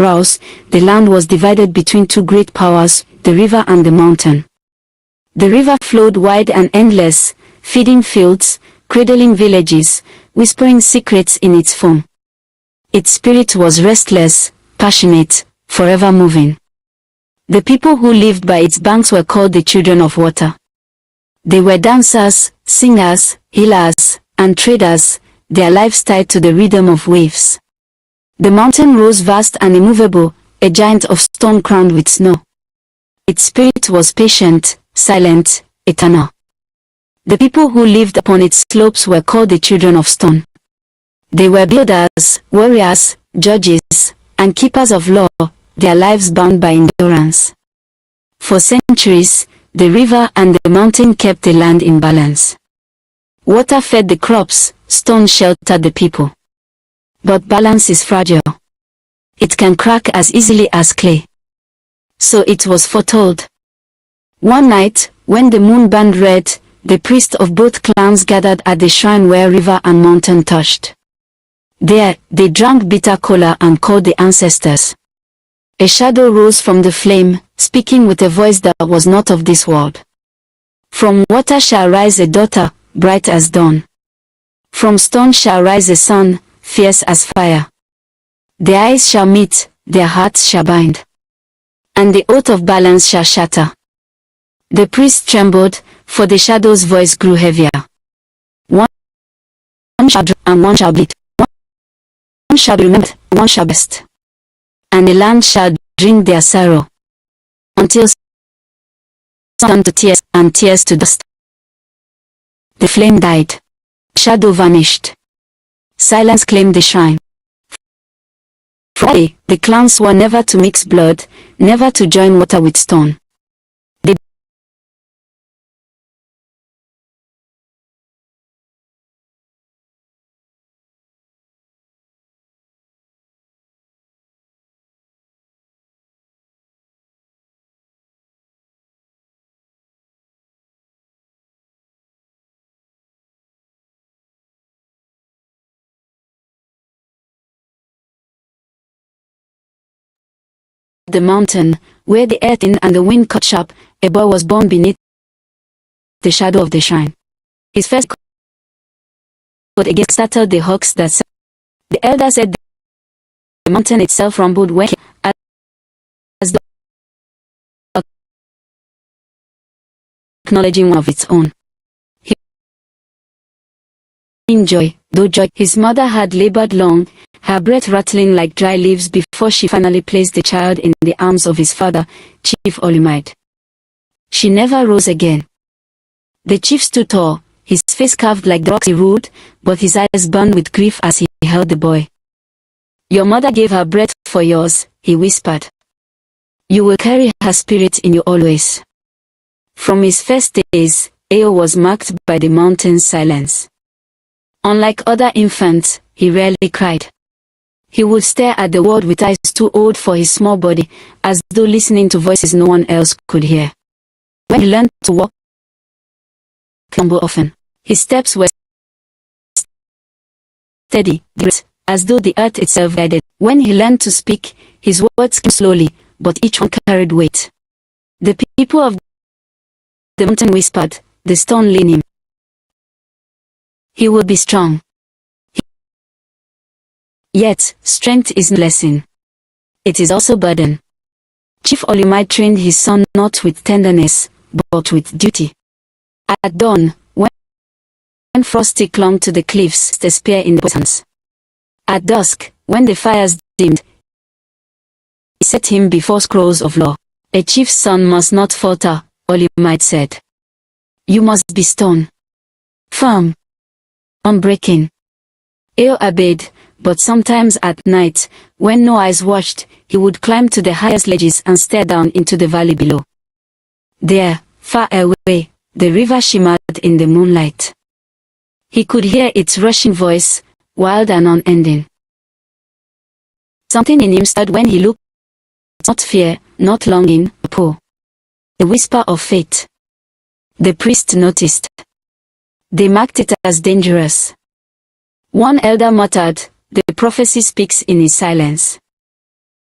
brows, the land was divided between two great powers, the river and the mountain. The river flowed wide and endless, feeding fields, cradling villages, whispering secrets in its foam. Its spirit was restless, passionate, forever moving. The people who lived by its banks were called the children of water. They were dancers, singers, healers, and traders, their lives tied to the rhythm of waves. The mountain rose vast and immovable, a giant of stone crowned with snow. Its spirit was patient, silent, eternal. The people who lived upon its slopes were called the children of stone. They were builders, warriors, judges, and keepers of law, their lives bound by endurance. For centuries, the river and the mountain kept the land in balance. Water fed the crops, stone sheltered the people. But balance is fragile. It can crack as easily as clay. So it was foretold. One night, when the moon burned red, the priests of both clans gathered at the shrine where river and mountain touched. There, they drank bitter cola and called the ancestors. A shadow rose from the flame, speaking with a voice that was not of this world. From water shall rise a daughter, bright as dawn. From stone shall rise a son, fierce as fire. Their eyes shall meet, their hearts shall bind. And the oath of balance shall shatter. The priest trembled, for the shadow's voice grew heavier. One shall drown and one shall bleed. One shall be remembered, and one shall best. And the land shall drink their sorrow, until sun to tears, and tears to dust. The flame died. Shadow vanished. Silence claimed the shrine. Friday, the clans swore never to mix blood, never to join water with stone. The mountain, where the earth and the wind cut sharp, a boy was born beneath the shadow of the shrine. His first but again startled the hawks that sang. The elder said the mountain itself rumbled when as though acknowledging one of its own. He in joy, though joy his mother had labored long, her breath rattling like dry leaves before she finally placed the child in the arms of his father, Chief Olumide. She never rose again. The chief stood tall, his face carved like the rocks he ruled, but his eyes burned with grief as he held the boy. Your mother gave her breath for yours, he whispered. You will carry her spirit in you always. From his first days, Ao was marked by the mountain's silence. Unlike other infants, he rarely cried. He would stare at the world with eyes too old for his small body, as though listening to voices no one else could hear. When he learned to walk, stumble often, his steps were steady, as though the earth itself guided. When he learned to speak, his words came slowly, but each one carried weight. The people of the mountain whispered, the stone leaned him. He would be strong. Yet, strength is no blessing. It is also burden. Chief Olumide trained his son not with tenderness, but with duty. At dawn, when Frosty clung to the cliffs, the spear in the boy's hands. At dusk, when the fires dimmed, he set him before scrolls of law. A chief's son must not falter, Olumide said. You must be stone. Firm. Unbreaking. Ao obeyed. But sometimes at night, when no eyes watched, he would climb to the highest ledges and stare down into the valley below. There, far away, the river shimmered in the moonlight. He could hear its rushing voice, wild and unending. Something in him stirred when he looked. Not fear, not longing, a whisper of fate. The priest noticed. They marked it as dangerous. One elder muttered, the prophecy speaks in his silence.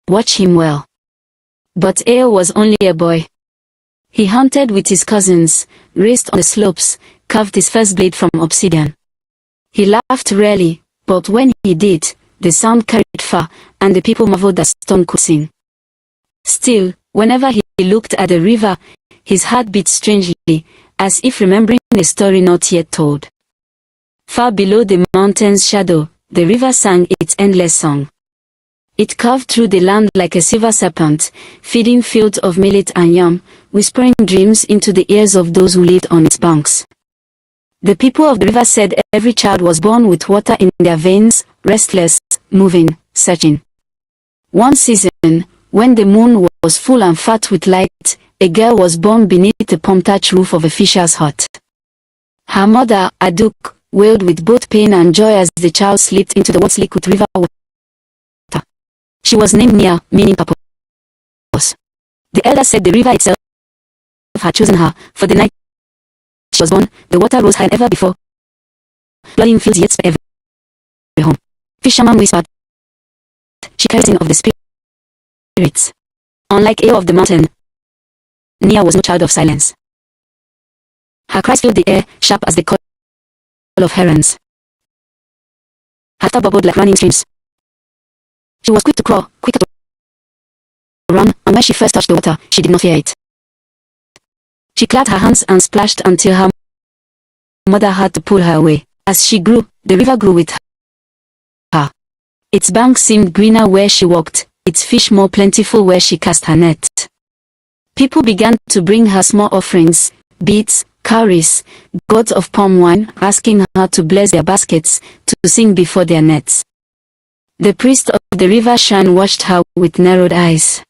Watch him well. But Eo was only a boy. He hunted with his cousins, raced on the slopes, carved his first blade from obsidian. He laughed rarely, but when he did, the sound carried far, and the people marveled that stone could sing. Still, whenever he looked at the river, his heart beat strangely, as if remembering a story not yet told. Far below the mountain's shadow, the river sang its endless song. It carved through the land like a silver serpent, feeding fields of millet and yam, whispering dreams into the ears of those who lived on its banks. The people of the river said every child was born with water in their veins, restless, moving, searching. One season, when the moon was full and fat with light, a girl was born beneath the palm-thatched roof of a fisher's hut. Her mother, Aduk, wailed with both pain and joy as the child slipped into the once liquid river water. She was named Nia, meaning purpose. The elder said the river itself had chosen her, for the night she was born, the water rose higher than ever before, flooding fields yet every home. Fisherman whispered, she carries in of the spirits. Unlike Eo of the mountain, Nia was no child of silence. Her cries filled the air, sharp as the call of herons. Her thought bubbled like running streams. She was quick to crawl, quicker to run, and when she first touched the water, she did not fear it. She clapped her hands and splashed until her mother had to pull her away. As she grew, the river grew with her. Its banks seemed greener where she walked, its fish more plentiful where she cast her net. People began to bring her small offerings, beads, cowries, gourds of palm wine, asking her to bless their baskets, to sing before their nets. The priest of the river shrine watched her with narrowed eyes.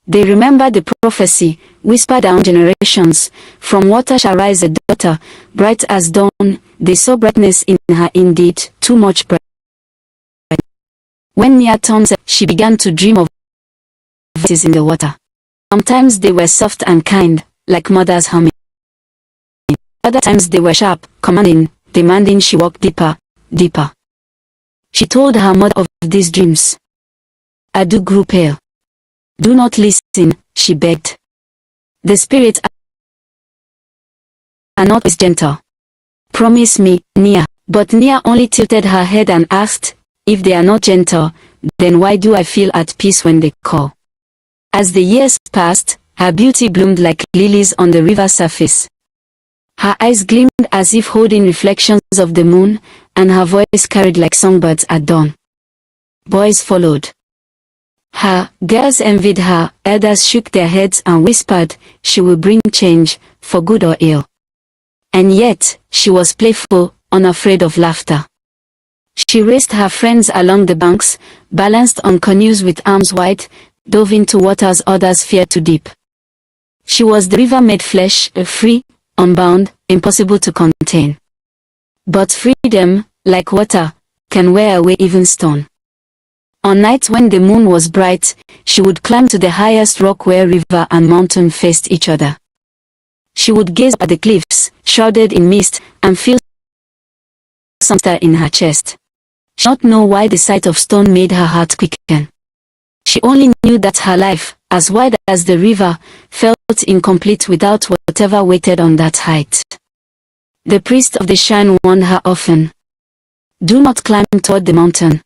They remembered the prophecy, whispered down generations, from water shall rise a daughter, bright as dawn. They saw brightness in her indeed, too much bright. When Nia turned, she began to dream of voices in the water. Sometimes they were soft and kind, like mothers humming. Other times they were sharp, commanding, demanding she walk deeper, deeper. She told her mother of these dreams. Adu grew pale. Do not listen, she begged. The spirits are not as gentle. Promise me, Nia. But Nia only tilted her head and asked, if they are not gentle, then why do I feel at peace when they call? As the years passed, her beauty bloomed like lilies on the river surface. Her eyes gleamed as if holding reflections of the moon, and her voice carried like songbirds at dawn. Boys followed her, girls envied her, elders shook their heads and whispered, she will bring change, for good or ill. And yet, she was playful, unafraid of laughter. She raced her friends along the banks, balanced on canoes with arms wide, dove into waters others feared to deep. She was the river made flesh, free, unbound, impossible to contain. But freedom, like water, can wear away even stone. On nights when the moon was bright, she would climb to the highest rock where river and mountain faced each other. She would gaze at the cliffs, shrouded in mist, and feel some stir in her chest. She did not know why the sight of stone made her heart quicken. She only knew that her life, as wide as the river, felt incomplete without whatever waited on that height. The priest of the shrine warned her often. Do not climb toward the mountain.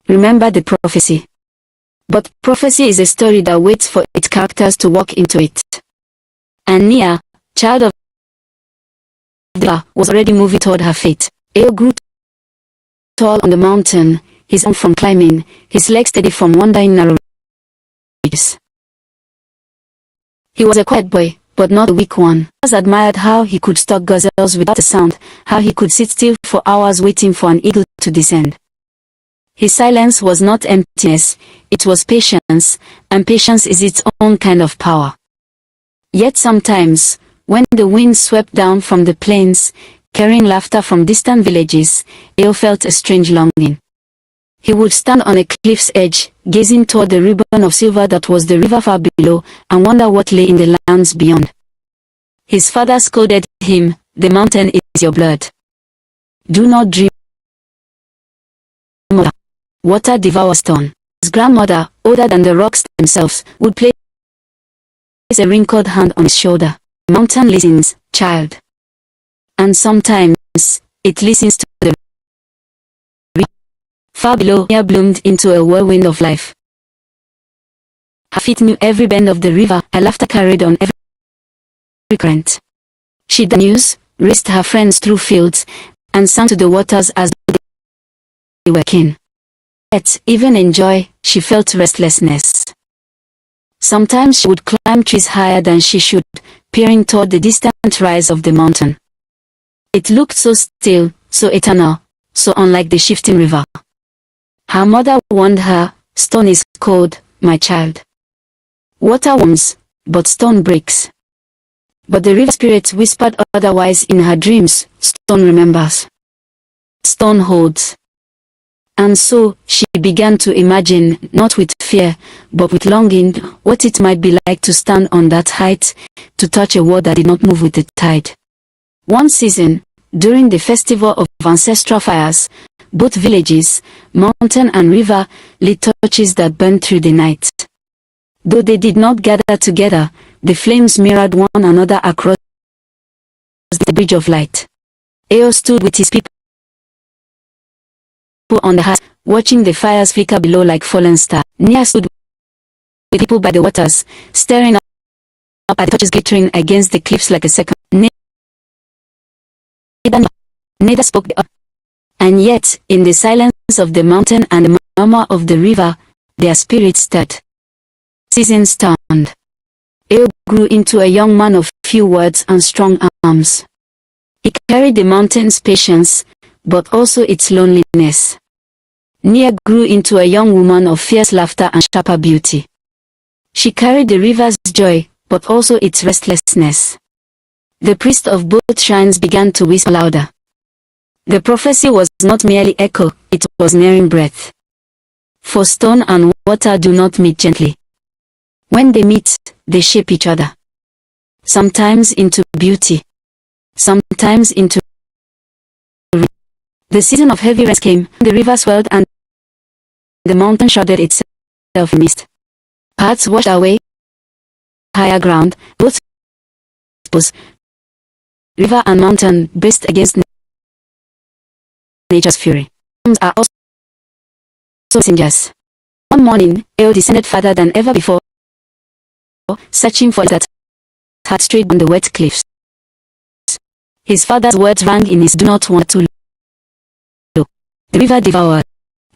Remember the prophecy. But prophecy is a story that waits for its characters to walk into it. And Nia, child of the river, was already moving toward her fate. Eo grew tall on the mountain, his arm from climbing, his legs steady from wandering narrow ridges. He was a quiet boy, but not a weak one. Others admired how he could stalk gazelles without a sound, how he could sit still for hours waiting for an eagle to descend. His silence was not emptiness, it was patience, and patience is its own kind of power. Yet sometimes, when the wind swept down from the plains, carrying laughter from distant villages, Eo felt a strange longing. He would stand on a cliff's edge, gazing toward the ribbon of silver that was the river far below, and wonder what lay in the lands beyond. His father scolded him, the mountain is your blood. Do not dream of water devours stone. grandmother, older than the rocks themselves, would place a wrinkled hand on his shoulder. The mountain listens, child. And sometimes, it listens to the river. Far below, Nia bloomed into a whirlwind of life. Her feet knew every bend of the river, her laughter carried on every current. She danced, raced her friends through fields, and sang to the waters as though they were kin. Yet, even in joy, she felt restlessness. Sometimes she would climb trees higher than she should, peering toward the distant rise of the mountain. It looked so still, so eternal, so unlike the shifting river. Her mother warned her, "Stone is cold, my child. Water warms, but stone breaks." But the river spirit whispered otherwise in her dreams. Stone remembers. Stone holds. And so, she began to imagine, not with fear, but with longing, what it might be like to stand on that height, to touch a world that did not move with the tide. One season, during the festival of ancestral fires, both villages, mountain and river, lit torches that burned through the night. Though they did not gather together, the flames mirrored one another across the bridge of light. Eo stood with his people on the heights, watching the fires flicker below like fallen stars. Nia stood with people by the waters, staring up at the torches glittering against the cliffs like a second. Neither spoke the other. And yet, in the silence of the mountain and the murmur of the river, their spirits stirred. Seasons turned. Eo grew into a young man of few words and strong arms. He carried the mountain's patience, but also its loneliness. Nia grew into a young woman of fierce laughter and sharper beauty. She carried the river's joy, but also its restlessness. The priest of both shrines began to whisper louder. The prophecy was not merely echo, it was nearing breath. For stone and water do not meet gently. When they meet, they shape each other. Sometimes into beauty. Sometimes into... The season of heavy rains came, the river swelled and the mountain shrouded itself in mist. Paths washed away higher ground, both river and mountain braced against nature's fury. Storms are also messengers. One morning, Eo descended farther than ever before, searching for that had strayed on the wet cliffs. His father's words rang in his do not want to look. The river devoured,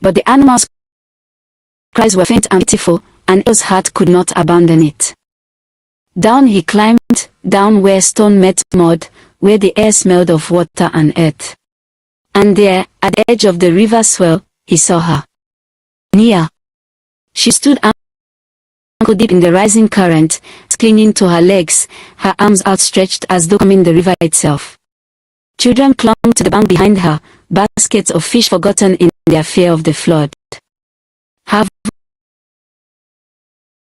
but the animals' cries were faint and pitiful, and Eo's heart could not abandon it. Down he climbed, down where stone met mud, where the air smelled of water and earth. And there, at the edge of the river's swell, he saw her. Nia. She stood ankle deep in the rising current, clinging to her legs, her arms outstretched as though coming the river itself. Children clung to the bank behind her, baskets of fish forgotten in their fear of the flood. Her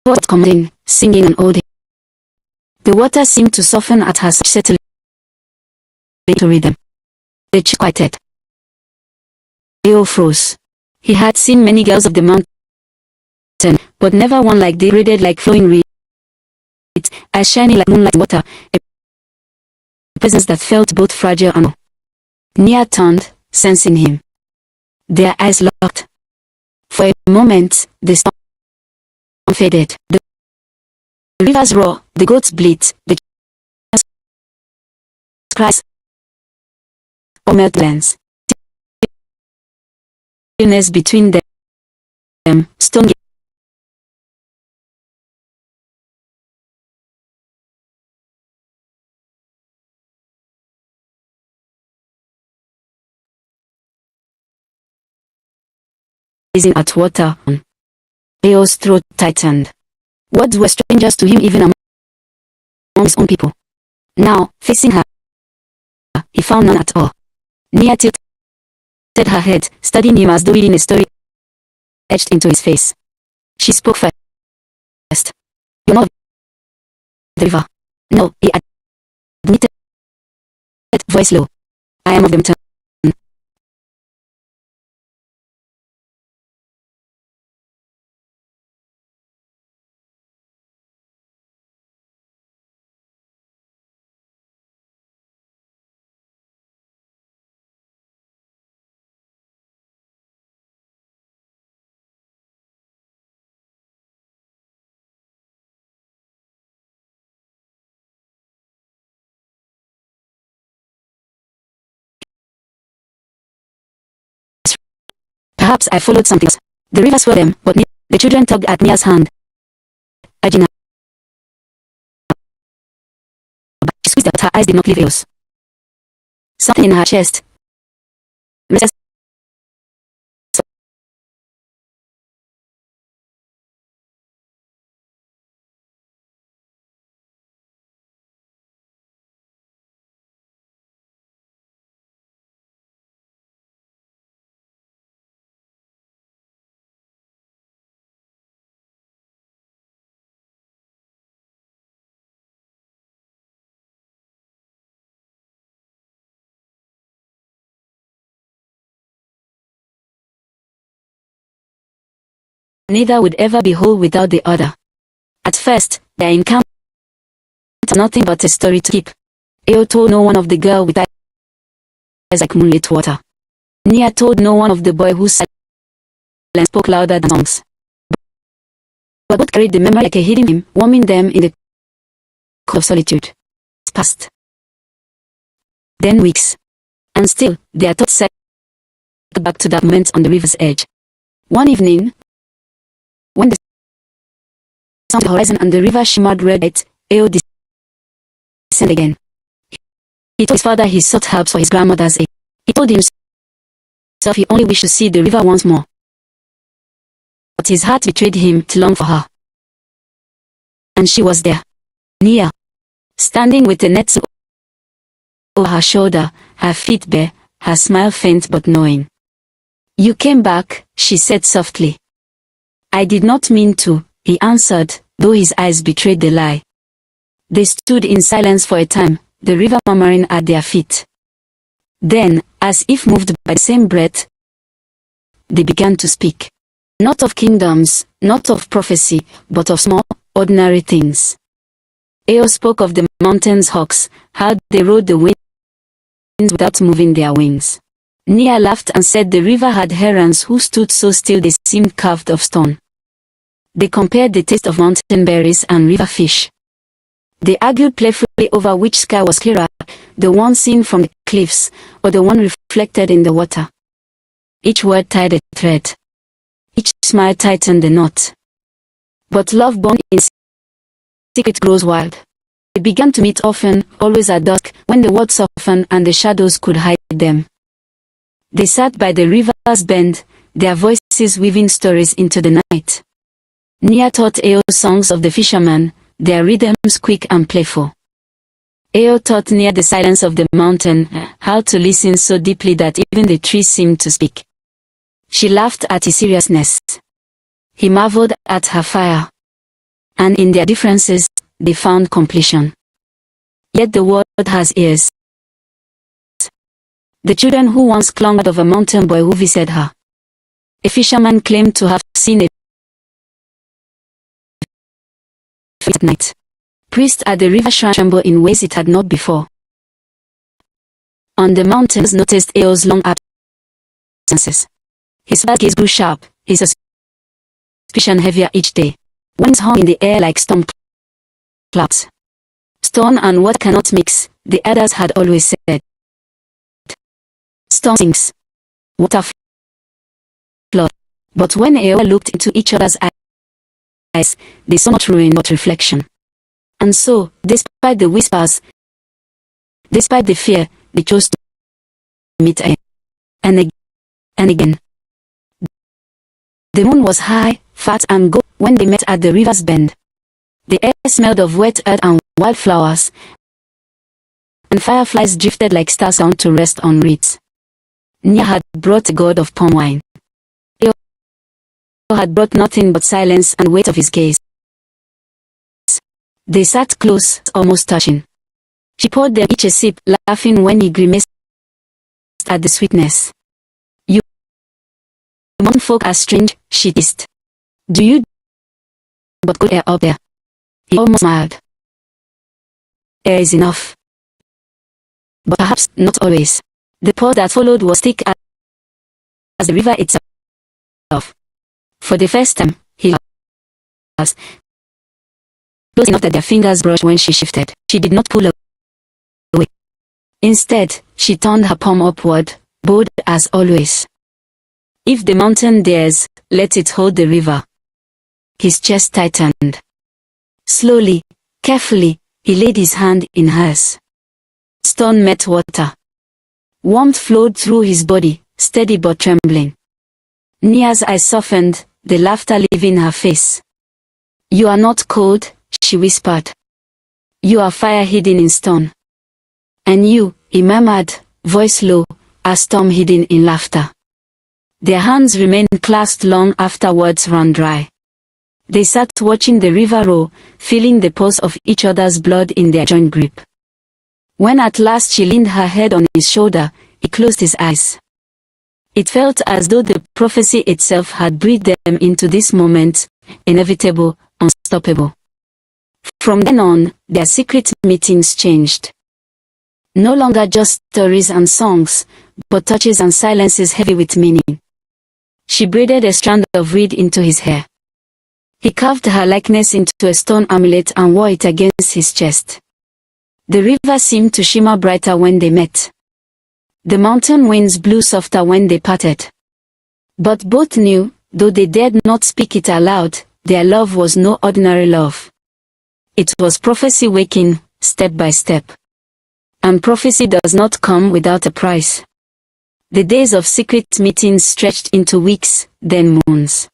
voice commanding, singing and holding. The water seemed to soften at her settling to rhythm. The child quieted. Eo froze. He had seen many girls of the mountain, but never one like they braided like flowing reeds, as shiny like moonlight water, a presence that felt both fragile and Nia turned, sensing him. Their eyes locked. For a moment, the storm faded. The rivers roar, the goats bleat, the cries, or melt lands. Stillness between them, stone gazing at water. Eo's throat tightened. Words were strangers to him even among his own people. Now, facing her, he found none at all. Nia tilted her head, studying him as though reading a story etched into his face. She spoke first. "You're not of the river." "No," he admitted, voice low. "I am of the mountain." Perhaps I followed something else. The river swelled them, but the children tugged at Nia's hand, urging her. She squeezed but her eyes did not leave Eos. Something in her chest. Restless. Neither would ever be whole without the other. At first, their encounter was nothing but a story to keep. Eo told no one of the girl with eyes like moonlit water. Nia told no one of the boy whose silence spoke louder than songs. But both carried the memory like a hidden flame, warming them in the cold of solitude. It passed. Then weeks. And still, their thoughts circled back to that moment on the river's edge. One evening, when the sun on the horizon and the river shimmered red light, Eo descended again. He told his father he sought help for his grandmother's ache. He told himself he only wished to see the river once more. But his heart betrayed him to long for her. And she was there, Nia, standing with the net over her shoulder, her feet bare, her smile faint but knowing. "You came back," she said softly. "I did not mean to," he answered, though his eyes betrayed the lie. They stood in silence for a time, the river murmuring at their feet. Then, as if moved by the same breath, they began to speak. Not of kingdoms, not of prophecy, but of small, ordinary things. Eo spoke of the mountain's hawks, how they rode the winds without moving their wings. Nia laughed and said the river had herons who stood so still they seemed carved of stone. They compared the taste of mountain berries and river fish. They argued playfully over which sky was clearer, the one seen from the cliffs, or the one reflected in the water. Each word tied a thread. Each smile tightened the knot. But love born in secret grows wild. They began to meet often, always at dusk, when the world softened and the shadows could hide them. They sat by the river's bend, their voices weaving stories into the night. Nia taught Eo songs of the fisherman, their rhythms quick and playful. Eo taught Nia the silence of the mountain, how to listen so deeply that even the trees seemed to speak. She laughed at his seriousness. He marveled at her fire. And in their differences, they found completion. Yet the world has ears. The children who once clung out of a mountain boy who visited her. A fisherman claimed to have seen a at night. Priests at the river shrine trembled in ways it had not before. On the mountains noticed Eo's long absences. His gaze grew sharp, his suspicion heavier each day. Winds hung in the air like storm clouds. Stone and water cannot mix, the elders had always said. Storm sinks, water flood. But when Eo looked into each other's eyes, they saw not ruin but reflection. And so, despite the whispers, despite the fear, they chose to meet again and again and again. The moon was high, fat and gold when they met at the river's bend. The air smelled of wet earth and wildflowers, and fireflies drifted like stars down to rest on reeds. Nia had brought a gourd of palm wine. Eo had brought nothing but silence and weight of his gaze. They sat close, almost touching. She poured them each a sip, laughing when he grimaced at the sweetness. "You mountain folk are strange," she teased. "Do you but good air up there?" He almost smiled. "Air is enough. But perhaps not always." The pause that followed was thick as the river itself. For the first time, he was close enough that their fingers brushed when she shifted. She did not pull away. Instead, she turned her palm upward, bold as always. If the mountain dares, let it hold the river. His chest tightened. Slowly, carefully, he laid his hand in hers. Stone met water. Warmth flowed through his body, steady but trembling. Nia's eyes softened, the laughter leaving her face. You are not cold, she whispered. You are fire hidden in stone. And you, he murmured, voice low, are storm hidden in laughter. Their hands remained clasped long after words ran dry. They sat watching the river roll, feeling the pulse of each other's blood in their joint grip. When at last she leaned her head on his shoulder, he closed his eyes. It felt as though the prophecy itself had breathed them into this moment, inevitable, unstoppable. From then on, their secret meetings changed. No longer just stories and songs, but touches and silences heavy with meaning. She braided a strand of reed into his hair. He carved her likeness into a stone amulet and wore it against his chest. The river seemed to shimmer brighter when they met. The mountain winds blew softer when they parted. But both knew, though they dared not speak it aloud, their love was no ordinary love. It was prophecy waking, step by step. And prophecy does not come without a price. The days of secret meetings stretched into weeks, then months.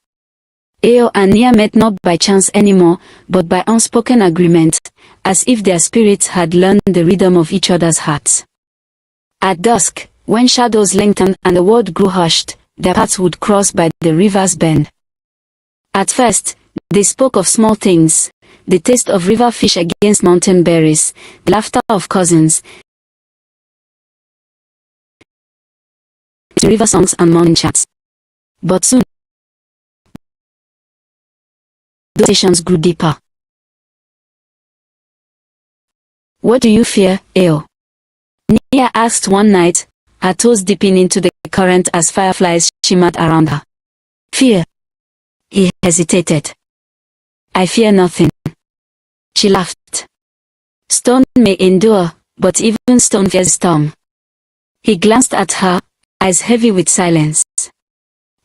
Eo and Nia met not by chance anymore, but by unspoken agreement, as if their spirits had learned the rhythm of each other's hearts. At dusk, when shadows lengthened and the world grew hushed, their paths would cross by the river's bend. At first, they spoke of small things, the taste of river fish against mountain berries, the laughter of cousins, river songs and morning chats. But soon, those conversations grew deeper. What do you fear, Eo? Nia asked one night, her toes dipping into the current as fireflies shimmered around her. Fear. He hesitated. I fear nothing. She laughed. Stone may endure, but even stone fears storm. He glanced at her, eyes heavy with silence.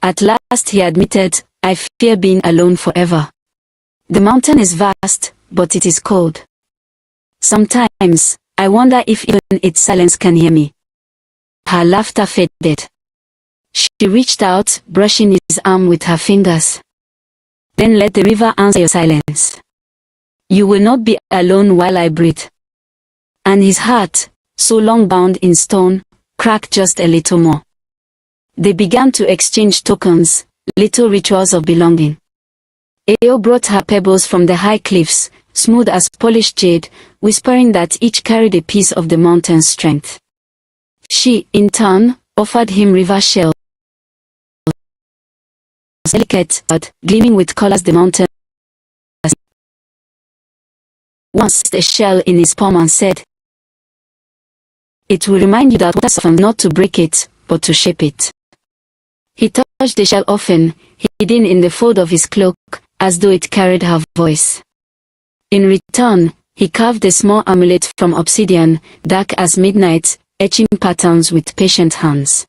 At last he admitted, I fear being alone forever. The mountain is vast, but it is cold. Sometimes, I wonder if even its silence can hear me. Her laughter faded. She reached out, brushing his arm with her fingers. Then let the river answer your silence. You will not be alone while I breathe. And his heart, so long bound in stone, cracked just a little more. They began to exchange tokens, little rituals of belonging. Eo brought her pebbles from the high cliffs, smooth as polished jade, whispering that each carried a piece of the mountain's strength. She, in turn, offered him river shells, delicate but gleaming with colors the mountain. Once a shell in his palm and said, it will remind you that water softens not to break it, but to shape it. He touched the shell often, hidden in the fold of his cloak, as though it carried her voice. In return, he carved a small amulet from obsidian, dark as midnight, etching patterns with patient hands.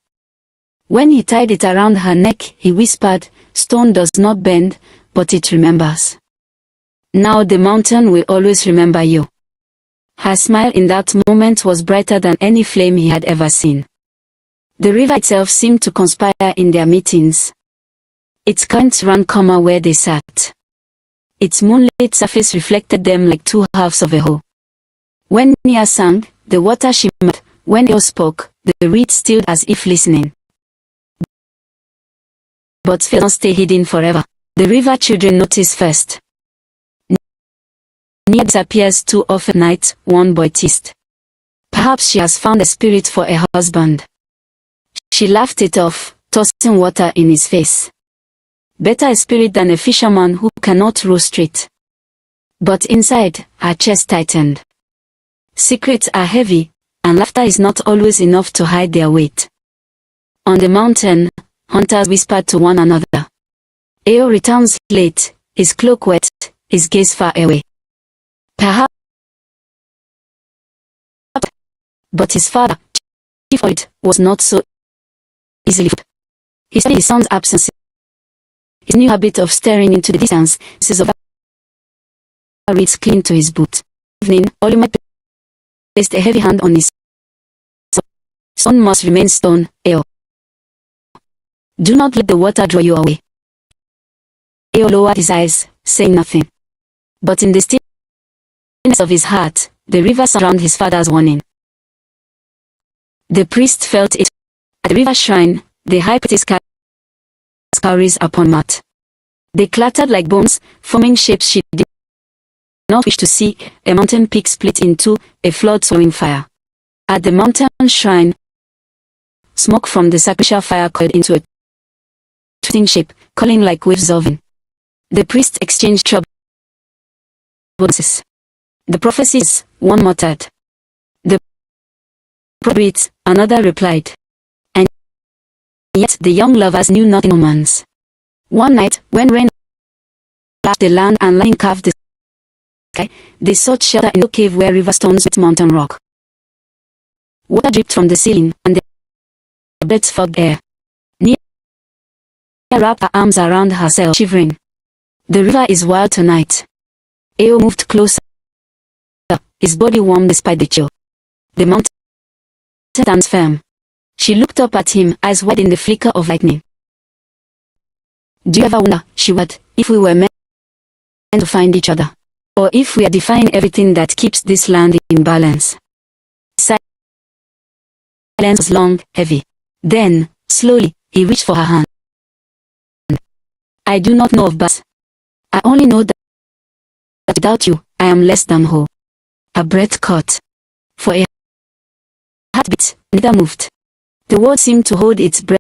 When he tied it around her neck, he whispered, stone does not bend, but it remembers. Now the mountain will always remember you. Her smile in that moment was brighter than any flame he had ever seen. The river itself seemed to conspire in their meetings. Its currents ran calmer where they sat. Its moonlit surface reflected them like two halves of a whole. When Nia sang, the water shimmered. When Eo spoke, the reed stilled as if listening. But fear don't stay hidden forever. The river children notice first. Nia disappears too often at night, one boy teased. Perhaps she has found a spirit for a husband. She laughed it off, tossing water in his face. Better a spirit than a fisherman who cannot row straight. But inside, her chest tightened. Secrets are heavy, and laughter is not always enough to hide their weight. On the mountain, hunters whispered to one another. Eo returns late, his cloak wet, his gaze far away. Perhaps, but his father, Chief Oid, was not so easily fooled. He studied his son's absence. His new habit of staring into the distance, pieces of reeds clinging to his boot. Evening, Olimite placed a heavy hand on his son. Son must remain stone, Eo. Do not let the water draw you away. Eo lowered his eyes, saying nothing. But in the stillness of his heart, the river surrounded his father's warning. The priest felt it. At the river shrine, the high priestess cast cowries upon mat. They clattered like bones, forming shapes she did not wish to see, a mountain peak split in two, a flood swallowing fire. At the mountain shrine, smoke from the sacrificial fire coiled into a twisting shape, calling like waves of wind. The priest exchanged troubled voices. The prophecies, one muttered. The prophet, another replied. And yet the young lovers knew nothing of omens. One night, when rain lashed the land and lightning carved the sky, they sought shelter in a cave where river stones met mountain rock. Water dripped from the ceiling, and the birds fogged the air. Nia wrapped her arms around herself, shivering. The river is wild tonight. Eo moved closer, his body warm despite the chill. The mountain stands firm. She looked up at him, eyes wide in the flicker of lightning. Do you ever wonder, she wondered, if we were meant to find each other? Or if we are defying everything that keeps this land in balance? Silence was long, heavy. Then, slowly, he reached for her hand. I do not know of birds. I only know that without you, I am less than whole. Her breath caught. For a heartbeat, neither moved. The world seemed to hold its breath.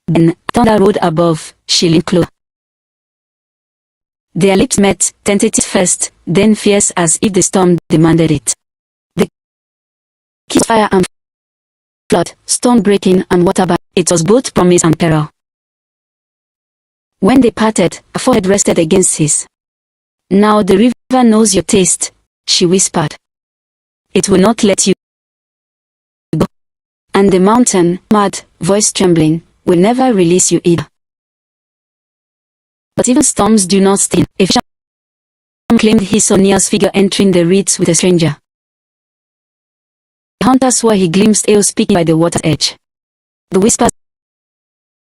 Then thunder rolled above, she leaned closer. Their lips met, tentative first, then fierce as if the storm demanded it. The kiss, fire and flood, stone breaking and water back. It was both promise and peril. When they parted, her forehead rested against his. Now the river knows your taste, she whispered. It will not let you go. And the mountain, mad, voice trembling, will never release you either. But even storms do not stay. A fisherman claimed he saw Nia's figure entering the reeds with a stranger. The hunter swore he glimpsed Eo speaking by the water's edge. The whispers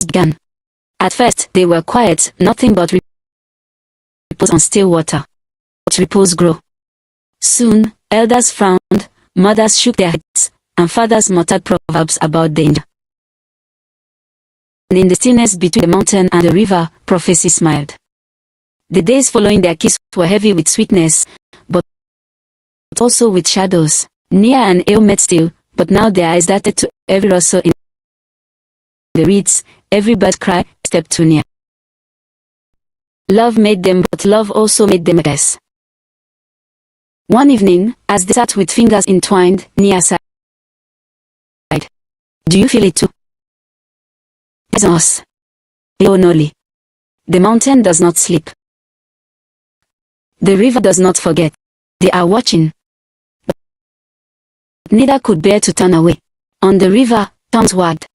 began. At first, they were quiet, nothing but repose on still water. But repose grew. Soon, elders frowned, mothers shook their heads, and fathers muttered proverbs about danger. And in the stillness between the mountain and the river, prophecy smiled. The days following their kiss were heavy with sweetness, but also with shadows. Nia and Eo met still, but now their eyes darted to every rustle in the reeds, every bird cry, stepped too near. Love made them, but love also made them a guess. One evening, as they sat with fingers entwined, Nia sighed. Do you feel it too? It's us. Leonoli. The mountain does not sleep. The river does not forget. They are watching. But neither could bear to turn away. On the river, tongues wagged.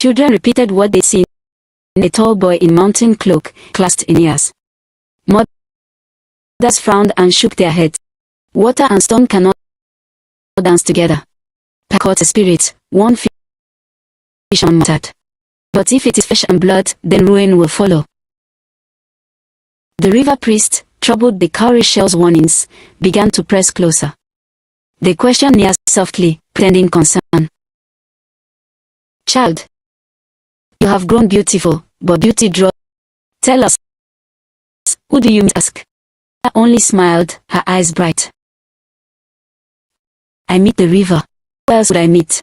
Children repeated what they'd seen. A tall boy in mountain cloak, clasped in ears. Mothers frowned and shook their heads. Water and stone cannot dance together. Caught a spirit, one fisherman muttered. But if it is flesh and blood, then ruin will follow. The river priest, troubled by cowrie shell's warnings, began to press closer. They questioned Nia softly, pretending concern. Child, you have grown beautiful, but beauty draws. Tell us, who do you ask? Nia only smiled, her eyes bright. I meet the river. Who else would I meet?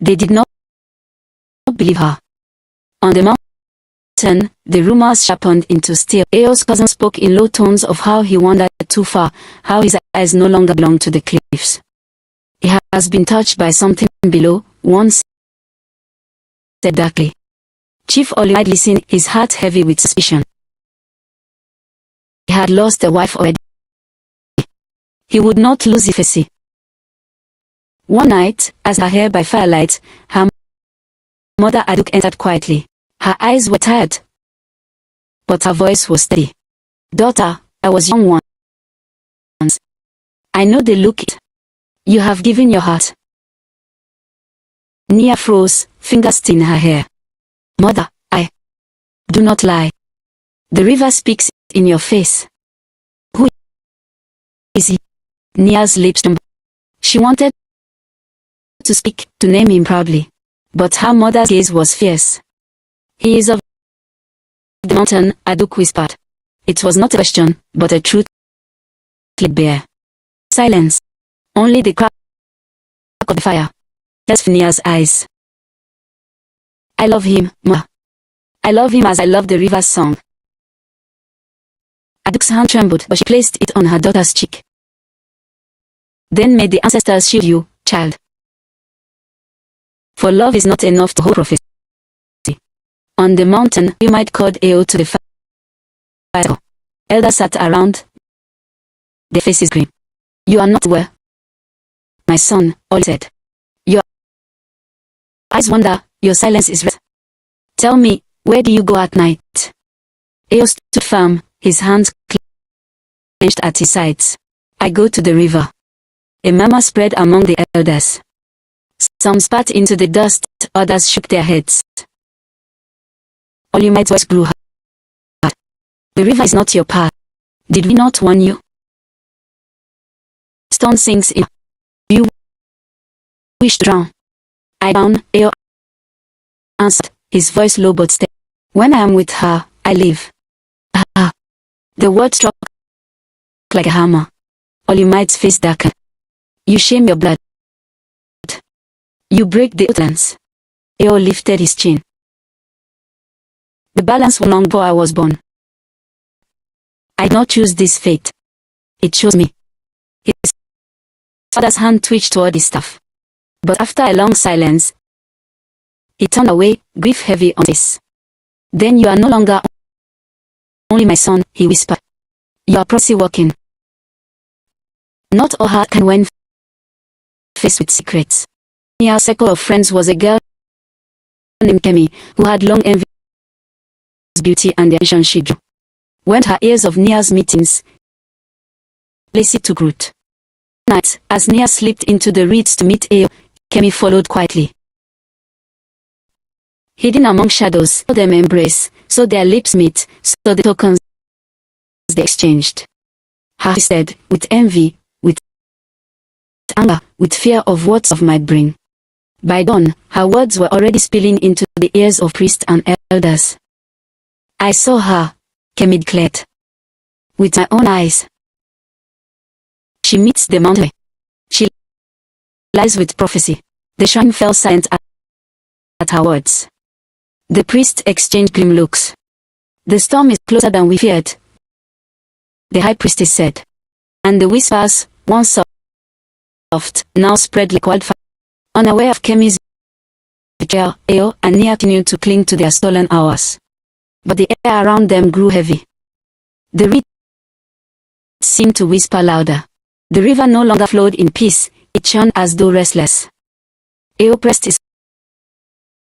They did not believe her. On the mountain, the rumors sharpened into steel. Eo's cousin spoke in low tones of how he wandered too far, how his eyes no longer belonged to the cliffs. He has been touched by something below, one said darkly. Chief Olimide listened, his heart heavy with suspicion. He had lost a wife already. He would not lose Ifesi. One night, as her hair by firelight, her Mother Aduk entered quietly. Her eyes were tired, but her voice was steady. Daughter, I was young once. I know the look it. You have given your heart. Nia froze, fingers still in her hair. Mother, I do not lie. The river speaks in your face. Who is he? Nia's lips trembled. She wanted to speak, to name him proudly. But her mother's gaze was fierce. He is of the mountain, Aduk whispered. It was not a question, but a truth laid bare. Silence. Only the crack of the fire. That's Nia's eyes. I love him, Ma. I love him as I love the river's song. Aduk's hand trembled, but she placed it on her daughter's cheek. Then may the ancestors shield you, child. For love is not enough to hold prophecy. On the mountain, you might call Eo to the fire. Elders sat around, their faces grim. You are not well, my son, all said. Your eyes wander, your silence is rest. Tell me, where do you go at night? Eo stood firm, his hands clenched at his sides. I go to the river. A murmur spread among the elders. Some spat into the dust, others shook their heads. Olumite's voice grew hard. The river is not your path. Did we not warn you? Stone sinks in. You wish to drown. I drown, Eo answered, his voice low but steady. When I am with her, I live. Ah. The word struck like a hammer. Olumite's face darkened. You shame your blood. You break the utterance. Eo lifted his chin. The balance was long before I was born. I did not choose this fate. It chose me. His father's hand twitched toward his staff. But after a long silence, he turned away, grief heavy on his. Then you are no longer only my son, he whispered. You are prophecy walking. Not all heart can when faced with secrets. Nia's circle of friends was a girl named Kemi, who had long envied Nia's beauty and the attention she drew. When her ears of Nia's meetings, Lacey took root. Night, as Nia slipped into the reeds to meet Eo, Kemi followed quietly. Hidden among shadows, saw them embrace, saw their lips meet, saw the tokens they exchanged. Her said, with envy, with anger, with fear of what of might bring. By dawn, her words were already spilling into the ears of priests and elders. I saw her, Kemi declared. With my own eyes. She meets the mountain. She lies with prophecy. The shrine fell silent at her words. The priests exchanged grim looks. The storm is closer than we feared, the high priestess said. And the whispers, once soft, now spread like wildfire. Unaware of Kemi's betrayal, Eo and Nia continued to cling to their stolen hours. But the air around them grew heavy. The reeds seemed to whisper louder. The river no longer flowed in peace, it churned as though restless. Eo pressed his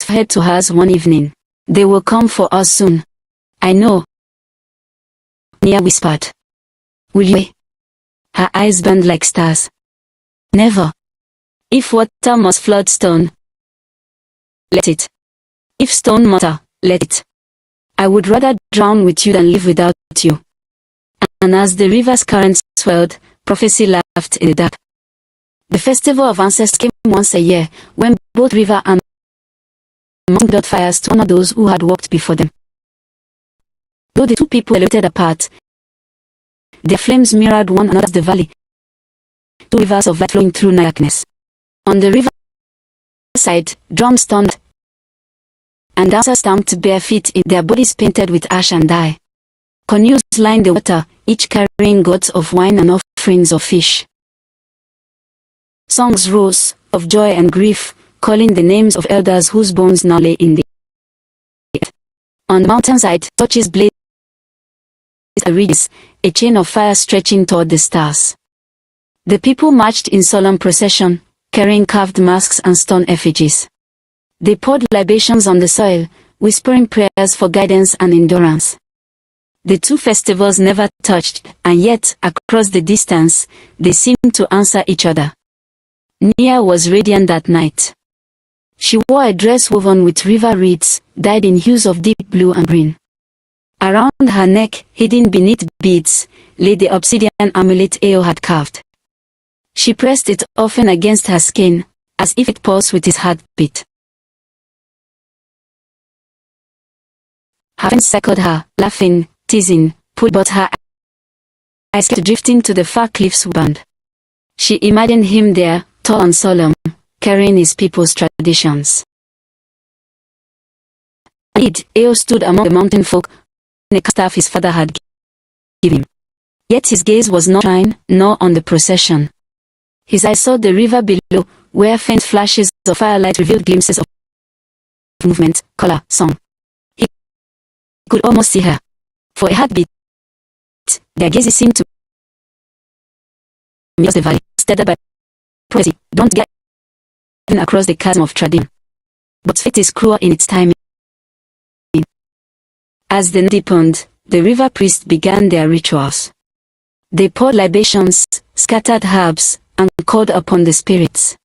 head to hers one evening. They will come for us soon. I know, Nia whispered. Will you? Her eyes burned like stars. Never. If water must flood stone, let it. If stone matter, let it. I would rather drown with you than live without you. And as the river's currents swelled, prophecy laughed in the dark. The festival of ancestors came once a year, when both river and mountain built fires to honor those who had walked before them. Though the two people were located apart, their flames mirrored one another as the valley. Two rivers of light flowing through darkness. On the river side, drums thumped, and dancers stamped bare feet in their bodies painted with ash and dye. Canoes lined the water, each carrying gourds of wine and offerings of fish. Songs rose, of joy and grief, calling the names of elders whose bones now lay in the earth. On the mountainside, torches blazed a ridges, a chain of fire stretching toward the stars. The people marched in solemn procession, carrying carved masks and stone effigies. They poured libations on the soil, whispering prayers for guidance and endurance. The two festivals never touched, and yet, across the distance, they seemed to answer each other. Nia was radiant that night. She wore a dress woven with river reeds, dyed in hues of deep blue and green. Around her neck, hidden beneath beads, lay the obsidian amulet Eo had carved. She pressed it often against her skin, as if it pulsed with his heartbeat. Her friends circled her, laughing, teasing, but her eyes kept drifting to the far cliffs beyond. She imagined him there, tall and solemn, carrying his people's traditions. Indeed, Eo stood among the mountain folk, a staff his father had given him. Yet his gaze was not on the shrine, nor on the procession. His eyes saw the river below, where faint flashes of firelight revealed glimpses of movement, color, song. He could almost see her. For a heartbeat, their gazes seemed to cross the valley, steadied by prophecy. Don't get across the chasm of tradition. But fate is cruel in its timing. As the night deepened, the river priests began their rituals. They poured libations, scattered herbs, and called upon the spirits.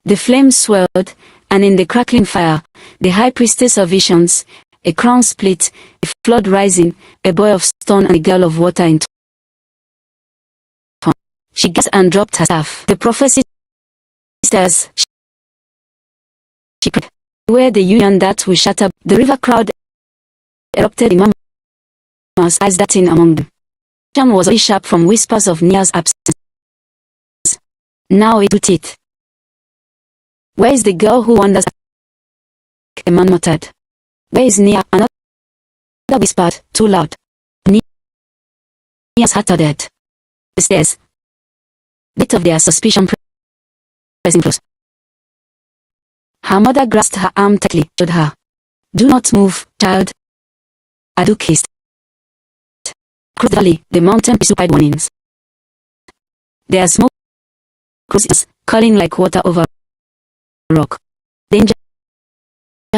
The flames swelled, and in the crackling fire, the high priestess of visions, a crown split, a flood rising, a boy of stone and a girl of water in turn. She gasped and dropped her staff. The prophecy stairs. She cried, "Where the union that will shatter." The river crowd erupted in murmurs, eyes darting among them. Jam was sharp from whispers of Nia's absence. Now it would it. Where is the girl who wanders? A man muttered. Where is Nia? Another whispered, too loud. Nia's heart dead. The stairs. Bit of their suspicion pressing close. Her mother grasped her arm tightly, told her, "Do not move, child." Aduk hissed. Across the valley, the mountain supplied warnings. Their smoke cruises, curling like water over rock. Danger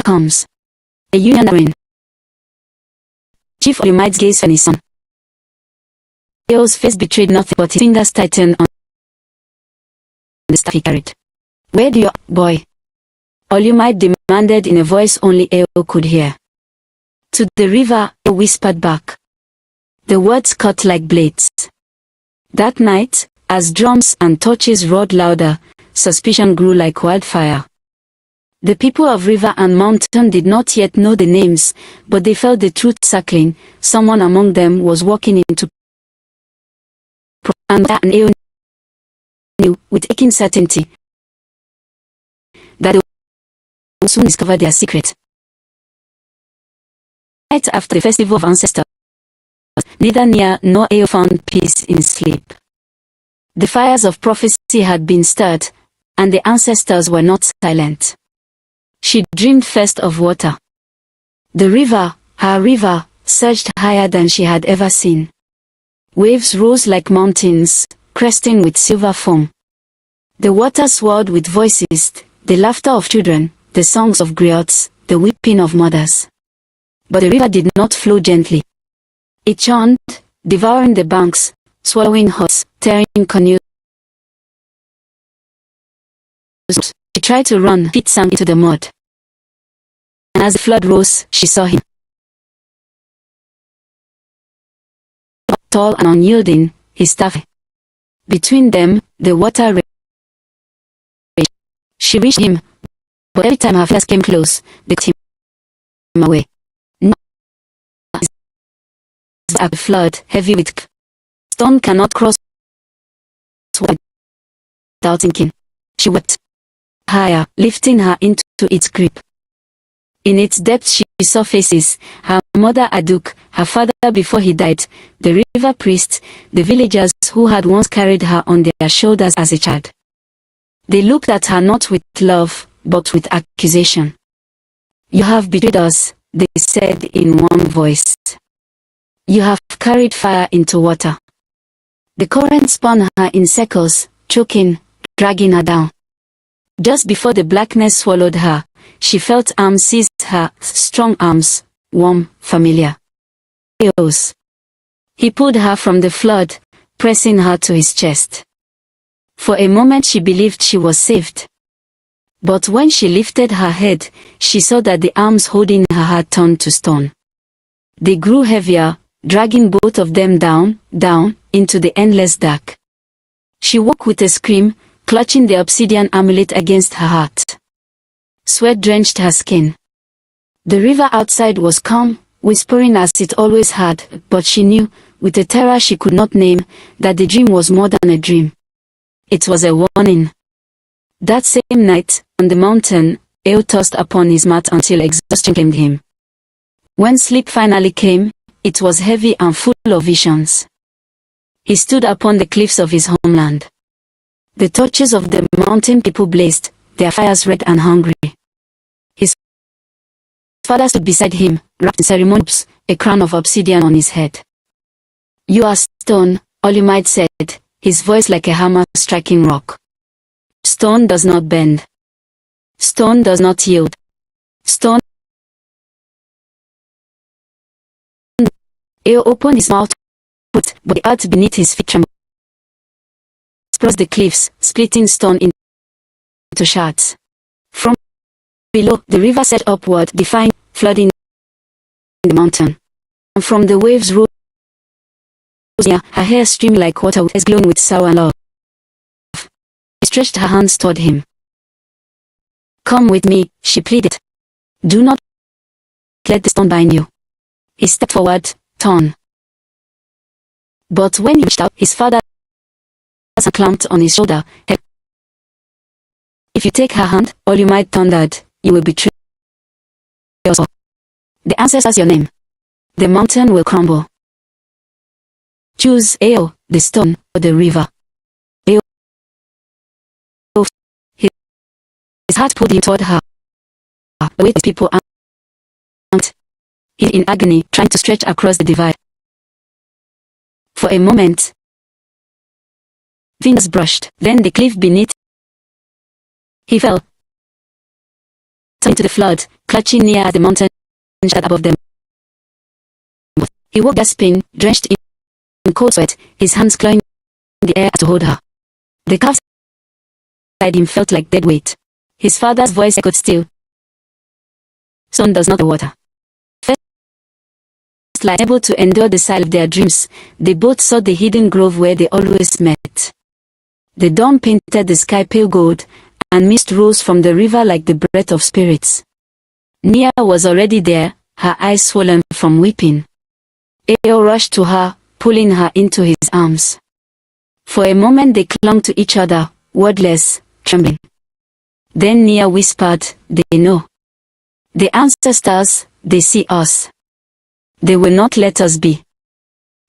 comes. A union rain. Chief Olumite's gaze on his son. Eo's face betrayed nothing but his fingers tightened on the staff he carried. "Where do you, boy?" Olumite demanded in a voice only Eo could hear. "To the river," Eo whispered back. The words cut like blades. That night, as drums and torches roared louder, suspicion grew like wildfire. The people of river and mountain did not yet know the names, but they felt the truth circling. Someone among them was walking into and Eo knew with aching certainty that they would soon discover their secret. Right after the festival of ancestors, neither Nia nor Eo found peace in sleep. The fires of prophecy had been stirred, and the ancestors were not silent. She dreamed first of water. The river, her river, surged higher than she had ever seen. Waves rose like mountains, cresting with silver foam. The water swirled with voices, the laughter of children, the songs of griots, the weeping of mothers. But the river did not flow gently. It churned, devouring the banks, swallowing huts, tearing canoes. She tried to run, feet sank into the mud. And as the flood rose, she saw him. Tall and unyielding, his staff. Between them, the water raged. She reached him, but every time her fingers came close, they cut him away. Now, a flood, heavy with stone cannot cross without sinking. She wept higher, lifting her into its grip. In its depths she saw faces, her mother Aduk, her father before he died, the river priest, the villagers who had once carried her on their shoulders as a child. They looked at her not with love, but with accusation. "You have betrayed us," they said in one voice. "You have carried fire into water." The current spun her in circles, choking, dragging her down. Just before the blackness swallowed her, she felt arms seize her, strong arms, warm, familiar. Chaos. He pulled her from the flood, pressing her to his chest. For a moment she believed she was saved. But when she lifted her head, she saw that the arms holding her had turned to stone. They grew heavier, dragging both of them down, into the endless dark. She woke with a scream, clutching the obsidian amulet against her heart. Sweat drenched her skin. The river outside was calm, whispering as it always had, but she knew, with a terror she could not name, that the dream was more than a dream. It was a warning. That same night, on the mountain, Eo tossed upon his mat until exhaustion claimed him. When sleep finally came, it was heavy and full of visions. He stood upon the cliffs of his homeland. The torches of the mountain people blazed, their fires red and hungry. His father stood beside him, wrapped in ceremonies, a crown of obsidian on his head. "You are stone," Olumide said, his voice like a hammer striking rock. "Stone does not bend. Stone does not yield. Stone..." Eo opened his mouth, but the earth beneath his feet trembled. Across the cliffs, splitting stone into shards. From below, the river set upward, defying, flooding the mountain. And from the waves rose near, her hair streamed like water, with eyes glowing with sour love. She stretched her hands toward him. "Come with me," she pleaded. "Do not let the stone bind you." He stepped forward, torn. But when he reached out, his father clamped on his shoulder. "If you take her hand, Olumide thundered, you will betray us all. The ancestors your name. The mountain will crumble. Choose Eo, the stone, or the river." Eo. His heart pulled him toward her. Away his people and he in agony, trying to stretch across the divide. For a moment, fingers brushed, then the cliff beneath. He fell into the flood, clutching near as the mountain shot above them. He woke gasping, drenched in cold sweat, his hands clawing the air to hold her. The calves beside him felt like dead weight. His father's voice echoed still. "Sun does not the water." First, able to endure the sight of their dreams, they both sought the hidden grove where they always met. The dawn painted the sky pale gold, and mist rose from the river like the breath of spirits. Nia was already there, her eyes swollen from weeping. Eo rushed to her, pulling her into his arms. For a moment they clung to each other, wordless, trembling. Then Nia whispered, "They know. The ancestors, they see us. They will not let us be."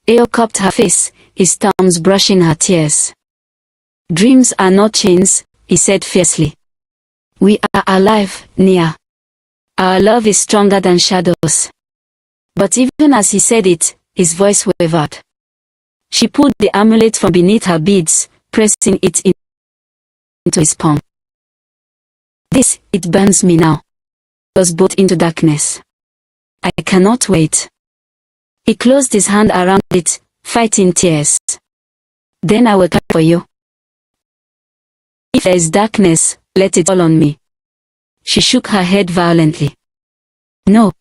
Eo cupped her face, his thumbs brushing her tears. "Dreams are not chains," he said fiercely. "We are alive, Nia. Our love is stronger than shadows." But even as he said it, his voice wavered. She pulled the amulet from beneath her beads, pressing it into his palm. "It burns me now." Us both into darkness. "I cannot wait." He closed his hand around it, fighting tears. "Then I will cry for you. If there is darkness, let it fall on me." She shook her head violently. "No.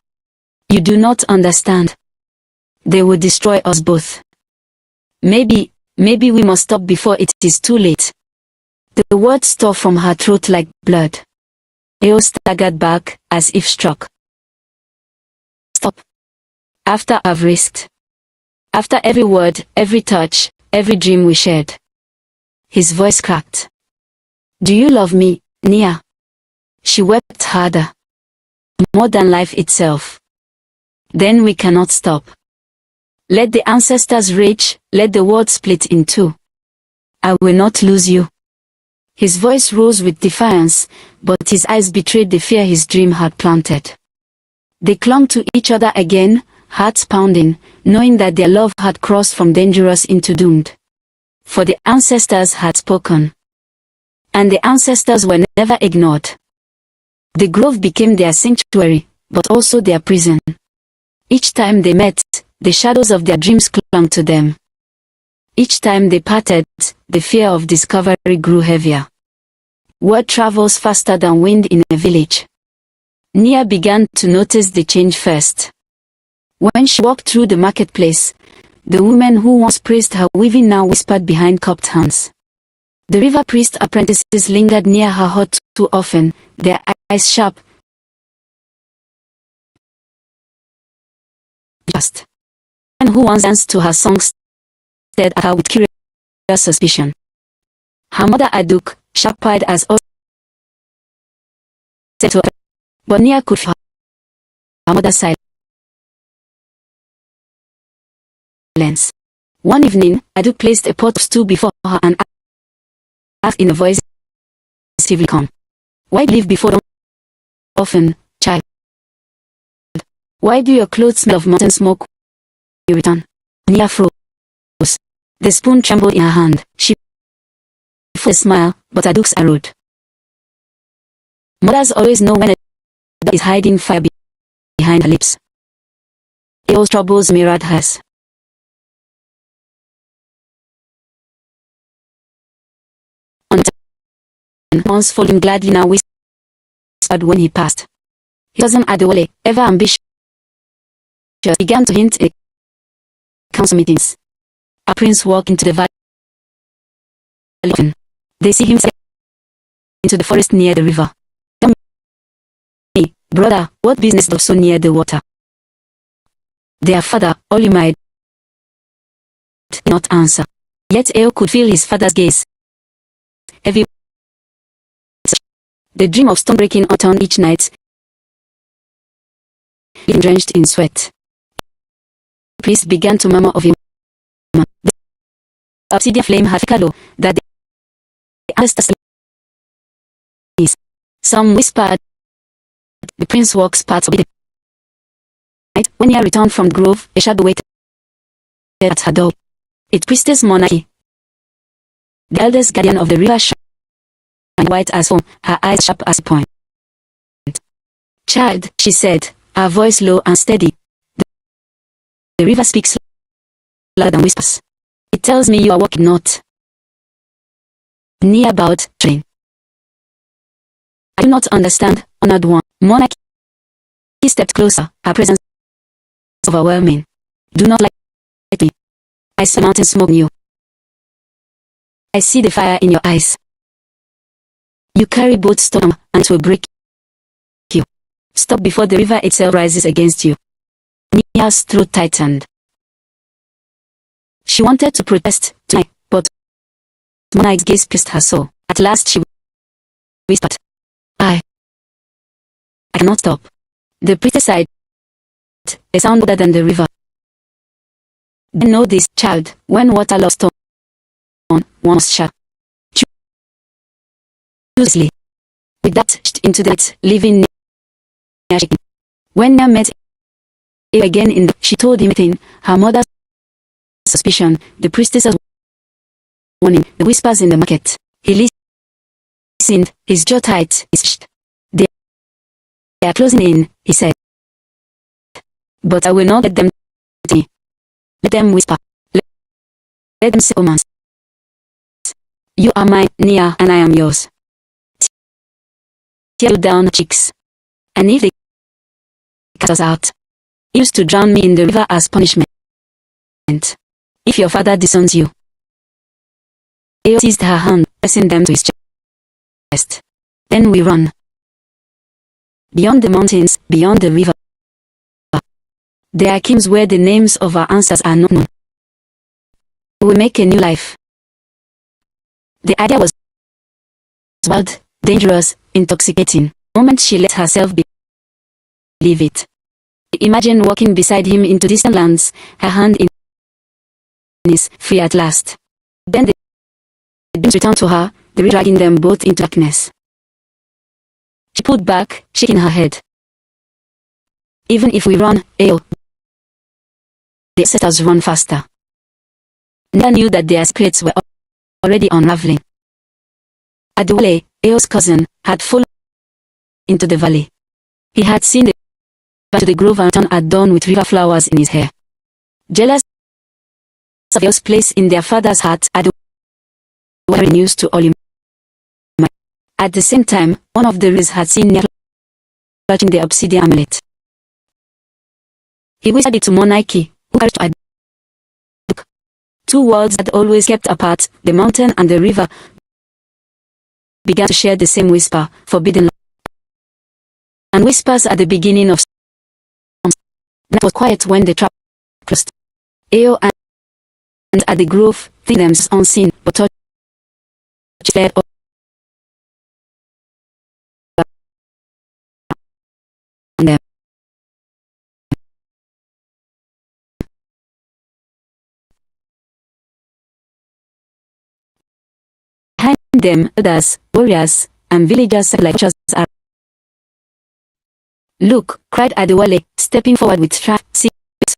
You do not understand. They will destroy us both. Maybe we must stop before it is too late." The words tore from her throat like blood. Eo staggered back, as if struck. "Stop. After I've risked. After every word, every touch, every dream we shared." His voice cracked. "Do you love me, Nia?" She wept harder. "More than life itself." "Then we cannot stop. Let the ancestors rage, let the world split in two. I will not lose you." His voice rose with defiance, but his eyes betrayed the fear his dream had planted. They clung to each other again, hearts pounding, knowing that their love had crossed from dangerous into doomed. For the ancestors had spoken. And the ancestors were never ignored. The grove became their sanctuary, but also their prison. Each time they met, the shadows of their dreams clung to them. Each time they parted, the fear of discovery grew heavier. Word travels faster than wind in a village. Nia began to notice the change first. When she walked through the marketplace, the women who once praised her weaving now whispered behind cupped hands. The river priest apprentices lingered near her hut too often, their eyes sharp. Just. And who once danced to her songs stared at her with curious suspicion. Her mother Aduk, sharp-eyed as always, said to her, but Nia could feel her mother's silence. One evening, Aduk placed a pot of stew before her and asked in a voice relatively calm, "Why leave before dawn often, child? Why do your clothes smell of mountain smoke when you return?" Nia froze. The spoon trembled in her hand. She forced a smile, but Aduk's arrowed. Mothers always know when a dog is hiding fire behind her lips. Eo's troubles mirrored hers. Once folding gladly now whispered when he passed. His cousin Adewale, ever ambitious, began to hint at council meetings. A prince walked into the valley. They see him into the forest near the river. Tell me, brother, what business does so near the water? Their father, Olimide, did not answer. Yet Eo could feel his father's gaze. Heavy. The dream of storm breaking on each night, being drenched in sweat. The priest began to murmur of him. The obsidian flame had flickered low, that the ancestors. Some whispered. The prince walks parts of the night. When he returned from the grove, a shadow waited at her door. It priestess monarchy, the eldest guardian of the river, and white as foam, her eyes sharp as a point. "Child," she said, her voice low and steady. The river speaks louder than whispers. "It tells me you are walking not." Nia bowed, train. "I do not understand, honored one." Monarchy stepped closer, her presence overwhelming. "Do not like me. I see mountain smoke in you. I see the fire in your eyes. You carry both storm and it will break you. Stop before the river itself rises against you." Nia's throat tightened. She wanted to protest tonight, but Monarch's gaze pierced her soul. At last she whispered, I cannot stop." The priestess sighed, a sound louder than the river. "Then know this, child, when water loves stone, one must shut. Choosely." With that, into the night, leaving Nia shaking. When Nia met him again she told him everything, her mother's suspicion, the priestess's warning, the whispers in the market. He listened, his jaw tight, his chest. "They are closing in," he said. "But I will not let them see. Let them whisper. Let them say romance. You are mine, Nia, and I am yours. Tear down cheeks. And if they cast us out, he used to drown me in the river as punishment. If your father disowns you." Eo seized her hand, pressing them to his chest. "Then we run. Beyond the mountains, beyond the river. There are kingdoms where the names of our ancestors are not known. We will make a new life." The idea was wild, dangerous, intoxicating. The moment she let herself believe it. Imagine walking beside him into distant lands, her hand in his, free at last. Then the dreams returned to her, the river dragging them both into darkness. She pulled back, shaking her head. "Even if we run, Eo, the ancestors run faster." Nia knew that their spirits were already unraveling. Adewale, Eo's cousin, had followed into the valley. He had seen the path to the grove and turned at dawn with river flowers in his hair. Jealous of Eo's place in their father's heart, had were news to all humanity. At the same time, one of the rivers had seen Nia clutching the obsidian amulet. He whispered it to Monarchy, who carried to Aduk. Two worlds had always kept apart, the mountain and the river, began to share the same whisper, forbidden love. And whispers at the beginning of storms. That was quiet when the trap closed. Eo and at the grove, things unseen, but touched fled on them. Behind them, others, warriors, and villagers like us are. Look, cried Adewale, stepping forward with strife. See it.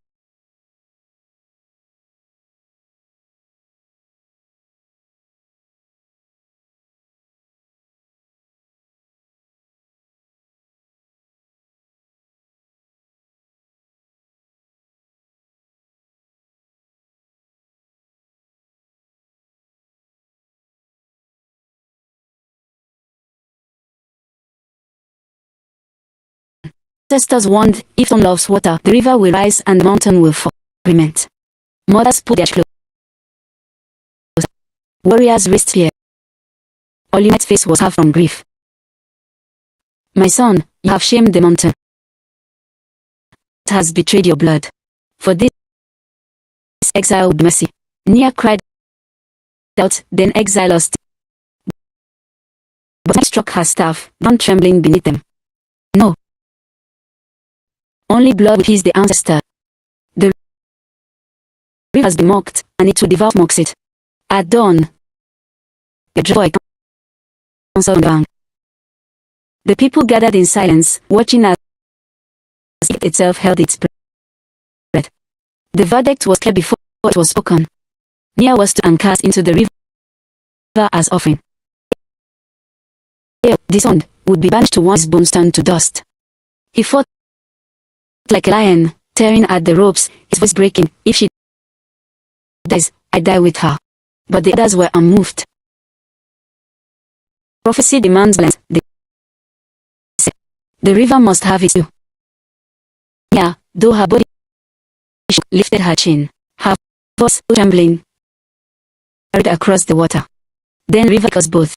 Ancestors warned, if one loves water, the river will rise and the mountain will fall. Agreement. Mothers put their clothes. Warriors raised spear. Olinet's face was half from grief. My son, you have shamed the mountain. It has betrayed your blood. For this exile with mercy. Nia cried out, then exile lost. But I struck her staff, down trembling beneath them. No. Only blood will appease the ancestor. The river has been mocked, and it will devour mocks it. At dawn, the joy comes on the bank. The people gathered in silence, watching as it itself held its breath. The verdict was clear before it was spoken. Nia was to and cast into the river as offering. Eo, disowned, would be banished to one his bones turned to dust. He fought like a lion, tearing at the ropes, his voice breaking. If she dies, I die with her. But the others were unmoved. Prophecy demands balance. The river must have its due. Yeah, though her body lifted her chin, her voice trembling, carried across the water. Then river was both.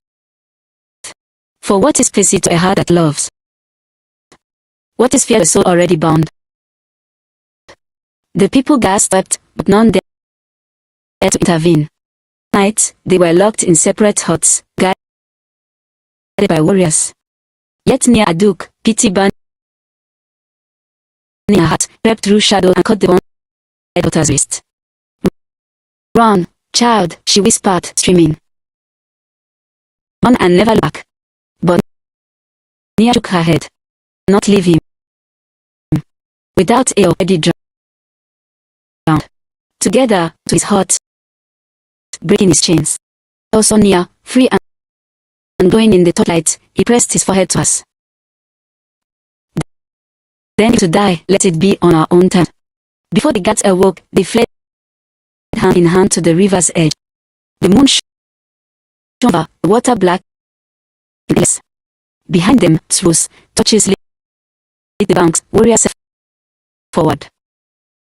For what is pity to a heart that loves? What is fear to a soul already bound? The people gasped, but none dared to intervene. Night, they were locked in separate huts, guarded by warriors. Yet near Aduk, pity burned in her heart, crept through shadow and caught the one daughter's wrist. Run, child, she whispered, screaming. Run and never look back. But Nia shook her head. Not leave him. Without Eo already drowned. Together, to his heart, breaking his chains. Also Nia, free and glowing in the torchlight, he pressed his forehead to us. Then to die, let it be on our own time. Before the guards awoke, they fled hand in hand to the river's edge. The moon shone over, the water black. Behind them, rose, torches lit the banks, warriors forward.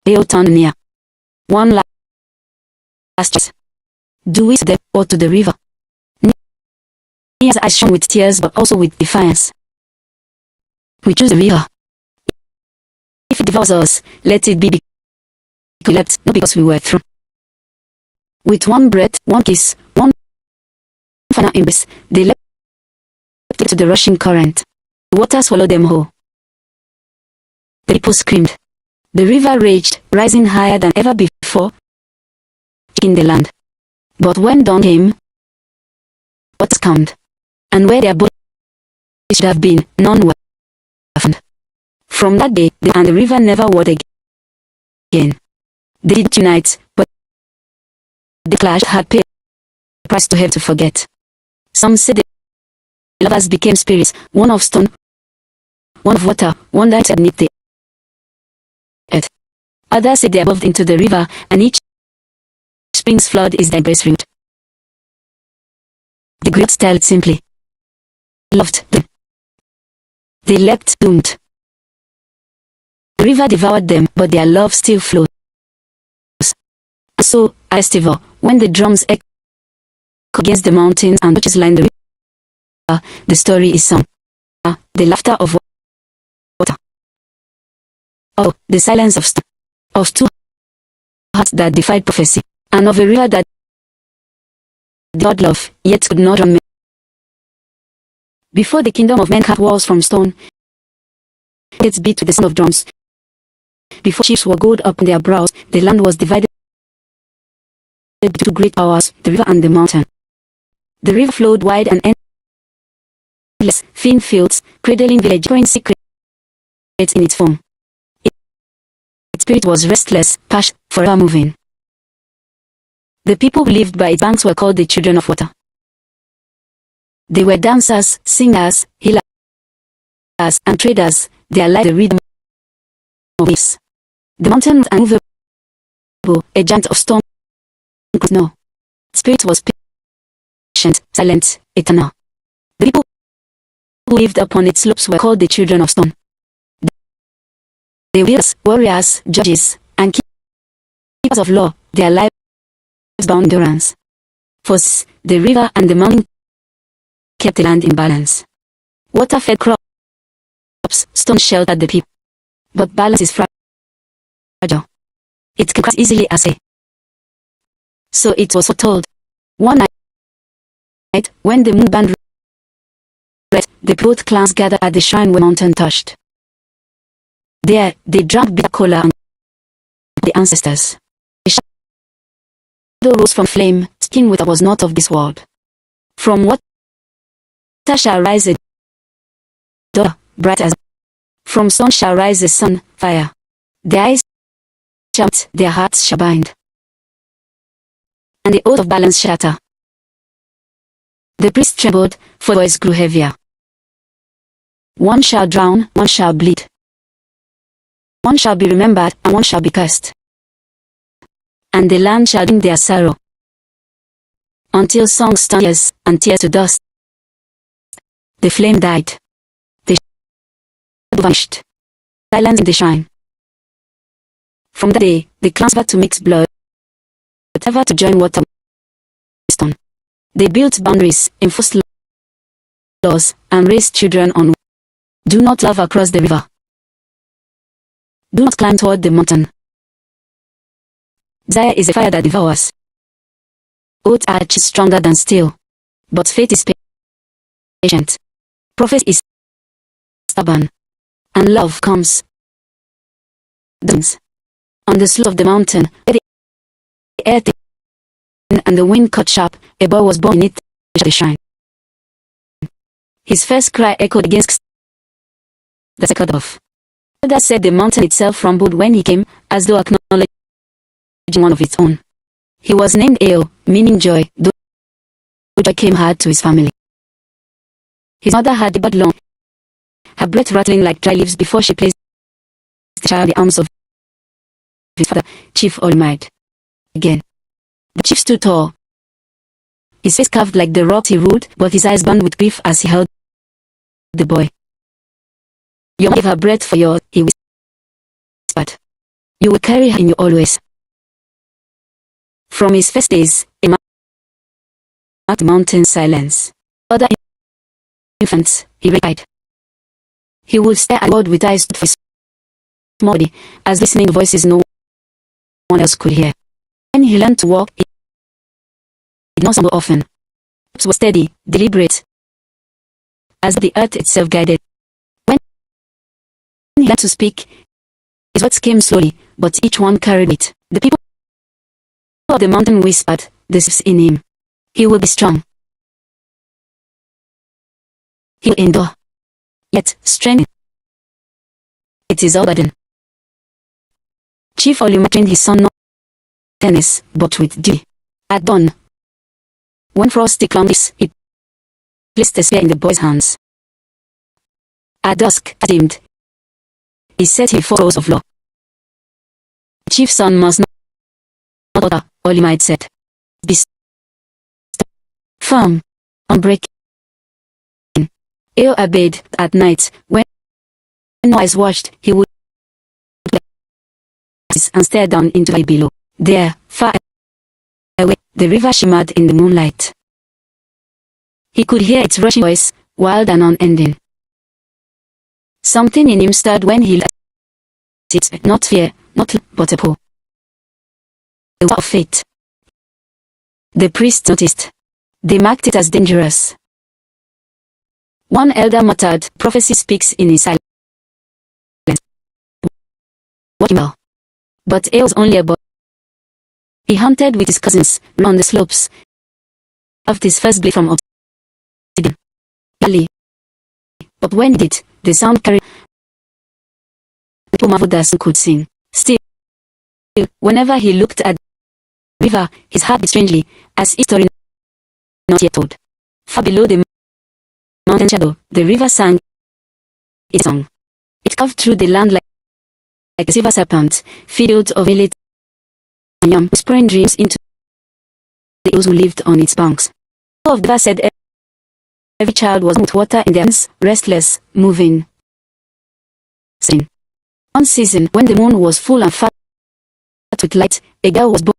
Eo turned near. One last choice. Do it to them or to the river. Nia's eyes shone with tears but also with defiance. We choose the river. If it devours us, let it be because we leapt, not because we were through. With one breath, one kiss, one final embrace, they leapt into the rushing current. The water swallowed them whole. The people screamed. The river raged, rising higher than ever before in the land. But when dawn came, what calmed, and where their bodies should have been, none were found. From that day, the river never watered again. They did unite, but the clash had paid a price too heavy to forget. Some said the lovers became spirits, one of stone, one of water, one lies beneath the earth. Others say they are evolved into the river, and each spring's flood is their embrace root. The Greeks tell it simply. Loved them. They leapt doomed. The river devoured them, but their love still flows. And so, at festival, when the drums echo against the mountains and churches line the river, the story is sung. The laughter of water. Oh, the silence of two hearts that defied prophecy, and of a river that devoured love, yet could not run. Before the kingdom of men had walls from stone, gates beat with the sound of drums. Before chiefs were gold up on their brows, the land was divided into two great powers, the river and the mountain. The river flowed wide and endless, filling fields, cradling villages, pouring secrets in its foam. Its spirit was restless, passionate, forever moving. The people who lived by its banks were called the children of water. They were dancers, singers, healers, and traders. Their life the rhythm of waves. The mountain was unmovable, a giant of stone could know. Spirit was patient, silent, eternal. The people who lived upon its slopes were called the children of stone. They were warriors, judges, and keepers of law. Their lives bound endurance. For the river and the mountain kept the land in balance. Water fed crops, stone sheltered the people. But balance is fragile. It can crash easily as a. So it was foretold. One night, when the moon burned red, the both clans gathered at the shrine where the mountain touched. There, they drank bitter cola and the ancestors. A shadow rose from flame, skin with what was not of this world. From water shall rise a daughter, bright as. From sun shall rise the sun, fire. Their eyes shall meet, their hearts shall bind, and the oath of balance shatter. The priest trembled, for the voice grew heavier. One shall drown, one shall bleed. One shall be remembered, and one shall be cursed. And the land shall drink their sorrow, until songs turn tears, and tears to dust. The flame died. The shadow vanished. Silence in the shrine. From that day, the clans vowed to mix blood, but ever to join water with stone. They built boundaries, enforced laws, and raised children on. Do not love across the river. Do not climb toward the mountain. Desire is a fire that devours. Oaths are stronger than steel, but faith is patient. Prophecy is stubborn, and love comes. Dance. On the slope of the mountain, where the air thin and the wind cut sharp, a boy was born beneath the shrine. His first cry echoed against the second of. Others said the mountain itself rumbled when he came, as though acknowledging one of its own. He was named Eo, meaning joy, though joy came hard to his family. His mother had labored long, her breath rattling like dry leaves before she placed the child in the arms of his father, Chief Olmide. Again, the chief stood tall, his face carved like the rocks he ruled, but his eyes burned with grief as he held the boy. You gave her breath for yours, he whispered. You will carry her in you always. From his first days, a mountain silence. Other infants, he replied. He would stare at the world with eyes for his small body, as listening voices no one else could hear. When he learned to walk, he did not stumble often. It was steady, deliberate, as the earth itself guided. When he learned to speak, his words came slowly, but each one carried it. The people of the mountain whispered, "This is in him. He will be strong. He will endure. Yet, strength. It is all burden." Chief Olima trained his son not tennis, but with duty. At dawn, when frosty clung, he placed a spear in the boy's hands. At dusk, dimmed, he set him 4 rules of law. The chief's son must not utter, or he might said, be firm, unbreaking. Eo obeyed. At night, when eyes watched, he would and stare down into the below. There, far away, the river shimmered in the moonlight. He could hear its rushing voice, wild and unending. Something in him stirred when he looked at it, not fear, but a pull. The war of fate. The priests noticed. They marked it as dangerous. One elder muttered, prophecy speaks in his silence. What well? But Eo was only a boy. He hunted with his cousins on the slopes of his first blade from obsidian. But when he did, the sound carried the marveled that could sing. Still, whenever he looked at the river, his heart beat strangely, as his story not yet told. Far below the mountain shadow, the river sang its song. It carved through the land like a silver serpent, filled of millet and yam, whispering dreams into the hills who lived on its banks. All of the verse said every child was with water in their hands, restless, moving, singing. One season, when the moon was full and fat with light, a girl was born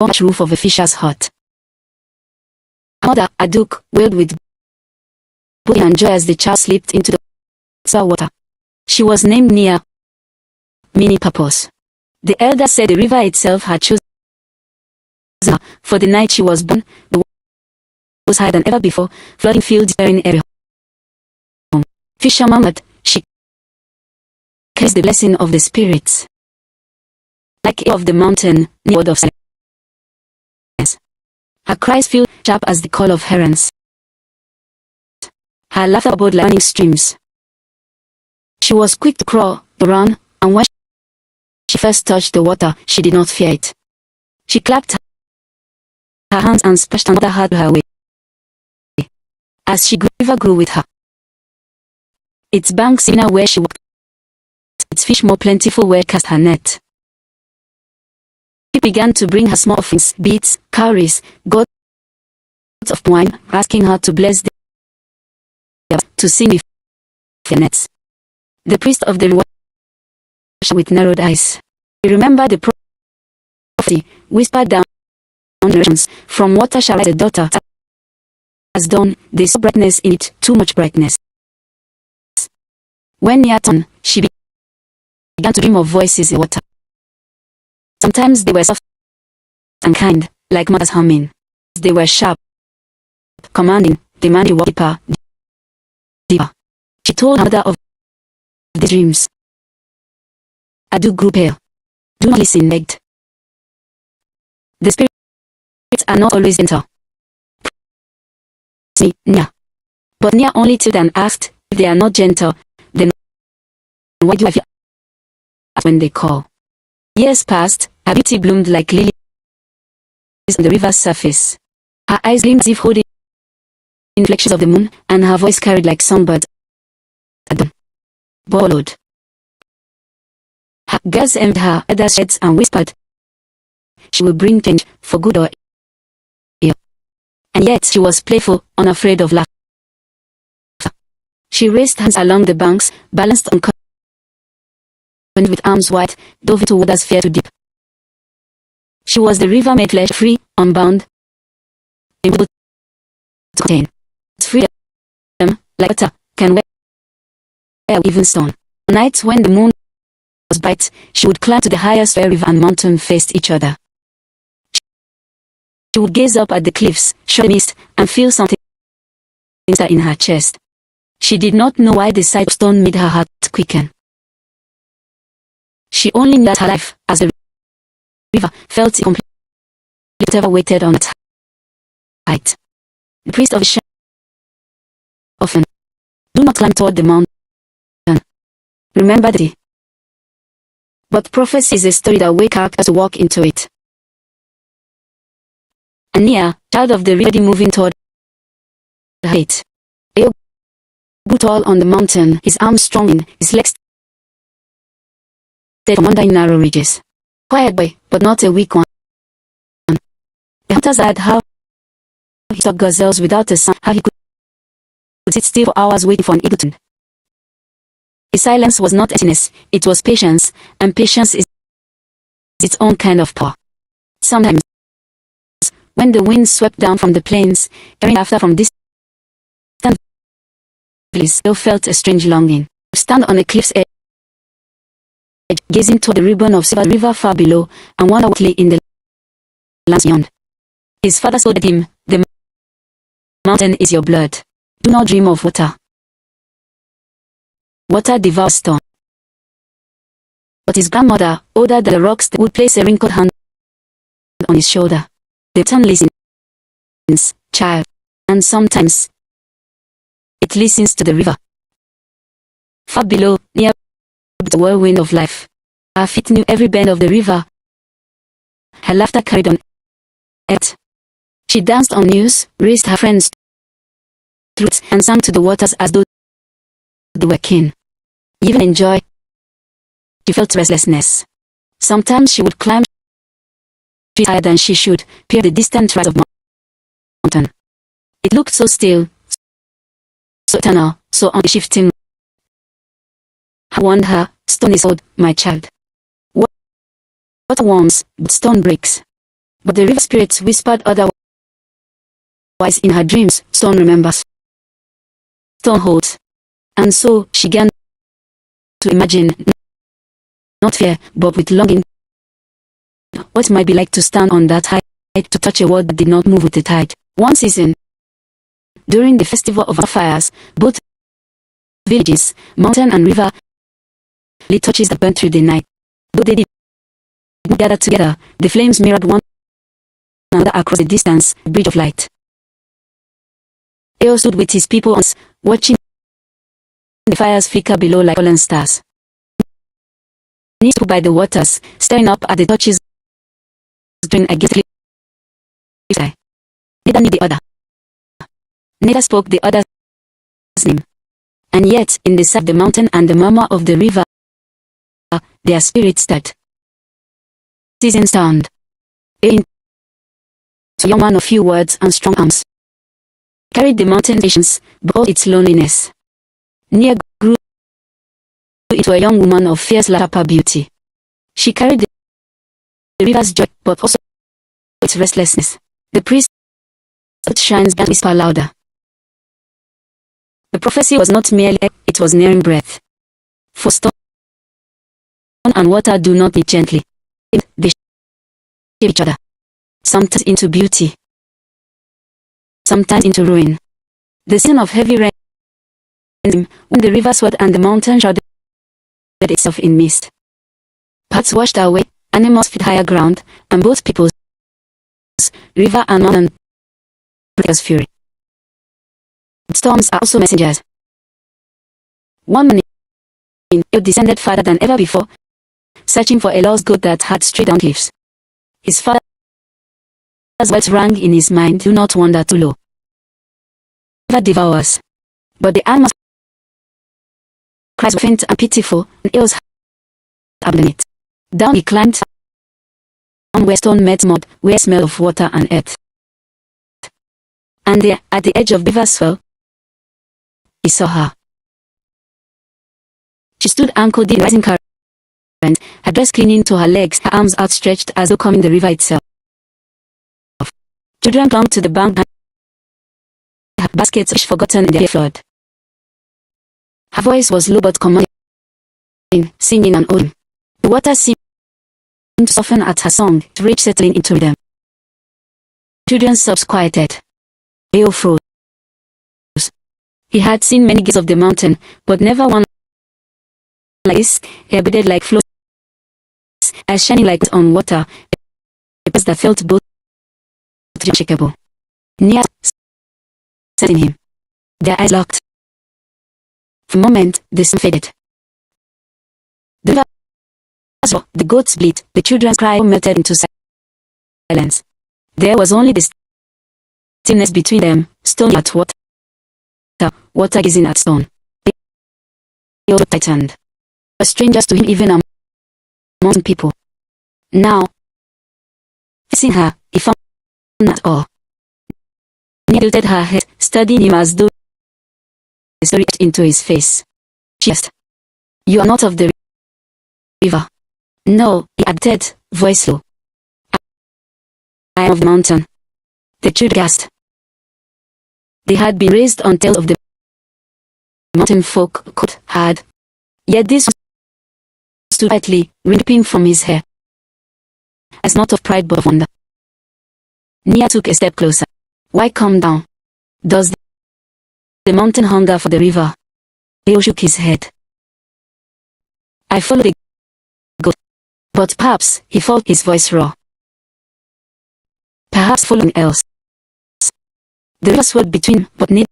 on the roof of a fisher's hut. Her mother, a duke, wailed with joy and joy as the child slipped into the sour water. She was named Nia, meaning purpose. The elder said the river itself had chosen her. For the night she was born, the water was higher than ever before, flooding fields in every home. Fisher murmured, she carries the blessing of the spirits. Like of the mountain, near word of silence. Her cries feel sharp as the call of herons. Her laughter abode like running streams. She was quick to crawl, to run, and when she first touched the water, she did not fear it. She clapped her hands and splashed another heart her way. As she grew, the river grew with her. Its banks thinner where she walked, its fish more plentiful where cast her net. She began to bring her small offerings, beads, cowries, goats of wine, asking her to bless them, to sing with their nets. The priest of the reward with narrowed eyes. He remembered the prophecy, whispered down generations, from water shall rise a daughter. As dawn, they saw brightness in it, too much brightness. When near dawn, she began to dream of voices in water. Sometimes they were soft and kind, like mother's humming. They were sharp, commanding, demanding walk deeper, deeper. She told her mother of the dreams. Adu grew pale. Do not listen, begged. The spirits are not always gentle. See, Nia. But Nia only tilted and asked, if they are not gentle, then why do I feel when they call? Years passed, her beauty bloomed like lilies on the river's surface. Her eyes gleamed as if holding inflections of the moon, and her voice carried like songbirds at dawn. Bellowed. Her girls envied her other's heads and whispered, she will bring change, for good or ill. And yet she was playful, unafraid of laughter. She raised hands along the banks, balanced on current with arms wide, dove into waters fear too deep. She was the river made flesh, free, unbound, impossible to contain. Its freedom, like water, can wear even stone. Nights when the moon was bright, she would climb to the highest where river and mountain faced each other. She would gaze up at the cliffs, shut the mist, and feel something in her chest. She did not know why the sight of stone made her heart quicken. She only knew that her life, as a river, felt incomplete whatever waited on its height. The priest of the shrine often, do not climb toward the mountain. Remember the day. But prophecy is a story that wakes up as to walk into it. Ania, child of the river moving toward the height. Eo grew tall on the mountain, his arms strong in, his legs steady from under narrow ridges. Quiet boy, but not a weak one. The hunters had how he saw gazelles without a sound, how he could sit still for hours waiting for an eagle to land. His silence was not emptiness, it was patience, and patience is its own kind of power. Sometimes, when the wind swept down from the plains, carrying after from distant villages, Leo felt a strange longing. To stand on a cliff's edge, gazing toward the ribbon of silver river far below, and wonder what lay in the lands beyond. His father told him, "The mountain is your blood. Do not dream of water. Water devours stone." But his grandmother, older than the rocks, would place a wrinkled hand on his shoulder. The mountain listens, child, and sometimes it listens to the river. Far below, near the whirlwind of life, her feet knew every bend of the river. Her laughter carried on earth. She danced on news, raised her friends to roots, and sang to the waters as though they were kin. Even in joy, she felt restlessness. Sometimes she would climb trees higher than she should, peer the distant rise of mountain. It looked so still, so eternal, so unshifting. I warned her, "Stone is old, my child. Water warms, but stone breaks." But the river spirits whispered otherwise in her dreams. Stone remembers, stone holds. And so she began to imagine, not fear, but with longing, what it might be like to stand on that height, to touch a world that did not move with the tide. One season, during the festival of fires, both villages, mountain and river, lit torches that burned through the night. Though they did not gather together, the flames mirrored one another across the distance, a bridge of light. Eo stood with his people, watching the fires flicker below like fallen stars. He stood by the waters, staring up at the torches during a ghostly sky. Neither knew the other. Neither spoke the other's name. And yet, in the sight of the mountain and the murmur of the river, their spirits stirred. Seasons turned. To a young man of few words and strong arms. Carried the mountain patience, but all its loneliness. Near grew into a young woman of fierce latter beauty. She carried the river's joy, but also its restlessness. The priest shines began to whisper louder. The prophecy was not merely air, it was nearing breath. For stone and water do not meet gently. They shape each other. Sometimes into beauty, sometimes into ruin. The season of heavy rain, when the river swelled and the mountain shrouded itself in mist. Paths washed away, animals feed higher ground, and both peoples, river and mountain, breakers fury. Storms are also messengers. One morning, it descended farther than ever before, searching for a lost goat that had strayed down cliffs. His father's words rang in his mind, "Do not wander too low. River devours." But the animal's cries were faint and pitiful, and Eo's heart abandoned it. Down he climbed, where stone met mud, where smell of water and earth. And there, at the edge of the river's swell, he saw her. She stood anchored in the rising current, her dress clinging to her legs, her arms outstretched as though coming the river itself. Children clung to the bank and her baskets of fish forgotten in the flood. Her voice was low but commanding, singing an ode. The water seemed to soften at her song, rage settling into rhythm. Children's sobs quieted. Eo froze. He had seen many gates of the mountain, but never one like this, bedded like flows, as shining like on water, a place that felt both unshakable. Near set in him. Their eyes locked. For a moment, the sun faded. The goats bleat, the children's cry melted into silence. There was only the stillness between them, stone at water, water gazing at stone. Eo tightened. A strangers to him even among people. Now, facing her, he found not all. Nia tilted her head, studying him as though the story etched into his face. She asked, "You are not of the river?" "No," he added, voice low. "I am of the mountain." The children gasped. They had been raised on tales of the mountain folk could had. Yet this stood quietly, ripping from his hair. As not of pride but of wonder. Nia took a step closer. "Why come down? Does the mountain hunger for the river?" Eo shook his head. "I follow the goat." But perhaps, he felt his voice raw. Perhaps following else. The river swirled between, but neither.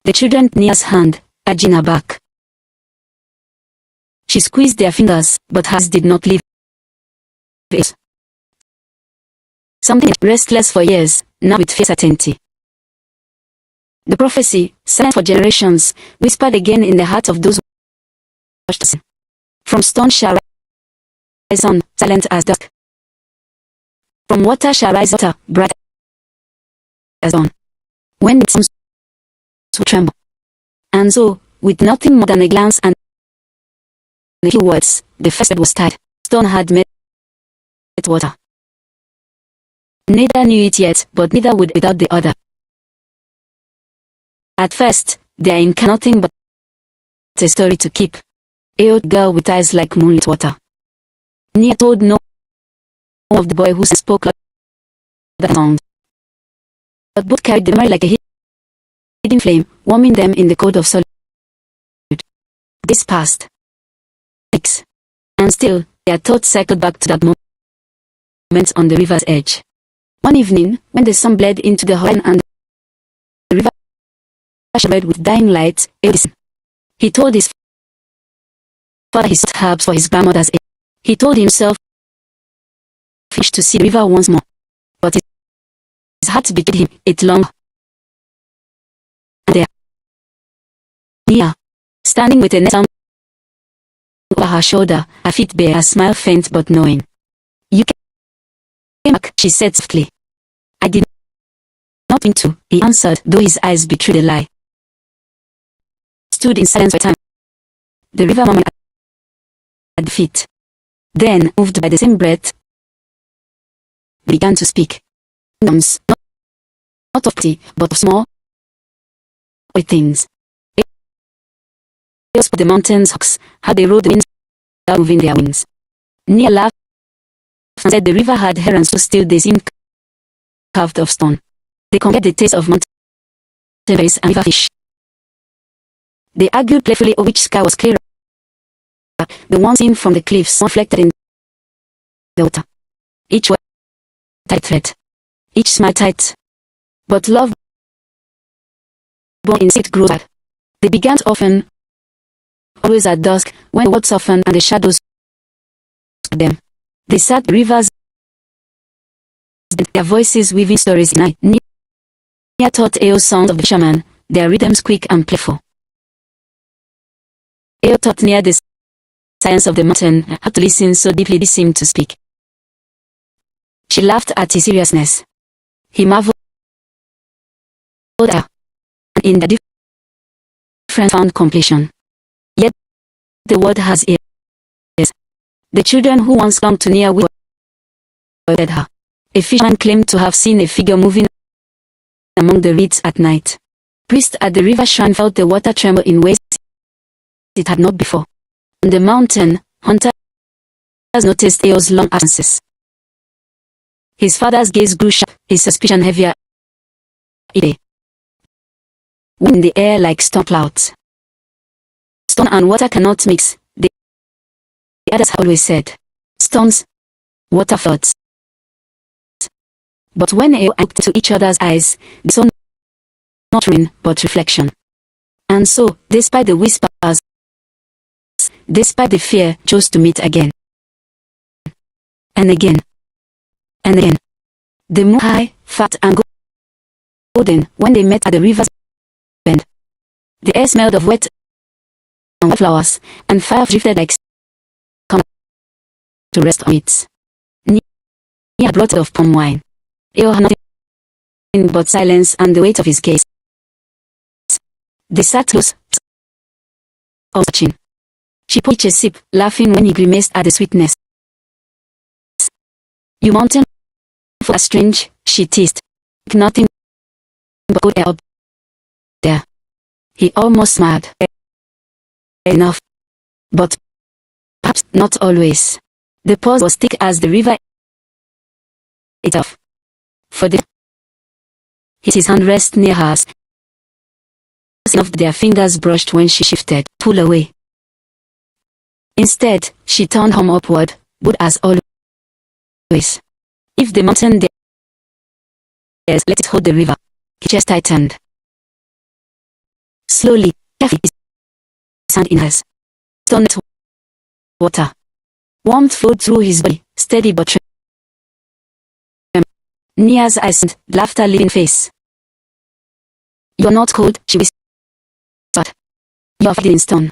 The children Nia's hand, urging her back. She squeezed their fingers, but hers did not leave it. Something restless for years, now with fierce certainty. The prophecy, silent for generations, whispered again in the hearts of those who watched us. From stone shall rise on, silent as dusk. From water shall rise water, bright as dawn. When it seems to tremble. And so, with nothing more than a glance and a few words, the first word was tied. Stone had met water. Neither knew it yet, but neither would without the other. At first, they are in nothing but a story to keep. A old girl with eyes like moonlit water. Nia told no of the boy who spoke like that sound. But both carried the memory like a hidden flame, warming them in the cold of solitude. This passed. Weeks. And still, their thoughts circled back to that moment on the river's edge. One evening, when the sun bled into the horizon and the river shimmered with dying light, he told his father he sought herbs for his grandmother's aid. He told himself he wished to see the river once more, but his heart betrayed him. It longed. And there, Nia, standing with a net over her shoulder, her feet bare, her smile faint but knowing. "You came back," she said softly. "I did not mean to," he answered, though his eyes betrayed a lie. Stood in silence for a time. The river murmured at the feet. Then, moved by the same breath, began to speak. Kingdoms, not of pity, but of small things. Tales for the mountains hawks, how they rode the winds without moving their wings. Nia laughed and said the river had hair and so still they seemed carved of stone. They compared the taste of mountain berries and river fish. They argued playfully over which sky was clearer, the one seen from the cliffs reflected in the water. Each word tight thread, each smile tight, but love born in secret grows back. They began to often, always at dusk, when the world softened and the shadows took them. They sat the rivers, their voices weaving stories in night. Nia taught Eo songs of the fisherman, their rhythms quick and playful. Eo taught Nia the science of the mountain, how to listen so deeply this seemed to speak. She laughed at his seriousness. He marveled at her, and in the difference found completion. Yet the world has ears. The children who once longed to Nia heard her. A fisherman claimed to have seen a figure moving among the reeds at night. Priests at the river shrine felt the water tremble in ways it had not before. On the mountain, hunters noticed Eo's long absences. His father's gaze grew sharp, his suspicion heavier. Wind in the air like storm clouds. Stone and water cannot mix, the others have always said. Stones, water floods. But when Eo looked into each other's eyes, they saw not rain, but reflection. And so, despite the whispers, despite the fear, chose to meet again. And again. And again. The moon high, fat and golden, when they met at the river's bend. The air smelled of wet and flowers, and fire drifted like scum to rest on it. Nia brought of palm wine. Eo had nothing but silence and the weight of his gaze. They sat close, watching. She poured each a sip, laughing when he grimaced at the sweetness. You mountain folk are strange, she teased. Nothing but cold air up there. He almost smiled. Enough. But perhaps not always. The pause was thick as the river itself. For the his hand rested near hers. Enough their fingers brushed when she shifted, pull away. Instead, she turned home upward, but as always. If the mountain dares, let it hold the river. His chest tightened. Slowly, carefully, his hand in hers. Stone water. Warmth flowed through his body, steady but trembling. Nia's eyes and laughter lit in face. You're not cold, she whispered. You're feeding in stone.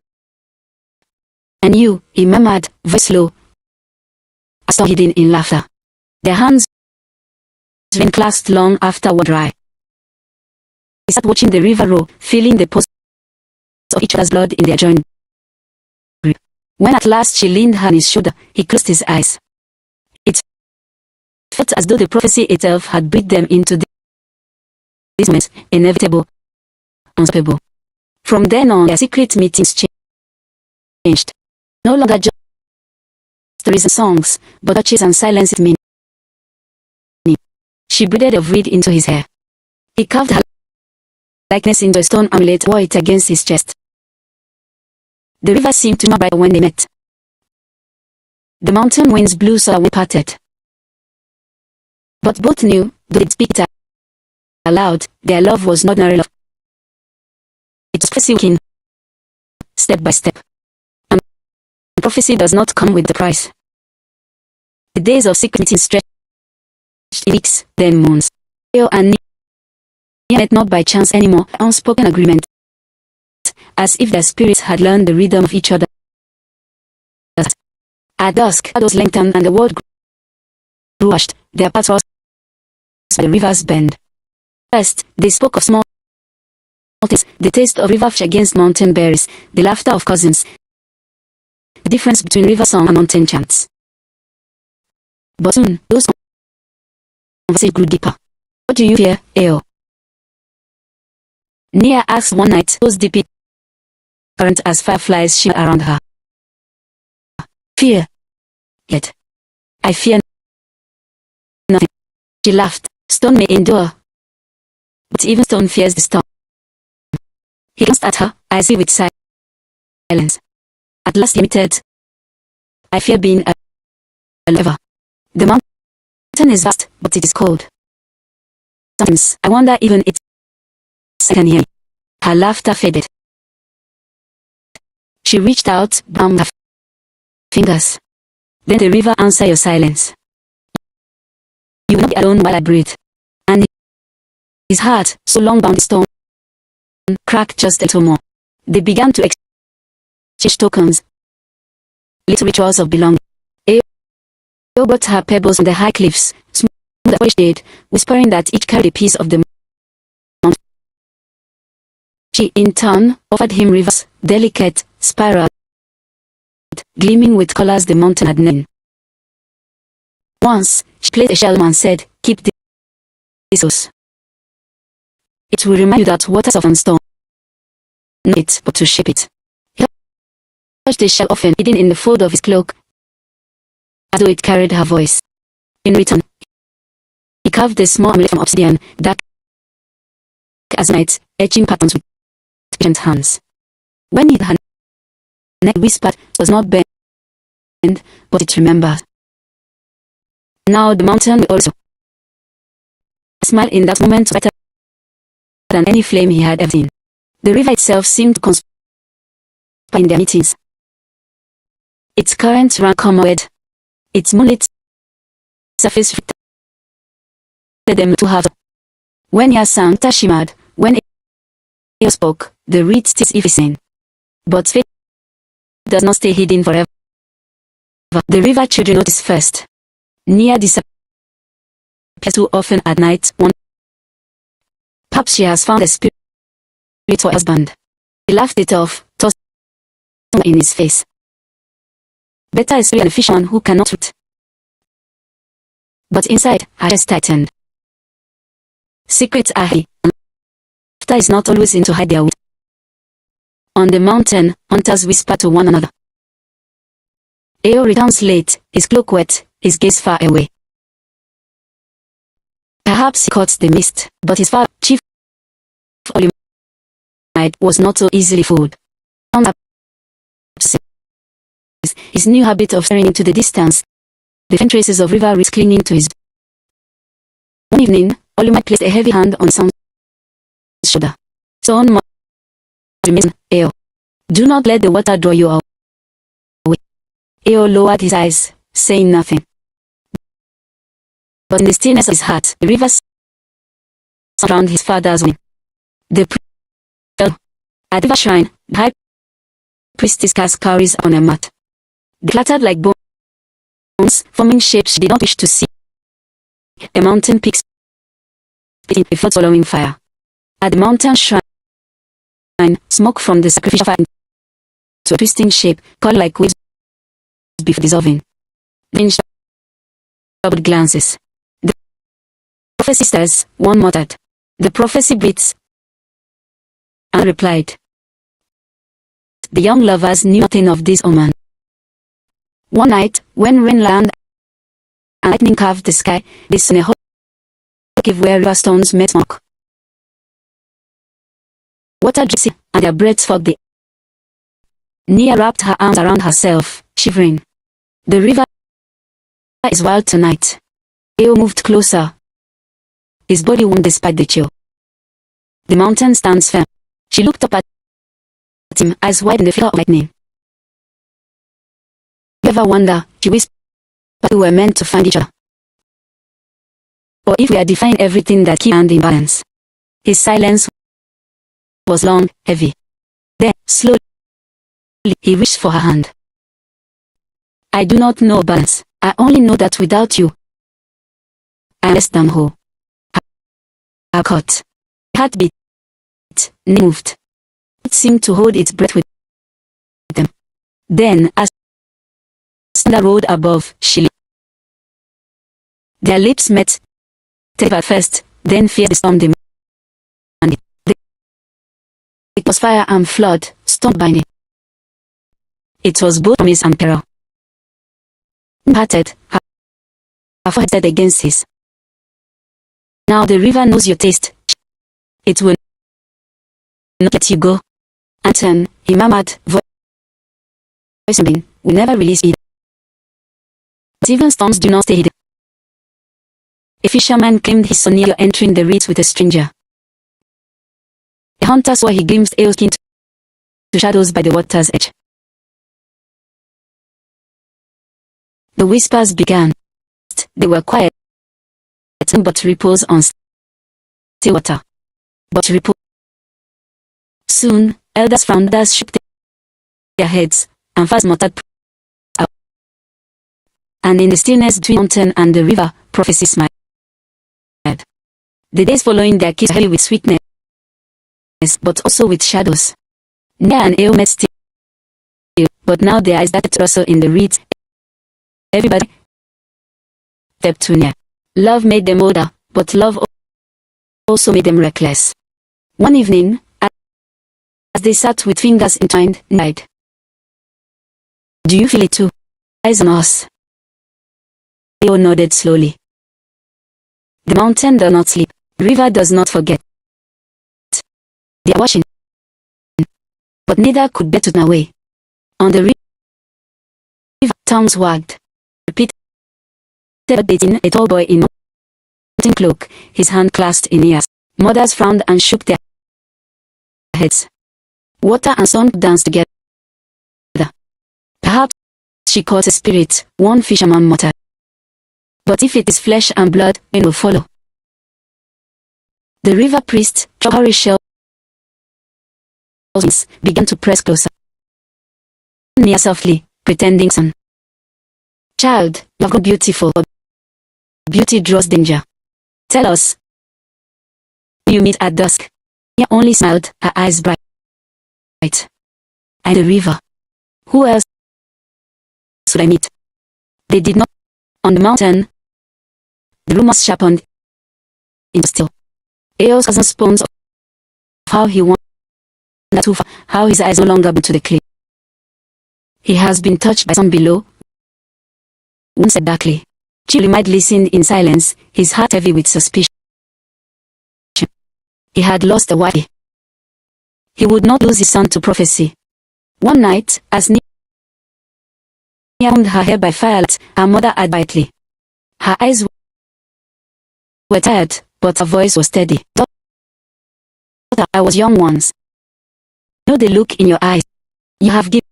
And you, he murmured, voice low, are still hidden in laughter. Their hands remained clasped long after were dry. They sat watching the river roll, feeling the pulse of each other's blood in their joint. When at last she leaned her on his shoulder, he closed his eyes. It felt as though the prophecy itself had breathed them into this moment, inevitable, unstoppable. From then on, their secret meetings changed. No longer just stories and songs, but touches and silence meaning. She braided a reed into his hair. He carved her likeness into a stone amulet, wore it against his chest. The river seemed to bright when they met. The mountain winds blew so we parted. But both knew, though they'd speak it aloud, their love was not ordinary love. It was pursuing, step by step. And prophecy does not come with the price. The days of secret meetings stretched weeks, then months. Eo and Nia met not by chance anymore, unspoken agreement, as if their spirits had learned the rhythm of each other. At dusk, shadows lengthened and the world grew hushed, their paths crossed by the river's bend. First, they spoke of small things, the taste of river fish against mountain berries, the laughter of cousins, the difference between river song and mountain chants. But soon, those conversations grew deeper. What do you fear, Eo? Nia asked one night, those deep current as fireflies shimmered around her. Fear. Yet, I fear nothing. She laughed. Stone may endure, but even stone fears the storm. He glanced at her, eyes with silence. At last he admitted, I fear being a lover. The mountain is vast, but it is cold. Sometimes I wonder even it's can hear me. Her laughter faded. She reached out, bound her fingers. Then the river answered your silence. You will not be alone while I breathe. And his heart, so long bound in stone, cracked just a little more. They began to exchange tokens, little rituals of belonging. Eo brought her pebbles on the high cliffs, smooth as polished jade, whispering that each carried a piece of the mountain. She, in turn, offered him rivers, delicate, spiral, gleaming with colors the mountain had known. Once, she placed a shell and said, keep this. It will remind you that water softens stone. Not it, but to shape it. He touched the shell often, hidden in the fold of his cloak, as though it carried her voice. In return, he carved a small amulet from obsidian, dark as night, etching patterns with patient hands. When he had neck whispered, it was not bend, but it remembered. Now the mountain will also smile in that moment better than any flame he had ever seen. The river itself seemed to conspire in their meetings. Its current ran comeward, its moonlit surface fitted them to have. When Nia sang, shimmered. When Eo spoke, the reed still is hidden. But fate does not stay hidden forever. The river children notice first. Nia disappears too often at night. Perhaps she has found a spirit for her husband. He laughed it off, tossed in his face. Better is a fisherman who cannot root. But inside, her chest tightened. Secrets are hidden. Laughter is not always in to hide their wit. On the mountain, hunters whisper to one another. Eo returns late, his cloak wet, his gaze far away. Perhaps he caught the mist, but his far chief was not so easily fooled. His new habit of staring into the distance, the faint traces of river reeds clinging to his. One evening, Olimite placed a heavy hand on Sam's shoulder. Son must remain, Eo. Do not let the water draw you away. Eo lowered his eyes, saying nothing. But in the stillness of his heart, the river surrounded his father's wing. The priest fell. At the river shrine, the high priestess cast cowries on a mat. They clattered like bones, forming shapes she did not wish to see. The mountain peaks spitting a flood swallowing fire. At the mountain shrine, smoke from the sacrificial fire to a twisting shape, curled like waves before dissolving. Ranged doubled glances. The prophecy stirs, one muttered. The prophecy breathes, and replied. The young lovers knew nothing of this omen. One night, when rain landed and lightning carved the sky, they saw a whole cave where river stones met smoke. Water dripped and their breaths fogged the air. Nia wrapped her arms around herself, shivering. The river is wild tonight. Eo moved closer, his body warm despite the chill. The mountain stands firm. She looked up at him, eyes wide in the flicker of lightning. You ever wonder, she whispered, we were meant to find each other? Or if we are defying everything that keeps hand in balance? His silence was long, heavy. Then, slowly, he reached for her hand. I do not know balance. I only know that without you, I am less than whole. Her caught. Heartbeat moved. It seemed to hold its breath with them. Then, as the road above, she leaped. Their lips met, terrible at first, then fear the storm demanded. It was fire and flood, stormed by me. It was both promise and peril. Parted, her forehead set against his. Now the river knows your taste. It will not let you go. Anton, he murmured, voice will never release either. But even storms do not stay hidden. A fisherman claimed he saw Neo entering the reeds with a stranger. A hunter swore he glimpsed Eo's skin to shadows by the water's edge. The whispers began. They were quiet, but ripples on still water. But ripples. Soon, elders frowned, others shook their heads, and fast muttered out. And in the stillness between the mountain and the river, prophecy smiled. The days following their kiss were heavy with sweetness, but also with shadows. Nia and Eo met still, but now their eyes started to rustle in the reeds. Everybody stepped too near. Love made them older, but love also made them reckless. One evening, as they sat with fingers entwined, died. Do you feel it too? Eyes on us. Eo nodded slowly. The mountain does not sleep. The river does not forget. They are watching, but neither could bear to turn away. On the river, tongues wagged. Repeated dating a tall boy in mountain cloak, his hand clasped in ears. Mothers frowned and shook their heads. Water and sun danced together. Perhaps she caught a spirit, one fisherman muttered. But if it is flesh and blood, it will follow. The river priest, cowrie shell wings began to press closer. Near softly, pretending son. Child, you've grown beautiful. Beauty draws danger. Tell us. You meet at dusk. Nia only smiled, her eyes bright. And the river. Who else should I meet? They did not. On the mountain, the rumors sharpened into still. Eo's cousin spoke of how he wandered too far, how his eyes no longer bent to the cliff. He has been touched by some below. One said darkly. Chili might listen in silence, his heart heavy with suspicion. He had lost a wife. He would not lose his son to prophecy. One night, as Nia combed her hair by firelight, her mother added quietly. Her eyes were tired, but her voice was steady. Daughter, I was young once. Know the look in your eyes. You have given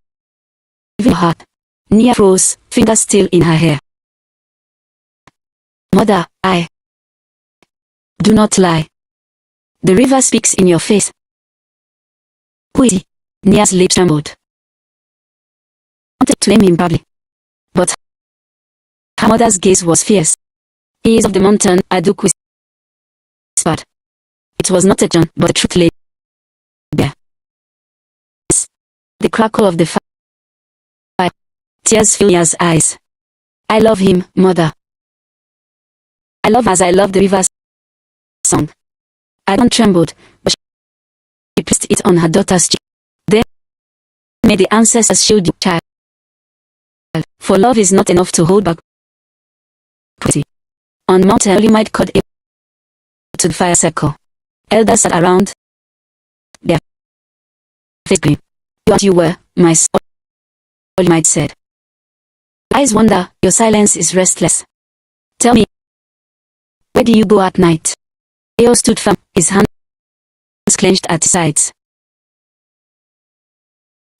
your heart. Nia froze, fingers still in her hair. Mother, I do not lie. The river speaks in your face. Who is he? Nia's lips trembled. Wanted to aim him badly, but her mother's gaze was fierce. He is of the mountain, Aduk whispered. It was not a John, but the truth lay there. The crackle of the fire. Tears filled Nia's eyes. I love him, mother. I love as I love the river's song. Adon trembled, but she pressed it on her daughter's cheek. Then, may the ancestors shield you, child. For love is not enough to hold back pity. On Mount Elimite called to the fire circle. Elders sat around, their face green. You and you were, my son, Elimite said. Eyes wonder, your silence is restless. Tell me, where do you go at night? Eo stood firm, his hands clenched at his sides.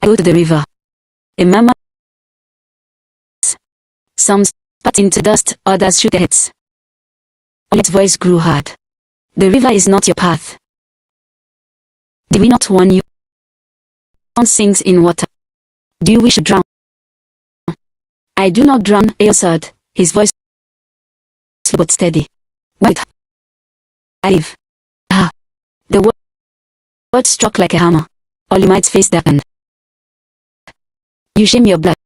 I go to the river. A murmur. Some spat into dust, others shook their heads. Its voice grew hard. The river is not your path. Did we not warn you? One sinks in water. Do you wish to drown? I do not drown, Eo said, his voice slow but steady. Wait. I live. Ah. The word struck like a hammer. Olimite's face darkened. You shame your blood.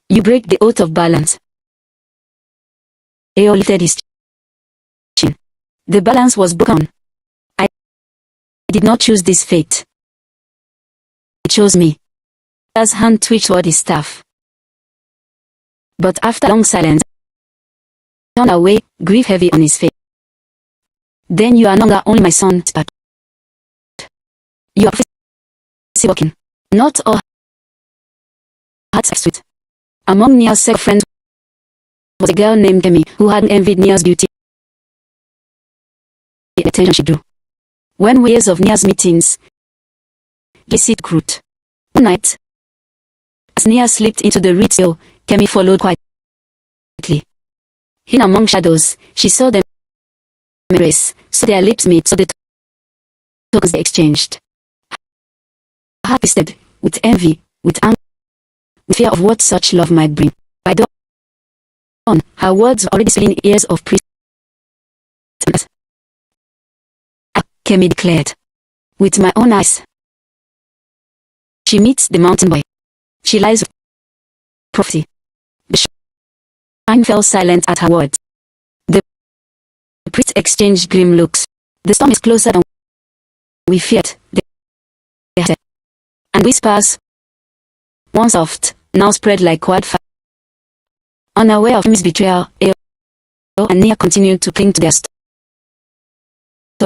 You break the oath of balance. Eo lifted his chin. The balance was broken. I did not choose this fate. It chose me. His hand twitched toward his staff. But after a long silence, he turned away, grief heavy on his face. Then you are no longer only my son, but you are walking. Not all hearts are sweet. Among Nia's second friends was a girl named Kemi who had envied Nia's beauty. The attention she drew. When waves of Nia's meetings, the seed grew. One night, as Nia slipped into the reeds, Kemi followed quietly. Hidden among shadows, she saw them embrace, so their lips met, so the tokens they exchanged. Her heart twisted, with envy, with anger, with fear of what such love might bring. By dawn, her words were already filling the ears of priests. Kemi declared, with my own eyes. She meets the mountain boy. She lies with prophecy. The shrine fell silent at her words. The priests exchanged grim looks. The storm is closer than we feared. They said. And whispers, once soft, now spread like wildfire. Unaware of Kemi's betrayal, Eo and Nia continued to cling to their stone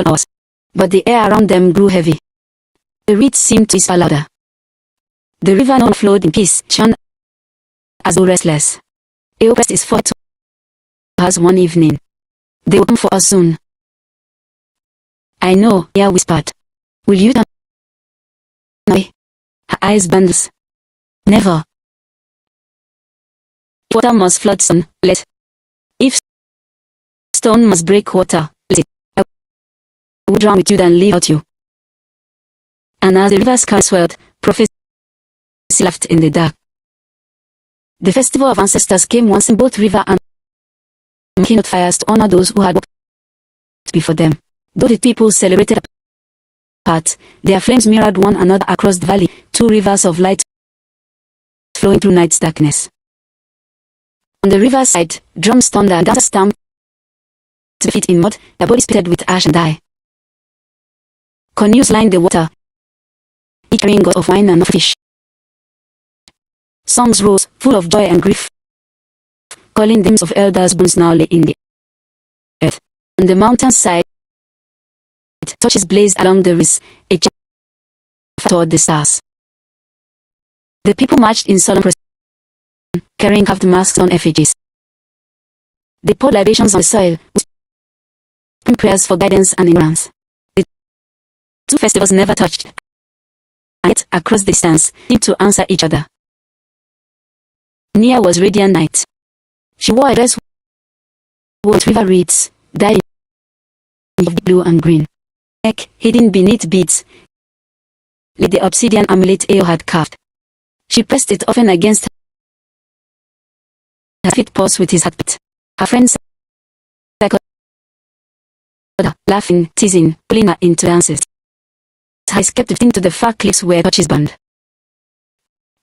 hours. But the air around them grew heavy. The reeds seemed to whisper louder. The river now flowed in peace, shone as though restless. Eo pressed his foot to hers one evening. They will come for us soon. I know, Nia whispered. Will you turn away? Her eyes bundles. Never. If water must flood stone, let. If stone must break water, let it. I would drown with you than live without you. And as the river's current swelled, prophecy laughed in the dark. The festival of ancestors came once in both river and kindled fires to honor those who had walked before them. Though the people celebrated apart, their flames mirrored one another across the valley, two rivers of light flowing through night's darkness. On the riverside, drums thunder and dancers stamped their feet in mud, their bodies pitted with ash and dye. Canoes lined the water, each carrying gourds of wine and of fish. Songs rose, full of joy and grief, calling names of elders' bones now lay in the earth. On the mountainside, torches blazed along the ridge, a cheer toward the stars. The people marched in solemn procession, carrying carved masks on effigies. They poured libations on the soil, whispering prayers for guidance and endurance. The two festivals never touched, and yet across the distance seemed to answer each other. Nia was radiant night. She wore a dress with river reeds, dyed in blue and green. Neck, hidden beneath beads, lay the obsidian amulet Eo had carved. She pressed it often against her feet, pulse with his heartbeat. Her friends circled her, laughing, teasing, pulling her into dances. Her eyes kept drifting to the far cliffs where torches burned.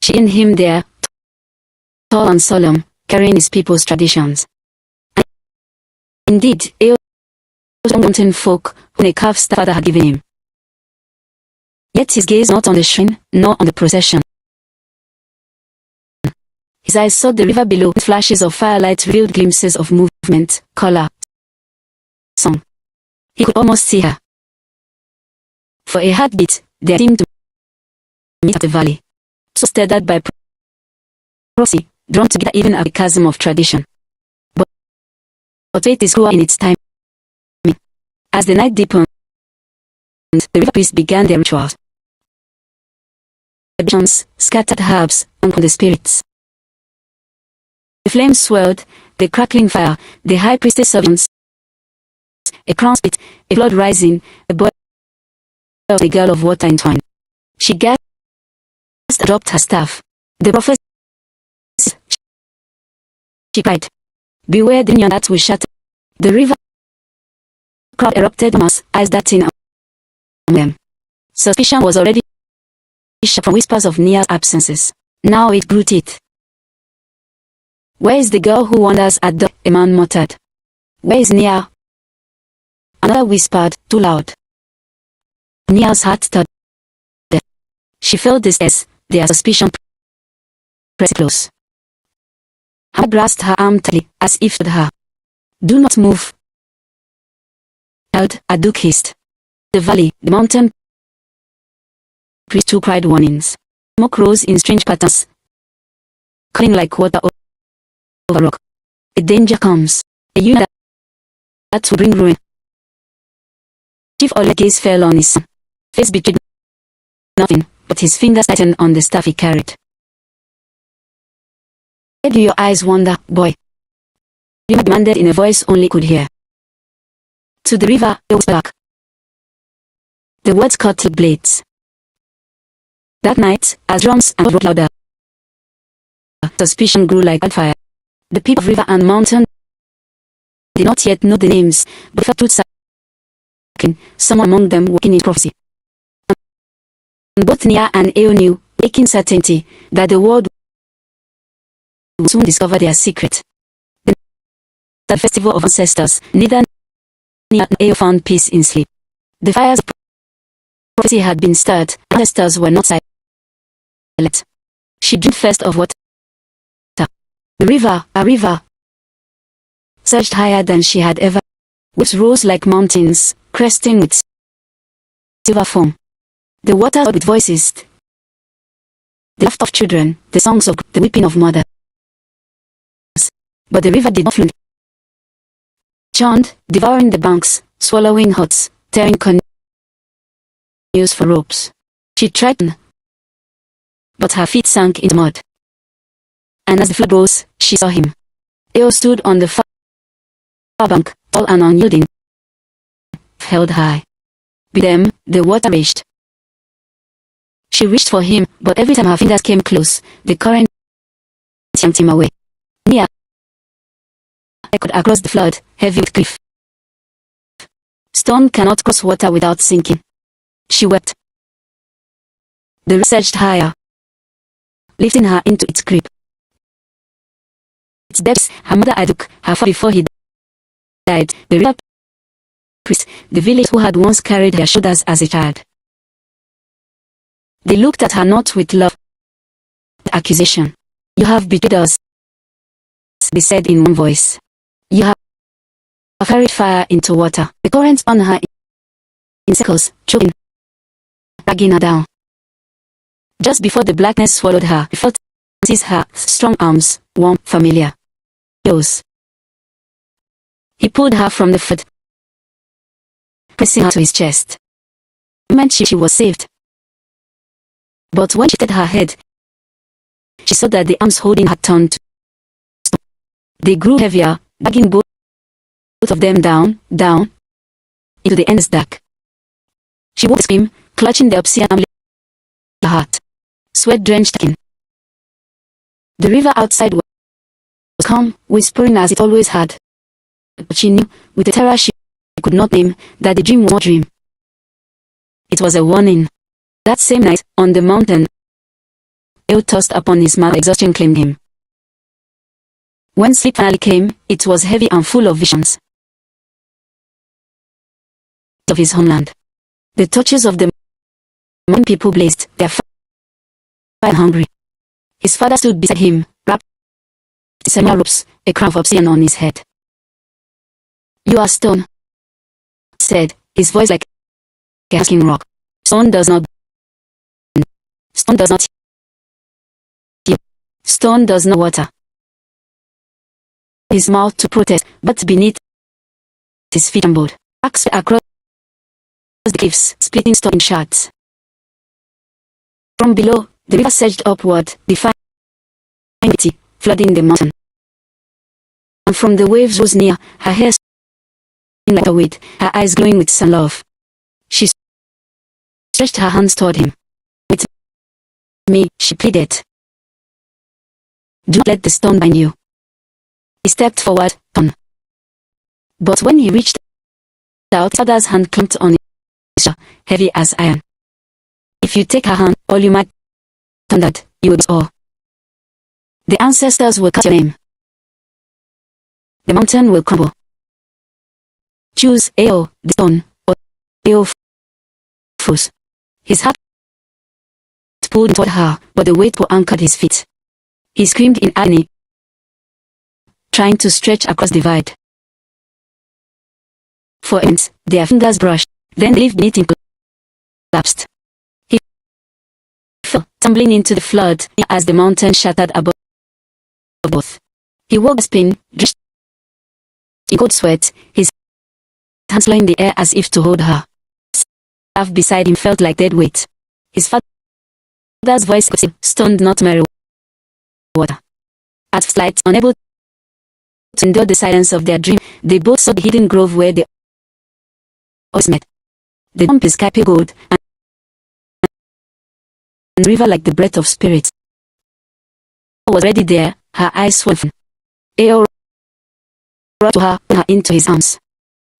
She and him there, tall and solemn, carrying his people's traditions. And indeed, Eo was a mountain folk whom a carved staff father had given him. Yet his gaze not on the shrine, nor on the procession. His eyes sought the river below. Flashes of firelight revealed glimpses of movement, color, song. He could almost see her. For a heartbeat, they seemed to meet at the valley, so stirred by prophecy, drawn together even at the chasm of tradition. But fate is cruel in its time. As the night deepened, the river priests began their rituals. Libations, scattered herbs, and the spirits. The flames swirled, the crackling fire, the high priestess servants, a crown spit, a blood rising, a boy of a girl of water entwined. She gasped and dropped her staff. The prophet, she cried, beware the union that will shatter. The river crowd erupted mass, eyes darting on them. Suspicion was already sharp from whispers of Nia's absences. Now it grew teeth. Where is the girl who wanders at the? A man muttered. Where is Nia? Another whispered, too loud. Nia's heart stuttered. She felt the stress, their suspicion pressed close. Her grasped her arm tightly, as if to her. Do not move. A duke hissed. The valley, the mountain priest too cried warnings. Smoke rose in strange patterns, calling like water over rock. A danger comes. A union that will bring ruin. Chief Ole's gaze fell on his son. Face betrayed nothing, but his fingers tightened on the staff he carried. Where do your eyes wander, boy? He demanded in a voice only could hear. To the river, it was dark. The words cut like blades. That night, as drums and rolled louder, suspicion grew like wildfire. The people of river and mountain did not yet know the names, but felt certain someone among them working in prophecy. And both Nia and Eo knew, aching certainty, that the world would soon discover their secret. The festival of ancestors, neither Nia nor Eo found peace in sleep. The fires of prophecy had been stirred, ancestors were not silent. She dreamed first of water. The river, a river, surged higher than she had ever. Waves rose like mountains, cresting with silver foam. The water with voices, the laughter of children, the songs of the weeping of mothers. But the river did not flow. Churned, devouring the banks, swallowing huts, tearing canoes for ropes. She tried, but her feet sank into mud. And as the flood rose, she saw him. Eo stood on the far bank, tall and unyielding, held high. With them, the water raged. She reached for him, but every time her fingers came close, the current yanked him away. Nia echoed across the flood, heavy with grief. Stone cannot cross water without sinking. She wept. The river surged higher, lifting her into its grip. Its depths, her mother Aduk, her father before he died, the river priest, the village who had once carried her shoulders as a child. They looked at her not with love, but accusation. You have betrayed us, they said in one voice. You have carried fire into water. The current spun her in circles, choking, dragging her down. Just before the blackness swallowed her, he felt her strong arms, warm, familiar. Close. He pulled her from the foot, pressing her to his chest. It meant she was saved. But when she lifted her head, she saw that the arms holding her turned to stone. They grew heavier, dragging both of them down, into the endless dark. She woke to scream, clutching the obscene arm her heart. Sweat-drenched skin. The river outside was calm, whispering as it always had. But she knew, with a terror she could not name, that the dream was not a dream. It was a warning. That same night, on the mountain, ale tossed upon his mouth, exhaustion claimed him. When sleep finally came, it was heavy and full of visions of his homeland. The torches of the morning people blazed, their fire and hungry. His father stood beside him, wrapped in similar ropes, a crown of obsidian on his head. You are stone, said, his voice like a husking rock. Stone does not burn. Stone does not heal. Stone does not water. His mouth to protest, but beneath his feet trembled. Cracks across the cliffs, splitting stone in shards. From below, the river surged upward, defying gravity, flooding the mountain. And from the waves rose near, her hair swaying like a weight, her eyes glowing with sun love. She stretched her hands toward him. With me, she pleaded. Do not let the stone bind you. He stepped forward, torn. But when he reached out, his father's hand clamped on his shoulder, heavy as iron. If you take her hand, all you might thundered, you would all. The ancestors will cut your name. The mountain will crumble. Choose Ao, the stone, or Ao froze. His heart pulled toward her, but the weight anchored his feet. He screamed in agony, trying to stretch across the divide. For a moment, their fingers brushed, then the leaf beneath him collapsed. He fell, tumbling into the flood as the mountain shattered above both. He woke gasping, drenched in cold sweat, his hands flying in the air as if to hold her. Staff beside him felt like dead weight. His father's voice stoned not merry water. At first light, unable to endure the silence of their dream, they both saw the hidden grove where they always met. The dump is skypy gold, and the river like the breath of spirits. Was already there, her eyes swollen. Ao brought to her, put her into his arms.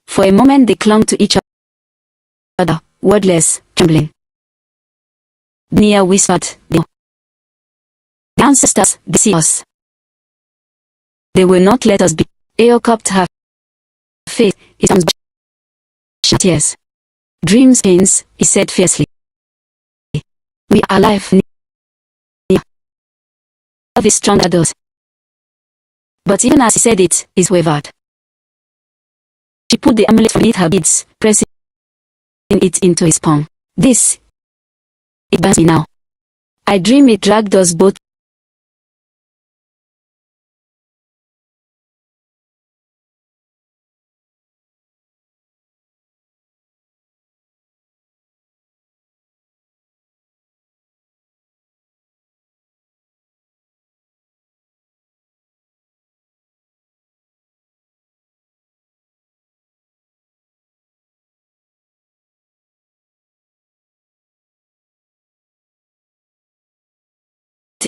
For a moment they clung to each other, wordless, trembling. Nia whispered, the ancestors, they see us. They will not let us be. Ao cupped her face, his arms shed tears. Dreams pains, he said fiercely. We are alive, Nia. Love is stronger those. But even as he said it, he wavered. She put the amulet beneath her beads, pressing it into his palm. This, it burns me now. I dream it dragged us both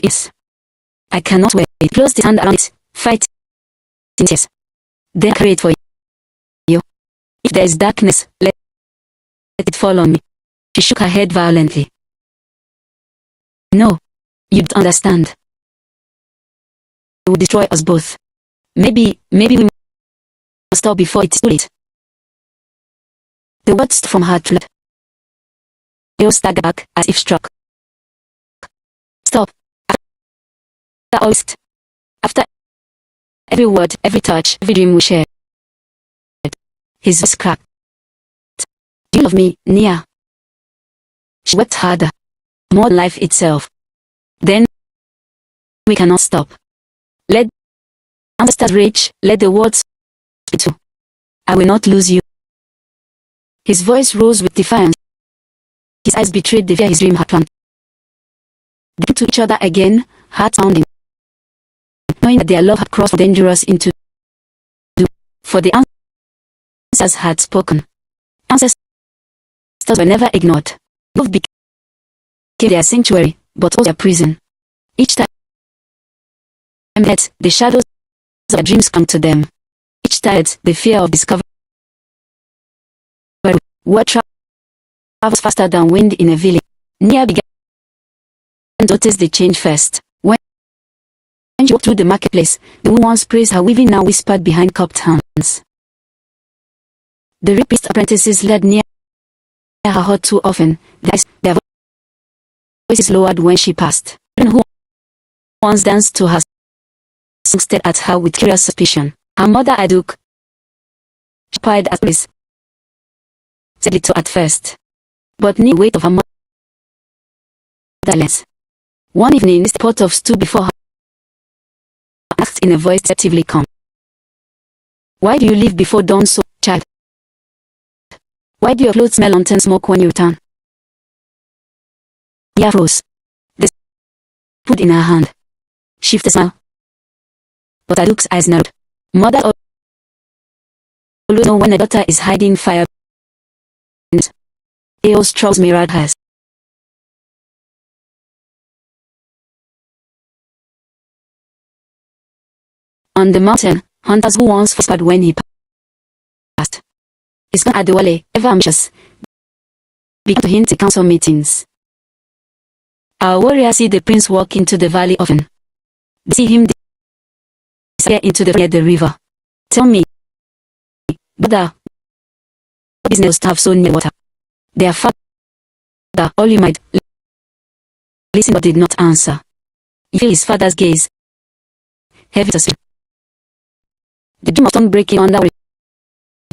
ears. I cannot wait. He closed his hand around it, fighting tears. Then I carry it for you. If there is darkness, let it fall on me. She shook her head violently. No, you don't understand. It will destroy us both. Maybe we must stop before it's too late. The words from her throat. Leo staggered back as if struck. Stop. After every word, every touch, every dream we shared, his voice cracked. Do you love me, Nia? She wept harder, more than life itself. Then we cannot stop. Let ancestors rage, let the words speak too. I will not lose you. His voice rose with defiance. His eyes betrayed the fear his dream had planted. They came to each other again, hearts pounding, knowing that their love had crossed from dangerous into doom. For the ancestors had spoken. Ancestors were never ignored. Love became their sanctuary, but also their prison. Each time they met, the shadows of their dreams come to them. Each time, the fear of discovery. Word travels faster than wind in a village. Nia began to notice the change first. When she walked through the marketplace, the woman once praised her weaving now whispered behind cupped hands. The rapist apprentices led near her heart too often. Their voices lowered when she passed. Who once danced to her song stared at her with curious suspicion. Her mother Aduk, she pied at this, said little at first, but knew the weight of her mother's. One evening, the pot of stew before her asked in a voice deceptively calm, "Why do you leave before dawn, so child? Why do your clothes smell until smoke when you return?" Nia froze. The food in her hand. She flicked a smile, but Aduk's eyes narrowed. Mothers always know when a daughter is hiding fire. Eo's troubles mirrored hers. On the mountain, hunters who once whispered when he passed. His son Adewale, ever ambitious, began to hint at council meetings. Our warriors see the prince walk into the valley often. They see him disappear into the river. Tell me, brother, what business to have so near water? Their father, all you might listen but did not answer. You feel his father's gaze, heavy to sleep. The dream of stone breaking under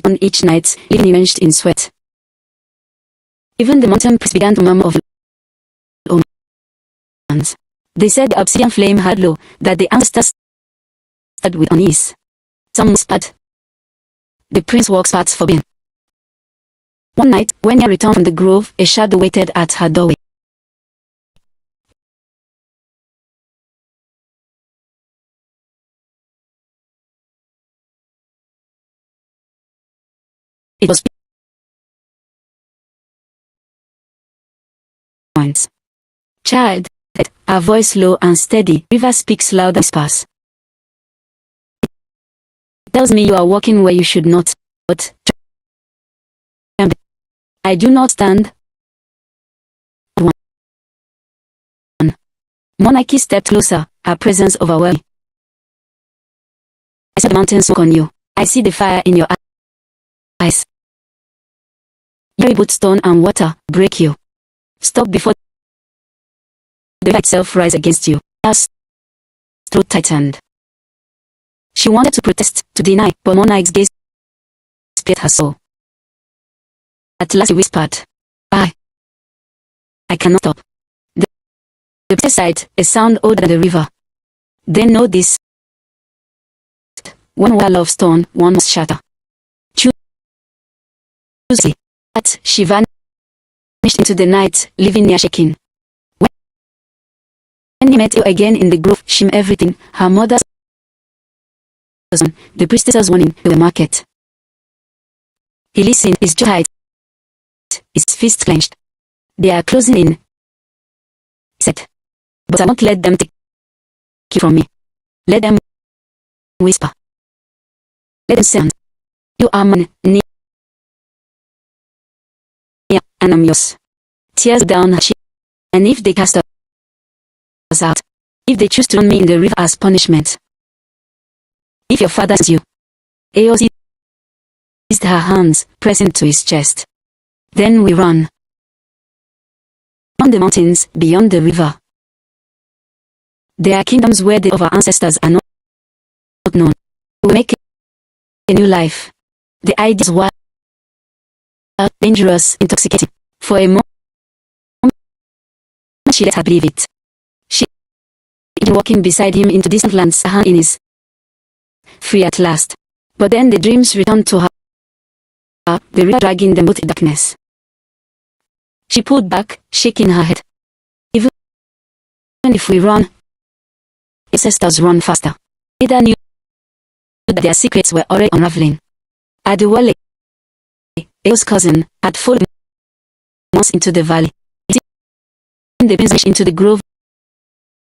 on each night, leaving him drenched in sweat. Even the mountain priests began to murmur of omens. They said the obsidian flame had low, that the ancestors stood with unease. Some whispered, the prince walks paths forbidden. One night, when Nia returned from the grove, a shadow waited at her doorway. It was points. Child, her voice low and steady. River speaks louder whispers. It tells me you are walking where you should not, but I do not stand. Monarchy stepped closer, her presence overwhelming. I see the mountain smoke on you. I see the fire in your eyes. Your boot stone and water break you. Stop before the river itself rise against you. Her throat tightened. She wanted to protest, to deny, but Monarch's gaze split her soul. At last he whispered, I cannot stop. The princess sighed, a sound older than the river. Then know this. One wall of stone, one must shatter. Choose. But she vanished into the night, leaving Nia shaking. When he met her again in the grove, she knew everything. Her mother's son, the priestess's warning, to the market. He listened, his jaw tight, his fist clenched. They are closing in, he said. But I won't let them take you from me. Let them whisper. Let them sound. You are mine, near, and I'm yours. Tears down her cheek. And if they cast us out, if they choose to drown me in the river as punishment, if your father sees you. Eo seized her hands, pressing to his chest. Then we run. On the mountains, beyond the river. There are kingdoms where the of our ancestors are not known. We make a new life. The idea is wild, dangerous, intoxicating. For a moment, she let her believe it. She walking beside him into distant lands, her hand in his, free at last. But then the dreams returned to her, the river dragging them both in darkness. She pulled back, shaking her head. Even if we run, ancestors run faster. Neither knew that their secrets were already unraveling. Adewale, Eo's cousin, had followed months into the valley. The prince into the grove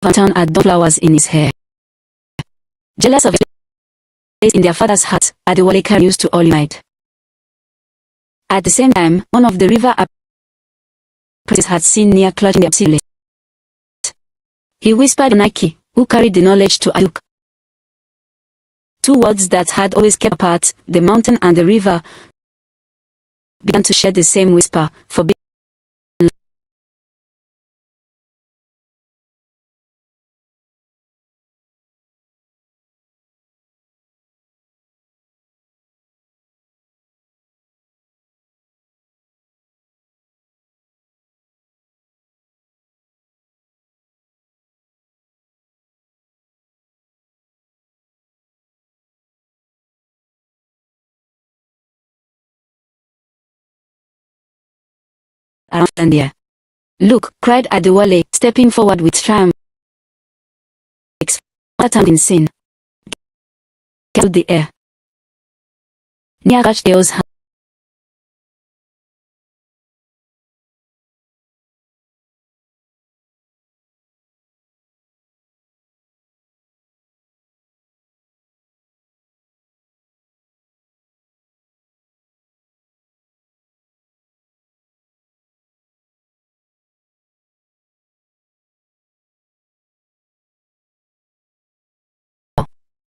and town had done flowers in his hair. Jealous of his place in their father's heart, Adewale used to all he might. At the same time, one of the river apprentices had seen Nia clutching the obsidian. He whispered to Nike, who carried the knowledge to Ayuk. Two worlds that had always kept apart, the mountain and the river, began to share the same whisper, forbidden. Around there. Look, cried Adewale, stepping forward with triumph. That time insane. Killed the air. Nia touched Eo's hand.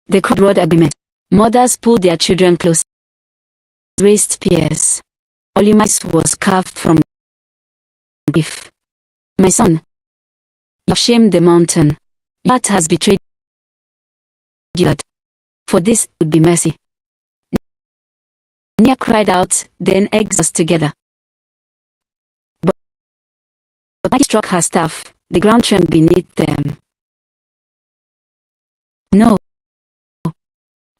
The crude agreement. Mothers pulled their children close. Raised spears. Olimis was carved from grief. My son, you have shamed the mountain. Your heart has betrayed you. For this would be mercy. Nia cried out, then eggs us together. But Nike struck her staff. The ground trembled beneath them. No.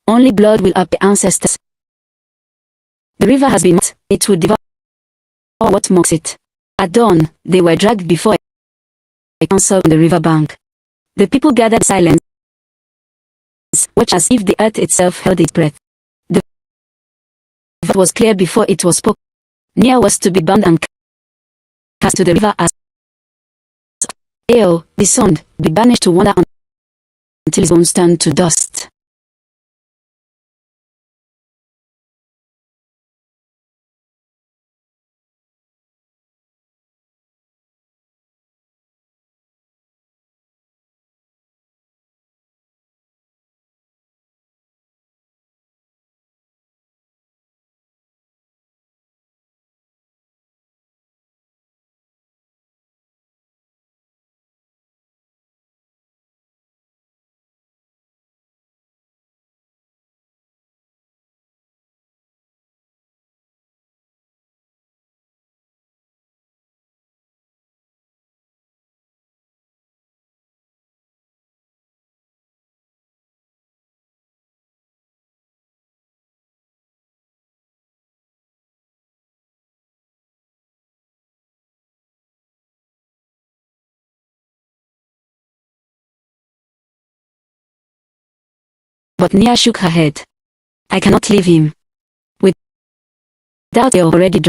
Only blood will up the ancestors. The river has been mocked. It will devour what mocks it. At dawn, they were dragged before a council on the river bank. The people gathered in silence, watched as if the earth itself held its breath. The vote was clear before it was spoken. Nia was to be bound and cast to the river as Eo, the son, be banished to wander until his bones turned to dust. But Nia shook her head. I cannot leave him. Without Eo already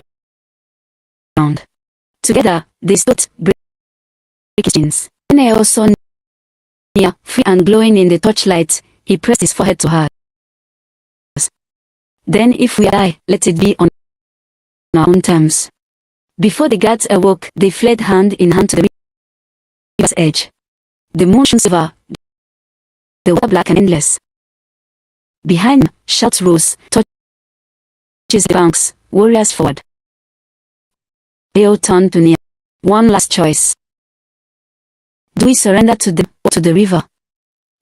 drowned. Together, they stood breaking chains. When Eo saw Near, free and glowing in the torchlight, he pressed his forehead to hers. Then if we die, let it be on our own terms. Before the guards awoke, they fled hand in hand to the river's edge. The moon shone silver, the water black and endless. Behind them, shouts rose, torches the banks, warriors forward. Leo turned to Nia. One last choice. Do we surrender to them or to the river?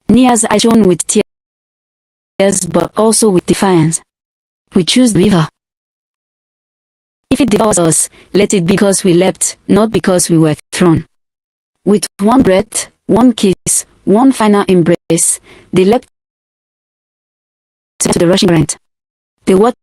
Nia's eyes shone with tears but also with defiance. We choose the river. If it devours us, let it be because we leapt, not because we were thrown. With one breath, one kiss, one final embrace, they leapt to the rushing current. The water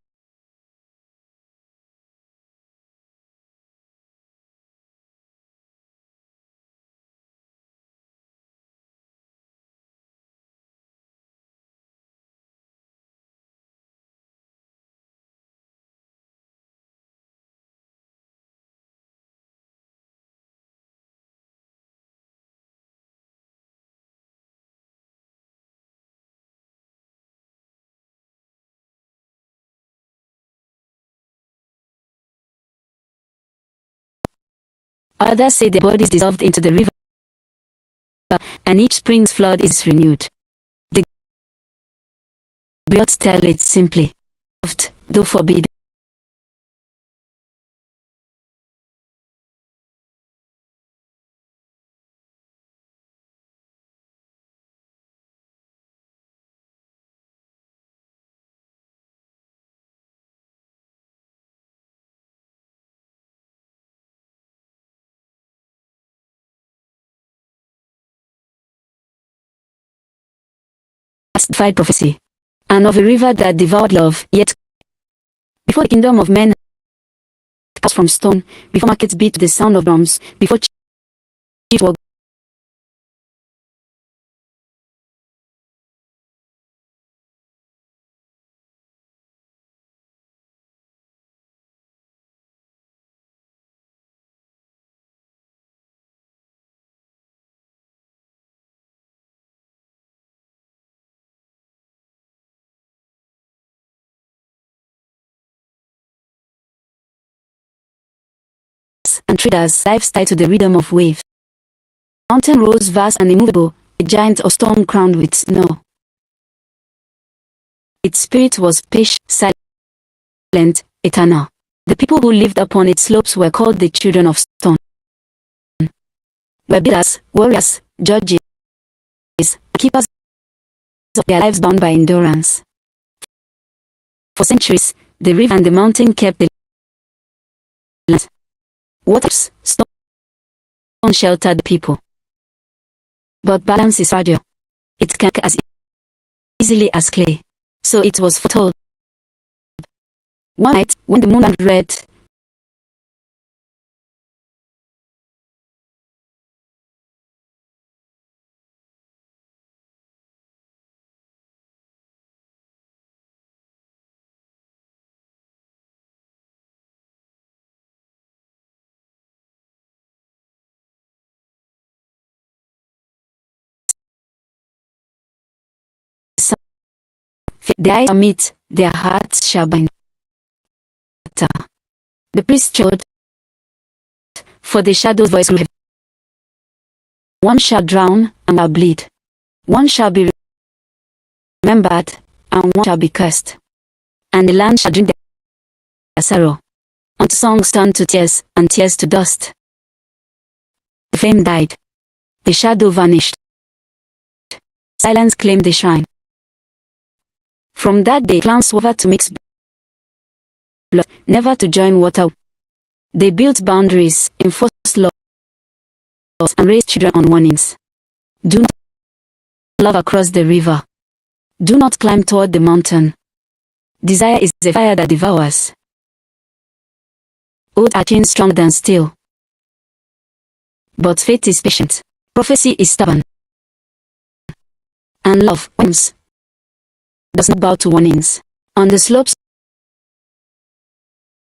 others say their bodies dissolved into the river, and each spring's flood is renewed. The gods tell it simply, though forbidden. Defied prophecy, and of a river that devoured love, yet before the kingdom of men cast from stone, before markets beat to the sound of drums, before chiefs were and traders' lives tied to the rhythm of waves. The mountain rose vast and immovable, a giant or storm crowned with snow. Its spirit was patient, silent, eternal. The people who lived upon its slopes were called the children of stone. Were builders, warriors, judges, keepers of their lives bound by endurance. For centuries, the river and the mountain kept the land. Waters, stone sheltered the people. But balance is fragile. It can as easily as clay. So it was foretold. One night, when the moon turned red, their eyes meet, their hearts shall bind. The priest showed, for the shadow's voice grew heavy. One shall drown and shall bleed. One shall be remembered and one shall be cursed. And the land shall drink their sorrow, until songs turn to tears and tears to dust. The flame died. The shadow vanished. Silence claimed the shrine. From that day, clans swore to mix blood, never to join water. They built boundaries, enforced laws, and raised children on warnings. Do not love across the river. Do not climb toward the mountain. Desire is a fire that devours. Oaths are chains stronger than steel. But faith is patient. Prophecy is stubborn. And love, does not bow to warnings. On the slopes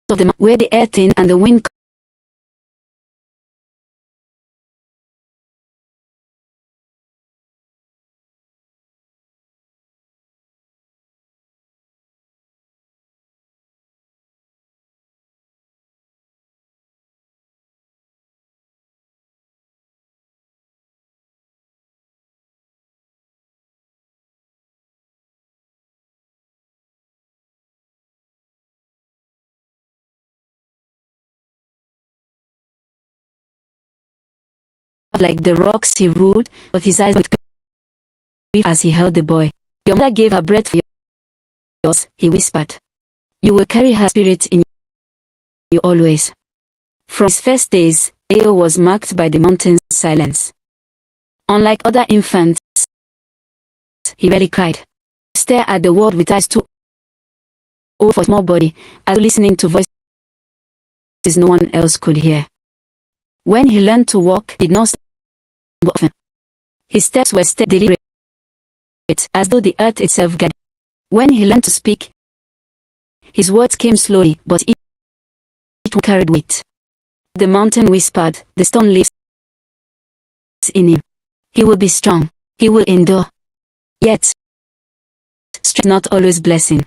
of the mountain, where the air thin and the wind like the rocks he ruled, but his eyes were grief as he held the boy. Your mother gave her breath for yours, he whispered. You will carry her spirit in you always. From his first days, Ao was marked by the mountain's silence. Unlike other infants, he rarely cried. He stared at the world with eyes too old for small body, as listening to voices no one else could hear. When he learned to walk, he did not stumble often. His steps were steady, deliberate, as though the earth itself guided. When he learned to speak, his words came slowly, but each one carried weight. The mountain whispered, the stone lives in him. He will be strong. He will endure. Yet, strength is not always blessing.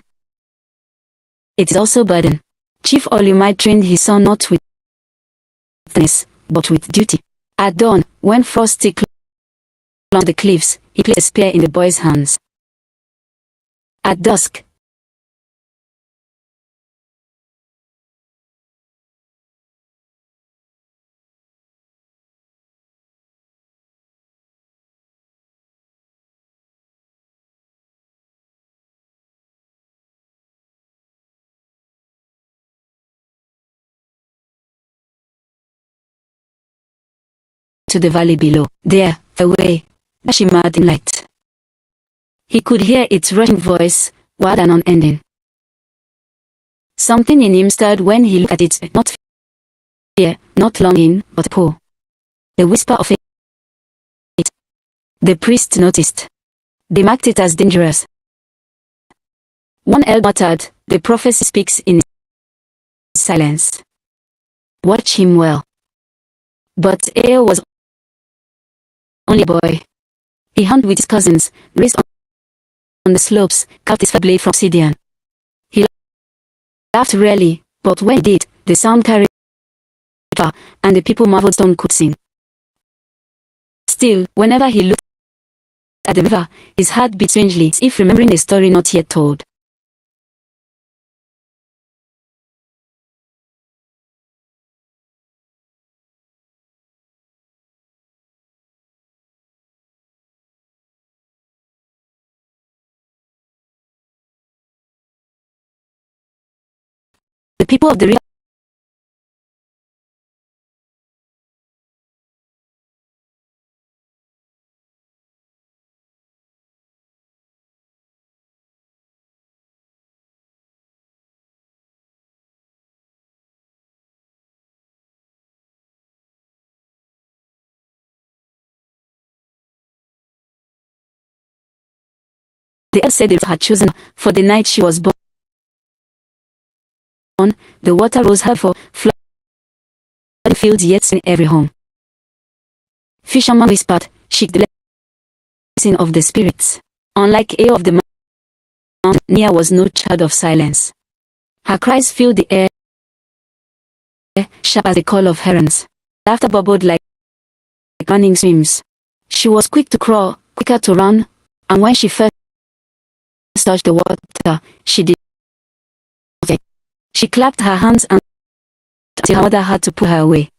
It is also burden. Chief Olumide trained his son not with fitness, but with duty. At dawn, when frost still clung to the cliffs, he placed a spear in the boy's hands. At dusk, to the valley below. There, away, there shimmered in light. He could hear its rushing voice, wild and unending. Something in him stirred when he looked at it, not fear, not longing, but pull. The whisper of it. The priest noticed. They marked it as dangerous. One elder muttered, the prophecy speaks in silence. Watch him well. But Ao was only a boy. He hunted with his cousins, raced on the slopes, carved his blade from obsidian. He laughed rarely, but when he did, the sound carried far, and the people marveled stone could sing. Still, whenever he looked at the river, his heart beat strangely, as if remembering a story not yet told. The people of the river the earth said the river had chosen for the night she was born. The water rose her for flood fields yet in every home. Fisherman whispered, "She the blessing of the spirits." Unlike Ao of the mountain, Nia was no child of silence. Her cries filled the air, sharp as the call of herons. Laughter bubbled like running streams. She was quick to crawl, quicker to run, and when she first touched the water, she did. She clapped her hands until her mother had to pull her away.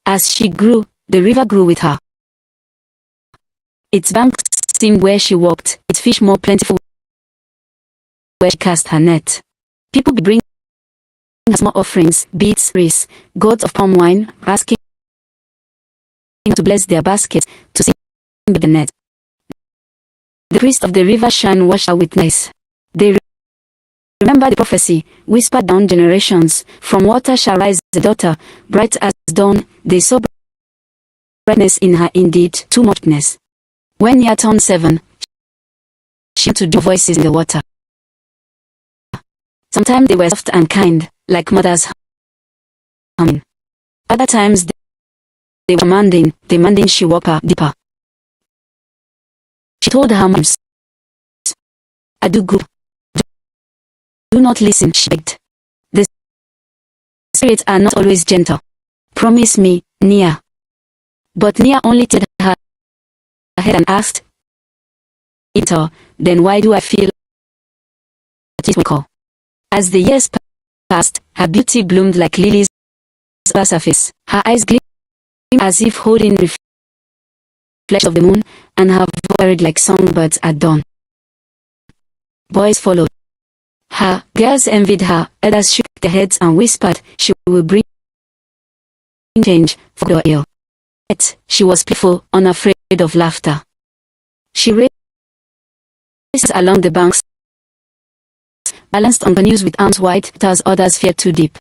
As she grew, the river grew with her. Its banks seemed where she walked, its fish more plentiful where she cast her net. People would bring her small offerings, beads, rice, gourds of palm wine, asking to bless their baskets, to sing with the net. The priest of the river Shan washed her with nice. They remember the prophecy, whispered down generations, from water shall rise a daughter, bright as dawn. They saw brightness in her, indeed, too muchness. When Nia turned 7, she began to do voices in the water. Sometimes they were soft and kind, like mothers humming. Other times they were demanding she walk her deeper. She told her moms, "I do good. Do not listen," she begged. The spirits are not always gentle. Promise me, Nia. But Nia only tilted her head and asked, "Then why do I feel at it call?" As the years passed, her beauty bloomed like lilies on her surface. Her eyes gleamed as if holding flesh of the moon, and her voice varied like songbirds at dawn. Boys followed her, girls envied her, others shook their heads and whispered she will bring change for the ill. Yet, she was playful, unafraid of laughter. She raced along the banks, balanced on canoes with arms wide, as others feared too deep.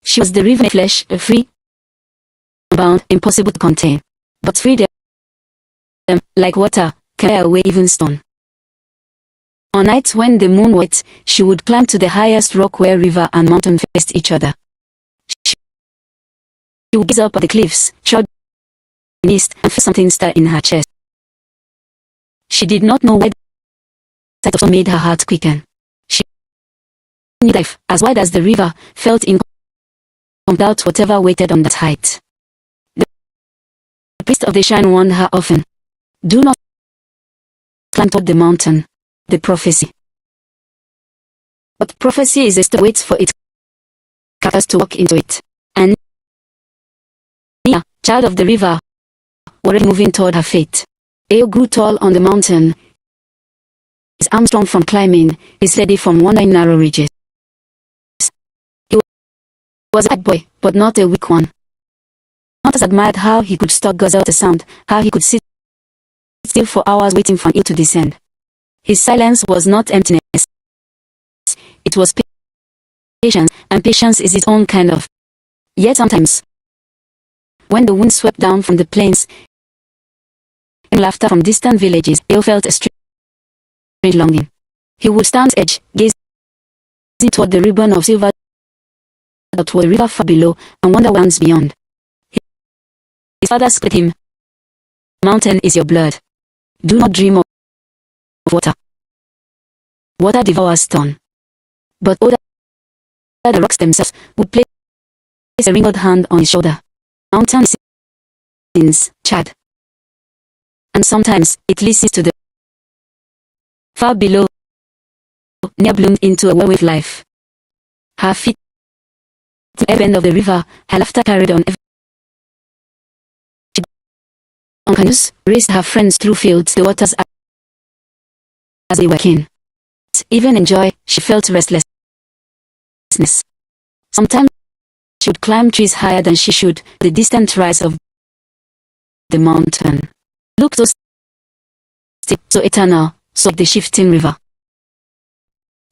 She was the river flesh, free, bound, impossible to contain. But freedom, like water, carried away even stone. On nights when the moon was white, she would climb to the highest rock where river and mountain faced each other. She would gaze up at the cliffs, shrouded in mist, and feel something stir in her chest. She did not know why the sight of sun made her heart quicken. She knew life, as wide as the river, felt incomplete without whatever waited on that height. The priest of the shrine warned her often, "Do not climb toward the mountain." The prophecy. But prophecy is a stone waits for its captors to walk into it. And Nia, child of the river, was already moving toward her fate. Eo grew tall on the mountain, his arms strong from climbing, his steady from wandering narrow ridges. He was a bad boy, but not a weak one. Hunters admired how he could stalk guzzle the sound, how he could sit still for hours waiting for an eel to descend. His silence was not emptiness. It was patience, and patience is its own kind of. Yet sometimes, when the wind swept down from the plains, and laughter from distant villages, Eo felt a strange longing. He would stand on the edge, gazing toward the ribbon of silver toward the river far below, and wonder what lies beyond. His father spoke him, "Mountain is your blood. Do not dream of water. Water devours stone." But older the rocks themselves would place a wrinkled hand on his shoulder. Mountain sins, Chad. And sometimes it listens to the far below. Nia bloomed into a well-with life. Her feet to every end of the river, her laughter carried on every on canoes, raced her friends through fields, the waters as they were keen. Even in joy, she felt restlessness. Sometimes she would climb trees higher than she should, the distant rise of the mountain. Looked so steep, so eternal, so like the shifting river.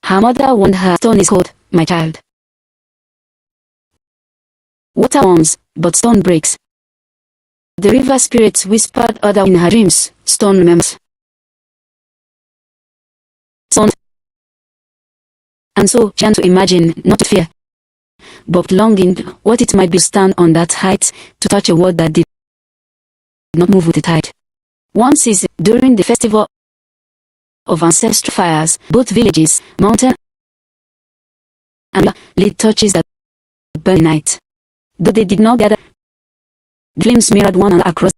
Her mother warned her, "Stone is cold, my child. Water warms, but stone breaks." The river spirits whispered other in her dreams, "Stone remembers." Stone. And so she began to imagine, not to fear, but longing, what it might be to stand on that height, to touch a world that did not move with the tide. One season, during the festival of ancestral fires, both villages, mountain and river, lit torches that burned night. Though they did not gather, the flames mirrored one another across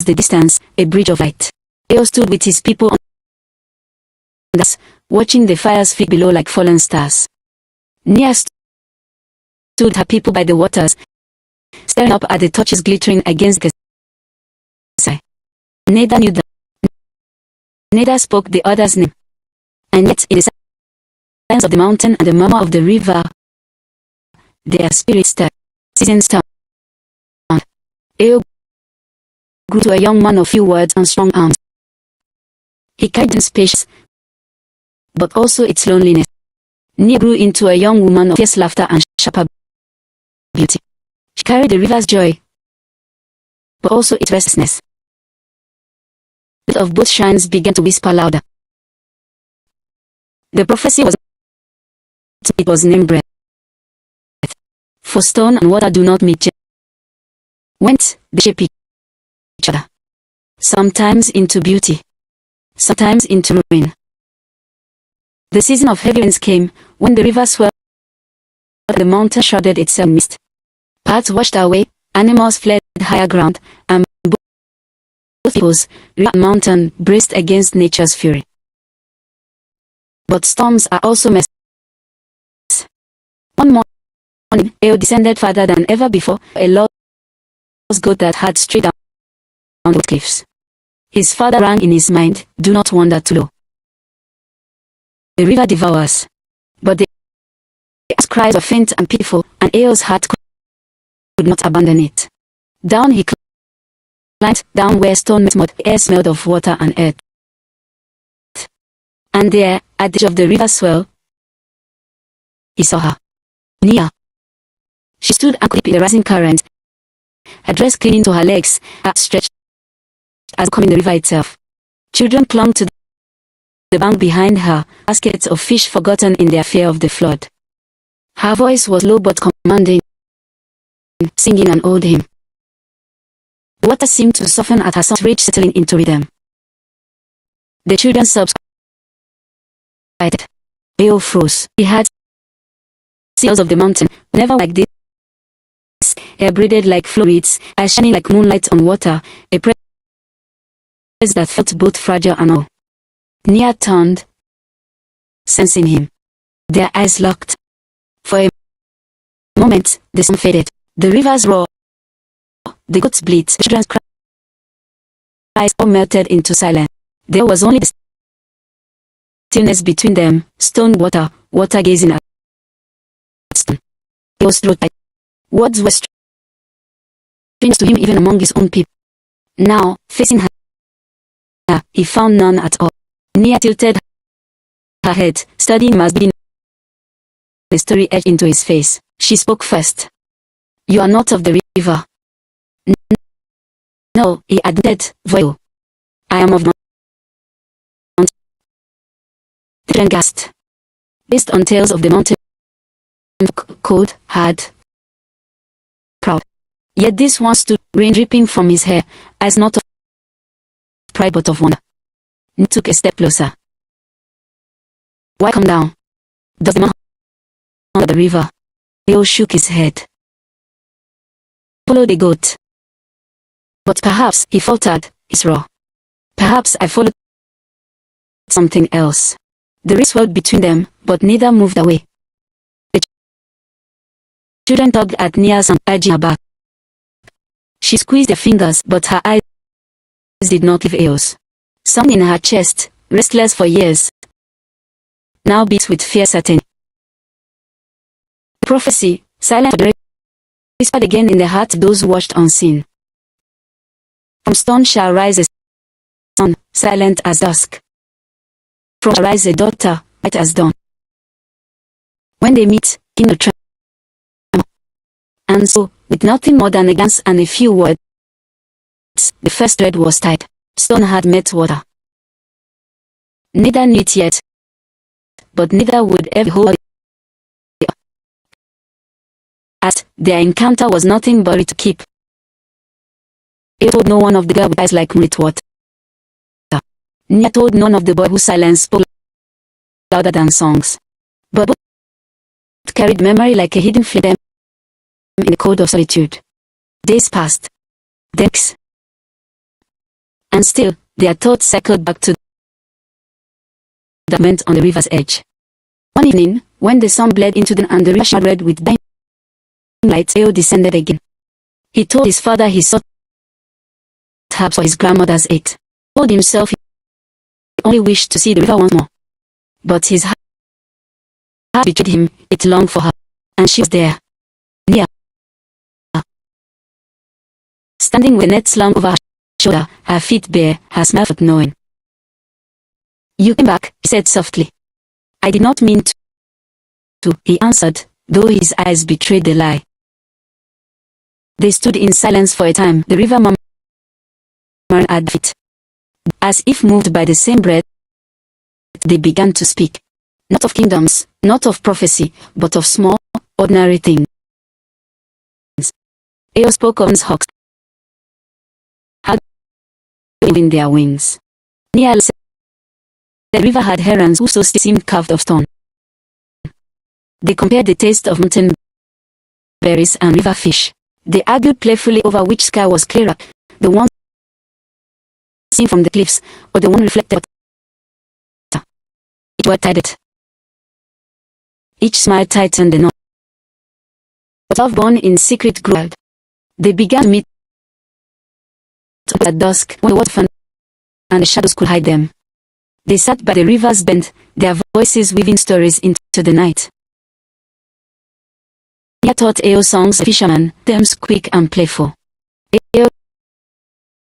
the distance, a bridge of light. Eo stood with his people on the grass, watching the fires flicker below like fallen stars. Nia stood her people by the waters, staring up at the torches glittering against the sky. Neither knew that. Neither spoke the other's name. And yet, in the silence of the mountain and the murmur of the river, their spirits stirred. Seasons turned. Eo grew to a young man of few words and strong arms. He carried his patience, but also its loneliness. Nia grew into a young woman of fierce laughter and sharper beauty. She carried the river's joy, but also its restlessness. The of both shrines began to whisper louder. The prophecy was named breath. For stone and water do not meet. Went, they shape each other. Sometimes into beauty, sometimes into ruin. The season of heavy rains came, when the river swelled, the mountain shrouded itself in mist. Paths washed away, animals fled higher ground, and both peoples, river and mountain, braced against nature's fury. But storms are also messed. One morning, Eo descended farther than ever before, a lost goat that had strayed down the cliffs. His father rang in his mind, "Do not wander too low. The river devours." But the cries were faint and pitiful, and Eo's heart could not abandon it. Down he climbed, down where stone met mud, the air smelled of water and earth. And there, at the edge of the river's swell, he saw her. Nia. She stood ankle deep in the rising current, her dress clinging to her legs, her stretched as coming the river itself. Children clung to the bank behind her, baskets of fish forgotten in their fear of the flood. Her voice was low but commanding, singing an old hymn. The water seemed to soften at her soft rage settling into rhythm. The children's sobs quieted. Eo froze. He had seals of the mountain, never like this. Hair braided like fluids, eyes shining like moonlight on water, a presence that felt both fragile and all. Nia turned, sensing him. Their eyes locked. For a moment, the sun faded. The rivers roared, the goats bleat, the children's cries all melted into silence. There was only the stillness between them, stone water, water gazing at stone. He was throat tight. Words were strange to him even among his own people. Now, facing her, he found none at all. Nia tilted her head, studying must be the story etched into his face. She spoke first. "You are not of the river." "No," he admitted, voice. "I am of the mountain." The children gasped. Based on tales of the mountain, cold, hard, proud. Yet this one stood, rain dripping from his hair, eyes not of pride but of wonder. He took a step closer. "Why come down? Does the man under the river?" Leo shook his head. "Follow the goat." "But perhaps," he faltered, his raw. "Perhaps I followed something else." The river swelled between them, but neither moved away. The children tugged at Nia's and urging her back. She squeezed her fingers, but her eyes did not leave Eo's. Something in her chest, restless for years, now beat with fear certain. The prophecy, silent for the whispered again in the heart of those who watched unseen. From stone shall rise a son, silent as dusk. From shall rise a daughter, white as dawn. When they meet, in the tremor. And so, with nothing more than a glance and a few words, the first thread was tied. Stone had met water. Neither knew it yet, but neither would ever hold it. As their encounter was nothing but to keep. He told no one of the girl with eyes like moonlit water. Nia told none of the boy whose silence spoke louder than songs. But both carried memory like a hidden flame in the cold of solitude. Days passed. Weeks. And still, their thoughts circled back to the moment on the river's edge. One evening, when the sun bled into the and the river shone red with dying light, Eo descended again. He told his father he sought herbs for his grandmother's aid. Told himself he only wished to see the river once more. But his heart betrayed him, it longed for her, and she was there, near, standing with a net slung over her shoulder, her feet bare, her smile but knowing. "You came back," he said softly. "I did not mean to," he answered, though his eyes betrayed the lie. They stood in silence for a time, the river murmured at their feet. As if moved by the same breath, they began to speak. Not of kingdoms, not of prophecy, but of small, ordinary things. Eo spoke of hawks, how waving their wings. Nia said the river had herons whose souls seemed carved of stone. They compared the taste of mountain berries and river fish. They argued playfully over which sky was clearer, the one seen from the cliffs, or the one reflected. Each word tied. Each smile tightened the knot. But love born in secret grew wild. They began to meet at dusk, when the water and the shadows could hide them. They sat by the river's bend, their voices weaving stories into the night. Nia taught Eo songs of fishermen, terms quick and playful. Eo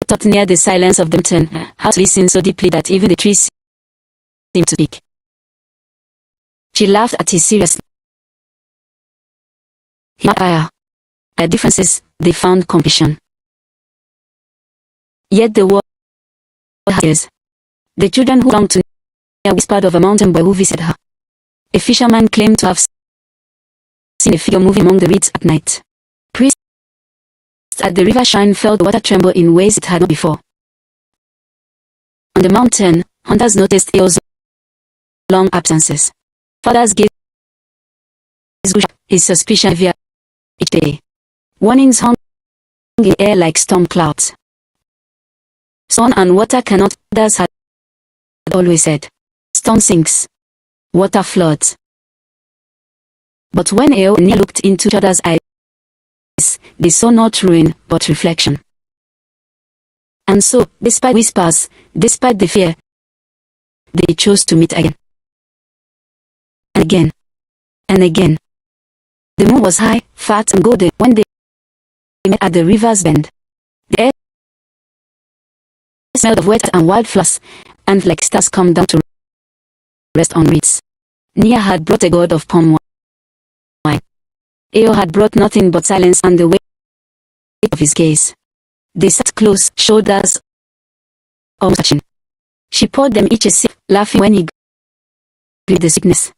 taught Nia the silence of the mountain, how to listen so deeply that even the trees seemed to speak. She laughed at his seriousness. He admired her differences, they found compassion. Yet the world had ears. The children who belonged to Nia whispered of a mountain boy who visited her. A fisherman claimed to have seen a figure moving among the reeds at night. Priests at the river shrine felt the water tremble in ways it had not before. On the mountain, hunters noticed Eo's long absences. Fathers gazed his suspicion heavier each day. Warnings hung in the air like storm clouds. Sun and water cannot, others had always said. Stone sinks, water floods. But when Eo and Nia looked into each other's eyes, they saw not ruin, but reflection. And so, despite whispers, despite the fear, they chose to meet again. And again. And again. The moon was high, fat and golden when they met at the river's bend. The air smelled of wet and wildflowers, and like stars come down to rest on reeds. Nia had brought a gourd of palm wine. Eo had brought nothing but silence and the weight of his gaze. They sat close, shoulders almost touching. She poured them each a sip, laughing when he grieved the sickness.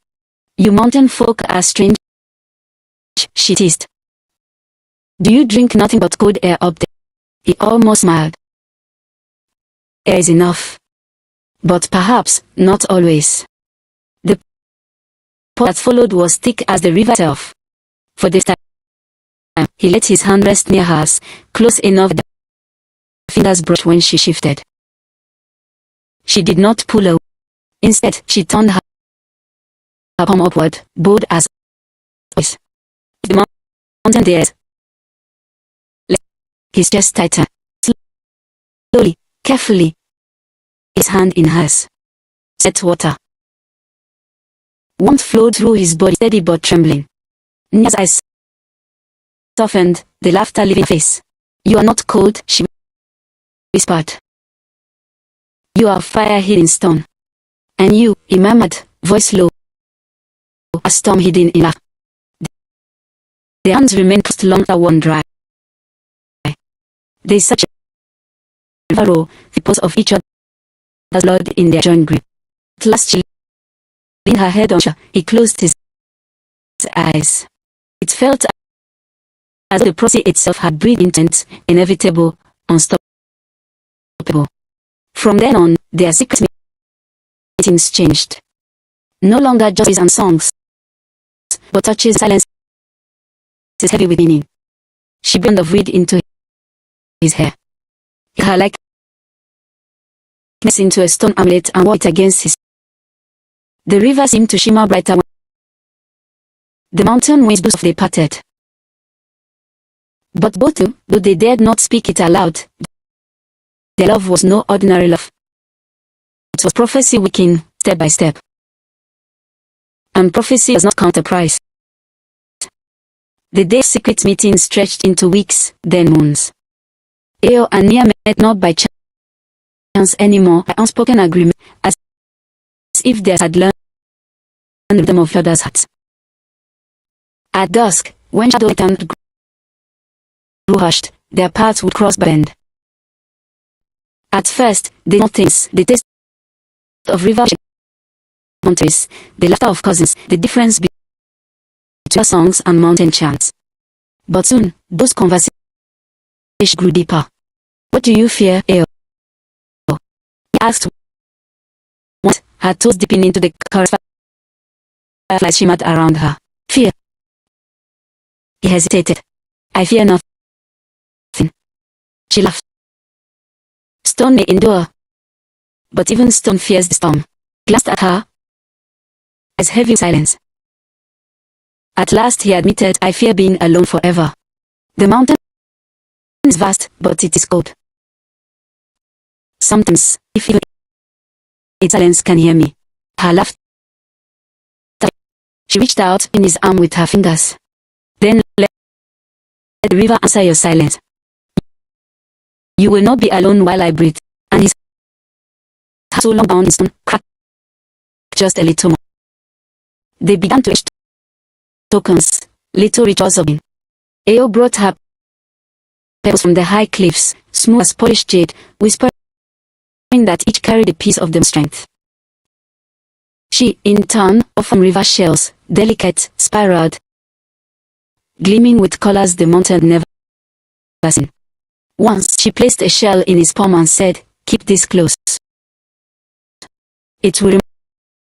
You mountain folk are strange, she teased. Do you drink nothing but cold air up there? He almost smiled. Air is enough. But perhaps not always. The pause that followed was thick as the river itself. For this time, he let his hand rest near hers, close enough that her fingers brushed when she shifted. She did not pull away. Instead, she turned her palm upward, bold as always. The mountain dares. His chest tightened. Slowly, carefully, his hand in hers. Set water. Warmth flowed through his body, steady but trembling. Nia's eyes softened, the laughter leaving her face. You are not cold, she whispered. You are fire hid in stone. And you, he murmured, voice low, a storm hidden in laughter. Their hands remained crossed long after one dry. They searched the river row, the pulse of each other's blood in their joint grip. At last she leaned her head on him. He closed his eyes. It felt as though the process itself had breathed intent, inevitable, unstoppable. From then on, their secret meetings changed. No longer just words and songs, but touches, silence is heavy with meaning. She blended of reed into his hair. Her likeness into a stone amulet and wore it against his. The river seemed to shimmer brighter when the mountain winds blew softly parted. But both, though they dared not speak it aloud, their love was no ordinary love. It was prophecy working step by step. And prophecy does not count a price. The day's secret meeting stretched into weeks, then months. Eo and Nia met not by chance anymore, by unspoken agreement, as if they had learned the rhythm of each other's hearts. At dusk, when shadow turned grew hushed, their paths would cross bend. At first, they know things, the taste of river mountains, the laughter of cousins, the difference between songs and mountain chants. But soon, those conversations grew deeper. What do you fear, Eo? He asked. What? Her toes dipping into the current fireflies shimmered around her. Fear. He hesitated. I fear nothing. She laughed. Stone may endure, but even stone fears the storm. Glanced at her as heavy silence. At last he admitted, I fear being alone forever. The mountain is vast, but it is cold. Sometimes, if even its silence can hear me. Her laughter. She reached out in his arm with her fingers. Then let the river answer your silence. You will not be alone while I breathe. And his heart so long bound in stone cracked just a little more. They began to exchange tokens, little rituals of being. Eo brought her pebbles from the high cliffs, smooth as polished jade, whispering that each carried a piece of them strength. She, in turn, offered river shells, delicate, spiraled, gleaming with colors the mountain had never seen. Once she placed a shell in his palm and said, "Keep this close. It will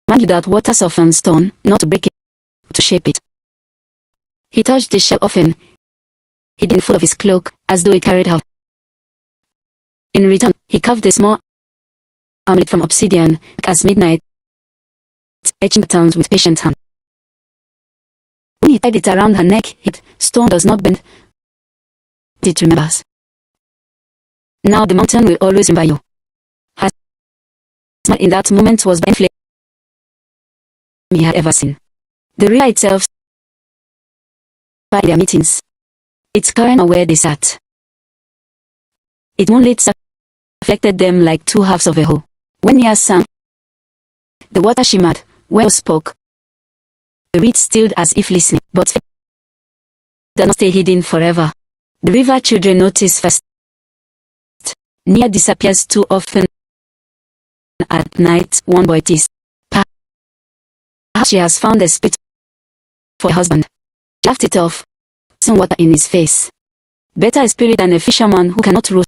remind you that water softens stone, not to break it, to shape it." He touched the shell often, hidden in the fold of his cloak, as though it carried her. In return, he carved a small amulet from obsidian, as midnight, etching patterns with patient hand. When he tied it around her neck, it, "Stone does not bend, it remembers. Now the mountain will always remember you." Her smile in that moment was the flame he had ever seen. The river itself by their meetings. Its current where they sat. Its moonlight reflected them like two halves of a whole. When Nia sang, the water shimmered. When Eo spoke, the reeds stilled as if listening. But fate did not stay hidden forever. The river children notice first. Nia disappears too often at night, one boy teased. Perhaps she has found a spit for her husband. She laughed it off, some water in his face. Better a spirit than a fisherman who cannot roast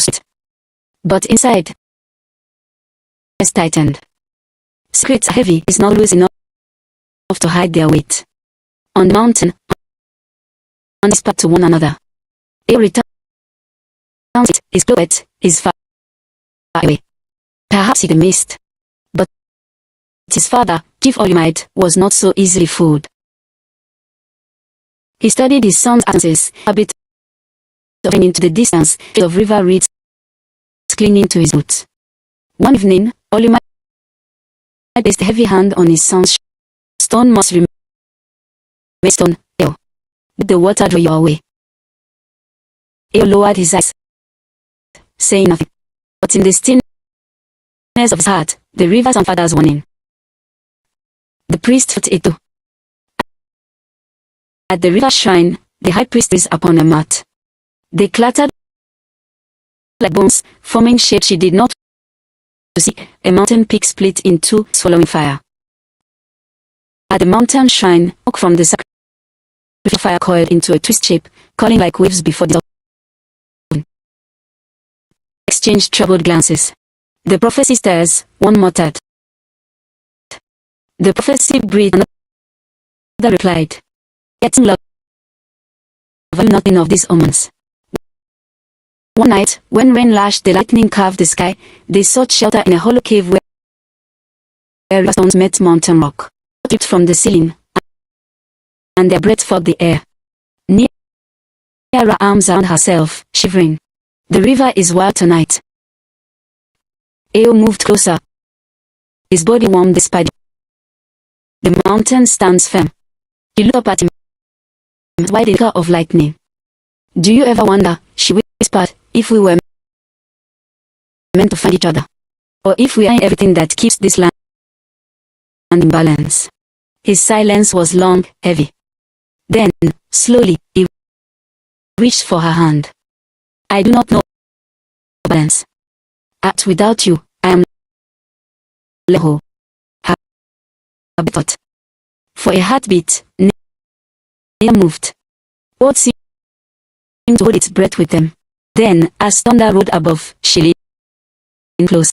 it. But inside, it's tightened. Secrets are heavy, it's not always enough to hide their weight. On the mountain, on this path to one another, Eo returns it, his cloak is far away. Perhaps he missed. But his father, Chief Olumide, was not so easily fooled. He studied his son's absences, habit of into the distance, of river reeds clinging to his boots. One evening, Olumide placed a heavy hand on his son's shoulder. "Stone must remain stone, Eo. Let the water draw you away." Eo lowered his eyes, saying nothing. But in the stillness of his heart, the river's and father's warning. The priest felt it too. At the river shrine, the high priest is upon a mat. They clattered like bones, forming shapes she did not see. A mountain peak split in two, swallowing fire. At the mountain shrine, smoke from the sacrificial fire coiled into a twist shape, curling like waves before dissolving. Exchanged troubled glances. The prophecy stirs, one muttered. The prophecy breathed, another replied. Getting love, nothing of these omens. One night, when rain lashed the lightning carved the sky, they sought shelter in a hollow cave where river stones met mountain rock. Dripped from the ceiling, and their breath fogged the air. Nia her arms around herself, shivering. The river is wild tonight. Eo moved closer, his body warm despite the mountain stands firm. He looked up at him, wide in of lightning. "Do you ever wonder," she whispered, "if we were meant to find each other? Or if we are everything that keeps this land in balance?" His silence was long, heavy. Then, slowly, he reached for her hand. "I do not know balance. Without you, I am leho." Her thought. For a heartbeat, Nia moved. What seemed to hold its breath with them. Then, as thunder rolled above, she leaned close.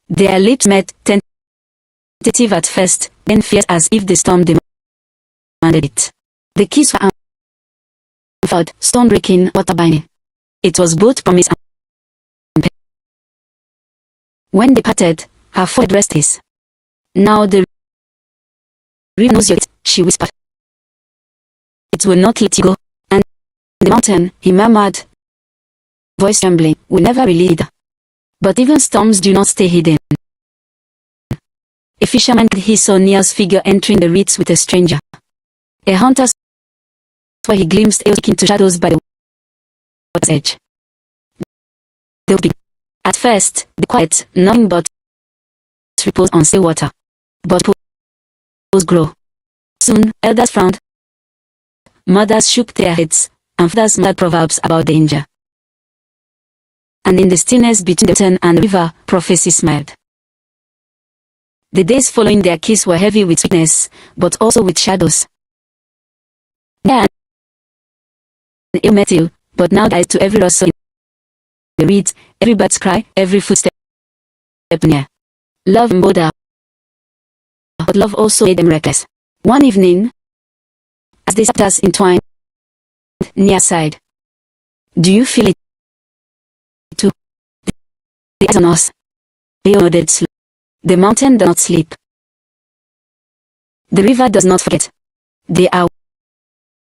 Their lips met, tentative at first, then fierce as if the storm demanded it. The kiss were unfurled, stone breaking, water binding. It was both promise and pain. When they parted, her forehead rested his. "Now the river knows your fate," she whispered. "It will not let you go. And the mountain," he murmured, voice trembling, "will never release either." But even storms do not stay hidden. A fisherman he saw Nia's figure entering the reeds with a stranger. A hunter saw he glimpsed Eos into shadows by the water's edge. They would be. At first, the quiet, nothing but ripples on still water. But ripples grow. Soon, elders frowned, mothers shook their heads, and fathers muttered proverbs about danger. And in the stillness between the mountain and the river, prophecy smiled. The days following their kiss were heavy with sweetness, but also with shadows. There and ill met ill, but now dies to every rustle in the reeds, every bird's cry, every footstep near. Love emboldened, but love also made them reckless. One evening, as they sat us entwined, Nia sighed. Do you feel it too? The eyes on us. Leo nodded slowly. The mountain does not sleep. The river does not forget. They are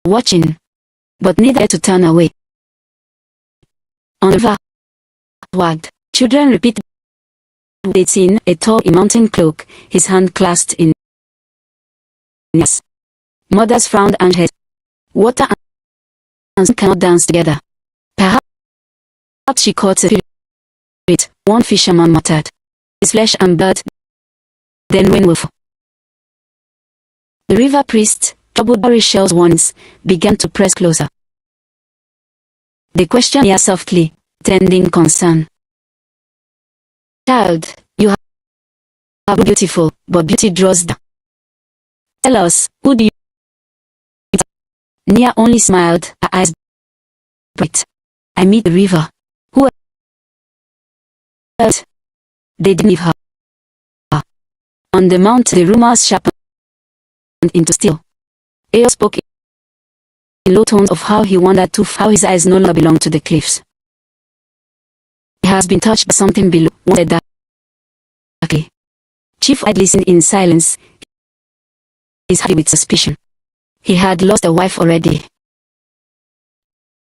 watching, but neither to turn away. On the river wagged. Children repeated they'd seen a tall in mountain cloak, his hand clasped in Nia's. Mothers frowned and said, water and sun cannot dance together. Perhaps she caught a spirit, one fisherman muttered. His flesh and blood, then rain will fall. The river priest, troubled by Rachel's warnings, began to press closer. They questioned Nia softly, tending concern. Child, you are beautiful, but beauty draws down. Tell us, who do you... Nia only smiled, her eyes bright. I meet the river. Who else? They didn't leave her. On the mount, the rumors sharpened into steel. Eo spoke in low tones of how he wondered too, how his eyes no longer belonged to the cliffs. He has been touched by something below, one said darkly. Chief White listened in silence, his heart with suspicion. He had lost a wife already.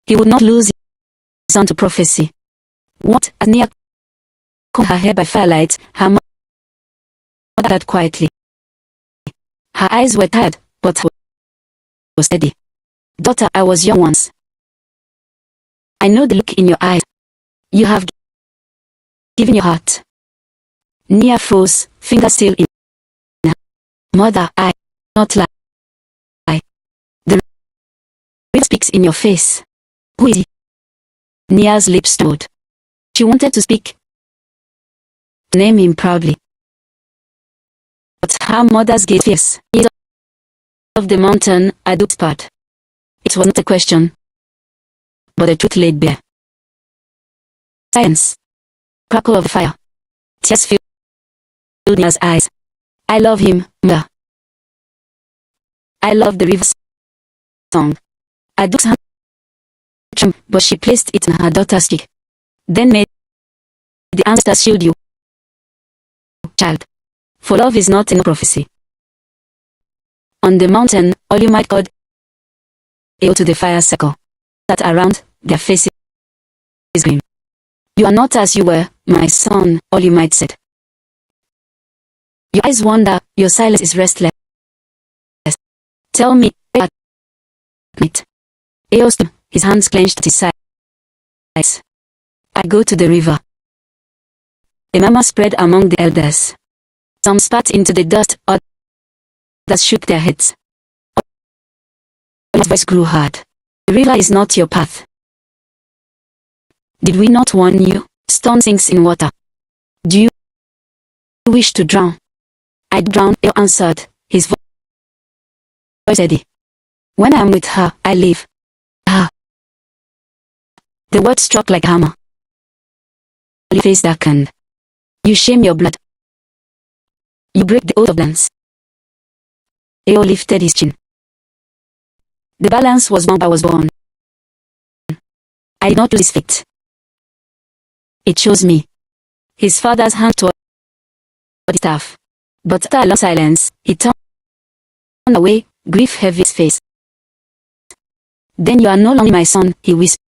He would not lose his son to prophecy. What? As Nia combed her hair by firelight, her mother uttered quietly. Her eyes were tired, but her was steady. Daughter, I was young once. I know the look in your eyes. You have given your heart. Nia froze, finger still in her. Mother, I not lie. The real speaks in your face. Who is he? Nia's lips stirred. She wanted to speak, to name him proudly. But her mother's gaze fierce. He is of the mountain, I do part. It was not a question, but the truth laid bare. Silence. Crackle of fire. Tears filled Nia's eyes. I love him, Mother. I love the river's song. I took her hand, but she placed it in her daughter's cheek. Then made the answer shield you, child. For love is not in prophecy. On the mountain, all you might called Eo to the fire circle. That around their faces is grim. You are not as you were, my son, all you might said. Your eyes wander, your silence is restless. Tell me, at night. Eo stood, his hands clenched at his sides. I go to the river. A murmur spread among the elders. Some spat into the dust, others shook their heads. His voice grew hard. The river is not your path. Did we not warn you? Stone sinks in water. Do you wish to drown? I drown, Eo answered, his voice steady. When I am with her, I live. Her. The word struck like a hammer. Your face darkened. You shame your blood. You break the oath of lands. Eo lifted his chin. The balance was wrong. I was born. I did not choose his fate. It chose me. His father's hand toward the staff. But after a long silence, he turned away, grief heavy his face. Then you are no longer my son, he whispered.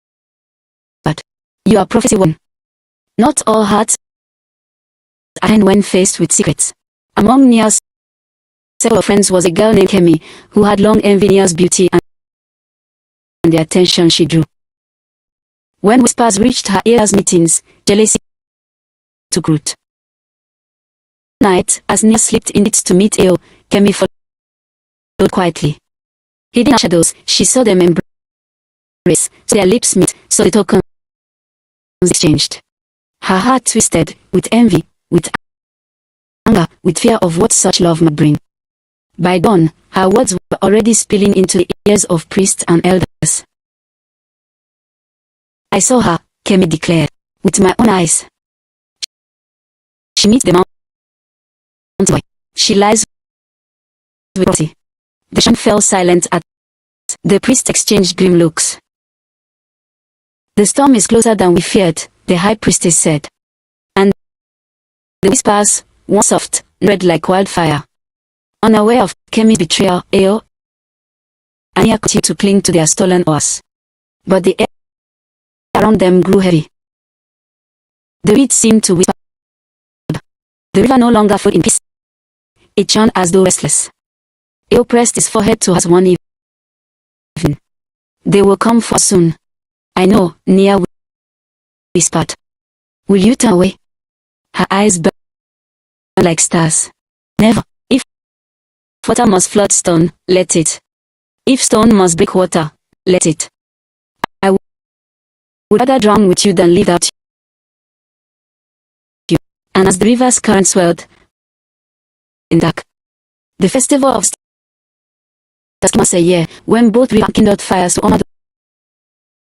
You are prophecy one. Not all hearts are kind when faced with secrets. Among Nia's several friends was a girl named Kemi, who had long envied Nia's beauty and the attention she drew. When whispers reached her ears meetings, jealousy took root. Night, as Nia slipped in it to meet Ao, Kemi followed quietly. Hidden in her shadows, she saw them embrace, so their lips met, so the tokens exchanged. Her heart twisted, with envy, with anger, with fear of what such love might bring. By dawn, her words were already spilling into the ears of priests and elders. I saw her, Kemi declared, with my own eyes. She meets the mountain boy. She lies with Rosie. The shrine fell silent at the priest exchanged grim looks. The storm is closer than we feared, the high priestess said. And the whispers, one soft, red like wildfire. Unaware of Kemi's betrayal, Ao and Nia continued to cling to their stolen oars. But the air around them grew heavy. The reeds seemed to whisper. The river no longer flowed in peace. It churned as though restless. Ao pressed his forehead to hers one evening. They will come for soon. I know, Nia whispered. Will you turn away? Her eyes burned like stars. Never. If water must flood stone, let it. If stone must break water, let it. I would rather drown with you than live without you. And as the river's current swelled in dark, the festival of stars was a year when both rivers kindled fires to honor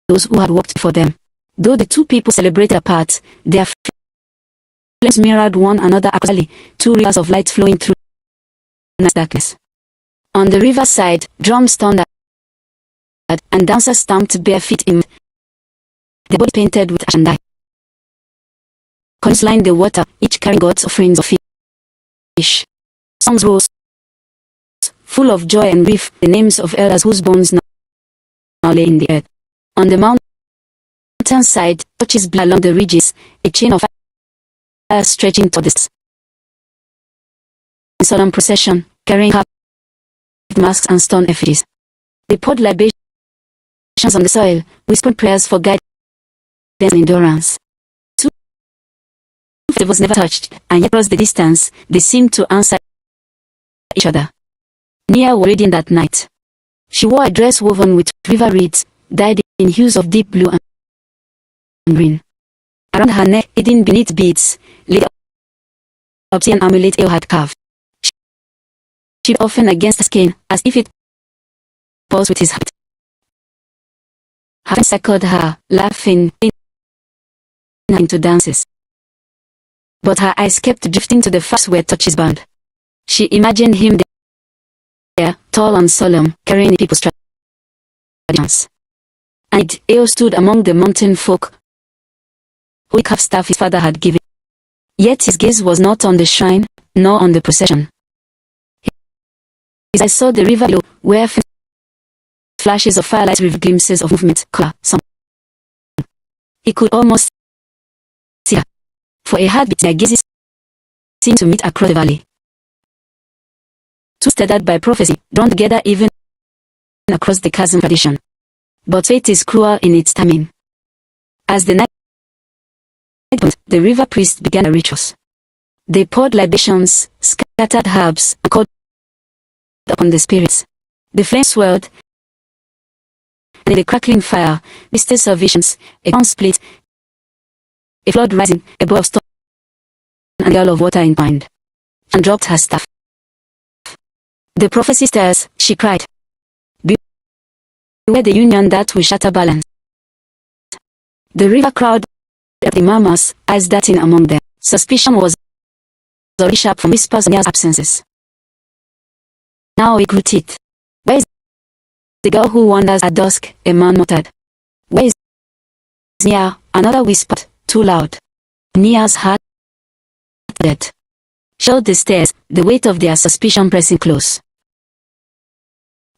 those who had walked before them. Though the two people celebrated apart, their flames mirrored one another across two rivers of light flowing through night darkness. On the riverside, drums thundered, and dancers stamped bare feet in their bodies painted with ash and dye. Coins lined the water, each carrying God's offerings of fish. Songs rose, full of joy and grief, the names of elders whose bones now lay in the earth. On the mountainside, torches blew along the ridges, a chain of fire stretching toward the stars. In solemn procession, carrying carved masks and stone effigies, they poured libations on the soil, whispered prayers for guidance and endurance. Two festivals never touched, and yet across the distance, they seemed to answer each other. Nia was radiant that night. She wore a dress woven with river reeds, dyed in hues of deep blue and green. Around her neck, hidden beneath beads, lay the obsidian amulet Ao had carved. She often against her skin, as if it pulsed with his heart. Her friends circled her, laughing into dances. But her eyes kept drifting to the fast where touches bound. She imagined him there, tall and solemn, carrying people's traditions. And Ao stood among the mountain folk, holding carved staff his father had given. Yet his gaze was not on the shrine, nor on the procession. His eyes saw the river below, where flashes of firelight revealed glimpses of movement, color, song. He could almost see her. For a heartbeat, their gazes seemed to meet across the valley. Two tethered by prophecy, drawn together even across the chasm tradition. But fate is cruel in its timing. As the night went, the river priests began their rituals. They poured libations, scattered herbs, and called upon the spirits. The flames swirled, and in the crackling fire, vistas of visions, a ground split, a flood rising, a bowl of stone, and a girl of water entwined, and dropped her staff. The prophecy stirs, she cried. Beware the union that will shatter balance. The river crowd at the murmurs, eyes darting among them. Suspicion was already sharp from whispers of Nia's absences. Now it grew teeth. Where is the girl who wanders at dusk? A man muttered. Where is Nia? Another whispered, too loud. Nia's heart dead. Showed the stairs, the weight of their suspicion pressing close.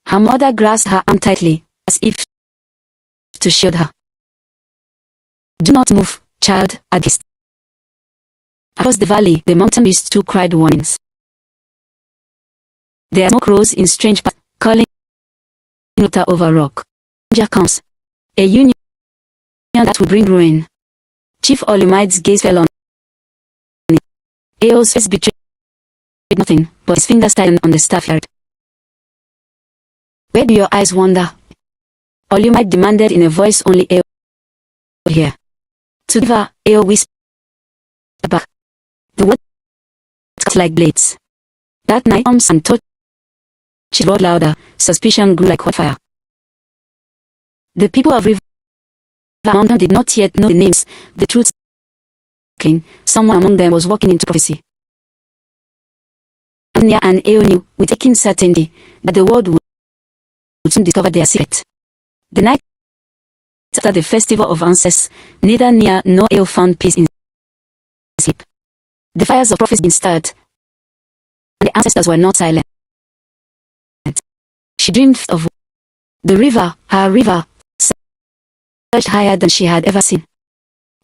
Her mother grasped her arm tightly, as if to shield her. Do not move, child, at this. Across the valley, the mountain beasts too cried warnings. Their smoke rose in strange paths, calling water over rock. Danger comes. A union that will bring ruin. Chief Olymide's gaze fell on it. Eo's face betrayed nothing, but his fingers tightened on the staff yard. Where do your eyes wander? Olymide demanded in a voice only Eo could hear. To the river, Eo whispered back. The words cut like blades. That night, arms and torches roared louder. Suspicion grew like wildfire. The people of River Mountain did not yet know the names. The truth came. Someone among them was walking into prophecy. Nia and Eo knew, with aching certainty, that the world would soon discover their secret. The night after the festival of ancestors, neither Nia nor Eo found peace in sleep. The fires of prophecy had been stirred, and the ancestors were not silent. She dreamed of the river, her river, surged higher than she had ever seen.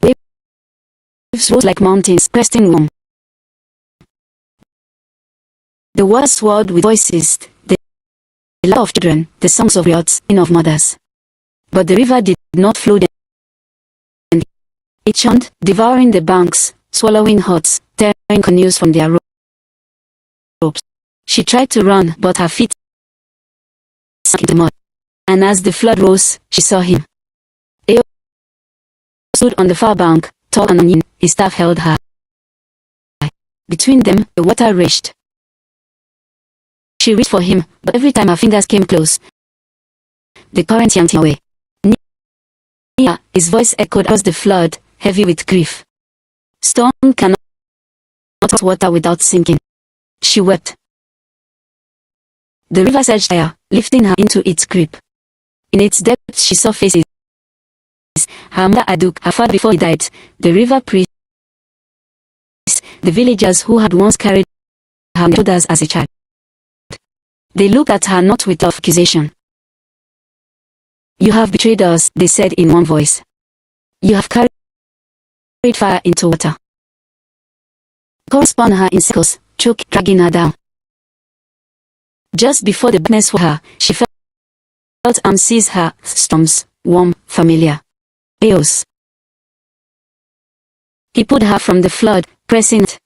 Waves rose like mountains, cresting warm. The water swirled with voices, the laughter of children, the songs of griots, and of mothers. But the river did not flow them. It churned, devouring the banks, swallowing huts, tearing canoes from their ropes. She tried to run, but her feet sank into mud. And as the flood rose, she saw him. Eo stood on the far bank, tall and unyielding, his staff held high. Between them, the water raged. She reached for him, but every time her fingers came close, the current yanked him away. Nia, his voice echoed across the flood, heavy with grief. Stone cannot cross water without sinking. She wept. The river surged higher, lifting her into its grip. In its depths she saw faces. Her mother Aduk, her father before he died, the river priest, the villagers who had once carried her on their shoulders as a child. They looked at her not with accusation. You have betrayed us, they said in one voice. You have carried fire into water. Chorus spun her in circles, choke dragging her down. Just before the darkness for her, she felt arms seize her, storms, warm, familiar. Eos. He pulled her from the flood, pressing it.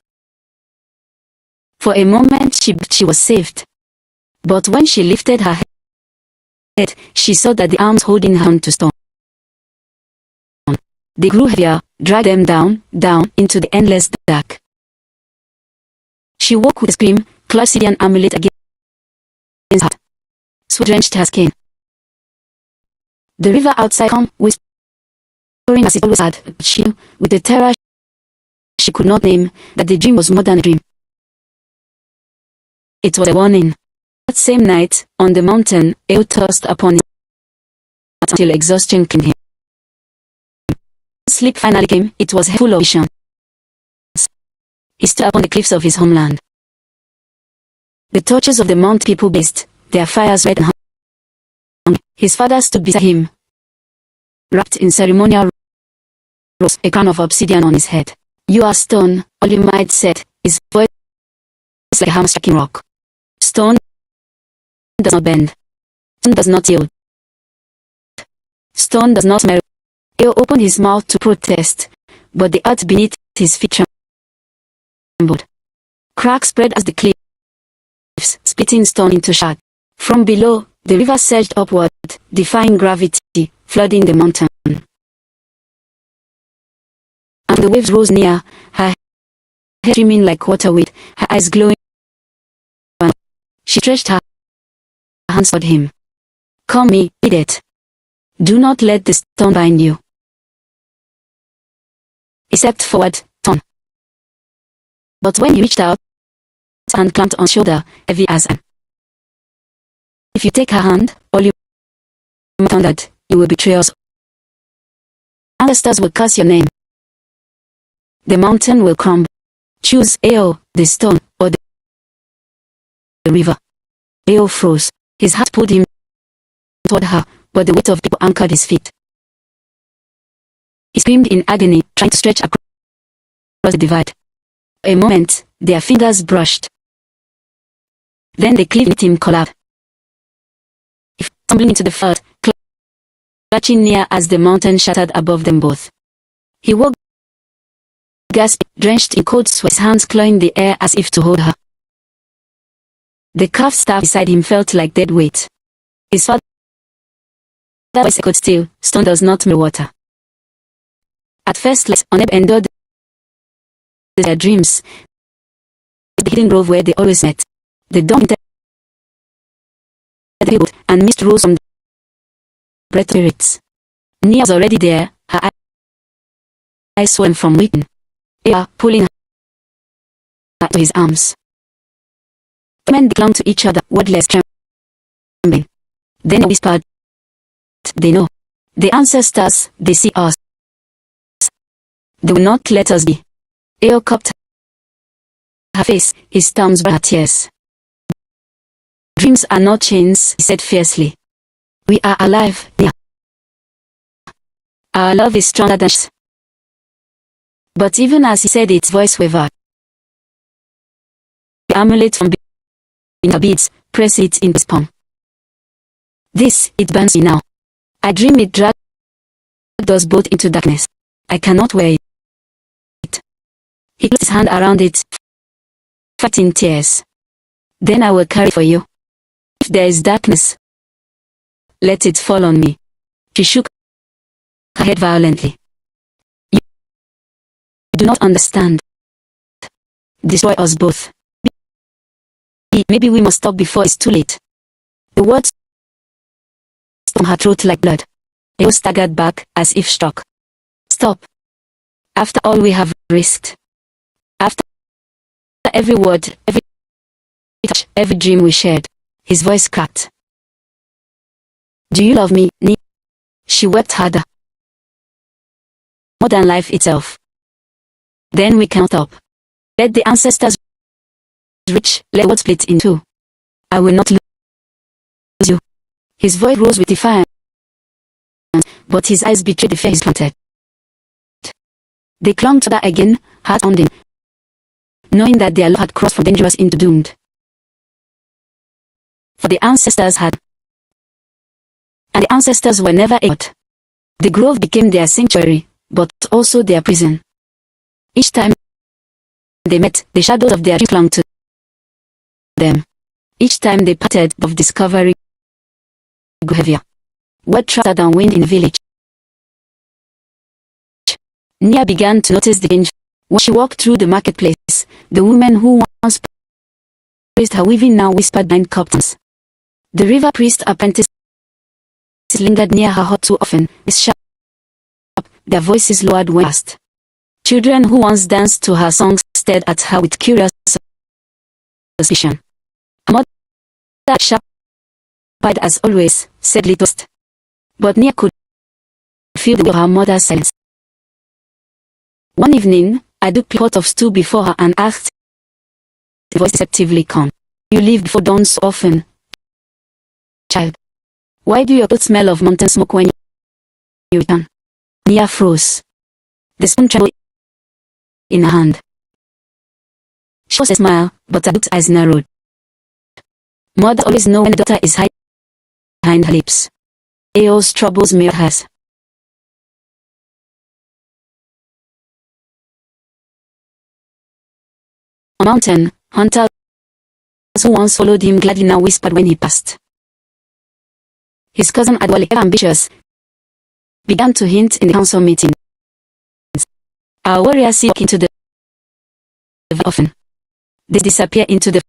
For a moment she was saved. But when she lifted her head, she saw that the arms holding her to stone. They grew heavier, dragged them down into the endless dark. She woke with a scream, clutched an amulet against her heart. Sweat drenched her skin. The river outside came, whispering as it always had, but she knew, with a terror she could not name, that the dream was more than a dream. It was a warning. That same night, on the mountain, Eo tossed upon him until exhaustion claimed him. Sleep finally came. It was full of visions. He stood upon the cliffs of his homeland. The torches of the mount people blazed, their fires red and hung. His father stood beside him, wrapped in ceremonial robes, a crown of obsidian on his head. You are stone, Olymide said, his voice like a hammer striking rock. Stone does not bend. Stone does not yield. Stone does not marry. Eo opened his mouth to protest, but the earth beneath his feet trembled. Cracks spread as the cliffs, splitting stone into shards. From below, the river surged upward, defying gravity, flooding the mountain. And the waves rose near, her hair streaming like water with her eyes glowing. She stretched her hands toward him. Come me, idiot. Do not let the stone bind you. He stepped forward, torn. But when he reached out, his hand clamped on his shoulder, heavy as iron. If you take her hand, all you thundered, you will betray us. Ancestors will curse your name. The mountain will crumble. Choose Eo, the stone, or the river. Eo froze. His heart pulled him toward her, but the weight of people anchored his feet. He screamed in agony, trying to stretch across the divide. a moment, their fingers brushed. Then the cliff beneath him collapsed. He fell tumbling into the flood, clutching near as the mountain shattered above them both. He woke, gasping, drenched in cold sweat, his hands clawing the air as if to hold her. The carved staff beside him felt like dead weight. His father's voice echoed still, stone does not mirror water. At first light, unable endured their dreams, the hidden grove where they always met. The dawn entered the boat, and mist rose from the breath of spirits. Nia was already there, her eyes swollen from weeping. Ea pulling her to his arms. The men clung to each other, wordless, trembling. Then they whispered, "They know. The ancestors, they see us. They will not let us be." Eo cupped her face, his thumbs burned her tears. "Dreams are not chains," he said fiercely. "We are alive, Nia. Our love is stronger than chains." But even as he said it, his voice wavered. The amulet from between her beads, press it in his palm. "This, it burns me now. I dream it dragged us both into darkness. I cannot wear it." He closed his hand around it, fighting tears. "Then I will carry it for you. If there is darkness, let it fall on me." She shook her head violently. "You do not understand. Destroy us both. Maybe we must stop before it's too late." The words from her throat like blood. Eo staggered back, as if struck. "Stop. After all we have risked. After every word, every touch, every dream we shared." His voice cracked. "Do you love me, Nia?" She wept harder. "More than life itself." "Then we cannot stop. Let the ancestors reach, let what split in two. I will not lose you." His voice rose with defiance, but his eyes betrayed the fear he planted. They clung to her again, heart pounding, knowing that their love had crossed from dangerous into doomed. For the ancestors had, and the ancestors were never ignored. The grove became their sanctuary, but also their prison. Each time they met, the shadows of their dreams clung to them. Each time they parted, of discovery grew heavier. Word traveled and wind in the village. Nia began to notice the change. When she walked through the marketplace, the women who once praised her weaving now whispered behind curtains. The river priest apprentices lingered near her hut too often, sharp, their voices lowered when asked. Children who once danced to her songs stared at her with curious suspicion. Her mother, sharp-eyed as always, said little, but Nia could feel the weight of her mother's silence. One evening, I took a pot of stew before her and asked, the voice deceptively calm, "You leave before dawn so often, child. Why do your clothes smell of mountain smoke when you return?" Nia froze. The spoon trembled in her hand. She forced a smile, but her eyes narrowed. Mothers always know when the daughter is hiding behind her lips. Eo's troubles mirrored hers. On a mountain, hunters who once followed him gladly now whispered when he passed. His cousin Adwale, ever ambitious, began to hint in the council meetings. Our warriors see into the valley often. They disappear into the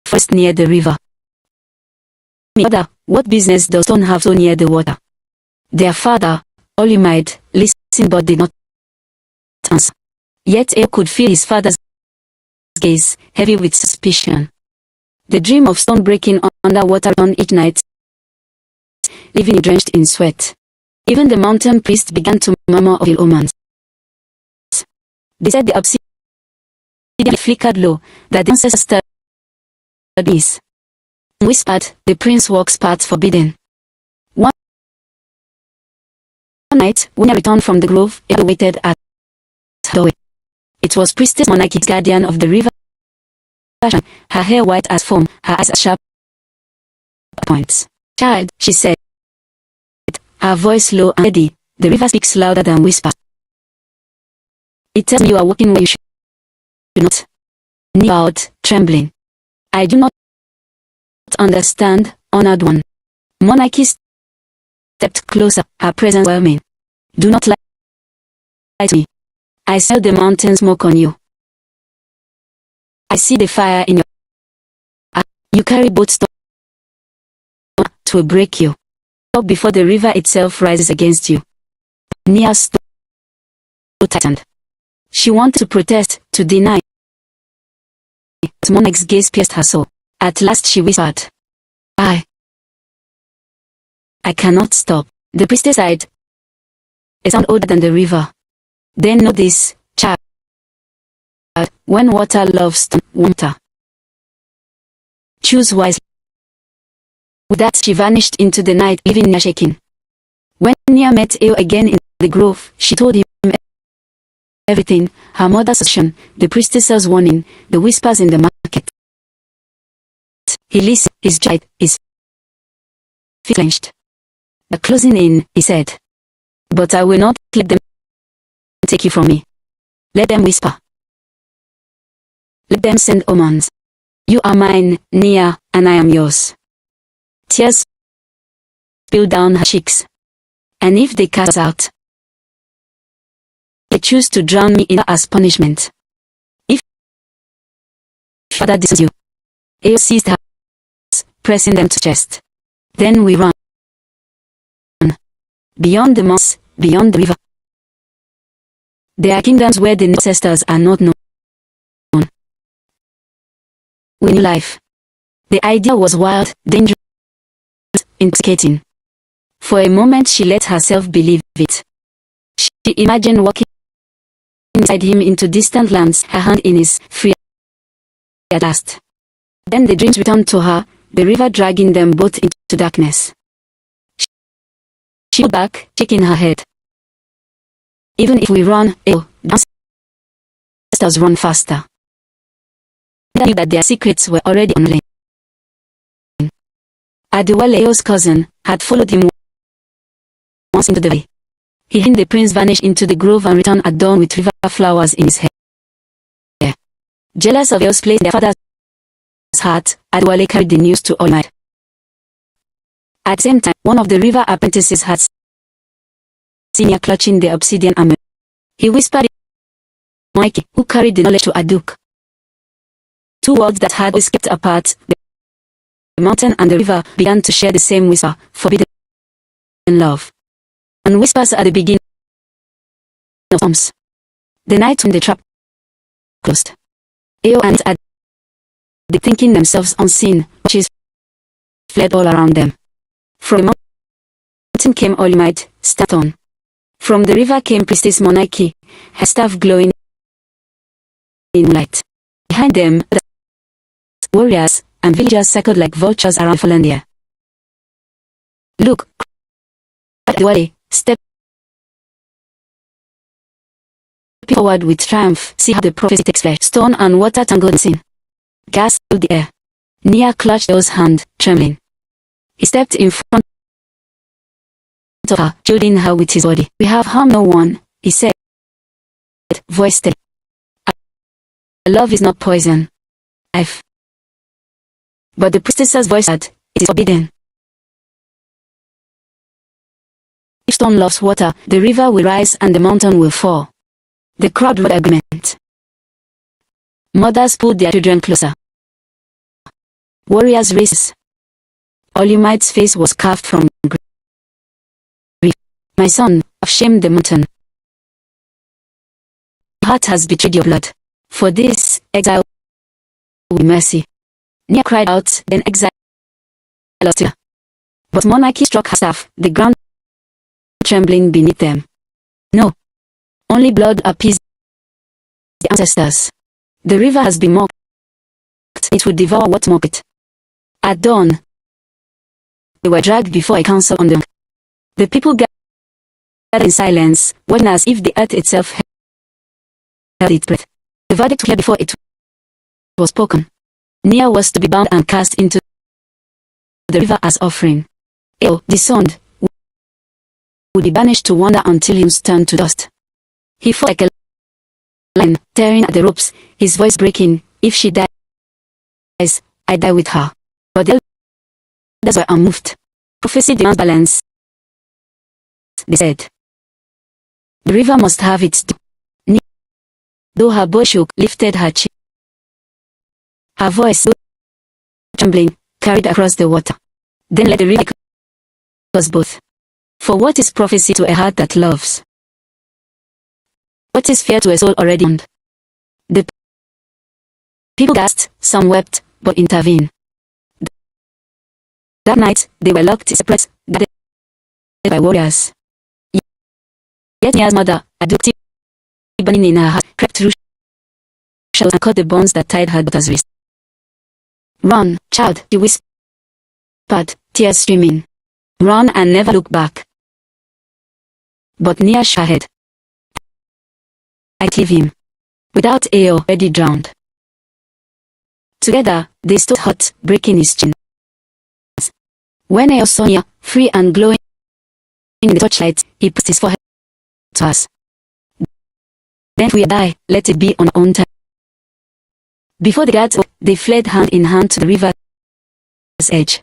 forest near the river. Mother, what business does stone have so near the water? Their father, Olimide, listened but did not answer. Yet Eo could feel his father's gaze, heavy with suspicion. The dream of stone breaking underwater on each night, leaving it drenched in sweat. Even the mountain priest began to murmur of ill omens. They said the obsidian flickered low, that the ancestors stirred this. Whispered, the prince walks paths forbidden. One night, when I returned from the grove, Eo waited at her doorway. It was Priestess Monarchy, guardian of the river. Her hair white as foam, her eyes as sharp points. "Child," she said, her voice low and steady. The river speaks louder than whispers. "It tells me you are walking where you should not." Knee out, trembling. "I do not understand, honored one." Monarchy stepped closer, her presence whelming. "Do not lie to me. I smell the mountain smoke on you. I see the fire in your eyes. You carry both stones to break you. Stop before the river itself rises against you." Nia's story tightened. She wanted to protest, to deny. But Monarch's gaze pierced her soul. At last she whispered, I cannot stop." The priestess sighed. "A sound older than the river. Then know this, child. When water loves water, choose wisely." With that she vanished into the night, leaving Nia shaking. When Nia met Eo again in the grove, she told him everything: her mother's assertion, the priestess's warning, the whispers in the market. He listened, his jaw, his feet clenched. "They're closing in," he said. "But I will not let them take you from me. Let them whisper. Let them send omens. You are mine, Nia, and I am yours." Tears spilled down her cheeks. "And if they cast us out, they choose to drown me in as punishment. If Father disowns you." Eo seized her hands, pressing them to chest. "Then we run. Beyond the mountains, beyond the river. There are kingdoms where the ancestors are not known. We knew life. The idea was wild, dangerous, intoxicating. For a moment she let herself believe it. She imagined walking beside him into distant lands, her hand in his, free at last. Then the dreams returned to her, the river dragging them both into darkness. She pulled back, shaking her head. "Even if we run, the ancestors run faster." They knew that their secrets were already online. Adewale, Eo's cousin, had followed him once into the valley. He and the prince vanished into the grove and returned at dawn with river flowers in his hair. Jealous of Eo's place in their father's heart, Adewale carried the news to Olmide. At the same time, one of the river apprentices had seen her clutching the obsidian armor. He whispered, "Mikey, who carried the knowledge to Aduk." Two worlds that had always kept apart, the mountain and the river, began to share the same whisper, forbidden love. And whispers at the beginning of storms. The night when the trap closed, Eo and Ad, thinking themselves unseen, watches fled all around them. From the mountain came Olmide, Staton. From the river came Priestess Monarchy, her staff glowing in light. Behind them, warriors and villagers circled like vultures around the fallen deer. "Look!" Adewale stepped forward with triumph. "See how the prophecy takes flesh. Stone and water tangled in sin." Gas filled the air. Nia clutched Eo's hand, trembling. He stepped in front of her, shielding her with his body. "We have harmed no one," he said, voice steady. "Love is not poison. But the priestess's voice said, "It is forbidden. If stone loves water, the river will rise and the mountain will fall." The crowd would agreement. Mothers pulled their children closer. Warriors raced. Olymide's face was carved from grief. "My son, I've shamed the mountain. Your heart has betrayed your blood. For this, exile will be mercy." Nia cried out, then exile lost her. But Monarchy struck her staff, the ground trembling beneath them. "No. Only blood appeased the ancestors. The river has been mocked. It will devour what mocked it." At dawn, they were dragged before a council on the bank. The people gathered in silence, watching as if the earth itself held its breath. verdict clear before it was spoken. Nia was to be bound and cast into the river as offering. Eo, disowned, would be banished to wander until he was turned to dust. He fought like a lion, tearing at the ropes, his voice breaking. If she dies, I die with her. But the elders were unmoved. Prophecy demands balance, they said. The river must have its due. Though her body shook, lifted her chin. Her voice, trembling, carried across the water. Then let the river us both. For what is prophecy to a heart that loves? What is fear to a soul already bound? The people gasped, some wept, but intervened. That night, they were locked separate, guarded by warriors. Yet Nia's mother, a duty burning in her heart, crept through shadows and caught the bonds that tied her daughter's wrist. Run, child, she whispered, tears streaming. Run and never look back. But Nia shook her head. I'd leave him. Without Eo, already drowned. Together, they stood hot, breaking his chains. When Eo saw Nia, free and glowing in the torchlight, he pressed his forehead to us. Then if we die, let it be on our own time. Before the guards woke, they fled hand in hand to the river's edge.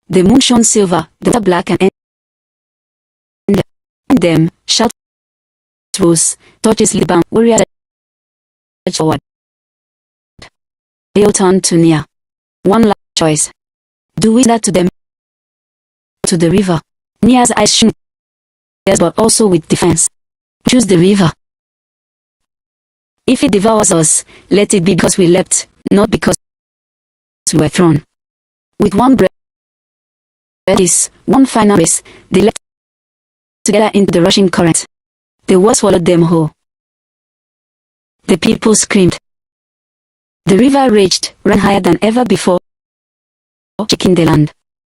The moon shone silver, the water black, and in them, shouts rose, torches lit bound, warriors surged forward. Eo turned to Nia. One last choice. Do we that to them? To the river. Nia's eyes shone, but also with defiance. Choose the river. If it devours us, let it be because we leapt, not because we were thrown. With one breath, one final race, they leapt together into the rushing current. The water swallowed them whole. The people screamed. The river raged, ran higher than ever before, shaking the land.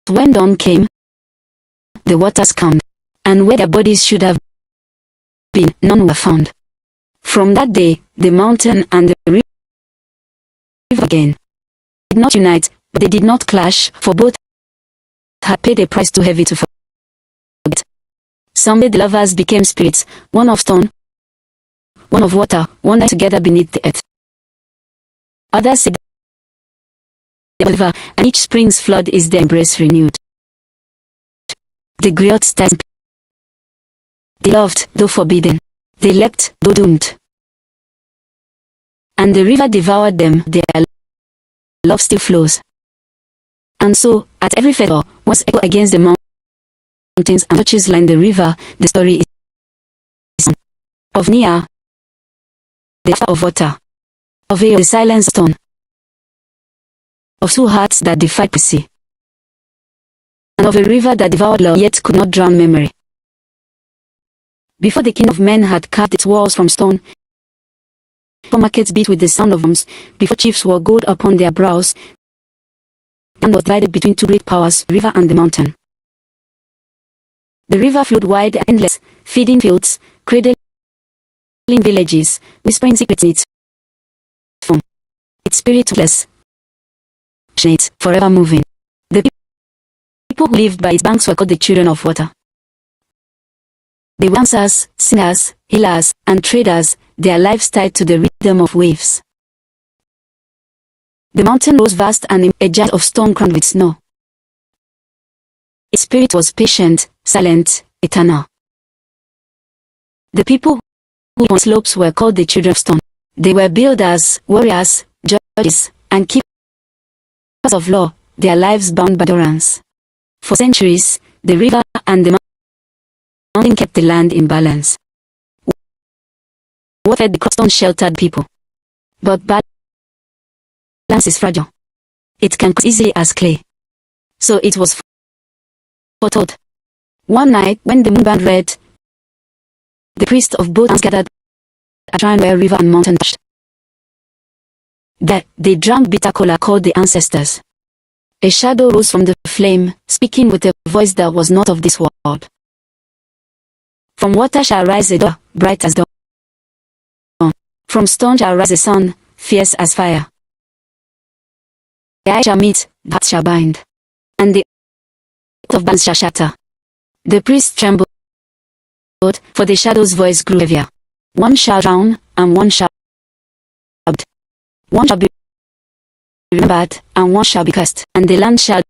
When dawn came, the waters calmed, and where their bodies should have been, none were found. From that day, the mountain and the river again did not unite, but they did not clash, for both had paid a price too heavy to forget. Someday the lovers became spirits, one of stone, one of water, one night together beneath the earth. Others said the river, and each spring's flood is their embrace renewed. The griot stands. They loved, though forbidden. They leapt, though doomed. And the river devoured them, their love still flows. And so, at every festival, once echo against the mountains and touches line the river, the story is of Nia, the laughter of water, of Eo, the silent stone, of two hearts that defied the sea, and of a river that devoured love yet could not drown memory. Before the king of men had carved its walls from stone, before markets beat with the sound of drums, before chiefs wore gold upon their brows, the land was divided between two great powers, the river and the mountain. The river flowed wide and endless, feeding fields, cradling villages, whispering secrets in its form. Its spirit was passionate, forever moving. The people who lived by its banks were called the children of water. They were dancers, singers, healers, and traders, their lives tied to the rhythm of waves. The mountain rose vast and a giant of stone crowned with snow. Its spirit was patient, silent, eternal. The people who on slopes were called the children of stone. They were builders, warriors, judges, and keepers of law, their lives bound by endurance. For centuries, the river and the mountain kept the land in balance. What fed the stone sheltered people. But balance is fragile. It can collapse easily as clay. So it was foretold. One night, when the moon burned red, the priests of both lands gathered at a shrine where river and mountain touched. There, they drank bitter cola called the ancestors. A shadow rose from the flame, speaking with a voice that was not of this world. From water shall rise a door, bright as dawn. From stone shall rise the sun, fierce as fire. The eyes shall meet, the heart shall bind, and the earth of bands shall shatter. The priests trembled, for the shadow's voice grew heavier. One shall drown, and one shall be. One shall be remembered, and one shall be cursed, and the land shall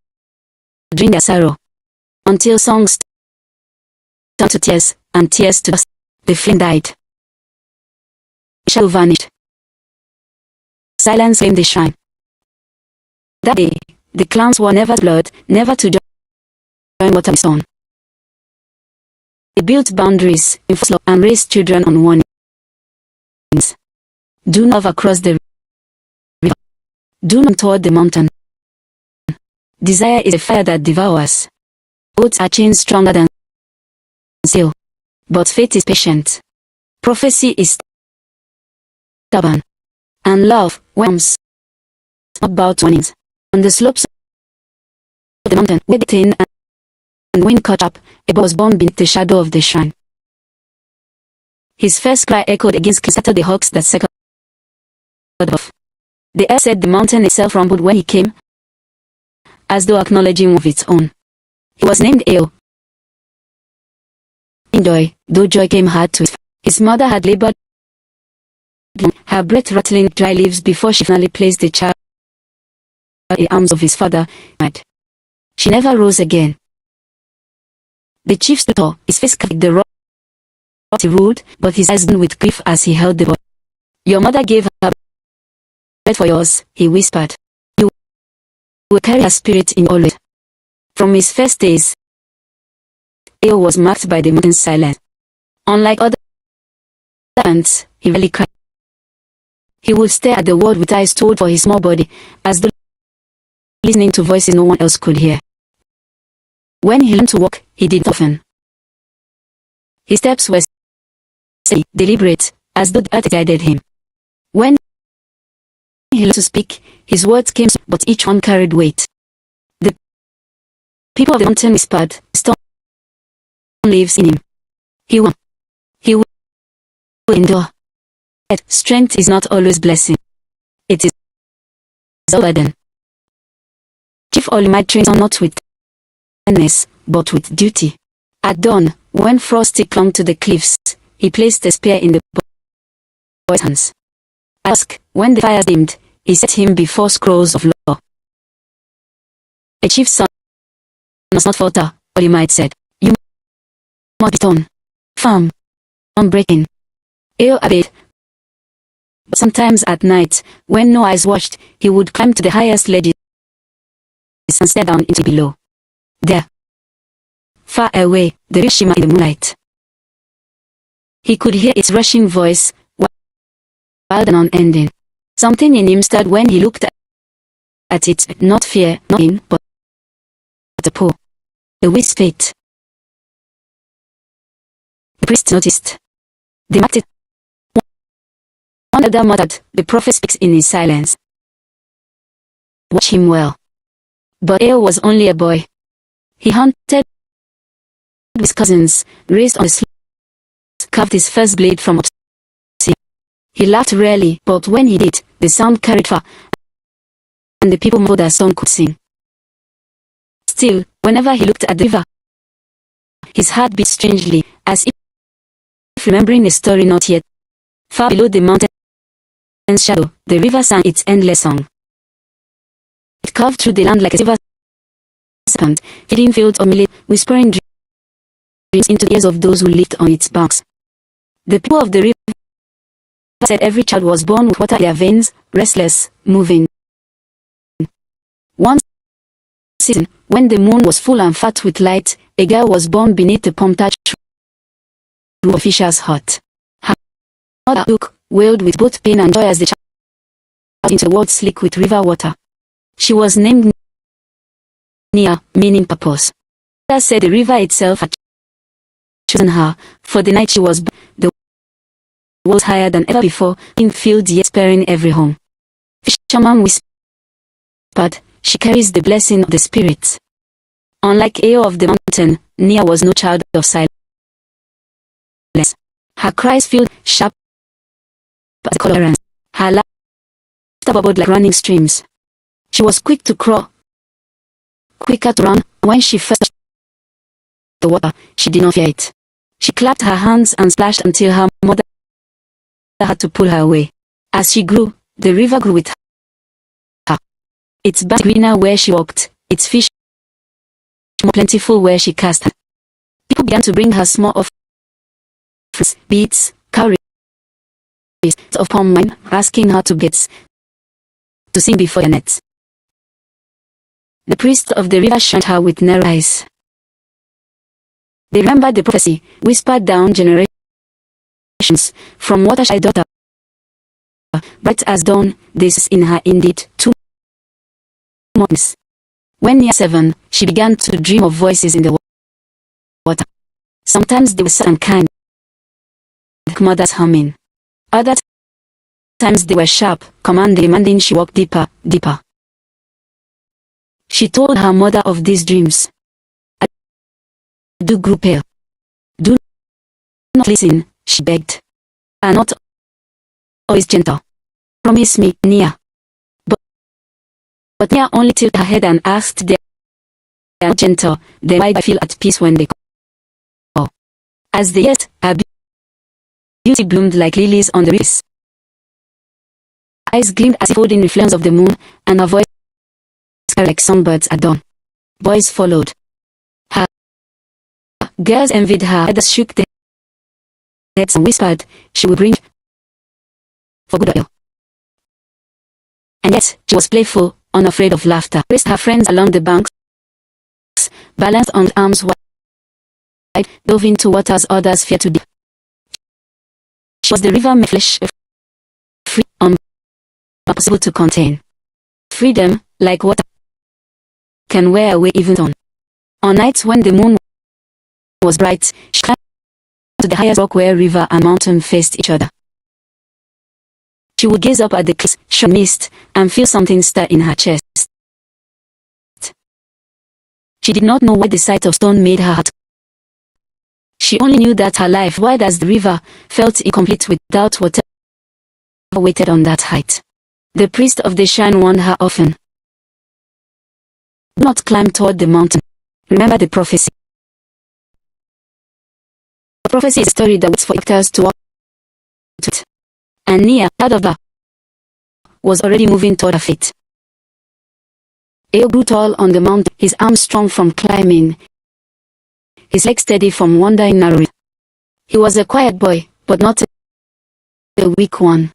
drink their sorrow, until songs turned to tears, and tears to dust. The flame died. The shadow vanished. Silence claimed the shrine. That day, the clans were never blood, never to join water with stone. They built boundaries, enforced law, and raised children on warnings. Do not across the river. Do not toward the mountain. Desire is a fire that devours. Oaths are chains stronger than steel, but faith is patient. Prophecy is stubborn, and love warms not bow to warnings. On the slopes of the mountain, where the tin and wind caught up, a boy was born beneath the shadow of the shrine. His first cry echoed against scattered the hawks that circled off. The earth said the mountain itself rumbled when he came, as though acknowledging of its own. He was named Eo. In joy, though joy came hard to his mother had labored long, her breath rattling dry leaves before she finally placed the child in the arms of his father. She never rose again. The chief stood tall, his face covered the rock he ruled, but his eyes glistened with grief as he held the boy. Your mother gave her breath for yours, he whispered. You will carry her spirit in always. From his first days, Eo was marked by the mountain's silence. Unlike other ants, he rarely cried. He would stare at the world with eyes told for his small body, as though listening to voices no one else could hear. When he learned to walk, he did often. His steps were steady, deliberate, as though the earth guided him. When he learned to speak, his words came, but each one carried weight. The people of the mountain whispered, "Storm lives in him. He will endure." Yet, strength is not always blessing. It is a burden. Chief Olimide trains on not with kindness, but with duty. At dawn, when Frosty clung to the cliffs, he placed a spear in the boy's hands. At dusk, when the fires dimmed, he set him before scrolls of law. A chief's son must not falter, Olimide said. You must be stone, firm, unbreaking. Eo obeyed. But sometimes at night, when no eyes watched, he would climb to the highest ledges and stare down into below. There, far away, the river shimmered in the moonlight. He could hear its rushing voice, wild and unending. Something in him stirred when he looked at it, not fear, not pain, but a pull, a whisper fate. The priest noticed. They marked it. One elder muttered, "The prophet speaks in his silence. Watch him well." But Eo was only a boy. He hunted with his cousins, raced on the slopes, carved his first blade from sea. He laughed rarely, but when he did, the sound carried far, and the people more than song could sing. Still, whenever he looked at the river, his heart beat strangely, as if remembering a story not yet. Far below the mountain's shadow, the river sang its endless song. It carved through the land like a silver serpent, feeding fields of millet, whispering dreams into the ears of those who lived on its banks. The people of the river said every child was born with water in their veins, restless, moving. One season, when the moon was full and fat with light, a girl was born beneath the palm-thatched roof of Fisher's hut. Her mother Hook wailed with both pain and joy as the child into the world slick with river water. She was named Nia, meaning purpose. Mother said the river itself had chosen her, for the night she was born, the world was higher than ever before, in fields yet sparing every home. Fisherman whispered, she carries the blessing of the spirits. Unlike Eo of the mountain, Nia was no child of silence. Her cries filled sharp but tolerance. Her laughter bubbled like running streams. She was quick to crawl, quicker to run. When she first touched the water, she did not fear it. She clapped her hands and splashed until her mother had to pull her away. As she grew, the river grew with her. Its banks greener where she walked, its fish more plentiful where she cast her. People began to bring her small offerings, beads, cowries of palm wine, asking her to get to sing before their nets. The priest of the river shunned her with narrow eyes. They remembered the prophecy, whispered down generations, from waterside daughter, bright as dawn, this in her indeed 2 months. When near 7, she began to dream of voices in the water. Sometimes they were sad and kind, like mothers humming. Other times they were sharp, demanding she walk deeper, deeper. She told her mother of these dreams. Do grew pale. Do not listen, she begged. Are not always gentle. Promise me, Nia. But Nia only tilted her head and asked, they are not gentle, then why do I feel at peace when they call? As they yet, her beauty bloomed like lilies on the reefs. Her eyes gleamed as if holding reflections of the moon, and her voice carried like songbirds at dawn. Boys followed. Her girls envied her, others shook their heads and whispered she would bring for good oil. And yet, she was playful, unafraid of laughter. Raced her friends along the banks, balanced on arms wide, dove into waters others feared to deep. She was the river made flesh, free, impossible to contain. Freedom, like water, can wear away even dawn. On nights when the moon was bright, she climbed to the highest rock where river and mountain faced each other. She would gaze up at the cliffs, show mist, and feel something stir in her chest. She did not know why the sight of stone made her heart. She only knew that her life, wide as the river, felt incomplete without whatever waited on that height. The priest of the shrine warned her often. Do not climb toward the mountain. Remember the prophecy. The prophecy is a story that waits for actors to walk to it. And Nia, part of her, was already moving toward her fate. Eo grew tall on the mountain, his arms strong from climbing, his legs steady from wandering narrowly. He was a quiet boy, but not a weak one.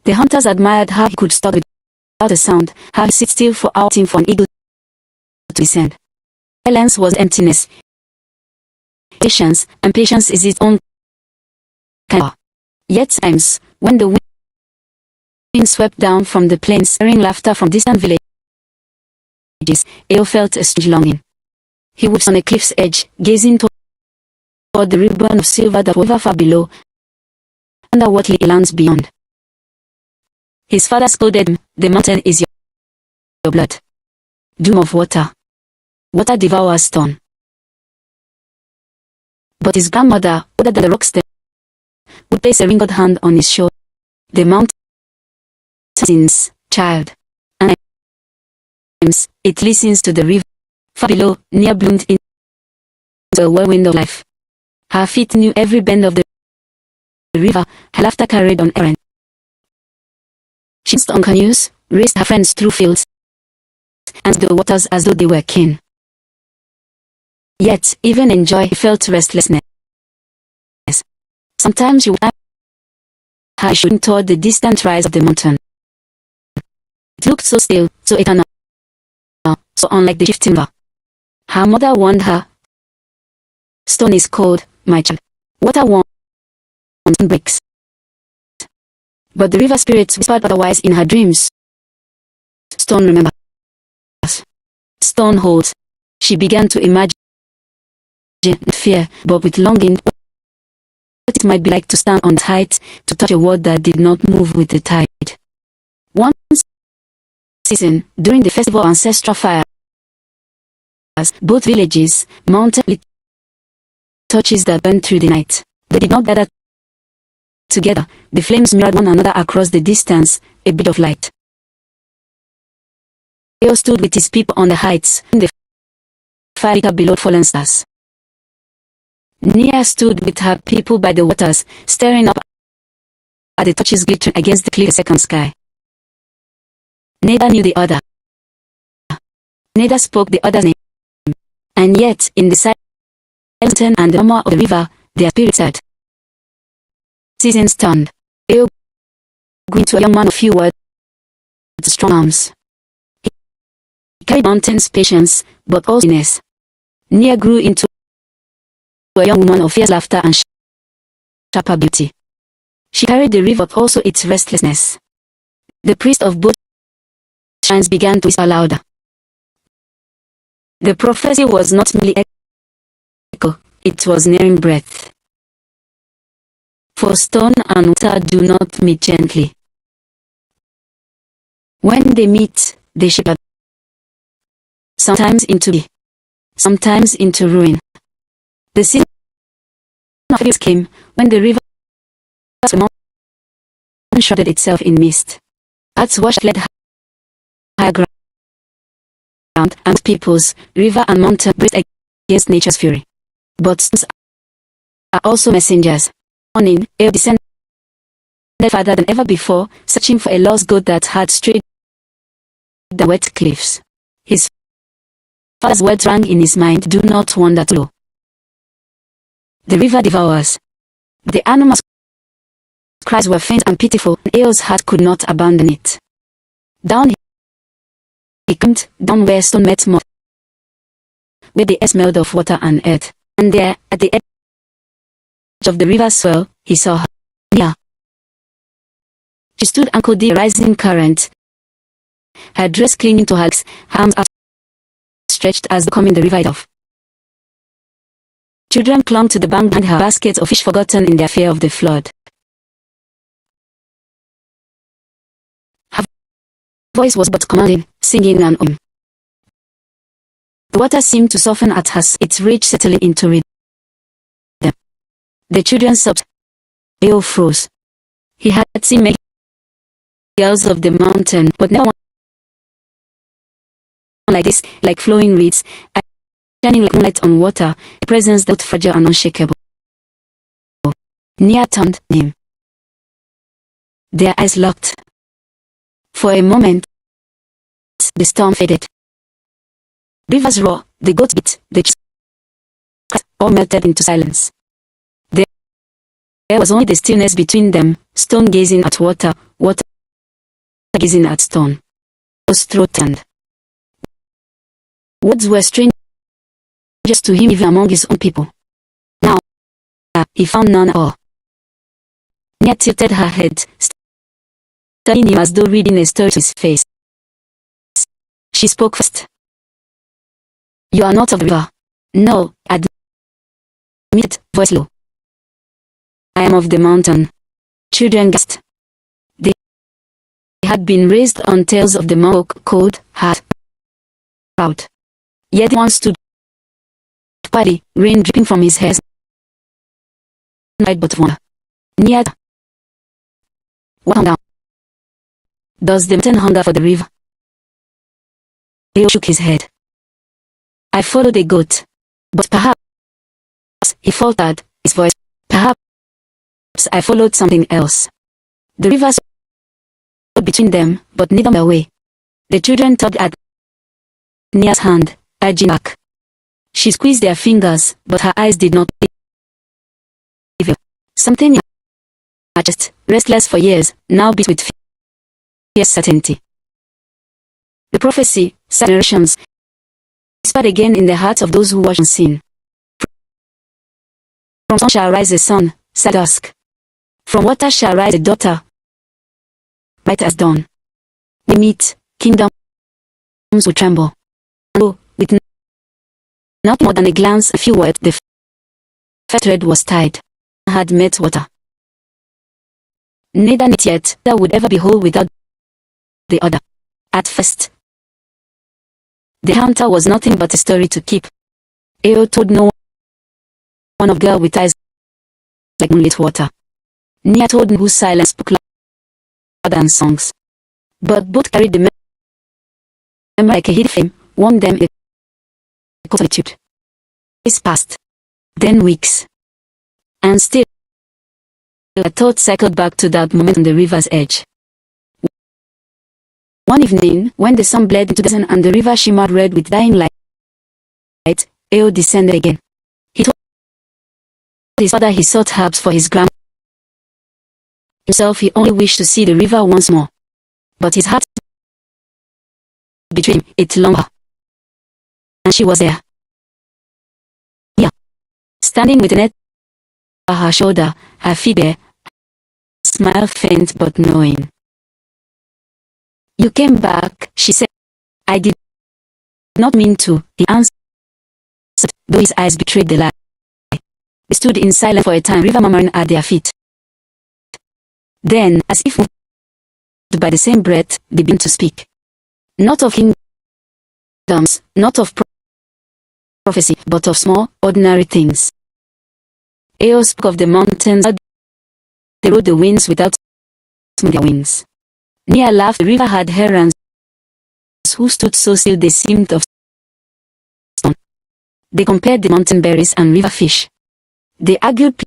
The hunters admired how he could stop without a sound, how he sit still for hours waiting for an eagle to descend. Silence was emptiness. Patience, and patience is its own kind of. Yet times, when the wind swept down from the plains, hearing laughter from distant villages, Eo felt a strange longing. He would sit on a cliff's edge, gazing toward the ribbon of silver that was far below, under what lay lands beyond. His father scolded him, "The mountain is your blood. Doom of water. Water devours stone." But his grandmother, older than the rock stem, would place a wrinkled hand on his shoulder. "The mountain sins, child. And sometimes it listens to the river." Far below, Nia bloomed into a whirlwind of life. Her feet knew every bend of the river, her laughter carried on errand. She danced on canoes, raced her friends through fields, and the waters as though they were kin. Yet, even in joy, she felt restlessness. Sometimes she would her shooting toward the distant rise of the mountain. It looked so still, so eternal, so unlike the shifting river. Her mother warned her, "Stone is cold, my child. Water warm, stone breaks." But the river spirits whispered otherwise in her dreams. Stone remembers. Stone holds. She began to imagine, not fear, but with longing, what it might be like to stand on the height, to touch a world that did not move with the tide. One season, during the festival of ancestral fires, both villages, mountain lit torches that burned through the night. They did not gather Together, the flames mirrored one another across the distance, a bit of light. Eo stood with his people on the heights, in the fire below fallen stars. Nia stood with her people by the waters, staring up at the torches glittering against the clear second sky. Neither knew the other. Neither spoke the other's name. And yet, in the silence and the murmur of the river, their spirits said. Seasons turned. Eo grew into a young man of few words, with strong arms. He carried mountains' patience, but also finesse. Nia grew into a young woman of fierce laughter and sharper beauty. She carried the river, but also its restlessness. The priest of both shrines began to whisper louder. The prophecy was not merely echo, it was nearing breath. For stone and water do not meet gently. When they meet, they shiver, sometimes into beauty, sometimes into ruin. The season of eclipse came when the river shrouded itself in mist. Earth's wash led higher ground, and peoples, river and mountain braced against nature's fury. But storms are also messengers. Morning, Eo descended farther than ever before, searching for a lost goat that had strayed the wet cliffs. His father's words rang in his mind, do not wander too low. The river devours. The animal's cries were faint and pitiful, and Eo's heart could not abandon it. Down he climbed, down where stone met mud, where the air smelled of water and earth. And there, at the edge of the river's swell, he saw her. Nia. She stood ankle deep in the rising current, her dress clinging to her legs, her arms outstretched as the coming the river itself. Children clung to the bank behind her, baskets of fish forgotten in their fear of the flood. Her voice was but commanding, singing and The water seemed to soften at her, its rage settling into rhythm. The children sobbed. Eo froze. He had seen many girls of the mountain, but never one like this, like flowing reeds, shining like moonlight on water, a presence that was fragile and unshakable. Nia turned him. Their eyes locked. For a moment, the storm faded. Rivers roar, the goats beat, the trees all melted into silence. There was only the stillness between them, stone gazing at water, water gazing at stone. His throat turned. Words were strangers to him even among his own people. Now, he found none at all. Nia tilted her head, studying him as though reading a story to his face. She spoke first. You are not of the river. No, admitted, voice low. I am of the mountain. Children gasped. They had been raised on tales of the monk, cold, hard, proud. Yet one stood quietly, rain dripping from his hair. Night but wonder. Near. What hunger? Does the mountain hunger for the river? Eo shook his head. I followed a goat, but perhaps, he faltered, his voice, perhaps I followed something else. The river stood between them, but neither were away. The children tugged at Nia's hand, urging back. She squeezed their fingers, but her eyes did not reveal. Something in her chest, restless for years, now beat with fierce certainty. The prophecy, generations, whispered again in the hearts of those who watch unseen. From sun shall rise a son, said dusk. From water shall rise a daughter, bright as dawn. We meet, kingdoms will tremble. And lo, with nothing more than a glance, a few words, the first thread was tied, had met water. Neither knit yet, that would ever be whole without the other. At first, the hunter was nothing but a story to keep. Eo told no one of girl with eyes like moonlit water. Nia told him whose silence spoke louder than songs. But both carried the memory like a hidden flame, warmed them in a solitude. Days passed, then weeks, and still a thought cycled back to that moment on the river's edge. One evening, when the sun bled into the sun and the river shimmered red with dying light, Eo descended again. He told his father he sought herbs for his grandmother. Himself, he only wished to see the river once more. But his heart betrayed him, it longed her. And she was there. Yeah. Standing with a net on her shoulder, her feet bare, smile faint but knowing. You came back, she said. I did not mean to, he answered, though his eyes betrayed the lie. They stood in silence for a time, river murmuring at their feet. Then, as if moved by the same breath, they began to speak. Not of kingdoms, not of prophecy, but of small, ordinary things. Eo spoke of the mountains, how they rode the winds without their wings. Nia laughed. The river had herons who stood so still they seemed of stone. They compared the mountain berries and river fish. They argued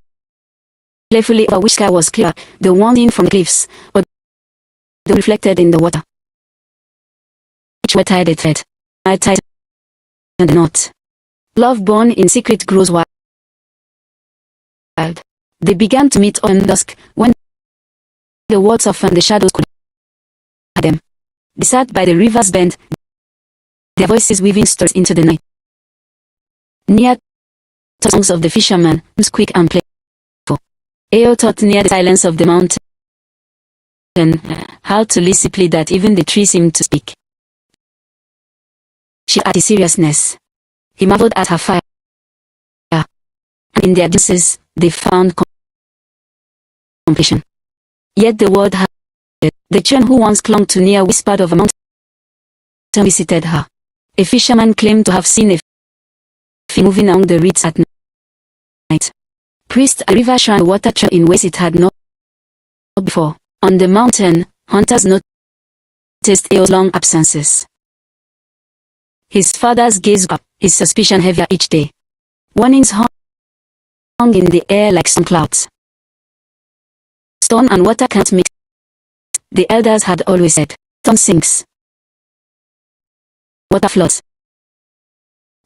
playfully over which sky was clearer, the one in from the cliffs, or the reflected in the water. Each were tied a thread. I tied the knot. Love born in secret grows wild. They began to meet on dusk, when the world softened, the shadows could hide them. They sat by the river's bend, their voices weaving stories into the night. Nia taught songs of the fisherman, who's quick and playful. Eo taught Nia the silence of the mountain, how to listen deeply that even the trees seemed to speak. She had his seriousness. He marveled at her fire. And in their dances, they found completion. Yet the world had the children who once clung to Nia whispered of a mountain visited her. A fisherman claimed to have seen a figure moving along the reeds at night. Priest at the river shrine the water trail in ways it had not before. On the mountain, hunters noticed Eo's long absences. His father's gaze grew up, his suspicion heavier each day. Warnings hung in the air like storm clouds. Stone and water can't mix, the elders had always said. Stone sinks, water floods.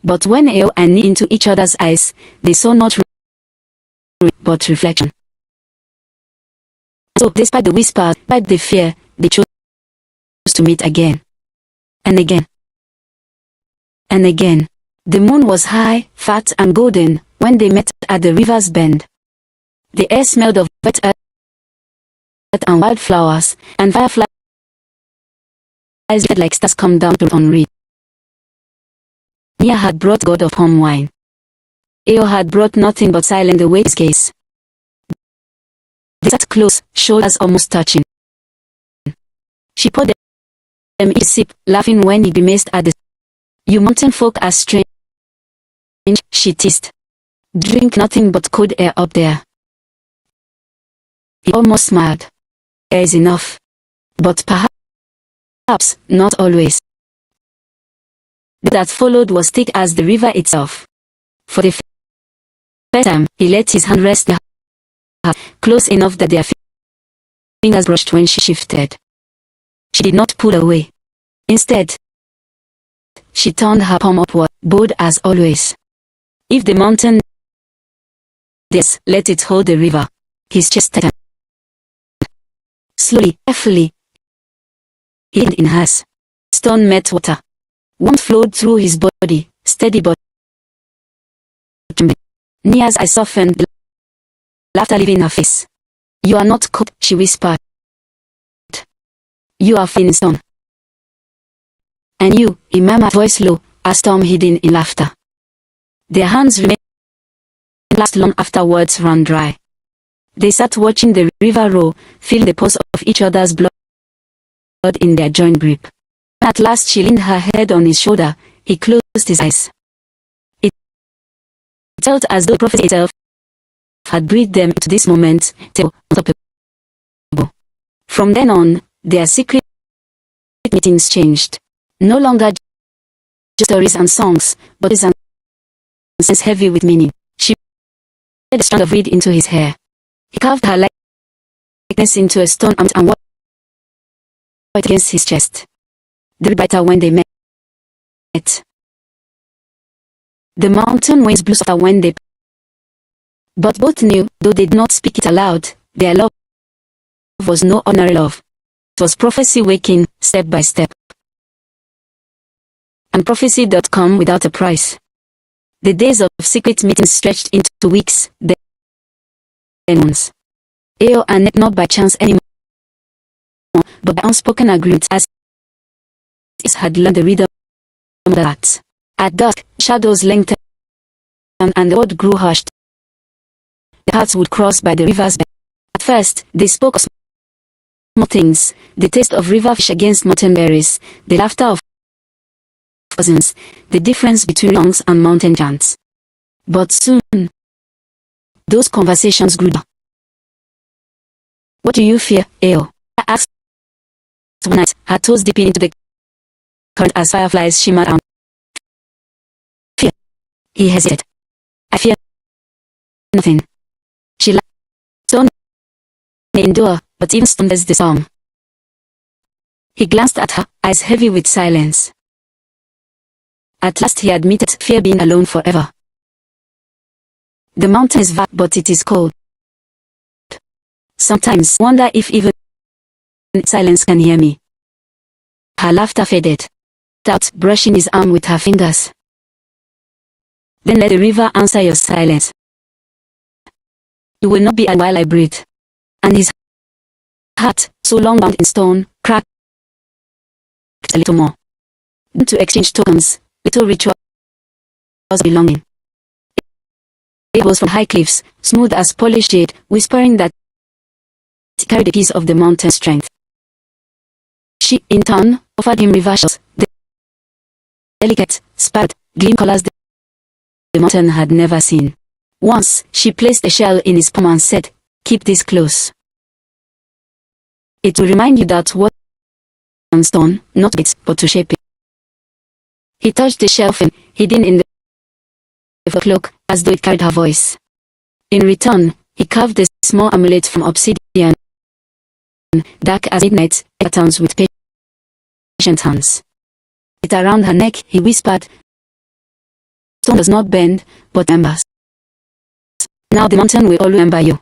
But when Eo and Ni into each other's eyes, they saw not ruin, but reflection. So, despite the whispers, despite the fear, they chose to meet again. And again. And again. The moon was high, fat and golden, when they met at the river's bend. The air smelled of wet earth and wildflowers, and fireflies like stars come down on reed. Nia had brought god of palm wine. Eo had brought nothing but silence away his gaze. They sat close, shoulders almost touching. She poured them each sip, laughing when he grimaced at the "You mountain folk are strange," she teased. "Drink nothing but cold air up there." He almost smiled. Air is enough. But perhaps not always. That followed was thick as the river itself. For the first time, he let his hand rest her, close enough that their fingers brushed when she shifted. She did not pull away. Instead, she turned her palm upward, bold as always. If the mountain dares, let it hold the river. His chest tightened. Slowly, carefully, he hid in hers. Stone met water. Warmth flowed through his body, steady but trembling. Nia's eyes softened, laughter leaving her face. "You are not cold," she whispered. "You are fine in stone." "And you," he murmured, voice low, a storm hidden in laughter. Their hands remained clasped long after words ran dry. They sat watching the river roll, feeling the pulse of each other's blood in their joint grip. At last she leaned her head on his shoulder. He closed his eyes. It felt as though prophecy itself had breathed them to this moment, unstoppable. From then on, their secret meetings changed. No longer just stories and songs, but his sense heavy with meaning. She put a strand of reed into his hair. He carved her likeness into a stone and wore it against his chest. They were brighter when they met. The mountain winds blew softer when they. But both knew, though they did not speak it aloud, their love was no ordinary love. It was prophecy waking, step by step. And prophecy.com without a price. The days of secret meetings stretched into weeks, then months. Ao and Nick not by chance anymore, but by unspoken agreement, as it had learned the rhythm that. At dusk, shadows lengthened and the world grew hushed. The hearts would cross by the river's bed. At first, they spoke of small things, the taste of river fish against mountain berries, the laughter of cousins, the difference between songs and mountain chants. But soon, those conversations grew deeper. What do you fear, Ao? I asked one night, her toes dipping into the current as fireflies shimmered around. Fear. He hesitated. I fear nothing. She laughed. Stone may endure, but even stone does the song. He glanced at her, eyes heavy with silence. At last he admitted fear being alone forever. The mountain is vast, but it is cold. Sometimes wonder if even silence can hear me. Her laughter faded out, brushing his arm with her fingers. Then let the river answer your silence. You will not be while I breathe. And his heart, so long bound in stone, cracked a little more. Then to exchange tokens, little rituals of belonging. It was from high cliffs, smooth as polished jade, whispering that it carried a piece of the mountain's strength. She, in turn, offered him river shells, the delicate, sparked, gleam colors the mountain had never seen. Once, she placed a shell in his palm and said, "Keep this close. It will remind you that what on stone, not bits, but to shape it." He touched the shell, hidden in the cloak, as though it carried her voice. In return, he carved a small amulet from obsidian, dark as midnight, patterns with patient hands. It around her neck, he whispered, "Stone does not bend, but embers. Now the mountain will always remember you."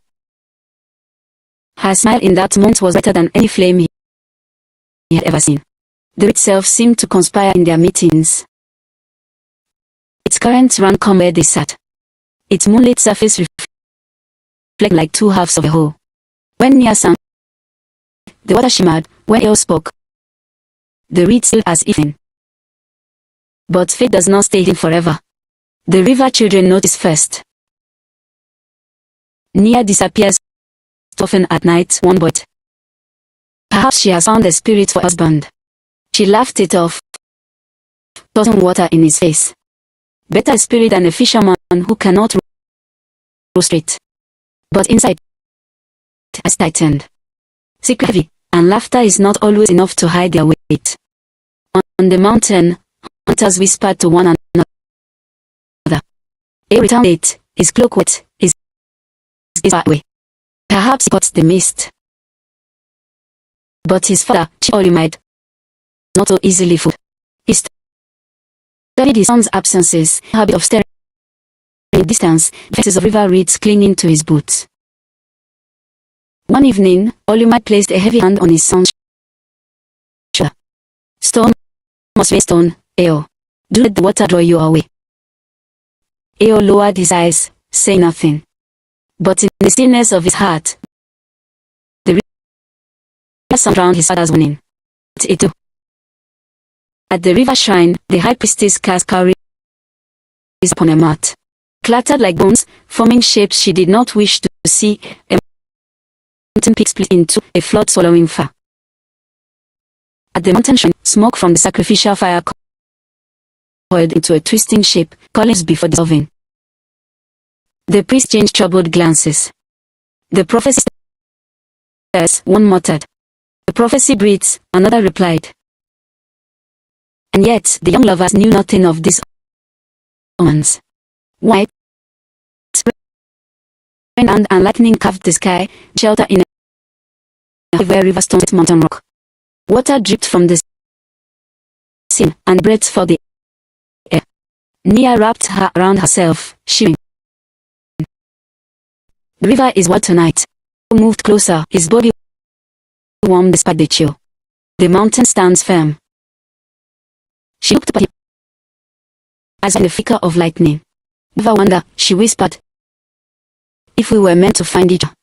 Her smile in that moment was brighter than any flame he had ever seen. The river itself seemed to conspire in their meetings. Its currents ran calm where they sat. Its moonlit surface reflected like two halves of a whole. When Nia sang, the water shimmered. When Ao spoke, the reed stilled as if in. But fate does not stay hidden forever. The river children notice first. Nia disappears often at night, one boy. Perhaps she has found a spirit for her husband. She laughed it off, tossing water in his face. Better a spirit than a fisherman who cannot row straight. But inside, eyes tightened. Secret heavy, and laughter is not always enough to hide their weight. On the mountain, hunters whispered to one another. Ao returned late, his cloak wet, his far away. Perhaps he caught the mist. But his father, Chiolumide, not so easily fooled. He studied his son's absences, habit of staring at distance, faces of river reeds clinging to his boots. One evening, Olumide placed a heavy hand on his son's shoulder. "Stone must be stone, Ao. Do let the water draw you away." Ao lowered his eyes, saying nothing. But in the stillness of his heart, the river sound drowned his father's warning. At the river shrine, the high priestess cast cowries upon a mat. Clattered like bones, forming shapes she did not wish to see, a mountain peak split into a flood swallowing fire. At the mountain shrine, smoke from the sacrificial fire coiled into a twisting shape, calling before dissolving. The priest changed troubled glances. The prophecy says, one muttered. The prophecy breathes, another replied. And yet, the young lovers knew nothing of these omens. White, rain and lightning carved the sky, shelter in a where river stones mountain rock. Water dripped from the sea, and breath filled the air. Nia wrapped her around herself, shivering. The river is wet tonight. He moved closer, his body warm despite the chill. The mountain stands firm. She looked up at him, as in the flicker of lightning. Never wonder, she whispered, if we were meant to find each other,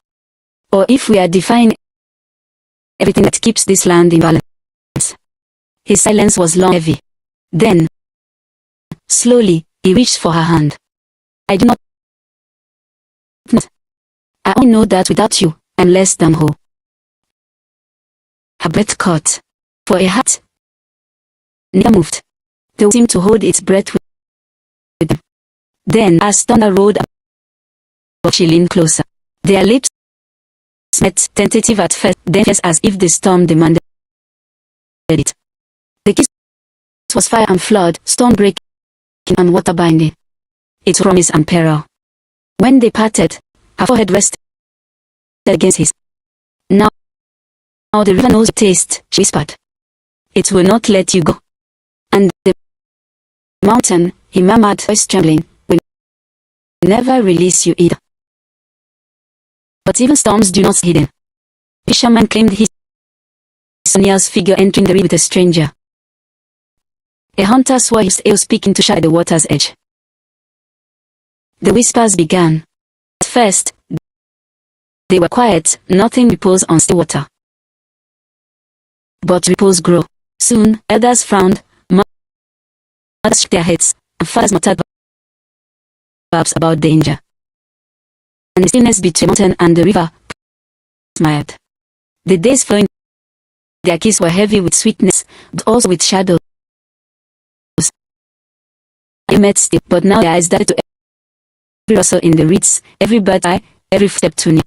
or if we are defying everything that keeps this land in balance. His silence was long, heavy. Then, slowly, he reached for her hand. I do not know. I only know that without you, I'm less than whole. Her breath caught. For a heart, Nia moved. They seemed to hold its breath with them. Then, as thunder rolled up, she leaned closer. Their lips met, tentative at first, then fierce as if the storm demanded it. The kiss was fire and flood, storm breaking and water binding. Its promise and peril. When they parted, her forehead rested against his. Now the river knows your taste, she whispered. It will not let you go. And the mountain, he murmured, voice trembling, will never release you either. But even storms do not stay hidden. Fisherman claimed he saw Nia's figure entering the river with a stranger. A hunter swore his ale speaking to shadow the water's edge. The whispers began. At first, they were quiet, nothing reposed on still water. But ripples grew. Soon, elders frowned, mothers shook their heads, and fathers muttered verbs about danger. And the stillness between the mountain and the river smiled. The days following their kiss were heavy with sweetness, but also with shadows. They met still, but now their eyes darted to every rustle in the reeds, every bird's eye, every footstep too near.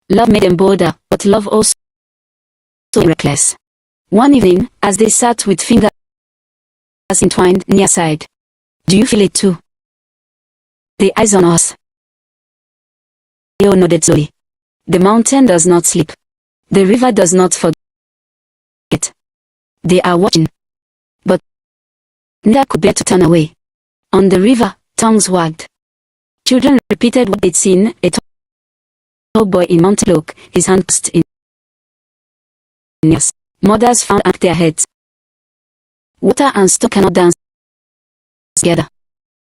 Love made them bolder, but love also reckless. One evening, as they sat with fingers entwined, Nia sighed. Do you feel it too? The eyes on us. Leo nodded slowly. The mountain does not sleep. The river does not forget. They are watching. But neither could bear to turn away. On the river, tongues wagged. Children repeated what they'd seen, a tall boy in mountain cloak, his hand pushed in Nia's. Mothers found at their heads. Water and stone cannot dance together.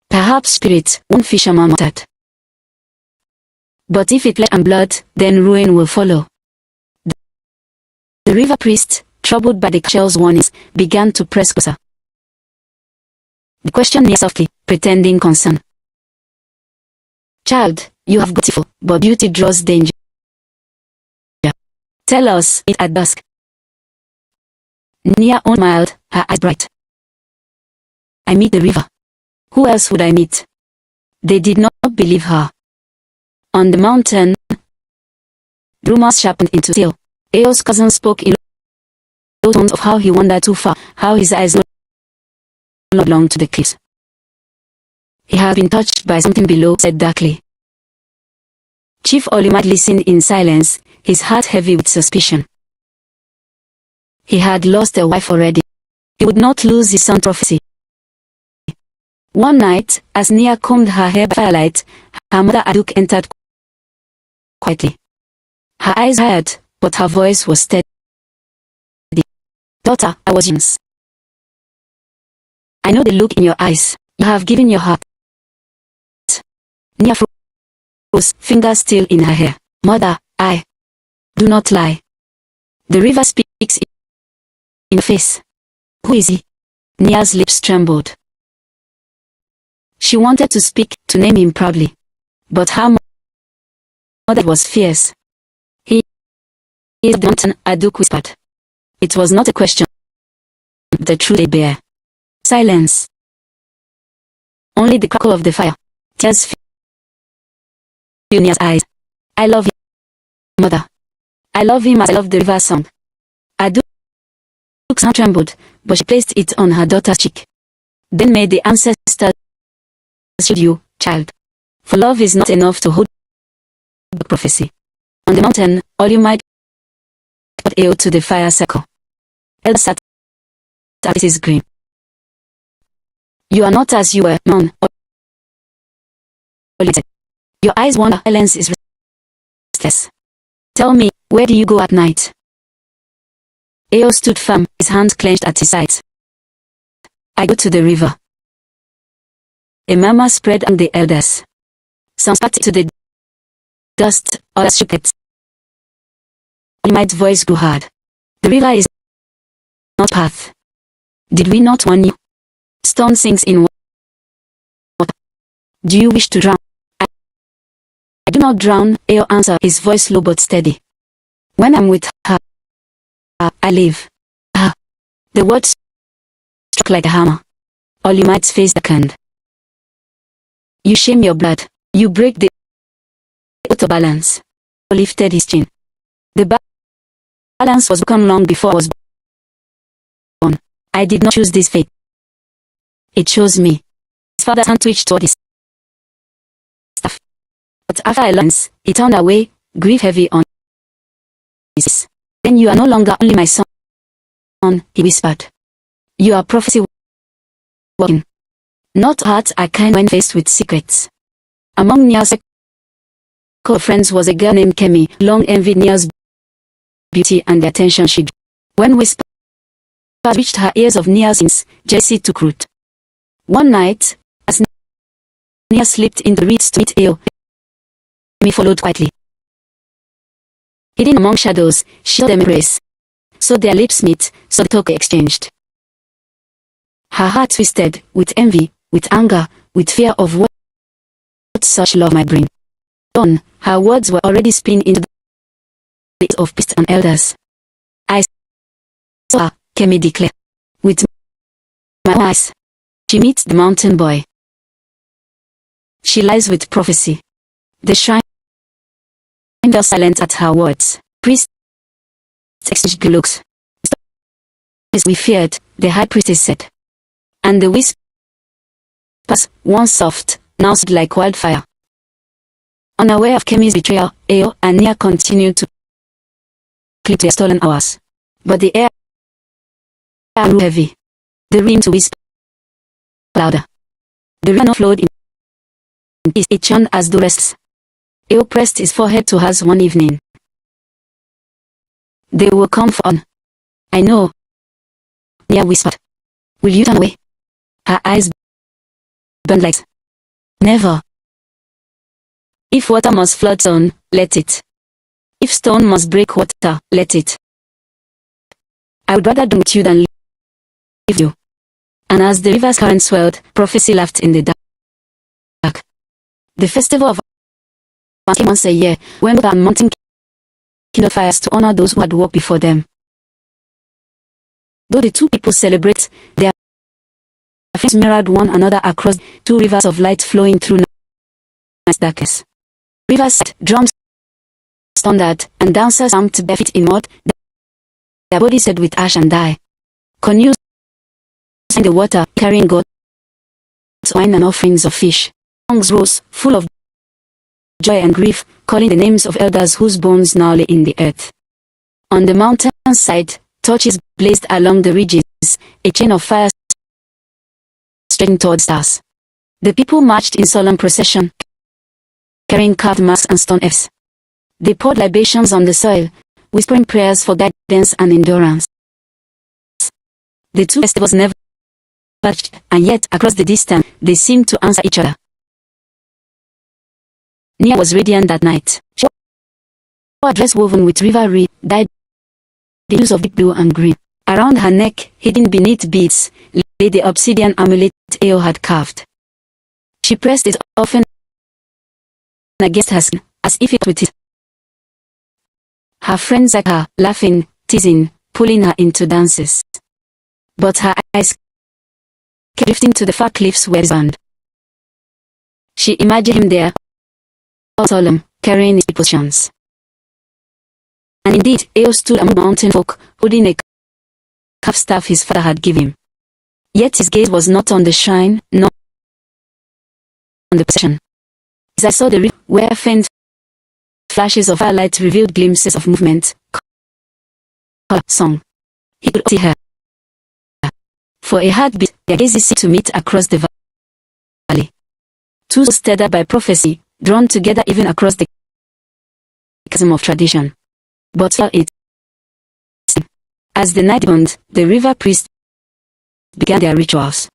Perhaps spirit, one fisherman muttered. But if it flesh and blood, then ruin will follow. The river priest, troubled by the shell's warnings, began to press closer. He questioned Nia softly, pretending concern. Child, you have got beautiful, but beauty draws danger. Tell us it at dusk. Nia only smiled, her eyes bright. I meet the river. Who else would I meet? They did not believe her. On the mountain, rumors sharpened into steel. Eo's cousin spoke in low tones of how he wandered too far, how his eyes no longer belonged to the cliffs. He had been touched by something below, said darkly. Chief Olimad listened in silence, his heart heavy with suspicion. He had lost a wife already. He would not lose his son's prophecy. One night, as Nia combed her hair by firelight, her mother Aduk entered quietly. Her eyes hard, but her voice was steady. Daughter, I was yours. I know the look in your eyes. You have given your heart. Nia froze, fingers still in her hair. Mother, I do not lie. The river speaks in your face. Who is he? Nia's lips trembled. She wanted to speak, to name him proudly. But her mother was fierce. He is the mountain, Aduk whispered. It was not a question. The truth they bear. Silence. Only the crackle of the fire. Tears Nia's eyes. I love him, mother. I love him as I love the river song. Her hand trembled, but she placed it on her daughter's cheek. Then may the ancestors shield you, child. For love is not enough to hold back prophecy. On the mountain, all you might got ale to the fire circle. Elder sat at his green. You are not as you were, Mon. Your eyes wander, silence is restless. Tell me, where do you go at night? Ao stood firm, his hands clenched at his sides. I go to the river. A murmur spread among the elders. Some spat to the dust, others shook it. Olimite's voice grew hard. The river is not path. Did we not warn you? Stone sinks in water. Do you wish to drown? I do not drown, Ao answered, his voice low but steady. When I'm with her, I live. The words struck like a hammer. Olimite's face darkened. You shame your blood. You break the auto balance. He lifted his chin. The balance was broken long before I was born. I did not choose this fate. It chose me. His father's hand twitched toward his staff. But after I learned, he turned away, grief heavy on his face. Then you are no longer only my son, he whispered. You are prophecy walking. Not hearts are kind when faced with secrets. Among Nia's co-friends was a girl named Kemi, long envied Nia's beauty and the attention she drew. When whispers reached her ears of Nia's sins, jealousy took root. One night, as Nia slipped in the reeds to meet Ao, Kemi followed quietly. Hidden among shadows, she saw them embrace. So their lips met, so the talk exchanged. Her heart twisted, with envy, with anger, with fear of what such love might bring. Dawn, her words were already spinning into the gates of priests and elders. I saw her, Kemi declared. With my eyes, she meets the mountain boy. She lies with prophecy. The shrine fell silent at her words. Priests exchanged looks. As we feared, the high priestess said. And the whispers, once soft, now stood like wildfire. Unaware of Kemi's betrayal, Ao and Nia continued to cling to their stolen hours. But the air grew heavy. The rim to whisper louder. The river flowed in peace. It churned as the rests. Ao pressed his forehead to hers one evening. They will come for on. I know. Nia whispered. Will you turn away? Her eyes burned like never. If water must flood stone, let it. If stone must break water, let it. I would rather do with you than leave you. And as the river's current swelled, prophecy laughed in the dark. The festival of came once a year, when the mountain kindled fires to honor those who had walked before them. Though the two people celebrate, their flames mirrored one another across two rivers of light flowing through night's darkness. Rivers set, drums thundered, and dancers stamped bare feet in mud, their bodies red with ash and dye. Canoes in the water, carrying goats, wine and offerings of fish. Songs rose, full of joy and grief, calling the names of elders whose bones now lay in the earth. On the mountainside, torches blazed along the ridges, a chain of fire stretching toward stars. The people marched in solemn procession, carrying carved masks and stone Fs. They poured libations on the soil, whispering prayers for guidance and endurance. The two festivals never touched, and yet, across the distance, they seemed to answer each other. Nia was radiant that night. She wore a dress woven with river reed, dyed the hues of deep blue and green. Around her neck, hidden beneath beads, lay the obsidian amulet Ao had carved. She pressed it often against her skin, as if it with it. Her friends like her, laughing, teasing, pulling her into dances. But her eyes kept drifting to the far cliffs where he burned. She imagined him there, solemn, carrying his potions. And indeed, Eo stood among mountain folk, holding a calf staff his father had given him. Yet his gaze was not on the shrine, nor on the procession. As I saw the river, where faint flashes of firelight revealed glimpses of movement, color, song, he could see her. For a heartbeat, their gazes seemed to meet across the valley. Two souls tethered by prophecy, drawn together even across the chasm of tradition. But for it, as the night deepened, the river priests began their rituals.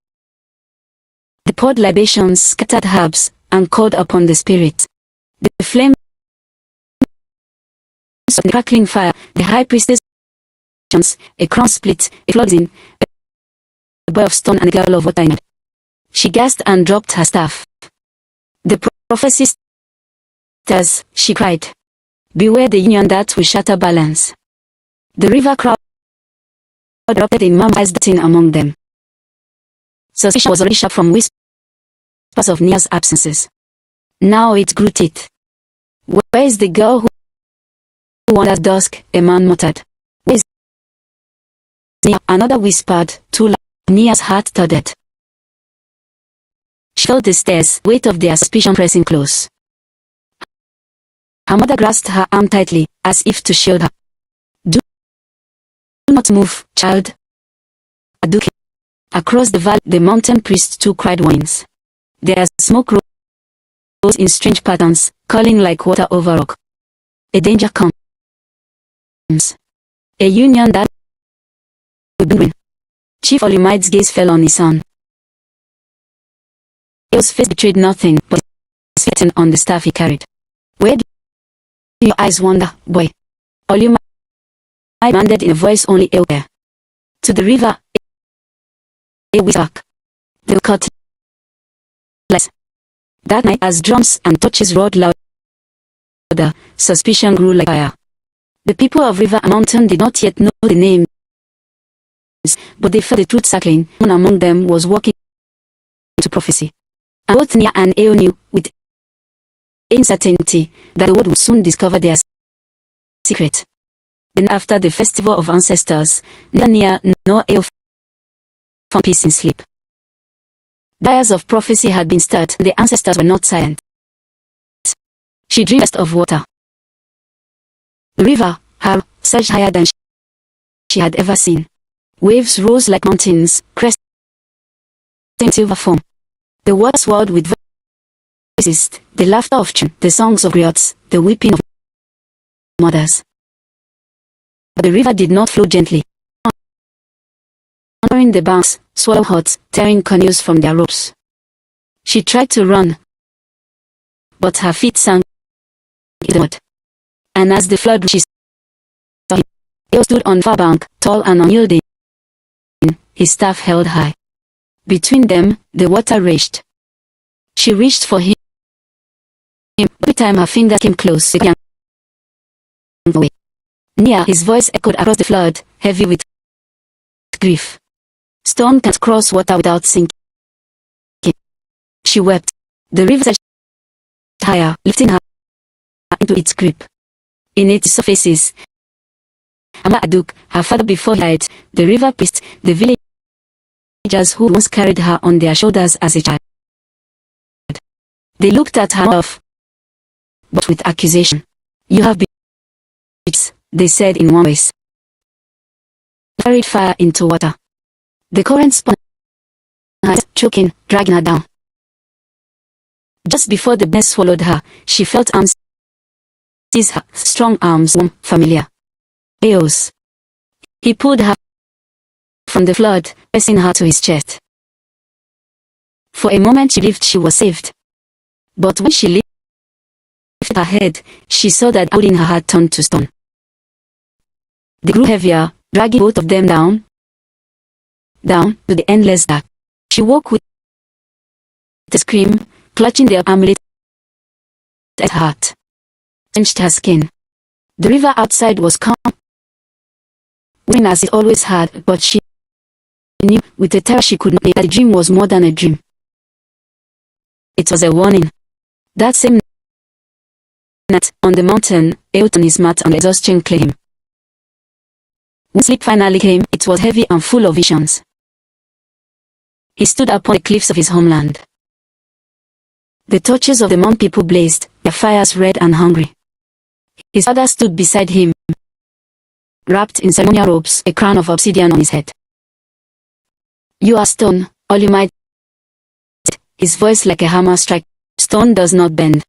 They poured libations, scattered herbs, and called upon the spirit. The flames of the crackling fire, the high priestess, a crown split, a flooding, a boy of stone and a girl of water in it. She gasped and dropped her staff. The prophecy stirs, she cried. Beware the union that will shatter balance. The river crowd erupted in murmurs among them. Suspicion was already sharp from whispers of Nia's absences. Now it grew teeth. Where is the girl who wandered dusk? A man muttered. Where is Nia? Another whispered, too loud. Nia's heart thudded. She felt the stairs, weight of their suspicion pressing close. Her mother grasped her arm tightly, as if to shield her. Do not move, child. Aduke. Across the valley, the mountain priests too cried warnings. Their smoke rose in strange patterns, curling like water over rock. A danger comes. A union that will win. Chief Olymide's gaze fell on his son. Eo's face betrayed nothing but his feet on the staff he carried. Where do your eyes wander, boy? Olymide demanded in a voice only Eo heard. To the river, Eo whispered. They cut less. That night, as drums and torches roared louder, suspicion grew like fire. The people of River and Mountain did not yet know the names, but they felt the truth circling. One among them was walking into prophecy. And both Nia and Eo knew, with uncertainty, that the world would soon discover their secret. Then after the festival of ancestors, neither Nia nor Eo found peace in sleep. Fires of prophecy had been stirred, and the ancestors were not silent. She dreamed of water. The river, her, surged higher than she had ever seen. Waves rose like mountains, cresting silver foam. The water swirled with voices, the laughter of children, the songs of griots, the weeping of mothers. But the river did not flow gently. Honoring the banks, swallowing hearts, tearing canoes from their ropes. She tried to run, but her feet sank in the mud. And as the flood she saw him, he stood on the far bank, tall and unyielding, his staff held high. Between them, the water raged. She reached for him. Every time her fingers came close, he yanked away. Near, his voice echoed across the flood, heavy with grief. Stone can't cross water without sinking. She wept. The river surged higher, lifting her into its grip. In its surfaces, Ama Aduk, her father before he died, the river priest, the villagers who once carried her on their shoulders as a child. They looked at her off, but with accusation. You have been witches, they said in one voice. Carried fire into water. The current spun her, choking, dragging her down. Just before the bear swallowed her, she felt arms seize her, strong arms, warm, familiar. Eos. He pulled her from the flood, pressing her to his chest. For a moment she believed she was saved. But when she lifted her head, she saw that holding her had turned to stone. They grew heavier, dragging both of them down to the endless dark. She woke with a scream, clutching the amulet at her heart. Quenched her skin. The river outside was calm, wind as it always had, but she knew with a terror she could not make that the dream was more than a dream. It was a warning. That same night, on the mountain, out on his mat and exhaustion claimed him. When sleep finally came, it was heavy and full of visions. He stood upon the cliffs of his homeland. The torches of the mountain people blazed, their fires red and hungry. His father stood beside him, wrapped in ceremonial robes, a crown of obsidian on his head. "You are stone, all you might." His voice like a hammer strike. "Stone does not bend.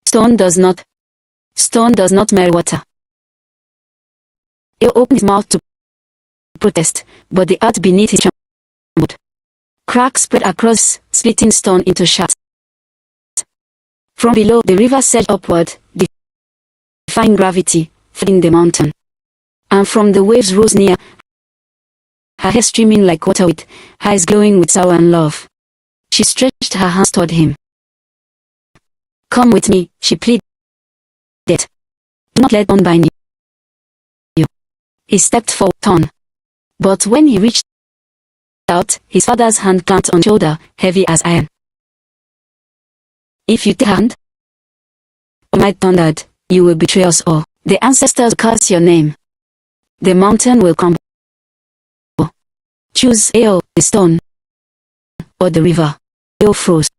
Stone does not marry water." He opened his mouth to protest, but the earth beneath him trembled. Cracks spread across, splitting stone into shards. From below, the river surged upward, defying gravity, flooding the mountain. And from the waves rose near, her hair streaming like water with eyes glowing with sorrow and love. She stretched her hands toward him. "Come with me," she pleaded. "Do not let on bind you." He stepped forward, but when he reached out, his father's hand clamped on his shoulder, heavy as iron. "If you take her hand," Moonlight thundered, "you will betray us all. The ancestors curse your name. The mountain will crumble. Choose the stone, or the river." Ao froze.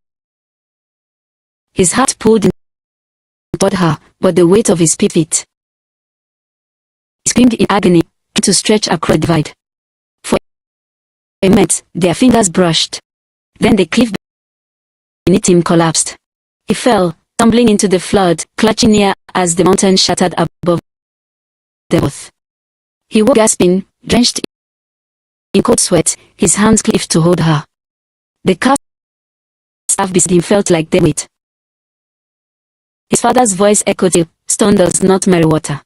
His heart pulled in toward her, but the weight of his feet. He screamed in agony, to stretch across the divide. For a moment, their fingers brushed. Then the cliff beneath him collapsed. He fell, tumbling into the flood, clutching near as the mountain shattered above them both. He woke gasping, drenched in cold sweat, his hands cleaved to hold her. The carved staff beside him felt like their weight. His father's voice echoed, "Stone does not marry water."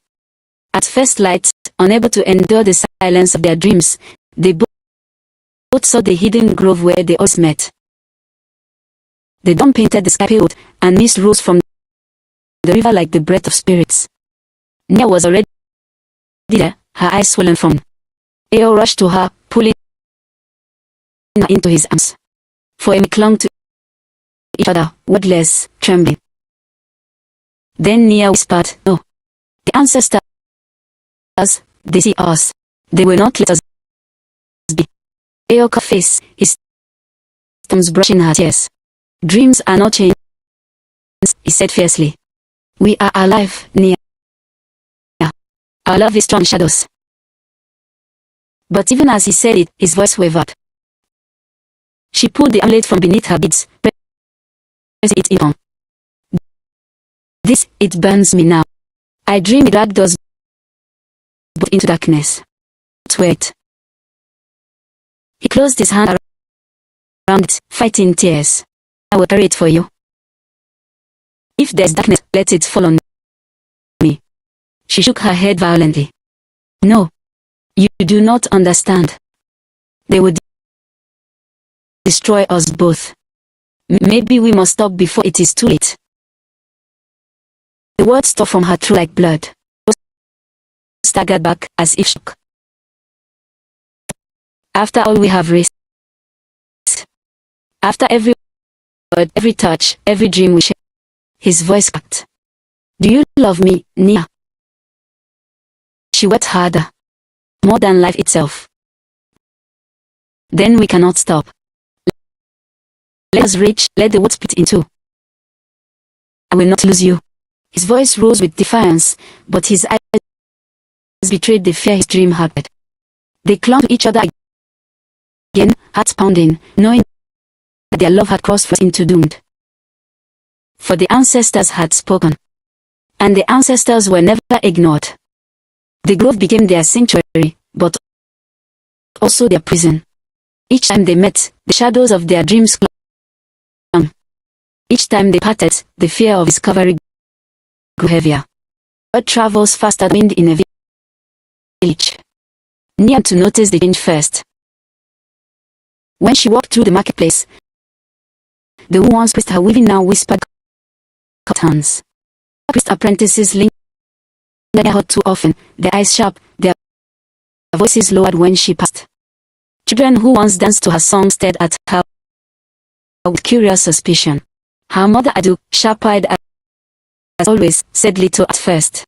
At first light, unable to endure the silence of their dreams, they both saw the hidden grove where they always met. The dawn painted the sky pale, and mist rose from the river like the breath of spirits. Nia was already there, her eyes swollen from. Ao rushed to her, pulling her into his arms. For they clung to each other, wordless, trembling. Then Nia whispered, "No. The ancestors, they see us. They will not let us be." Ao covered face, his thumbs brushing her tears. "Dreams are not chains," he said fiercely. "We are alive, Nia. Our love is strong in shadows." But even as he said it, his voice wavered. She pulled the amulet from beneath her beads, pressed it in. "It burns me now. I dream it dragged us both into darkness. Wait." He closed his hand around it, fighting tears. "I will carry it for you. If there's darkness, let it fall on me." She shook her head violently. "No, you do not understand. They would destroy us both. Maybe we must stop before it is too late." The words tore from her throat like blood. She staggered back as if shook. "After all we have risked, after every word, every touch, every dream we share," his voice cracked. "Do you love me, Nia?" She wept harder, more than life itself. "Then we cannot stop. Let us reach, let the world split in two. I will not lose you." His voice rose with defiance, but his eyes betrayed the fear his dream harbored. They clung to each other again, hearts pounding, knowing that their love had crossed into doomed. For the ancestors had spoken, and the ancestors were never ignored. The grove became their sanctuary, but also their prison. Each time they met, the shadows of their dreams clung. Each time they parted, the fear of discovery grew heavier. Bird travels faster than wind in a village. Nia to notice the change first. When she walked through the marketplace, the who once praised her weaving now whispered hands. Priest apprentices lingered near her too often, their eyes sharp, their voices lowered when she passed. Children who once danced to her song stared at her with curious suspicion. Her mother Adu, sharp-eyed as always, said little at first.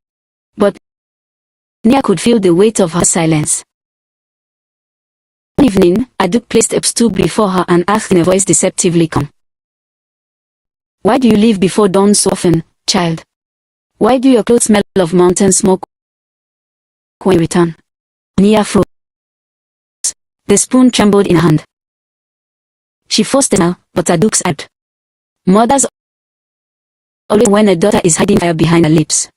But Nia could feel the weight of her silence. One evening, Aduk placed a stool before her and asked in a voice deceptively calm, "Why do you leave before dawn so often, child? Why do your clothes smell of mountain smoke when you return?" Nia froze. The spoon trembled in her hand. She forced a smile, but Aduk sighed. Mothers always when a daughter is hiding fire behind her lips.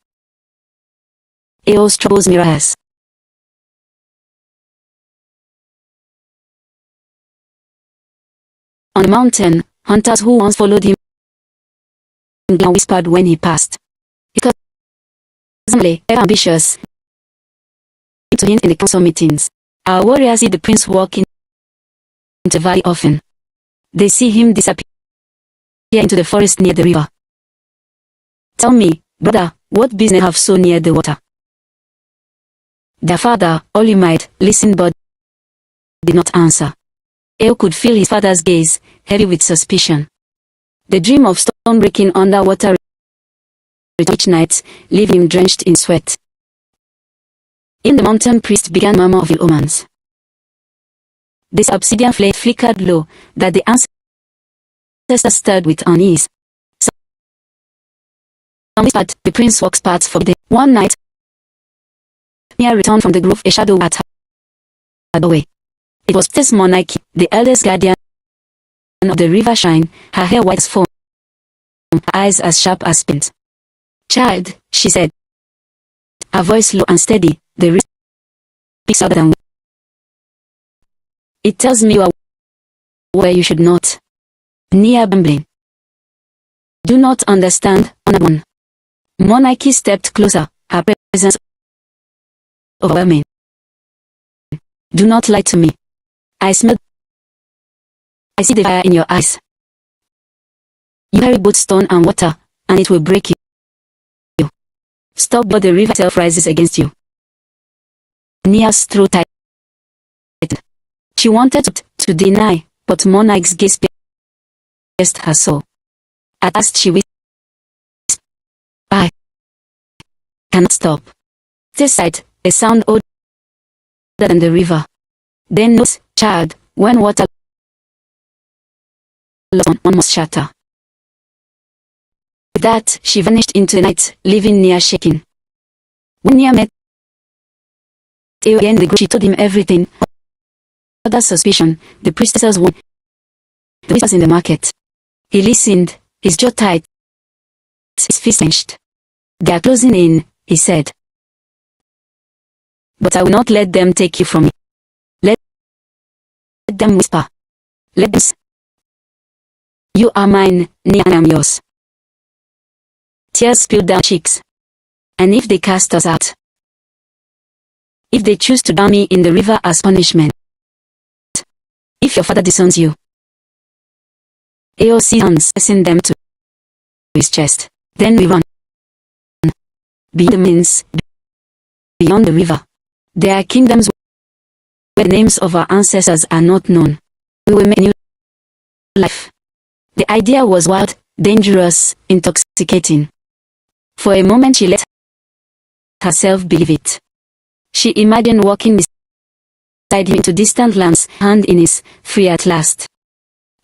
Eo's troubles mirror hers. On the mountain, hunters who once followed him whispered when he passed. Because ever ambitious, to hint in the council meetings. Our warriors see the prince walk into the valley often. They see him disappear into the forest near the river. Tell me, brother, what business have so near the water? Their father, Olimite, listened but did not answer. Eo could feel his father's gaze, heavy with suspicion. The dream of stone breaking underwater each night, leaving him drenched in sweat. In the mountain priest began murmur of ill omens. This obsidian flame flickered low, that the ancestors stirred with unease. Some whispered, the prince walks paths forbidden. One night, Nia returned from the grove, a shadow at her doorway. It was Princess Monarchy, the eldest guardian of the river shrine, her hair white as foam, her eyes as sharp as splint. "Child," she said, her voice low and steady, the wrist speaks louder than it tells me you are where you should not. Nia bumbling. Do not understand, honored one. Monarchy stepped closer, her presence overwhelming. Do not lie to me. I see the fire in your eyes. You carry both stone and water, and it will break you. Stop, but the river itself rises against you. Nia's throat tightened. She wanted to deny, but Monarch's gaze pierced her soul. At last she whispered, "I cannot stop." This sight, a sound older than the river. Then note, child, when water lost one must shatter. With that, she vanished into the night, leaving Nia shaking. When Nia met Eo again, she told him everything. Other suspicion, the priestess's wound, the whispers in the market. He listened, his jaw tight, his fist clenched. "They are closing in," he said. "But I will not let them take you from me. Let them whisper. Let them say, you are mine, Nia, and I am yours." Tears spilled down cheeks. "And if they cast us out? If they choose to drown me in the river as punishment? If your father disowns you?" Eo sees hands pressing them to his chest. "Then we run. Beyond the means, beyond the river. There are kingdoms where the names of our ancestors are not known. We will make new life." The idea was wild, dangerous, intoxicating. For a moment she let herself believe it. She imagined walking beside him into distant lands, hand in his, free at last.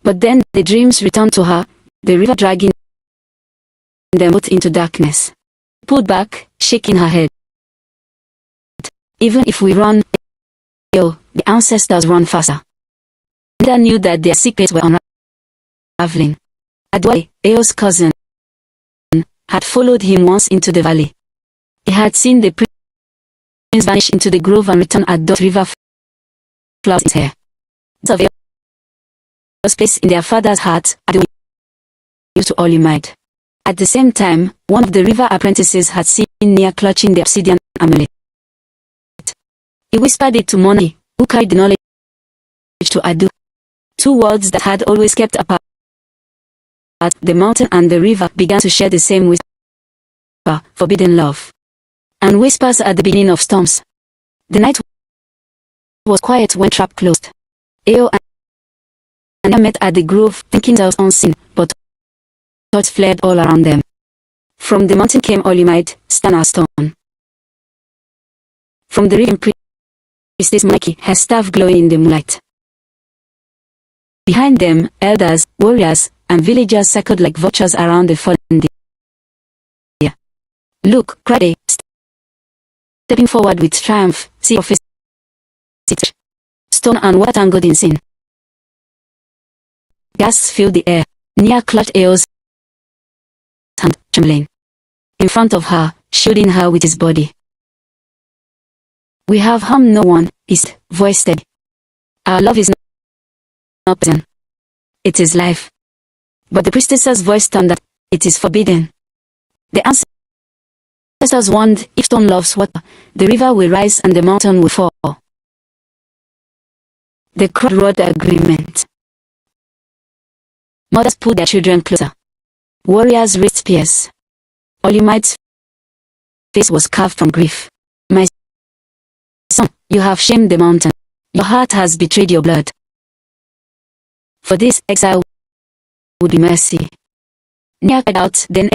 But then the dreams returned to her, the river dragging them both into darkness. Pulled back, shaking her head. "Even if we run, the ancestors run faster." Neither knew that their secrets were unraveling. Adwale, Eo's cousin, had followed him once into the valley. He had seen the prince vanish into the grove and return at dusk, river flowers in his hair. Of Eo's place in their father's heart, Adwale used to Olimite. At the same time, one of the river apprentices had seen Nia clutching the obsidian amulet. He whispered it to Moni, who carried the knowledge to Adu. Two worlds that had always kept apart. The mountain and the river began to share the same whisper, forbidden love. And whispers at the beginning of storms. The night was quiet when trap closed. Eo and Nia met at the grove, thinking themselves unseen, but thoughts flared all around them. From the mountain came Olimite, stone. From the river priestess Mikey, her staff glowing in the moonlight. Behind them, elders, warriors, and villagers circled like vultures around the fallen deer. Look, cried they, stepping forward with triumph, see prophecy. Stone and water tangled in sin. Gasps filled the air. Nia clutched Eo's hand, trembling. In front of her, shielding her with his body. We have harmed no one, his voice steady. Our love is not poison. It is life. But the priestess's voice thundered, it is forbidden. The ancestors warned, if stone loves water, the river will rise and the mountain will fall. The crowd roared agreement. Mothers pulled their children closer. Warriors raised spears. Olimite's face was carved from grief. My son, you have shamed the mountain. Your heart has betrayed your blood. For this, exile would be mercy. Nia cried out, then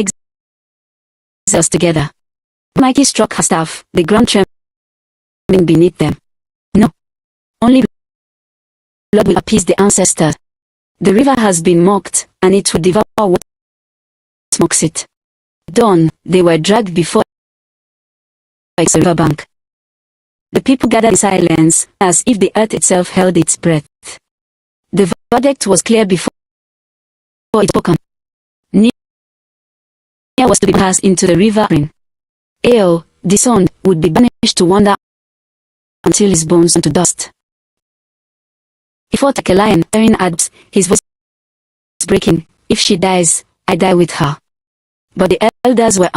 exiles together. Mikey struck her staff, the ground trembling beneath them. No. Only blood will appease the ancestors. The river has been mocked, and it will devour what mocks it. Dawn, they were dragged before a riverbank. The people gathered in silence, as if the earth itself held its breath. The verdict was clear before it spoken. Nia was to be cast into the river. Eo, disowned, would be banished to wander until his bones turned to dust. He fought like a lion, tearing adds, his voice breaking. If she dies, I die with her. But the elders were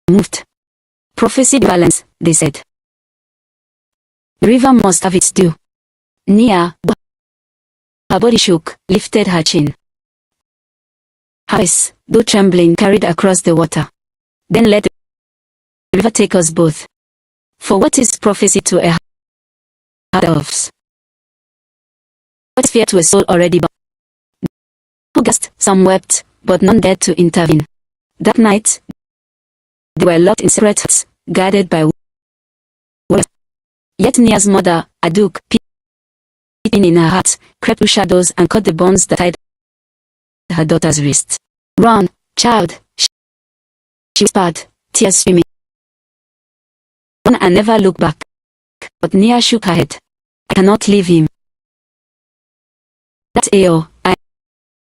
unmoved. Prophecy violence, they said. The river must have its due. Nia, her body shook, lifted her chin. Her voice, though trembling, carried across the water. Then let the river take us both. For what is prophecy to a heart of elves? What is fear to a soul already bound? Who gasped, some wept, but none dared to intervene. That night, they were locked in separate huts, guarded by warriors. Yet Nia's mother, Aduk, peeping in her heart, crept through shadows and cut the bonds that tied her daughter's wrist. Run, child, she whispered, tears streaming. Run and never look back. But Nia shook her head. I cannot leave him. That's Eo, I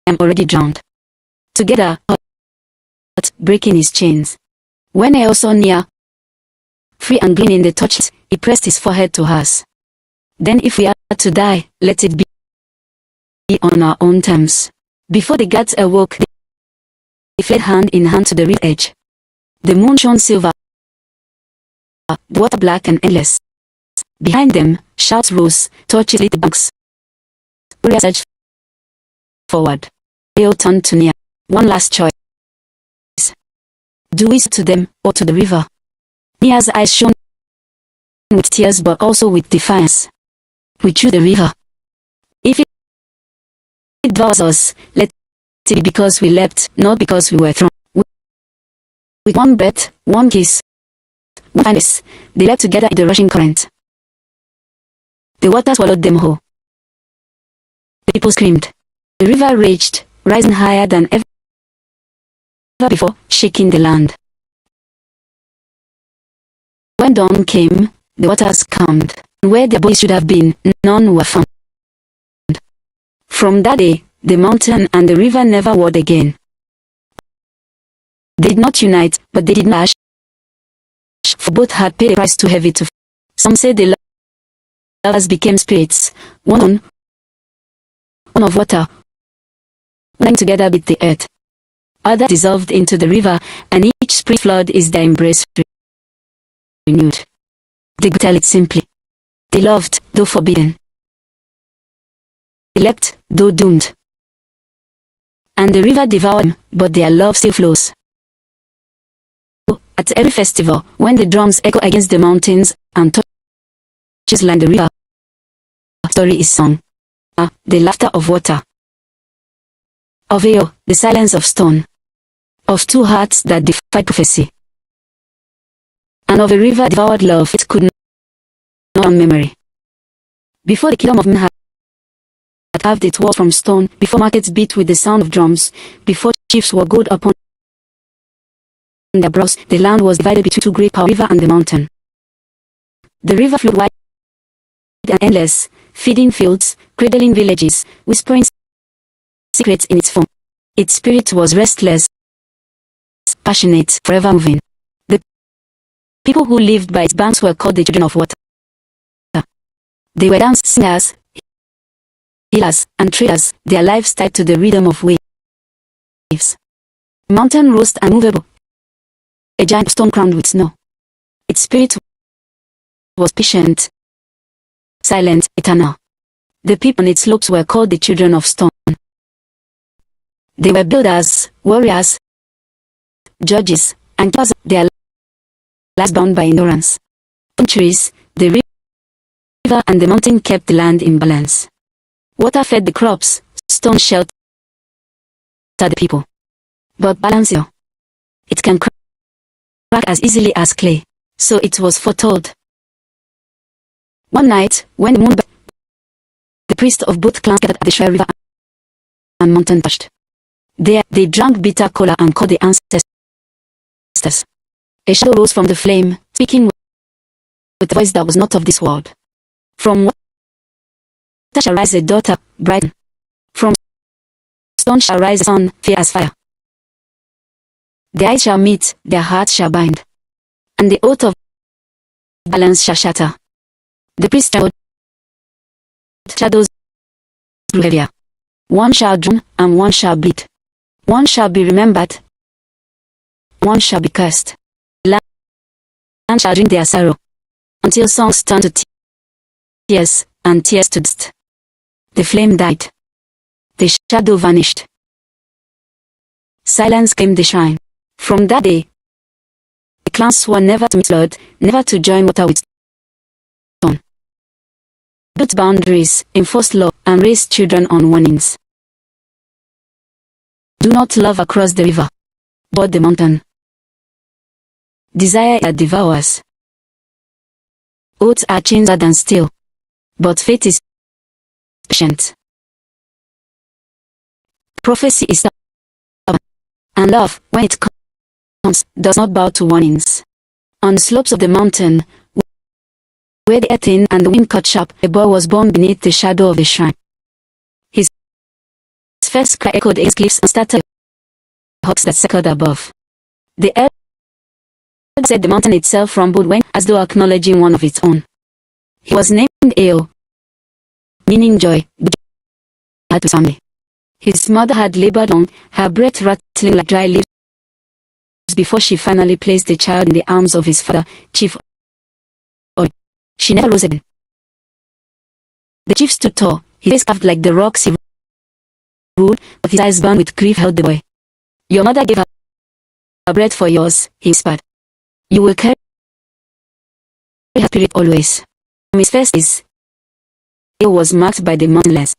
am already drowned. Together, breaking his chains. When Eo saw Nia, free and gleaming in the torches, he pressed his forehead to hers. Then if we are to die, let it be on our own terms. Before the guards awoke, they fled hand in hand to the river edge. The moon shone silver, the water black and endless. Behind them, shouts rose, torches lit the banks. Warriors surged forward. Eo turned to Nia. One last choice. Do we to them, or to the river? Nia's eyes shone with tears but also with defiance. We choose the river. If it devours us, let it be because we leapt, not because we were thrown. With one breath, one kiss, one kindness, they leapt together in the rushing current. The water swallowed them whole. The people screamed. The river raged, rising higher than ever before, shaking the land. When dawn came, the waters calmed, and where their bodies should have been, none were found. From that day, the mountain and the river never warred again. They did not unite, but they did not clash, for both had paid a price too heavy to. Some say the lovers became spirits, one of water, lying together with the earth. Others dissolved into the river, and each spring flood is their embrace renewed. They could tell it simply. They loved, though forbidden. They leapt, though doomed. And the river devoured them, but their love still flows. At every festival, when the drums echo against the mountains and torches line the river, a story is sung. The laughter of water. Of Eo, the silence of stone. of two hearts that defied prophecy, and of a river devoured love it could not on memory. Before the kingdom of men had carved its walls from stone, before markets beat with the sound of drums, before chiefs wore gold upon their brows, the land was divided between two great powers, the river and the mountain. The river flowed wide and endless, feeding fields, cradling villages, whispering secrets in its foam. Its spirit was restless, passionate, forever moving. The people who lived by its banks were called the children of water. They were dance singers, healers, and traders, their lives tied to the rhythm of waves. Mountain rose unmovable, a giant stone crowned with snow. Its spirit was patient, silent, eternal. The people on its slopes were called the children of stone. They were builders, warriors, judges, and keepers of their lives bound by endurance. Centuries, the river and the mountain kept the land in balance. Water fed the crops, stone sheltered the people. But balance, it can crack as easily as clay. So it was foretold. One night, when the moon burst, the priests of both clans gathered at the shrine river and mountain touched. There, they drank bitter cola and called the ancestors. A shadow rose from the flame, speaking with a voice that was not of this world. From water shall rise a daughter, bright. From stone shall rise a son, fair as fire. Their eyes shall meet, their hearts shall bind, and the oath of balance shall shatter. The priest trembled, shadows grew heavier. One shall drown, and one shall bleed. One shall be remembered, one shall be cursed. Land shall drink their sorrow, until songs turn to tears, and tears to dust. The flame died. The shadow vanished. Silence claimed the shrine. From that day, the clans swore never to meet blood, never to join water with stone. Built boundaries, enforced law, and raised children on warnings. Do not love across the river, but the mountain. Desire that devours. Oaths are chained than steel, but faith is patient. Prophecy is stubborn, and love, when it comes, does not bow to warnings. On the slopes of the mountain, where the earth and the wind cut sharp, a boy was born beneath the shadow of the shrine. His first cry echoed against cliffs and started hawks that circled above. The earth said the mountain itself rumbled when, as though acknowledging one of its own. He was named Eo, meaning joy, but had to family. His mother had labored long, her breath rattling like dry leaves, before she finally placed the child in the arms of his father, Chief. She never rose again. The chief stood tall, his face carved like the rocks he ruled, but his eyes burned with grief held the boy. Your mother gave her breath for yours, he whispered. You will carry her spirit always. From his first days, he was marked by the mountainless.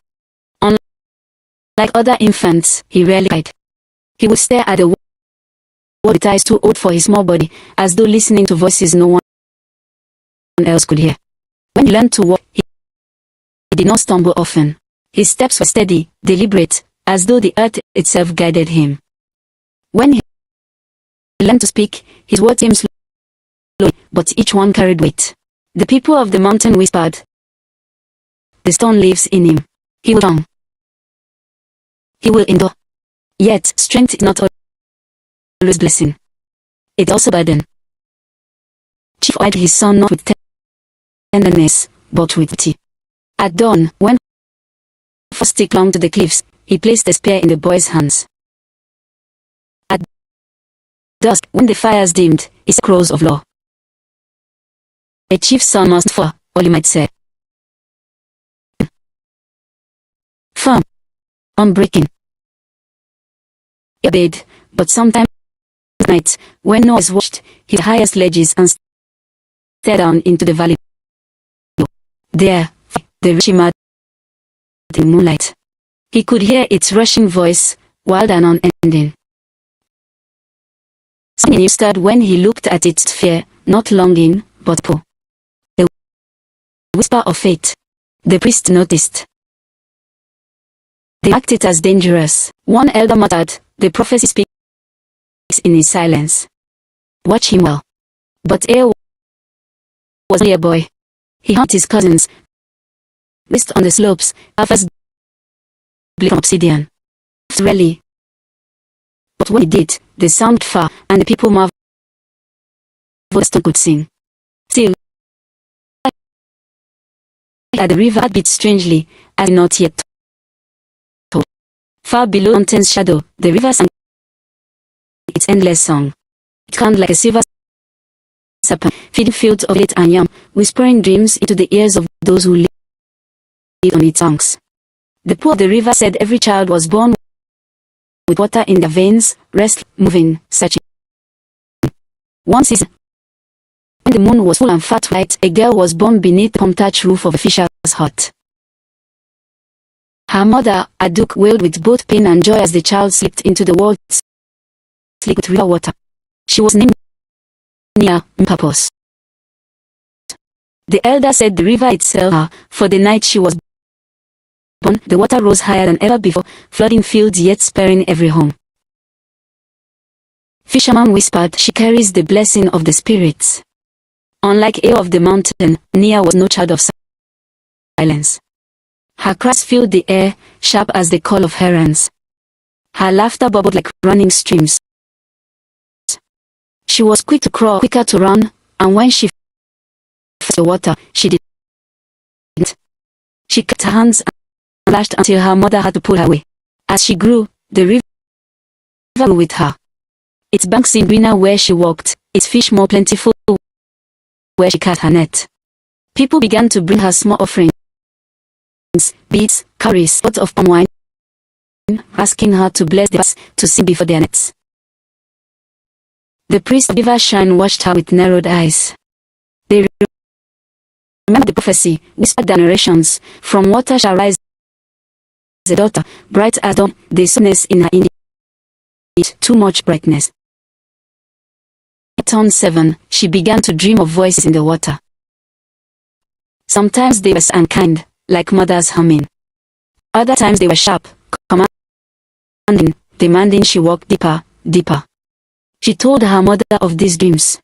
Unlike other infants, he rarely cried. He would stare at the wall with eyes too old for his small body, as though listening to voices no one else could hear. When he learned to walk, he did not stumble often. His steps were steady, deliberate, as though the earth itself guided him. When he learned to speak, his words came slowly, but each one carried weight. The people of the mountain whispered, the stone lives in him. He will strong. He will endure. Yet, strength is not always blessing. It's also burden. Chief eyed his son not with tenderness, but with pity. At dawn, when Frosty clung to the cliffs, he placed the spear in the boy's hands. At dusk, when the fires dimmed, he said crows of law. A chief's son must fall, or you might say. Firm, unbreaking. He obeyed, but sometimes at night, when no one was watched, he hid highest ledges and stared down into the valley. There, the river shimmered in moonlight. He could hear its rushing voice, wild and unending. Something in him stirred when he looked at its fear, not longing, but pull. A whisper of fate. The priest noticed. They marked it as dangerous. One elder muttered, "The prophecy speaks in his silence. Watch him well." But Eo was only a boy. He hunted his cousins, raced on the slopes, half from obsidian. Rarely. But when he did, the sound far, and the people marveled the stone could sing. Still, at the river beat strangely, as not yet told. Far below the mountain's shadow, the river sang its endless song. It calmed like a silver serpent, feeding fields of millet and yam, whispering dreams into the ears of those who lived on its banks. The poor of the river said every child was born with water in their veins, restless, moving, searching. One season, when the moon was full and fat white, a girl was born beneath the palm-thatched roof of a fisher's hut. Her mother, Aduk, wailed with both pain and joy as the child slipped into the world slick with river water. She was named Nia, in purpose. The elder said the river itself, for the night she was born, the water rose higher than ever before, flooding fields yet sparing every home. Fisherman whispered, "She carries the blessing of the spirits." Unlike Eo of the mountain, Nia was no child of silence. Her cries filled the air, sharp as the call of herons. Her laughter bubbled like running streams. She was quick to crawl, quicker to run, and when she felt the water, she didn't. She kept her hands and lashed until her mother had to pull her away. As she grew, the river grew with her. Its banks seemed greener where she walked, its fish more plentiful where she cast her net. People began to bring her small offerings, beads, curries, pots of palm wine, asking her to bless the bus to sing before their nets. The priest of River Shrine watched her with narrowed eyes. They remembered the prophecy, whispered their narrations, "From water shall rise a daughter, bright as dawn." They saw softness in her indeed, too much brightness. At turn 7, she began to dream of voices in the water. Sometimes they were unkind, like mothers humming. Other times they were sharp, commanding, demanding she walk deeper, deeper. She told her mother of these dreams.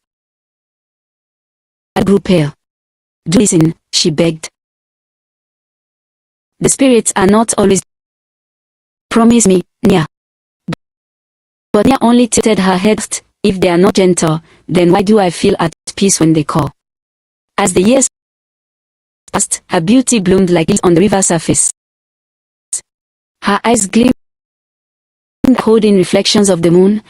I grew pale. "Do listen," she begged. "The spirits are not always. Promise me, Nia." But Nia only tilted her head. "If they are not gentle, then why do I feel at peace when they call?" As the years passed, her beauty bloomed like it on the river surface. Her eyes gleamed, holding reflections of the moon,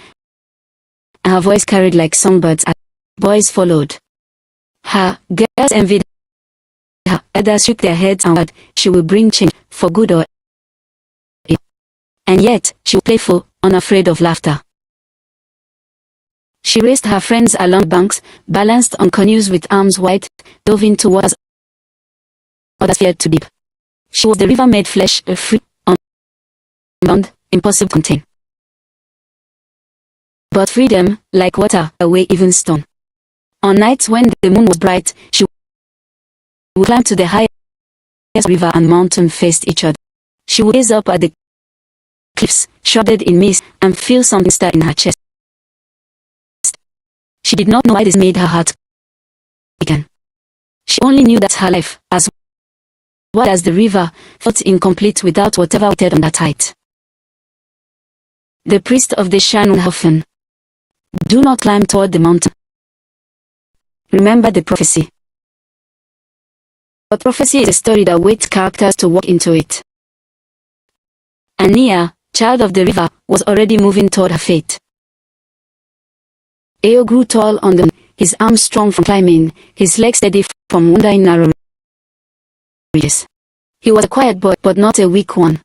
and her voice carried like songbirds as boys followed. Her girls envied her. Others shook their heads and vowed she will bring change, for good or ill. And yet, she was playful, unafraid of laughter. She raced her friends along banks, balanced on canoes with arms wide, dove into waters others feared to deep. She was the river made flesh, free, unbound, impossible to contain. But freedom, like water, away even stone. On nights when the moon was bright, she would climb to the highest river and mountain faced each other. She would gaze up at the cliffs, shrouded in mist, and feel something stir in her chest. She did not know why this made her heart begin. She only knew that her life, as well as the river, felt incomplete without whatever waited on that height. The priest of the shrine would often, "Do not climb toward the mountain. Remember the prophecy." But prophecy is a story that waits characters to walk into it. And Nia, child of the river, was already moving toward her fate. Eo grew tall on the moon, his arms strong from climbing, his legs steady from wandering narrow ridges. He was a quiet boy, but not a weak one.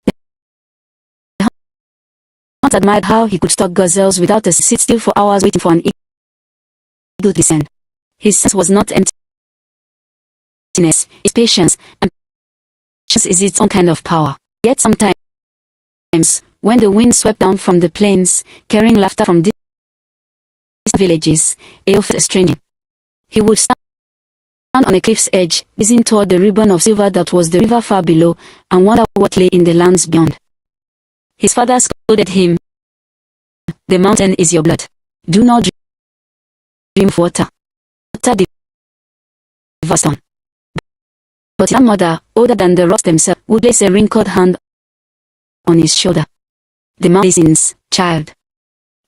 The hunters admired how he could stalk gazelles without a sit still for hours waiting for an eagle to descend. His sense was not emptiness, it's patience, and patience is its own kind of power. Yet sometimes, when the wind swept down from the plains, carrying laughter from villages, Eo felt estranged. He would stand on a cliff's edge, gazing toward the ribbon of silver that was the river far below, and wonder what lay in the lands beyond. His father scolded him. "The mountain is your blood. Do not dream of water. Water devours stone." But his mother, older than the rocks themselves, would place a wrinkled hand on his shoulder. "The mountain listens, child.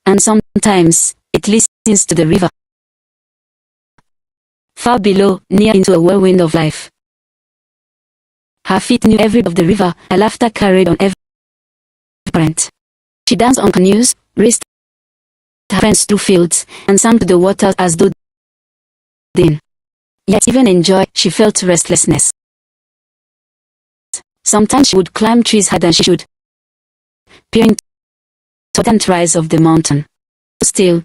And sometimes it listens to the river." Far below, near into a whirlwind of life. Her feet knew every of the river, her laughter carried on every current. She danced on canoes, raced her friends through fields, and sang to the waters as though they. Yet even in joy, she felt restlessness. Sometimes she would climb trees higher than she should, peering toward the rise of the mountain. So still,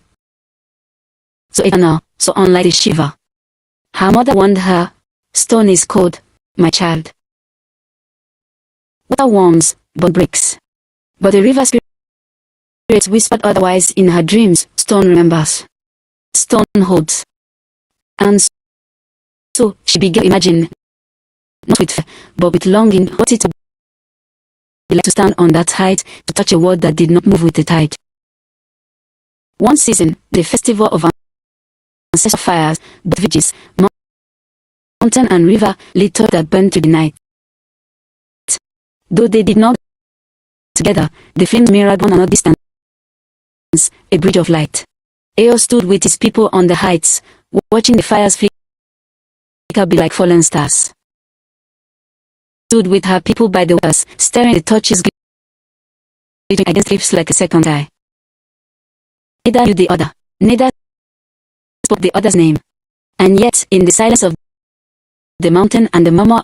so eternal, so unlike the shiver. Her mother warned her, "Stone is cold, my child. Water warms, but breaks." But the river spirit whispered otherwise in her dreams. "Stone remembers. Stone holds." And so she began to imagine, not with fear, but with longing, what it would be like to stand on that height, to touch a world that did not move with the tide. One season, the festival of ancestral fires, villages, mountain and river lit up that burned through the night. Though they did not together, the flames mirrored one another distance, a bridge of light. Eo stood with his people on the heights, watching the fires flicker be like fallen stars. Stood with her people by the waters, staring at the torches glittering against cliffs like a second eye. Neither knew the other, neither spoke the other's name. And yet, in the silence of the mountain and the murmur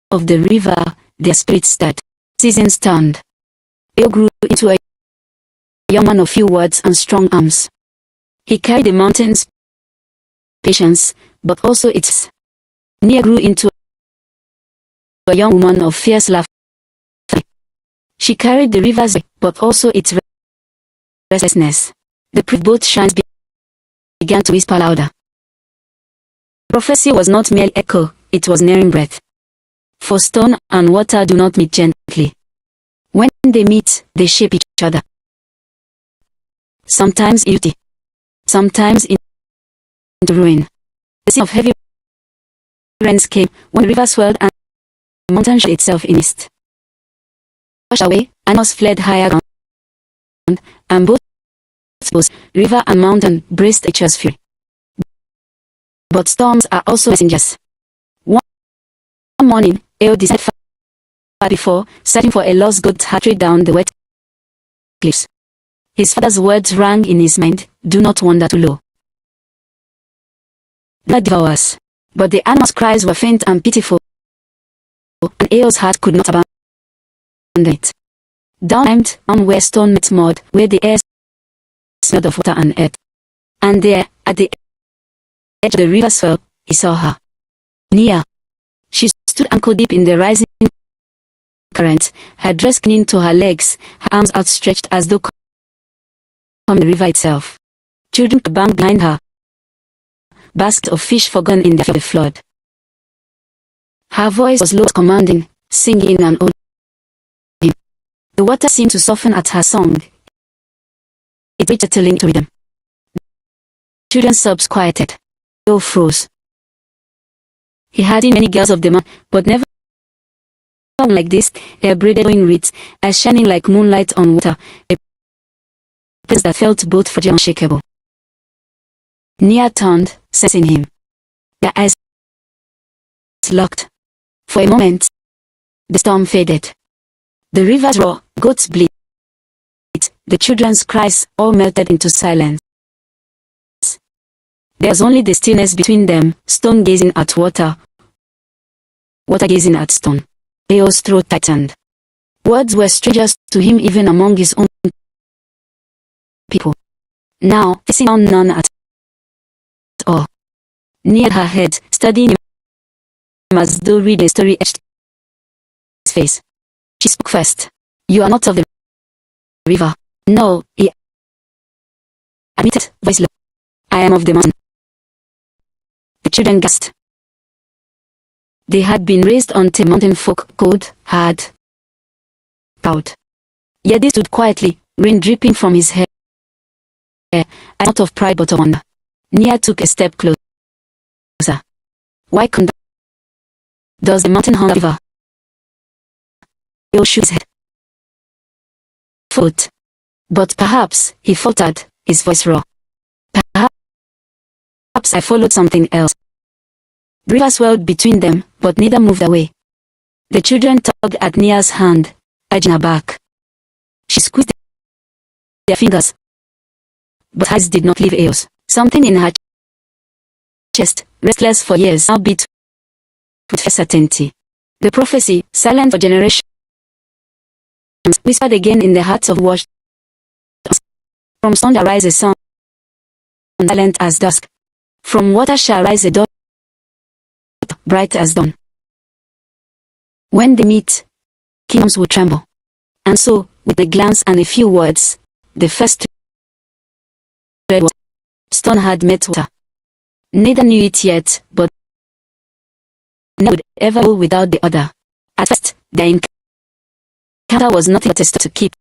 of the river, their spirits stirred. Seasons turned. Eo grew into a young man of few words and strong arms. He carried the mountain's patience, but also its. Nia grew into a young woman of fierce laughter. She carried the river's joy, but also its restlessness. The both shrines began to whisper louder. Prophecy was not mere echo, it was nearing breath. For stone and water do not meet gently. When they meet, they shape each other. Sometimes beauty, sometimes into ruin. The scene of heavy rains came when the river swelled and the mountain showed itself in mist. Washed away, animals fled higher ground, and both river and mountain braced each other's fury. But storms are also messengers. One morning, Eo decided far before, searching for a lost goat straight down the wet cliffs. His father's words rang in his mind, "Do not wander too low. Blood devours." But the animal's cries were faint and pitiful, and Eo's heart could not abandon it. Down where stone met mud, where the air smelled of water and earth. And there, at the edge of the river swell, he saw her. Nia. She stood ankle deep in the rising current, her dress clinging to her legs, her arms outstretched as though coming the river itself. Children banked behind her, baskets of fish forgotten in the flood. Her voice was low, commanding, singing an old hymn. The water seemed to soften at her song. It reached a into rhythm. Children's sobs quieted. Eo froze. He had seen many girls of the mountain, but never one like this, her braided wing reeds, as shining like moonlight on water, a place that felt both fragile and unshakable. Nia turned, sensing him. Their eyes locked. For a moment, the storm faded. The river's roar, goats bleat, the children's cries all melted into silence. There was only the stillness between them, stone gazing at water, water gazing at stone. Eo's throat tightened. Words were strangers to him even among his own people. Now, facing on none at all. Near her head, studying him as though reading a story etched his face. She spoke first. "You are not of the river." "No," he admitted, voice low. I am of the mountain. The children gasped. They had been raised on a mountain folk code, had proud. Yet they stood quietly, rain dripping from his hair, not of pride but of wonder. Nia took a step closer. Why couldn't does the mountain hunger river? Leo shook his head. Foot. But perhaps, he faltered, his voice raw. Perhaps I followed something else. The river swelled between them, but neither moved away. The children tugged at Nia's hand, urging her back. She squeezed their fingers, but her eyes did not leave Eos. Something in her chest, restless for years, now beat with certainty. The prophecy, silent for generations, whispered again in the hearts of watchers. From sun shall rise a sun, silent as dusk. From water shall rise a daughter, bright as dawn. When they meet, kingdoms will tremble. And so, with a glance and a few words, the first thread was stone had met water. Neither knew it yet, but neither would ever go without the other. At first, their encounter was nothing but a story to keep.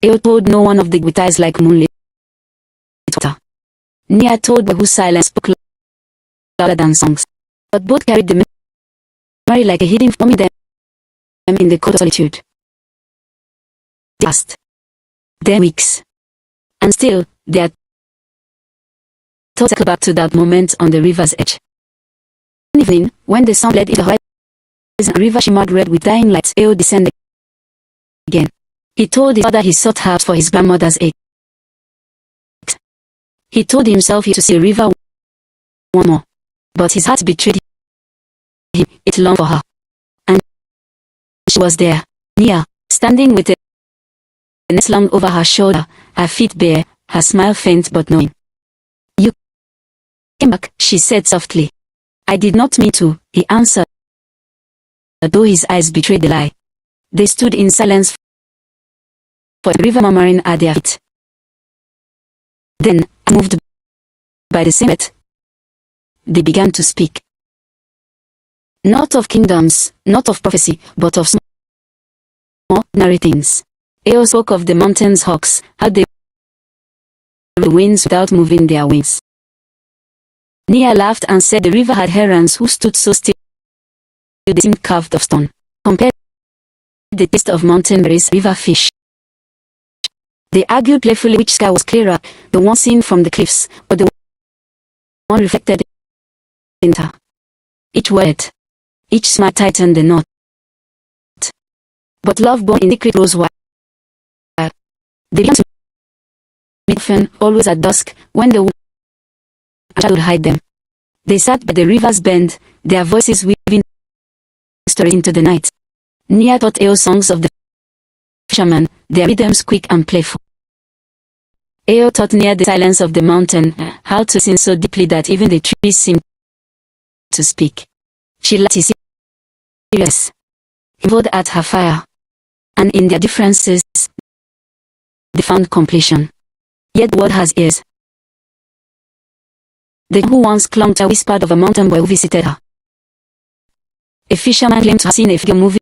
Eo told no one of the with eyes like moonlight water. Nia told the whose silence spoke louder than songs. But both carried the memory like a hidden forming them in the cold solitude. They passed. Their weeks. And still, their thoughts circled back to that moment on the river's edge. One evening, when the sun bled in the horizon and the river shimmered red with dying lights, Eo descended again. He told his father he sought herbs for his grandmother's ache. He told himself he to see a river one more. But his heart betrayed him. It longed for her. And she was there, Nia, standing with a net slung over her shoulder, her feet bare, her smile faint but knowing. You came back, she said softly. I did not mean to, he answered, though his eyes betrayed the lie. They stood in silence for the river murmuring at their feet. Then, moved by the same breath, they began to speak. Not of kingdoms, not of prophecy, but of small, ordinary things. Eo spoke of the mountain's hawks, how they rode the winds without moving their wings. Nia laughed and said the river had herons who stood so still they seemed carved of stone. Compared the taste of mountain berries, river fish. They argued playfully which sky was clearer, the one seen from the cliffs, or the one reflected in her. Each word, each smile tightened the knot. But love born in secret rose wild. They began to meet often, always at dusk, when the shadow would hide them. They sat by the river's bend, their voices weaving stories into the night. Nia taught Eo songs of the fisherman, their rhythms quick and playful. Eo taught Nia the silence of the mountain, how to sing so deeply that even the trees seemed to speak. She liked his serious. He rode at her fire, and in their differences, they found completion. Yet the world has ears. The who once clung to her whispered of a mountain boy who visited her. A fisherman claimed to have seen a figure moving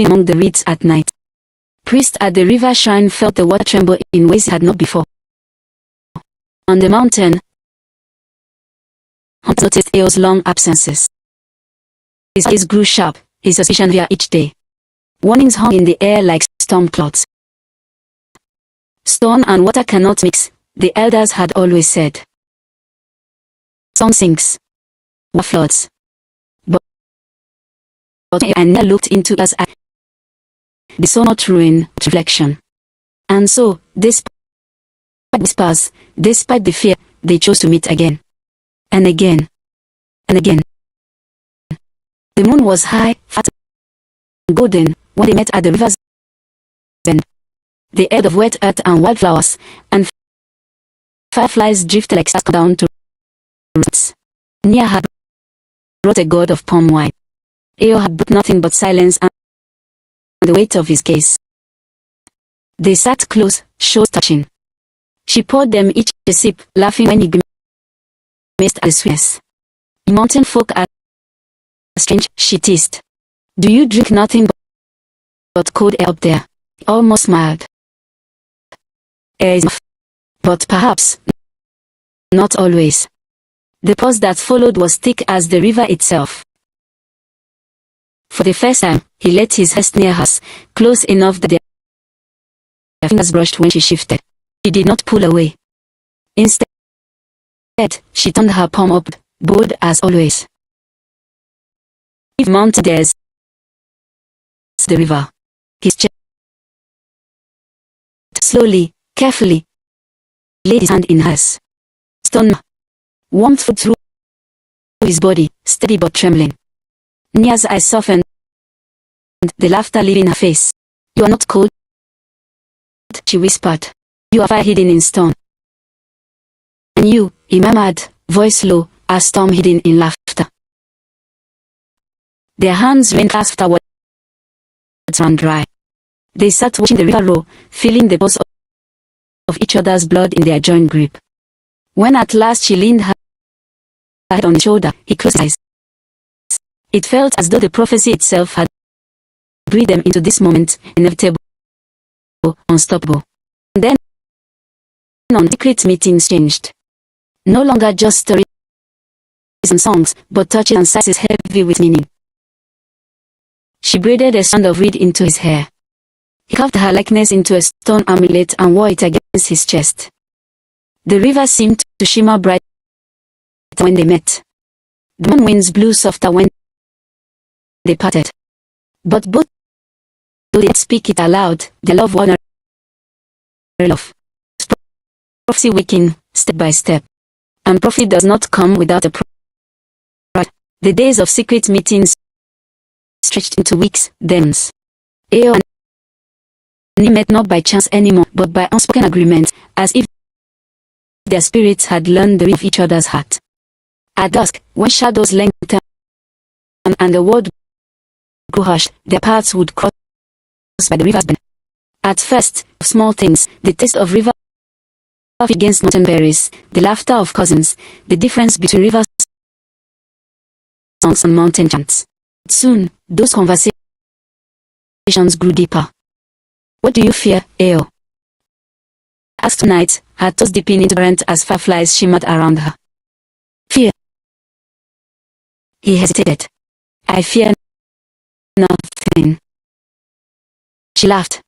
among the reeds at night. Priest at the river shrine felt the water tremble in ways he had not before. On the mountain, Hunt noticed Eo's long absences. His eyes grew sharp, his suspicion grew each day. Warnings hung in the air like storm clouds. Stone and water cannot mix, the elders had always said. Sun sinks, water floods. But and Nia looked into us at they saw not ruin, but reflection. And so, despite whispers, despite the fear, they chose to meet again. And again. And again. The moon was high, fat, and golden, when they met at the river's bend. The air of wet earth and wildflowers, and fireflies drifted like stars down to roots. Nia had brought a god of palm wine. Eo had brought nothing but silence and the weight of his gaze. They sat close, shoulders touching. She poured them each a sip, laughing when he grimaced at the sweetness. Mountain folk are strange, she teased. Do you drink nothing but cold air up there? He almost smiled. Air is enough, but perhaps not always. The pause that followed was thick as the river itself. For the first time, he let his hands near hers, close enough that their fingers brushed when she shifted. She did not pull away. Instead, she turned her palm up, bold as always. If mountain dares the river, his chest slowly, carefully, laid his hand in hers. Stone warmth flowed through his body, steady but trembling. Nia's eyes softened, the laughter leaving her face. You are not cold, she whispered. You are fire hidden in stone. And you, he murmured, voice low, a storm hidden in laughter. Their hands remained clasped afterwards ran dry. They sat watching the river roll, feeling the pulse of each other's blood in their joint grip. When at last she leaned her head on his shoulder, he closed his eyes. It felt as though the prophecy itself had breathed them into this moment, inevitable, unstoppable. And then, secret meetings changed. No longer just stories and songs, but touches and sighs heavy with meaning. She braided a strand of reed into his hair. He carved her likeness into a stone amulet and wore it against his chest. The river seemed to shimmer bright when they met. The moon winds blew softer when they parted. But both, though they didn't speak it aloud, their love was love. Prophecy waking, step by step. And prophecy does not come without a prophet. The days of secret meetings stretched into weeks, then months. Eo and Ni met not by chance anymore, but by unspoken agreement, as if their spirits had learned the rhythm of each other's heart. At dusk, when shadows lengthened and the world grew hushed, their paths would cross by the river's bend. At first, small things, the taste of river against mountain berries, the laughter of cousins, the difference between river songs and mountain chants. Soon, those conversations grew deeper. What do you fear, Eo? Asked tonight, her toes dipping into the current as fireflies shimmered around her. Fear. He hesitated. I fear nothing. She laughed.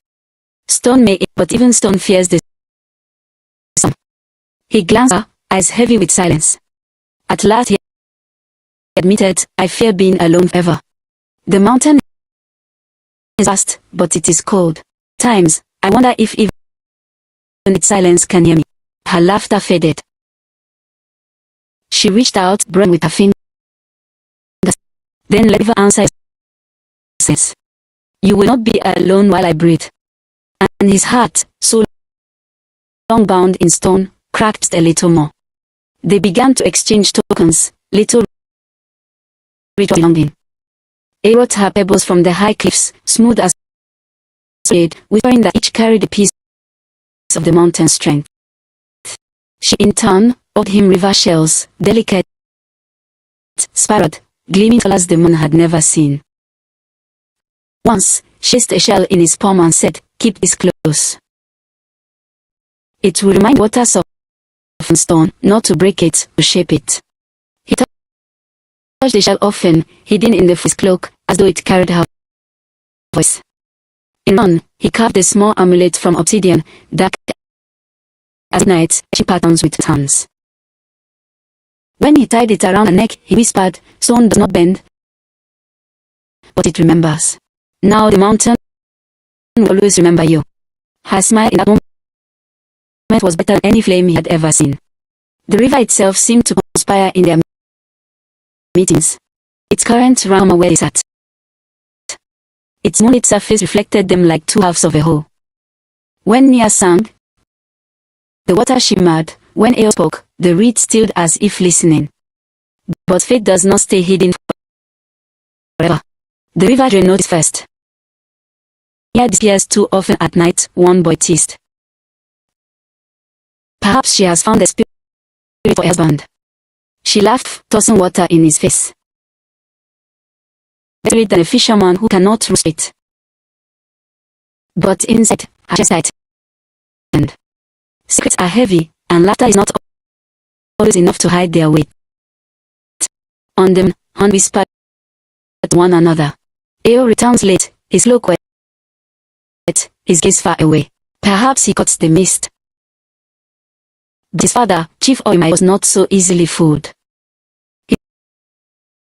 Stone may, but even stone fears the sun. He glanced at her, eyes heavy with silence. At last he admitted, I fear being alone forever. The mountain is vast, but it is cold. Times, I wonder if even its silence can hear me. Her laughter faded. She reached out, brushed with her fingers. Then let the river answer. Says, you will not be alone while I breathe. And his heart, so long bound in stone, cracked a little more. They began to exchange tokens, little ritual belonging. He wrote her pebbles from the high cliffs, smooth as suede, whispering that each carried a piece of the mountain's strength. She in turn offered him river shells, delicate, spiraled, gleaming colors the moon had never seen. Once, she placed a shell in his palm and said, keep this close. It will remind water of stone, not to break it, to shape it. He touched the shell often, hidden in his cloak, as though it carried her voice. In turn, he carved a small amulet from obsidian, dark as night, etching patterns with his hands. When he tied it around her neck, he whispered, stone does not bend, but it remembers. Now the mountain will always remember you. Her smile in that moment was better than any flame he had ever seen. The river itself seemed to conspire in their meetings. Its current ran where they sat. Its moonlit surface reflected them like two halves of a whole. When Nia sang, the water shimmered. When Eo spoke, the reed stilled as if listening. But fate does not stay hidden forever. The river drew notice first. Nia disappears too often at night, one boy teased. Perhaps she has found a spirit for her husband. She laughed, tossing water in his face. Better than a fisherman who cannot roast it. But inside her sight, and secrets are heavy, and laughter is not always enough to hide their weight. On them, Han whispered to one another. Eo returns late, his look wet, his gaze far away. Perhaps he caught the mist. But his father, Chief Oimai, was not so easily fooled. He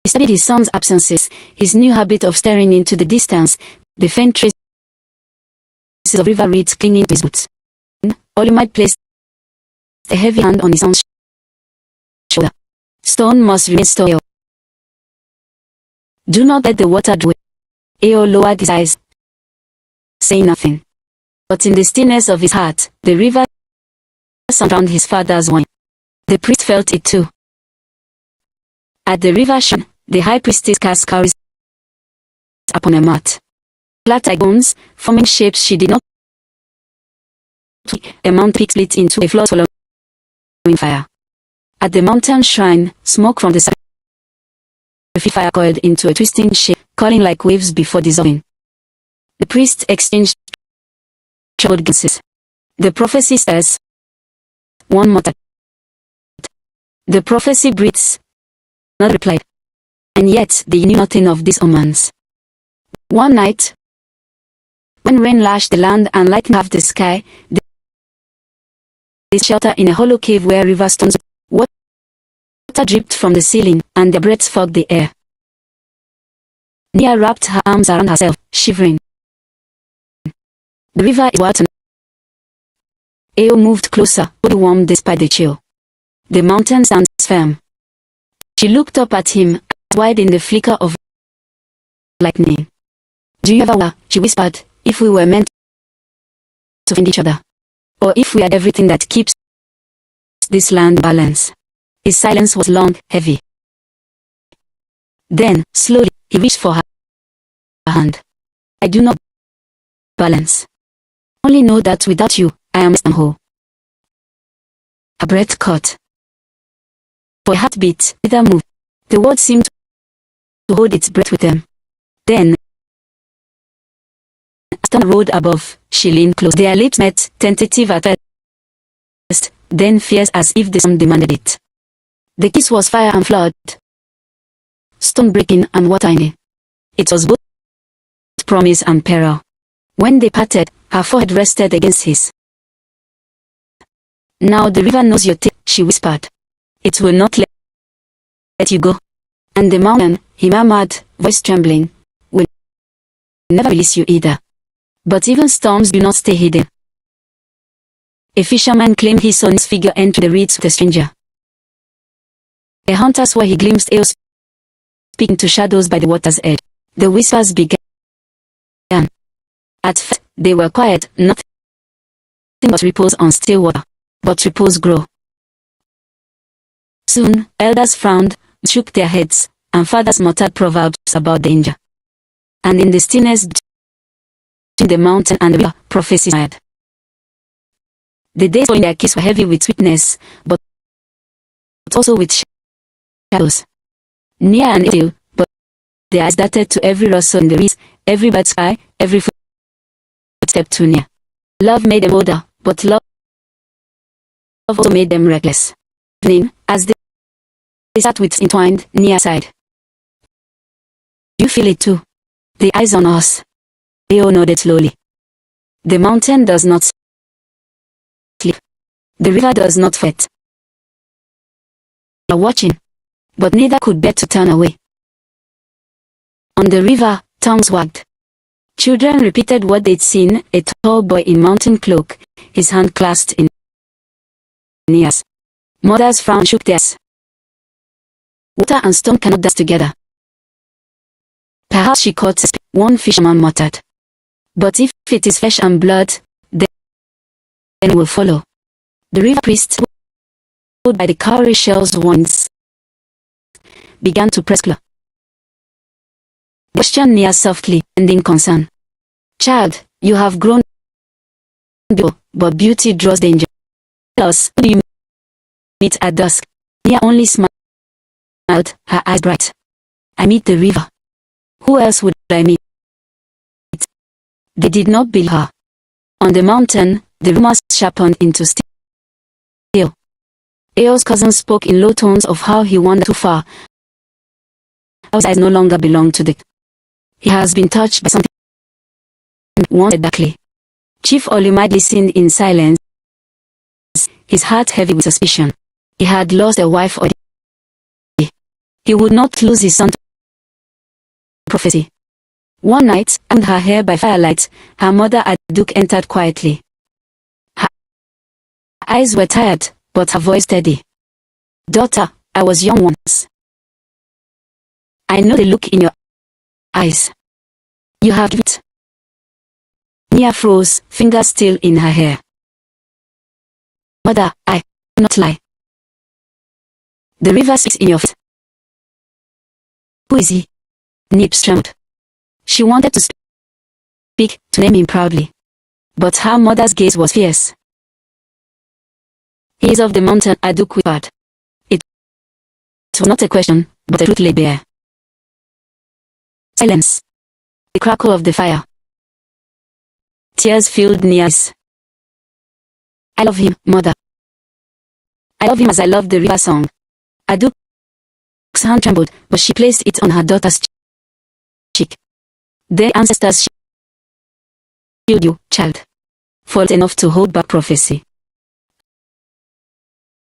studied his son's absences, his new habit of staring into the distance, the faint traces of river reeds clinging to his boots. Oimai placed a heavy hand on his son's shoulder. Stone must remain still. Do not let the water dwell. Eo lowered his eyes, saying nothing. But in the stillness of his heart, the river sounded around his father's wine. The priest felt it too. At the river shrine, the high priestess cast cowries upon a mat. Flat like bones, forming shapes she did not. A mount peak split into a flood swallowing fire. At the mountain shrine, smoke from the fire coiled into a twisting shape, curling like waves before dissolving. The priest exchanged troubled glances. The prophecy says, one muttered. The prophecy breathes. Another replied. And yet they knew nothing of these omens. One night, when rain lashed the land and lightened half the sky, they sheltered in a hollow cave where river stones, water dripped from the ceiling, and their breaths fogged the air. Nia wrapped her arms around herself, shivering. The river is wild tonight. Eo moved closer, body warm despite the chill. The mountain stands firm. She looked up at him, eyes wide in the flicker of lightning. Do you ever wonder, she whispered, if we were meant to find each other? Or if we had everything that keeps this land balanced? His silence was long, heavy. Then, slowly, he reached for her hand. I do not balance. Only know that without you, I am whole. Her breath caught. For a heartbeat, neither moved. The world seemed to hold its breath with them. Then, a storm rolled above. She leaned close. Their lips met, tentative at first, then fierce as if the storm demanded it. The kiss was fire and flood, stone breaking and water in it. It was both promise and peril. When they parted, her forehead rested against his. Now the river knows your tale, she whispered. It will not let you go. And the mountain, he murmured, voice trembling, will never release you either. But even storms do not stay hidden. A fisherman claimed he saw his figure enter the reeds with a stranger. A hunter swore he glimpsed Eo speaking to shadows by the water's edge. The whispers began. At first, they were quiet, nothing but repose on still water. But repose grew. Soon, elders frowned, shook their heads, and fathers muttered proverbs about danger. And in the stillness between the mountain and the river, prophecy smiled. The days following their kiss were heavy with sweetness, but also with shadows. Near and still, but their eyes darted to every rustle in the reeds, every bird's cry, every footstep too near. Love made them older, but love also made them reckless. As they sat with entwined, near side. You feel it too? The eyes on us. Eo nodded slowly. The mountain does not sleep. The river does not fret. They are watching, but neither could bear to turn away. On the river, tongues wagged. Children repeated what they'd seen, a tall boy in mountain cloak, his hand clasped in Nia's. Mothers frowned, shook theirs. Water and stone cannot dance together. Perhaps she caught one fisherman muttered. But if it is flesh and blood, then it will follow. The river priest, pulled by the cowrie shell's wands, began to press closer. Questioned Nia softly, ending concern. Child, you have grown beautiful, but beauty draws danger. Tell us, what do you meet at dusk. Nia only smiled, her eyes bright. I meet the river. Who else would I meet? They did not believe her. On the mountain, the rumors sharpened into steel. Eo's cousin spoke in low tones of how he wandered too far. Eo's eyes no longer belong to the... He has been touched by something once darkly. Chief Olumide listened in silence, his heart heavy with suspicion. He had lost a wife already. He would not lose his son to prophecy. One night, under her hair by firelight, her mother Aduk entered quietly. Her eyes were tired, but her voice steady. Daughter, I was young once. I know the look in your eyes. You have it. Nia froze, fingers still in her hair. Mother, I do not lie. The river speaks in your face. Who is he? Nia trembled. She wanted to speak, to name him proudly. But her mother's gaze was fierce. He is of the mountain, Aduk whispered. It was not a question, but a truth lay bare. Silence. The crackle of the fire. Tears filled Nia's. I love him, mother. I love him as I love the river song. Aduk's hand trembled, but she placed it on her daughter's cheek. Their ancestors shield you, child. Fault enough to hold back prophecy.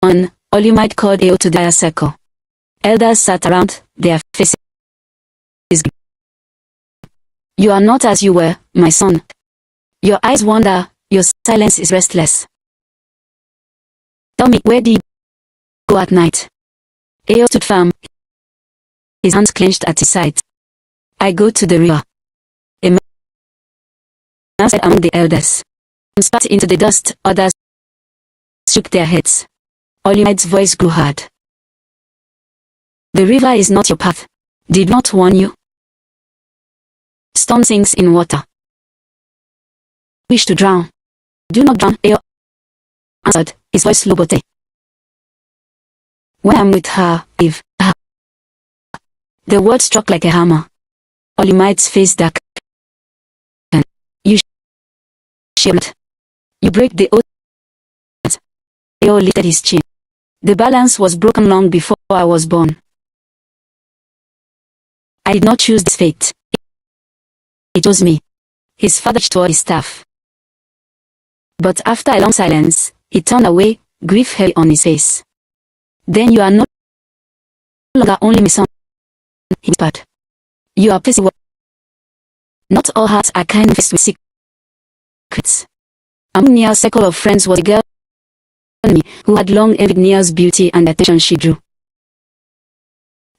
On, Olumide called Eo to their circle. Elders sat around, their faces. You are not as you were, my son. Your eyes wander, your silence is restless. Tell me, where do you go at night? Eo stood firm, his hands clenched at his sides. I go to the river. A man said among the elders. Some spat into the dust, others shook their heads. Olumide's voice grew hard. The river is not your path. Did not warn you. Storm sinks in water. Wish to drown. Do not drown, Eo answered, his voice low but steady. When I'm with her, if her. The word struck like a hammer. Olumide's face darkened. You shield. You break the oath. Eo lifted his chin. The balance was broken long before I was born. I did not choose this fate. It chose me. His father toward his staff. But after a long silence, he turned away, grief heavy on his face. Then you are no longer only my son, he whispered. You are facing. Not all hearts are kind faced with secrets. Among Nia's circle of friends was a girl who had long envied Nia's beauty and the attention she drew.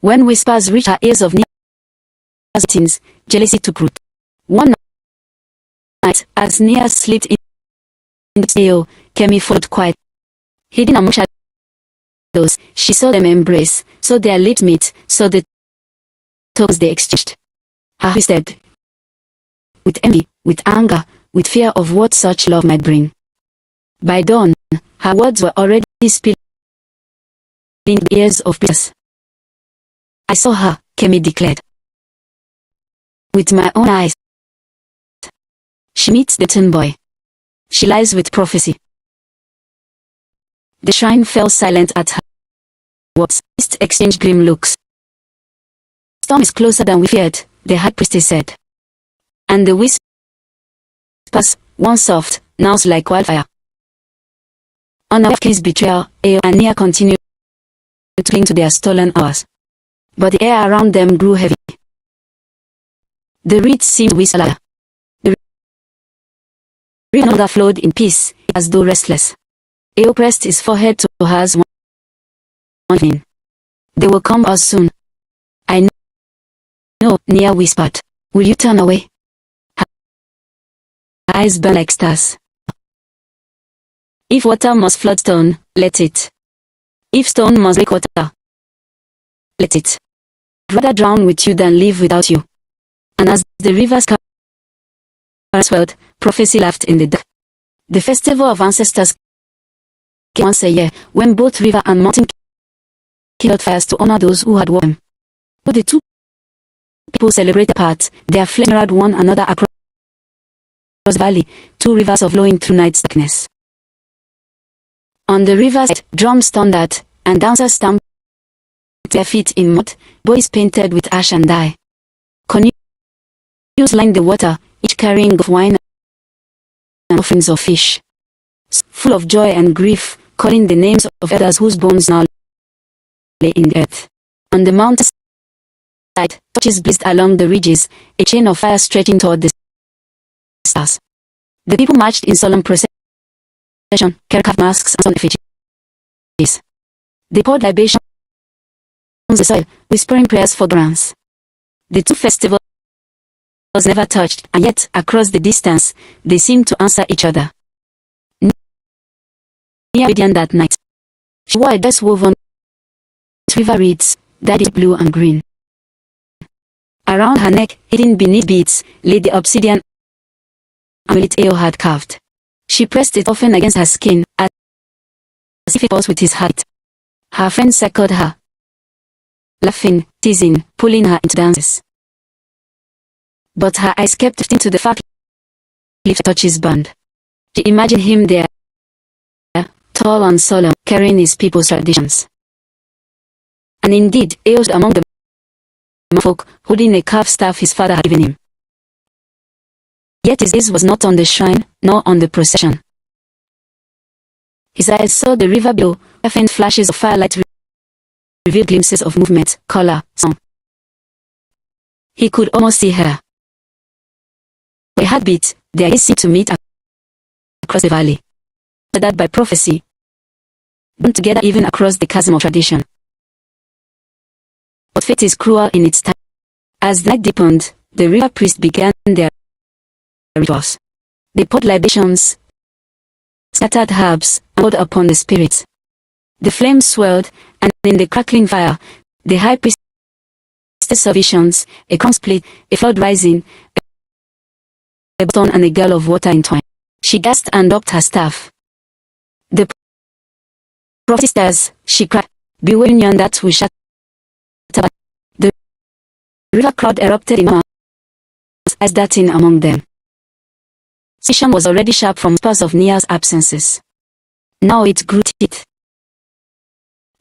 When whispers reached her ears of Nia's teens, jealousy took root. One night, as Nia slipped into Eo, Kemi followed quiet. Hidden among shadows, she saw them embrace, saw their lips meet, saw the tokens they exchanged. Her heart stabbed. With envy, with anger, with fear of what such love might bring. By dawn, her words were already spilling in the ears of peers. I saw her, Kemi declared. With my own eyes. She meets the teen boy. She lies with prophecy. The shrine fell silent at her words. Priests exchanged grim looks. Storm is closer than we feared, the high priestess said. And the whispers, once soft, now like wildfire. On our King's betrayal, Eo and Nia continued to cling to their stolen hours. But the air around them grew heavy. The reeds seemed to whisper. The river no longer flowed in peace, as though restless. Eo pressed his forehead to hers one evening. They will come us soon. I know, Nia whispered. Will you turn away? Her eyes burned like stars. If water must flood stone, let it. If stone must break water, let it. I'd rather drown with you than live without you. And as the river's current swelled, prophecy laughed in the dark. The festival of ancestors came once a year, when both river and mountain kindled fires to honor those who had won them. But the two people celebrated apart, their flames mirrored one another across the valley, two rivers of flowing through night's darkness. On the riverside, drums thundered, and dancers stamped their feet in mud, boys painted with ash and dye. Canoes lined the water, each carrying of wine and offerings of fish. Full of joy and grief, calling the names of elders whose bones now lay in the earth. On the mountainside, torches blazed along the ridges, a chain of fire stretching toward the stars. The people marched in solemn procession, carrying carved masks and stone effigies. They poured libations on the soil, whispering prayers for deliverance. The two festivals never touched, and yet, across the distance, they seemed to answer each other. Near Radiant that night, she wore a dress woven with river reeds, dyed blue and green. Around her neck, hidden beneath beads, lay the obsidian amulet Eo had carved. She pressed it often against her skin, as if it was with his heart. Her friends circled her, laughing, teasing, pulling her into dances. But her eyes kept drifting to the far cliff touches burned. She imagined him there, tall and solemn, carrying his people's traditions. And indeed, Eo was among the folk, holding a carved staff his father had given him. Yet his gaze was not on the shrine, nor on the procession. His eyes saw the river below, where faint flashes of firelight revealed glimpses of movement, color, song. He could almost see her. A heartbeat, their eyes seemed to meet across the valley. That by prophecy, bound together even across the chasm of tradition. But fate is cruel in its time. As the night deepened, the river priests began their rituals. They poured libations, scattered herbs, and poured upon the spirits. The flames swelled, and in the crackling fire, the high priestess saw visions, a crown split, a flood rising, a stone and a girl of water entwined. She gasped and dropped her staff. The prophetess, she cried, beware union that will shatter. The river crowd erupted in arms as darting among them. Suspicion was already sharp from spurs of Nia's absences. Now it grew teeth.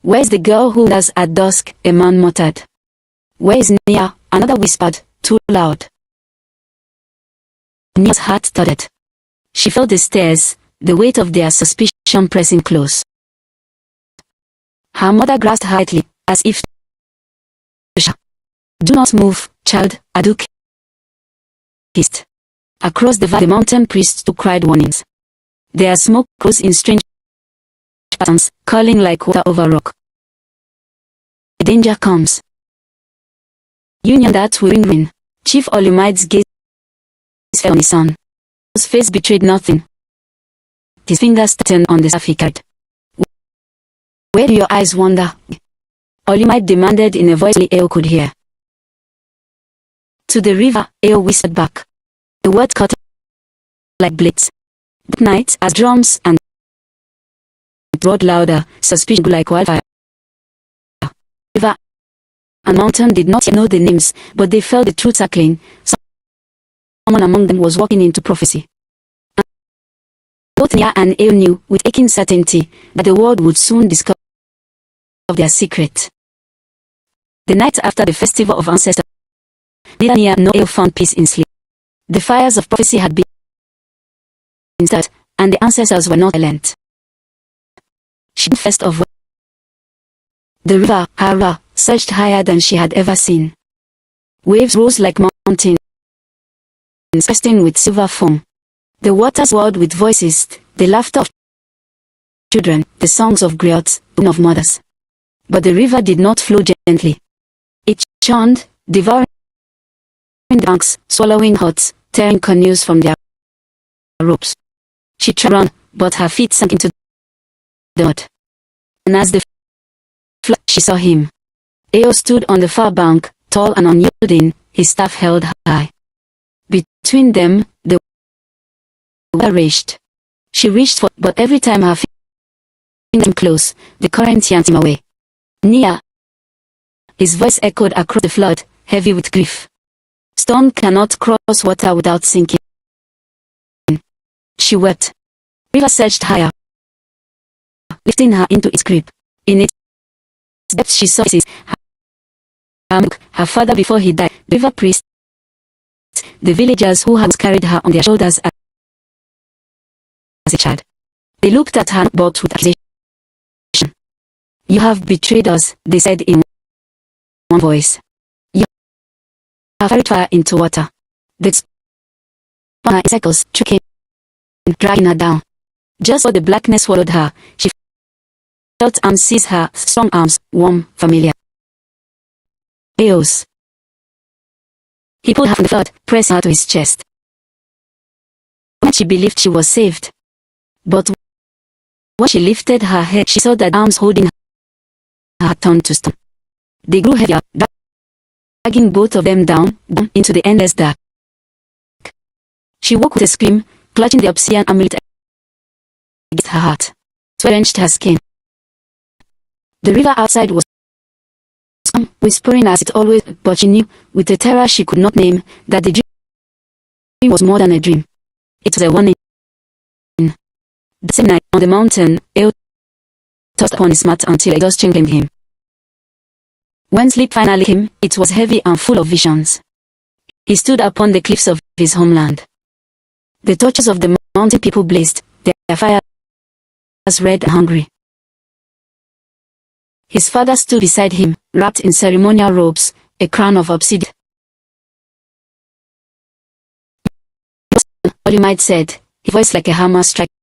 Where's the girl who does at dusk? A man muttered. Where is Nia? Another whispered, too loud. Nia's heart thudded. She felt the stairs, the weight of their suspicion pressing close. Her mother grasped her tightly, as if to shout. Do not move, child, Aduk hissed. Across the valley, the mountain priests too cried warnings. Their smoke rose in strange patterns, curling like water over rock. The danger comes. Union that will bring ruin. Chief Olumide's gaze fell on his son. His face betrayed nothing. His fingers tightened on the staff he carried. Where do your eyes wander? Olumide demanded in a voice only Eo could hear. To the river, Eo whispered back. The word cut like blades. That night, as drums and roared louder, suspicion grew like wildfire. River and mountain did not yet know the names, but they felt the truth circling. Someone among them was walking into prophecy. And both Nia and Eo knew, with aching certainty, that the world would soon discover their secret. The night after the festival of ancestors, neither Nia nor Eo found peace in sleep. The fires of prophecy had been stirred, and the ancestors were not silent. She first of all. The river, Hara, surged higher than she had ever seen. Waves rose like mountains, bursting with silver foam. The waters swirled with voices, the laughter of children, the songs of griots, of mothers. But the river did not flow gently. It churned, devouring the banks, swallowing huts, tearing canoes from their ropes. She tried to run, but her feet sank into the mud. And as the flood, she saw him. Eo stood on the far bank, tall and unyielding, his staff held high. Between them, the water raged. She reached for, but every time her him close, the current yanked him away. Nia. His voice echoed across the flood, heavy with grief. Stone cannot cross water without sinking. She wept. River surged higher, lifting her into its grip. In its depths she saw her father before he died, the river priest, the villagers who had carried her on their shoulders as a child. They looked at her balked with accusation. "You have betrayed us," they said in one voice. "You have carried fire into water." They spun her in circles, choking, dragging her down. Just as the blackness swallowed her, she felt arms seize her, strong arms, warm, familiar. Eos. He pulled her from the flood, pressing her to his chest. When she believed she was saved. But when she lifted her head, she saw that arms holding her had turned to stone. They grew heavier, dragging both of them down into the endless dark. She woke with a scream, clutching the obsidian amulet against her heart. Sweat drenched her skin. The river outside was whispering as it always, but she knew, with a terror she could not name, that the dream was more than a dream. It was a warning. The same night, on the mountain, Eo tossed upon his mat until exhaustion claimed him. When sleep finally came, it was heavy and full of visions. He stood upon the cliffs of his homeland. The torches of the mountain people blazed, their fires red and hungry. His father stood beside him, wrapped in ceremonial robes, a crown of obsidian. All you might said, his voice like a hammer striking.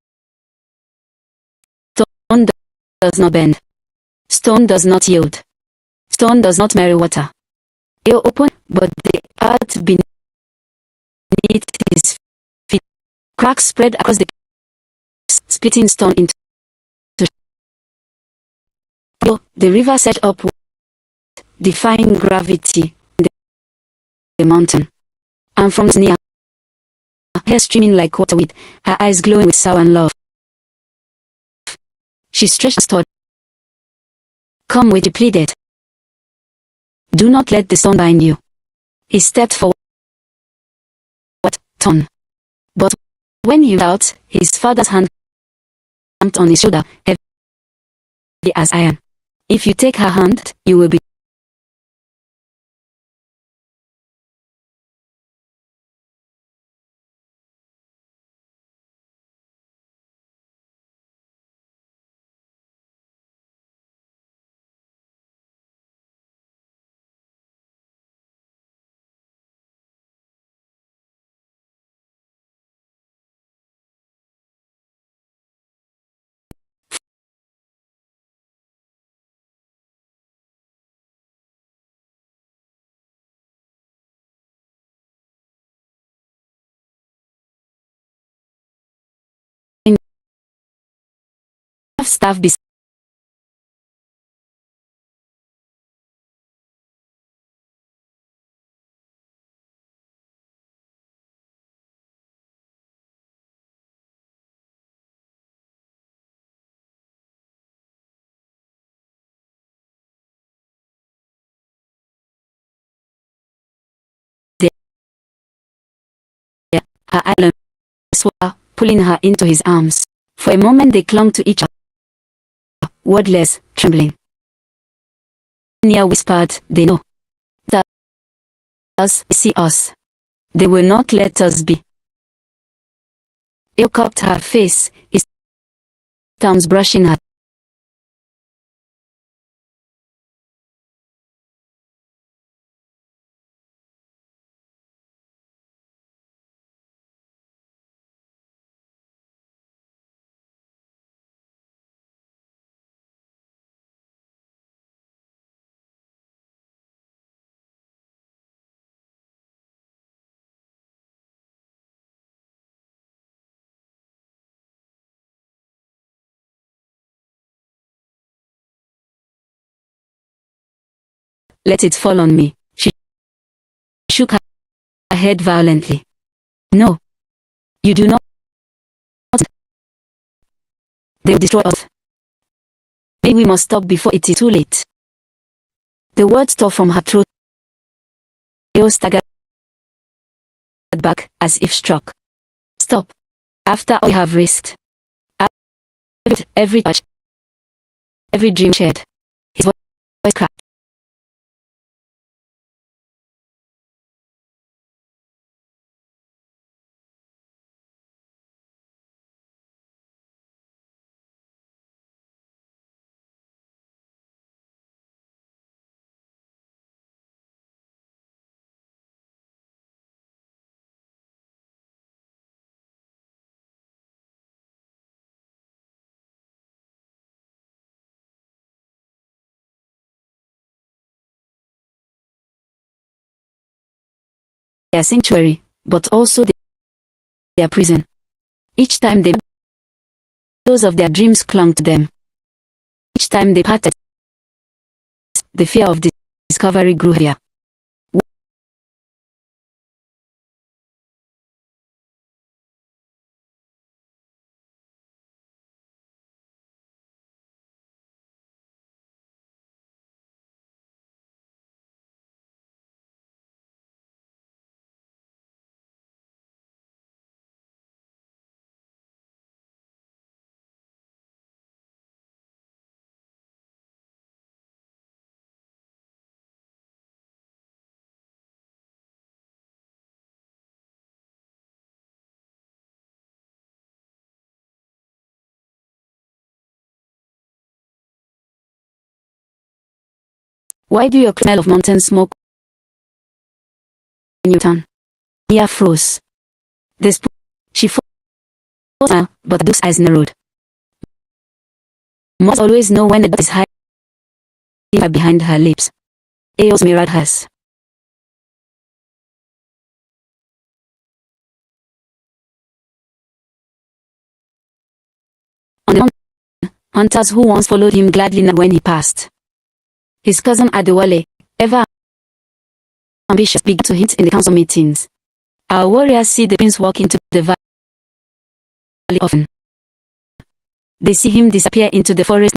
Stone does not bend. Stone does not yield. Stone does not marry water. Eo opened, but the earth beneath his feet. Cracks spread across the splitting stone into. The river set up, defying gravity in the mountain. And from near, hair streaming like water with her eyes glowing with sorrow and love. She stretched and stood. "Come with," he pleaded. "Do not let the stone bind you." He stepped forward, torn. But when he out, his father's hand clamped on his shoulder, heavy as iron. "If you take her hand, you will be staff beside her island, pulling her into his arms. For a moment they clung to each other, wordless, trembling. Nia whispered, "They know us, see us. They will not let us be." Eo cupped her face, his thumbs brushing her. "Let it fall on me." She shook her head violently. "No, you do not. They will destroy us." Maybe we must stop before it is too late. The words tore from her throat. Leo staggered back, as if struck. Stop. After all we have risked. Every touch. Every dream shared. His voice cracked. Their sanctuary, but also their prison. Each time those of their dreams clung to them. Each time they parted, the fear of discovery grew heavier. Why do you smell of mountain smoke when you turn? Mia froze. She froze, but those eyes narrowed. Must always know when the dot is hiding behind her lips. Eos mirrored hers. On the mountain, hunters who once followed him gladly now when he passed. His cousin Adewale, ever ambitious, began to hint in the council meetings. Our warriors see the prince walk into the valley often. They see him disappear into the forest.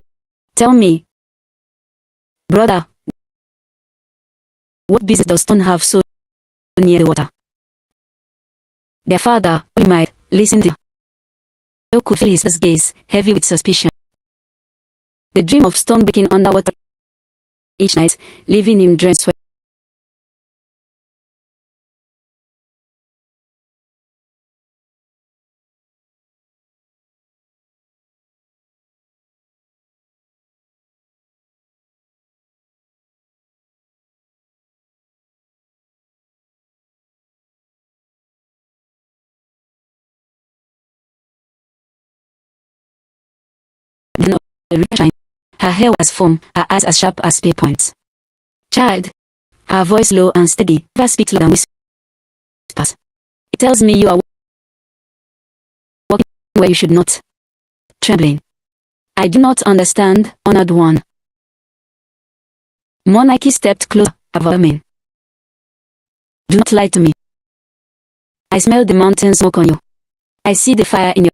Tell me, brother, what business does stone have so near the water? Their father, we might listen to. Leo could feel his gaze, heavy with suspicion. The dream of stone breaking underwater each night, leaving him drenched sweat. Her hair was foam, her eyes as sharp as spear points. Child, her voice low and steady, never speaks loud and whispers. It tells me you are walking where you should not. Trembling. I do not understand, honored one. Monarchy stepped closer, affirming. Do not lie to me. I smell the mountain smoke on you. I see the fire in your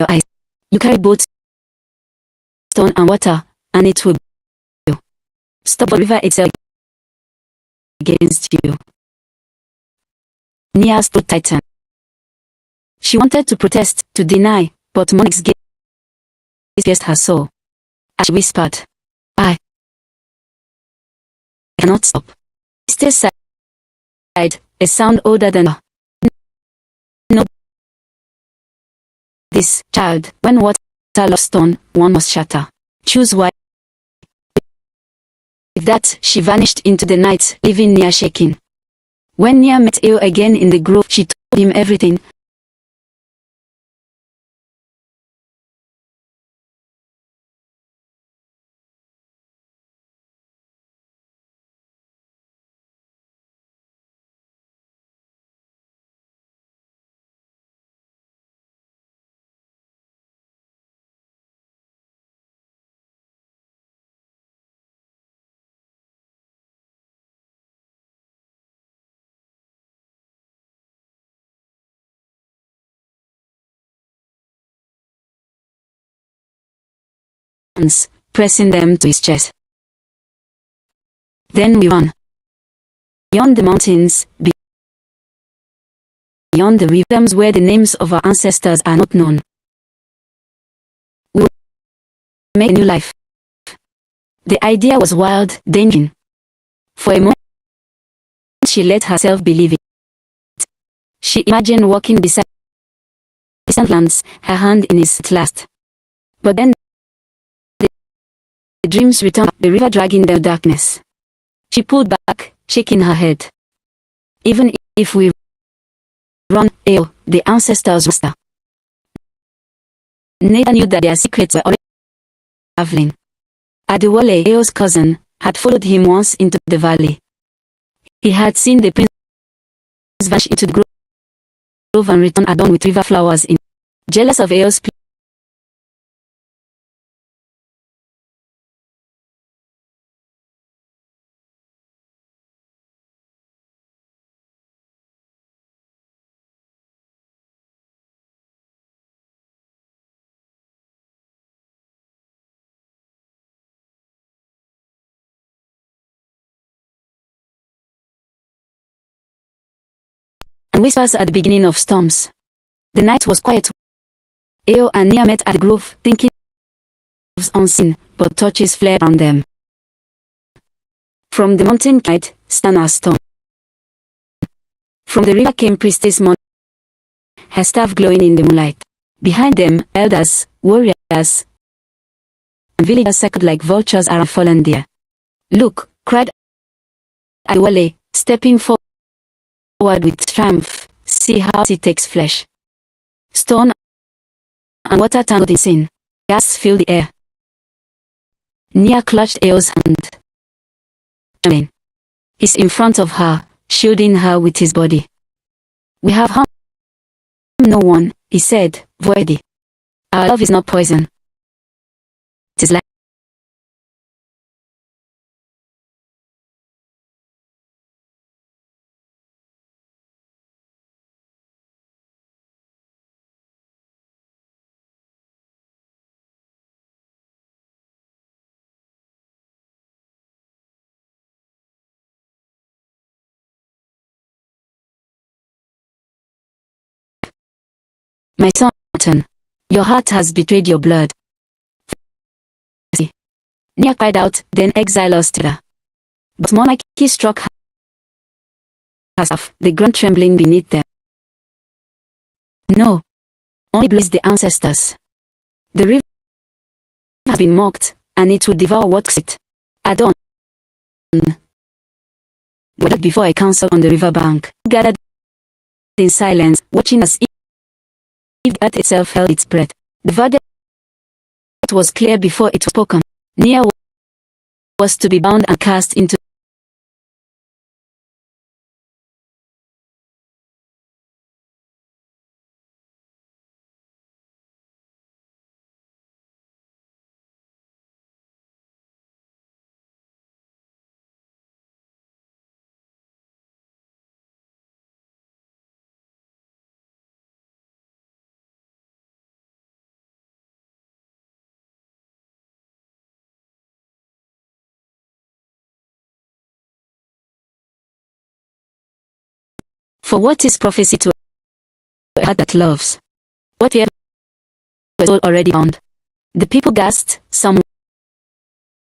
eyes. You carry both stone and water, and it will you. Stop the river itself against you. Nia's throat tightened. She wanted to protest, to deny, but Monique's gaze pierced her soul. As she whispered, I cannot stop. Stay silent, a sound older than no. This child, when water lost stone, one must shatter. Choose why. With that, she vanished into the night, leaving Nia shaking. When Nia met Eo again in the grove, she told him everything. hands, pressing them to his chest. Then we run. Beyond the mountains, beyond the rhythms where the names of our ancestors are not known. We will make a new life. The idea was wild, dangerous. For a moment, she let herself believe it. She imagined walking beside distant lands, her hand in his at last. But then the dreams returned, the river dragging the darkness. She pulled back, shaking her head. Even if we run, the ancestors master. Neither knew that their secrets were already traveling. Adewale, Eo's cousin, had followed him once into the valley. He had seen the prince vanish into the grove and return adorned with river flowers in. Jealous of Eo's and whispers at the beginning of storms. The night was quiet. Eo and Nia met at the grove, thinking unseen, but torches flared around them. From the mountain cried, stand a storm. From the river came priestess Mon, her staff glowing in the moonlight. Behind them, elders, warriors, and villagers circled like vultures around fallen deer. Look, cried Adewale, stepping forward with triumph. See how it takes flesh. Stone and water tangled in sin. Gas filled the air. Nia clutched Eo's hand. He's in front of her, shielding her with his body. We have harmed no one, he said, voidly. Our love is not poison. It is life. My son, your heart has betrayed your blood. Nia cried out, then exile us together. But more like he struck herself, the ground trembling beneath them. No, only bless the ancestors. The river has been mocked, and it will devour what's it. At dawn, before a council on the riverbank, gathered in silence, watching as if the earth itself held its breath. The verdict was clear before it was spoken. Nia was to be bound and cast into for what is prophecy to a heart that loves? What we have was all already bound. The people gasped, some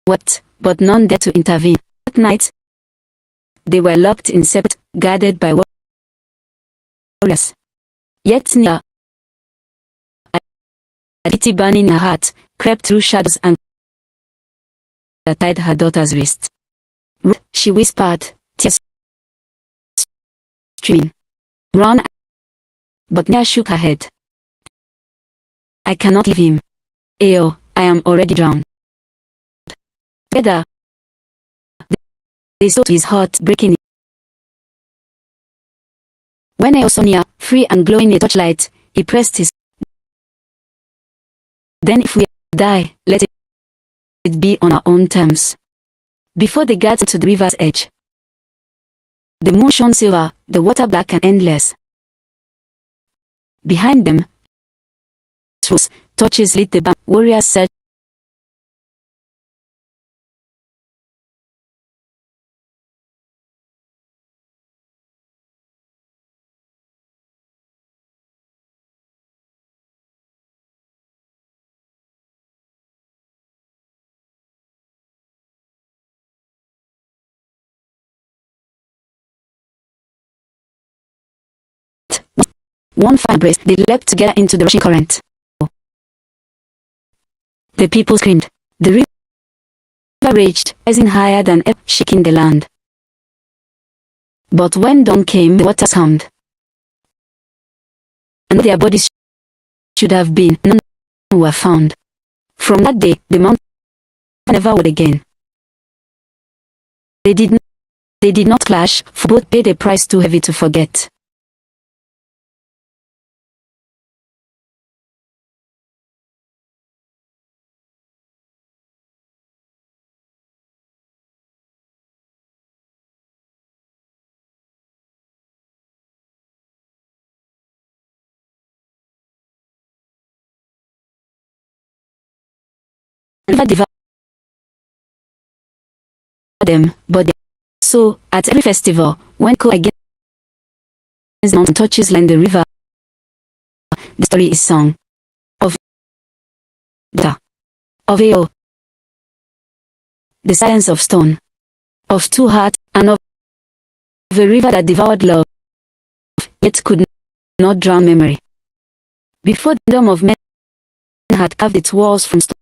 wept, but none dared to intervene. That night, they were locked in separate, guarded by warriors. Yet Nia, a pity burning in her heart, crept through shadows and tied her daughter's wrist. She whispered, tears streaming. Run. But Nia shook her head. I cannot leave him. Eo, I am already drowned. Together, they saw his heart breaking. When Eo saw Nia, free and glowing a torchlight, he pressed his. Then if we die, let it be on our own terms. Before they got to the river's edge, the moon shone silver, the water black and endless. Behind them, torches lit the bank. Warriors searched One fire embrace, they leapt together into the rushing current. The people screamed. The river raged, rising higher than ever, shaking the land. But when dawn came, the waters calmed. And their bodies should have been, none were found. From that day, the mountain never would again. They did not clash, for both paid a price too heavy to forget. Never devoured them, but they. So, at every festival, when cold against the mountain touches land the river, the story is sung of Ao, the silence of stone, of two hearts, and of a river that devoured love, yet could not drown memory. Before the kingdom of men had carved its walls from stone,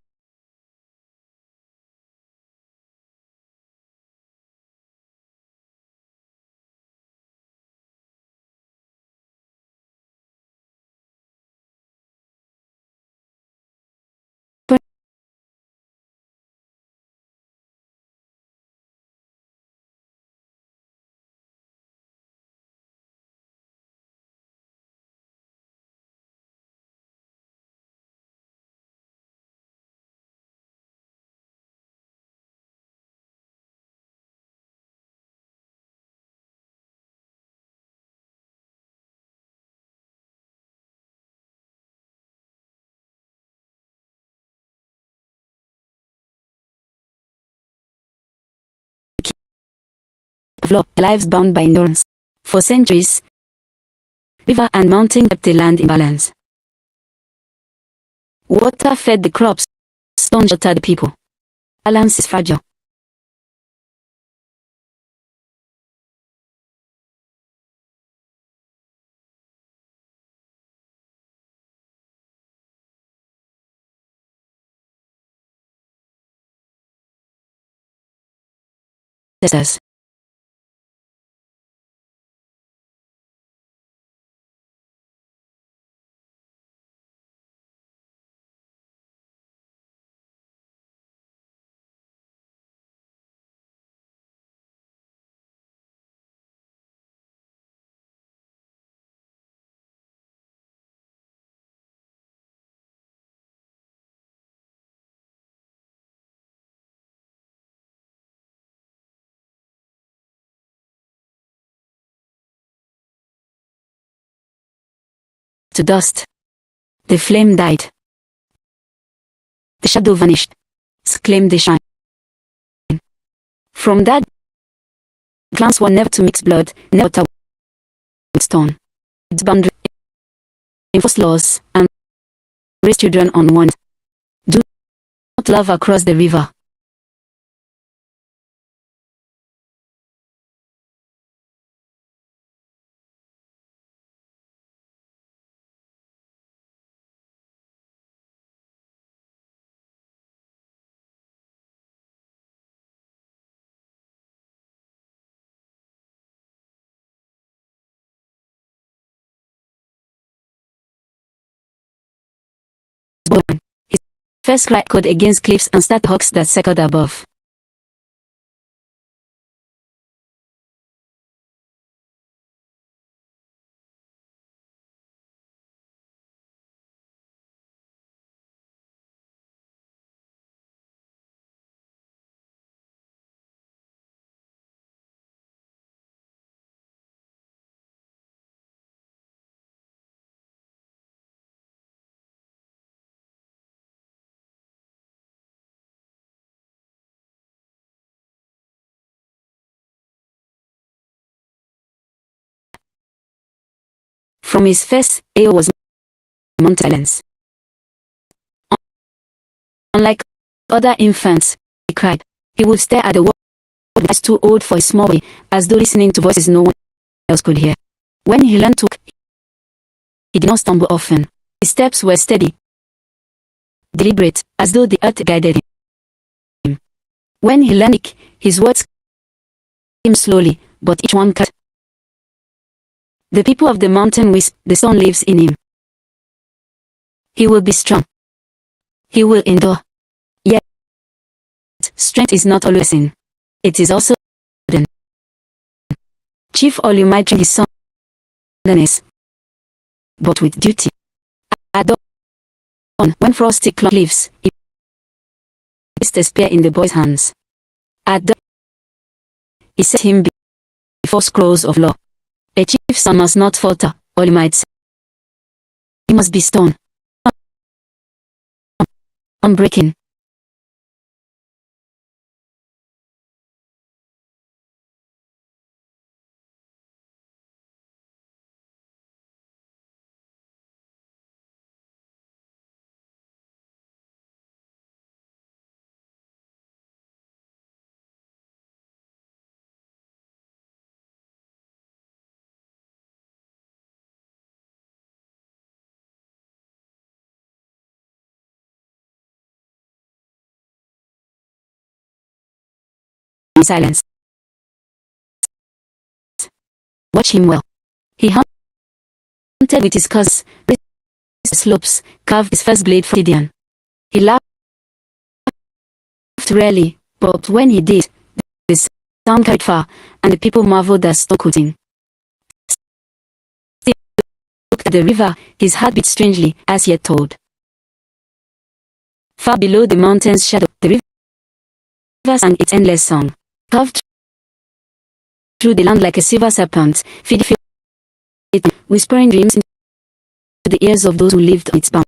of law, lives bound by endurance. For centuries, river and mountain kept the land in balance. Water fed the crops, stone sheltered the people. Balance is fragile. Ancestors. To dust. The flame died. The shadow vanished. Claimed the shine. From that, clans were never to mix blood, never to with stone. Its boundary, enforce laws, and raise children on one. Do not love across the river. His first cry echoed against cliffs and startled hawks that circled above. From his face, Ao was silence. Unlike other infants, he cried. He would stare at the world as too old for his small body, as though listening to voices no one else could hear. When he learned to, He did not stumble often. His steps were steady, deliberate, as though the earth guided him. When he learned, his words came slowly, but each one cut. The people of the mountain whispered, the sun lives in him. He will be strong. He will endure. Yet, strength is not always in. It is also hidden. Chief Olumide trained his son but with duty. At dawn, when frosty clung leaves, he placed a spear in the boy's hands. At dawn, he set him before scrolls of law. A chief's son must not falter, Olumide said. He must be stone, unbreaking. In silence. Watch him well. He hunted with his cuz, slopes, carved his first blade from Gideon. He laughed rarely, but when he did, the sound carried far, and the people marveled at stone cutting. Still looked at the river, his heart beat strangely, as he had told. Far below the mountain's shadow, the river sang its endless song, carved through the land like a silver serpent, feeding it, whispering dreams into the ears of those who lived on its bank.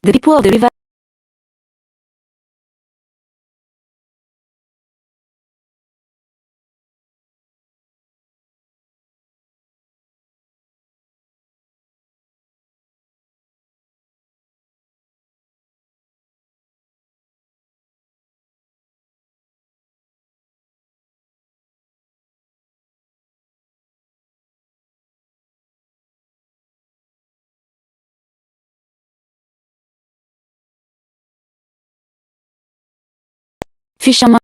The people of the river fisherman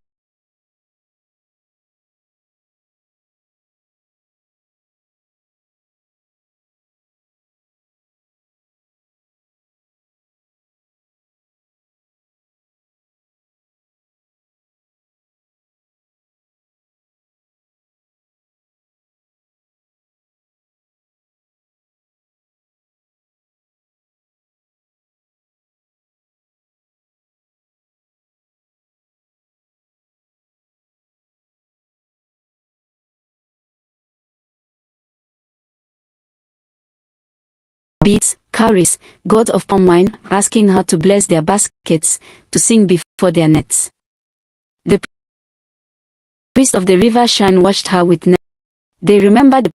beats, cowries, god of palm wine, asking her to bless their baskets, to sing before their nets. The priest of the river shrine watched her with they remembered the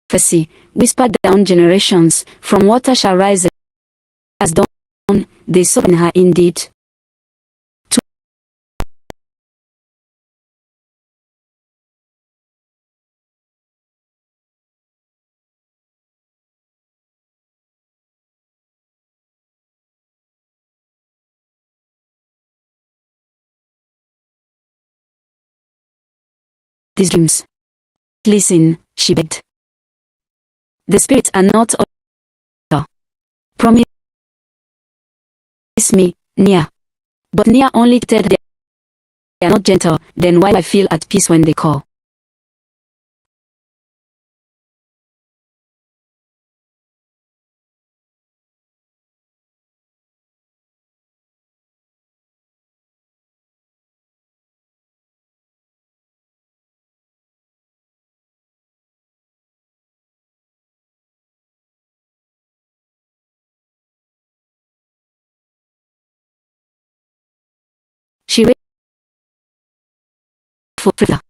prophecy, whispered down generations, from water shall rise as dawn, they saw in her indeed. These dreams. Listen, she begged. The spirits are not all. Promise me, Nia. But Nia only said they are not gentle, then why I feel at peace when they call. She raised for prayer.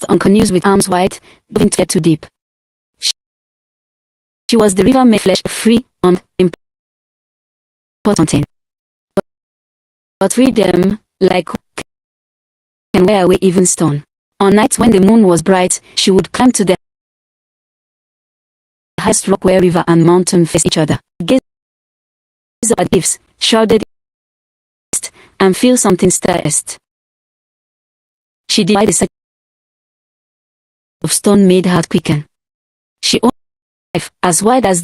On canoes with arms wide, going to get too deep. She was the river made flesh, free, important. But freedom, like can wear away even stone. On nights when the moon was bright, she would climb to the highest rock where river and mountain face each other. Gaze up at leaves, shrouded east, and feel something stir east. She defied the sight of stone made her quicken. She owned life as wide as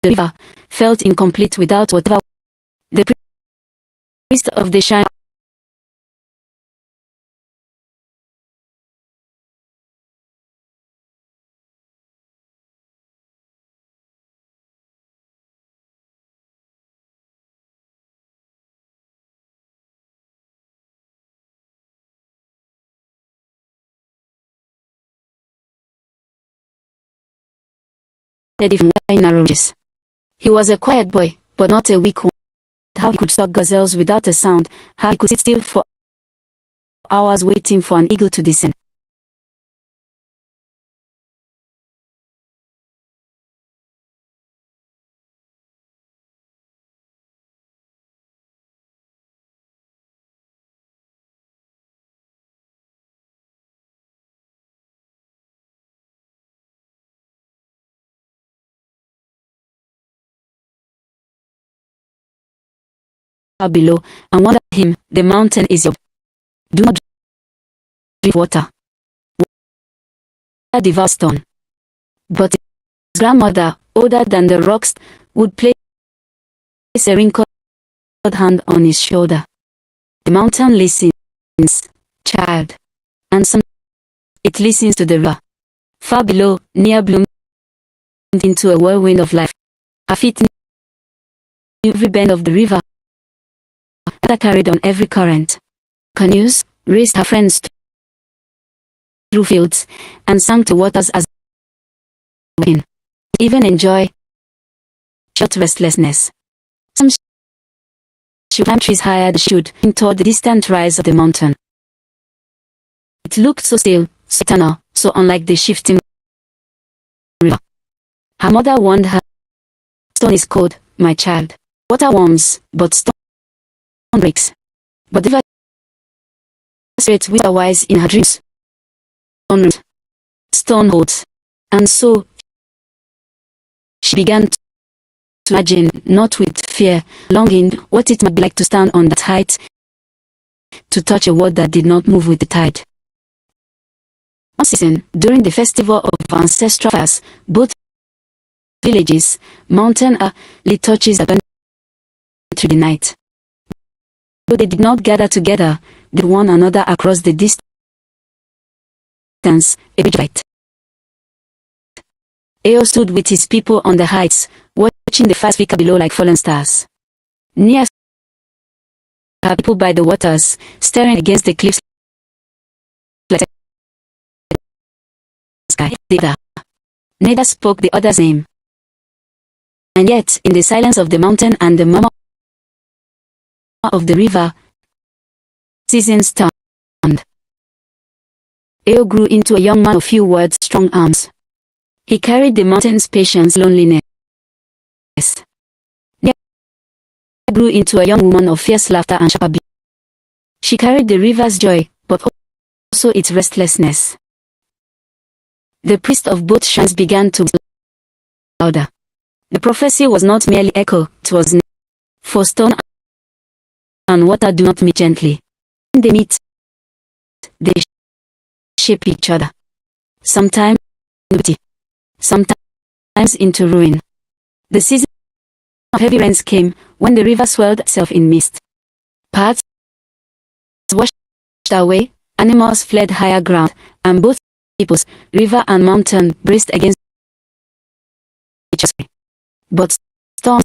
the river, felt incomplete without whatever. The priest of the shrine from narrow ridges. He was a quiet boy, but not a weak one. How he could stalk gazelles without a sound, how he could sit still for hours waiting for an eagle to descend. Below, and wondered him, the mountain is your. Do not drink water. Water devours stone. But his grandmother, older than the rocks, would place a wrinkled hand on his shoulder. The mountain listens, child, and sometimes it listens to the river. Far below, near bloomed into a whirlwind of life. Her feet knew every bend of the river. Carried on every current. Canoes raced her friends through fields and sang to waters as wind. Even enjoy short restlessness. Some she climbed trees higher than she should toward the distant rise of the mountain. It looked so still, so eternal, so unlike the shifting river. Her mother warned her, "Stone is cold, my child. Water warms, but stone breaks." But the river straight with her wise in her dreams. Stone holds. And so she began to imagine, not with fear, longing, what it might be like to stand on that height, to touch a world that did not move with the tide. One season, during the festival of ancestral fires, both villages, mountain lit torches that burned through the night. Though they did not gather together, they one another across the distance, a bridge light. Eo stood with his people on the heights, watching the fires flicker below like fallen stars. Near her people by the waters, staring against the cliffs like sky. Neither spoke the other's name. And yet, in the silence of the mountain and the murmur of the river, seasons turned. Eo grew into a young man of few words, strong arms. He carried the mountain's patience, loneliness. Nia grew into a young woman of fierce laughter and sharp. She carried the river's joy, but also its restlessness. The priest of both shrines began to be louder. The prophecy was not merely echo, it was for stone and water do not meet gently. When they meet, they shape each other. Sometimes into beauty, sometimes into ruin. The season of heavy rains came when the river swelled itself in mist. Parts washed away, animals fled higher ground, and both peoples, river and mountain, braced against each other. But storms,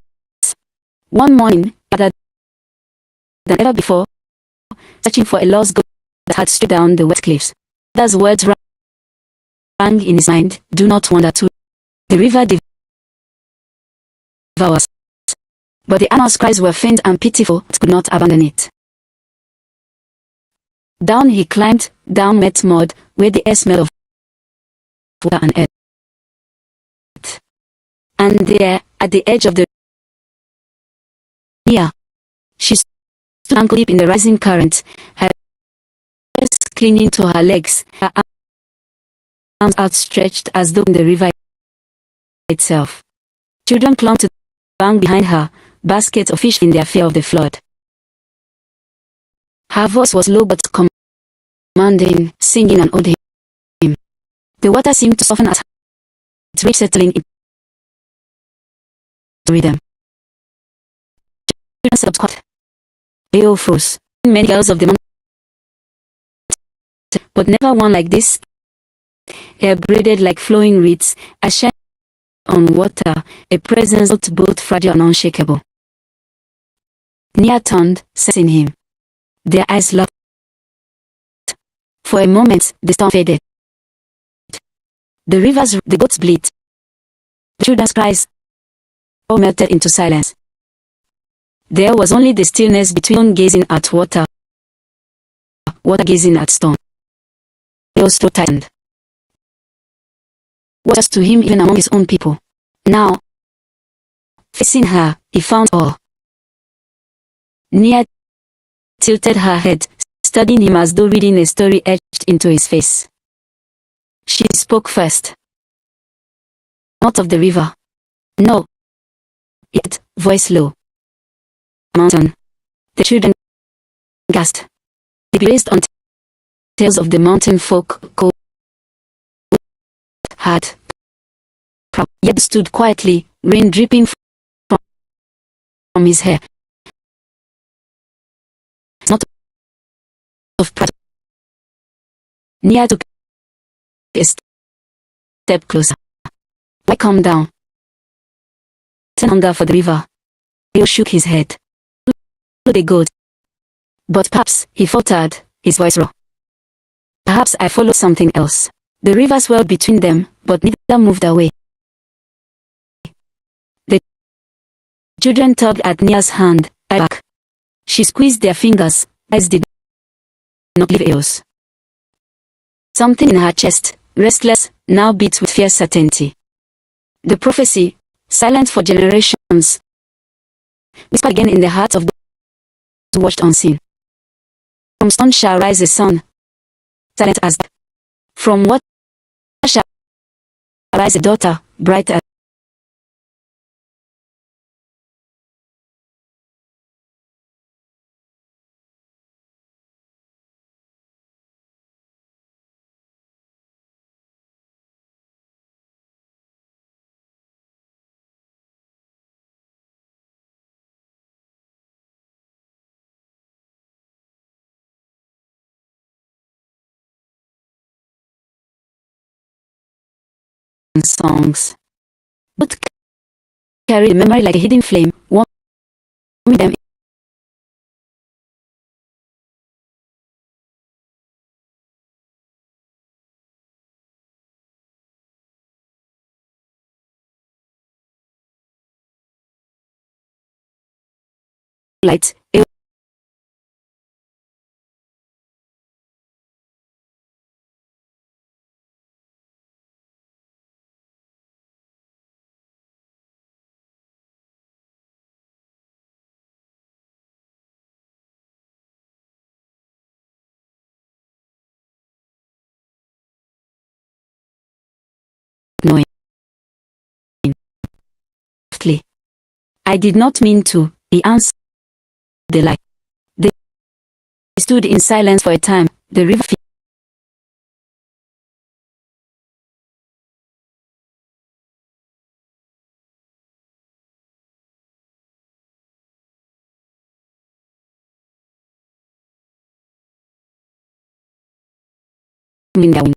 one morning, rather than ever before, searching for a lost goat that had strayed down the wet cliffs. Those words rang in his mind, "Do not wander too. The river devours." But the animal's cries were faint and pitiful, it could not abandon it. Down he climbed, down met mud, where the air smelled of water and earth. And there, at the edge of the river, she stood ankle deep in the rising current, her legs clinging to her legs, her arms outstretched as though the river itself. Children clung to the bank behind her, baskets of fish in their fear of the flood. Her voice was low but commanding, singing an old hymn. The water seemed to soften as its rage settling into rhythm. Children sat up squat. They all froze. Many girls of the mountain, but never one like this. Hair braided like flowing reeds, a shine on water, a presence both fragile and unshakable. Nia turned, sensing him. Their eyes locked. For a moment, the storm faded. The rivers, the goats bleat. The children's cries all melted into silence. There was only the stillness between gazing at water, water gazing at stone. Leo's throat tightened. What was to him even among his own people? Now, facing her, he found all. Nia tilted her head, studying him as though reading a story etched into his face. She spoke first. Not of the river. No. Yet, voice low. Mountain. The children gasped. They gazed on tales of the mountain folk, cold, hard, proud, yet stood quietly, rain dripping from his hair. Not of pride. Nia took a step closer. Why come down? Turn hunger for the river. Leo shook his head. They go. But perhaps, he faltered, his voice raw. Perhaps I followed something else. The river swelled between them, but neither moved away. The children tugged at Nia's hand, back. She squeezed their fingers, eyes did not leave Eos. Something in her chest, restless, now beat with fierce certainty. The prophecy, silent for generations, whispered again in the hearts of those who watched unseen. From stone shall rise a sun, silent as death. From water shall rise a daughter, bright as songs. Both carry the memory like a hidden flame, warming them light. Knowing. Softly. I did not mean to, he answered the light. They stood in silence for a time, the river in their wind.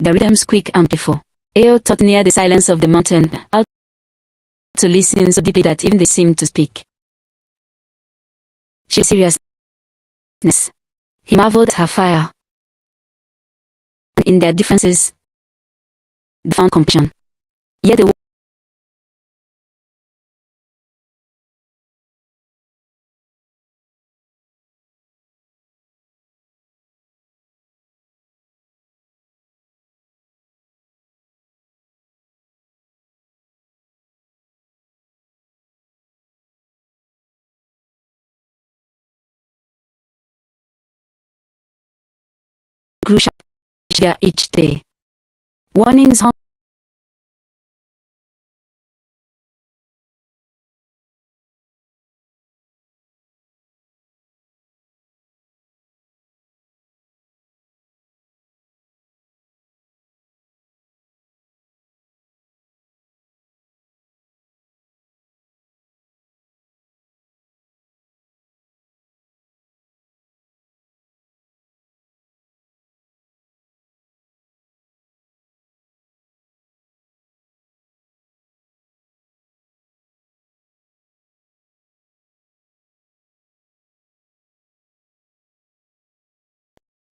The rhythms quick and playful. Eo taught near the silence of the mountain, how to listen so deeply that even they seemed to speak. She seriousness. He marveled at her fire. In their differences, they found compassion. Yet the grew sharper each day. Warnings hung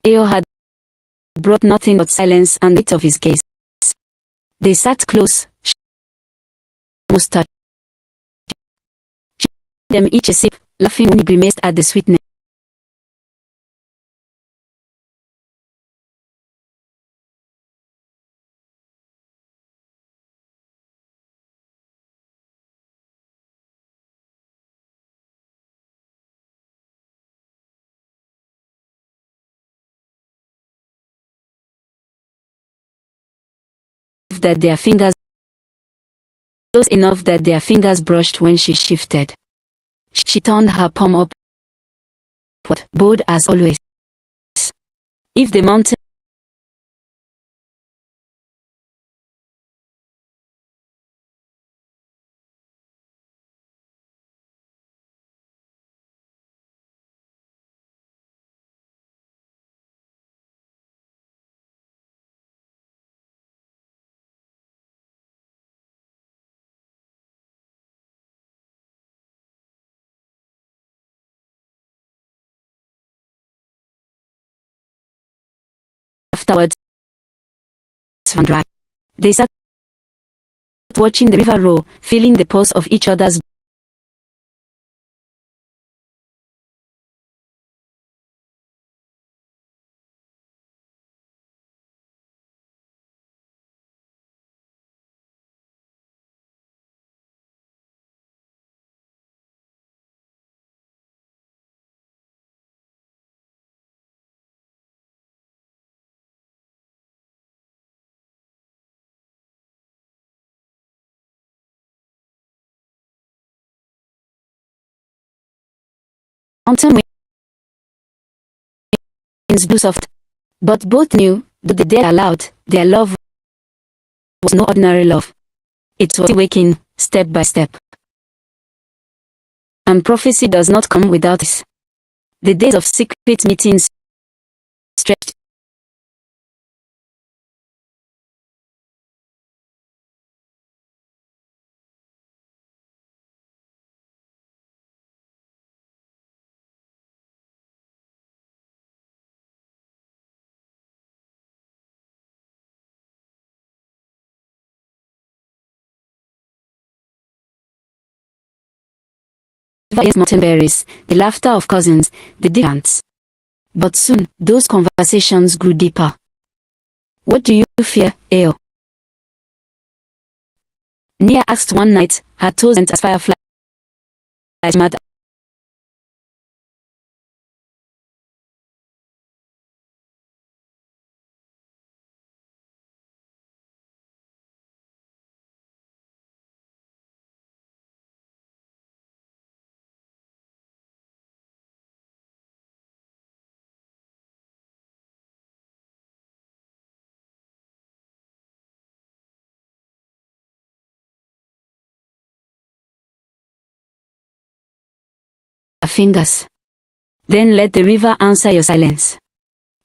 Eo had brought nothing but silence and weight of his gaze. They sat close, almost touched. She gave them each a sip, laughing when he grimaced at the sweetness. That their fingers close enough that their fingers brushed when she shifted. She turned her palm up, bold as always. If the mountain afterwards ran dry, they sat watching the river roll, feeling the pulse of each other's. Mountain winds blew soft, but both knew that the day allowed, their love was no ordinary love. It was waking, step by step. And prophecy does not come without this. The days of secret meetings stretched. Mountain berries, the laughter of cousins, the dance. But soon, those conversations grew deeper. What do you fear, Eo? Nia asked one night, her toes bent as fireflies mad. Her fingers. Then let the river answer your silence.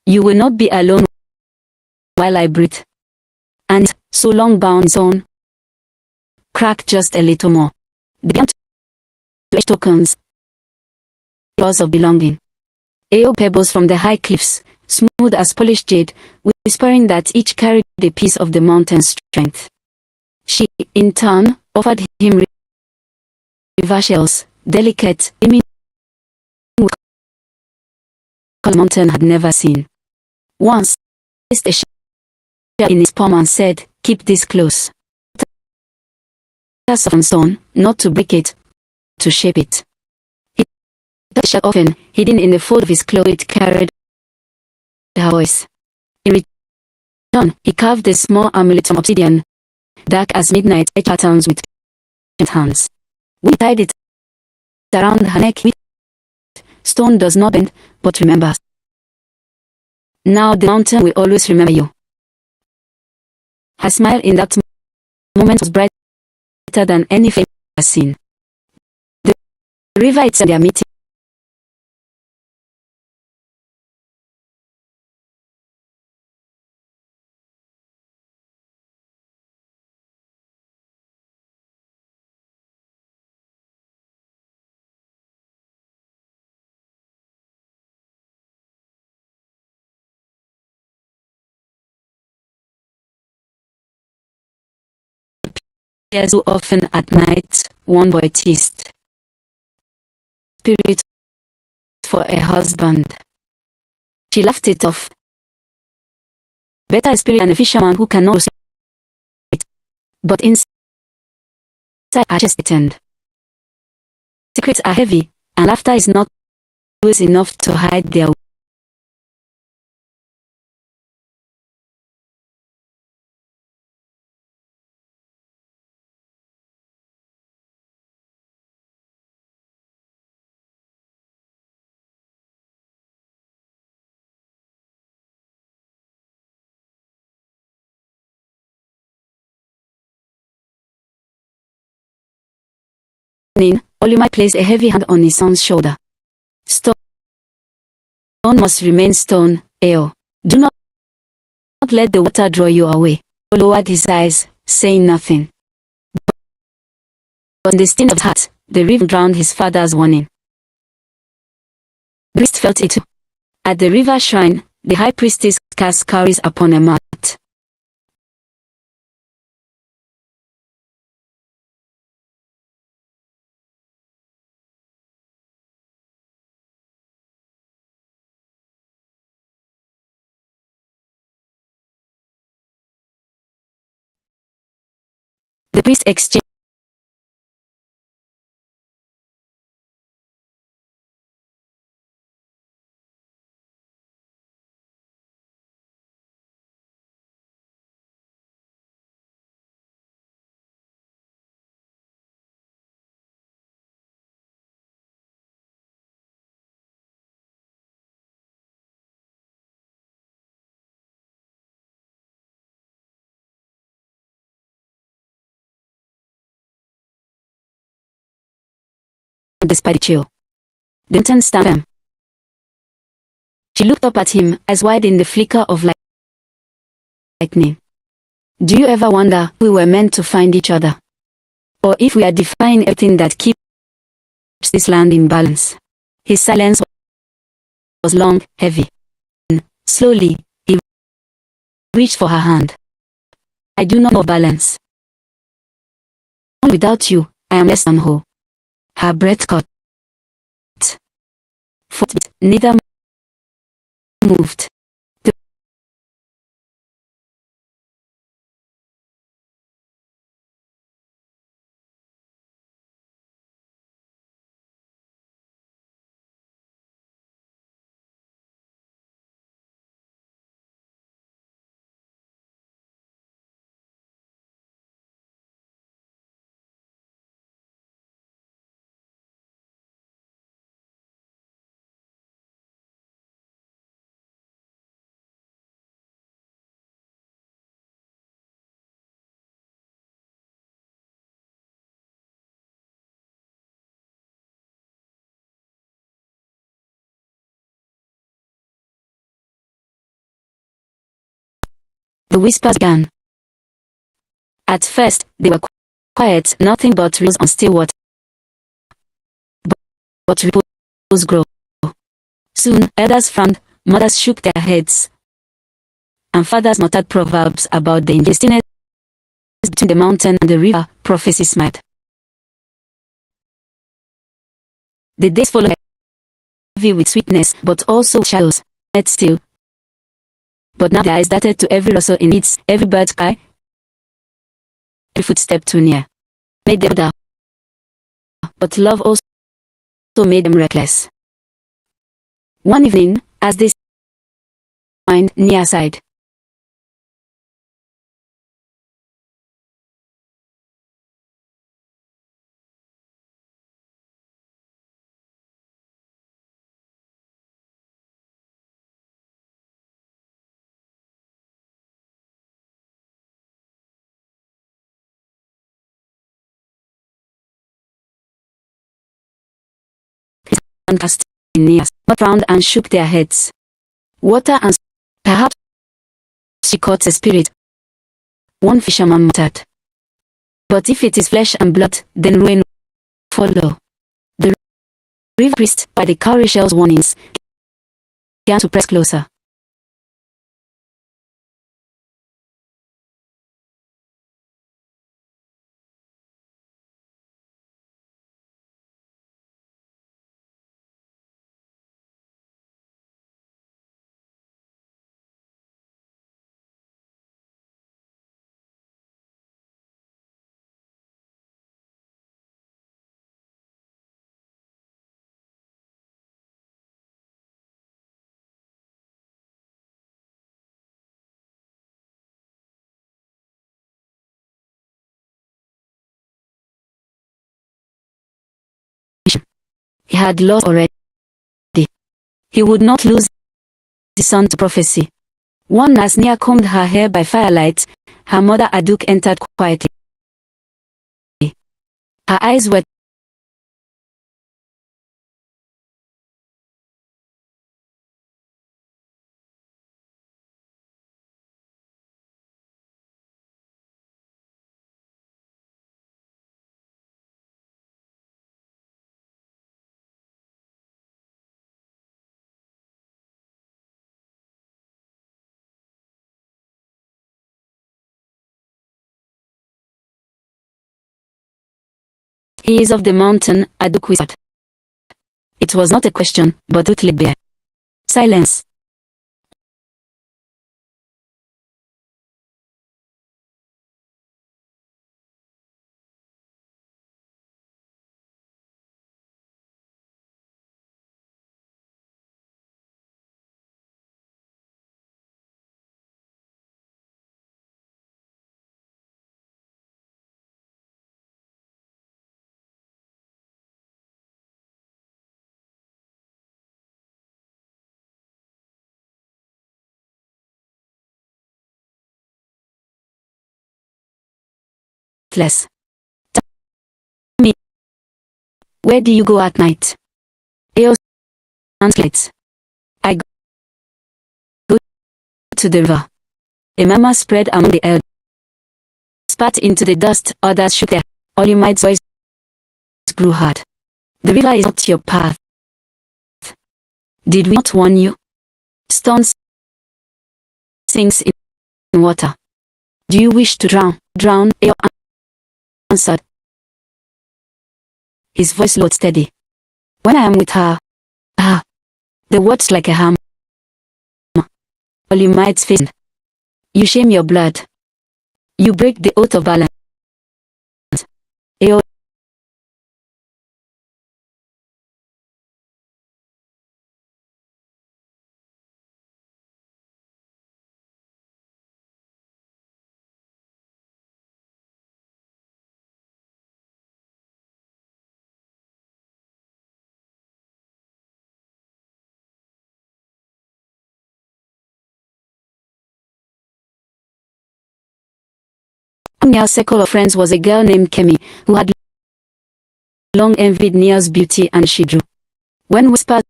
You will not be alone while I breathe. And, so long bound zone, crack just a little more. Began to tokens. loss of belonging. Ao pebbles from the high cliffs, smooth as polished jade, whispering that each carried a piece of the mountain's strength. She, in turn, offered him river shells, delicate, gleaming with the mountain had never seen. Once, he placed a shell in his palm and said, "Keep this close. Soft stone, not to break it, to shape it." He touched the shell often, hidden in the fold of his cloak. It carried her voice. In return, he carved a small amulet from obsidian, dark as midnight, etched patterns with hands. We tied it around her neck. Stone does not bend, but remembers. Now the mountain will always remember you. Her smile in that moment was brighter than any flame I've seen. The river itself, their meeting. So often at night, one boy teased. Spirit for a husband. She laughed it off. Better a spirit than a fisherman who cannot it. But inside her chest it turned. Secrets are heavy, and laughter is not always enough to hide their Olimai placed a heavy hand on his son's shoulder. Stone must remain stone, Ao. Do not let the water draw you away. He lowered his eyes, saying nothing. But in the sting of his heart, the river drowned his father's warning. The priest felt it too. At the river shrine, the high priestess cast cowries upon a mat. The priest exchanged despite the chill. The mountain stand firm. She looked up at him, eyes wide in the flicker of lightning. Do you ever wonder if we were meant to find each other? Or if we are defying everything that keeps this land in balance? His silence was long, heavy. Slowly, he reached for her hand. I do not know balance. Without you, I am less than whole. Her breath caught. Neither moved. The whispers began. At first, they were quiet, nothing but ripples on still water. But ripples grow. Soon, elders frowned, mothers shook their heads, and fathers muttered proverbs about the injustice between the mountain and the river. Prophecy smiled. The days followed, heavy with sweetness, but also shadows. Yet still. But now their eyes darted to every rustle in its, every bird's cry, every footstep too near. Made them down. But love also made them reckless. One evening, as they went near side, and cast in near, but frowned and shook their heads. Water and perhaps she caught a spirit, one fisherman muttered. But if it is flesh and blood, then ruin follow. The river priest, by the cowrie shell's warnings, began to press closer. He had lost already. He would not lose his son to prophecy. One as Nia combed her hair by firelight, her mother Aduk entered quietly. Her eyes were He is of the mountain, Aduk whispered. It was not a question, but truth lay bare. Silence. Less. Tell me, where do you go at night? Eos translates. I go to the river. A murmur spread among the elders. Spat into the dust, others shook their Olimite's voice grew hard. The river is not your path. Did we not warn you? Stones sinks in water. Do you wish to drown? Drown, Eo answered. His voice looked steady. When I am with her, the words like a hammer. Olimite's face. You shame your blood. You break the oath of balance. Eo Nia's circle of friends was a girl named Kemi, who had long envied Nia's beauty, and she drew. When whispers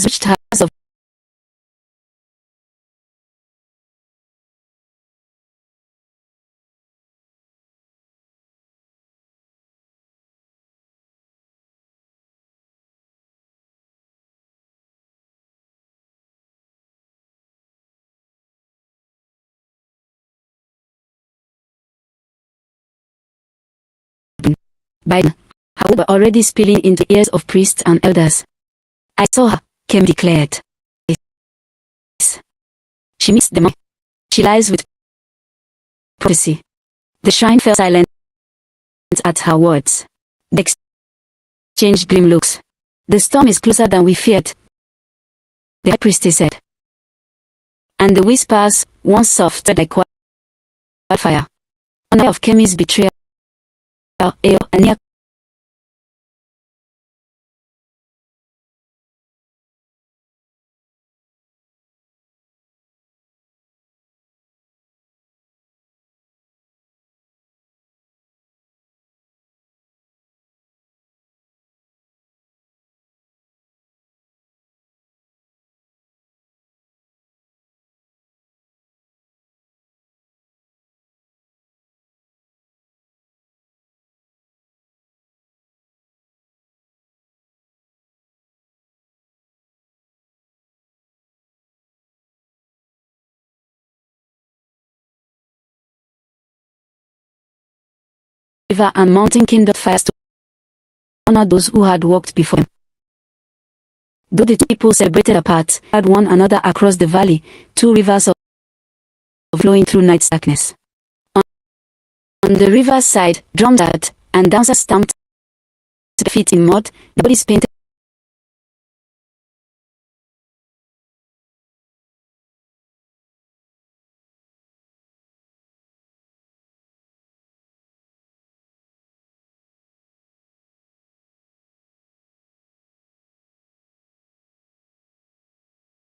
reached her of By then, her words were already spilling into the ears of priests and elders. "I saw her," Kem declared. "She meets the moon. She lies with prophecy." The shrine fell silent at her words. They exchanged grim looks. "The storm is closer than we feared," the high priestess said. And the whispers, once soft like wildfire, on the night of Kemi's betrayal, a near river and mountain kindled fires to honor those who had walked before them. Though the two people separated apart, had one another across the valley, two rivers of flowing through night's darkness. On the river's side, drums had, and dancers stamped their feet in mud, their bodies painted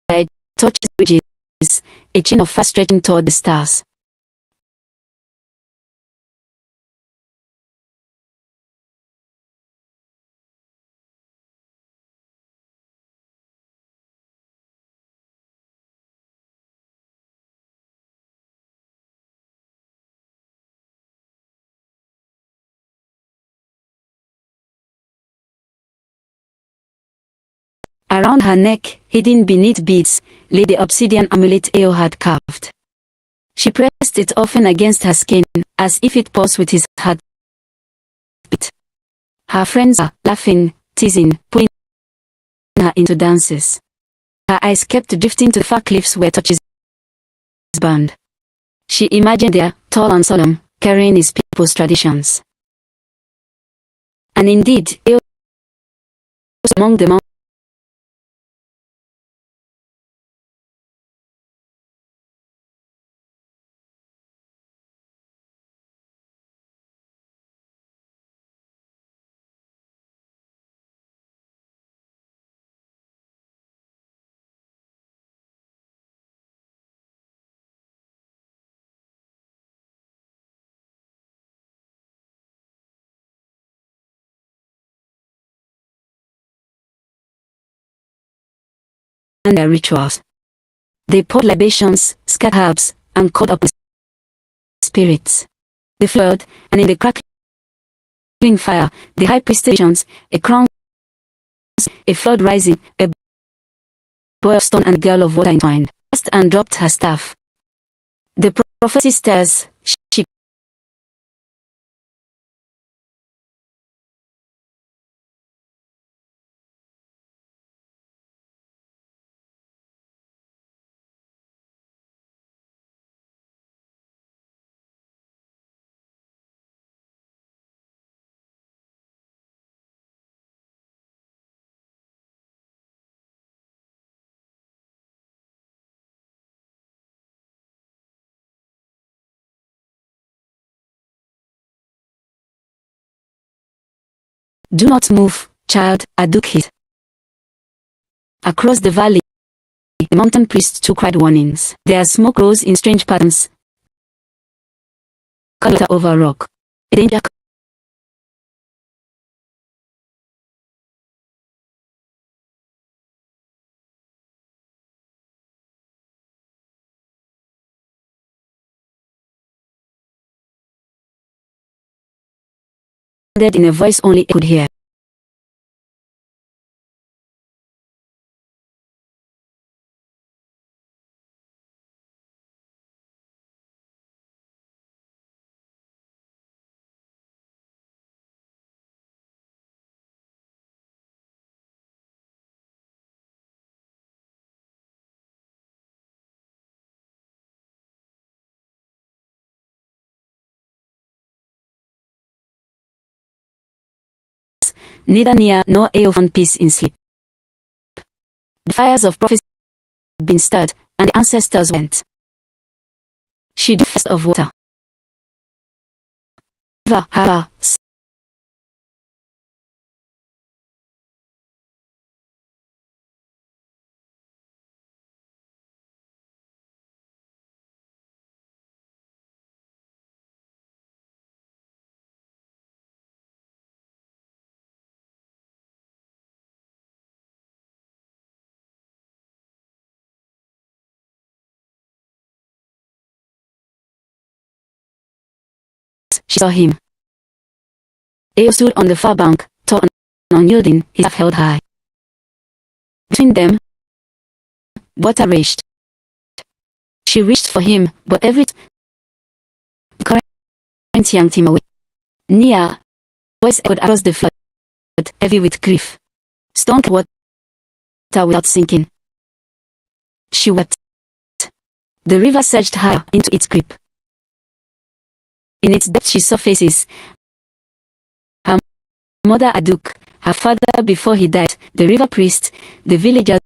by torches bridges, a chain of fire stretching toward the stars. Around her neck, hidden beneath beads, lay the obsidian amulet Eo had carved. She pressed it often against her skin, as if it pulsed with his heartbeat. Her friends were laughing, teasing, pulling her into dances. Her eyes kept drifting to the far cliffs where torches burned. She imagined there, tall and solemn, carrying his people's traditions. And indeed, Eo was among the mountains. And their rituals. They poured libations, scattered herbs, and called up the spirits. They flowed, and in the crackling fire, the high priestess, a crown, a flood rising, a boy of stone and a girl of water entwined, passed and dropped her staff. The prophecy stirs, she "Do not move, child," Aduk hissed. Across the valley, the mountain priests too cried warnings. Their smoke rose in strange patterns, color over rock. A danger sounded in a voice only he could hear. house, neither Nia nor Eo found peace in sleep. The fires of prophecy had been stirred, and the ancestors went. She drew first of water. She saw him. Eo stood on the far bank, tall and unyielding, his staff held high. Between them, water raged. She reached for him, but every current yanked him away. Nia, voice echoed across the flood, heavy with grief. Stone water without sinking. She wept. The river surged higher into its grip. In its depth she saw faces. Her mother Aduk, her father before he died, the river priest, the villagers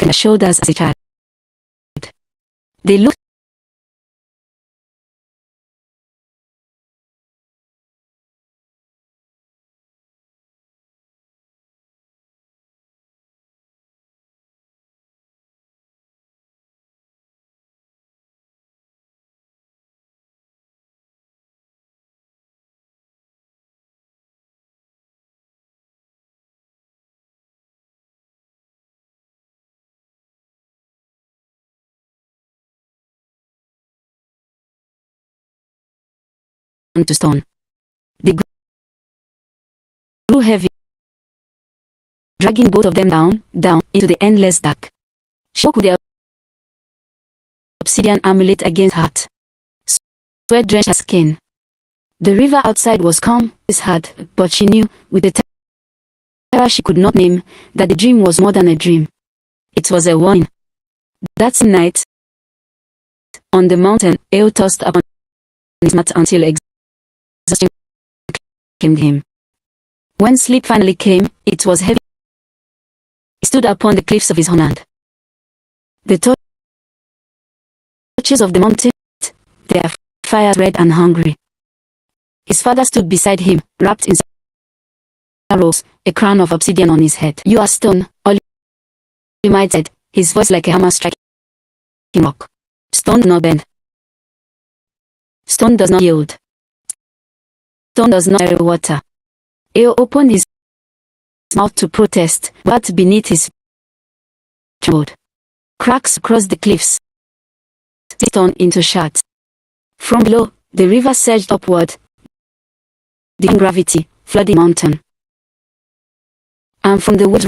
on her shoulders as a child. They looked to stone. They grew heavy, dragging both of them down into the endless dark. She woke with the obsidian amulet against her heart. Sweat drenched her skin. The river outside was calm, his heart, but she knew, with a terror she could not name, that the dream was more than a dream. It was a warning. That same night, on the mountain, Eo tossed upon his mat until exhaustion claimed him. When sleep finally came, it was heavy. He stood upon the cliffs of his homeland. The torches of the mountain, their fires red and hungry. His father stood beside him, wrapped in robes, a crown of obsidian on his head. "You are stone," all you might said, his voice like a hammer striking rock. Stone does not bend. Stone does not yield. Stone does not carry water. Eo opened his mouth to protest, but beneath his trembled. Cracks across the cliffs, stone into shards. From below, the river surged upward, defying gravity, flooding the mountain. And from the woods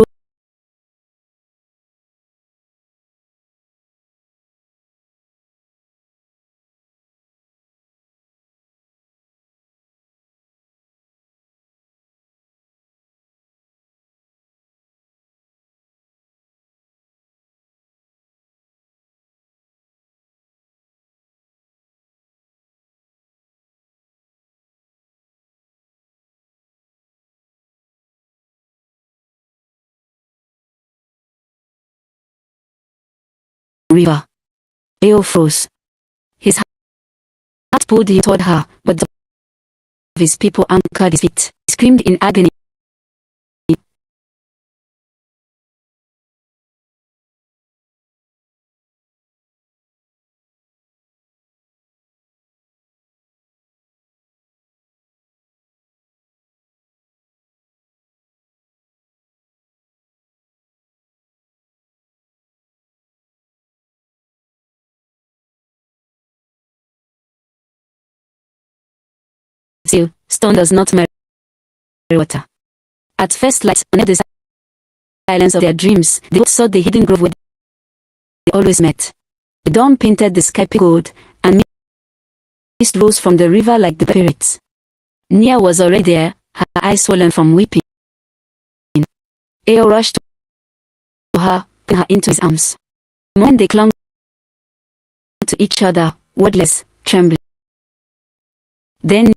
river. Eo froze. His heart pulled him toward her, but the of his people anchored his feet. He screamed in agony. Still, stone does not marry water. At first light, under the silence of their dreams, they both saw the hidden grove where they always met. The dawn painted the sky gold, and mist rose from the river like the spirits. Nia was already there, her eyes swollen from weeping. Eo rushed to her, putting her into his arms. The moment they clung to each other, wordless, trembling. Then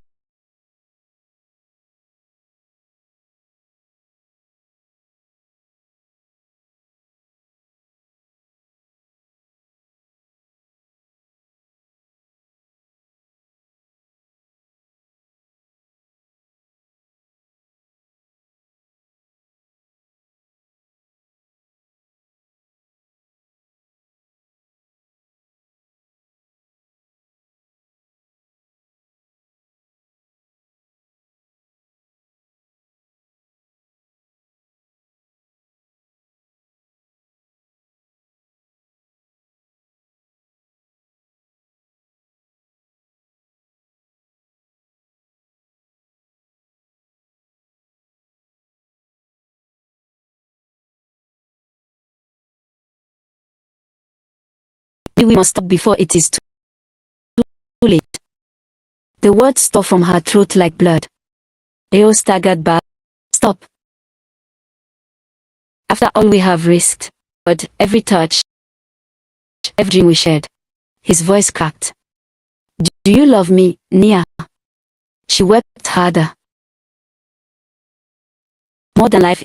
We must stop before it is too late. The words tore from her throat like blood. Leo staggered back. Stop. After all we have risked, but every touch, every dream we shared. His voice cracked. Do you love me, Nia? She wept harder. More than life.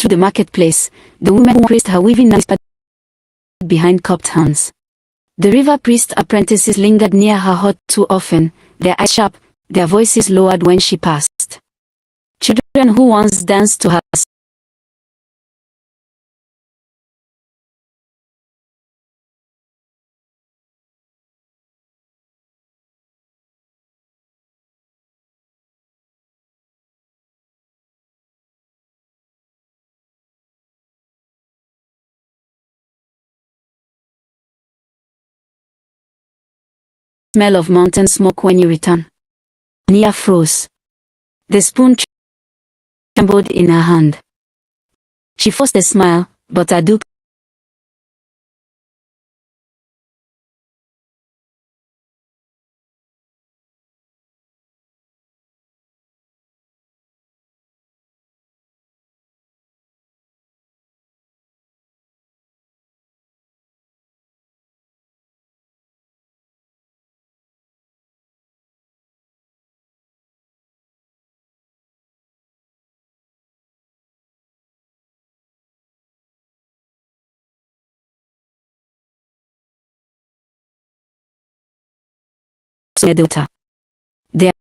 Through the marketplace, the women who praised her weaving whispered behind cupped hands. The river priest apprentices lingered near her hut too often, their eyes sharp, their voices lowered when she passed. Children who once danced to her smell of mountain smoke when you return. Nia froze. The spoon trembled in her hand. She forced a smile, but her duke saw their daughter. Their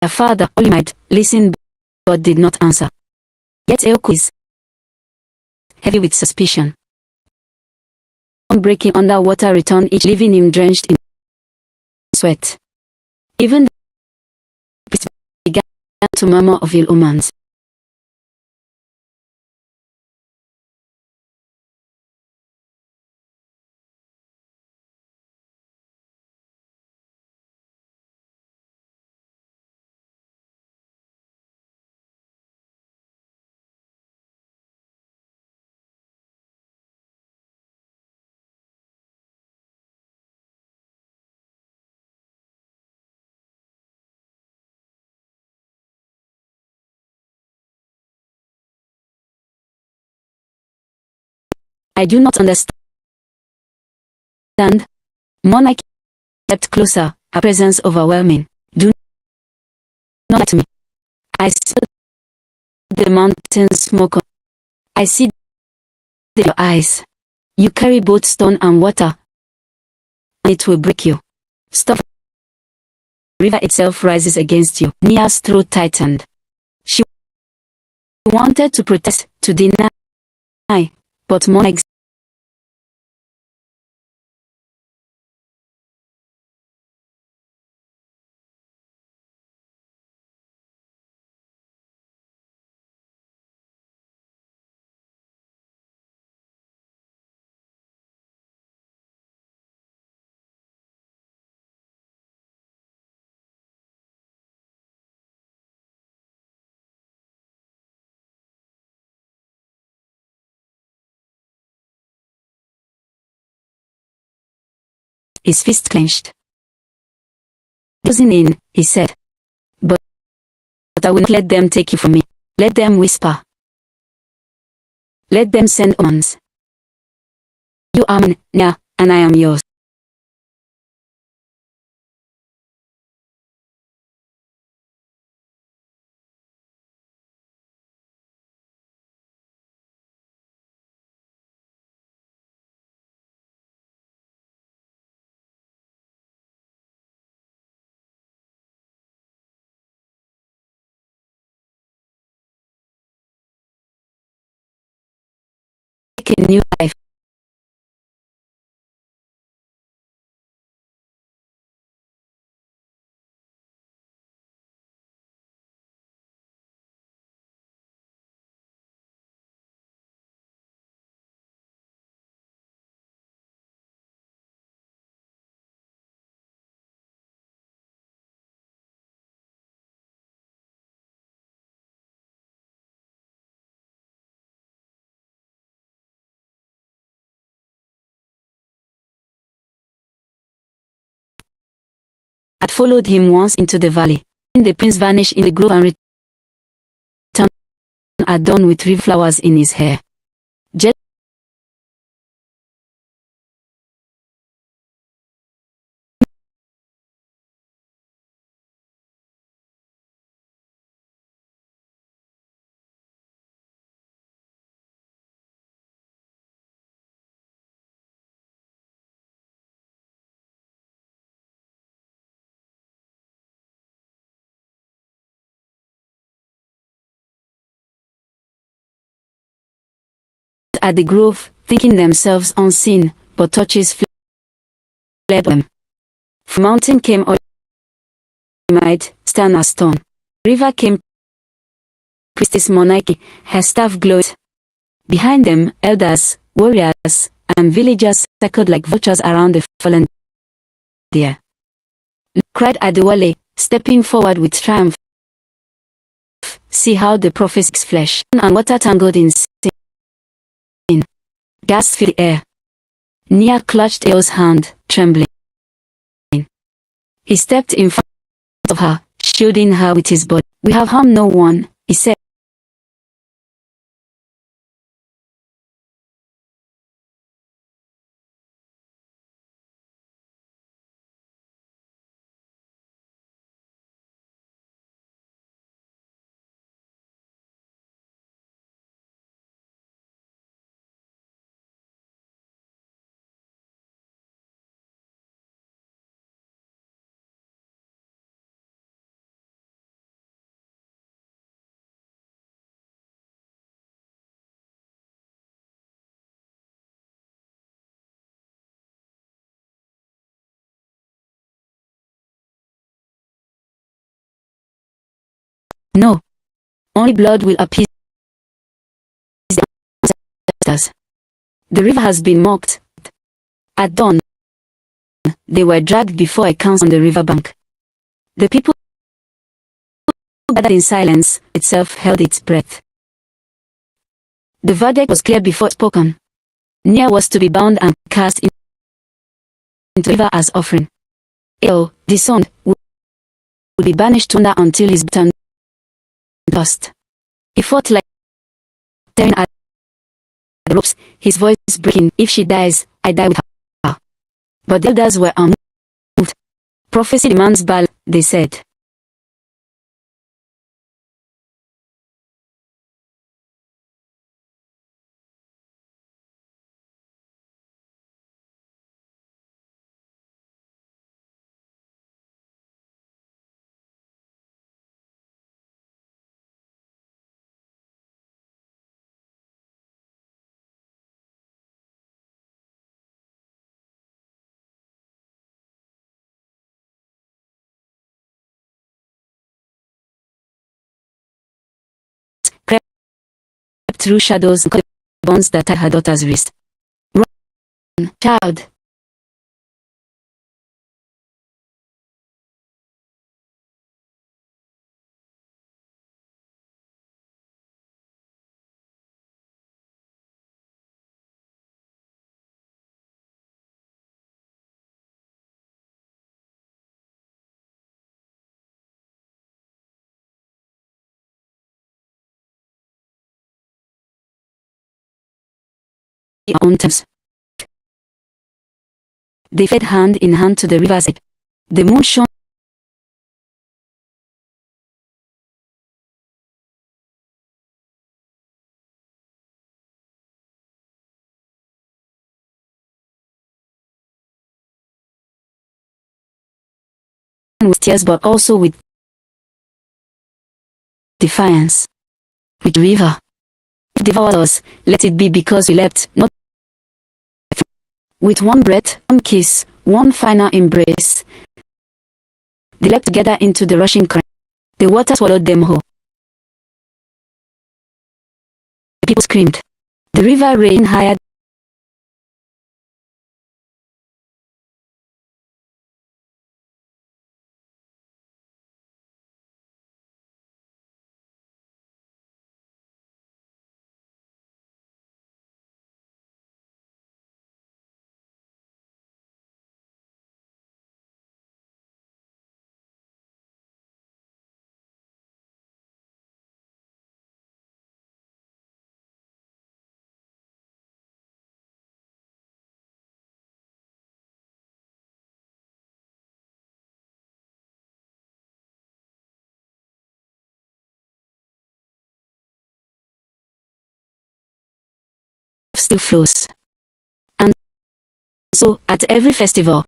father, Olimide, listened but did not answer. Yet Eoko is heavy with suspicion. Breaking underwater returned each, leaving him drenched in sweat. Even the priest began to murmur of ill omens. I do not understand. Mona kept closer, her presence overwhelming. Do not lie to me. I see the mountain smoke. I see your eyes. You carry both stone and water. It will break you. Stop. The river itself rises against you. Nia's throat tightened. She wanted to protest, to deny, but Mona his fist clenched. Closing in, he said. But I will not let them take you from me. Let them whisper. Let them send omens. You are mine, Nia, and I am yours. a new life. Had followed him once into the valley. The prince vanished in the grove and returned adorned with river flowers in his hair. Jealous at the grove, thinking themselves unseen, but torches flared them. From mountain came might stand as stone. River came priestess monarchy, her staff glowed. Behind them, elders, warriors, and villagers circled like vultures around the fallen deer. Cried Adewale, stepping forward with triumph. See how the prophet's flesh and water tangled in sin. Gas filled the air. Nia clutched Eo's hand, trembling. He stepped in front of her, shielding her with his body. We have harmed no one, he said. No, only blood will appease the ancestors. The river has been mocked. At dawn, they were dragged before a council on the riverbank. The people gathered in silence, itself held its breath. The verdict was clear before spoken. Nia was to be bound and cast into the river as offering. Eo, the son, would be banished under until his turn dust. He fought like tearing at the ropes, his voice breaking. If she dies, I die with her. But the elders were unmoved. Prophecy demands Baal, they said. Crept through shadows and cut the bonds that tied her daughter's wrist. Run, child. On terms. They fled hand in hand to the riverside. The moon shone with tears but also with defiance. With the river, devour us, let it be because we leapt, not with one breath, one kiss, one final embrace. They leapt together into the rushing current. The water swallowed them whole. The people screamed. The river ran higher. Still flows. And so, at every festival,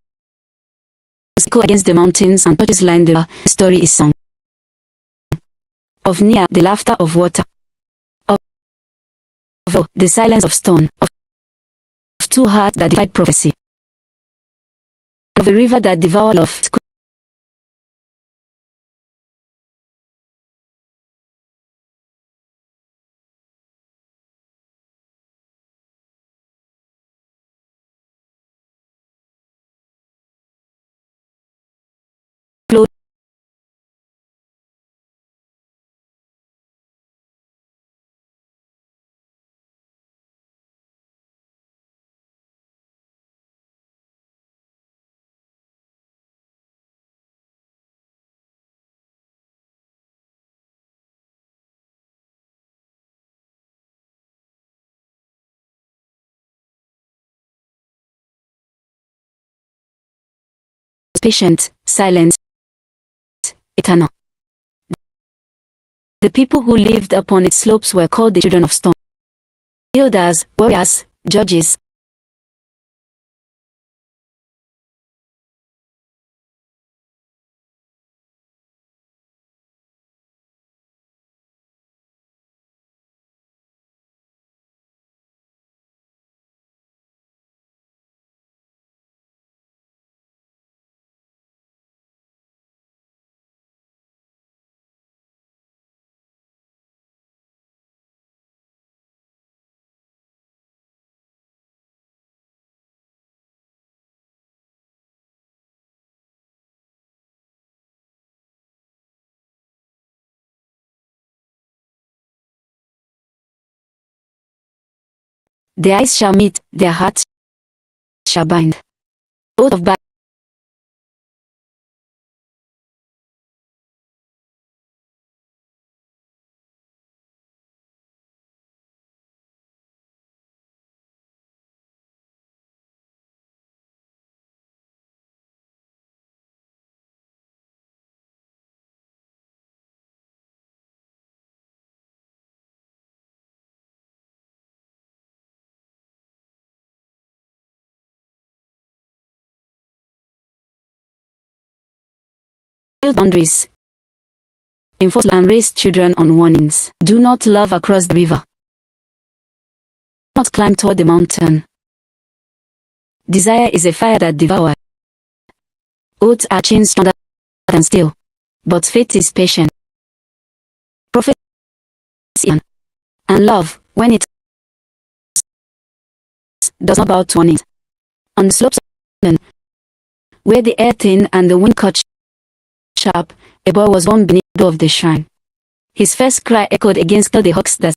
go against the mountains and touches line, the story is sung. Of near, the laughter of water. Of the silence of stone. Of two hearts that defied prophecy. Of a river that devoured love. Patient, silent, eternal. The people who lived upon its slopes were called the children of stone. Builders, warriors, judges. Their eyes shall meet, their hearts shall bind. Oath of battle. Boundaries. Enforce and raise children on warnings. Do not love across the river. Do not climb toward the mountain. Desire is a fire that devours. Oaths are chains stronger than steel. But faith is patient. Prophecy and love, when it does not bow to warnings. On the slopes of where the air thin and the wind cut sharp, a boy was born beneath the door of the shrine. His first cry echoed against all the hawks that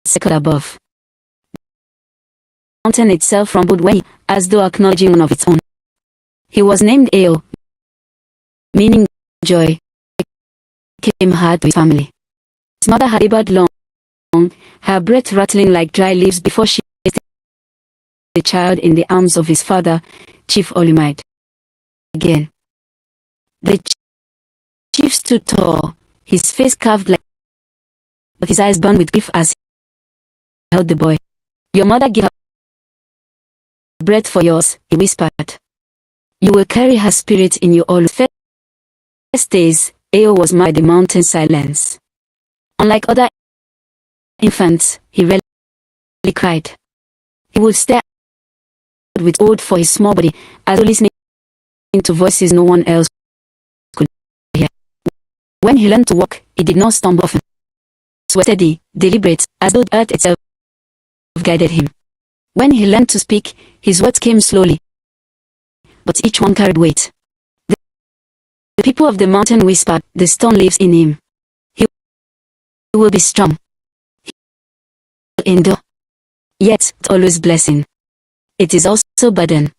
circled above. The mountain itself rumbled when he, as though acknowledging one of its own. He was named Eo, meaning joy. Came hard to his family. His mother had labored long, her breath rattling like dry leaves before she placed the child in the arms of his father, Chief Olumide. Again. The chief stood tall, his face carved like, but his eyes burned with grief as he held the boy. Your mother gave her breath for yours, he whispered. You will carry her spirit in you all. First days, Eo was marked by the mountain silence. Unlike other infants, he rarely cried. He would stare with awe for his small body, as though listening to voices no one else could hear. When he learned to walk, he did not stumble often. He was steady, deliberate, as though the earth itself guided him. When he learned to speak, his words came slowly, but each one carried weight. The people of the mountain whispered, "The stone lives in him. He will be strong. He will endure." Yet, it's always blessing. It is also burden.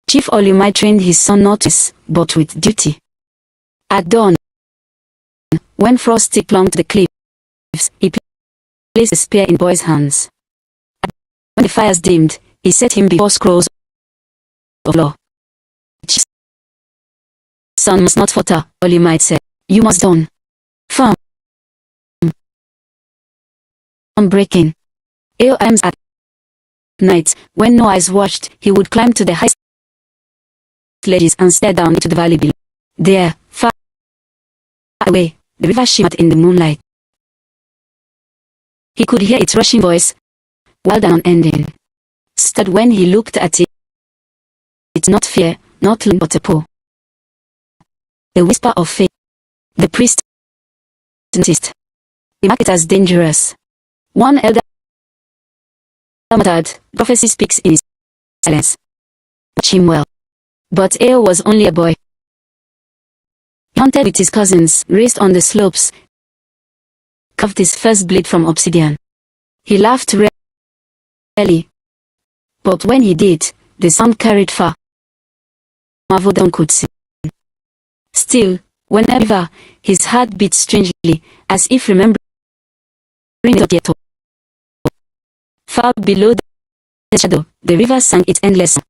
Chief Olimai trained his son not with, but with duty. At dawn, when frost still clung to the cliffs, he placed a spear in the boy's hands. When the fires dimmed, he set him before scrolls of law. "Son must not falter," Olimai said. "You must dawn firm, unbreaking." A.O.M.s at night, when no eyes watched, he would climb to the highest ledges and stare down into the valley below. There, far away, the river shimmered in the moonlight. He could hear its rushing voice, wild and unending. Stirred when he looked at it. It's not fear, not longing, but a pull. The whisper of faith. The priest insisted. "They mark it as dangerous." One elder muttered, "Prophecy speaks in his silence. Watch him well." But Ao was only a boy. He hunted with his cousins, raced on the slopes, carved his first blade from obsidian. He laughed rarely, but when he did, the sound carried far. Marvel down could see. Still, whenever his heart beat strangely, as if remembering it yet. Far below the shadow, the river sang its endless song.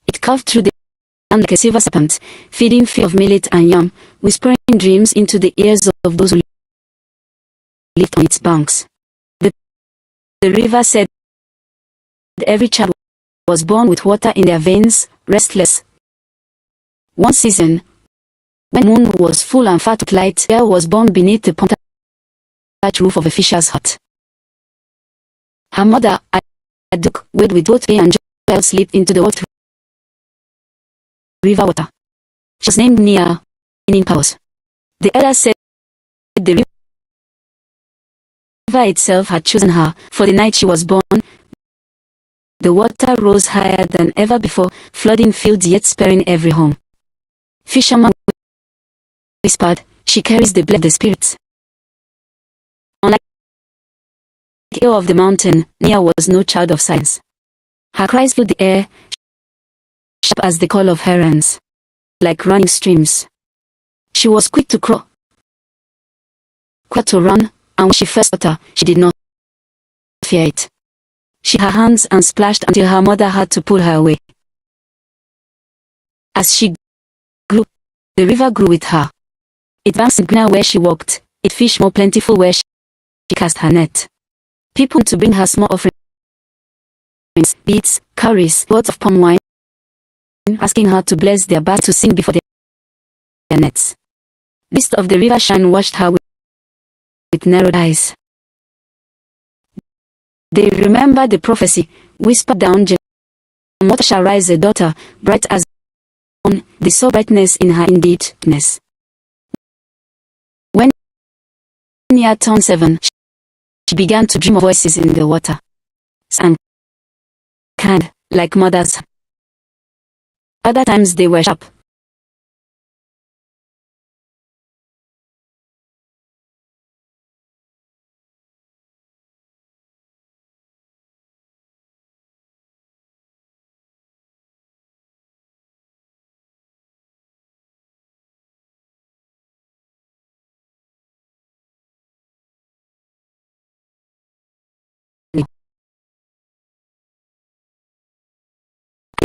It curved through the land like a silver serpent, feeding fear of millet and yam, whispering dreams into the ears of those who lived on its banks. The river said every child was born with water in their veins, restless. One season, when the moon was full and fat with light, a girl was born beneath the thatched roof of a fisher's hut. Her mother, a duck, wade with both pain and joy, slipped into the water. River water. She was named Nia, meaning powers. The elder said the river itself had chosen her. For the night she was born, the water rose higher than ever before, flooding fields yet sparing every home. Fisherman whispered, "She carries the blood of the spirits." Unlike Ao of the mountain, Nia was no child of science. Her cries filled the air, sharp as the call of herons, like running streams. She was quick to crawl, quick to run, and when she first saw her, she did not fear it. She had her hands and splashed until her mother had to pull her away. As she grew, the river grew with her. It advanced greener where she walked, it fished more plentiful where she cast her net. People to bring her small offerings, beads, curries, pots of palm wine, asking her to bless their baskets to sing before their nets. The mist of the river shine watched her with narrowed eyes. They remembered the prophecy, whispered down, "From water shall rise a daughter, bright as the sun." They saw brightness in her indeedness. When Nia turned 7, she began to dream of voices in the water, and kind, like mothers. Other times they were sharp.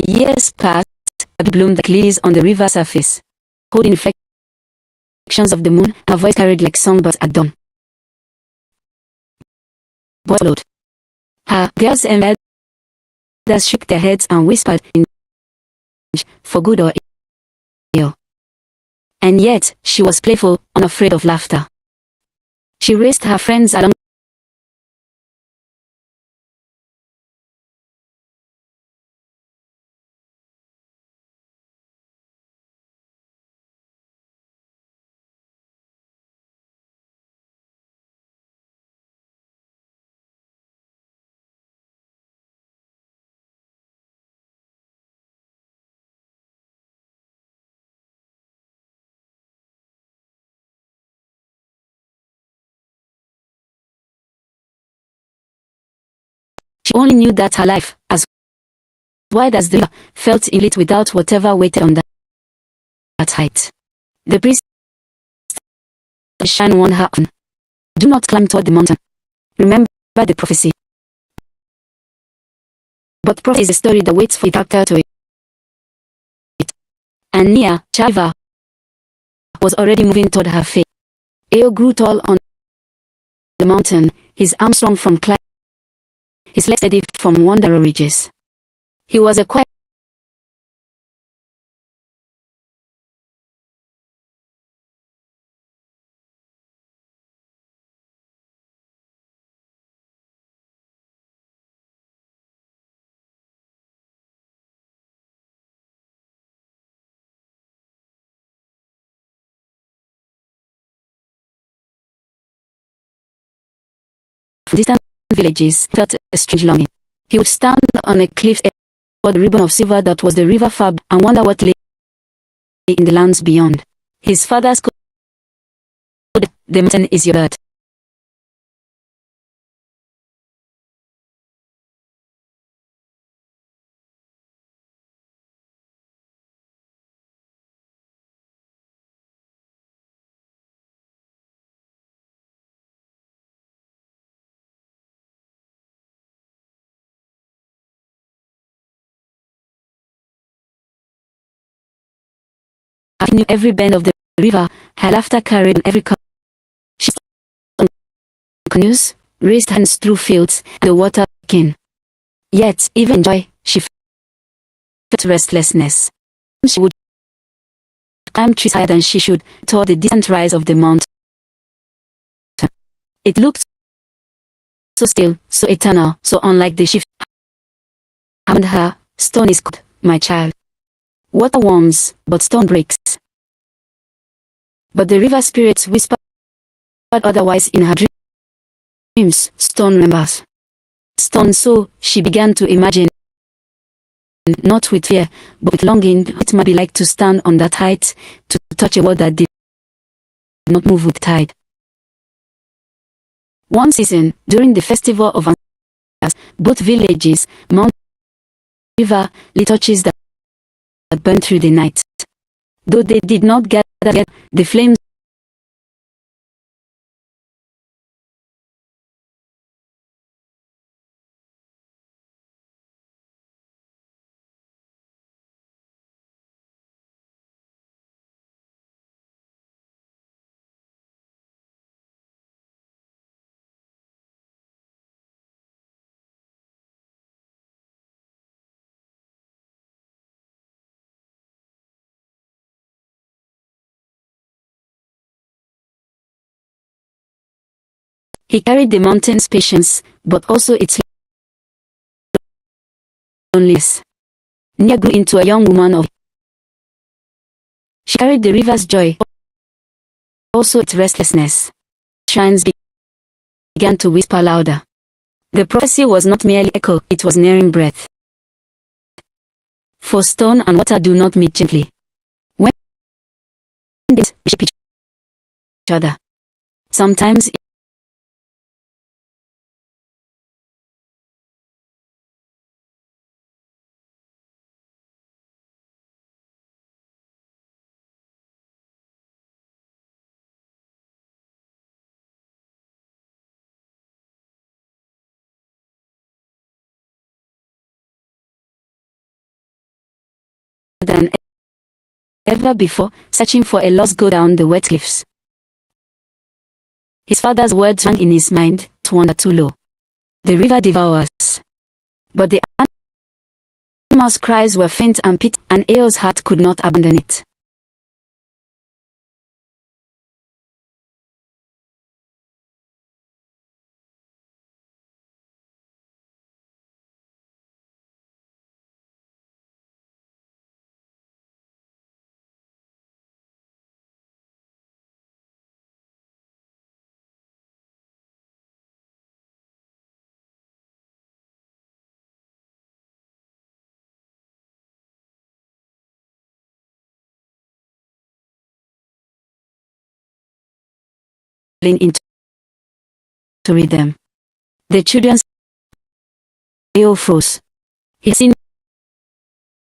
Years passed, and bloomed like lilies on the river surface, holding reflections of the moon. Her voice carried like songbirds at dawn. Boys followed. Her girls and elders shook their heads and whispered in for good or ill. And yet, she was playful, unafraid of laughter. She raised her friends along She only knew that her life, as wide as the river, felt elite without whatever waited on that height. The priest shine warned her on. Do not climb toward the mountain. Remember the prophecy. But prophecy is a story that waits for the character to it. And Nia, Chaiva, was already moving toward her fate. Eo grew tall on the mountain, his arms strong from climbing, his legs steady from wandering ridges. He was a quiet distant villages, felt a strange longing. He would stand on a cliff edge toward the ribbon of silver that was the river far and wonder what lay in the lands beyond. His father scolded, "The mountain is your bird." He knew every bend of the river, her laughter carried on every curve. She stood on canoes, raised hands through fields, and the water came. Yet, even in joy, she felt restlessness. She would climb trees higher than she should, toward the distant rise of the mountain. It looked so still, so eternal, so unlike the shift around her. Stone is cold, my child. Water warms, but stone breaks. But the river spirits whispered otherwise in her dreams. Stone remembers. Stone, so she began to imagine, not with fear, but with longing, what it might be like to stand on that height, to touch a world that did not move with the tide. One season, during the festival of ancestors, both villages, mountain, river, lit torches that burned through the night. Though they did not gather yet, the flames he carried the mountain's patience, but also its loneliness. Nia grew into a young woman of. She carried the river's joy, also its restlessness. Shrines began to whisper louder. The prophecy was not merely echo, it was nearing breath. For stone and water do not meet gently. When they shape each other, sometimes than ever before, searching for a lost go down the wet cliffs. His father's words rang in his mind, to wander too low. The river devours. But the animal's cries were faint and piteous, and Eo's heart could not abandon it. into to read them. The children's Leo froze. He had seen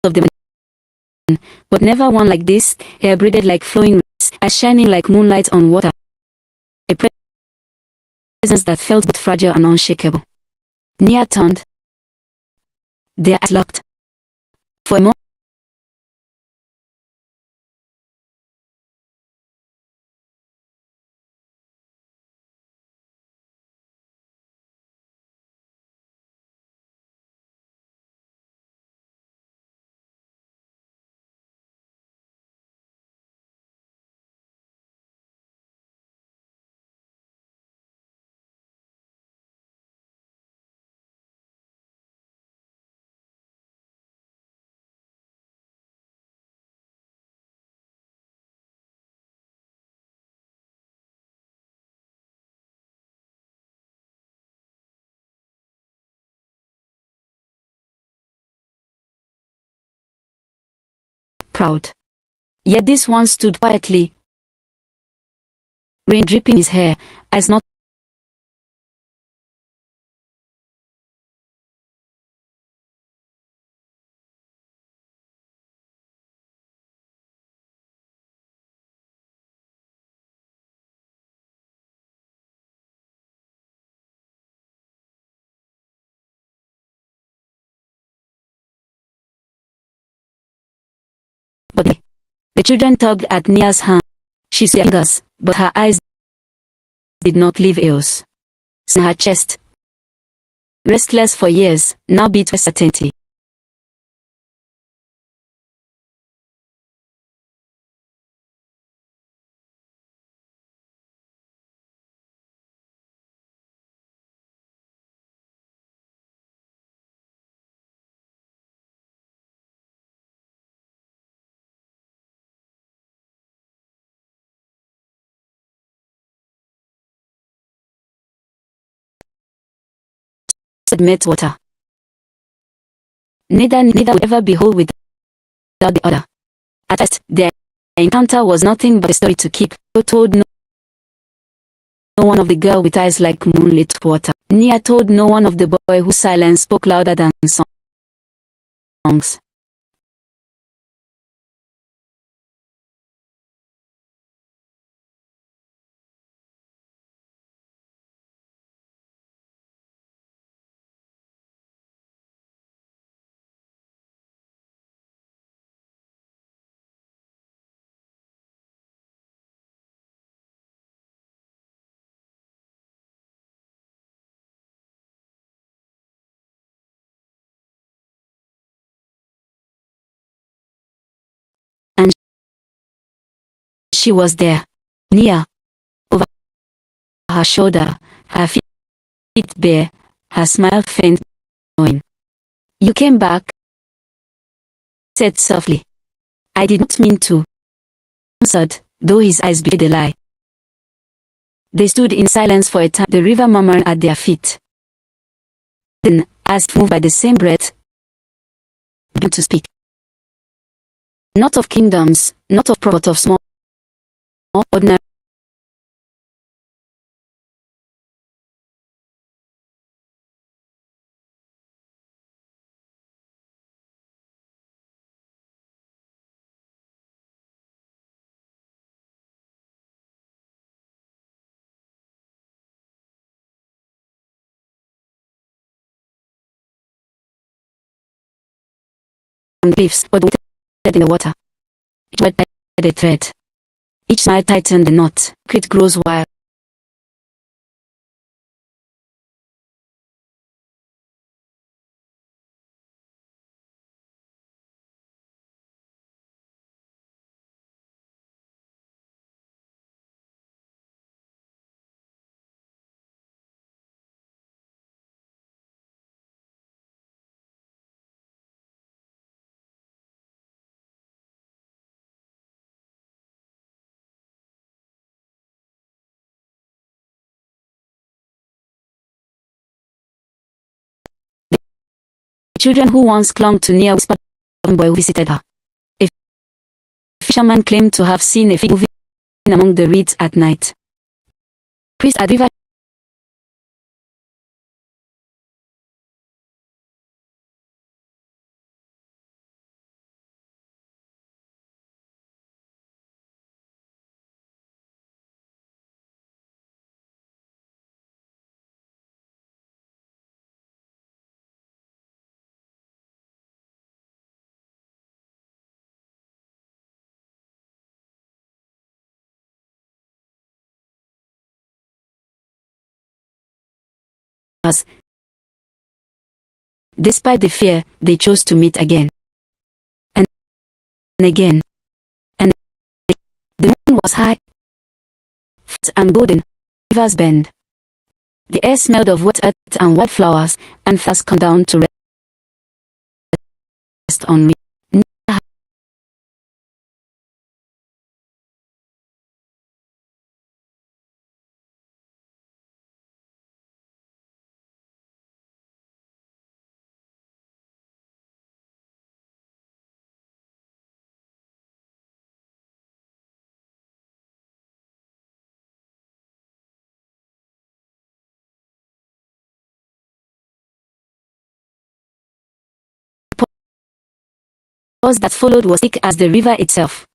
of them, but never one like this, hair braided like flowing rays, eyes shining like moonlight on water. A presence that felt both fragile and unshakable. Nia turned. Their eyes locked. For a moment, proud. Yet this one stood quietly, rain dripping his hair, eyes not but the children tugged at Nia's hand. She saw fingers, but her eyes did not leave Eos. In her chest, restless for years, now beat with certainty. Met water. Neither would ever be whole without the other. At first, their encounter was nothing but a story to keep. Who told no one of the girl with eyes like moonlit water. Nia told no one of the boy whose silence spoke louder than songs. And she was there, Nia, over her shoulder, her feet bare, her smile faint, knowing. You came back, said softly. I did not mean to, answered, though his eyes betrayed a lie. They stood in silence for a time, the river murmuring at their feet. Then, as moved by the same breath, began to speak. Not of kingdoms, not of but of small, ordinary leaves, but in the water. Each word tied a thread. Each smile tightened the knot. It grows wild. Children who once clung to Nia whispered of a boy who visited her. A fisherman claimed to have seen a figure moving among the reeds at night. Priest at river was. Despite the fear, they chose to meet again. And again. And the moon was high and golden. Rivers bend. The air smelled of wet earth and wildflowers, and thus come down to rest on me. The pause that followed was thick as the river itself.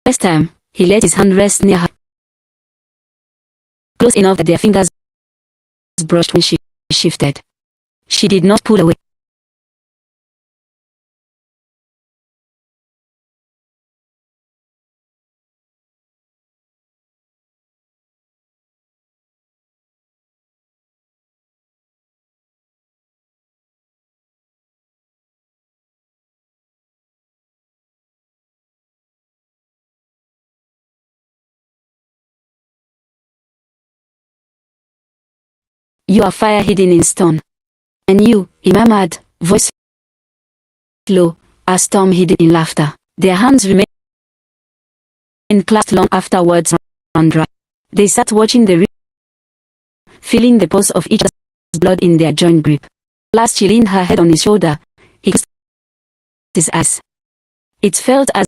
First time, he let his hand rest near her, close enough that their fingers brushed when she shifted. She did not pull away. You are fire hidden in stone. And you, he murmured, voice low, are storm hidden in laughter. Their hands remained clasped long after words ran dry. They sat watching the river, feeling the pulse of each other's blood in their joint grip. Last she leaned her head on his shoulder. He closed his eyes. It felt as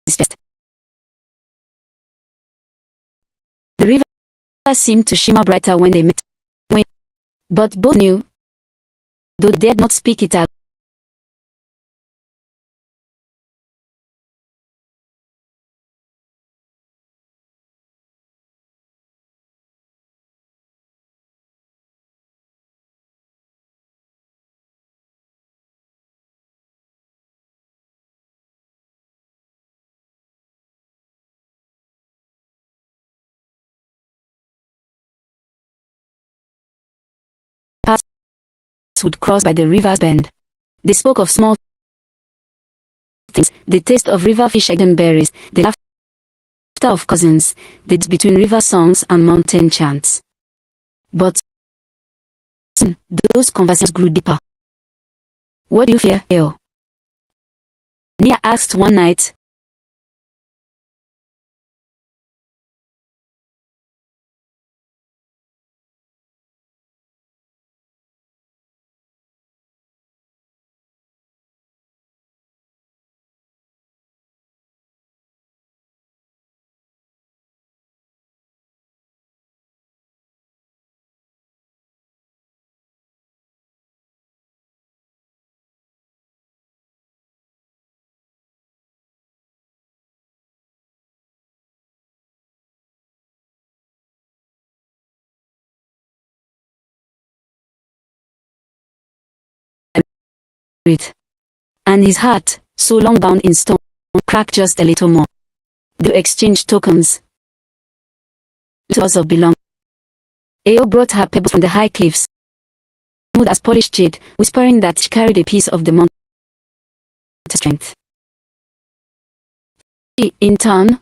his chest. The river seemed to shimmer brighter when they met. But both knew, though they dared not speak it out. Paths would cross by the river's bend. They spoke of small things, the taste of river fish, egg and berries, the laughter of cousins, the difference between river songs and mountain chants. But soon, those conversations grew deeper. What do you fear, Eo? Nia asked one night. And his heart, so long bound in stone, cracked just a little more. They exchanged tokens, tours of belonging. Eo brought her pebbles from the high cliffs, smooth as polished jade, whispering that she carried a piece of the mountain's strength. She, in turn,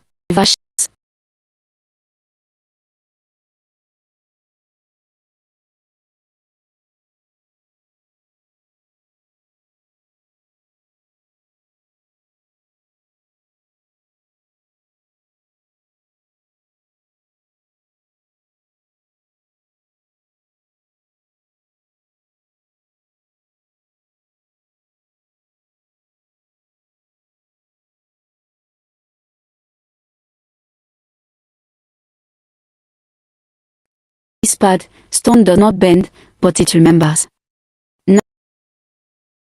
whispered, "Stone does not bend, but it remembers."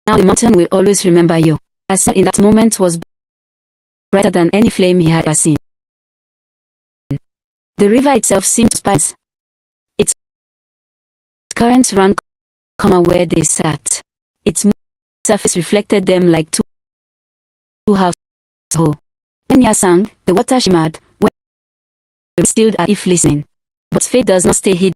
Now the mountain will always remember you. The sun in that moment was brighter than any flame he had ever seen. The river itself seemed to spice. Its currents ran where they sat. Its surface reflected them like two halves whole. When Nia sang, the water shimmered, when they stilled as if listening. But fate does not stay hidden.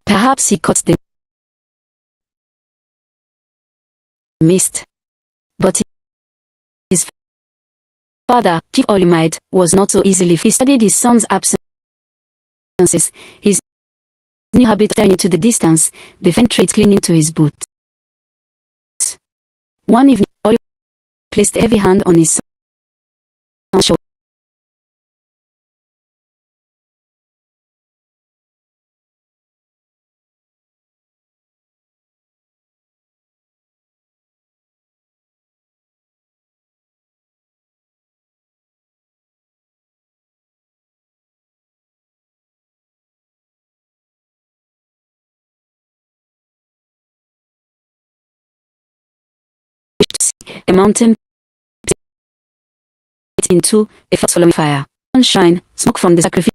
Perhaps he caught the mist. But his father, Chief Olimide, was not so easily. He studied his son's absences, his new habit staring into the distance, the faint trait clinging to his boots. One evening, Olimide placed a heavy hand on his son's shoulder. A mountain into a fast following fire. Sunshine, smoke from the sacrificial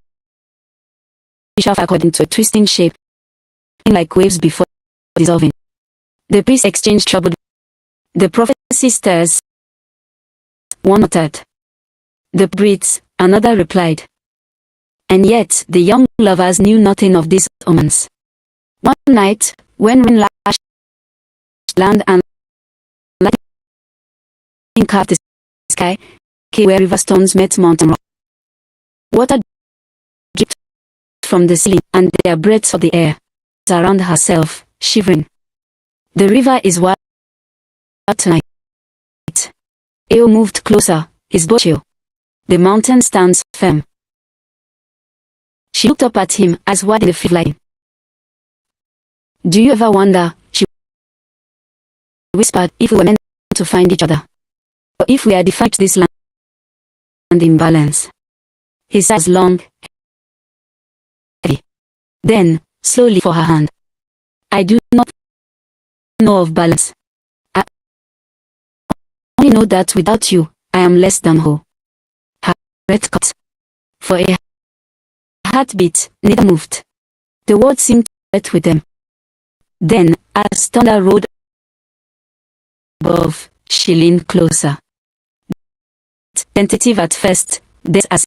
fire according to a twisting shape, like waves before dissolving. The priests exchanged troubled. The prophecy stirs. One uttered. The breathes, another replied. And yet the young lovers knew nothing of these omens. One night, when rain lashed land and lightning carved the sky, where river stones met mountain rock. Water dripped from the ceiling, and their breaths of the air around herself, shivering. The river is wild tonight. Eo moved closer, his bow chill. The mountain stands firm. She looked up at him, as wide in the field light. Do you ever wonder, she whispered, if we were meant to find each other? Or if we are defied to this land and imbalance? His eyes long, heavy. Then, slowly for her hand. I do not know of balance. I only know that without you, I am less than whole. Her breath caught. For a heartbeat, neither moved. The words seemed to hurt with them. Then, as thunder rolled above, she leaned closer. Tentative at first, then as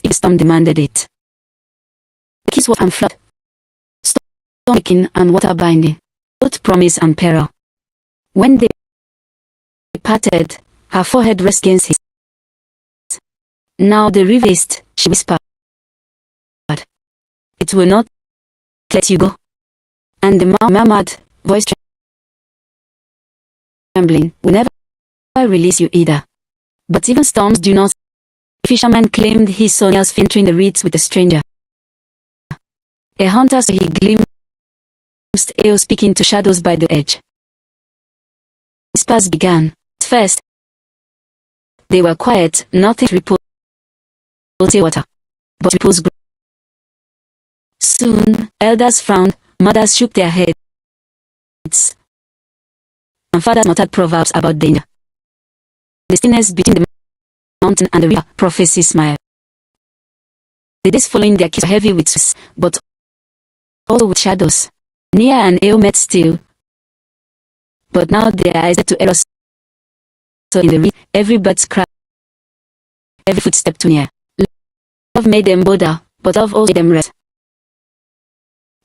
if storm demanded it. The kiss was and flood. Storm and water binding. Both promise and peril. When they parted, her forehead rested against his. Now the river is, she whispered. It will not let you go. And the murmured voice trembling, will never release you either. But even storms do not. The fisherman claimed he saw Niels entering the reeds with a stranger. A hunter, so he glimpsed Eo speaking to shadows by the edge. Whispers began. At first, they were quiet, nothing rippled water, but ripples grew. Soon, elders frowned, mothers shook their heads, and fathers muttered proverbs about danger. The stillness between the mountain and the river, prophecy smiled. The days following their kiss were heavy with sweets, but also with shadows. Nia and Eo met still, but now their eyes led to Eros. So in the reed, every bird's cry, every footstep too near. Love made them bolder, but love also made them rest.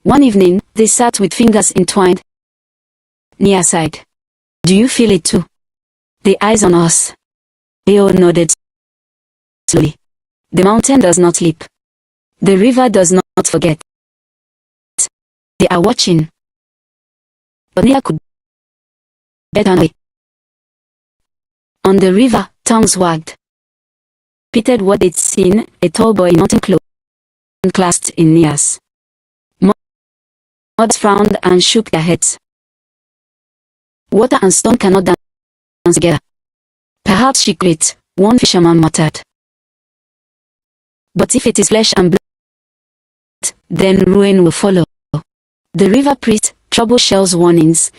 One evening, they sat with fingers entwined. Nia sighed. Do you feel it too? The eyes on us. Eo nodded slowly. The mountain does not sleep. The river does not forget. They are watching. But Nia could bet on way. On the river, tongues wagged. Repeated what they'd seen, a tall boy in mountain clothes clasped in Nia's. Mods frowned and shook their heads. Water and stone cannot dance together. Perhaps she could, one fisherman muttered. But if it is flesh and blood, then ruin will follow. The river priest, trouble shells warnings,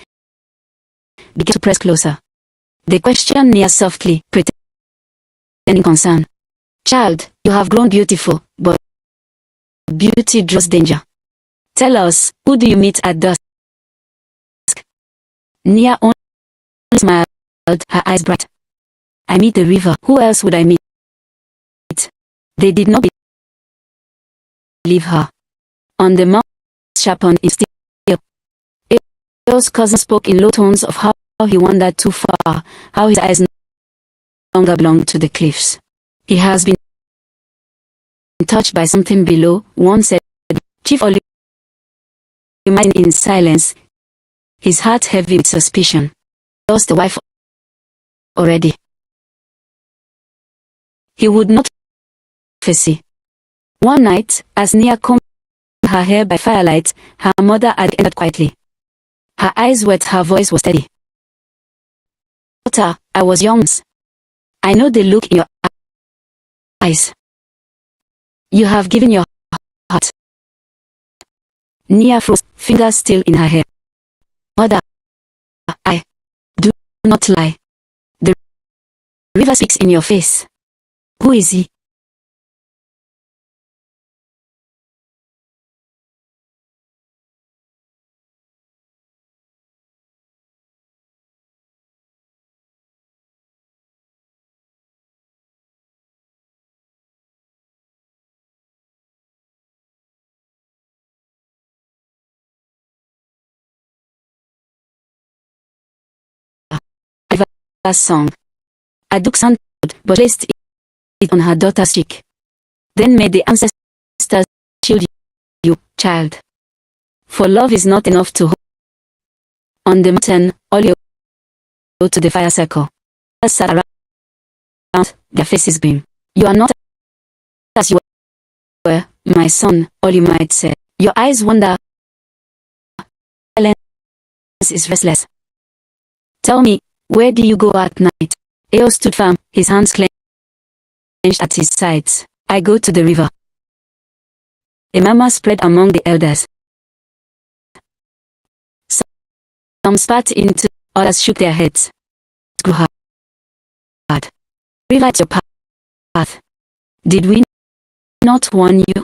began to press closer. They questioned Nia softly, pretending concern. Child, you have grown beautiful, but beauty draws danger. Tell us, who do you meet at dusk? Nia only smiled, her eyes bright. I meet the river. Who else would I meet? They did not believe her. On the mount, sharpened in steel. Eo's cousin spoke in low tones of how he wandered too far, how his eyes no longer belonged to the cliffs. He has been touched by something below, one said. Chief Oli remained in silence, his heart heavy with suspicion. Lost a wife already. He would not foresee. One night, as Nia combed her hair by firelight, her mother had entered quietly. Her eyes wet, her voice was steady. Daughter, I was young. I know the look in your eyes. You have given your heart. Nia froze, fingers still in her hair. Mother, I do not lie. The river speaks in your face. Who is he? River's song. Aduk sounded, but placed it on her daughter's cheek. Then may the ancestors shield you, child. For love is not enough to hold. On the mountain, all you go to the fire circle. Sat around, their faces beam. You are not as you were, my son, all you might say. Your eyes wander. Silence is restless. Tell me, where do you go at night? Eo stood firm, his hands clenched at his sides. I go to the river. A murmur spread among the elders. Some spat into, others shook their heads. It grew hard. River, it's your path. Did we not warn you?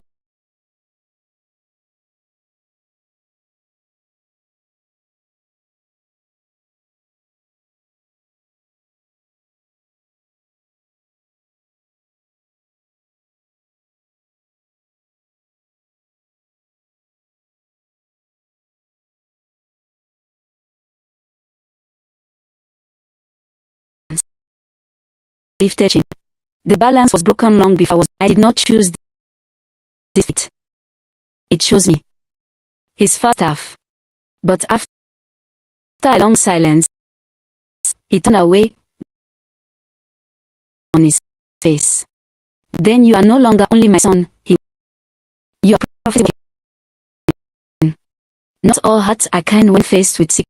Lifted chin. The balance was broken long before I did not choose this feat. It chose me. His first half. But after a long silence, he turned away on his face. Then you are no longer only my son, you are profitable. Not all hearts are kind when faced with sick.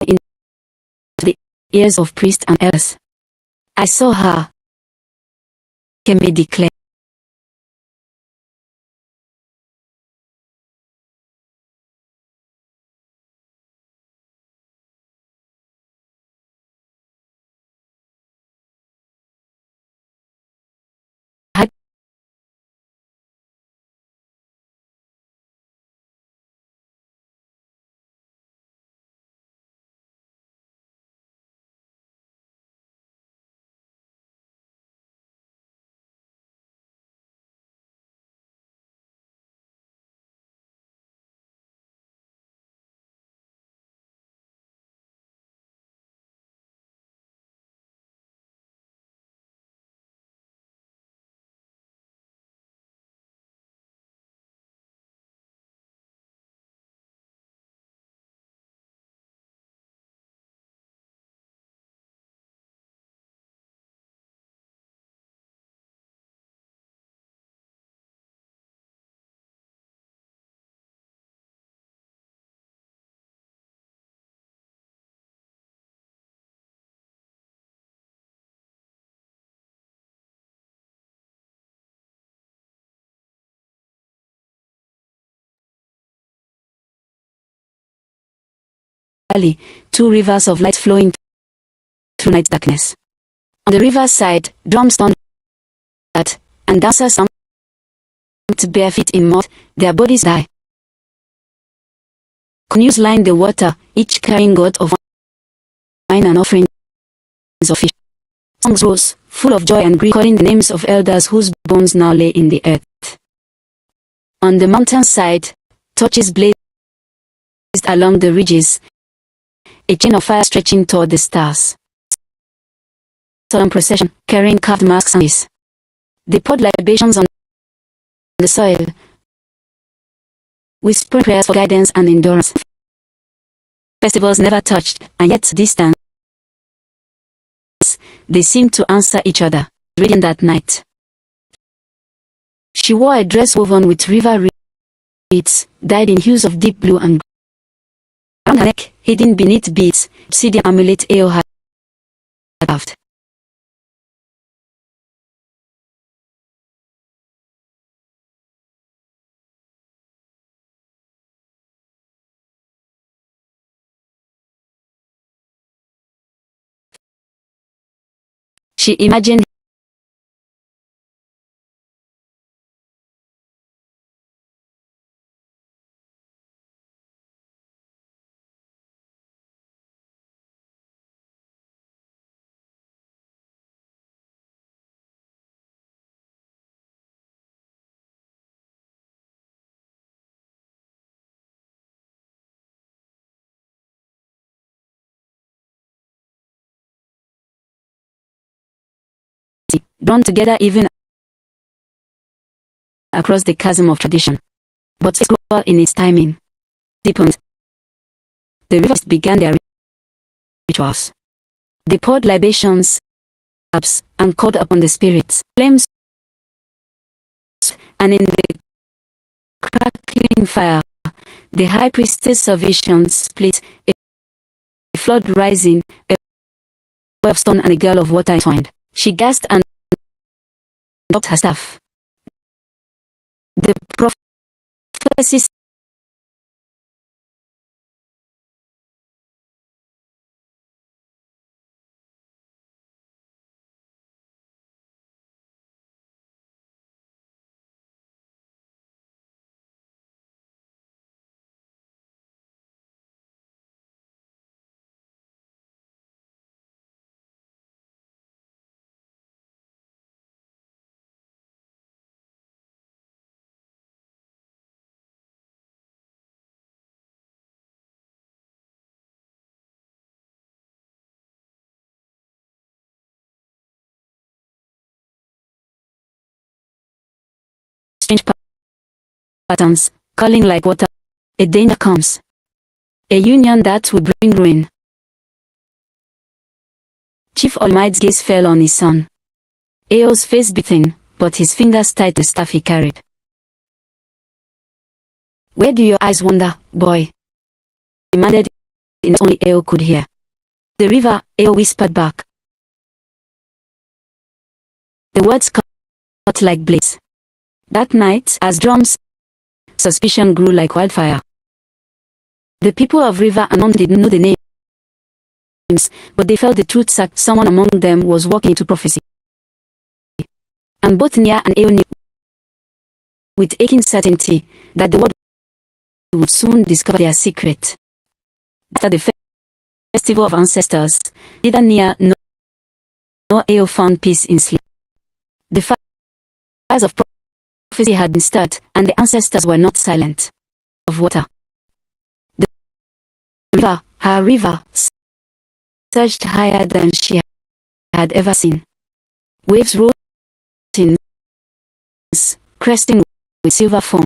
In the ears of priests and elders. I saw her, can be declared. valley, two rivers of light flowing through night darkness. On the river side, drums thundered, and dancers stamped bare feet in mud, their bodies die. Canoes lined the water, each carrying gourds of wine and offerings of fish. Songs rose, full of joy and grief, calling the names of elders whose bones now lay in the earth. On the mountainside, torches blazed along the ridges, a chain of fire stretching toward the stars. Solemn procession, carrying carved masks and faces. They poured libations on the soil, whispering prayers for guidance and endurance. Festivals never touched, and yet distant. They seemed to answer each other, radiant that night. She wore a dress woven with river reeds, dyed in hues of deep blue and around her neck, hidden beneath beads, obsidian amulet Eo had carved. She imagined drawn together even across the chasm of tradition. But slower in its timing. Deepened. The rivers began their rituals. They poured libations, herbs, and called upon the spirits. Flames, and in the crackling fire, the high priestess of visions split, a flood rising, a boy of stone and a girl of water entwined. She gasped and dropped her staff. The prophecy strange patterns, calling like water. A danger comes. A union that will bring ruin. Chief Almight's gaze fell on his son. Eo's face beaten, but his fingers tied the staff he carried. Where do your eyes wander, boy? He demanded in only Eo could hear. The river, Eo whispered back. The words cut like blades. That night, as drums, suspicion grew like wildfire. The people of River Anon didn't know the names, but they felt the truth that someone among them was walking into prophecy. And both Nia and Eo knew with aching certainty that the world would soon discover their secret. After the festival of ancestors, neither Nia nor Eo found peace in sleep. The fires of prophecy had been stirred, and the ancestors were not silent. Of water. The river, her river, surged higher than she had ever seen. Waves rose in, cresting with silver foam.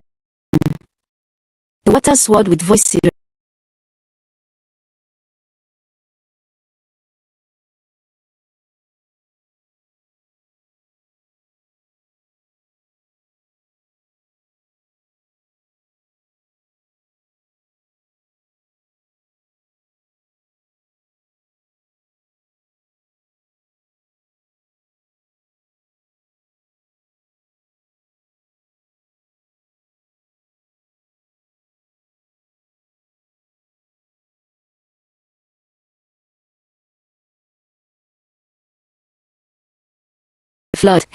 The water swirled with voices flood,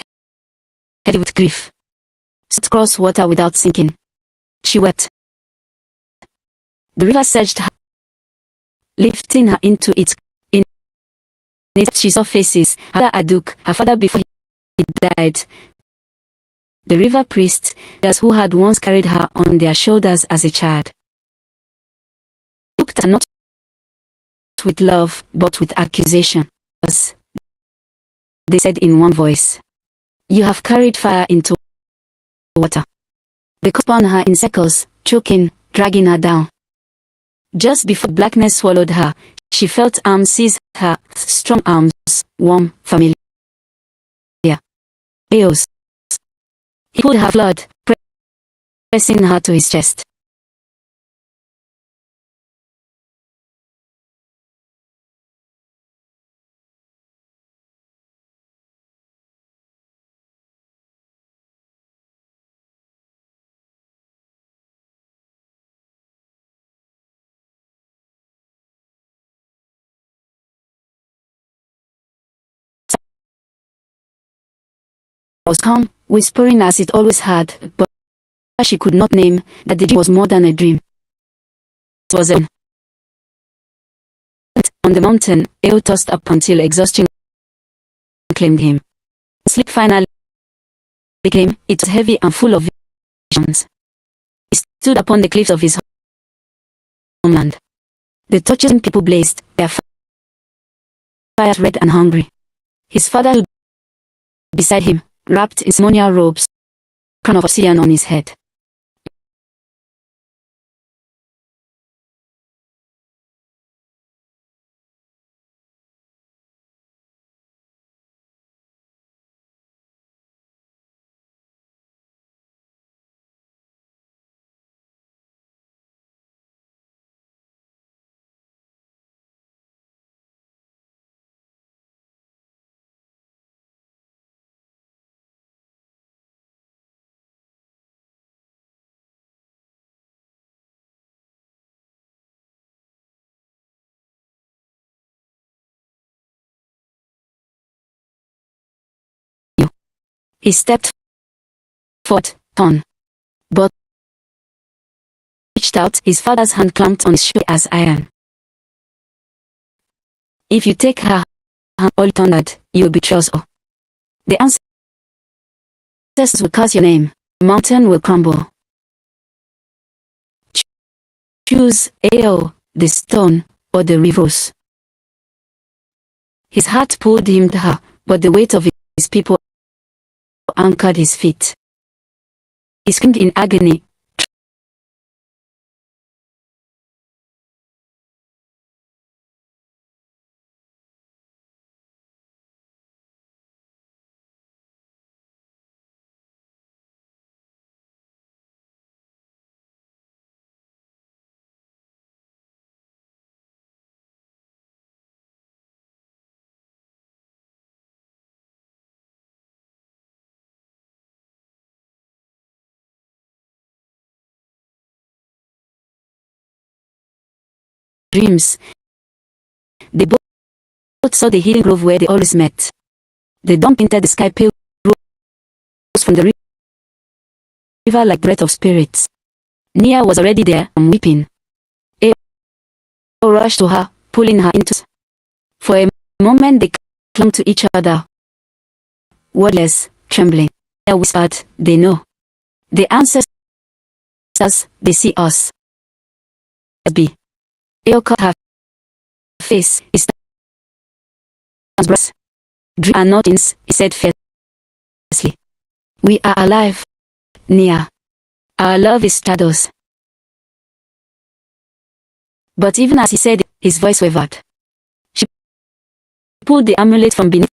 heavy with grief. Stood across water without sinking. She wept. The river surged her, lifting her into its. In it she saw faces. Her father Aduk, her father before he died. The river priest, those who had once carried her on their shoulders as a child. Looked at her not with love, but with accusation. They said in one voice, "You have carried fire into water." They spun her in circles, choking, dragging her down. Just before blackness swallowed her, she felt arms seize her, strong arms, warm, familiar. Eos. He pulled her flood, pressing her to his chest. Was calm, whispering as it always had, but she could not name that the dream was more than a dream. It was on the mountain. Eo tossed up until exhaustion claimed him. Sleep finally came. It was heavy and full of visions. He stood upon the cliffs of his homeland. The torches and people blazed, their fires red and hungry. His father stood beside him, wrapped in ceremonial robes, crown of obsidian on his head. He stepped forward, torn, but reached out. His father's hand clamped on his shoulder as iron. "If you take her hand," all thundered, "you will betray us all. The ancestors will curse your name. The mountain will crumble. Choose Eo, the stone, or the rivers." His heart pulled him to her, but the weight of his people anchored his feet. He screamed in agony. Dreams. They both saw the hidden grove where they always met. The dawn painted the sky pale, rose from the river like breath of spirits. Nia was already there and weeping. Eo rushed to her, pulling her into. For a moment they clung to each other, wordless, trembling. Nia whispered, "They know. The ancestors, they see us." Be. Eo caught her face. His breast. "Dreams are not things," he said fiercely. "We are alive, Nia. Our love is shadows." But even as he said it, his voice wavered. She pulled the amulet from beneath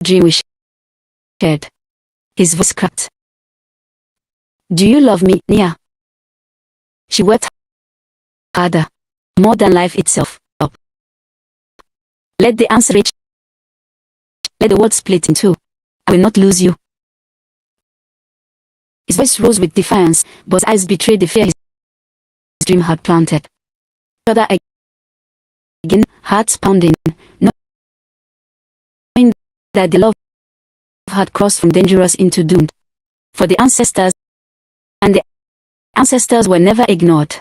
dream we shared. His voice cracked. Do you love me, Nia? She wept harder, more than life itself. Up. Let the answer reach. Let the world split in two. I will not lose you. His voice rose with defiance, but his eyes betrayed the fear his dream had planted. Other again, hearts pounding, knowing that the love had crossed from dangerous into doomed. For the ancestors, and the ancestors were never ignored.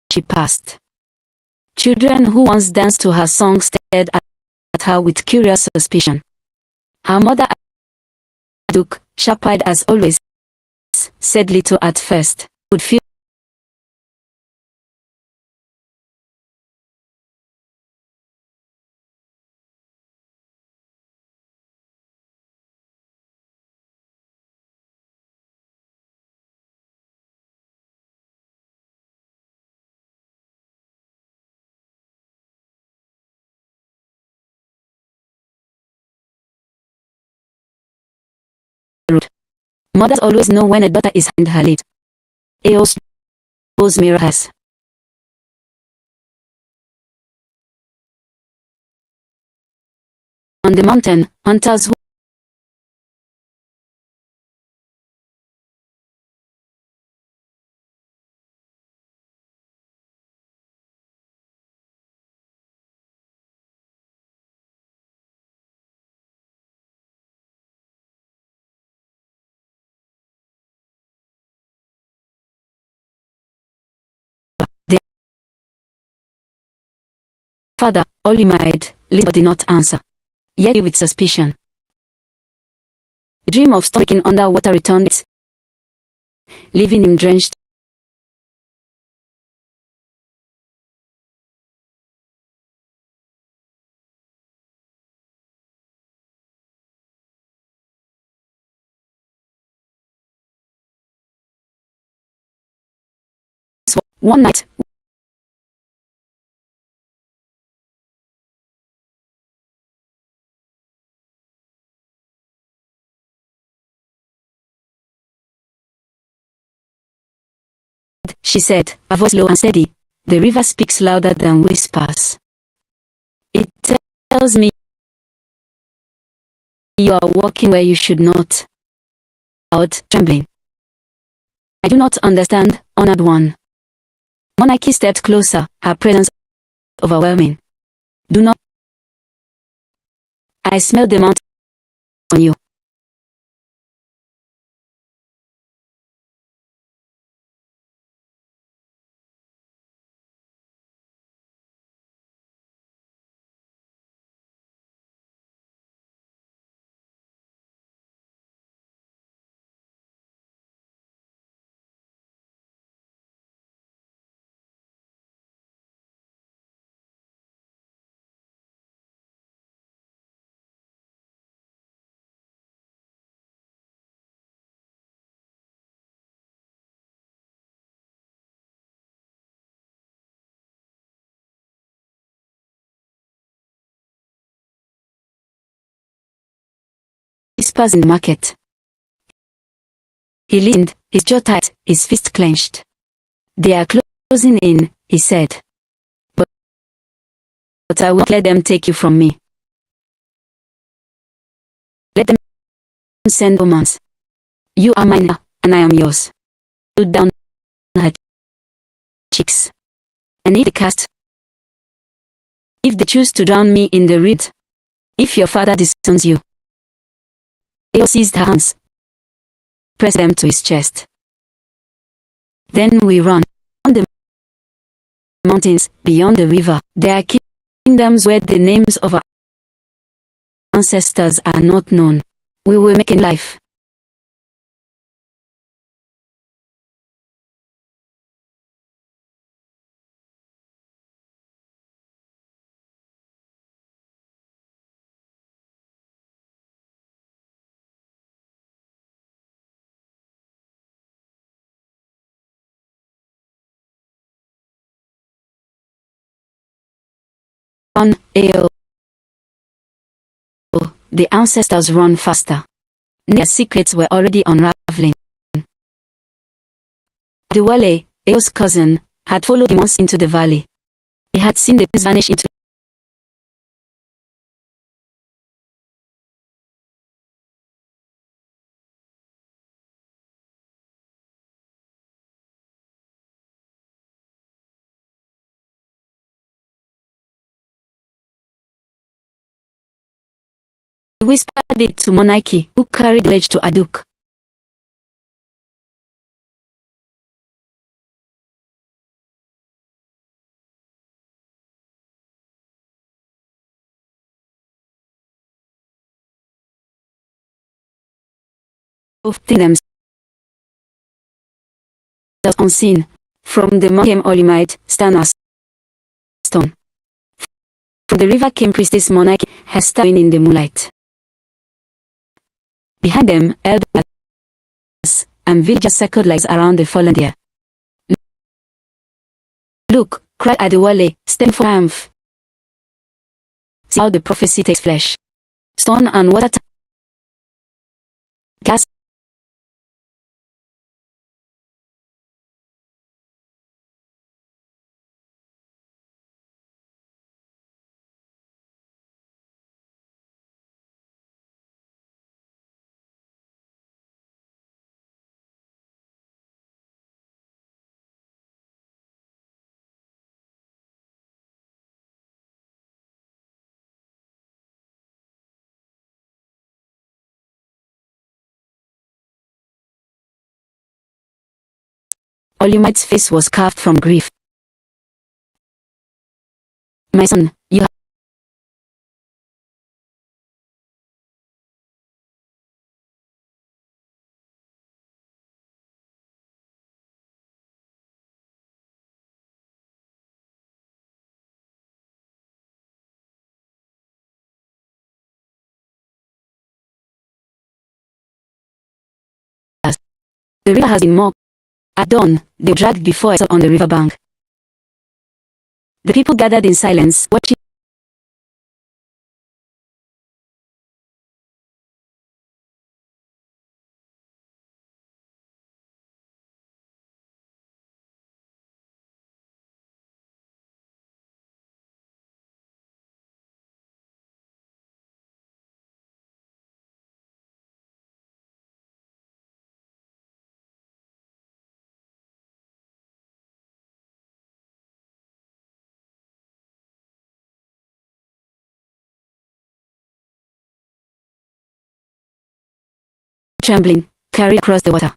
She passed. Children who once danced to her song stared at her with curious suspicion. Her mother, Duke, sharp-eyed as always, said little at first. Would feel rude. Mothers always know when a daughter is in her lead. Eos mirror has. On the mountain, hunters who their father, only married, Lisa did not answer. Yet with suspicion. The dream of stalking underwater returned, leaving him drenched. One night, she said, her voice low and steady, the river speaks louder than whispers. It tells me you are walking where you should not. Out, trembling. I do not understand, honored one. Monarchy stepped closer, her presence overwhelming. Do not. I smell the mountain on you. Whispers in the market. He leaned, his jaw tight, his fist clenched. They are closing in, he said. But I won't let them take you from me. Let them send romance. You are mine now, and I am yours. Put down her cheeks. And if they cast, if they choose to drown me in the reed, if your father disowns you, Eo seized her hands, pressed them to his chest. Then we run on the mountains beyond the river. There are kingdoms where the names of our ancestors are not known. We were making life. On AO. The ancestors run faster. Their secrets were already unraveling. Adewale, Ao's cousin, had followed him once into the valley. He had seen the prince vanish into He whispered it to Monarchy, who carried the ledge to Aduk. Both themselves unseen. From the mountain came Olimite, Stannas stone. From the river came Priestess Monarchy, her star in the moonlight. Behind them, elders and villagers circled like around the fallen deer. Look, cried Adewale, stand for triumph. See how the prophecy takes flesh. Stone and water. Gas. Olimite's face was carved from grief. My son, you have. The river has been mocked. At dawn, they were dragged before I saw on the riverbank. The people gathered in silence, watching. Trembling, carried across the water.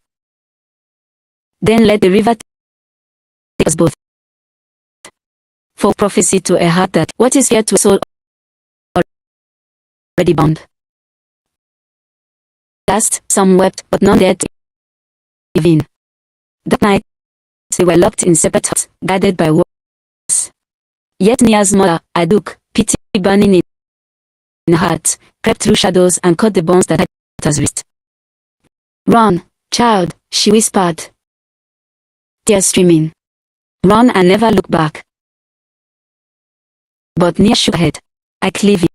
Then let the river take us both. For prophecy to a heart that what is here to a soul already bound. Last, some wept, but none dared to give in. That night, they were locked in separate huts, guarded by walls. Yet Nia's mother, Aduk, pity burning in her heart, crept through shadows and caught the bonds that had her wrist. Run, child, she whispered, tears streaming. Run and never look back. But Nia shook her head. I cleave him.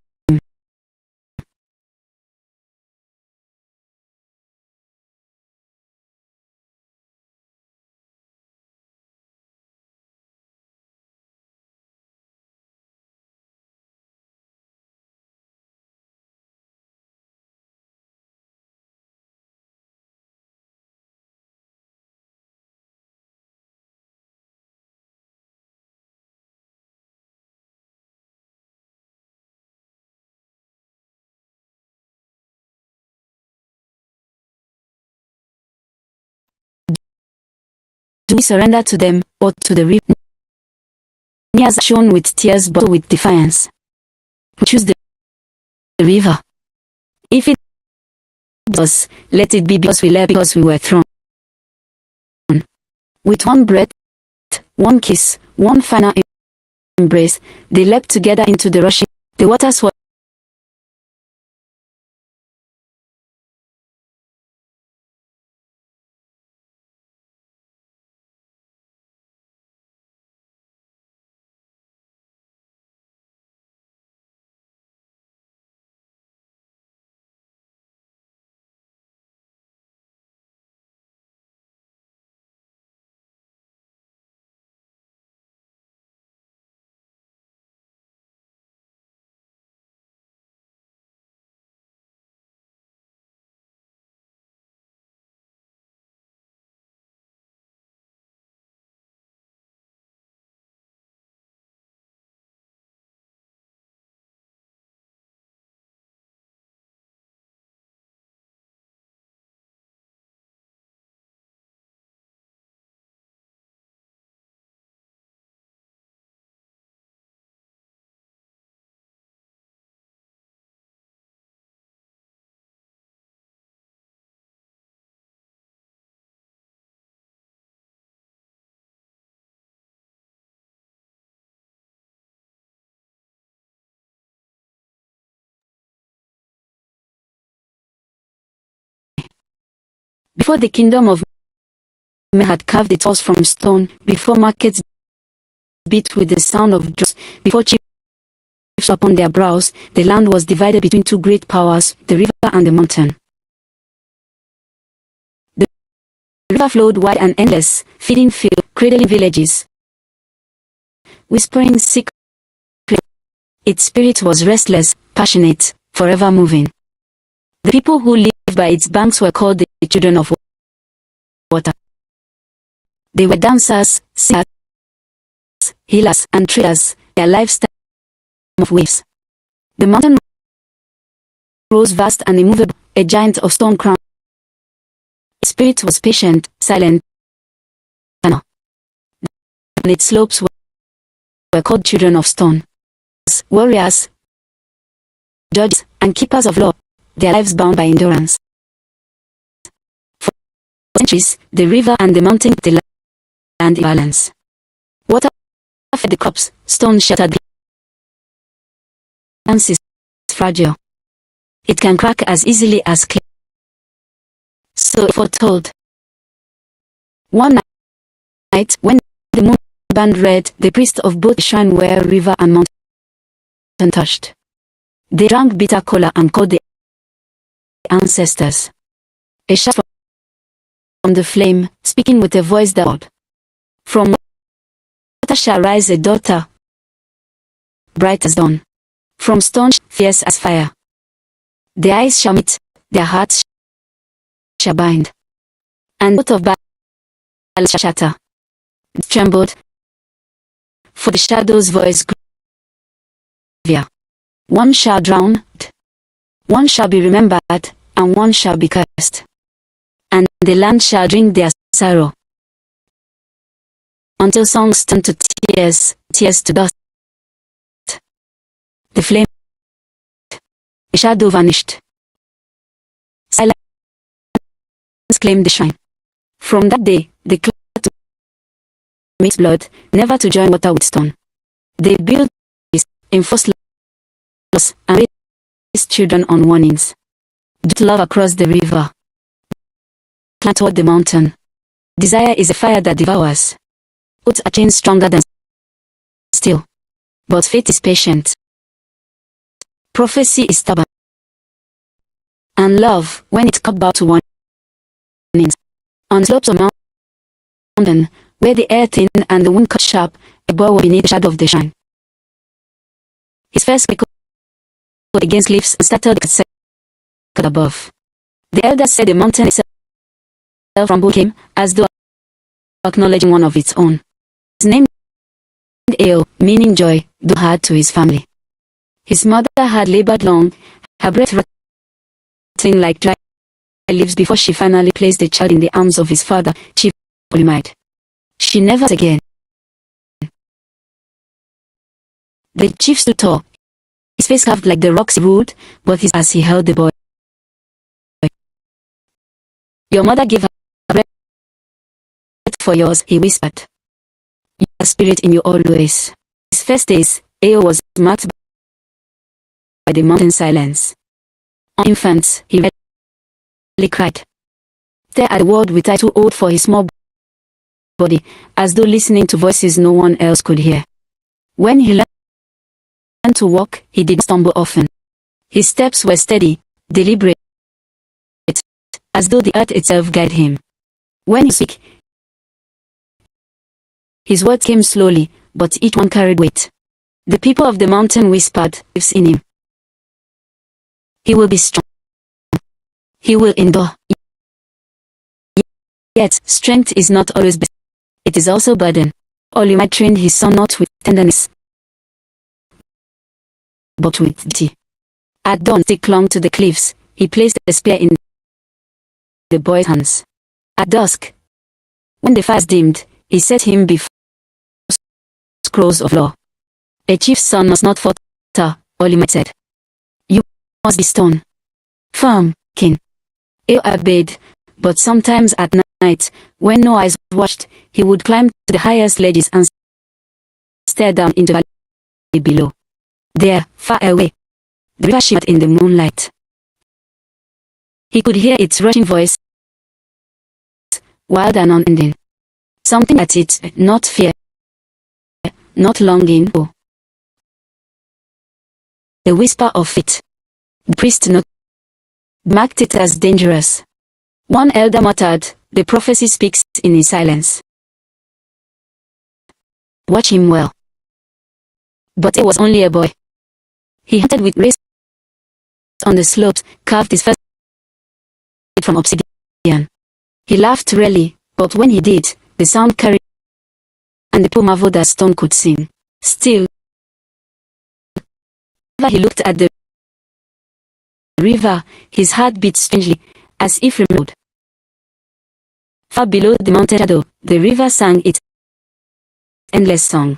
Do we surrender to them, or to the river? Nia's shone with tears but with defiance. We choose the river. If it does, let it be because we left, because we were thrown. With one breath, one kiss, one final embrace, they leapt together into the rushing. The waters were before the kingdom of men had carved its walls from stone, before markets beat with the sound of drums, before chiefs upon their brows, the land was divided between two great powers, the river and the mountain. The river flowed wide and endless, feeding fields, cradling villages, whispering secrets. Its spirit was restless, passionate, forever moving. The people who lived by its banks were called the children of water. They were dancers, singers, healers, and traders, their lifestyle of waves. The mountain rose vast and immovable, a giant of stone crown. Its spirit was patient, silent, and its slopes were called children of stone. Warriors, judges, and keepers of law, their lives bound by endurance. For centuries, the river and the mountain kept the land in balance. Water fed the crops, stone sheltered the balance is fragile. It can crack as easily as clay. So foretold. One night, when the moon burned red, the priests of both the shrine where river and mountain touched. They drank bitter cola and called the ancestors. A shout from the flame, speaking with a voice that loud. From water shall rise a daughter, bright as dawn. From stone, fierce as fire. Their eyes shall meet, their hearts shall bind, and both of battle shall shatter. They trembled, for the shadow's voice grew heavier. One shall drown, one shall be remembered, and one shall be cursed. And the land shall drink their sorrow, until songs turn to tears, tears to dust. The flame, the shadow vanished. Silence claimed the shrine. From that day, they claimed to mix blood, never to join water with stone. They built peace, enforced laws, and raised children on warnings. Due to love across the river, climb toward the mountain. Desire is a fire that devours. Oaths are chains stronger than steel, but faith is patient. Prophecy is stubborn, and love, when it cut bow to warnings. On the slopes of mountain, where the air thin and the wind cut sharp, a boy was beneath the shadow of the shrine. His first echoed against leaves and startled the second above. The elders said the mountain itself from both came, as though acknowledging one of its own. His name Ale, meaning joy, though hard to his family. His mother had labored long, her breath rattling like dry leaves before she finally placed the child in the arms of his father, Chief Moonlight. She never again. The chief stood tall, his face carved like the rocks he ruled, but as he held the boy, Your mother gave her breath for yours, he whispered. You are spirit in you always. His first days, Ao was marked by the mountain silence. On infants, he rarely cried. Stared at the world with eyes too old for his small body, as though listening to voices no one else could hear. When he learned to walk, he did stumble often. His steps were steady, deliberate, as though the earth itself guided him. When he spoke, his words came slowly, but each one carried weight. The people of the mountain whispered, "Lives in him. He will be strong. He will endure." Yet, strength is not always best. It is also burden. Olima trained his son not with tenderness, but with duty. At dawn, he clung to the cliffs. He placed a spear in the boy's hands. At dusk, when the fire dimmed, he set him before scrolls of law. A chief's son must not falter, Olima said. You must be stone. Firm, king. Ao obeyed, but sometimes at night, when no eyes watched, he would climb to the highest ledges and stare down into the valley below. There, far away, the river shimmered in the moonlight. He could hear its rushing voice, wild and unending. Something at it, not fear, not longing, oh. The whisper of it. The priest marked it as dangerous. One elder muttered, "The prophecy speaks in his silence. Watch him well." But it was only a boy. He hunted with rays on the slopes, carved his first from obsidian. He laughed rarely, but when he did, the sound carried, and the people marveled that stone could sing. Still, whenever he looked at the river, his heart beat strangely, as if remembered. Far below the mountain shadow, the river sang its endless song.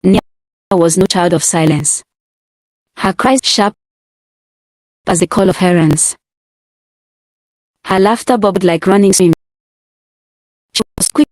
Nia was no child of silence. Her cries sharp as the call of herons. Her laughter bubbled like running stream. She was quick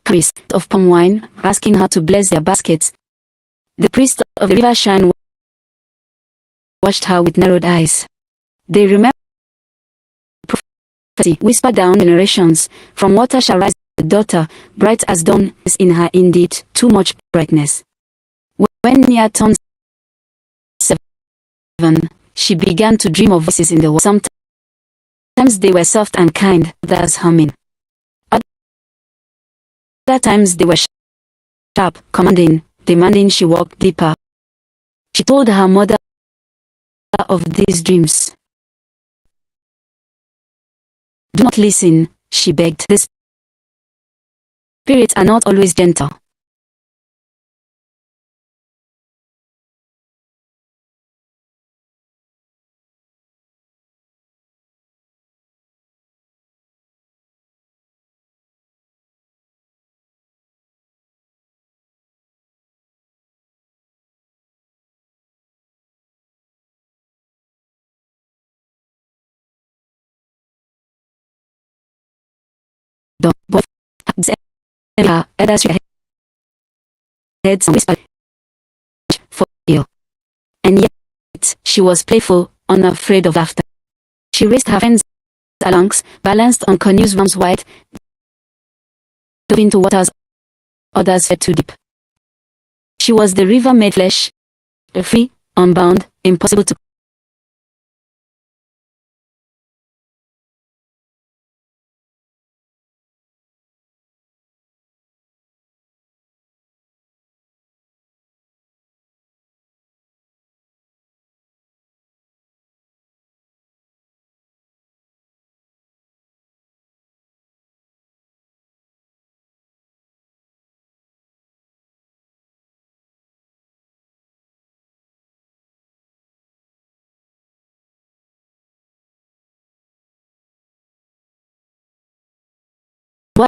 priest of palm wine, asking her to bless their baskets. The priest of the river shrine watched her with narrowed eyes. They remembered prophecy whispered down generations. From water shall rise a daughter, bright as dawn, is in her indeed too much brightness. When Nia turned 7, she began to dream of voices in the world. Sometimes they were soft and kind, others humming. Other times they were sharp, commanding, demanding she walk deeper. She told her mother of these dreams. "Do not listen," she begged. "The spirits are not always gentle. Both her elders shook their heads and whispered, for you. And yet, she was playful, unafraid of laughter. She raised her hands alongs, balanced on canoes arms wide, dove into waters others fed too deep. She was the river made flesh, free, unbound, impossible to.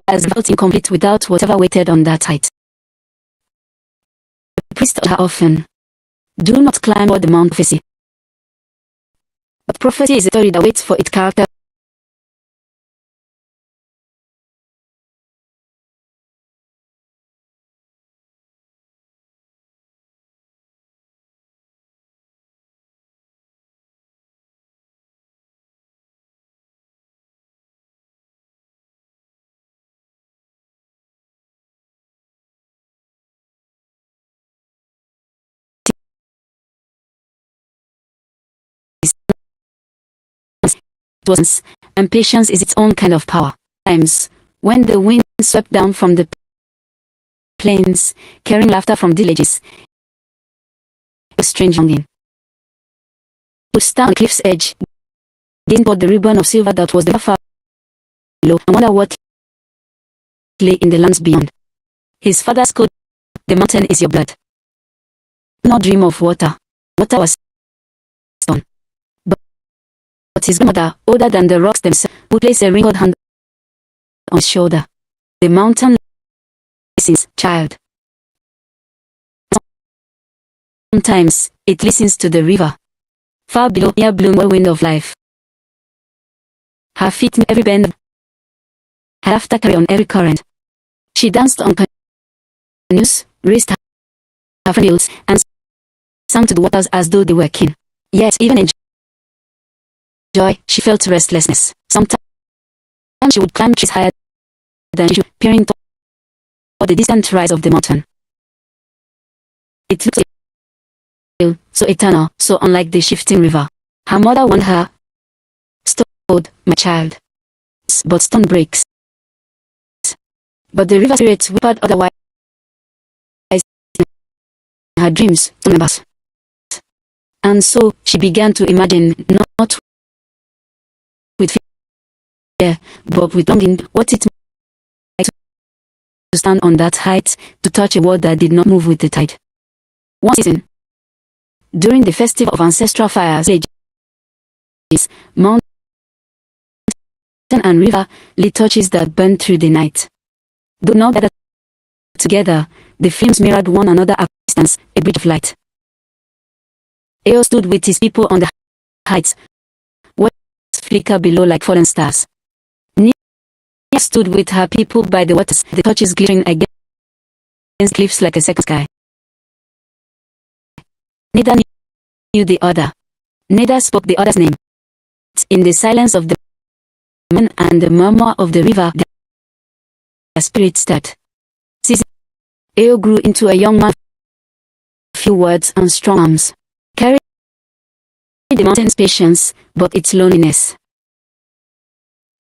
Was felt incomplete without whatever waited on that height. The priest told her often, do not climb all the Mount Prophecy. But prophecy is a story that waits for its character. And patience is its own kind of power. Times, when the wind swept down from the plains, carrying laughter from villages, a strange longing would stand on the cliff's edge, gazing toward the ribbon of silver that was the far below, and wonder what lay in the lands beyond. His father's code, the mountain is your blood. Not dream of water. Water was stone. But his grandmother, older than the rocks themselves, would place a wrinkled hand on his shoulder. The mountain listens, child. Sometimes it listens to the river. Far below, near bloom whirlwind of life. Her feet in every bend, her laughter carried on every current. She danced on canoes, raised her heels, and sang to the waters as though they were kin. Yet, even in joy, she felt restlessness. Sometimes she would climb trees higher than she should, peering toward the distant rise of the mountain. It looked so eternal, so unlike the shifting river. Her mother warned her, "Stone, my child, but stone breaks." But the river spirits whispered otherwise in her dreams, remembers. And so she began to imagine, not with fear, but with longing, what it meant to stand on that height, to touch a world that did not move with the tide. One season, during the festival of ancestral fires, mountain and river lit torches that burned through the night. Though not gathered together, the flames mirrored one another at distance, a bridge of light. Eo stood with his people on the heights, watching flicker below like fallen stars. Nia stood with her people by the waters, the torches glittering against cliffs like a second sky. Neither knew the other. Neither spoke the other's name. In the silence of the moon and the murmur of the river, their spirits stirred. Eo grew into a young man, few words and strong arms. Carried the mountain's patience, but its loneliness.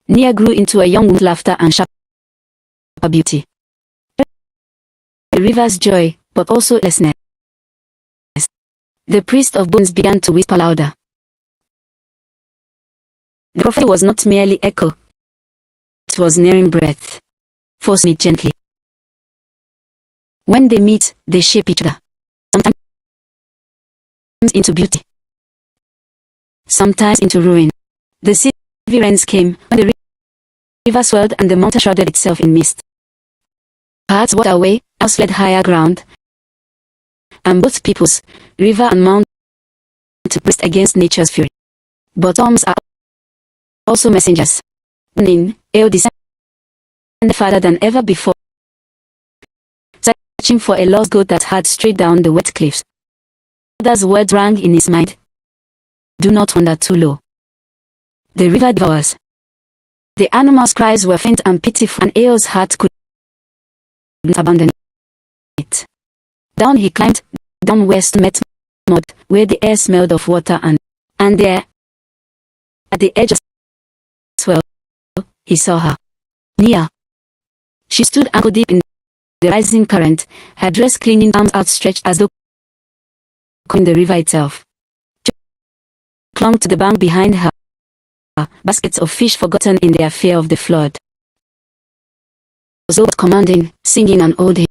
Nia grew into a young woman's laughter and sharp beauty. The river's joy, but also lessness. The priest of bones began to whisper louder. The prophet was not merely echo. It was nearing breath. Force me gently. When they meet, they shape each other. Sometimes into beauty. Sometimes into ruin. The sea rains came, when the river swelled and the mountain shrouded itself in mist. Hearts walked away, ours fled higher ground. And both peoples, river and mountain, pressed against nature's fury. But storms are also messengers. Eo descended farther than ever before, searching for a lost goat that had strayed down the wet cliffs. Father's words rang in his mind. Do not wander too low. The river devours. The animal's cries were faint and pitiful, and Eo's heart could not abandon it. Down he climbed, down where met mud, where the air smelled of water, and there, at the edge of the swell, he saw her. Near. She stood ankle deep in the rising current, her dress clinging, arms outstretched as though in the river itself. Clung to the bank behind her, baskets of fish forgotten in their fear of the flood. Zoe commanding, singing an old hymn.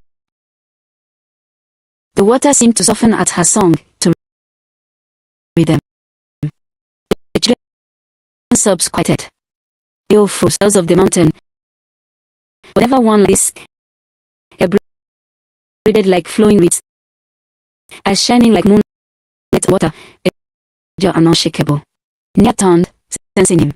The water seemed to soften at her song, to rhythm. The children's sobs quieted. Ill fools of the mountain. Whatever one listened, a braided like flowing reeds, eyes shining like moonlight water, a jaw and unshakable. Nia turned, sensing him.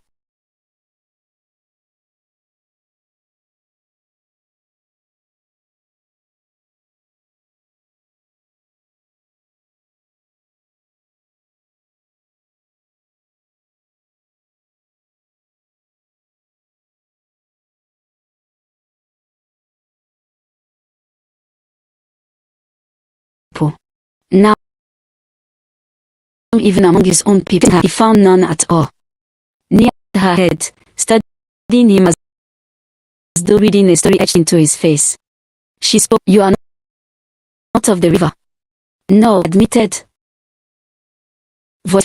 Now, even among his own people, he found none at all. Near her head, studying him as though reading a story etched into his face. She spoke. You are not of the river. No, admitted voice.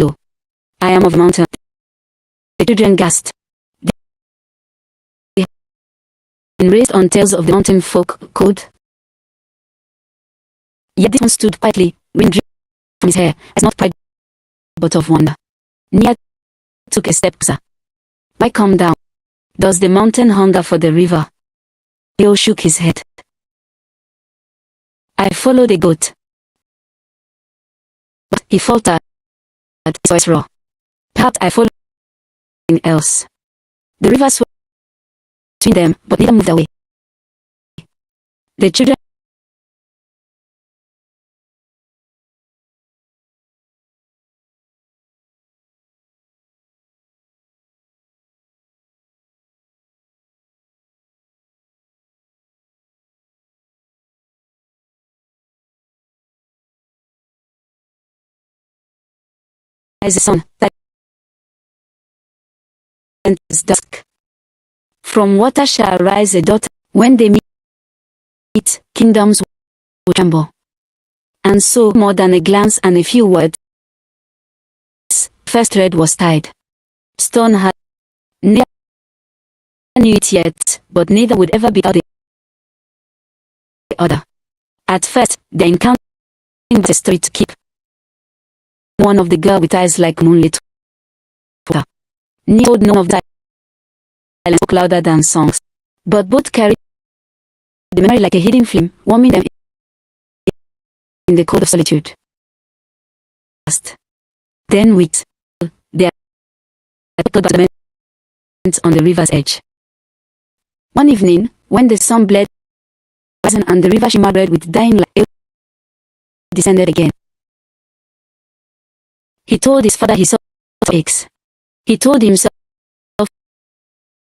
I am of the mountain. The children gasped. They had been raised on tales of the mountain folk code. Yet this one stood quietly, wind dripping from his hair, as not pride but of wonder. Nia took a step closer. Why come down? Does the mountain hunger for the river? Leo shook his head. I follow the goat. But he faltered, his voice raw. Perhaps I follow something else. The river swept between them, but neither moved away. The children as the sun that enters dusk. From water shall rise a daughter. When they meet, kingdoms will tremble. And so, more than a glance and a few words, first thread was tied. Stone had never knew it yet, but neither would ever be without the other. At first, the encounter was a story to keep. One of the girl with eyes like moonlit water. Neither told none of that silence spoke louder than songs. But both carried the memory like a hidden flame, warming them in the cold of solitude. Then with their on the river's edge. One evening, when the sun bled and the river shimmered with dying light, descended again. He told his father he saw aches. He told himself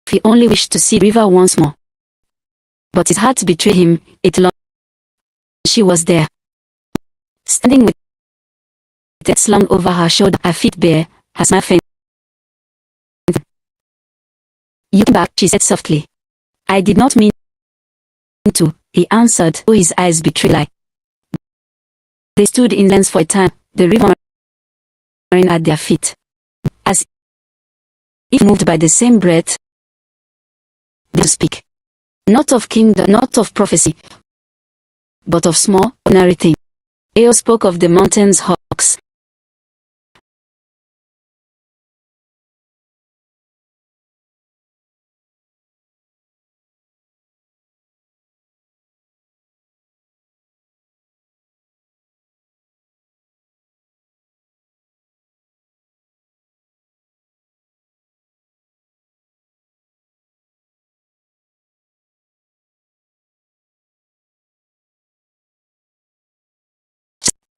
he only wished to see the river once more. But his heart betrayed him. It longed. She was there, standing with it slung over her shoulder, her feet bare, her smile faint. You came back, she said softly. I did not mean to, he answered, though his eyes betrayed light. They stood in silence for a time, the river murmuring at their feet, as if moved by the same breath. They speak, not of kingdom, not of prophecy, but of small, ordinary things. Eo spoke of the mountain's hawks,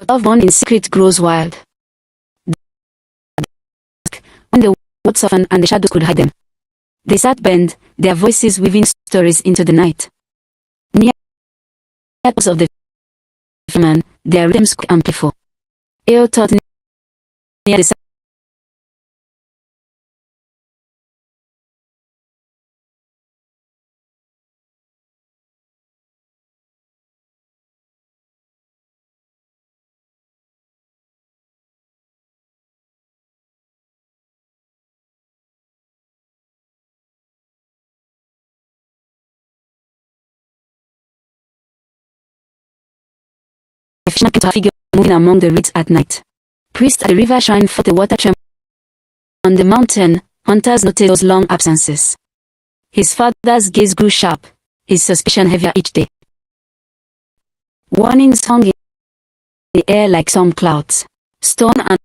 love born in secret grows wild. When the words soften and the shadows could hide them, they sat bend, their voices weaving stories into the night. Near the pulse of the man, their rhythms could amplify. Eo thought near the figure moving among the reeds at night. Priests at the river shrine felt the water tremble. On the mountain, hunters noted those long absences. His father's gaze grew sharp, his suspicion heavier each day. Warnings hung in the air like some clouds. Stone and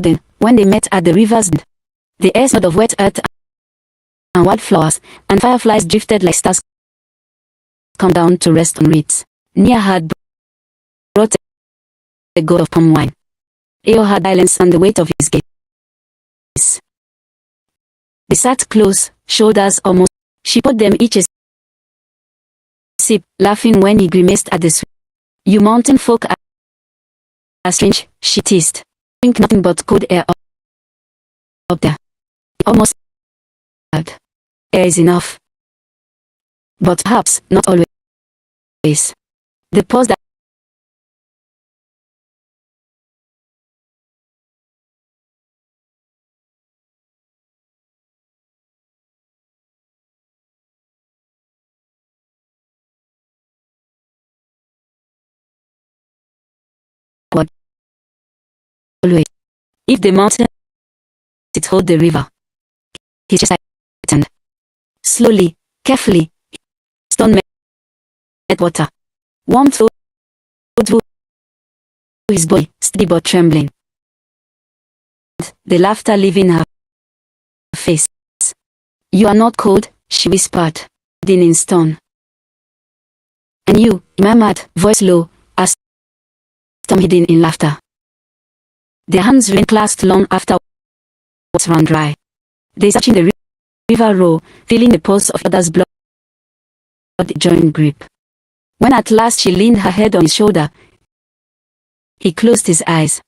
then, when they met at the river's end, the air smelled of wet earth and wildflowers, and fireflies drifted like stars come down to rest on reeds. Nia had brought a gourd of palm wine. Eo had silence and the weight of his gaze. They sat close, shoulders almost. She poured them each a sip, laughing when he grimaced at the sweet. You mountain folk are strange, she teased. Drink nothing but cold air up there. Almost hard. Air is enough. But perhaps not always. The pause that what always. If the mountain it hold the river, he just tightened. Slowly, carefully, stone met water. Warmth flowed through his body, steady but trembling. The laughter leaving her face. You are not cold, she whispered, hidden in stone. And you, murmured, voice low, as stone hidden in laughter. Their hands remained clasped long after water ran dry. They searched the river row, feeling the pulse of others' blood joint grip. When at last she leaned her head on his shoulder, he closed his eyes.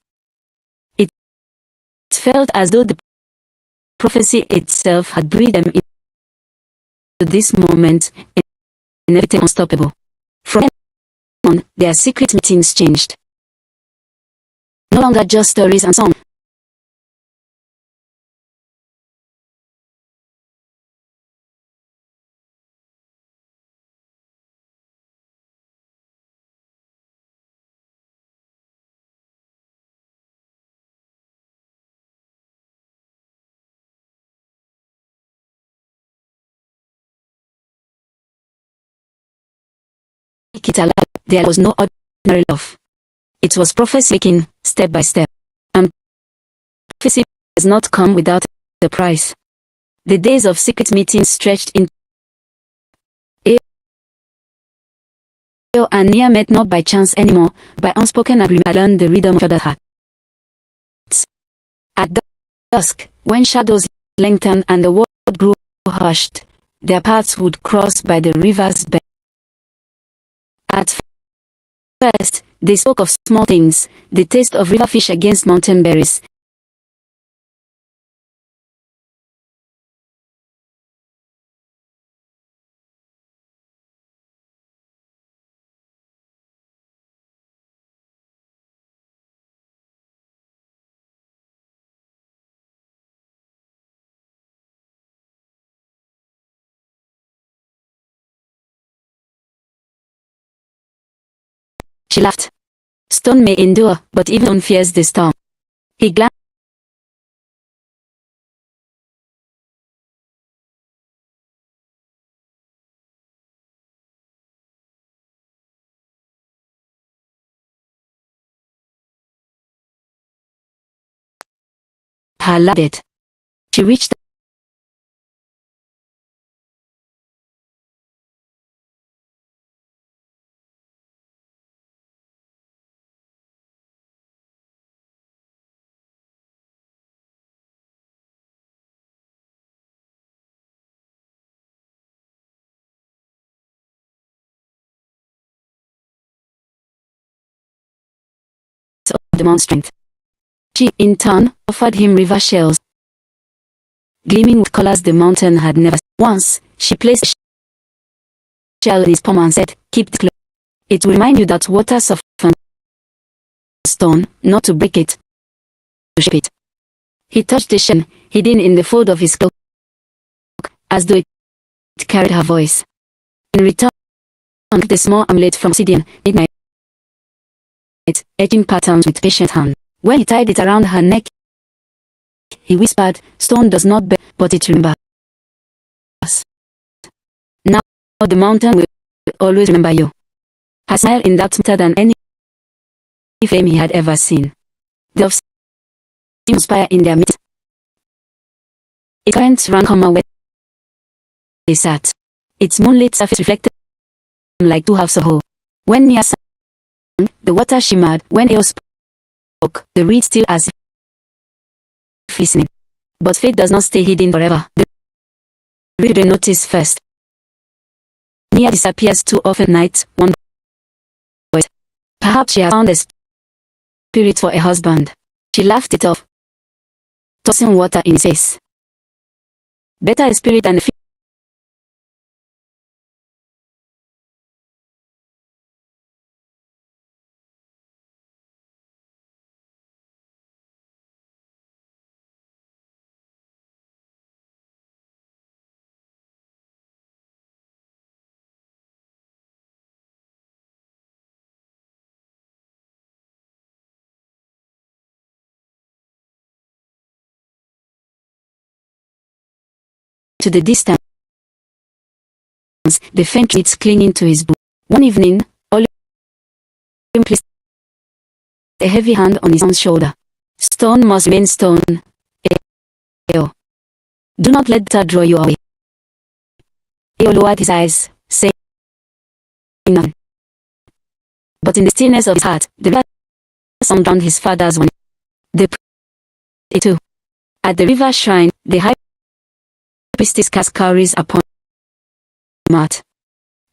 It felt as though the prophecy itself had breathed them into this moment, inevitable, unstoppable. From then on, their secret meetings changed. No longer just stories and songs. It alive. There was no ordinary love. It was prophecy making, step by step. And prophecy does not come without the price. The days of secret meetings stretched into Eo and Nia met not by chance anymore, by unspoken agreement. I learned the rhythm of other hearts. At dusk, when shadows lengthened and the world grew hushed, their paths would cross by the river's bend. At first, they spoke of small things, the taste of river fish against mountain berries. She laughed. Stone may endure, but even fears the storm. He glanced her lapped. She reached the mountain's strength. She, in turn, offered him river shells, gleaming with colors the mountain had never seen. Once, she placed a shell in his palm and said, "Keep it close. It will remind you that water softens stone, not to break it, to shape it." He touched the shell, hidden in the fold of his cloak, as though it carried her voice. In return, the small amulet from obsidian, midnight, etching patterns with patient hand. When he tied it around her neck, he whispered, "Stone does not bend, but it remembers." Now the mountain will always remember you. Her smile in that sweeter than any flame he had ever seen. The offspring conspire in their midst. Its currents ran calmer where they sat. Its moonlit surface reflected like two halves of whole. When Nia sang, the water shimmered. When Eo spoke, the reed still as if listening. But fate does not stay hidden forever. The reader noticed first. Nia disappears too often at night. One voice. Perhaps she has found a spirit for a husband. She laughed it off, tossing water in his face. Better a spirit than a fish. To the distance, the faint lights clinging to his boot. One evening, Oliver placed a heavy hand on his son's shoulder. "Stone must remain stone. Eo. Do not let that draw you away." Eo lowered his eyes, saying nothing. But in the stillness of his heart, the river sound drowned his father's warning. They prayed too. At the river shrine, the high priestess cast cowries upon the mat.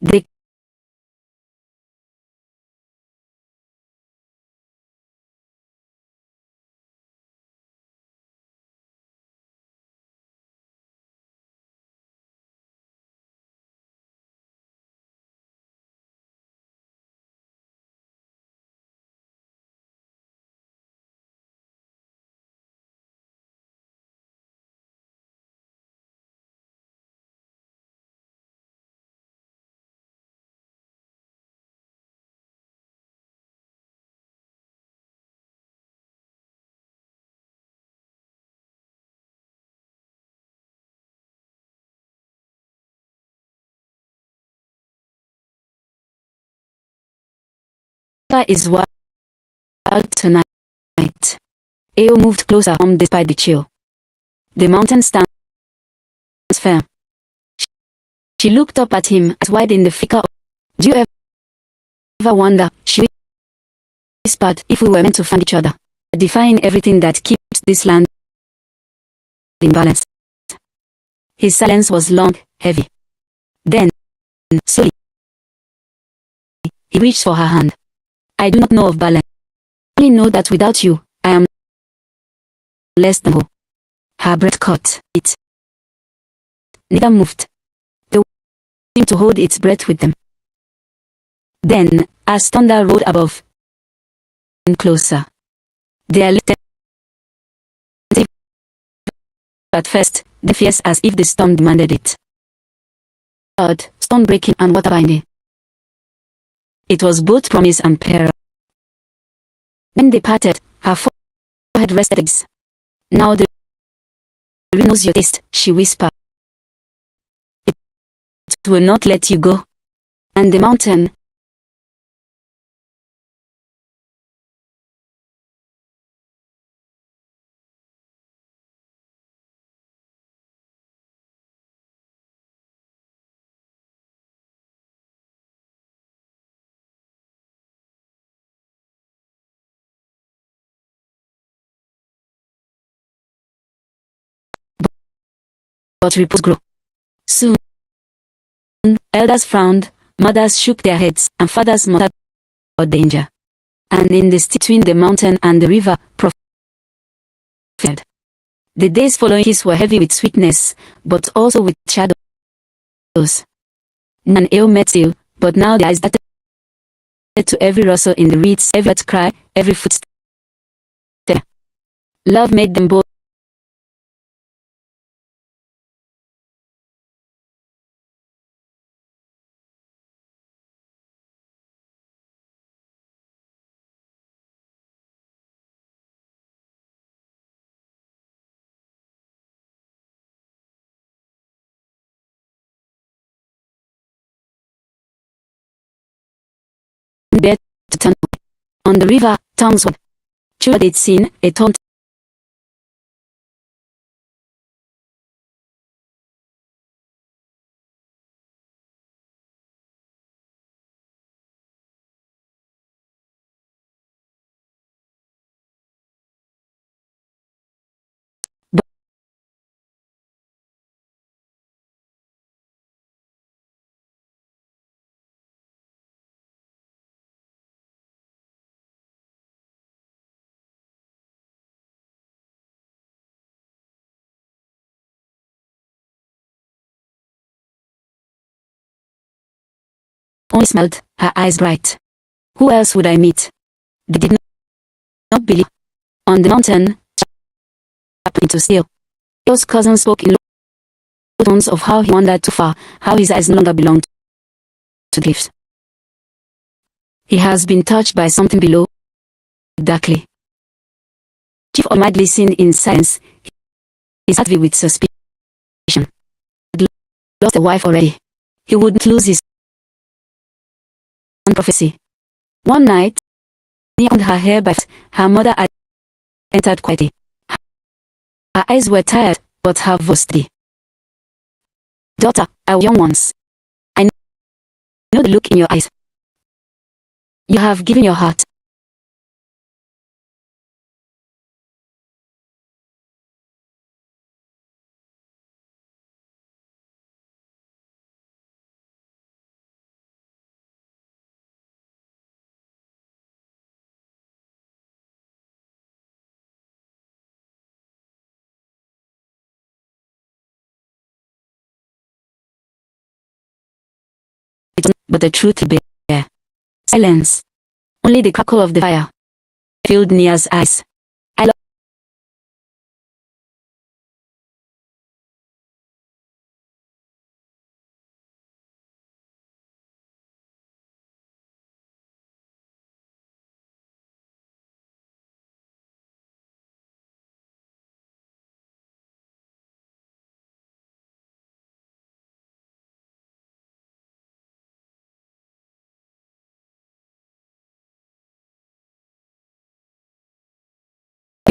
They is wild tonight. Eo moved closer despite the chill. The mountain stands firm. She looked up at him as wide in the flicker. "Do you ever wonder," she whispered, "if we were meant to find each other, defying everything that keeps this land in balance?" His silence was long, heavy. Then, slowly, he reached for her hand. "I do not know of balance. I only know that without you, I am less than whole." Her breath caught it. Neither moved. The wind seemed to hold its breath with them. Then, as thunder rolled above and closer, their lips at first, then fierce as if the storm demanded it. Blood, stone breaking and water binding. It was both promise and peril. When they parted, her forehead rested against. "Now the river knows your taste," she whispered. "It will not let you go." And the mountain, but ripples grow. Soon, elders frowned, mothers shook their heads, and fathers muttered about danger. And in the sea between the mountain and the river, prophesied. The days following his were heavy with sweetness, but also with shadows. None ill met ill, but now their eyes darted to every rustle in the reeds, every cry, every footstep. Love made them both there to turn away. On the river, tongues were children they'd seen, a taunt. Only smiled, her eyes bright. Who else would I meet? They did not believe. On the mountain, into still. Leo's cousin spoke in low tones of how he wandered too far, how his eyes no longer belonged to gifts. He has been touched by something below, darkly. Chief Ahmad listened in silence, his heart filled with suspicion. He had lost a wife already. He wouldn't lose his prophecy. One night, he opened her hair but her mother had entered quietly. Her eyes were tired, but her voice steady. Daughter, our young ones, I know the look in your eyes. You have given your heart. But the truth bare. Silence. Only the crackle of the fire filled Nia's eyes. I love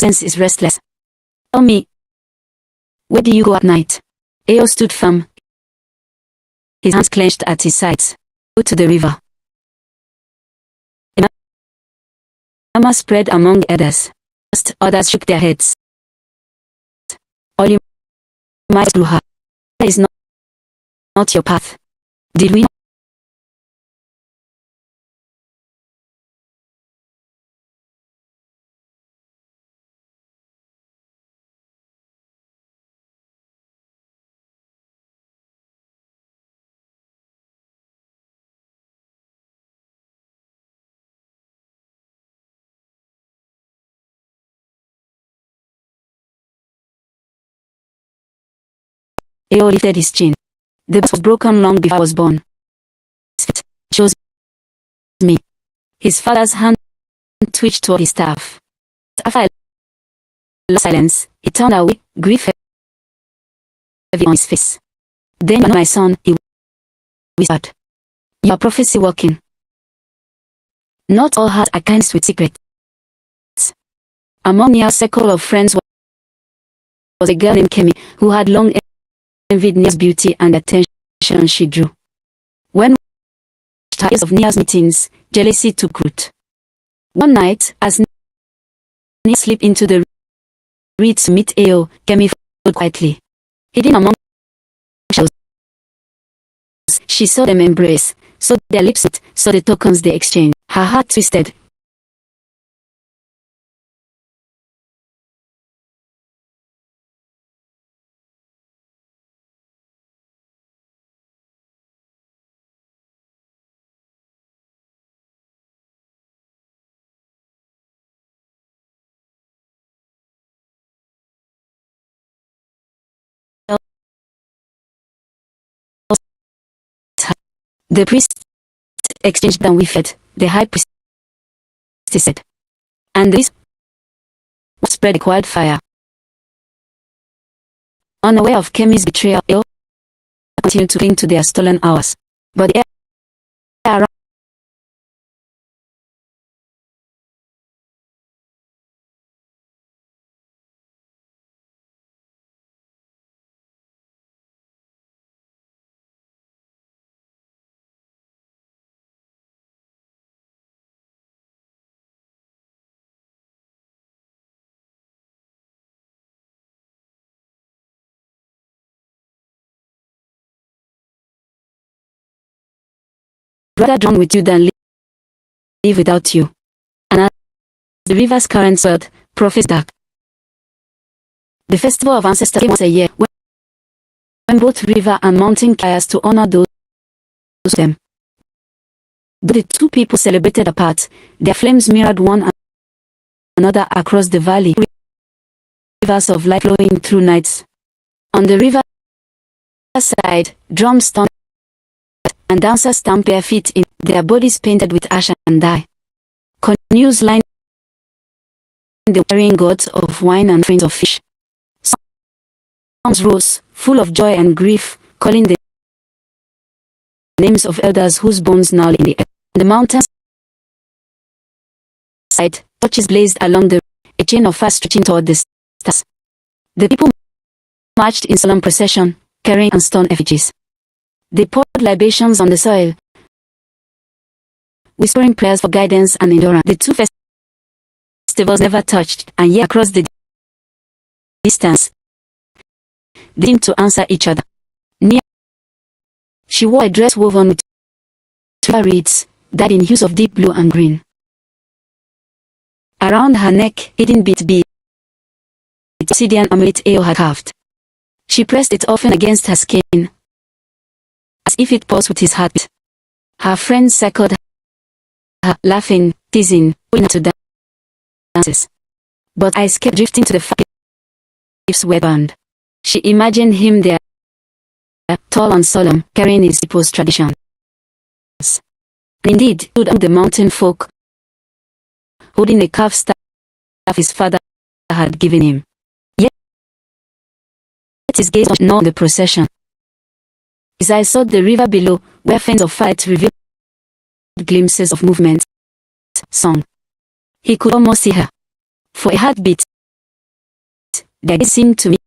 sense is restless. Tell me, where do you go at night? Ao stood firm, his hands clenched at his sides. Go to the river. A murmur spread among others. Others shook their heads. All you might through her. That is not your path. Did we? Ao lifted his chin. The bus was broken long before I was born. His feet chose me. His father's hand twitched toward his staff. After a long silence, he turned away, grief heavy on his face. Then, my son, he whispered, your prophecy working. Not all hearts are kindness with secrets. Among Nia's circle of friends was a girl named Kemi, who had long envied Nia's beauty and attention she drew. When years of Nia's meetings, jealousy took root. One night, as Nia slipped into the reeds to meet Ao, Kemi followed quietly. Hidden among She saw them embrace, saw their lips meet, saw the tokens they exchanged. Her heart twisted. The priest exchanged them with it, the high priest said. And this spread like wildfire. Unaware of Kemi's betrayal, they all continued to cling to their stolen hours. But the air around rather drown with you than live without you. And as the river's current swelled, prophets dark. The festival of ancestors came once a year, when both river and mountain cares to honor those of them. Though the two people celebrated apart, their flames mirrored one another across the valley, rivers of light flowing through nights. On the river side, drums thumped and dancers stamped their feet in, their bodies painted with ash and dye. Canoes lined the carrying gods of wine and trains of fish. Songs rose, full of joy and grief, calling the names of elders whose bones now lay in the earth. The mountains side, torches blazed along the a chain of fire stretching toward the stars. The people marched in solemn procession, carrying and stone effigies. They poured libations on the soil, whispering prayers for guidance and endurance. The two festivals never touched, and yet across the distance, they seemed to answer each other. Near, she wore a dress woven with reeds, dyed in hues of deep blue and green. Around her neck, hidden beads, obsidian amulet Ao had carved. She pressed it often against her skin, as if it pulsed with his heart. Her friends circled her, laughing, teasing, pulling her to dances. But eyes kept drifting to the fire leaves were burned. She imagined him there, tall and solemn, carrying his people's traditions. And indeed, he stood among the mountain folk, holding a carved staff his father had given him. Yet his gaze was not on the procession. His eyes sought the river below, where fans of fight revealed glimpses of movement, song. He could almost see her. For a heartbeat, their gaze seemed to me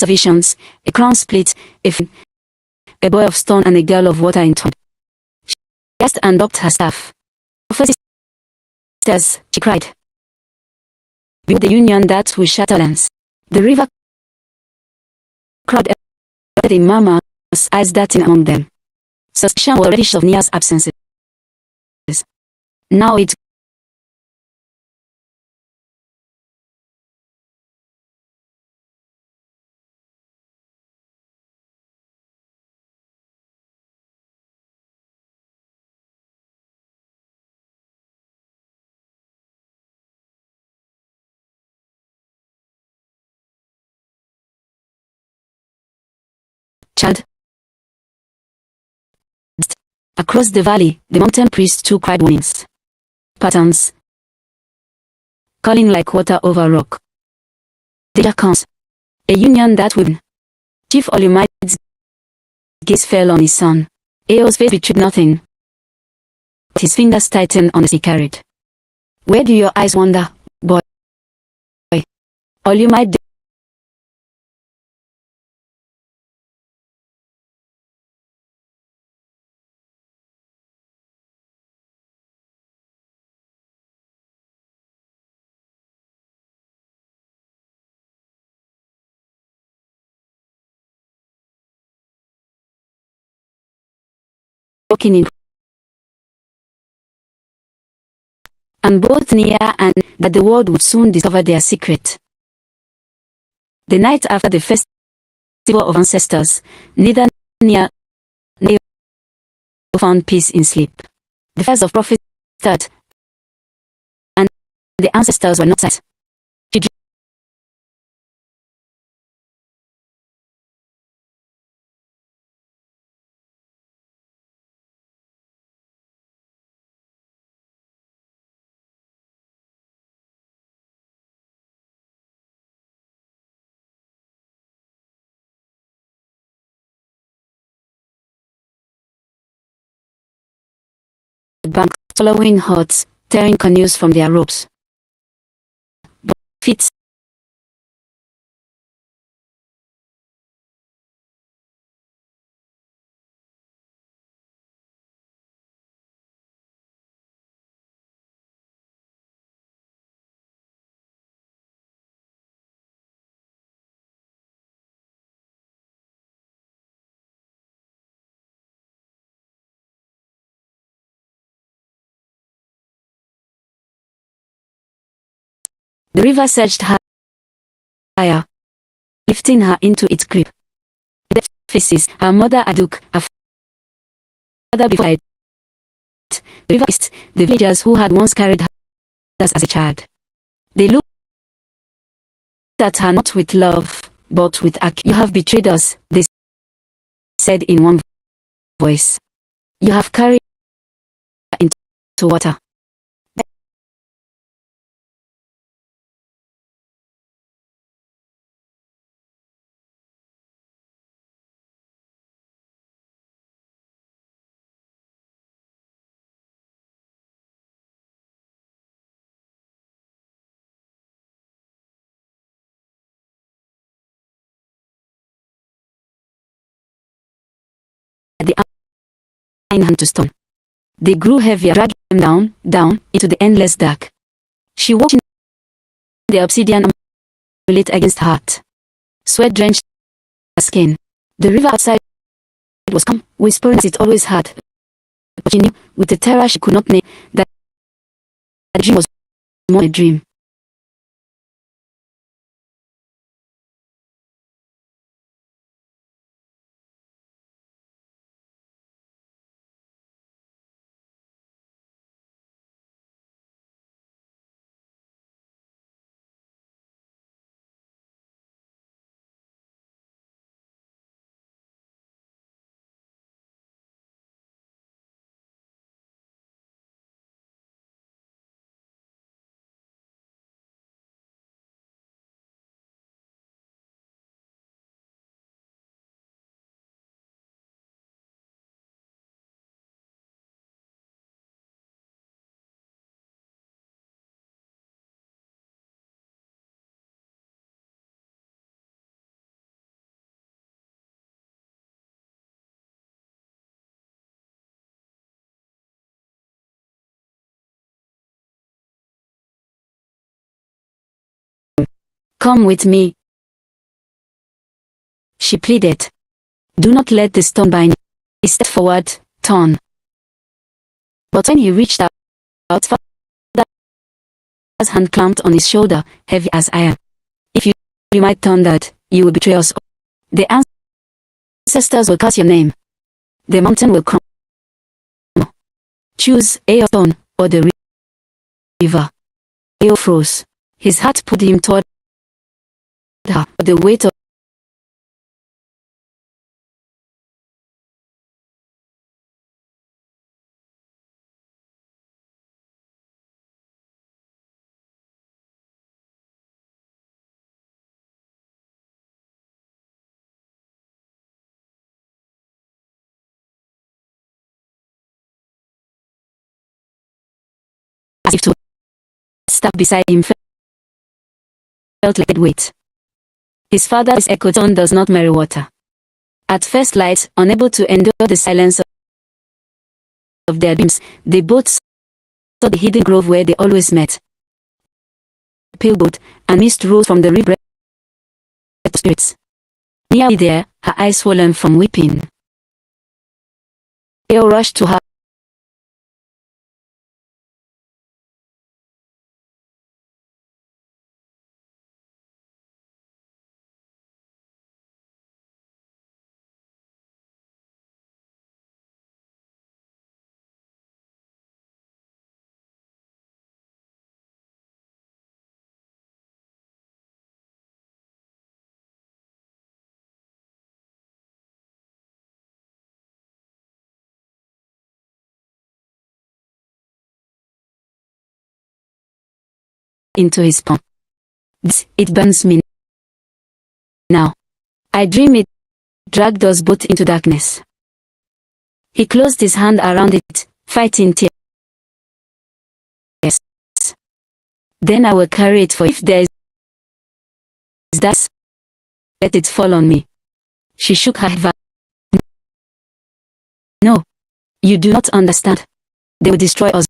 of visions, a crown split, a boy of stone and a girl of water entwined. She gasped and dropped her staff. "First sisters," she cried. "Build the union that will shatter lands." The river crowd a murmur, eyes darting among them. Suspicion was reddish of Nia's absences. Now it child. Across the valley, the mountain priest too cried warnings. Patterns, calling like water over rock. Danger comes. A union that will. Chief Olumide's gaze fell on his son. Ao's face betrayed nothing, but his fingers tightened on the he carried. Where do your eyes wander, boy? All you might do walking in, and both Nia and that the world would soon discover their secret. The night after the festival of ancestors, neither Nia nor found peace in sleep. The fires of prophets stirred, and the ancestors were not silent. She bank swallowing hearts, tearing canoes from their ropes. But feet the river surged higher, lifting her into its grip. The faces, her mother Aduk, her father before the river kissed the villagers who had once carried her as a child. They looked at her not with love, but with you have betrayed us, they said in one voice. You have carried her into water. The iron hand to stone. They grew heavier, dragging them down into the endless dark. She walked in the obsidian amulet against her heart. Sweat drenched her skin. The river outside was calm, whispering as it always had. But she knew, with a terror she could not name, that the dream was more a dream. Come with me, she pleaded. Do not let the stone bind. He stepped forward, torn. But when he reached out, father's hand clamped on his shoulder, heavy as iron. If you might turn that, you will betray us. The ancestors will curse your name. The mountain will crumble. Choose a stone or the river. Eo froze. His heart pulled him toward her, but the weight of as if to staff beside him felt like dead weight. His father's echo tone does not marry water. At first light, unable to endure the silence of their dreams, they both saw the hidden grove where they always met. A pale boat, and mist rose from the rebirth of spirits. Nearly there, her eyes swollen from weeping, Eo rushed to her. Into his palm. It burns me now. I dream it dragged us both into darkness. He closed his hand around it, fighting tears. Then I will carry it, for if there is that, let it fall on me. She shook her head. No, you do not understand. They will destroy us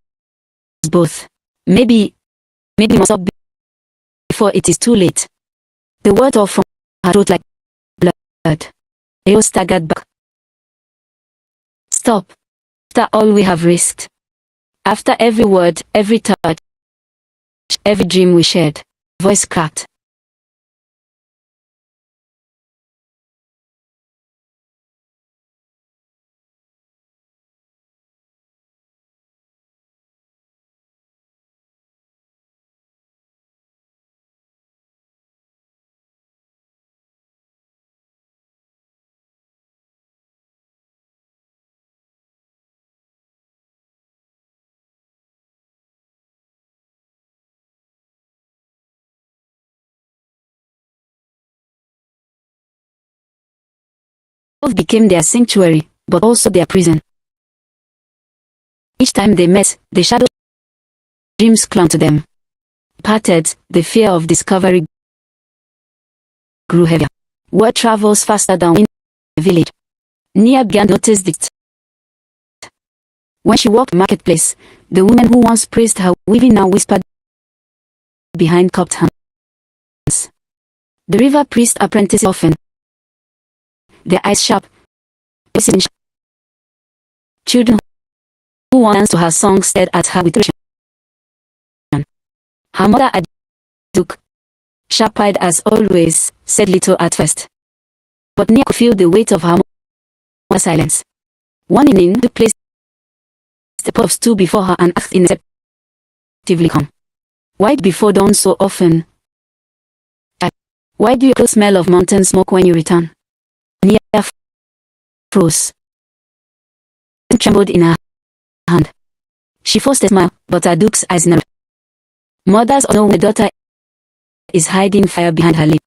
both. Maybe we must stop before it is too late. The word tore from her throat like blood. Eo staggered back. Stop. After all we have risked. After every word, every touch, every dream we shared. Voice cracked. Both became their sanctuary, but also their prison. Each time they met, the shadow dreams clung to them. Parted, the fear of discovery grew heavier. Word travels faster down in the village. Nia began to notice it. When she walked the marketplace, the woman who once praised her weaving now whispered behind cupped hands. The river priest apprentice often, their eyes sharp, children who once danced to her song stared at her with passion. Her mother Aduk, sharp-eyed as always, said little at first, but Nia could feel the weight of her mother's silence. One evening, the place the pot of stew before her and asked ineffectively calm. Why before dawn so often? Why do you smell of mountain smoke when you return? Nia froze and trembled in her hand. She forced a smile, but Aduk's eyes narrowed. Mothers know when a daughter is hiding fire behind her lip.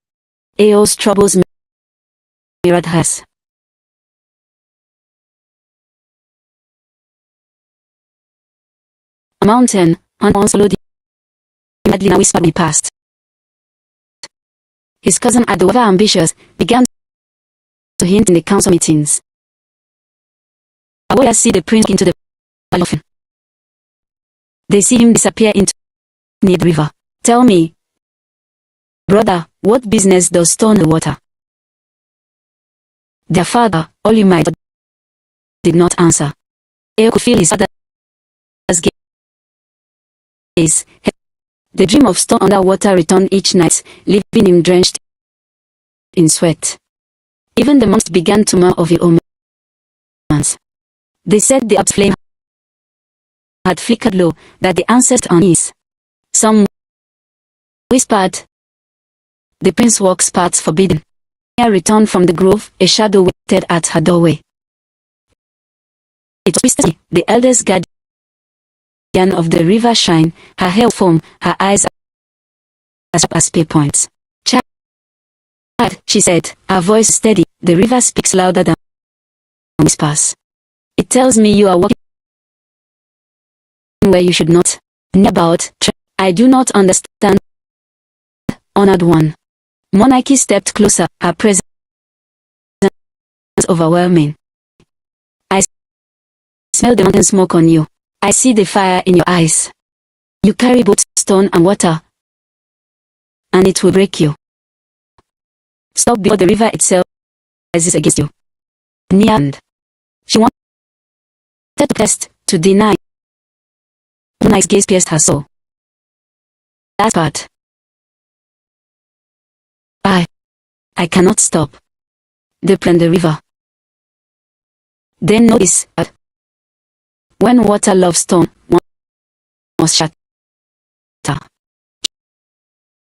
Eo's troubles mirrored hers. A mountain, once followed madly now whispered we passed. His cousin Ado, ever ambitious, began to hint in the council meetings. Awoya see the prince into the valley. They see him disappear into near the river. Tell me, brother, what business does stone the water? Their father, Olimide, did not answer. Eo could feel his father's gaze. The dream of stone underwater returned each night, leaving him drenched in sweat. Even the monks began to murmur of the omens. They said the flame had flickered low, that the ancestor on his. Some whispered, the prince walks paths forbidden. Nia returned from the grove, a shadow waited at her doorway. It was the eldest guardian of the river shrine, her hair foam, her eyes as sharp as spear points. Child, she said, her voice steady, the river speaks louder than whispers. It tells me you are walking where you should not. Near about, I do not understand. Honored one. Monarchy stepped closer, her presence overwhelming. I smell the mountain smoke on you. I see the fire in your eyes. You carry both stone and water, and it will break you. Stop before the river itself rises against you. Near and she wanted to test, to deny. Moonlight's gaze pierced her soul. That part. I cannot stop. They planned the river. Then notice that when water loves stone, one must shatter.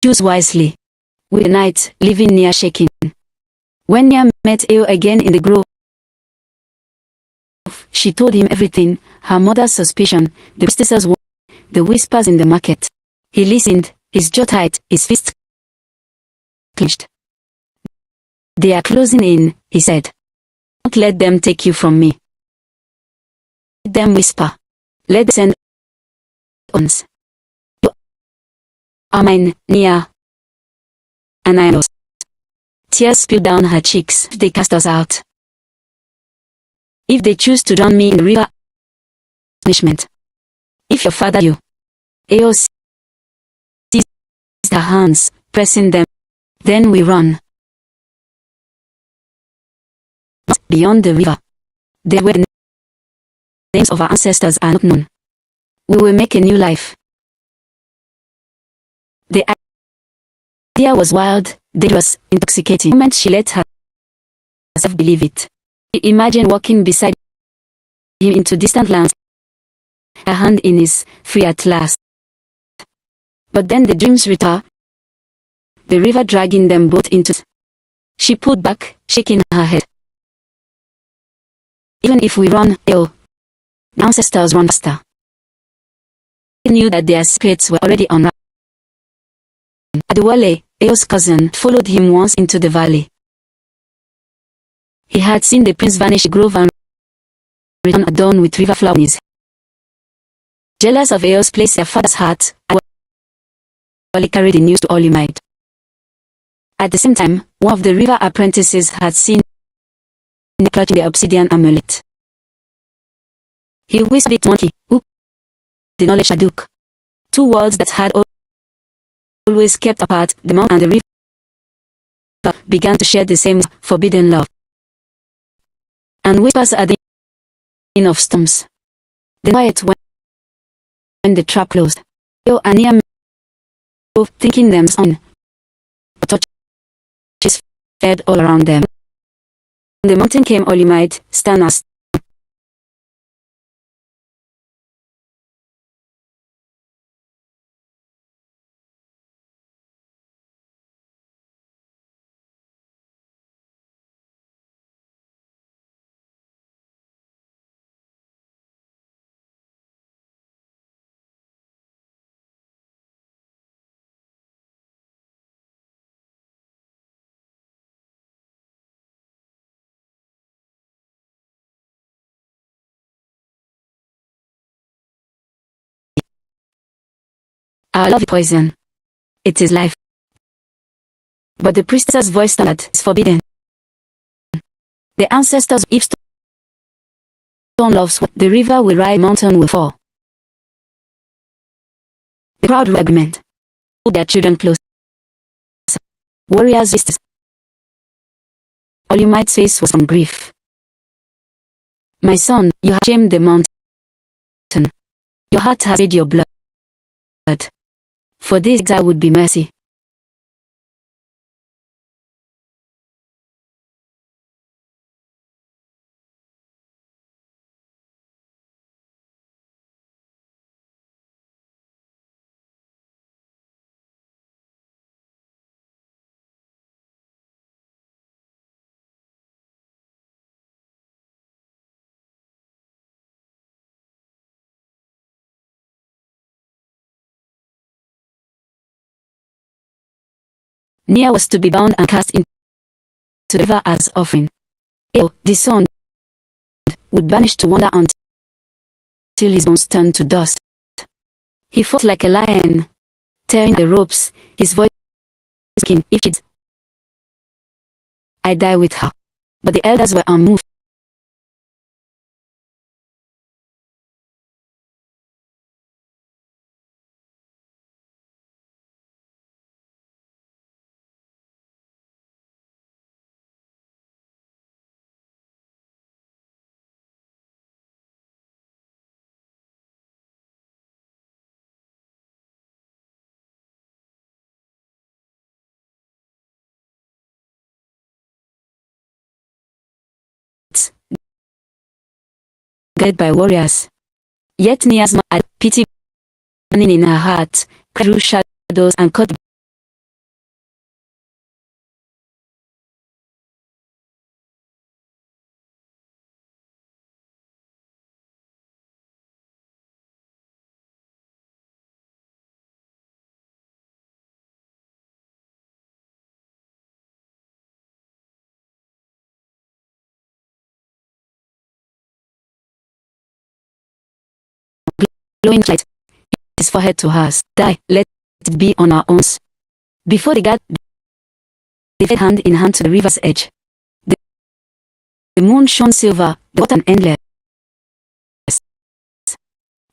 Choose wisely. With the night, living near shaking. When Nia met Eo again in the grove, she told him everything, her mother's suspicion, the priestess's warning, the whispers in the market. He listened, his jaw tight, his fist clenched. They are closing in, he said. Don't let them take you from me. Let them whisper. Let them send ons. You are mine, Nia. And I am yours. Tears spilled down her cheeks. They cast us out. If they choose to drown me in the river, punishment. If your father you, Eo seized her hands, pressing them. Then we run. Beyond the river, there were names of our ancestors are not known. We will make a new life. The idea was wild, dangerous, intoxicating. The moment she let herself believe it. She imagined walking beside him into distant lands, her hand in his, free at last. But then the dreams returned, the river dragging them both into. She pulled back, shaking her head. Even if we run, the ancestors run faster. They knew that their spirits were already on. Adewale, Eo's cousin, followed him once into the valley. He had seen the prince vanish in the grove and return at dawn with river flowers. Jealous of Eo's place in their father's heart, Adewale carried the news to all he might. At the same time, one of the river apprentices had seen clutching the obsidian amulet. He whispered it to Monkey, who the knowledge Shaduk. Two worlds that had always kept apart, the mountain and the river, began to share the same forbidden love. And whispers are the end of storms. The quiet when the trap closed. Eo and Nia both thinking them on. Touches fed all around them. The mountain came all you might, stand us. Our love is poison. It is life. But the priestess's voice thundered, is forbidden. The ancestors, if stone loves, the river will rise, mountain will fall. The proud regiment pulled their children close. Warriors visitors. All you might face was from grief. My son, you have shamed the mountain. Your heart has paid your blood. For this exile would be mercy. Nia was to be bound and cast into the river as offering. Eo, the son, would vanish to wander until his bones turned to dust. He fought like a lion, tearing the ropes, his voice skin. If she'd, I die with her. But the elders were unmoved. Guided by warriors. Yet Nia's mother had pity burning in her heart, through shadows and cut glowing light his forehead to hers. Die, let it be on our own. Before they got, they fled hand in hand to the river's edge. The moon shone silver, the water endless.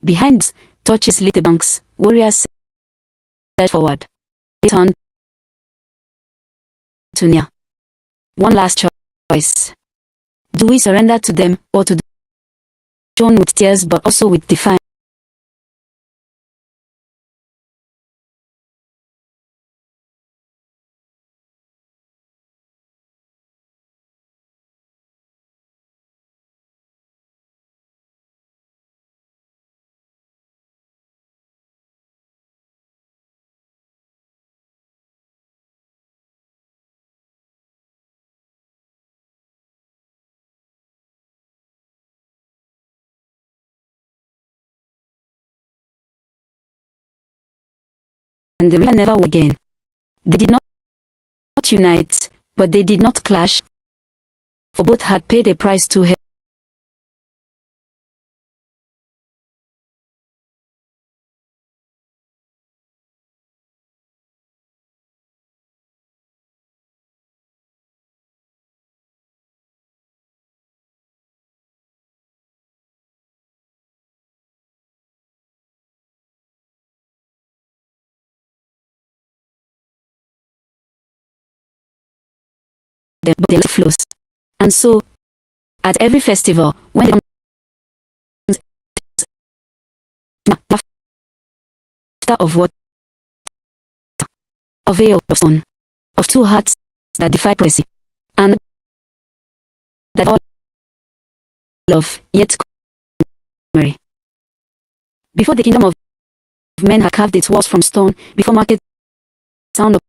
Behind, torches lit the banks. Warriors surged forward. They turned to Nia. One last choice. Do we surrender to them, or to the shown with tears but also with defiance? And the river never would again. They did not unite, but they did not clash, for both had paid a price too heavy. But the light flows. And so, at every festival, when the laughter of what, of veil of stone, of two hearts that defy prophecy, and that all love, yet Mary. Before the kingdom of men had carved its walls from stone, before market sound of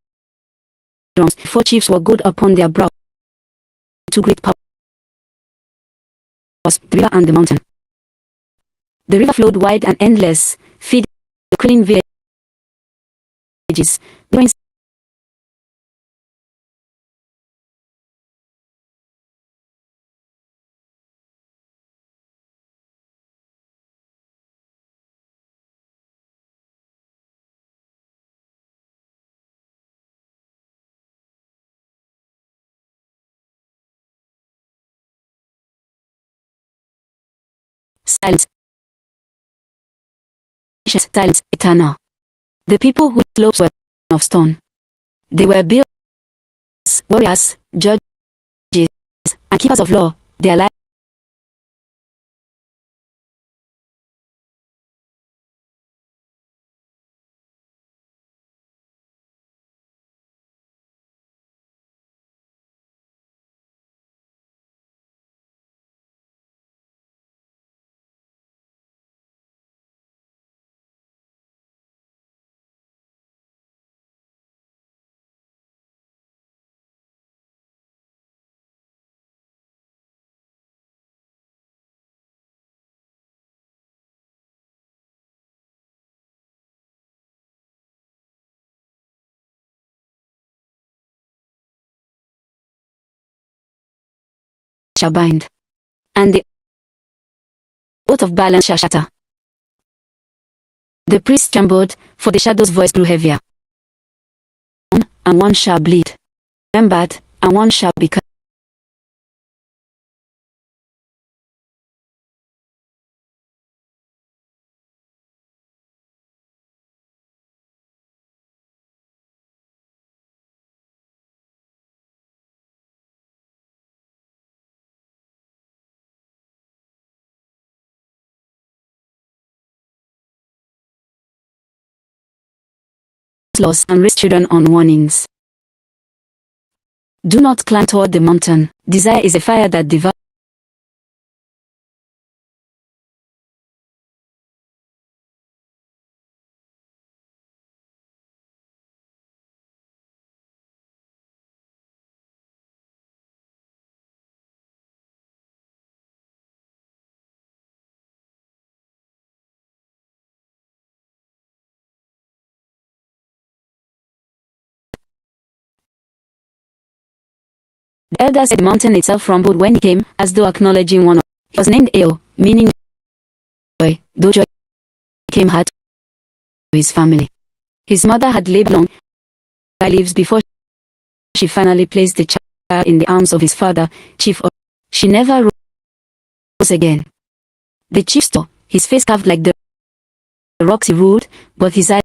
drums, before chiefs were gold upon their brow, two great powers, the river and the mountain. The river flowed wide and endless, feeding the clean villages, growing silence, silence, eternal. The people whose slopes were of stone. They were built warriors, judges, and keepers of law. Their lives shall bind, and the oath of balance shall shatter. The priest trembled, for the shadow's voice grew heavier. And one shall bleed. Remembered, and one shall be cut. Laws and raise children on warnings. Do not climb toward the mountain. Desire is a fire that devours. The elder said the mountain itself rumbled when he came, as though acknowledging one of. He was named Eo, meaning joy, though joy came hard to his family. His mother had laid long leaves before she finally placed the child in the arms of his father, Chief. She never rose again. The chief saw, his face carved like the rocks he ruled, but his eyes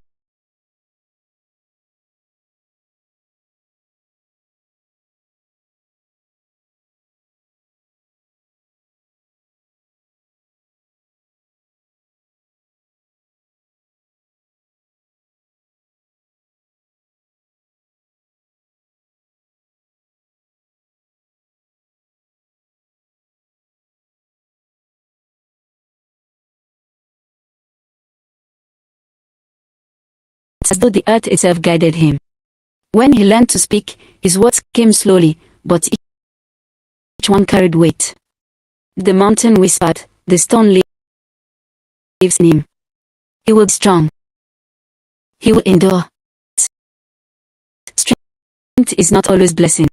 as though the earth itself guided him. When he learned to speak, his words came slowly, but each one carried weight. The mountain whispered, the stone lives in him. He will be strong. He will endure. Strength is not always blessing.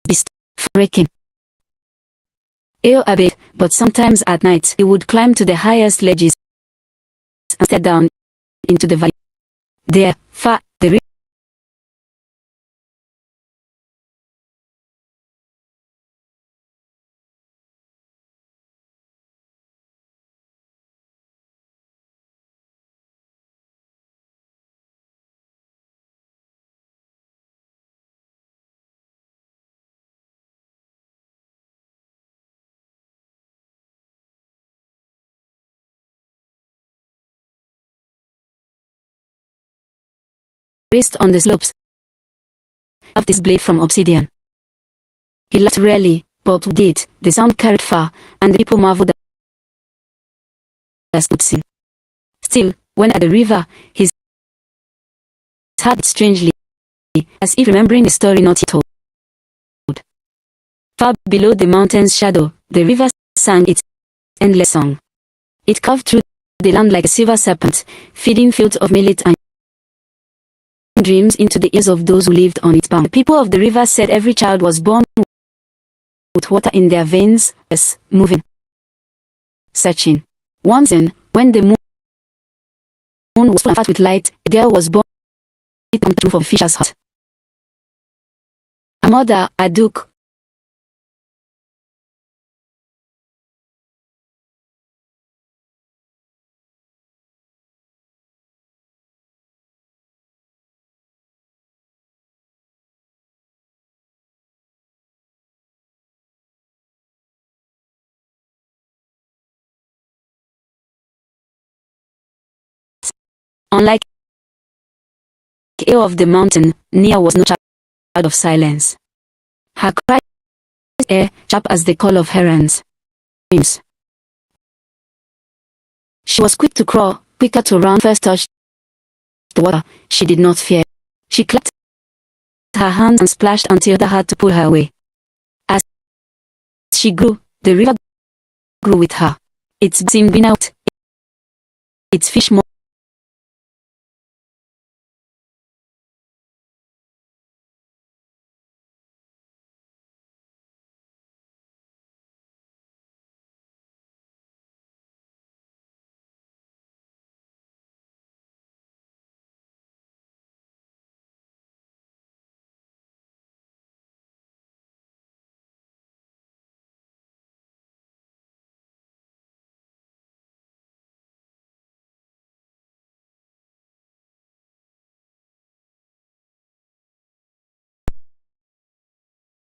Beast breaking. Eo obeyed, but sometimes at night he would climb to the highest ledges and stare down into the valley. There, far, the river raced on the slopes of this blade from obsidian. He laughed rarely, but did. The sound carried far, and the people marveled as could sing. Still, when at the river, his heart beat strangely, as if remembering the story not yet told. Far below the mountain's shadow, the river sang its endless song. It carved through the land like a silver serpent, feeding fields of millet and dreams into the ears of those who lived on its bank. The people of the river said every child was born with water in their veins, as moving, searching. Once in, when the moon was full and fat with light, a girl was born on the roof of a fisher's hut. Her mother, Aduk, unlike Eo of the mountain, Nia was no child of silence. Her cries air sharp as the call of herons. She was quick to crawl, quicker to run. First touched the water, she did not fear. She clapped her hands and splashed until they had to pull her away. As she grew, the river grew with her. Its seemed been out, its fish more.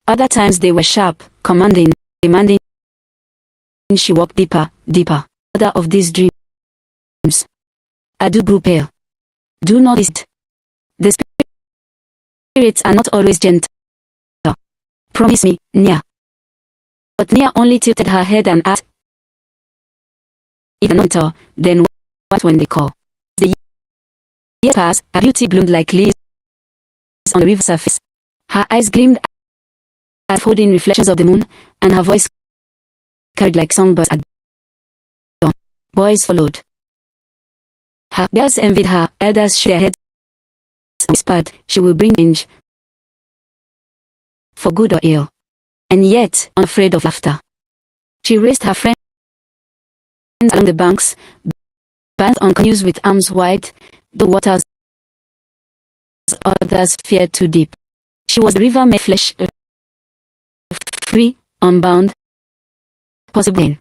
Other times they were sharp, commanding, demanding. She walked deeper, deeper. Other of these dreams. Adu grew pale. Do not eat. The spirits are not always gentle. Promise me, Nia. But Nia only tilted her head and asked, if not all, then what when they call? The years passed, her beauty bloomed like leaves on the river surface. Her eyes gleamed as holding reflections of the moon, and her voice carried like songbirds at dawn. Boys followed. Her girls envied her, elders shook their heads and whispered she will bring change, for good or ill. And yet, unafraid of laughter, she raised her friends along the banks, bathed on canoes with arms wide, the waters others feared too deep. She was the river made flesh, free, unbound, possible.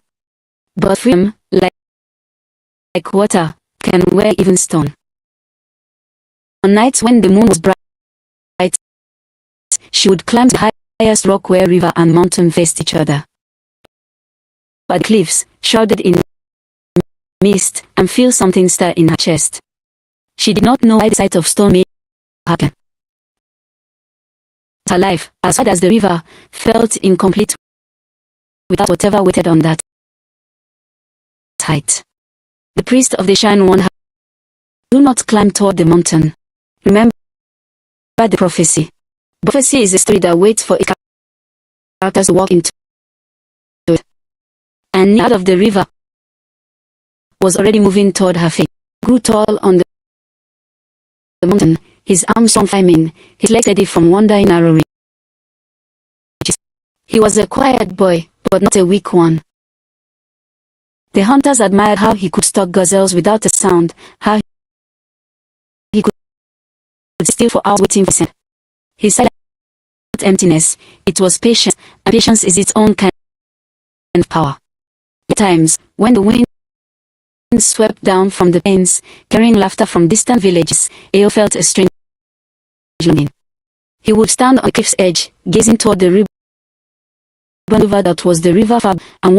But freedom, like water, can wear even stone. On nights when the moon was bright, she would climb the highest rock where river and mountain faced each other. But the cliffs, shrouded in mist, and feel something stir in her chest. She did not know why the sight of stone made her happen. Her life, as wide as the river, felt incomplete without whatever waited on that height. The priest of the shrine warned her, do not climb toward the mountain. Remember the prophecy. Prophecy is a story that waits for its characters to walk into it. And out of the river was already moving toward her face. He grew tall on the mountain, his arms strong climbing, his legs steady from wandering narrow ridges. He was a quiet boy, but not a weak one. The hunters admired how he could stalk gazelles without a sound, how he could steal for hours waiting for scent. His silent emptiness, it was patience, and patience is its own kind of power. At times, when the wind swept down from the plains, carrying laughter from distant villages, Eo felt a strange longing. He would stand on the cliff's edge, gazing toward the river that was the river far, and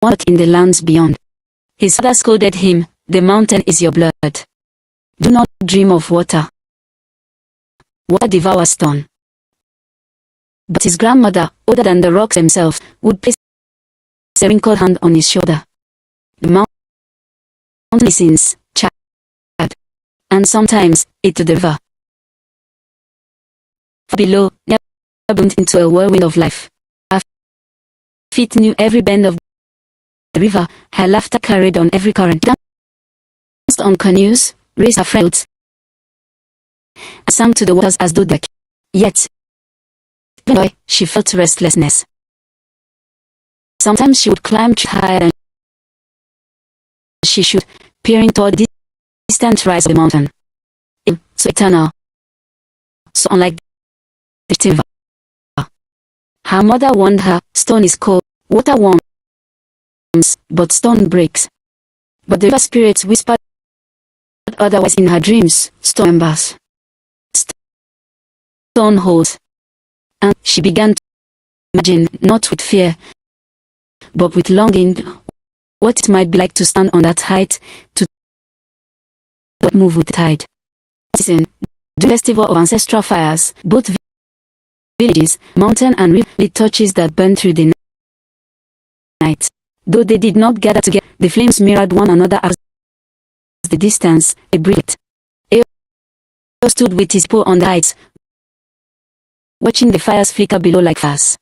wondered in the lands beyond. His father scolded him, the mountain is your blood. Do not dream of water. Water devours stone. But his grandmother, older than the rocks themselves, would place a wrinkled hand on his shoulder. The mountain listens, child, and sometimes it to the river. Far below, never boomed into a whirlwind of life. Her feet knew every bend of the river, her laughter carried on every current. Danced on canoes, raised her friends, and sang to the waters as though they were. Yet, she felt restlessness. Sometimes she would climb higher than she should, peering toward the distant rise of the mountain. So eternal, so unlike the river. Her mother warned her, stone is cold, water warms, but stone breaks. But the river spirits whispered otherwise in her dreams, stone embers, stone holes. And she began to imagine, not with fear, but with longing, what it might be like to stand on that height, to move with the tide. Listen, the festival of ancestral fires, both villages, mountain and river, lit torches that burned through the night. Though they did not gather together, the flames mirrored one another as the distance, a brilliant. Eo stood with his pole on the heights, watching the fires flicker below like fires.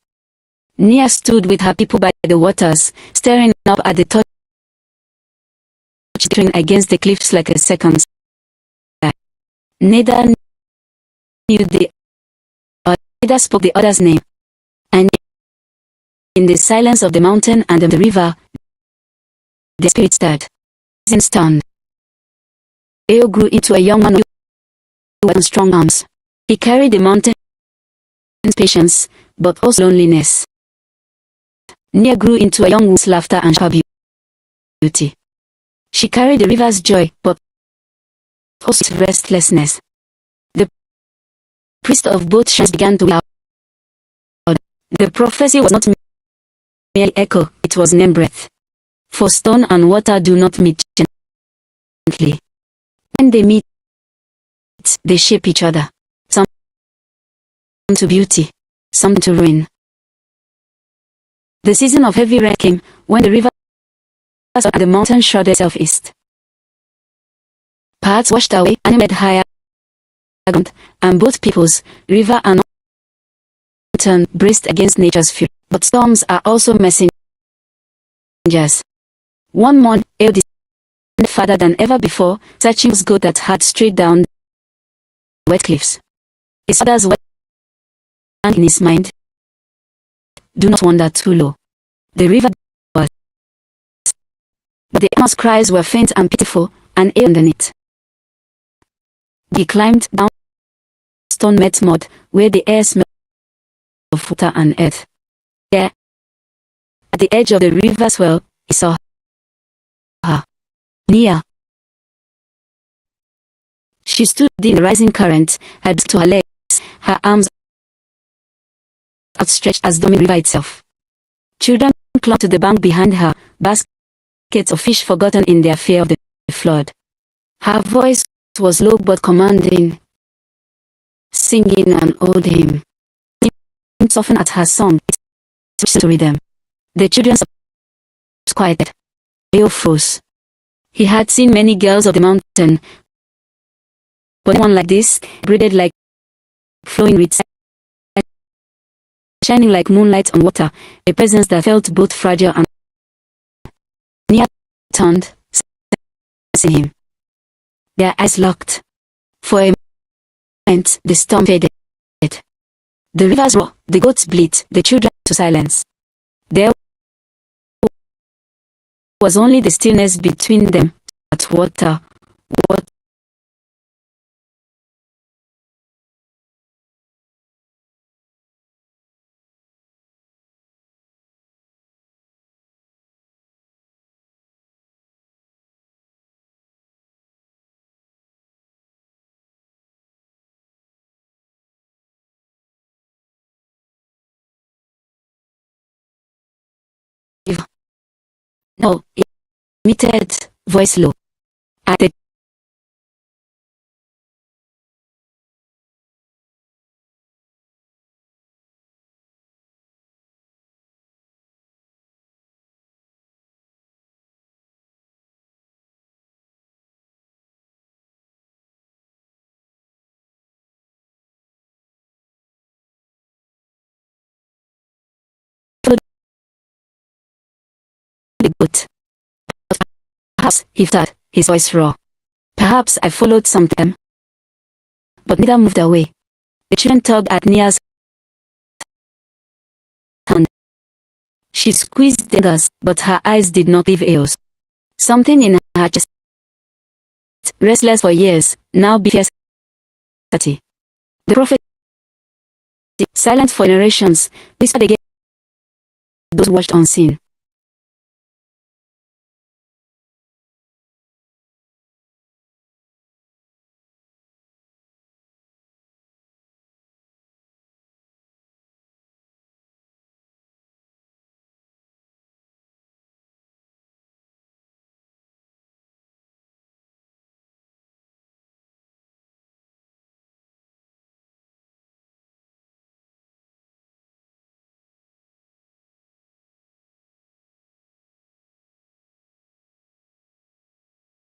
Nia stood with her people by the waters, staring up at the torch glittering against the cliffs like a second sky. Neither knew neither spoke the other's name. And in the silence of the mountain and of the river, the spirit stirred. Seemed stunned. Eo grew into a young man with strong arms. He carried the mountain's patience, but also loneliness. Nia grew into a young woman's laughter and her beauty. She carried the river's joy, but also its restlessness. The priest of both shrines began to loud. The prophecy was not merely echo, it was name breath. For stone and water do not meet gently. When they meet, they shape each other. Some to beauty, some to ruin. The season of heavy rain came, when the river and the mountain shrouded southeast. Parts washed away and made higher ground, and both peoples, river and mountain, braced against nature's fury. But storms are also messengers. One morning, Eo descended farther than ever before, searching for goat that had strayed down the wet cliffs. His father's word in his mind: do not wander too low. The river was, but the animal's cries were faint and pitiful, and Eo underneath. He climbed down stone met mud, where the air smelled of water and earth. There, at the edge of the river's well, he saw her. Nia. She stood in the rising current, her to her legs, her arms outstretched as the river itself. Children clung to the bank behind her, baskets of fish forgotten in their fear of the flood. Her voice was low but commanding, singing an old hymn. It softened at her song, to rhythm. The children quieted. Eo froze. He had seen many girls of the mountain, but one like this, braided like flowing reeds, shining like moonlight on water, a presence that felt both fragile and... Nia turned, sensing him. Their eyes locked. For a moment, the storm faded. The rivers roar, the goats bleat, the children to silence. There was only the stillness between them, at water. No, emitted, voice low. At the boat. Perhaps, he thought, his voice raw. Perhaps I followed some them, but neither moved away. The children tugged at Nia's hand. She squeezed their fingers, but her eyes did not leave Eo's. Something in her chest, restless for years, now be fierce. The prophet, silent for generations, whispered again. Those watched unseen.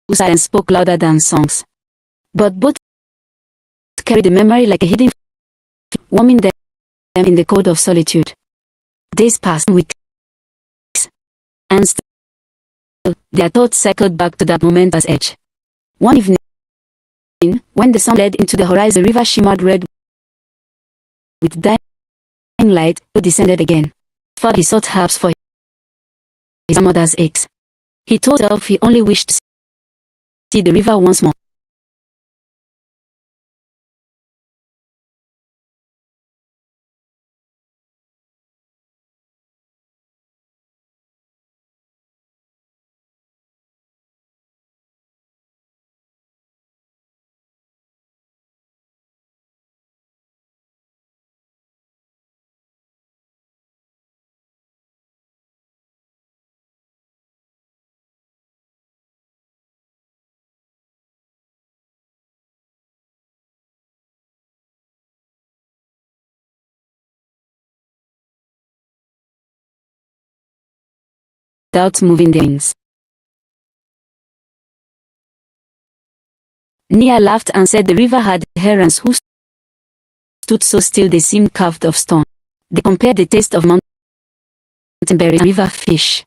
Whose silence spoke louder than songs. But both carried the memory like a hidden, warming them. them in the cold of solitude. Days passed, weeks, and still their thoughts circled back to that momentous edge. One evening, when the sun led into the horizon, the river shimmered red with dying light, he descended again. Thought he sought herbs for his mother's aches. He told himself he only wished to see the river once more. Without moving their wings. Nia laughed and said the river had herons who stood so still they seemed carved of stone. They compared the taste of mountain berries and river fish.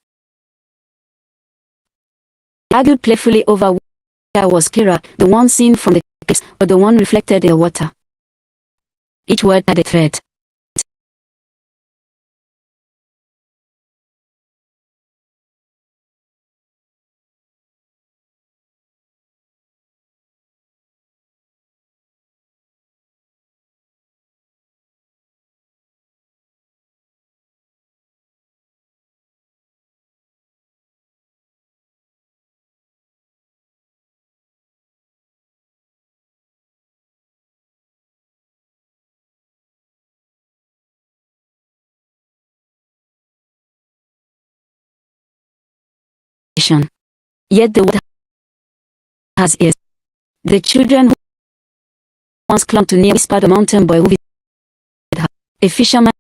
They argued playfully over which was clearer, the one seen from the cliffs or the one reflected in the water. Each word had a thread. Yet the water has ears. The children who once clung to Nia whispered a mountain boy who visited her, a fisherman.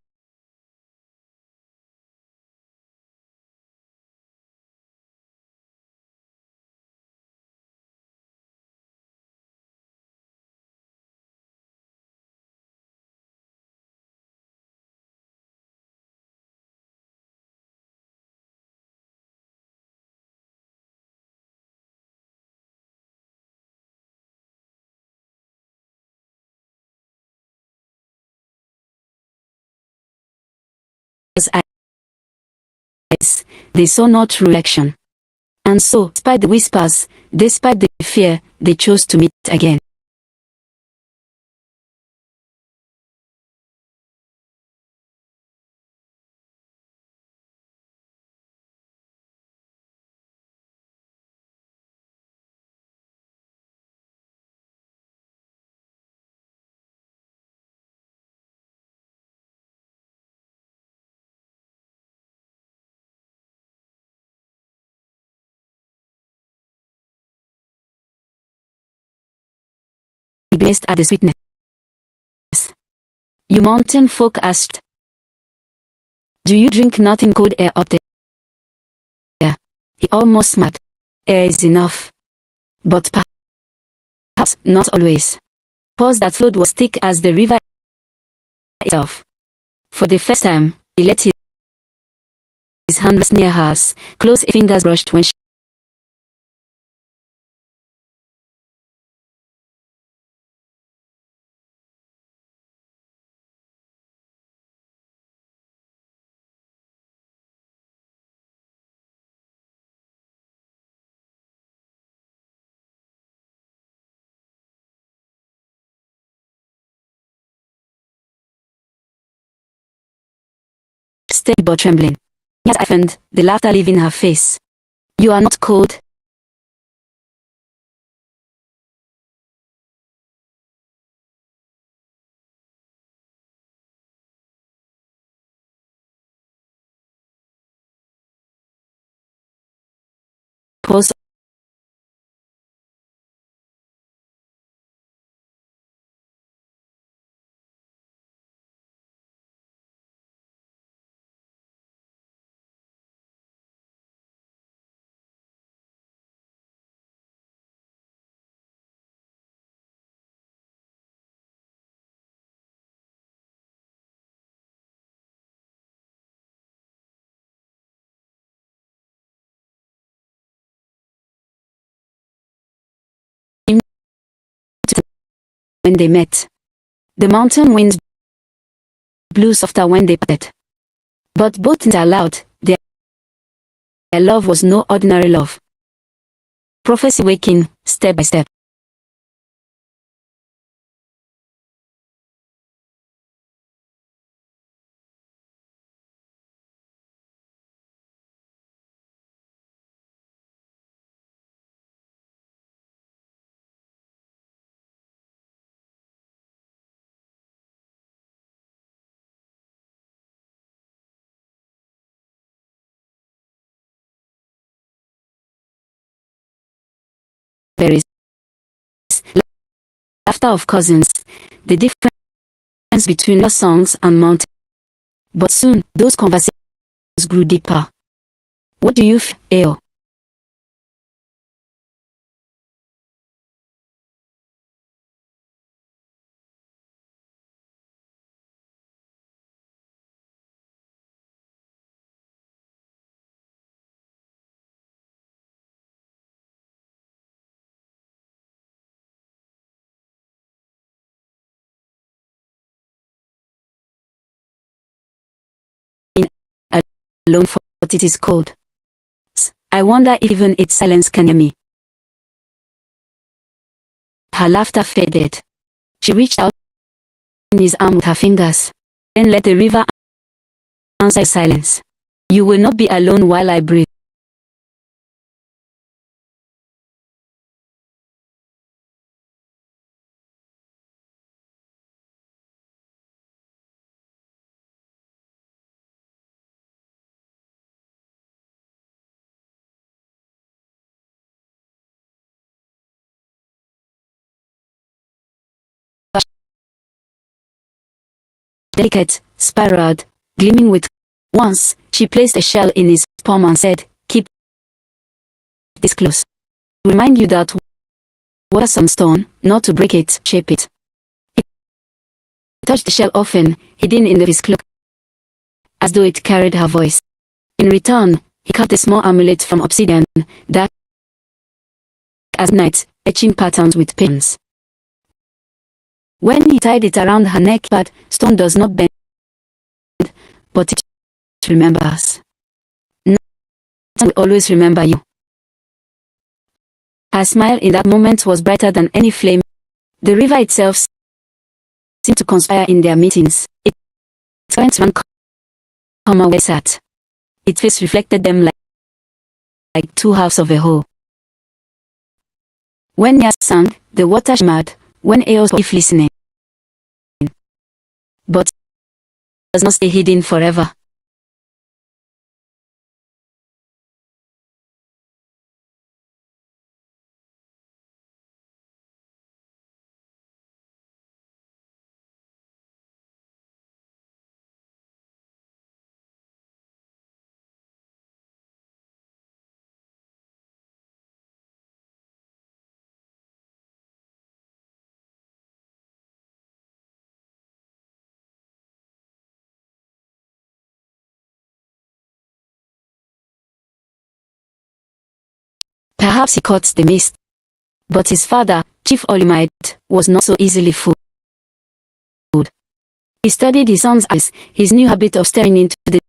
Eyes, they saw not reflection. And so, despite the whispers, despite the fear, they chose to meet again. He blessed at the sweetness. You mountain folk asked, do you drink nothing cold air up there? He almost smiled. Air is enough. But perhaps not always. Pause that flowed was thick as the river itself. For the first time, he let his hand rest near hers, close fingers brushed when she steady but trembling. Yes, I found the laughter leaving her face. You are not cold. Pause. when they met. The mountain winds blew softer when they parted. But both allowed, their love was no ordinary love. Prophecy waking, step by step. Berries. Laughter of cousins. The difference between love songs and mountain. But soon, those conversations grew deeper. What do you feel? Alone for what it is called. I wonder if even its silence can hear me. Her laughter faded. She reached out in his arm with her fingers. Then let the river answer silence. You will not be alone while I breathe. Delicate, spiraled, gleaming with. Once, she placed a shell in his palm and said, "Keep this close. Remind you that water some stone, not to break it, shape it." He touched the shell often, hidden in his cloak, as though it carried her voice. In return, he carved a small amulet from obsidian, dark as night, etching patterns with pins. When he tied it around her neck, but stone does not bend, but it remembers. Nathan will always remember you. Her smile in that moment was brighter than any flame. The river itself seemed to conspire in their meetings. Its currents ran calmer where they sat. Its face reflected them like two halves of a whole. When Nia sang, the water shimmered. When Eos was listening. But it does not stay hidden forever. Perhaps he caught the mist. But his father, Chief Olumide, was not so easily fooled. He studied his son's eyes, his new habit of staring into the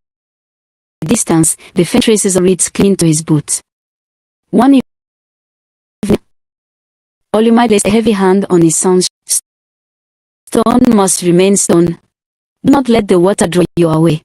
distance, the faint traces of reeds clinging to his boots. One evening, Olumide placed a heavy hand on his son's stone must remain stone. Do not let the water draw you away.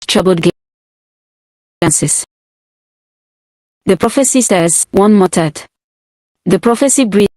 Troubled glances. The prophecy says, one muttered. The prophecy breathed.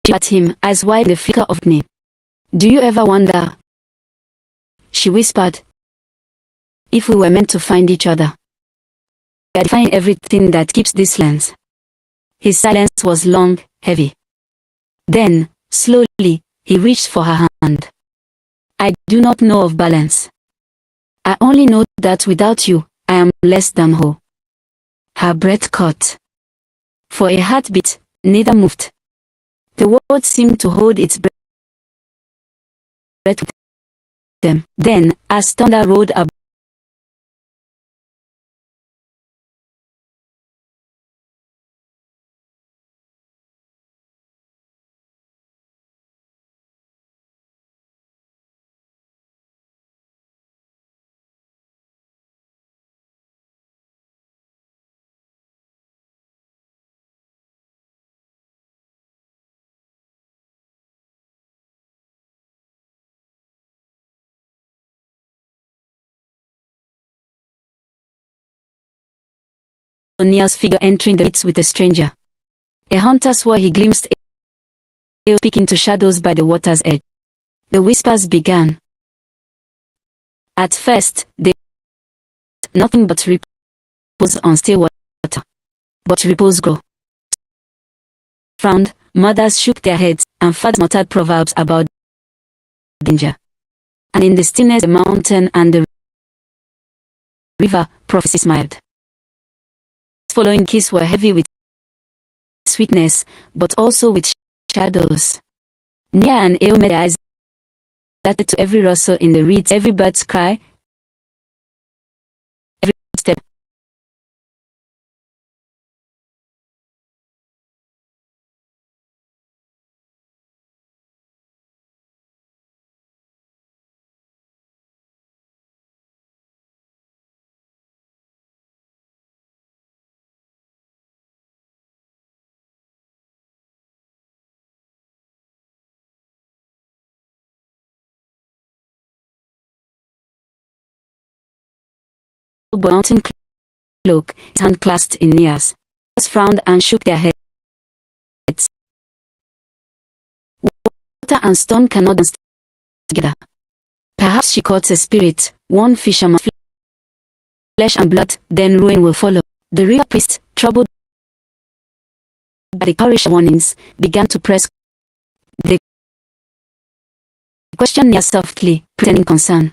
She at him, eyes wide in the flicker of evening. Do you ever wonder, she whispered, if we were meant to find each other? We are defying everything that keeps this lens. His silence was long, heavy. Then, slowly, he reached for her hand. I do not know of balance. I only know that without you, I am less than whole. Her breath caught. For a heartbeat, neither moved. The world seemed to hold its breath with them. Then, as thunder rolled up, O'Neill's figure entering the woods with a stranger. A hunter swore he glimpsed a speaking to shadows by the water's edge. The whispers began. At first, they nothing but repose on still water. But repose grew. Frowned, mothers shook their heads, and fathers muttered proverbs about danger. And in the stillness the mountain and the river, prophecy smiled. Following kiss were heavy with sweetness, but also with shadows. Nia and Eo made their eyes darted to every rustle in the reeds, every bird's cry, every step. Mountain cloak, his hand clasped in Nia's. Others frowned and shook their heads. Water and stone cannot dance together. Perhaps she caught a spirit, one fisherman, flesh and blood, then ruin will follow. The river priest, troubled by the courage warnings, began to press. They questioned Nia softly, pretending concern.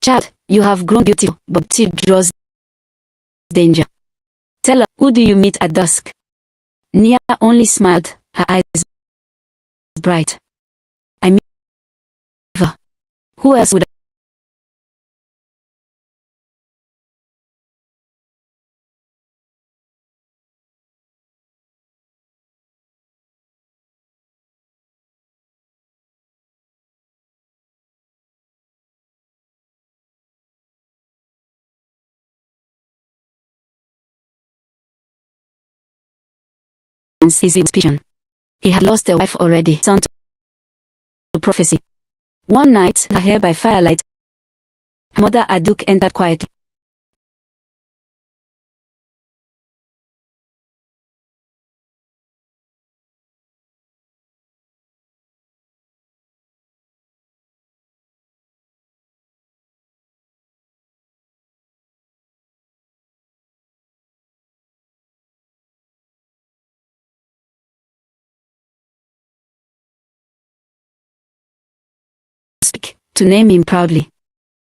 Child, you have grown beautiful, but beauty draws danger. Tell her, who do you meet at dusk? Nia only smiled, her eyes bright. I meet her. Who else would his suspicion? He had lost a wife already, son to prophecy. One night, her hair by firelight, her mother Aduk entered quietly. Speak, to name him proudly.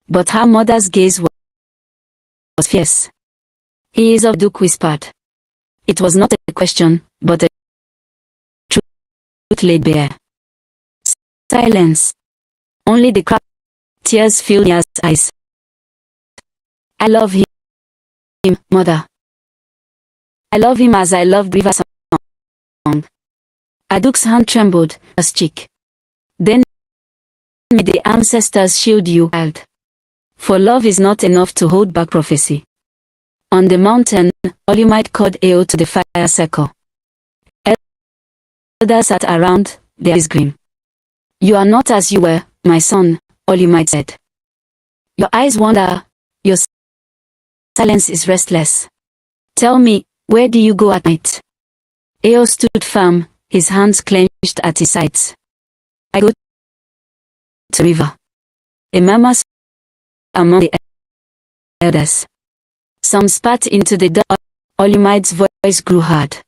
But her mother's gaze was fierce. He is of Duke whispered. It was not a question, but a truth laid bare. Silence. Only the crowd. Tears filled Nia's eyes. I love him, mother. I love him as I loved River Song. Aduk's hand trembled, her cheek. Then may the ancestors shield you, child. For love is not enough to hold back prophecy. On the mountain, Olumide called Eo to the fire circle. Elders sat around, their eyes grim. You are not as you were, my son, Olumide said. Your eyes wander, your silence is restless. Tell me, where do you go at night? Eo stood firm, his hands clenched at his sides. I go to river. A murmur among the elders. Some spat into the dark. Olymide's voice grew hard.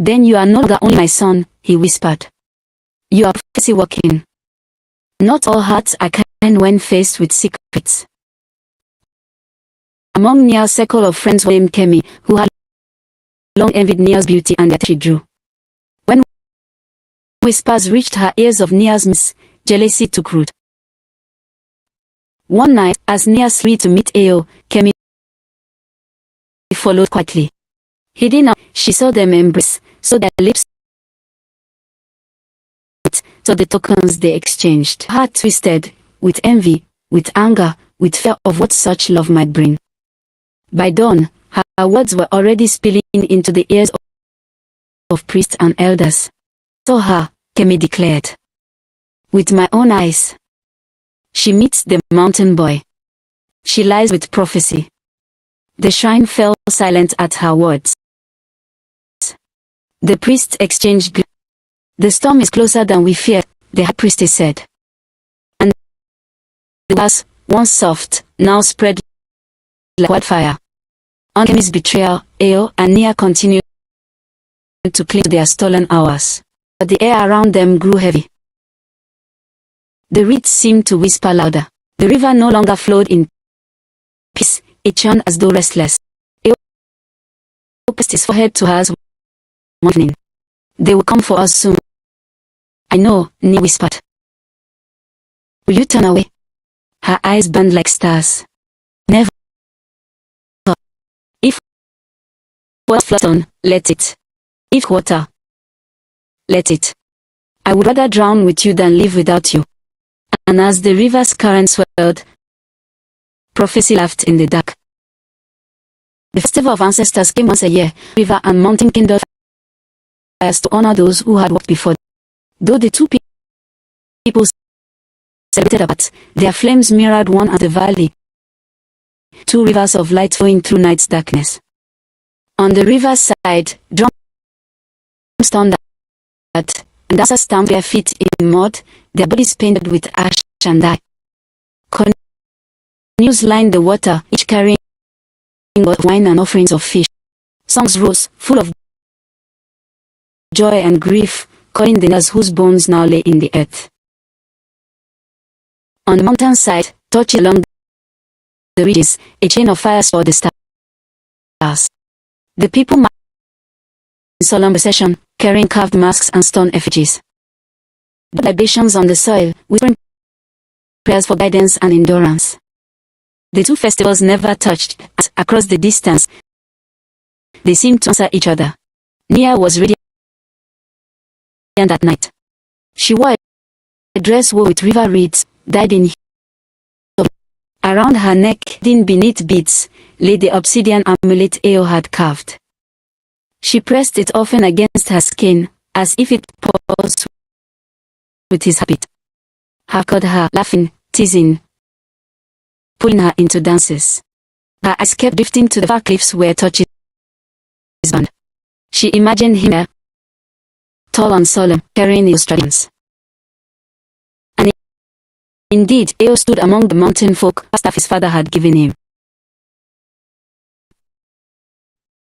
Then you are no longer only my son, he whispered. You are prophecy walking. Not all hearts are kind when faced with secrets. Among Nia's circle of friends was named Kemi, who had long envied Nia's beauty and that she drew. When whispers reached her ears of Nia's miss, jealousy took root. One night, as Nia slid to meet Ao, Kemi followed quietly. Hidden out, she saw them embrace, saw their lips, saw the tokens they exchanged. Her heart twisted, with envy, with anger, with fear of what such love might bring. By dawn, her words were already spilling into the ears of priests and elders. Saw her, Kemi declared. With my own eyes. She meets the mountain boy. She lies with prophecy. The shrine fell silent at her words. The priests exchanged. The storm is closer than we feared, the high priestess said. And the was, once soft, now spread like wildfire. On Kemi's betrayal, Ao and Nia continued to cling to their stolen hours. But the air around them grew heavy. The reeds seemed to whisper louder. The river no longer flowed in peace. It churned as though restless. Ao pressed his forehead to hers one evening. They will come for us soon. I know, Nia whispered. Will you turn away? Her eyes burned like stars. Never. If water flows on, let it. If water, let it. I would rather drown with you than live without you. And as the river's current swelled, prophecy laughed in the dark. The festival of ancestors came once a year. River and mountain kindled fires to honor those who had walked before. Though the two people celebrated apart, their flames mirrored one at the valley. Two rivers of light flowing through night's darkness. On the river's side, drums thundered, and dancers stamped their feet in mud, their bodies painted with ash and dye. Canoes lined the water, each carrying wine and offerings of fish. Songs rose, full of joy and grief, calling the nurse whose bones now lay in the earth. On the mountainside, torches along the ridges, a chain of fire saw the stars. The people marched in solemn procession, carrying carved masks and stone effigies. The libations on the soil, whispering prayers for guidance and endurance. The two festivals never touched, as across the distance, they seemed to answer each other. Nia was radiant that night. She wore a dress woven with river reeds, dyed in hue. Around her neck, hidden beneath beads, lay the obsidian amulet Ao had carved. She pressed it often against her skin, as if it paused with his habit. He caught her, laughing, teasing, pulling her into dances. Her eyes kept drifting to the far cliffs where torches burned. She imagined him there, tall and solemn, carrying his traditions. And indeed, Ao stood among the mountain folk, as staff his father had given him.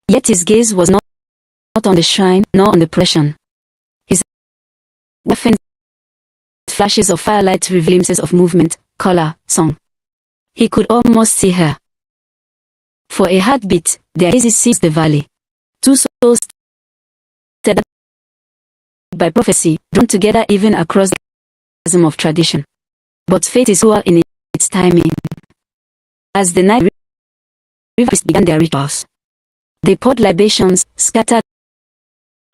Yet his gaze was not on the shrine, nor on the procession. His weapon flashes of firelight revealed glimpses of movement, color, song. He could almost see her. For a heartbeat, their gazes seized the valley. Two souls stared by prophecy, drawn together even across the chasm of tradition. But fate is cruel in its timing. As the night rivers began their rituals, they poured libations, scattered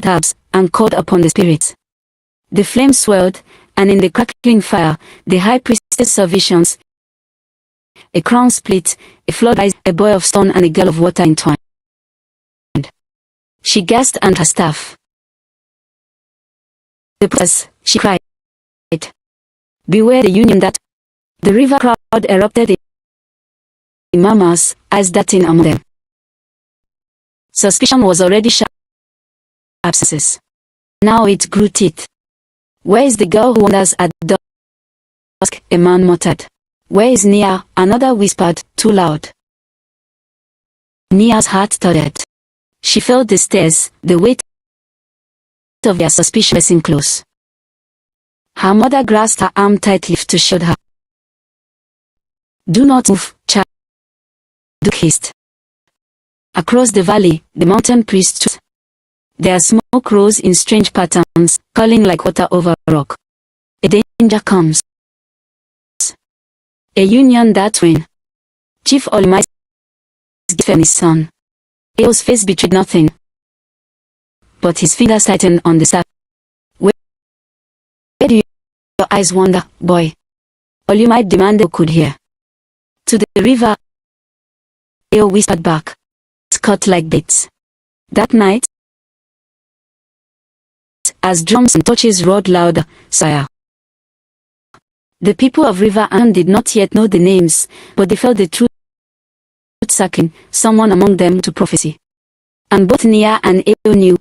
herbs, and called upon the spirits. The flames swelled, and in the crackling fire, the high priestess saw visions. A crown split, a flood rise, a boy of stone and a girl of water entwined. She gasped and her staff. The princess, she cried. Beware the union that. The river crowd erupted in murmurs, eyes darting among them. Suspicion was already sharp abscesses. Now it grew teeth. Where is the girl who wanders at dusk? A man muttered. Where is Nia? Another whispered, too loud. Nia's heart tottered. She felt the stairs, the weight of their suspicion pressing close. Her mother grasped her arm tightly to shield her. Do not move, child. Do haste. Across the valley, the mountain priest stood. Their smoke rose in strange patterns, curling like water over rock. A danger comes. A union that when Chief Almighty's gift and his son. Eo's face betrayed nothing, but his fingers tightened on the staff. Where do your eyes wander, boy? All you might demand they could hear. To the river, Eo whispered back, cut like dates. That night, as drums and torches roared louder, sire. The people of River Ann did not yet know the names, but they felt the truth sucking someone among them to prophecy. And both Nia and Eo knew,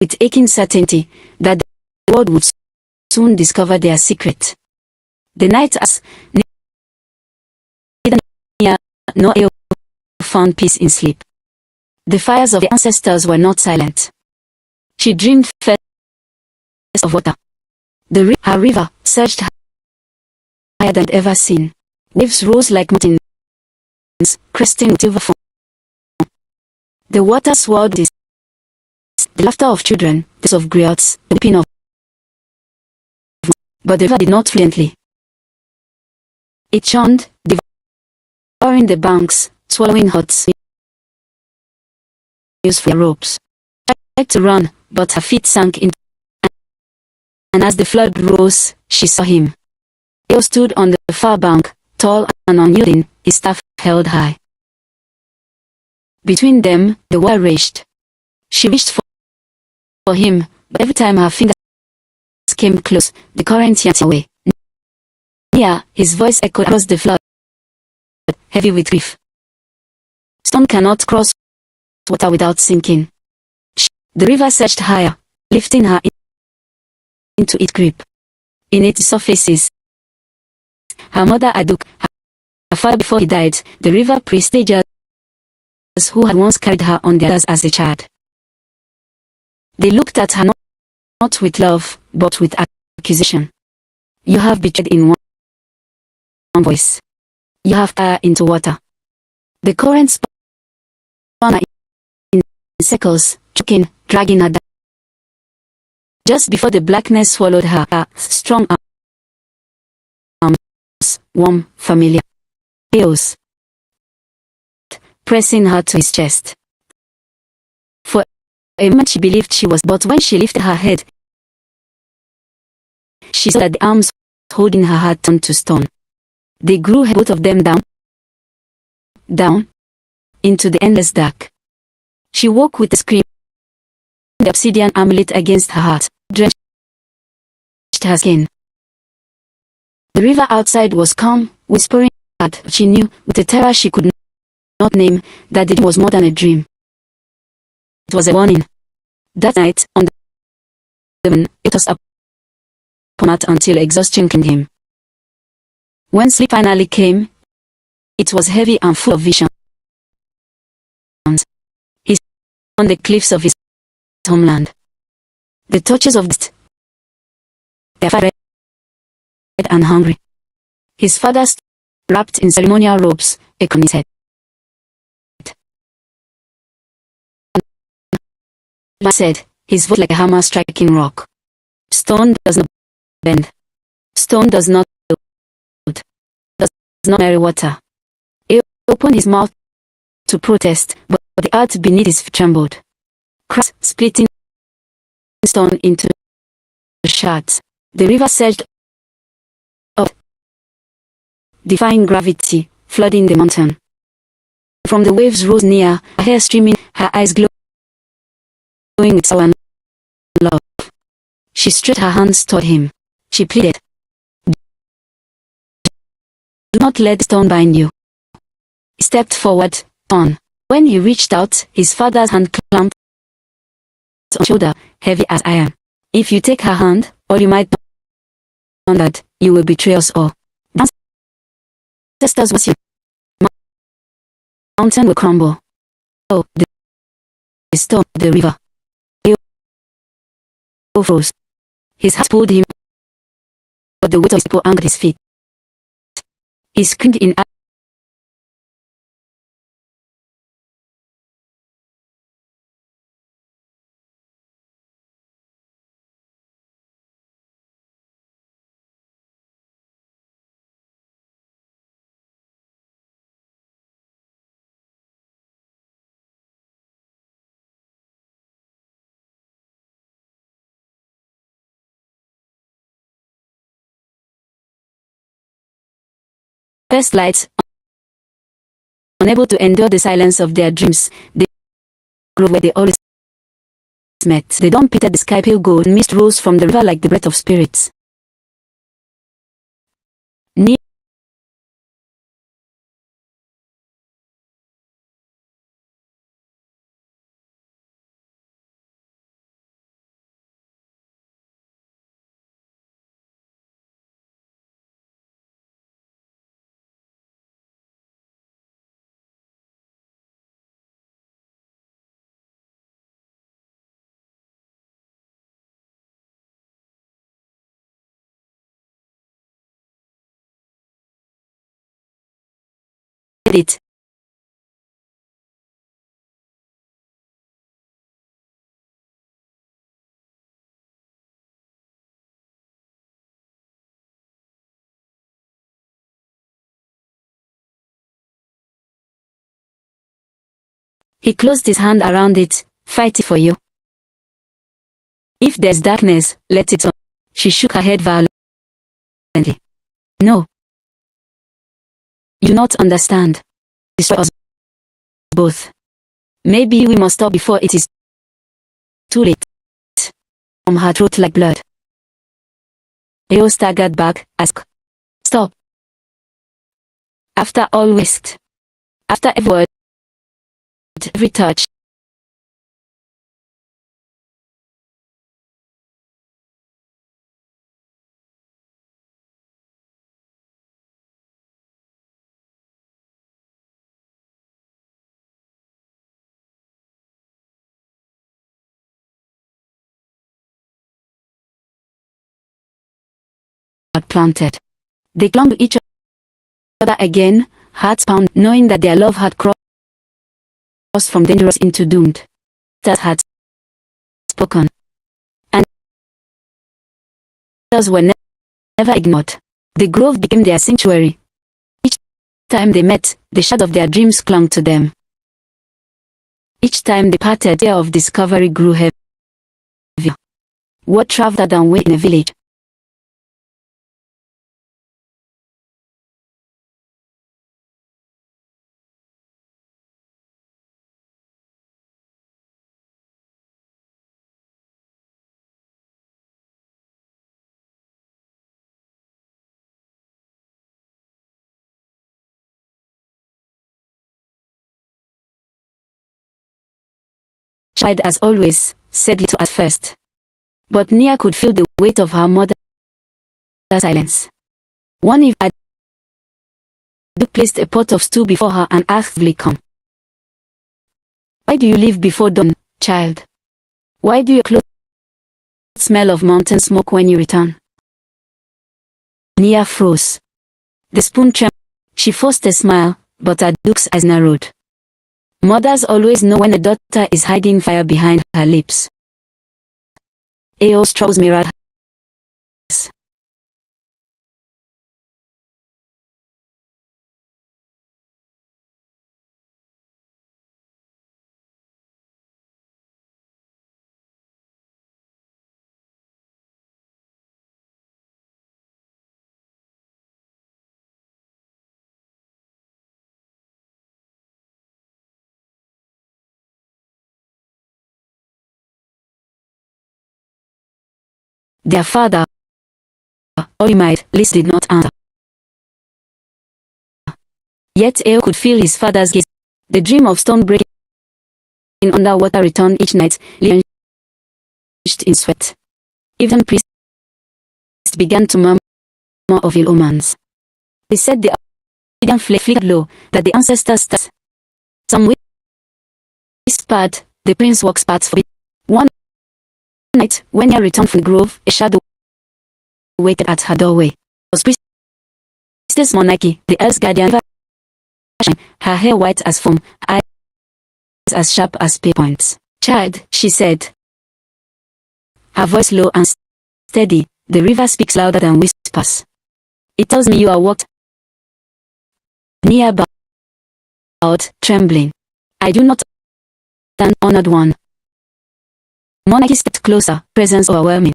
with aching certainty, that the world would soon discover their secret. The night as neither Nia nor Eo found peace in sleep. The fires of the ancestors were not silent. She dreamed first of water. Her river surged higher than ever seen. Waves rose like mountains, cresting with silver foam. The water swirled the laughter of children, the of griots, the weeping of. But the river did not fluently. It churned, devouring the banks, swallowing huts, used for ropes. She tried to run, but her feet sank in. And as the flood rose, she saw him. Eo stood on the far bank, tall and unyielding, his staff held high. Between them, the water raged. She reached for him, but every time her fingers came close, the current yanked away. Nia, his voice echoed across the flood, heavy with grief. Stone cannot cross water without sinking. The river surged higher, lifting her into its grip. In its surfaces, her mother Aduk, her father before he died, the river priest who had once carried her on their shoulders as a child. They looked at her not with love, but with accusation. You have betrayed in one voice. You have fire into water. The current spun her in circles, choking, dragging her down. Just before the blackness swallowed her strong arms, warm, familiar. Eos, pressing her to his chest. For a moment she believed she was, but when she lifted her head, she saw that the arms holding her had turned to stone. They grew both of them down, into the endless dark. She woke with a scream, the obsidian amulet against her heart, drenched her skin. The river outside was calm, whispering, but she knew, with a terror she could not name, that the dream was more than a dream. It was a warning. That night, on the moon, it was upon her until exhaustion claimed him. When sleep finally came, it was heavy and full of visions. He stood on the cliffs of his homeland. The torches of death, their fire red and hungry. His father wrapped in ceremonial robes, a crown on his head. Said, his voice like a hammer striking rock. Stone does not bend. Stone does not build. Does not marry water. He opened his mouth to protest, but the earth beneath his feet trembled. Cracks splitting stone into shards. The river surged up, defying gravity, flooding the mountain. From the waves rose near, her hair streaming, her eyes glowing with sorrow and love. She stretched her hands toward him. She pleaded, "Do not let the stone bind you." He stepped forward, on. When he reached out, his father's hand clamped on his shoulder, heavy as iron. "If you take her hand, or you might on that, you will betray us all. Ancestors was you. Mountain will crumble. Oh, the storm, the river. He froze. His heart pulled him, but the weight of his people angered his feet. He screamed in first lights. Unable to endure the silence of their dreams, they grew where they always met. The dawn painted the sky pale gold, mist rose from the river like the breath of spirits. Near it, he closed his hand around it, fighting for you. If there's darkness, let it on. She shook her head violently. No. You do not understand. Destroy us both. Maybe we must stop before it is too late. From her throat like blood. Leo staggered back, asked, "Stop. After all risked. After every word, every touch." Had planted. They clung to each other again, hearts pound, knowing that their love had crossed from dangerous into doomed. That had spoken. And others were never ignored. The grove became their sanctuary. Each time they met, the shadow of their dreams clung to them. Each time they parted, the air of discovery grew heavier. What traveled and wait in a village? Child as always, said little at first. But Nia could feel the weight of her mother's silence. One evening, Adu placed a pot of stew before her and asked, "Come. Why do you leave before dawn, child? Why do your clothes smell of mountain smoke when you return?" Nia froze. The spoon trembled. She forced a smile, but Adu's eyes narrowed. Mothers always know when a daughter is hiding fire behind her lips. Eo's troubles mirrored hers. Their father, Olimide, Liz did not answer. Yet Eo could feel his father's gaze. The dream of stone breaking underwater returned each night, drenched in sweat. Even priests began to murmur of ill omens. They said the obsidian flickered low, that the ancestors stars. Some whispered, the prince walks paths forbidden. One night, when he returned from the grove, a shadow waited at her doorway. It was Priestess Monarchy, the earth's guardian, her hair white as foam, eyes as sharp as spear points. Child, she said, her voice low and steady. The river speaks louder than whispers. It tells me you are walked near about, trembling. I do not an honored one. Monarchy stepped closer, presence overwhelming.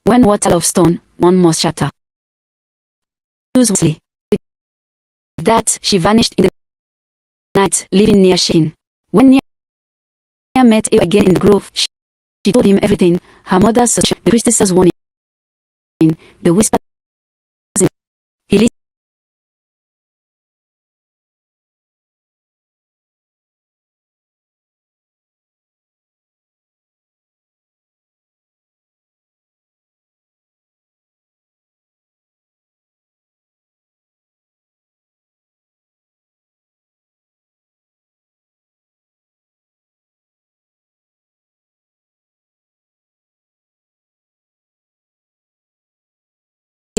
When water of stone, one must shatter. With that, she vanished in the night, living near Shin. When Nia met Eo again in the grove, she told him everything, her mother's suspicion, the priestess's warning, the whisper. He listened.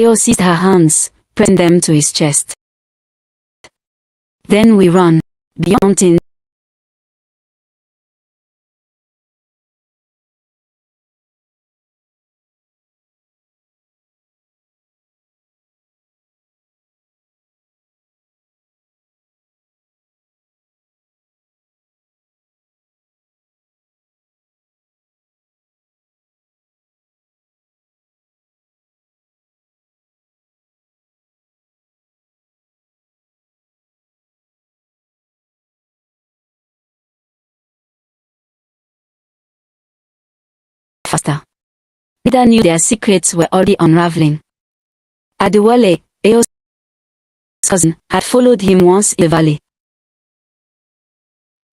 Eo seized her hands, pressing them to his chest. Then we ran, beyond mountain. Faster. Neither knew their secrets were already unraveling. Adewale, Eo's cousin, had followed him once in the valley.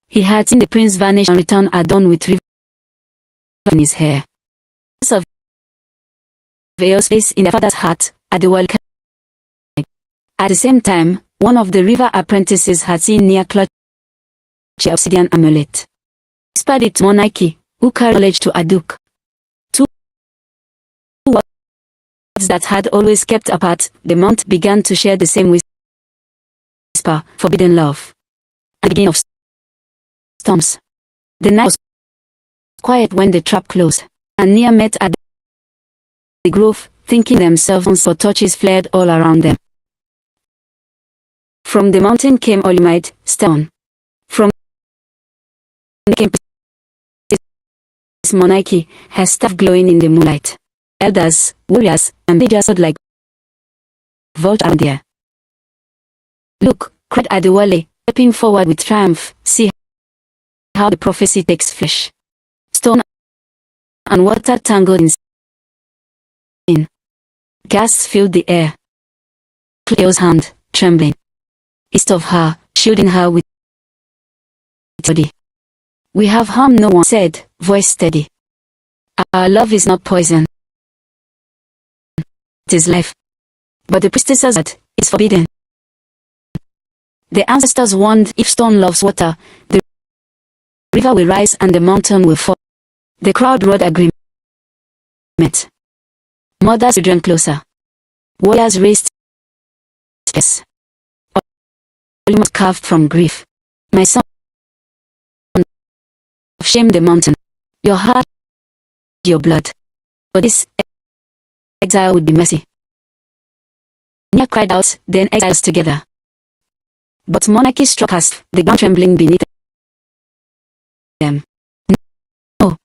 He had seen the prince vanish and return adorned with river in his hair. Of Eo's face in their father's heart, Adewale. At the same time, one of the river apprentices had seen Nia clutch the obsidian amulet. Whispered it to Monarchy, who carried knowledge to Aduk. That had always kept apart, the mount began to share the same whisper, forbidden love. At the beginning of storms, the night was quiet when the trap closed, and Nia met at the grove, thinking themselves, for torches flared all around them. From the mountain came Olimide, stone. From came Monarchy, her staff glowing in the moonlight. Elders, warriors, and they just like vultures around there. Look, cried Adewale, stepping forward with triumph, see how the prophecy takes flesh. Stone and water tangled in. Gas filled the air. Cleo's hand, trembling. East of her, shielding her with body. We have harmed no one, said, voice steady. Our love is not poison. It is life. But the priestess's heart is forbidden. The ancestors warned, if stone loves water, the river will rise and the mountain will fall. The crowd roared agreement. Mothers drew closer. Warriors raised spears. Almost carved from grief. My son, shame the mountain. Your heart, your blood. For this exile would be mercy. Nia cried out, then exiles together. But monarchy struck us, the ground trembling beneath them. No.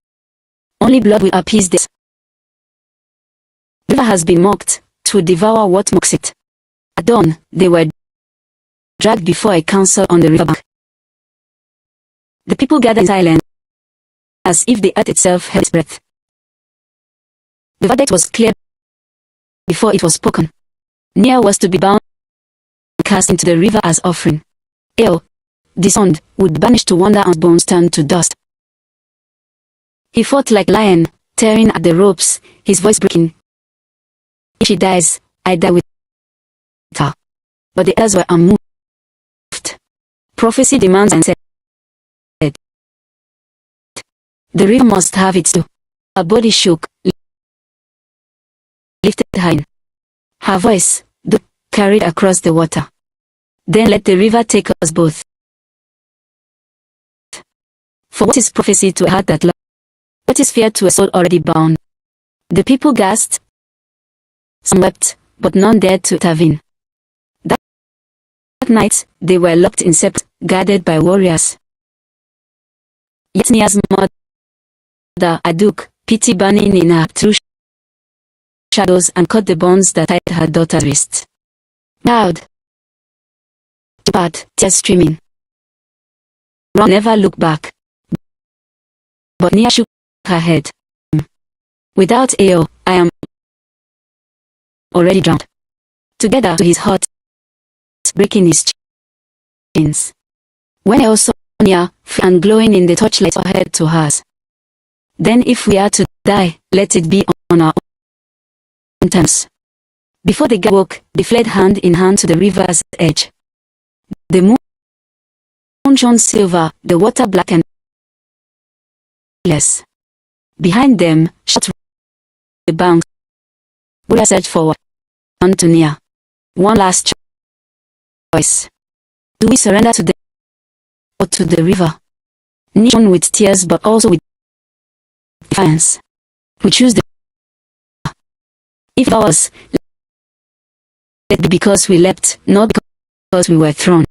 Only blood will appease this. The river has been mocked, to devour what mocks it. At dawn, they were dragged before a council on the riverbank. The people gathered in silence, as if the earth itself held its breath. The verdict was clear before it was spoken. Nia was to be bound and cast into the river as offering. Eo, disowned, would banish to wander and bones turned to dust. He fought like a lion, tearing at the ropes, his voice breaking. If she dies, I die with her. But the elders were unmoved. Prophecy demands and said, the river must have its due. Her body shook, lifted high. Her voice, carried across the water. Then let the river take us both. For what is prophecy to a heart that loves? What is fear to a soul already bound? The people gasped. Some wept, but none dared to intervene. That night, they were locked in separate, guarded by warriors. Yet Nia's mother, Aduk, pity burning in her through shadows and cut the bonds that tied her daughter's wrist. Bowed, tears streaming. Ron never looked back. But Nia shook her head. Without Eo, I am already drowned. Together to his heart, breaking his chains. When Eo saw Nia, free and glowing in the torchlight, her head to hers. Then if we are to die, let it be on our own terms. Before the guy woke, they fled hand in hand to the river's edge. The moon shone silver, the water black and less. Behind them, shot the banks. Warriors surged forward. On to Nia. One last choice. Do we surrender to them or to the river? Nia shone with tears but also with defiance. We choose the river. If ours, let it be because we leapt, not because we were thrown.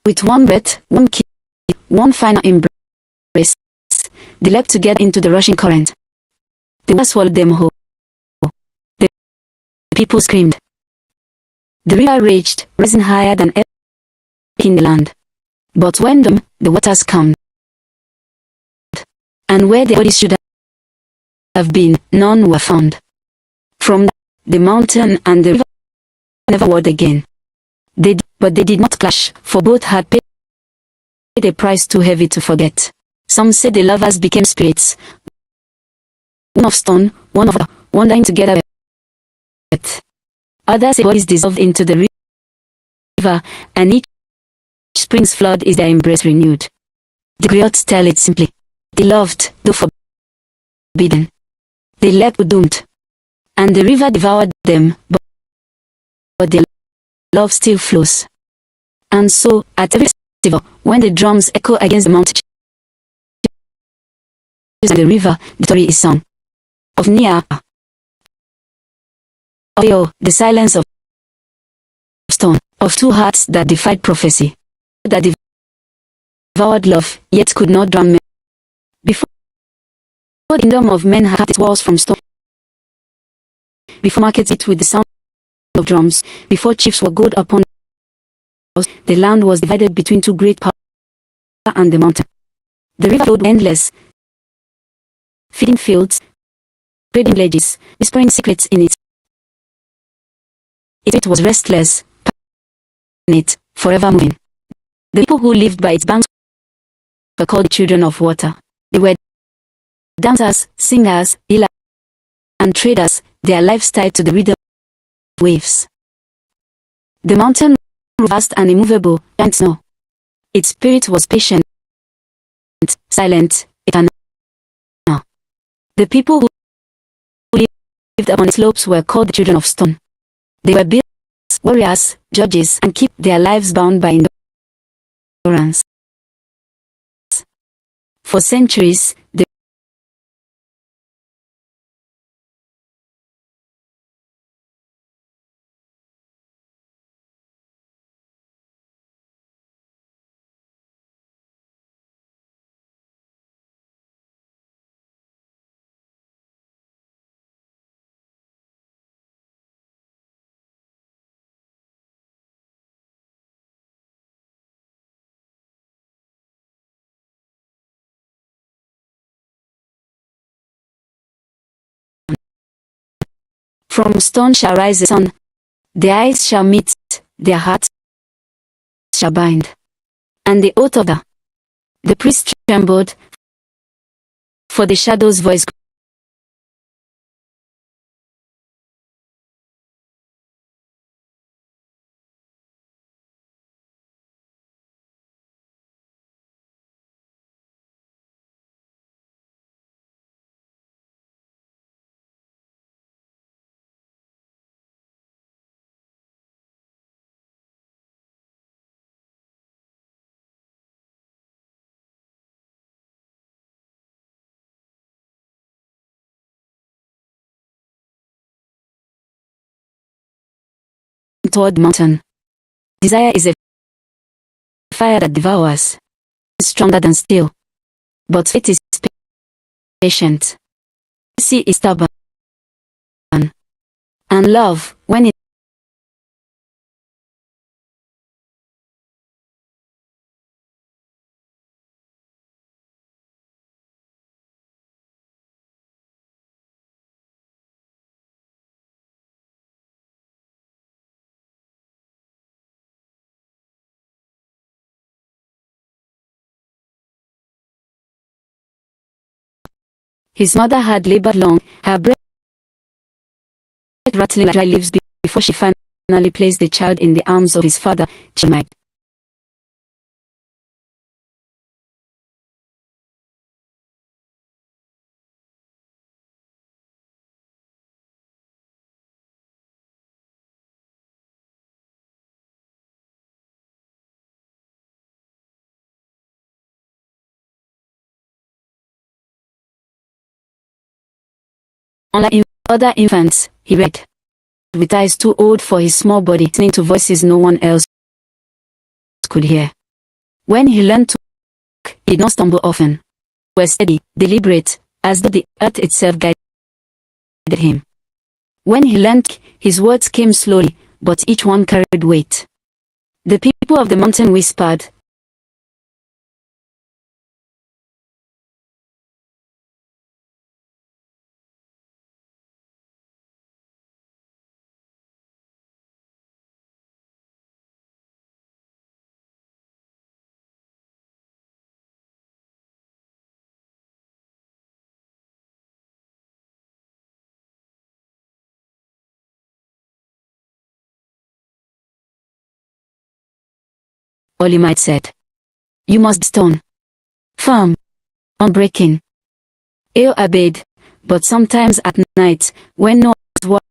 With one breath, one kiss, one final embrace, they leapt together into the rushing current. The water swallowed them whole. The people screamed. The river raged, rising higher than ever in the land. But when the waters calmed, and where the bodies should have been, none were found. From the mountain and the river never warred again. But they did not clash, for both had paid a price too heavy to forget. Some said the lovers became spirits, one of stone, one of water, wandering together. Others say bodies dissolved into the river, and each spring's flood is their embrace renewed. The griots tell it simply. They loved, though forbidden. They leapt doomed, and the river devoured them, but their love still flows. And so, at every festival, when the drums echo against the mountain and the river, the story is sung. Of Nia, of Eo, the silence of stone, of two hearts that defied prophecy, that devoured love, yet could not drown men. Before the kingdom of men had its walls from stone, before markets it with the sound of drums, before chiefs were gold upon the land was divided between two great powers and the mountain. The river flowed endless, feeding fields, trading villages, whispering secrets in it. It was restless, passionate, forever moving. The people who lived by its banks were called children of water. They were dancers, singers, healers, and traders, their lives tied to the rhythm of waves. The mountain was vast and immovable, giant snow. Its spirit was patient, silent, eternal. The people who lived upon its slopes were called the children of stone. They were builders, warriors, judges, and kept their lives bound by endurance. For centuries, the from stone shall rise the sun, their eyes shall meet, their hearts shall bind. And the oath of the priest trembled, for the shadow's voice. Toward the mountain. Desire is a fire that devours, stronger than steel. But faith is patient. Mercy is stubborn. And love, when it his mother had labored long, her breath rattling like dry leaves before she finally placed the child in the arms of his father, she might. Unlike other infants, he read, with eyes too old for his small body, listening to voices no one else could hear. When he learned to walk, he did not stumble often. He was steady, deliberate, as though the earth itself guided him. When he learned, his words came slowly, but each one carried weight. The people of the mountain whispered, Olimite said, "You must be stone, firm, unbreaking." Ale obeyed, but sometimes at night, when no one was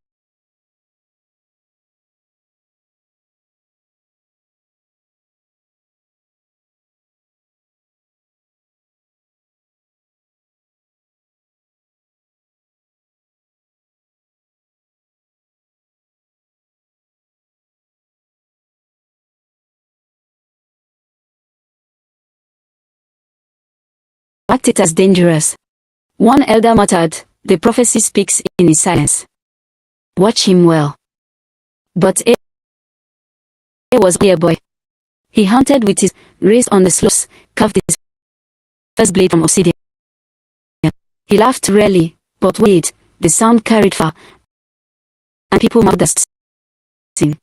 marked it as dangerous. One elder muttered, "The prophecy speaks in his silence. Watch him well." But A was only a boy. He hunted with his raised on the slopes, carved his first blade from obsidian. He laughed rarely, but wait, the sound carried far, and people mocked the sing.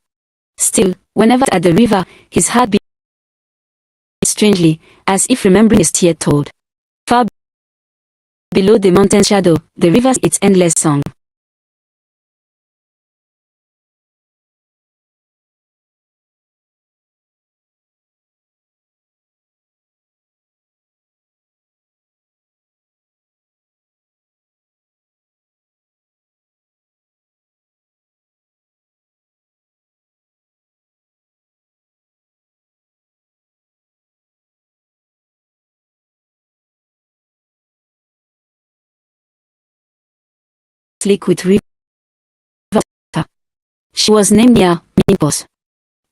Still, whenever at the river, his heart beat strangely, as if remembering a tear told. Far below the mountain shadow, the river its endless song. Lake with river. She was named Nia, meaning.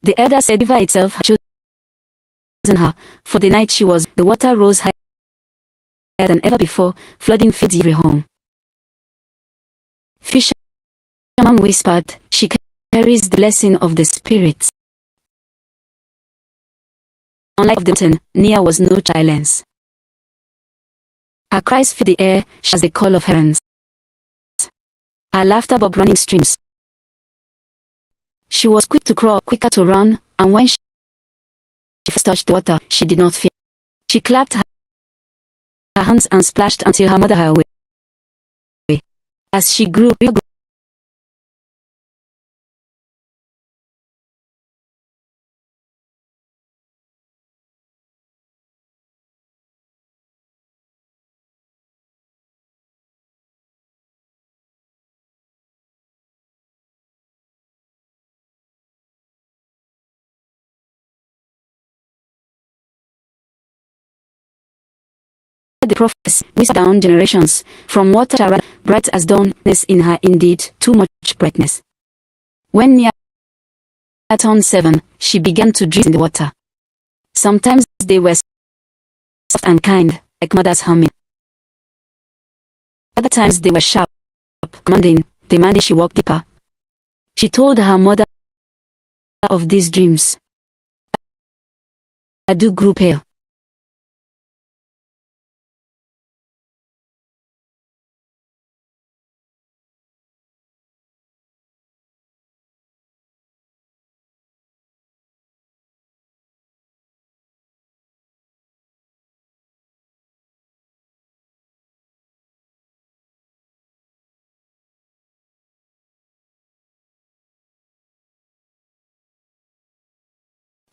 The elder said river itself had chosen her. For the night she was, the water rose higher than ever before, flooding feeds every home. Fisherman whispered, she carries the blessing of the spirits. Unlike the mountain, Nia was no silence. Her cries filled the air as the call of herons. Her laughter bobbed running streams. She was quick to crawl, quicker to run, and when she first touched the water, she did not fear. She clapped her hands and splashed until her mother her away. As she grew, the prophecy whispered down generations, from water bright as dawn, in her indeed too much brightness. When Nia turned 7, she began to drift in the water. Sometimes they were soft and kind, like mother's humming. Other times they were sharp, commanding, demanding she walk deeper. She told her mother of these dreams. Adu grew pale.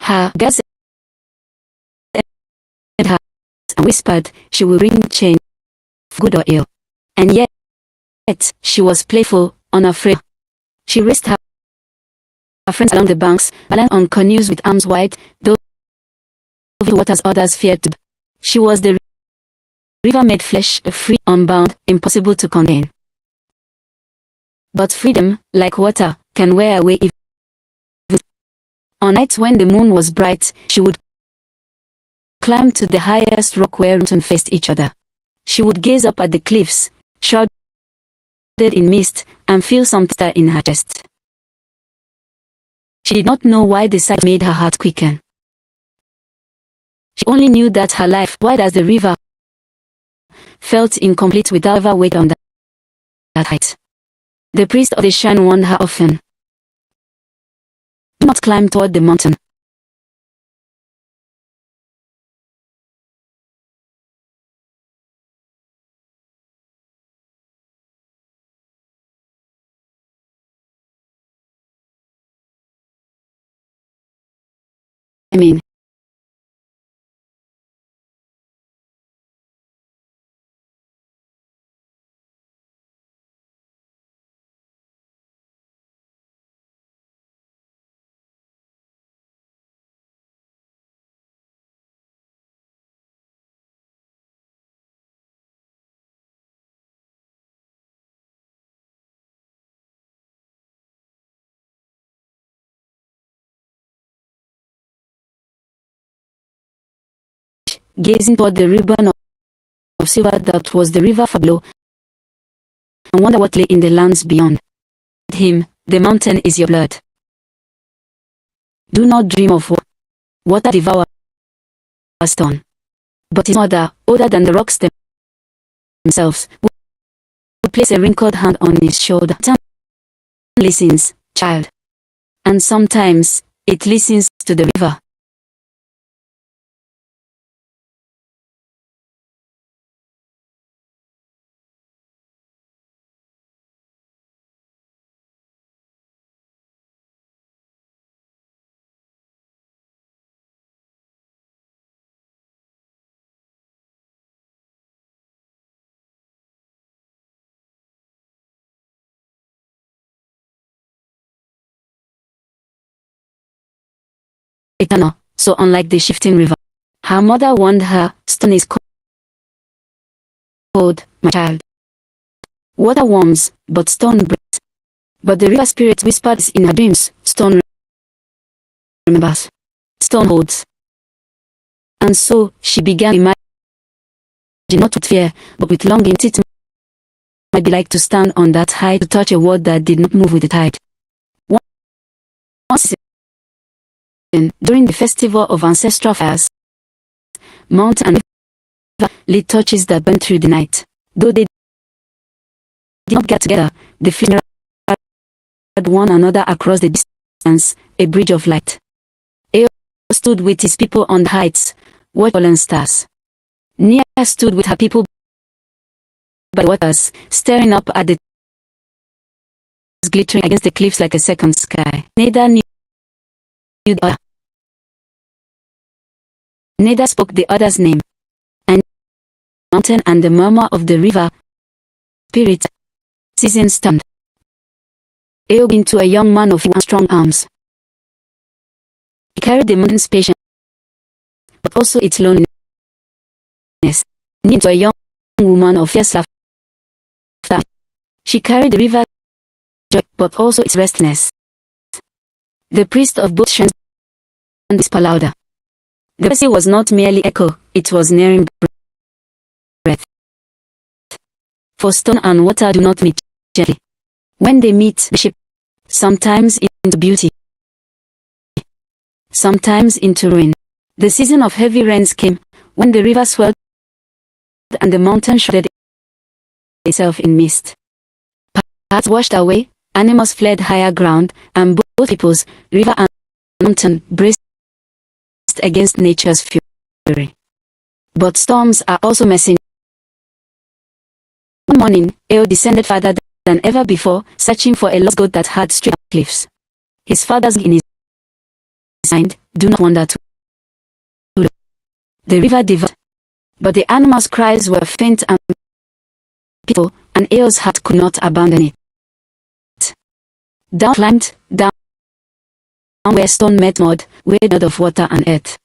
Her guards entered her and whispered she will bring change, good or ill. And yet, she was playful, unafraid. She raised her friends along the banks, balanced on canoes with arms wide, though waters others feared to. She was the river made flesh, free, unbound, impossible to contain. But freedom, like water, can wear away even. On nights when the moon was bright, she would climb to the highest rock where mountains faced each other. She would gaze up at the cliffs, shrouded in mist, and feel something stir in her chest. She did not know why the sight made her heart quicken. She only knew that her life, wide as the river, felt incomplete without ever weight on that height. The priest of the shrine warned her often. Do not climb toward the mountain. I mean, gazing toward the ribbon of silver that was the river far below, and wonder what lay in the lands beyond. Him, the mountain is your blood. Do not dream of water devour a stone. But his mother, older than the rocks themselves, would place a wrinkled hand on his shoulder. Listens, child. And sometimes, it listens to the river. eternal, so unlike the shifting river. Her mother warned her, "Stone is cold, my child. Water warms, but stone breaks." But the river spirit whispered in her dreams, "Stone remembers. Stone holds." And so, she began imagining, not with fear, but with longing. It might be like to stand on that height, to touch a world that did not move with the tide. Once during the festival of ancestral fires, mountain and river lit torches that burned through the night. Though they did not get together, they flickered one another across the distance, a bridge of light. Eo stood with his people on the heights, watching fallen stars. Nia stood with her people by the waters, staring up at the stars glittering against the cliffs like a second sky. Neither knew the other. Neither spoke the other's name. And the mountain and the murmur of the river spirit season stunned. Eo grew into a young man of strong arms. He carried the mountain's patience, but also its loneliness. Into a young woman of fierce laughter. She carried the river's joy, but also its restlessness. The priest of both shrines whispered louder. The prophecy was not merely echo, it was nearing breath. For stone and water do not meet gently. When they meet, they shape, sometimes into beauty, sometimes into ruin. The season of heavy rains came, when the river swelled and the mountain shrouded itself in mist. Paths washed away, animals fled higher ground, and both peoples, river and mountain, braced against nature's fury. But storms are also messengers. One morning, Eo descended farther than ever before, searching for a lost goat that had strayed up cliffs. His father's in his mind, "Do not wander too low." The river devoured, but the animal's cries were faint and pitiful, and Eo's heart could not abandon it. Down climbed, down where stone met mud, where mud of water and earth.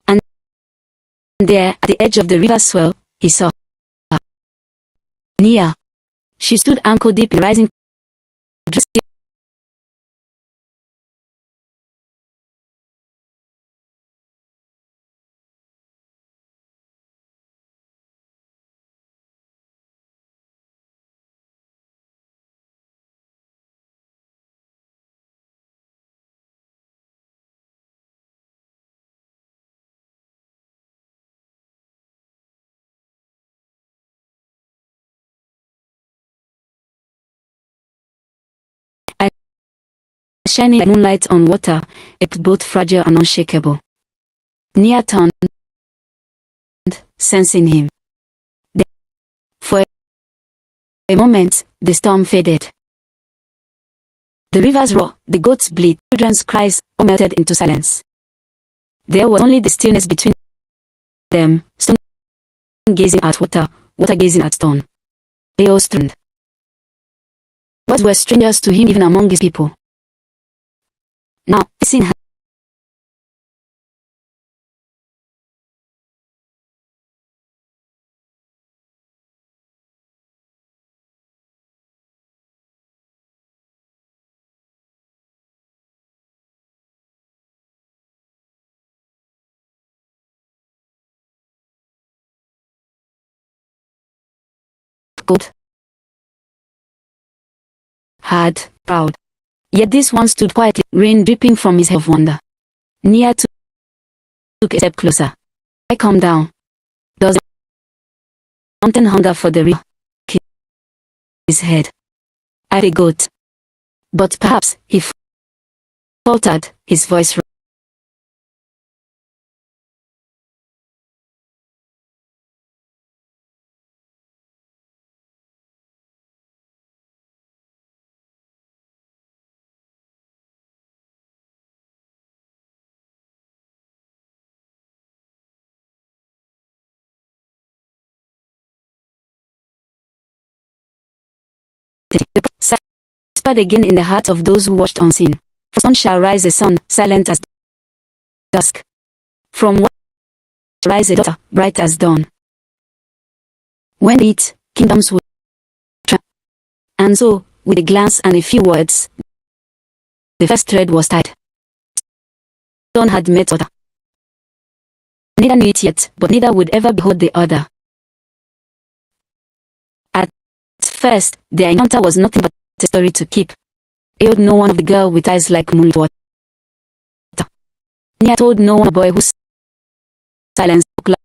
And there, at the edge of the river's swell, he saw her. Nia. She stood ankle deep in rising shining like moonlight on water, it both fragile and unshakable. Nia turned, sensing him. Then, for a moment, the storm faded. The river's roar, the goats' bleat, children's cries, all melted into silence. There was only the stillness between them, stone gazing at water, water gazing at stone. Eo stood. Words were strangers to him even among his people. Now, facing her, goat, hard, proud. Yet this one stood quietly, rain dripping from his head of wonder. Nia took a step closer. I calm down. Does the mountain hunger for the river? His head. I a goat. But perhaps he faltered, his voice. Whispered again in the heart of those who watched unseen. For sun shall rise, the sun, silent as dusk. From what rise a daughter, bright as dawn. When it, kingdoms would try. And so, with a glance and a few words, the first thread was tied. Son had met other. Neither knew it yet, but neither would ever behold the other. At first, their encounter was nothing but a story to keep. Ailed no one of the girl with eyes like moonlight. Nia told no one a boy whose silence spoke loud.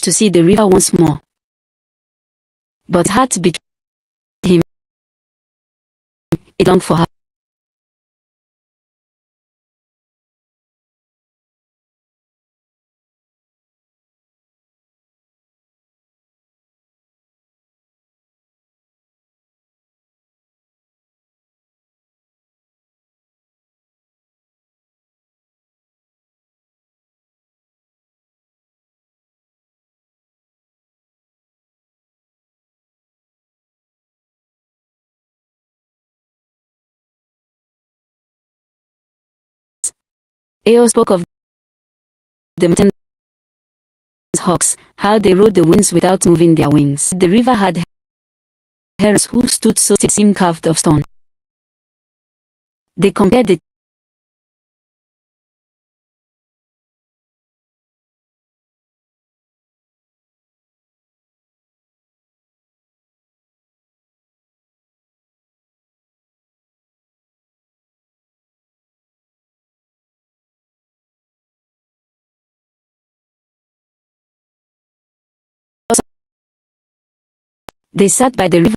To see the river once more, but had to betray him. It longed for her. Ao spoke of the mountain hawks, how they rode the winds without moving their wings. The river had herons who stood so still, seemed carved of stone. They compared the They sat by the river.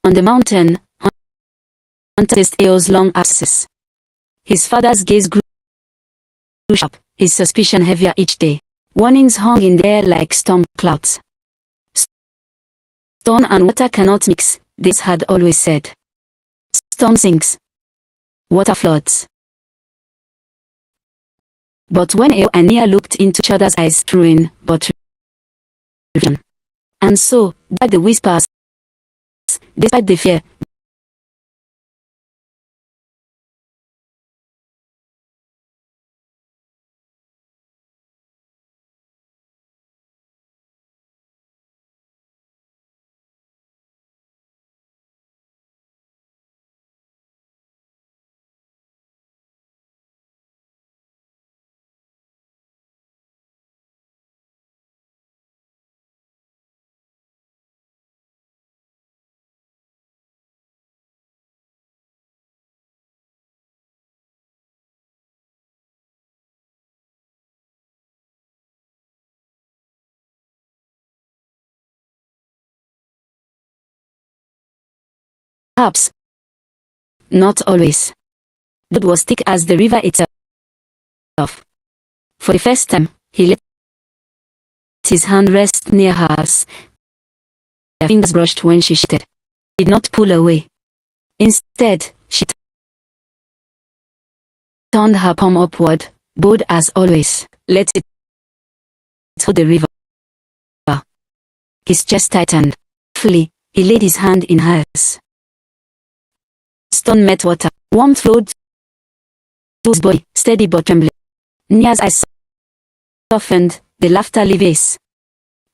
On the mountain, untasted Ao's long abscess. His father's gaze grew sharp, his suspicion heavier each day. Warnings hung in the air like storm clouds. Stone and water cannot mix, this had always said. Stone sinks, water floods. But when Ao and Nia looked into each other's eyes, ruin, but revision. And so, by the whispers, despite the fear, perhaps not always. Blood was thick as the river itself. For the first time, he let his hand rest near hers. Her fingers brushed when she shifted. He did not pull away. Instead, she turned her palm upward, bold as always. Let it hold the river. His chest tightened. Fully, he laid his hand in hers. Stone met water. Warmth flowed to his body, steady but trembling. Nia's eyes softened, the laughter leave his.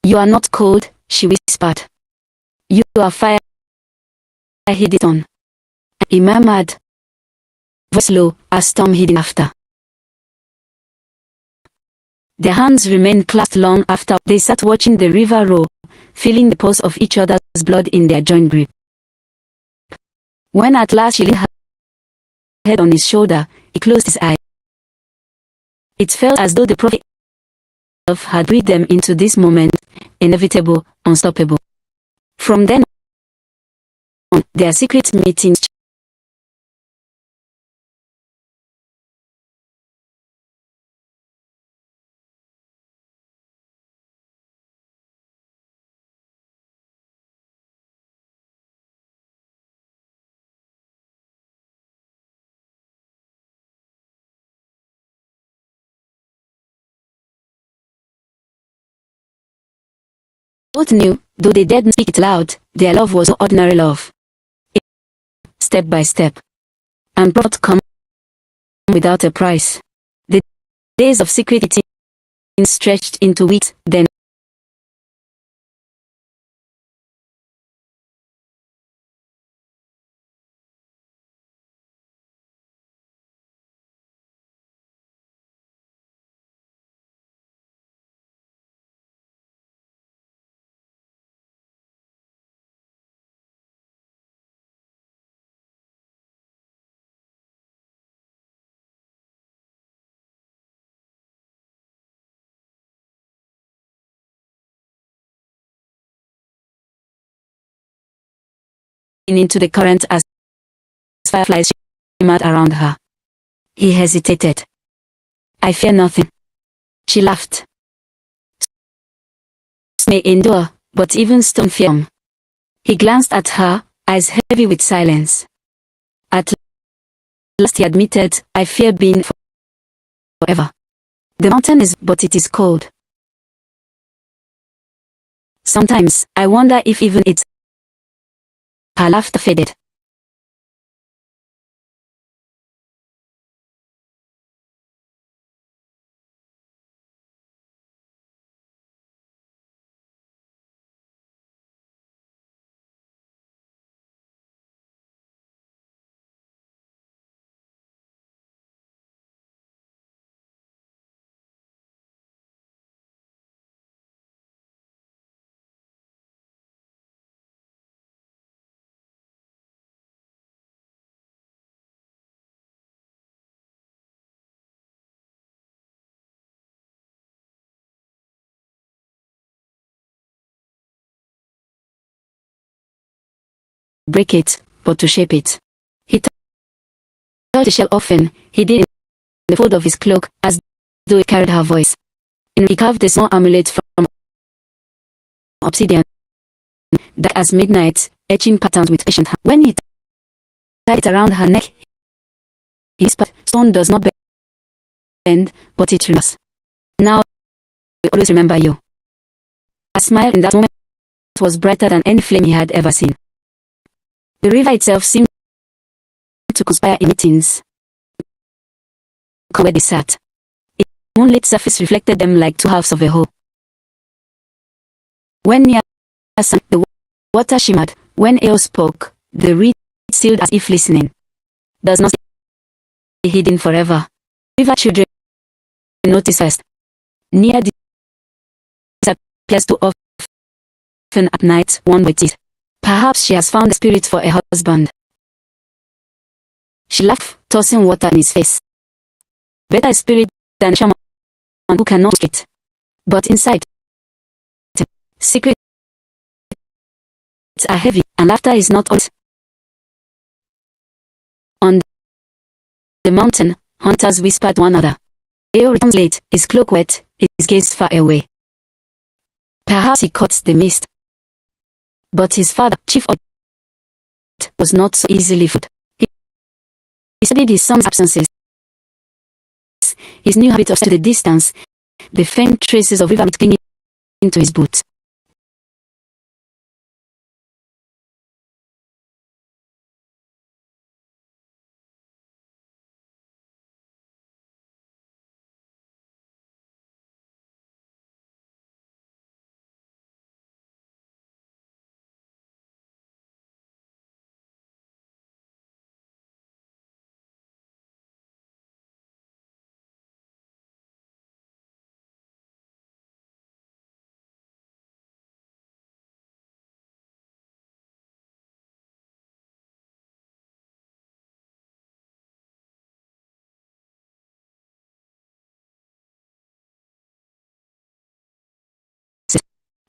You are not cold, she whispered. You are fire, hid it on. He murmured, voice low, as storm hidden after. Their hands remained clasped long after they sat watching the river roll, feeling the pulse of each other's blood in their joint grip. When at last she laid her head on his shoulder, he closed his eyes. It felt as though the prophet had breathed them into this moment, inevitable, unstoppable. From then on, their secret meetings both knew, though they dared not speak it loud, their love was no ordinary love. Step by step, and brought come without a price. The days of secret meetings stretched into weeks, then into the current as fireflies shimmered around her. He hesitated. I fear nothing. She laughed. May endure, but even stone fear. He glanced at her, eyes heavy with silence. At last he admitted, I fear being forever. The mountain is, but it is cold. Sometimes, I wonder if even it's. Her laughter faded. Break it, but to shape it. He touched the shell often, he did in the fold of his cloak, as though it carried her voice. And he carved a small amulet from obsidian, dark as midnight, etching patterns with patient hand. When he tied it around her neck, he whispered, stone does not bend, but it remembers. Now, we always remember you. Her smile in that moment was brighter than any flame he had ever seen. The river itself seemed to conspire in meetings where they sat. Its moonlit surface reflected them like two halves of a whole. When near sank, the water shimmered. When Ale spoke, the reed sealed as if listening. Does not stay hidden forever. River children notice first. Near disappears too often at night, one with it. Perhaps she has found a spirit for a husband. She laughed, tossing water in his face. Better a spirit than a shaman who cannot speak it. But inside, secrets are heavy, and laughter is not always. On the mountain, hunters whispered one another. Ale returns late, his cloak wet, his gaze far away. Perhaps he caught the mist. But his father, Chief Audit, was not so easily fooled. He studied his son's absences, his new habit of to the distance, the faint traces of river clinging into his boots.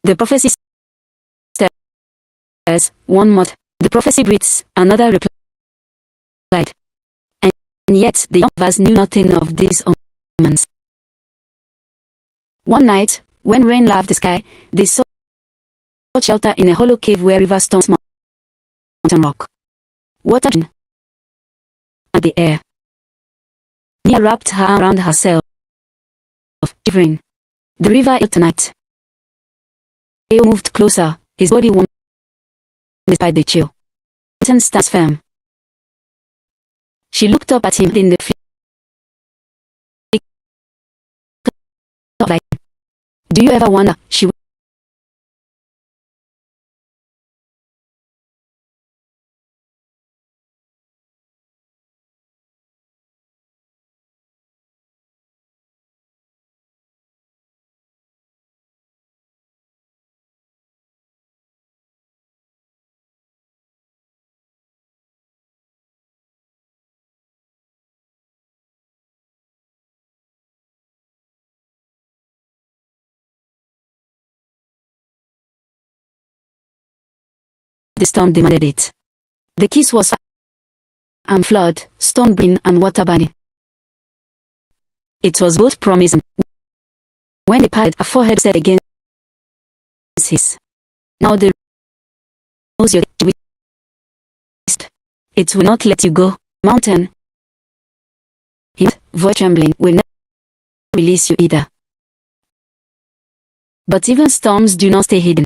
The prophecy says, one month. The prophecy breathes, another replied. And yet the young lovers knew nothing of these omens. One night, when rain laved the sky, they sought shelter in a hollow cave where river storms mountain rock. Water and the air. Nia wrapped her arm around herself, shivering. The river healed tonight. Leo moved closer, his body warm despite the chill. Mountain stands firm. She looked up at him in the flicker of light. Do you ever wonder, she the storm demanded it. The kiss was and flood, storm bring and water burning. It was both promising. When they parted, her forehead set against his. Now the knows your waist. It will not let you go. Mountain, his voice trembling, will never release you either. But even storms do not stay hidden.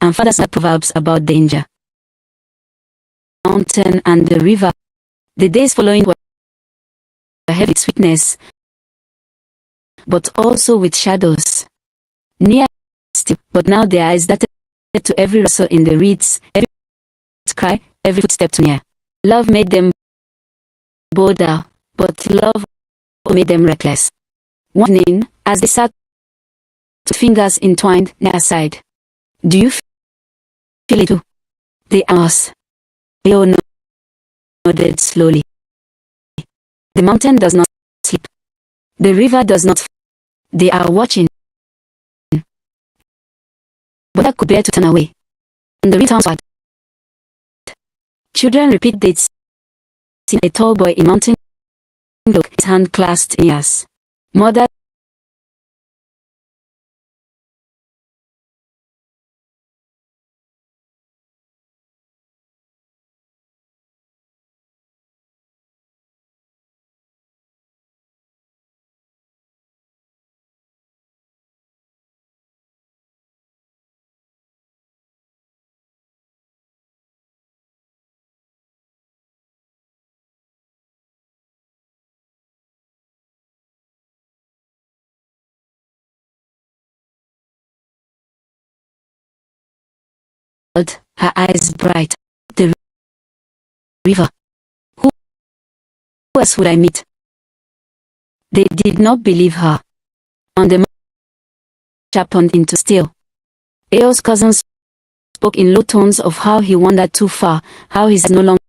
And fathers had proverbs about danger. Mountain and the river. The days following were heavy with sweetness, but also with shadows. Near still, but now their eyes darted to every rustle in the reeds, every cry, every footstep too near. Love made them bolder, but love made them reckless. One evening, as they sat, with fingers entwined near her side. Do you feel it too? They asked. Leo nodded slowly. The mountain does not sleep. The river does not. They are watching. But I could bear to turn away. And the return sword. Children repeat dates. See a tall boy in mountain cloak, his hand clasped in yours. Mother her eyes bright. The river. Who else would I meet? They did not believe her. On the happened into still. Leo's cousins spoke in low tones of how he wandered too far, how he is no longer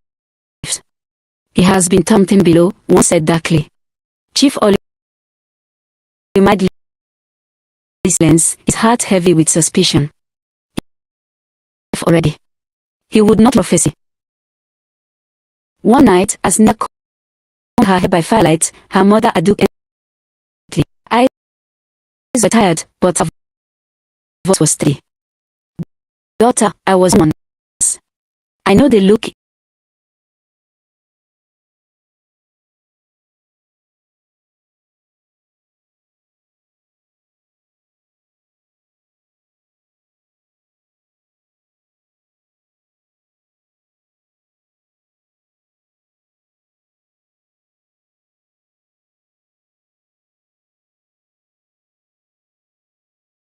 lives. He has been tempting below, one said darkly. Chief Oli might lens, his heart heavy with suspicion. Already. He would not prophesy. One night, as Nia combed her hair by firelight, her mother Aduk eyes were tired, but her voice was steady. Daughter, I was one. I know they look.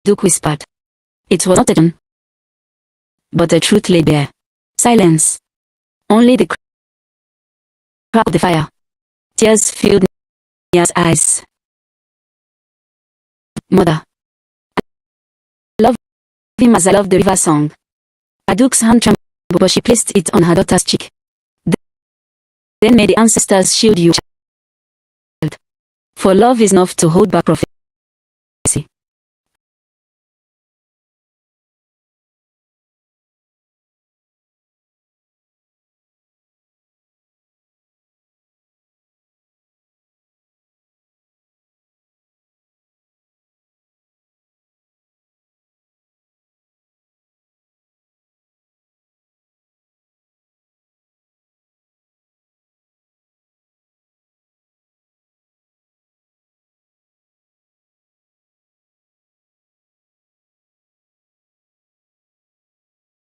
Duke whispered. It was not a dream. but the truth lay bare. Silence. Only the crack of the fire. Tears filled Nia's eyes. Mother. I love him as I love the river song. Aduk's hand trembled, but she placed it on her daughter's cheek. Then may the ancestors shield you, child. For love is enough to hold back prophecy.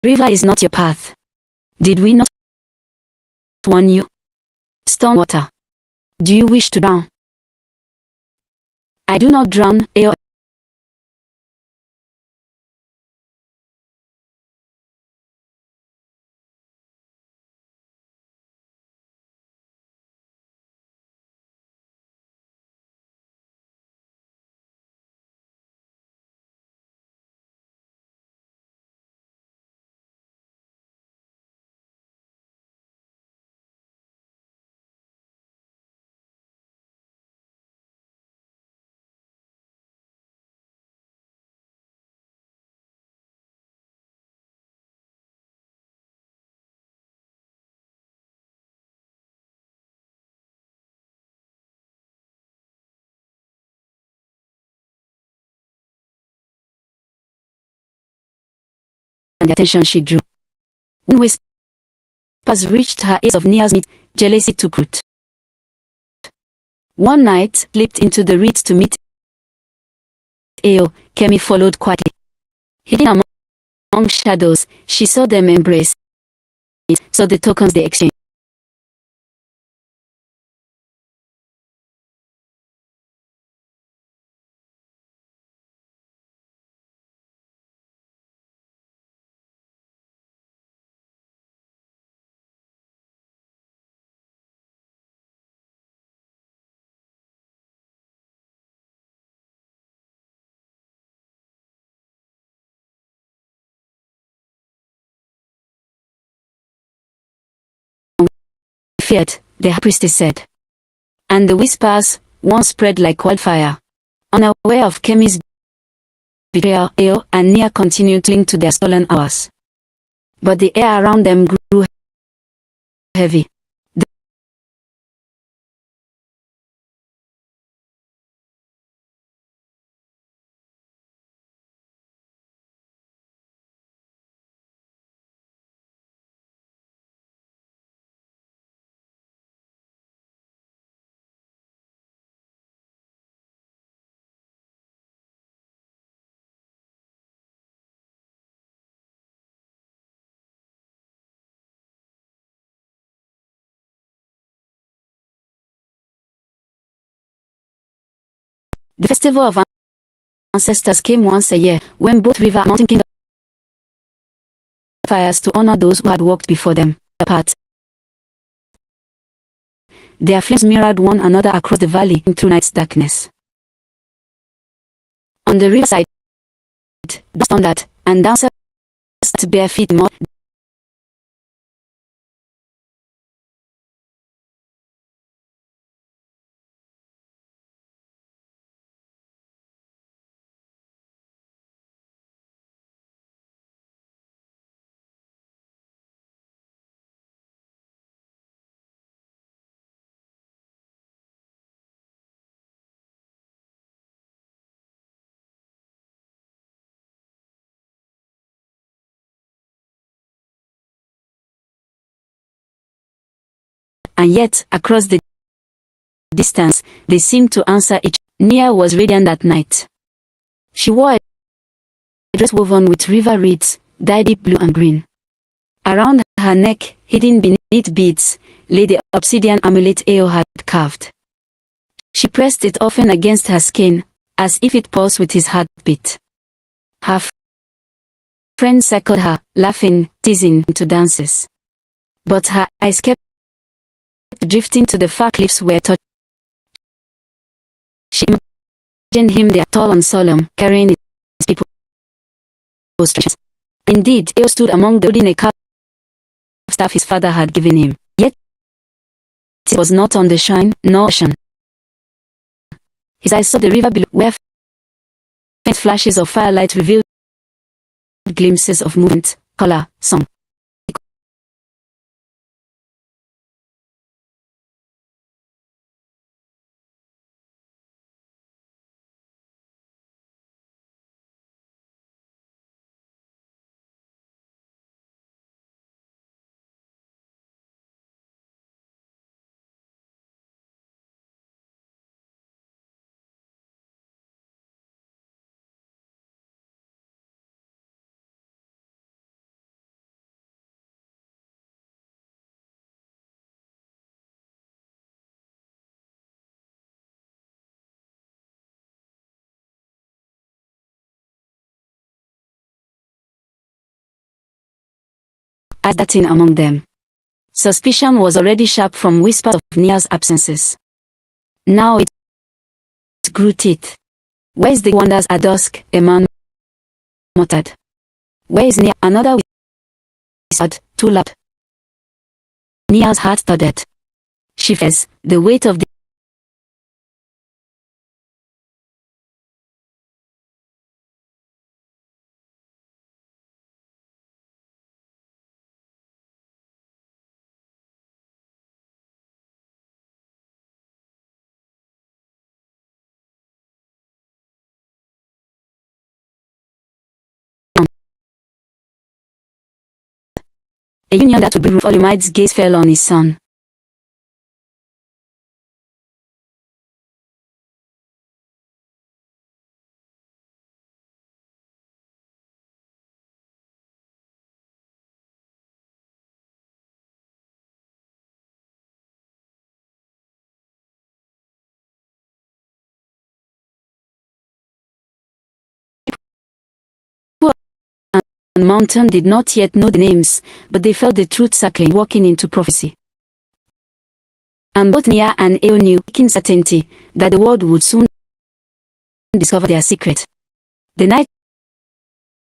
River is not your path. Did we not warn you? Storm water. Do you wish to drown? I do not drown, Eo. And the attention she drew. When whispers reached her ears of Nia's meat, jealousy took root. One night, slipped into the reeds to meet Eo. Kemi followed quietly. Hidden among shadows, she saw them embrace. Saw the tokens they exchanged. Feared, the high priestess said. And the whispers, once spread like wildfire. Unaware of Kemi's betrayal, Eo and Nia continued to cling to their stolen hours. But the air around them grew heavy. The festival of ancestors came once a year, when both river and mountain kingdoms fires to honor those who had walked before them, apart. Their flames mirrored one another across the valley through night's darkness. On the riverside, dust on that, and dancers bare feet more. And yet, across the distance, they seemed to answer each. Nia was radiant that night. She wore a dress woven with river reeds, dyed deep blue and green. Around her neck, hidden beneath beads, lay the obsidian amulet Eo had carved. She pressed it often against her skin, as if it pulsed with his heartbeat. Her Friends circled her, laughing, teasing, to dances. But her eyes kept drifting to the far cliffs where touched. She imagined him there, tall and solemn, carrying his people's strength. Indeed, Eo stood among the holding a carved staff his father had given him. Yet it was not on the shrine, nor ocean. His eyes saw the river below, where faint flashes of firelight revealed glimpses of movement, color, song. As that in among them. Suspicion was already sharp from whispers of Nia's absences. Now it grew teeth. Where is the wonders at dusk? A man muttered. Where is Nia? Another whispered, too loud. Nia's heart thudded. She fears the weight of the a union that would bring Olumide's gaze fell on his son. And Mountain did not yet know the names, but they felt the truth circling, walking into prophecy. And both Nia and Eo knew, in certainty, that the world would soon discover their secret. The night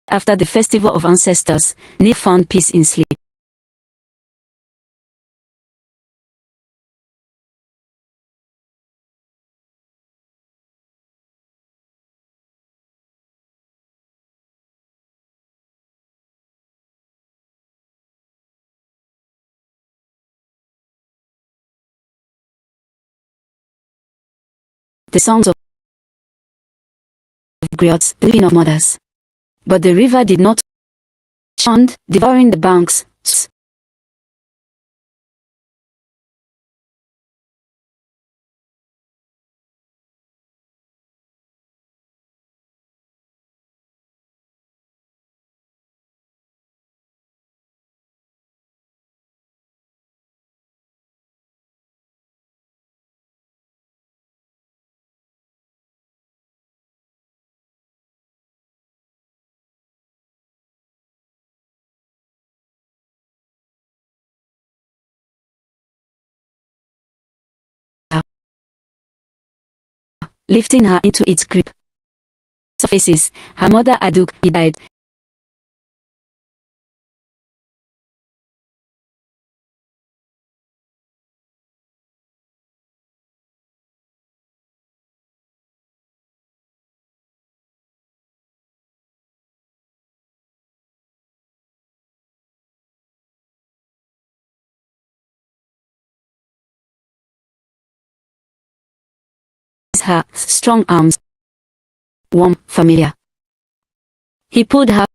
after the festival of ancestors, Nia found peace in sleep. The sounds of griots, the weeping of mothers. But the river did not chant, devouring the banks. Lifting her into its grip. Surfaces, her mother Aduk, he died. Her strong arms, warm, familiar. He pulled her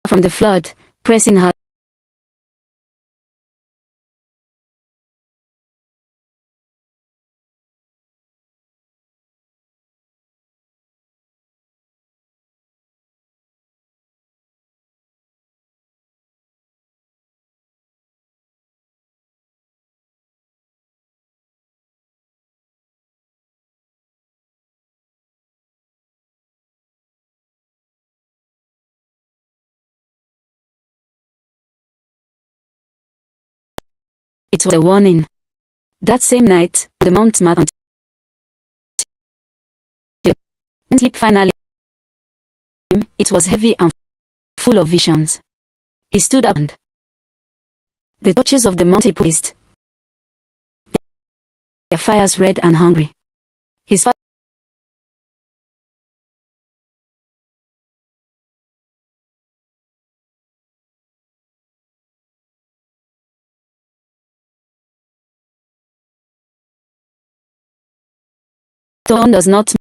from the flood, pressing her It was a warning. That same night, the mountain's mouth when sleep finally came, it was heavy and full of visions. He stood up and the torches of the mountain placed their fires red and hungry. His father does not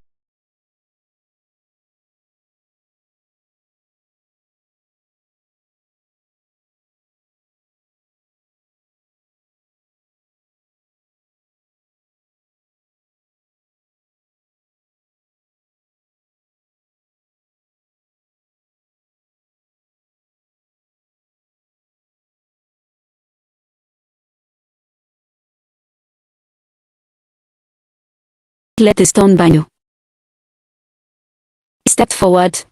let the stone bind you. He stepped forward.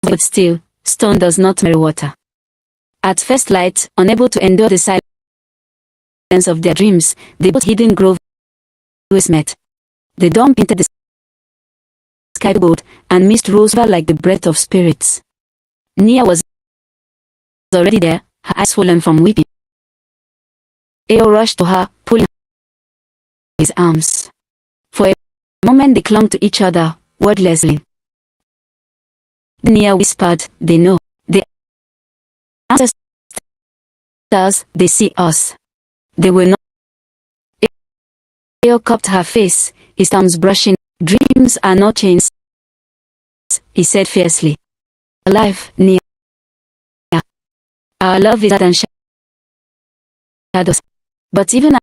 But still, stone does not marry water. At first light, unable to endure the silence of their dreams, they both hidden grove met. The dawn painted the sky gold, and mist rose over like the breath of spirits. Nia was already there, her eyes swollen from weeping. Eo rushed to her, pulling his arms. For a moment they clung to each other, wordlessly. Nia whispered, "They know. The ancestors, they see us. They will not." Eo cupped her face, his thumbs brushing. "Dreams are not chains," he said fiercely. "Alive, Nia. Our love is better than shadows. But even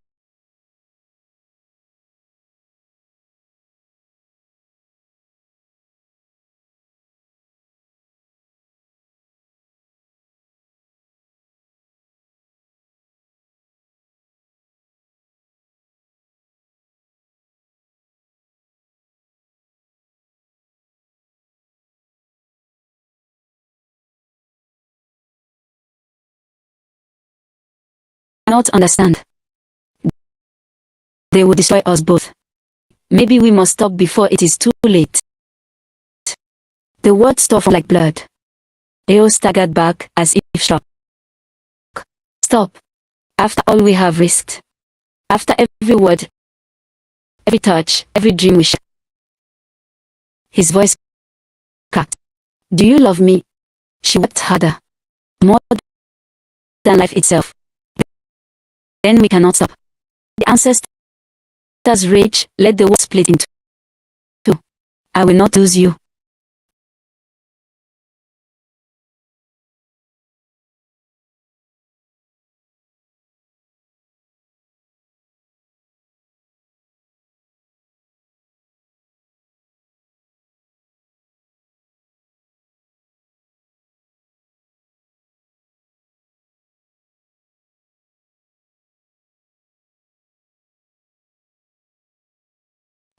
not understand. They will destroy us both. Maybe we must stop before it is too late." The words tore from like blood. Eo staggered back as if shocked. "Stop. After all we have risked. After every word, every touch, every dream we shared." His voice cracked. "Do you love me?" She wept harder. "More than life itself. Then we cannot stop." The ancestors' rage let the world split into two. "I will not lose you."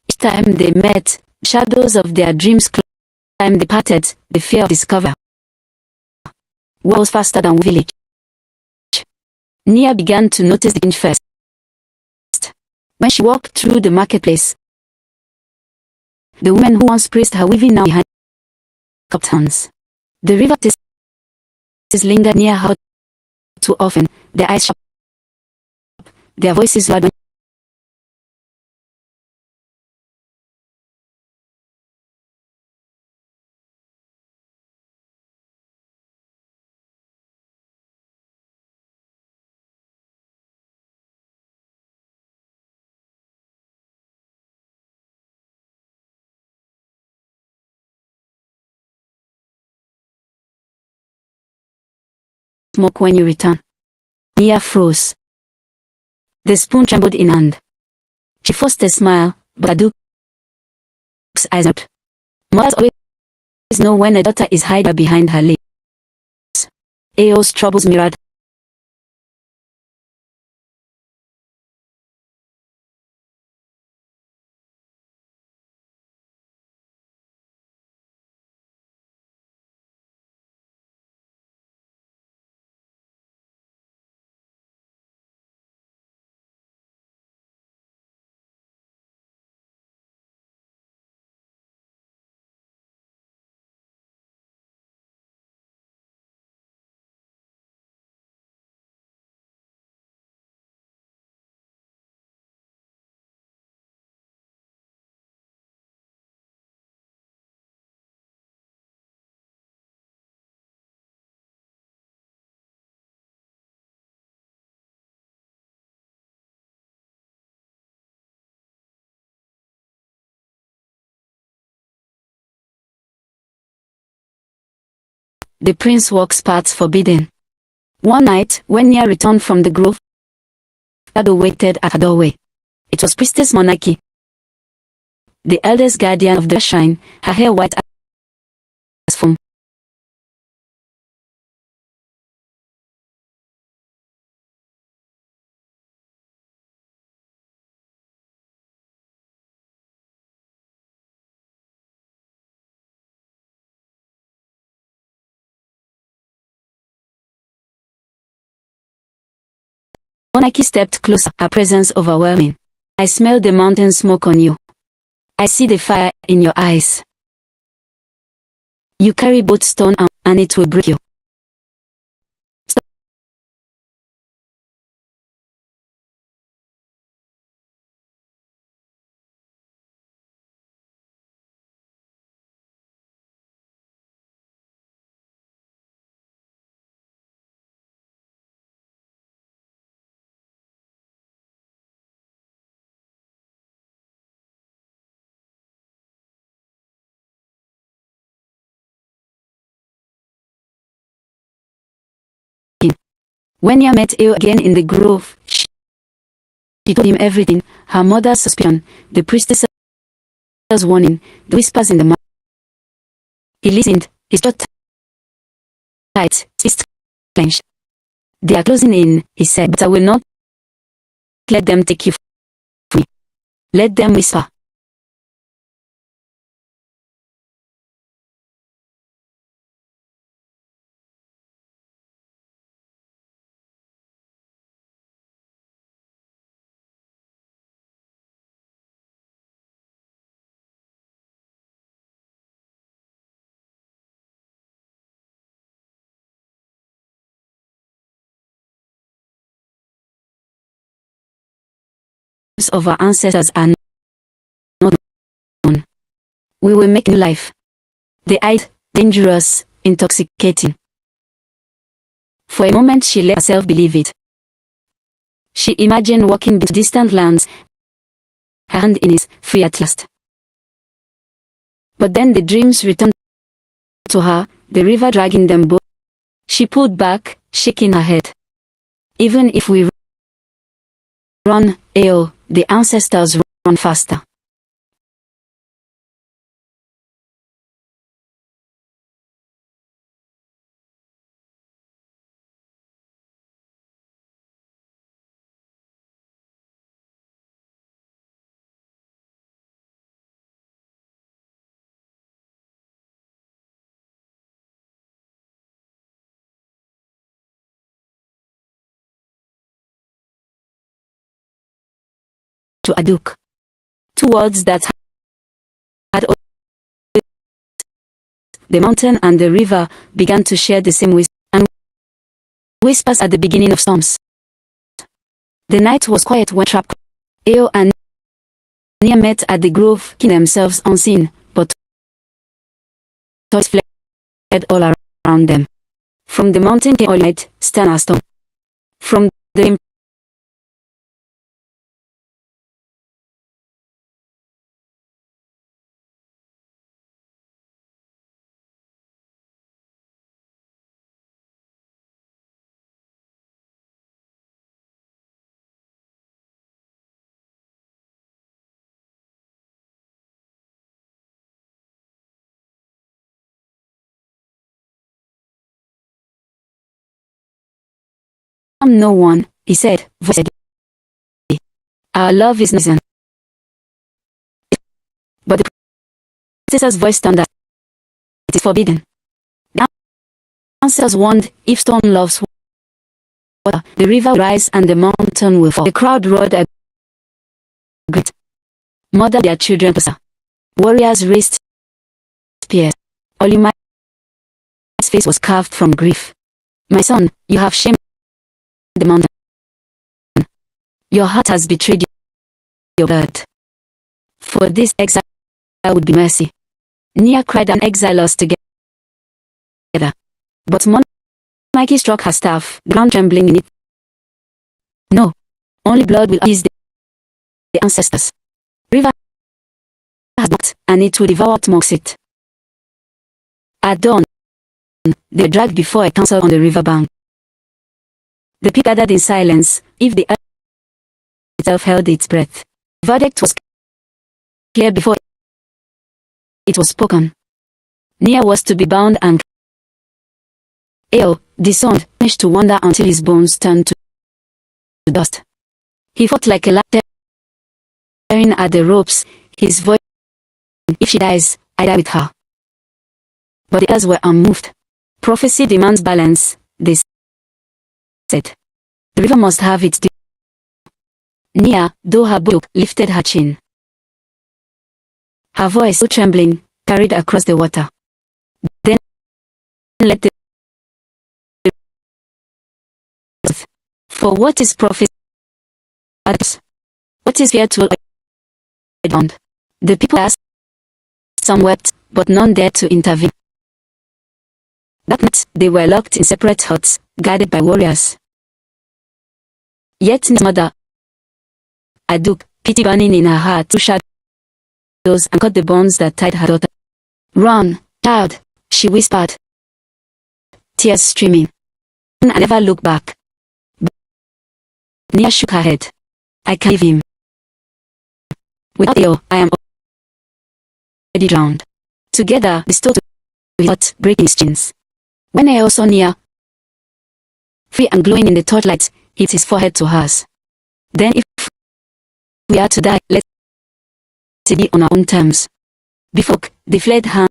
Each time they met, shadows of their dreams closed. Each time they parted, the fear of discovery was faster than village. Nia began to notice the change first. When she walked through the marketplace, the women who once praised her weaving now behind cupped hands. The river tastes lingered near her too often, their eyes sharp, their voices loud. smoke when you return. Nia froze. The spoon trembled in hand. She forced a smile, but Aduk's eyes out. Mothers always know when a daughter is hiding behind her lips. Ao's troubles mirrored. The prince walks paths forbidden. One night, when Nia returned from the grove, Shadow waited at her doorway. It was Priestess Monarchy, the eldest guardian of the shrine, her hair white as foam. Monarchy stepped closer, her presence overwhelming. I smell the mountain smoke on you. I see the fire in your eyes. You carry both stone and it will break you. When Nia met Eo again in the grove, she told him everything, her mother's suspicion, the priestess's warning, the whispers in the mouth. He listened, his jaw tight, his fist clenched. They are closing in, he said, but I will not let them take you from me. Let them whisper. Of our ancestors are not known. We will make new life. They eyed, dangerous, intoxicating. For a moment she let herself believe it. She imagined walking to distant lands, her hand in his, free at last. But then the dreams returned to her, the river dragging them both. She pulled back, shaking her head. Even if we run, Ao, the ancestors run faster. To Aduk. Two words that had the mountain and the river began to share the same whisper, and whispers at the beginning of storms. The night was quiet when trap Ao and Nia met at the grove, keeping themselves unseen, but toys fled all around them. From the mountain came light, stern as stone. From the no one, he said, voicedly. Our love is not. But the princess's voice thundered. It is forbidden. The ancestors warned, if stone loves water, the river will rise and the mountain will fall. The crowd roared a great. Murdered their children. Warriors raised spears. Olimai's face was carved from grief. My son, you have shamed the mountain. Your heart has betrayed your blood. For this exile would be mercy. Nia cried and exile us together. But Monarchy struck her staff, ground trembling in it. No, only blood will appease the ancestors. River has not, and it will devour what mocks it. At dawn, they were dragged before a council on the riverbank. The people gathered in silence, if the earth itself held its breath. The verdict was clear before it was spoken. Nia was to be bound and disowned, punished to wander until his bones turned to dust. He fought like a lion, tearing at the ropes, his voice, if she dies, I die with her. But the others were unmoved. Prophecy demands balance, they said. The river must have its due. Nia, though her book, lifted her chin. Her voice, so trembling, carried across the water. Then let the for what is prophecy? What is fear to all? The people asked, some wept, but none dared to intervene. That night, they were locked in separate huts, guarded by warriors. Yet Nia's mother, Aduk, pity burning in her heart, threw shadows and cut the bonds that tied her daughter. Run, child, she whispered, tears streaming. I never looked back. Nia shook her head. I can't leave him. Without you, I am already drowned. Together, they stole to his heart, breaking his chains. When I saw Nia, free and glowing in the torchlight, he hit his forehead to hers. Then if we are to die, let it be on our own terms. Before they fled hand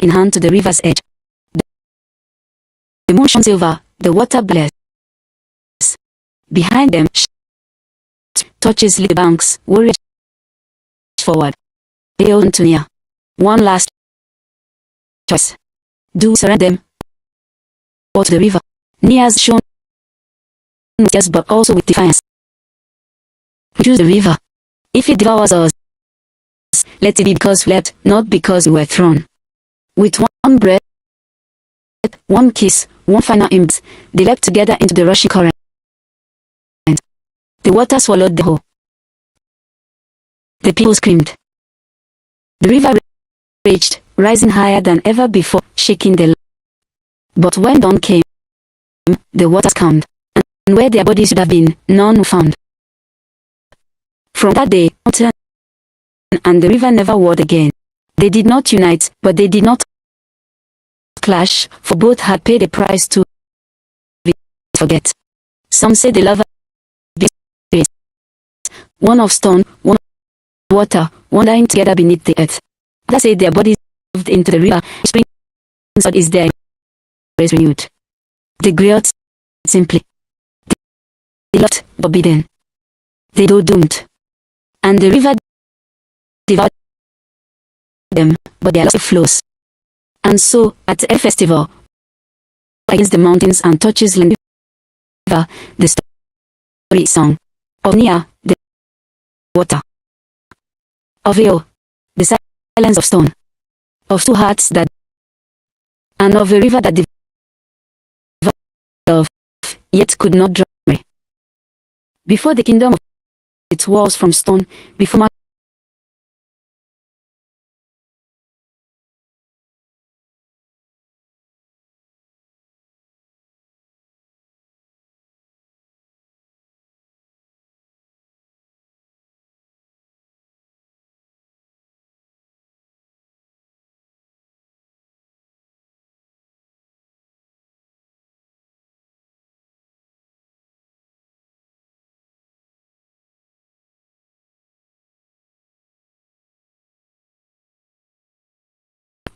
in hand to the river's edge. The moon shone silver, the water blessed. Behind them, torches lit the banks, warriors forward. They held to Nia. One last choice. Do surrender them or to the river. Nia's shown yes, but also with defiance. We choose the river. If it devours us, let it be because we leapt, not because we were thrown. With one breath, one kiss, one final embrace, they leapt together into the rushing current. The water swallowed the whole. The people screamed. The river raged, rising higher than ever before, shaking the land. But when dawn came, the waters calmed, and where their bodies should have been, none were found. From that day, mountain and the river never warred again. They did not unite, but they did not clash, for both had paid a price to forget. Some say the lover be one of stone, one of water, one dying together beneath the earth. Others say their bodies moved into the river, spring is there, is renewed. The griots simply. They loved forbidden. They were doomed. And the river devoured them, but their love flows. And so, at a festival, against the mountains and touches the river, the story song of Nia, the water, of Eo, the silence of stone, of two hearts that, and of a river that devoured love, yet could not draw me. Before the kingdom of its walls from stone, before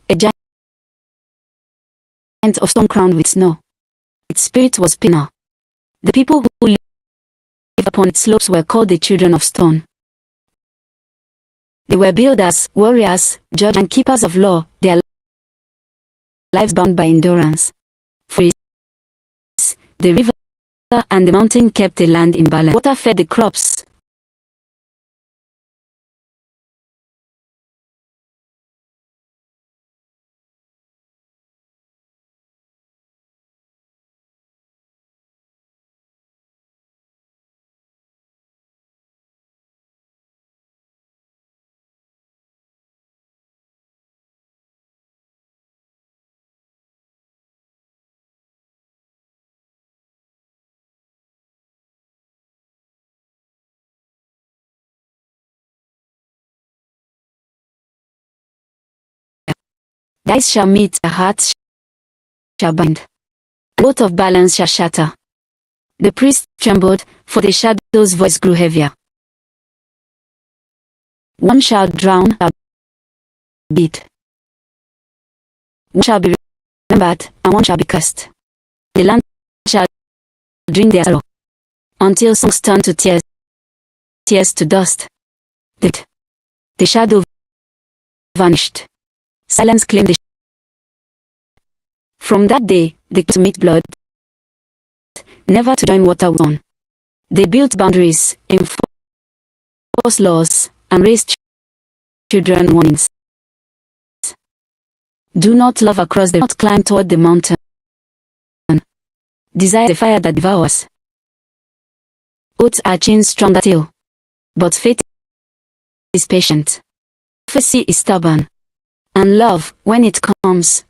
a giant of stone crowned with snow. Its spirit was Pina. The people who lived upon its slopes were called the children of stone. They were builders, warriors, judges, and keepers of law, their lives bound by endurance. For instance, the river and the mountain kept the land in balance. Water fed the crops. The ice shall meet, the hearts shall bind, and both of balance shall shatter. The priest trembled, for the shadow's voice grew heavier. One shall drown, a beat. One shall be remembered, and one shall be cursed. The land shall drink their sorrow, until songs turn to tears, tears to dust. The shadow vanished. Silence claimed the From that day, they to meet blood, never to join water on. They built boundaries, enforced laws, and raised children warnings. Do not love across the not climb toward the mountain. Desire the fire that devours. Oaths are chains stronger still, but faith is patient. Prophecy is stubborn, and love, when it comes,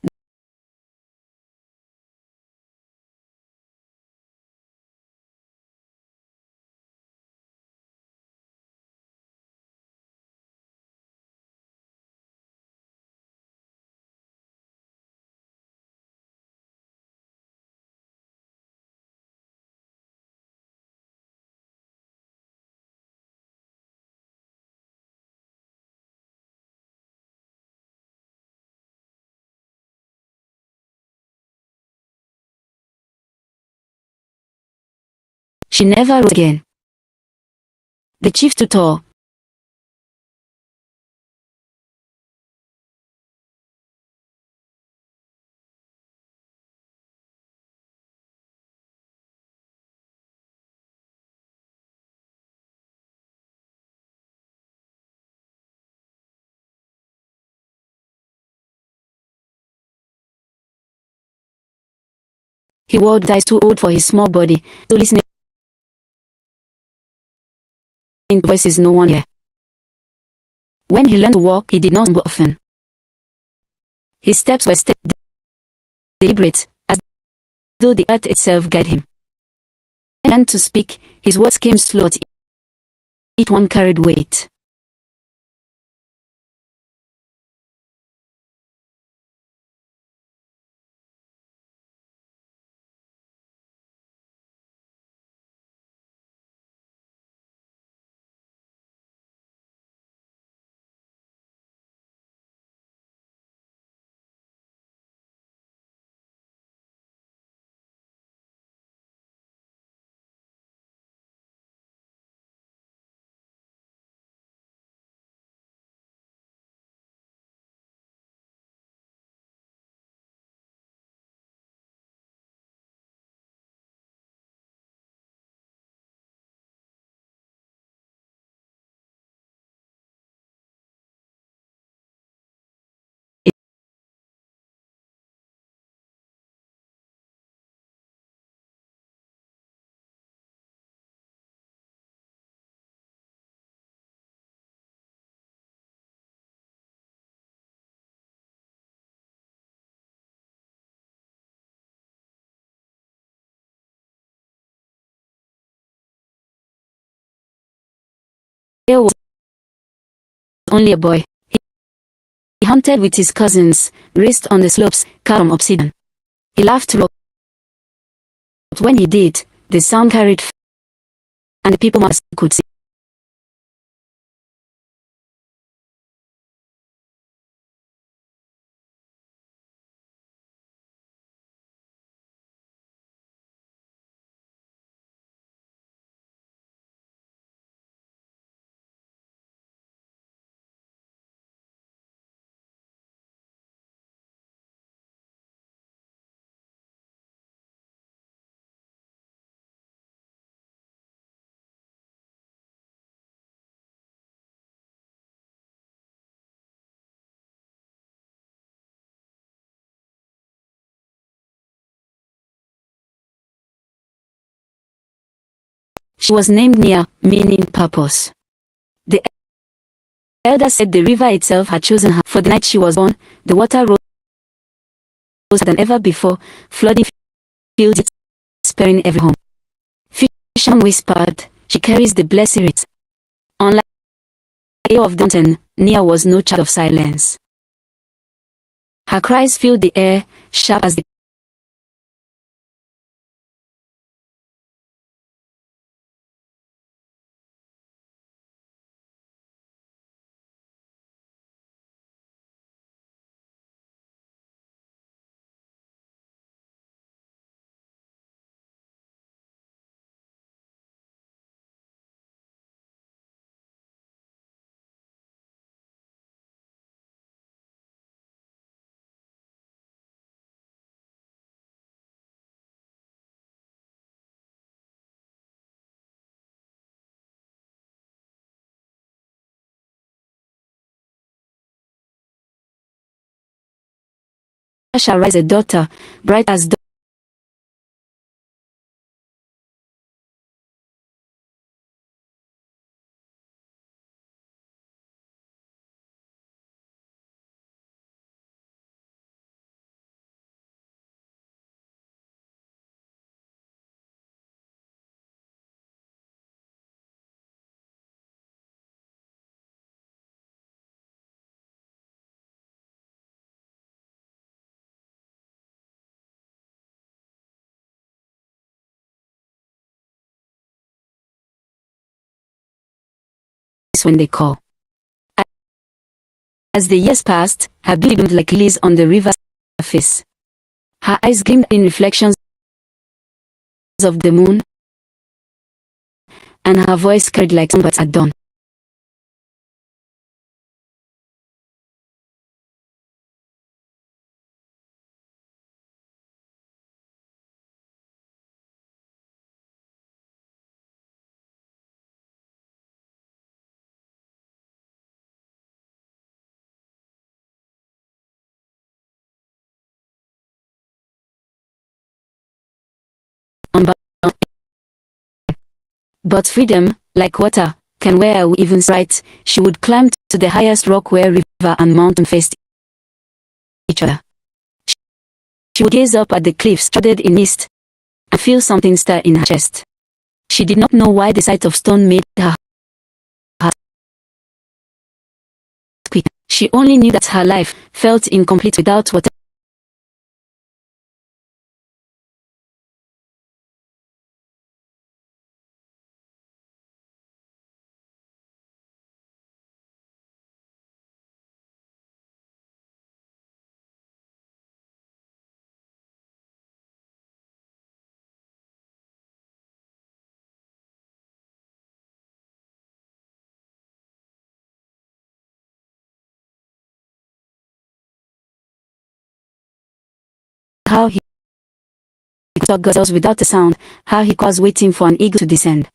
she never rose again. The chief stood tall. He wore the eyes too old for his small body, so listening to voices no one heard. When he learned to walk, he did not stumble often. His steps were steady, deliberate, as though the earth itself guided him. When he learned to speak, his words came slow, each one carried weight. He was only a boy. He hunted with his cousins, raced on the slopes, carved from obsidian. He laughed, but when he did, the sound carried, and the people could see. She was named Nia, meaning purpose. The elder said the river itself had chosen her. For the night she was born, the water rose than ever before, flooding fields, sparing every home. Fishermen whispered, "She carries the blessed spirit." Unlike the of the mountain, Nia was no child of silence. Her cries filled the air, sharp as the shall rise a daughter, bright as dawn. When they call. As the years passed, her beauty bloomed like lilies on the river's surface. Her eyes gleamed in reflections of the moon, and her voice carried like songbirds at dawn. But freedom, like water, can wear away even right. She would climb to the highest rock where river and mountain faced each other. She would gaze up at the cliffs studded in mist and feel something stir in her chest. She did not know why the sight of stone made her heart quit. She only knew that her life felt incomplete without water. How he saw gazelles without a sound, how he was waiting for an eagle to descend.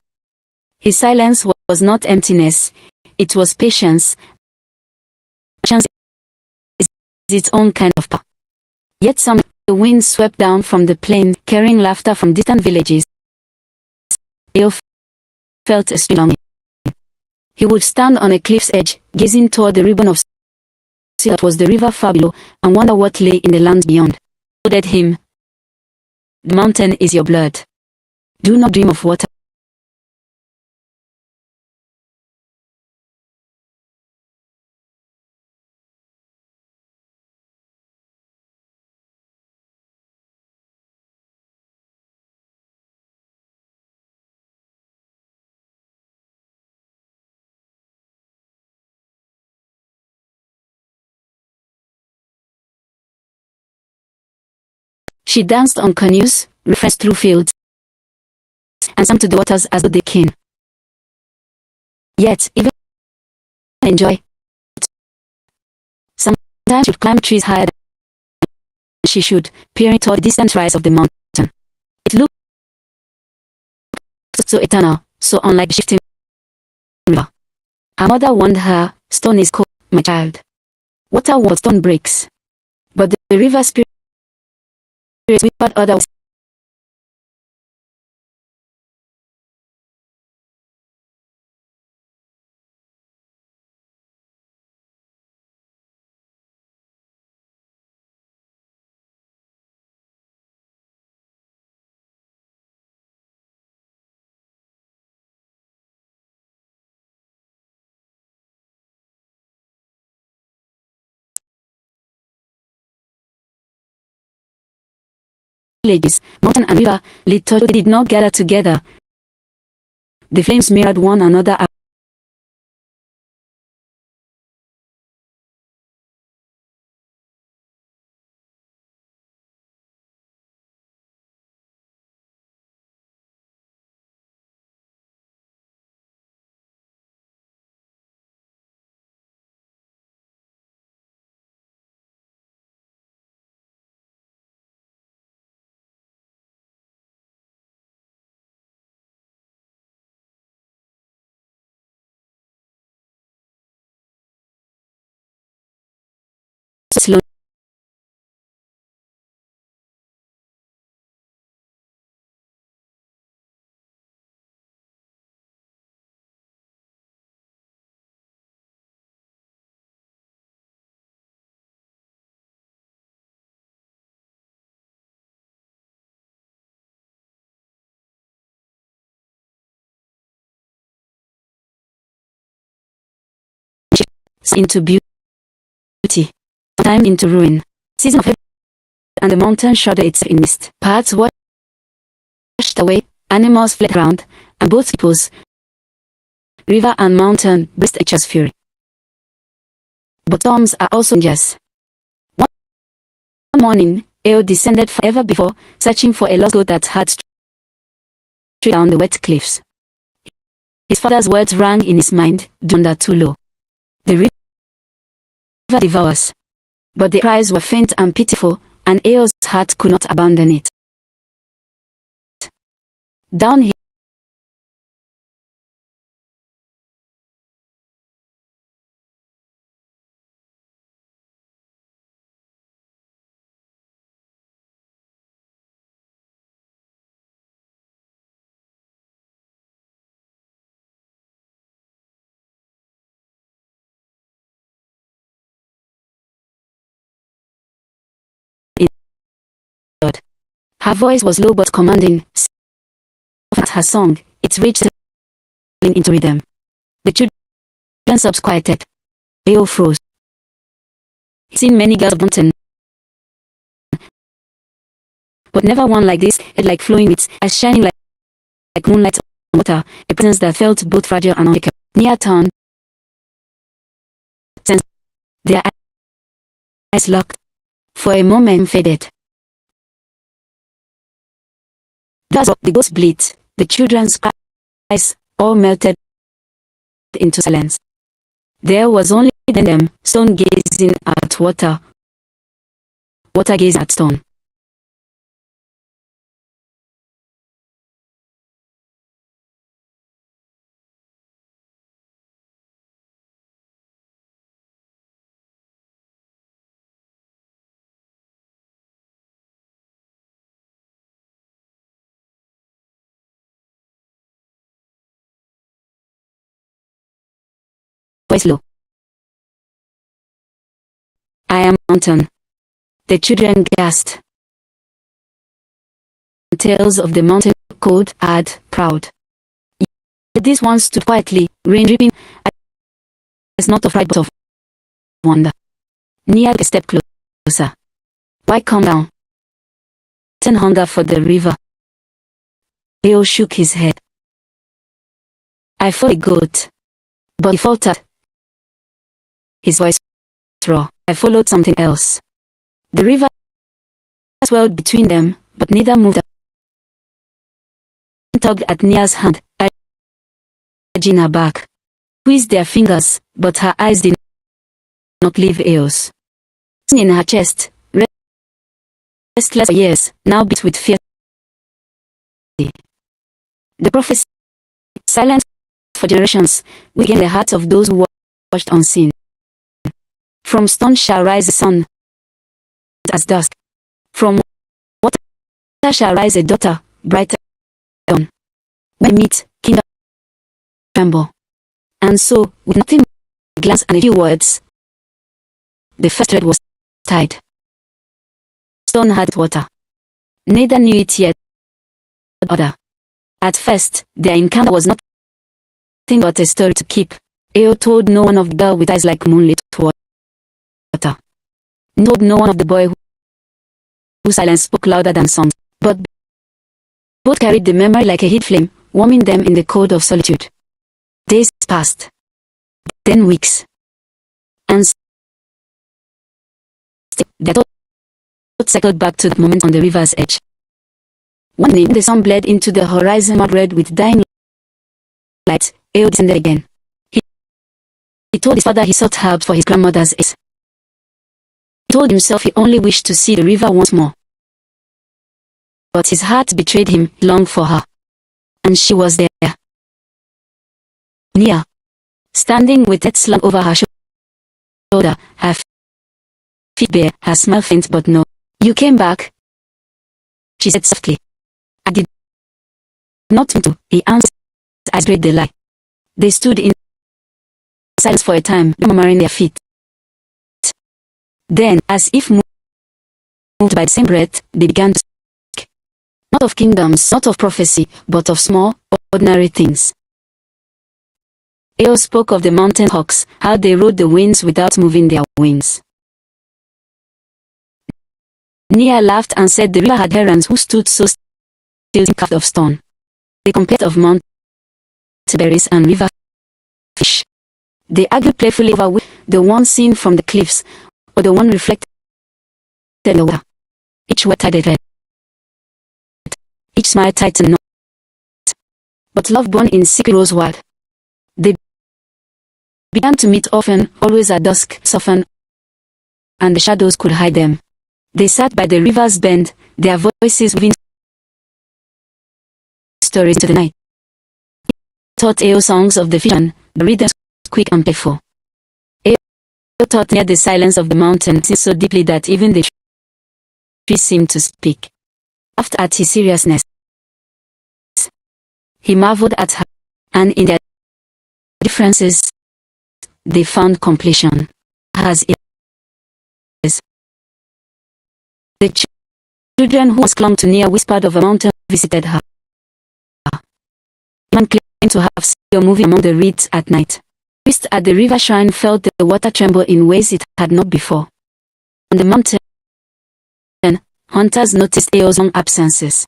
His silence was not emptiness, it was patience. Patience is its own kind of power. Yet somehow the wind swept down from the plain, carrying laughter from distant villages. Eo felt a strange longing. He would stand on a cliff's edge, gazing toward the ribbon of sea that was the river far below, and wonder what lay in the lands beyond. He told him, "The mountain is your blood. Do not dream of water." She danced on canoes, refreshed through fields, and sang to the waters as though they kin. Yet, even in joy, sometimes she would climb trees higher than she should, peering toward the distant rise of the mountain. It looked so eternal, so unlike the shifting river. Her mother warned her, "Stone is cold, my child. Water walls, stone breaks." But the river spirit whispered otherwise. villages, mountain and river, little they did not gather together. The flames mirrored one another slowly. Into beauty, time into ruin, season of heaven, and the mountain shrouded itself in mist. Paths washed away, animals fled around, and both peoples, river and mountain, braced each other's fury. But storms are also dangerous. One morning, Eo descended forever before, searching for a lost goat that had strayed down the wet cliffs. His father's words rang in his mind, "Do not wander too low. The river devours." But the cries were faint and pitiful, and Eo's heart could not abandon it. Down here, her voice was low but commanding. Soft her song, it reached into rhythm. The children's sobs quieted. Eo froze. He'd seen many girls of mountain, but never one like this, head like flowing with eyes shining like moonlight on water, a presence that felt both fragile and unshakable. Near town, since their eyes locked, for a moment faded. That's what the ghost bleat, the children's cries all melted into silence. There was only them, stone gazing at water, water gazing at stone. Voice low. "I am mountain." The children gasped. Tales of the mountain, cold, hard, proud. Yet this one stood quietly, rain dripping, as not of pride but of wonder. Near a step closer. "Why come down? Ten hunger for the river." Eo shook his head. "I fought a goat, but he faltered." His voice raw. "I followed something else." The river swelled between them, but neither moved. Tugged at Nia's hand, edging her back. Squeezed their fingers, but her eyes did not leave Eo's. In her chest, restless for years, now beat with fear. The prophecy, silent for generations, will gain the hearts of those who watched unseen. From stone shall rise the sun as dusk. From water shall rise a daughter, brighter dawn. When meet, kingdom tremble. And so, with nothing but a glance and a few words, the first thread was tied. Stone had water. Neither knew it yet. Other. At first, their encounter was nothing but a story to keep. Eo told no one of the girl with eyes like moonlit water. Told no one of the boy whose silence spoke louder than songs. But Both carried the memory like a heat flame, warming them in the cold of solitude. Days passed. Then weeks. And their thoughts circled back to the moment on the river's edge. One evening, the sun bled into the horizon mud red with dying light. Eo descended again. He told his father he sought help for his grandmother's ace. He told himself he only wished to see the river once more. But his heart betrayed him. He longed for her. And she was there. Nia, standing with it slung over her shoulder, her feet bare, her smile faint but no. You came back, she said softly. I did not mean to, he answered as great the lie. They stood in silence for a time, murmuring their feet. Then, as if moved by the same breath, they began to speak. Not of kingdoms, not of prophecy, but of small, ordinary things. Eo spoke of the mountain hawks, how they rode the winds without moving their wings. Nia laughed and said the river had herons who stood so still carved of stone. They compared of mountain berries and river fish. They argued playfully over which, the one seen from the cliffs, or the one reflected in the water. Each were tied a thread. Each smile tightened not. But love born in secret rose wild. They began to meet often, always at dusk, softened, and the shadows could hide them. They sat by the river's bend, their voices weaving stories into the night. Taught Eo songs of the vision, the rhythms quick and playful. Eo taught near the silence of the mountain so deeply that even the trees seemed to speak. Laughed at his seriousness. He marveled at her, and in their differences, they found completion. As it is. The children who once clung to Nia whispered of a mountain visited her. One claimed to have seen her moving among the reeds at night. Priests at the river shrine felt the water tremble in ways it had not before. On the mountain, hunters noticed Eo's long absences.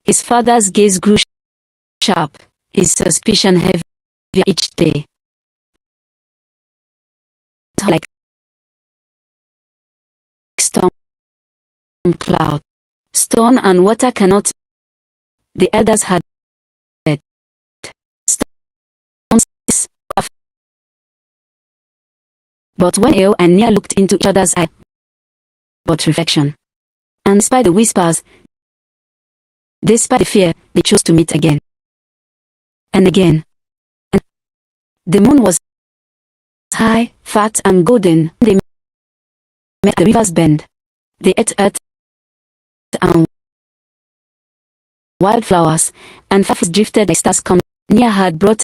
His father's gaze grew sharp, his suspicion heavier each day. Like storm cloud. Stone and water cannot, the elders had said. But when Eo and Nia looked into each other's eyes, but reflection. And despite the whispers, despite the fear, they chose to meet again. And again. And the moon was high, fat and golden. They met the river's bend. They ate earth and wildflowers, and flowers drifted like stars come. Nia had brought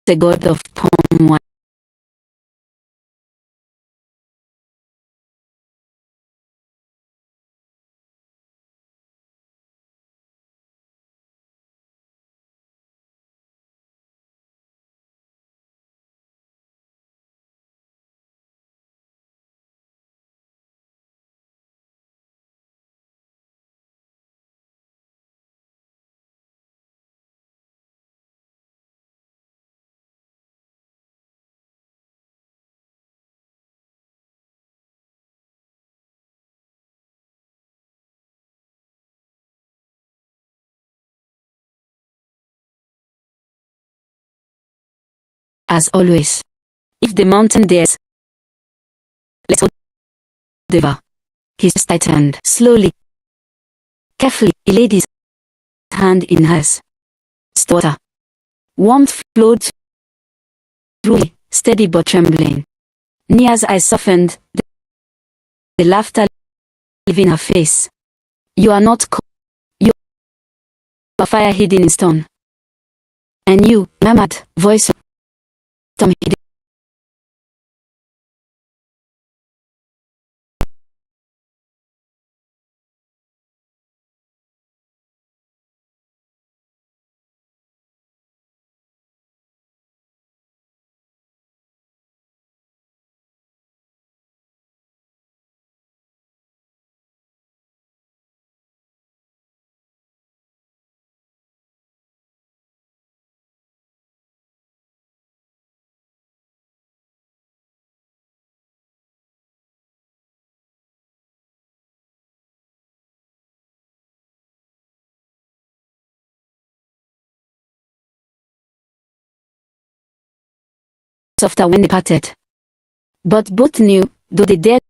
the god of palm wine. As always, if the mountain dares, let's hold the river. His chest tightened. Slowly, carefully, he laid his hand in hers. Water. Warmth flowed through, steady but trembling. Nia's eyes softened, the laughter leaving her face. You are not cold. You are fire hidden in stone. And you, murmured, voice hidden softer when they parted. But both knew, though they dared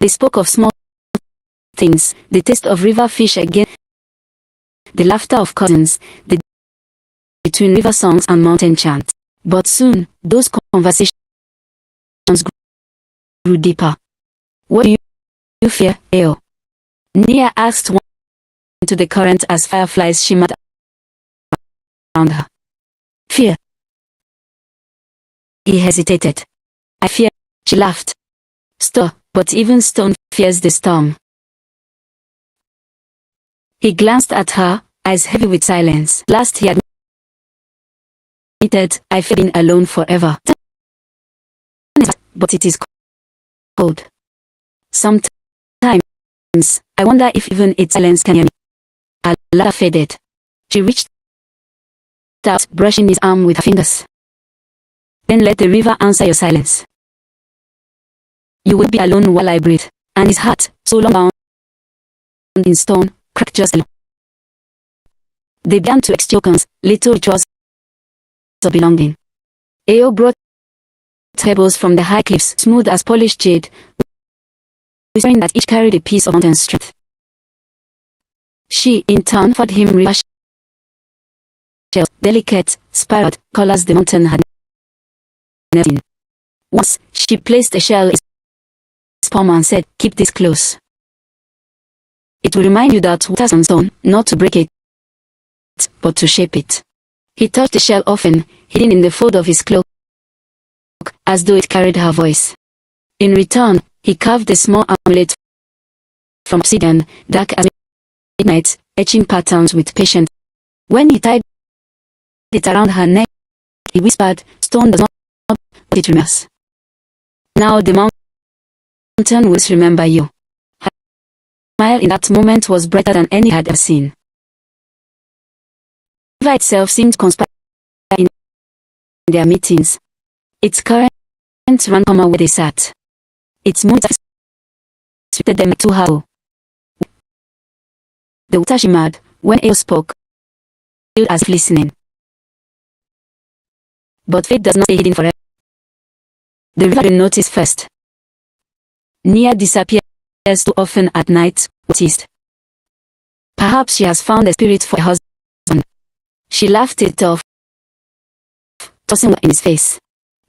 they spoke of small things, the taste of river fish again, the laughter of cousins, the between river songs and mountain chants. But soon, those conversations grew deeper. What do you fear, Eo? Nia asked, one into the current as fireflies shimmered around her. Fear. He hesitated. I fear, she laughed. Stir, but even stone fears the storm. He glanced at her, eyes heavy with silence. Last he admitted, I fear being alone forever. But it is cold. Sometimes, I wonder if even its silence can hear me. Her laughter faded. She reached out, brushing his arm with her fingers. Then let the river answer your silence. You will be alone while I breathe. And his heart, so long bound in stone, cracked just a little. They began to exchange little rituals of belonging. Eo brought pebbles from the high cliffs, smooth as polished jade, whispering that each carried a piece of mountain strength. She, in turn, offered him river shells, delicate, spiraled colors the mountain had never seen. Once, she placed a shell in his palm and said, keep this close. It will remind you that water's on stone, not to break it, but to shape it. He touched the shell often, hidden in the fold of his cloak, as though it carried her voice. In return, he carved a small amulet from obsidian, dark as midnight, etching patterns with patience. When he tied it around her neck, he whispered, stone does not, but it remembers. Now the mountain will remember you. Her smile in that moment was brighter than any had ever seen. The river itself seemed conspire in their meetings. Its current ran from where they sat. Its moon swept them to her. The water shimmered when Eo spoke, as if listening. But fate does not stay hidden forever. The river will notice first. Nia disappears too often at night, teased. Perhaps she has found a spirit for a husband. She laughed it off, tossing in his face.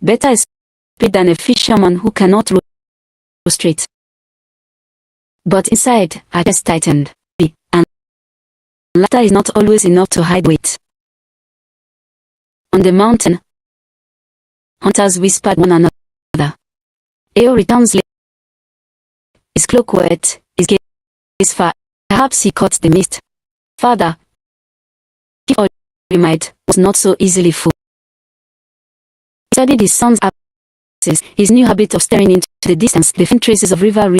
Better a spirit than a fisherman who cannot row straight. But inside, her chest tightened, and laughter is not always enough to hide weight. On the mountain, hunters whispered one another. Eo returns late, his cloak wet, his gaze far. Perhaps he caught the mist. Father, if all he might, was not so easily fooled. He studied his son's absence, his new habit of staring into the distance, the faint traces of river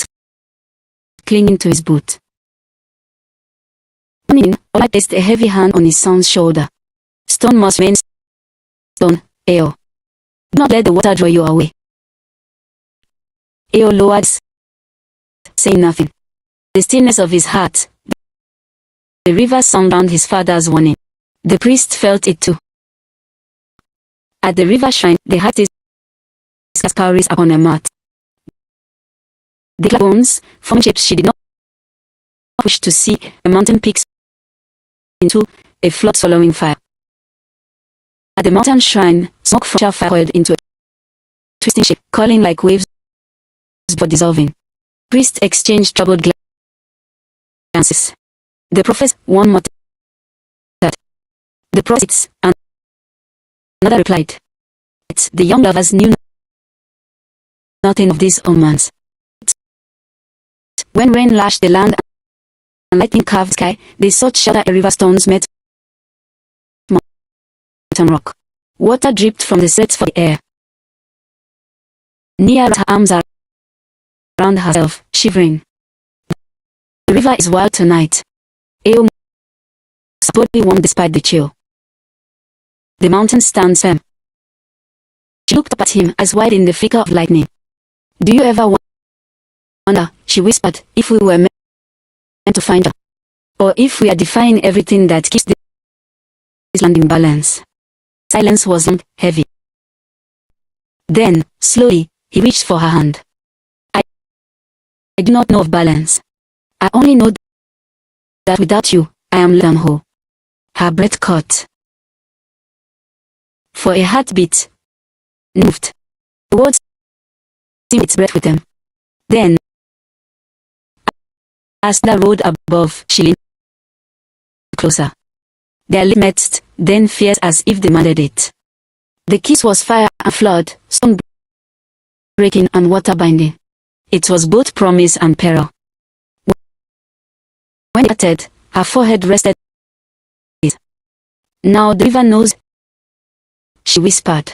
clinging to his boot. Morning, Ola placed a heavy hand on his son's shoulder. Stone must remain stone, Eo. Do not let the water draw you away. Eo lowered, saying nothing. The stillness of his heart, the river sung round his father's warning. The priest felt it too. At the river shrine, the heart is cowries upon a mat. The clay bones, form shapes she did not wish to see, a mountain peaks into a flood swallowing fire. At the mountain shrine, smoke from a fire coiled into a twisting shape, curling like waves but dissolving. Priests exchanged troubled glances. The prophets, one muttered, the prophets, and another replied. The young lovers knew nothing of these omens. When rain lashed the land and lightning carved sky, they sought shelter a river stones met mountain. mountain rock. Water dripped from the slits for the air. Nia wrapped her arms around herself, shivering. The river is wild tonight. Ao's body warmed despite the chill. The mountain stands firm. She looked up at him, eyes wide in the flicker of lightning. Do you ever wonder, she whispered, if we were meant to find her? Or if we are defying everything that keeps this land in balance? Silence was long, heavy. Then, slowly, he reached for her hand. I do not know of balance. I only know that without you, I am lost and whole. Her breath caught. For a heartbeat, moved. The words seemed its breath with them. Then, as the road above, she leaned closer. Their lips met, then fierce as if they demanded it. The kiss was fire and flood, stone breaking and water binding. It was both promise and peril. When it parted, her forehead rested. Now the river knows, she whispered.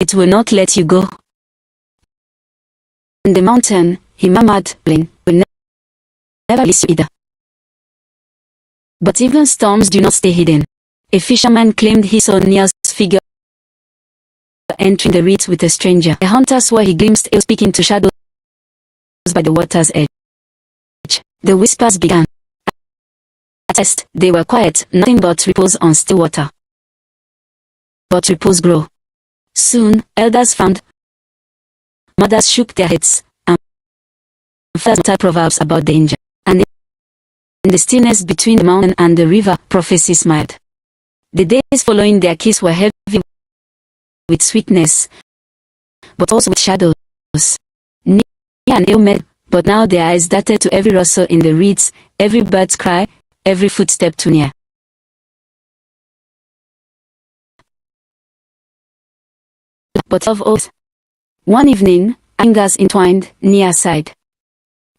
It will not let you go. In the mountain, he murmured, will never release you either. But even storms do not stay hidden. A fisherman claimed he saw Nia's figure entering the reeds with a stranger. A hunter swore he glimpsed Elle speaking to shadows by the water's edge. The whispers began. At first, they were quiet, nothing but ripples on still water. But ripples grow. Soon, elders frowned, mothers shook their heads, and fathers muttered proverbs about danger. And in the stillness between the mountain and the river, prophecy smiled. The days following their kiss were heavy with sweetness, but also with shadows. Nia and Elle met, but now their eyes darted to every rustle in the reeds, every bird's cry, every footstep too near. But of all, one evening, angers entwined, Nia sighed.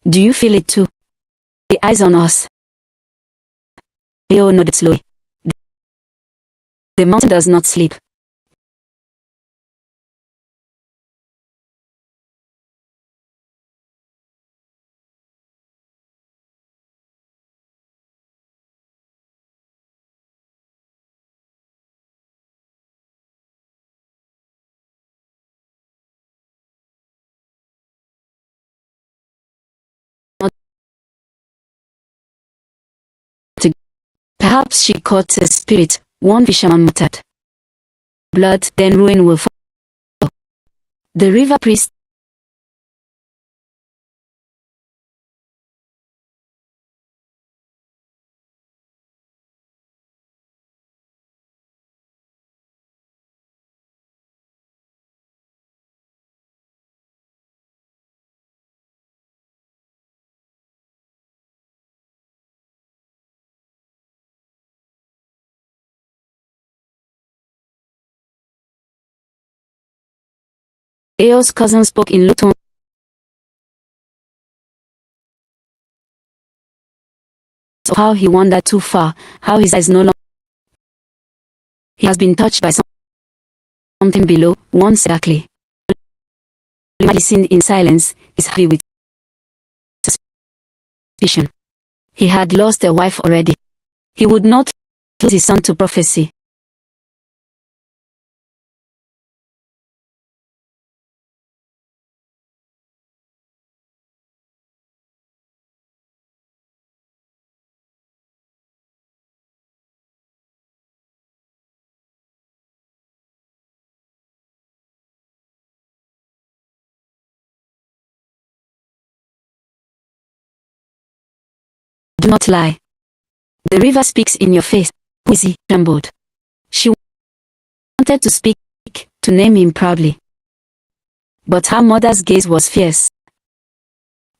Do you feel it too? The eyes on us. Elle nodded slowly. The mountain does not sleep. Perhaps she caught a spirit, one fisherman muttered. Blood, then ruin will follow. The river priest Eo's cousin spoke in low tone. How he wandered too far, how his eyes no longer. He has been touched by something below, once darkly. He listened in silence, is heavy with suspicion. He had lost a wife already. He would not lose his son to prophecy. Do not lie. The river speaks in your face. Who is he? Trembled. She wanted to speak, to name him proudly. But her mother's gaze was fierce.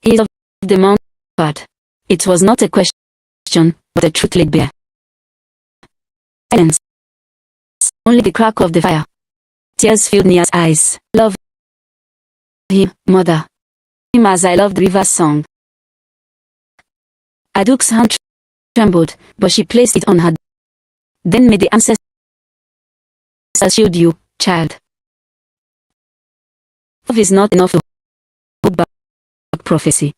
He is of the mountain. It was not a question, but a truth laid bare. Silence. Only the crack of the fire. Tears filled Nia's eyes. Love him, mother. Him as I loved the river's song. Aduk's hand trembled, but she placed it on her. Then made the answer just as showed you, child. Love is not enough to hold back prophecy.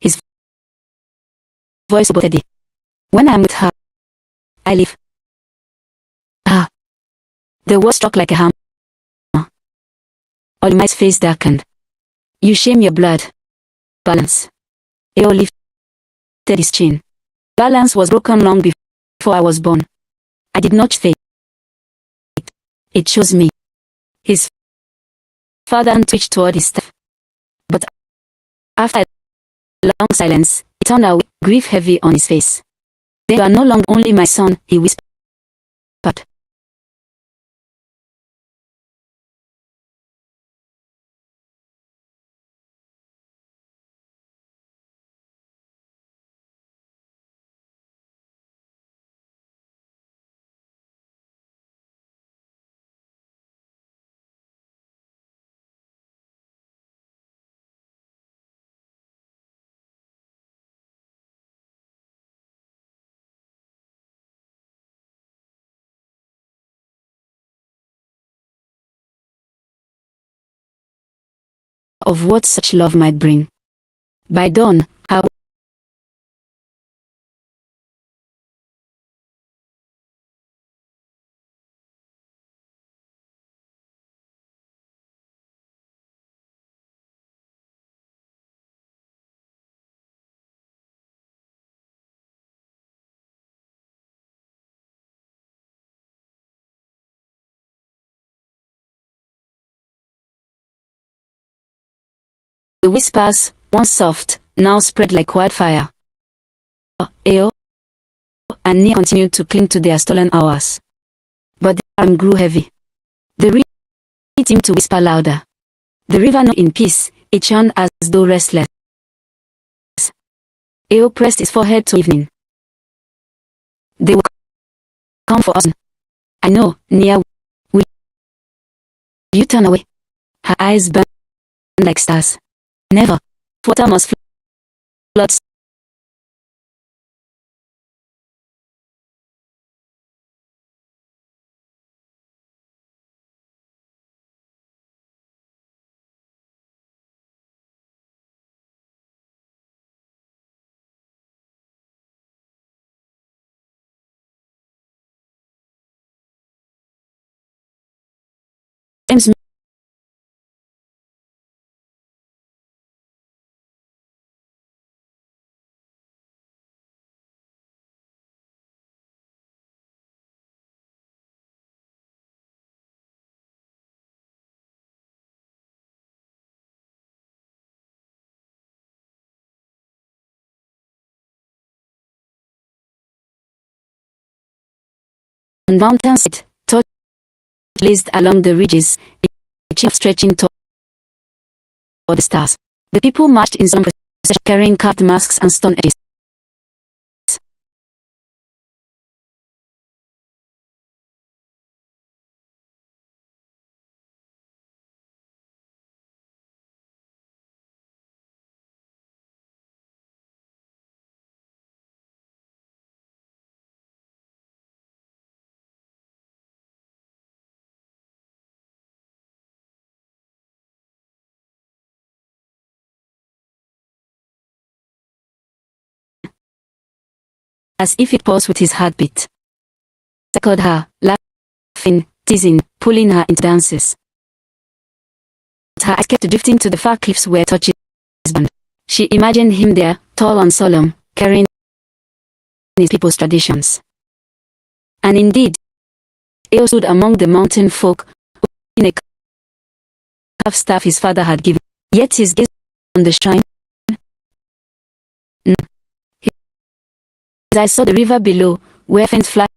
His voice was steady. When I'm with her, I live. Ah, the word struck like a hammer. Olmai's face darkened. You shame your blood. Balance. Eo lifted his chin. Balance was broken long before I was born. I did not fake. It chose me. His father twitched toward his staff. But after a long silence, it turned away, grief heavy on his face. They are no longer only my son, he whispered. Of what such love might bring. By dawn, how the whispers, once soft, now spread like wildfire. Eo and Nia continued to cling to their stolen hours. But the arm grew heavy. The reed seemed to whisper louder. The river knew in peace, it churned as though restless. Eo pressed his forehead to evening. They will come for us. I know, Nia. Will you turn away? Her eyes burned like stars. Never. Water must flood. On mountains, torch blazed along the ridges, a chief stretching toward the stars. The people marched in some procession, carrying carved masks and stone edges. As if it pulsed with his heartbeat. Echoed her, laughing, teasing, pulling her into dances. Her eyes kept drifting to the far cliffs where touches burned. She imagined him there, tall and solemn, carrying his people's traditions. And indeed, Eo stood among the mountain folk in a staff his father had given. Yet his gaze on the shrine. No. His eyes saw the river below, where faint flash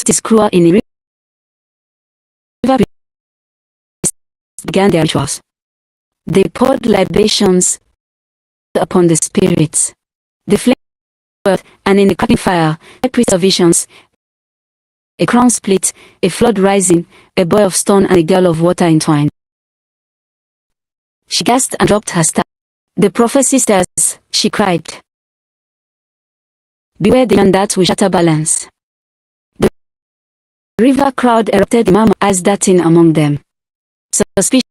is cruel in a river began their rituals. They poured libations upon the spirits. The flame burned, and in the crackling fire, a priest of visions, a crown split, a flood rising, a boy of stone and a girl of water entwined. She gasped and dropped her staff. The prophecy stirs, she cried. Beware the one that will shatter balance. The river crowd erupted, the murmur, eyes darting among them. Suspicion.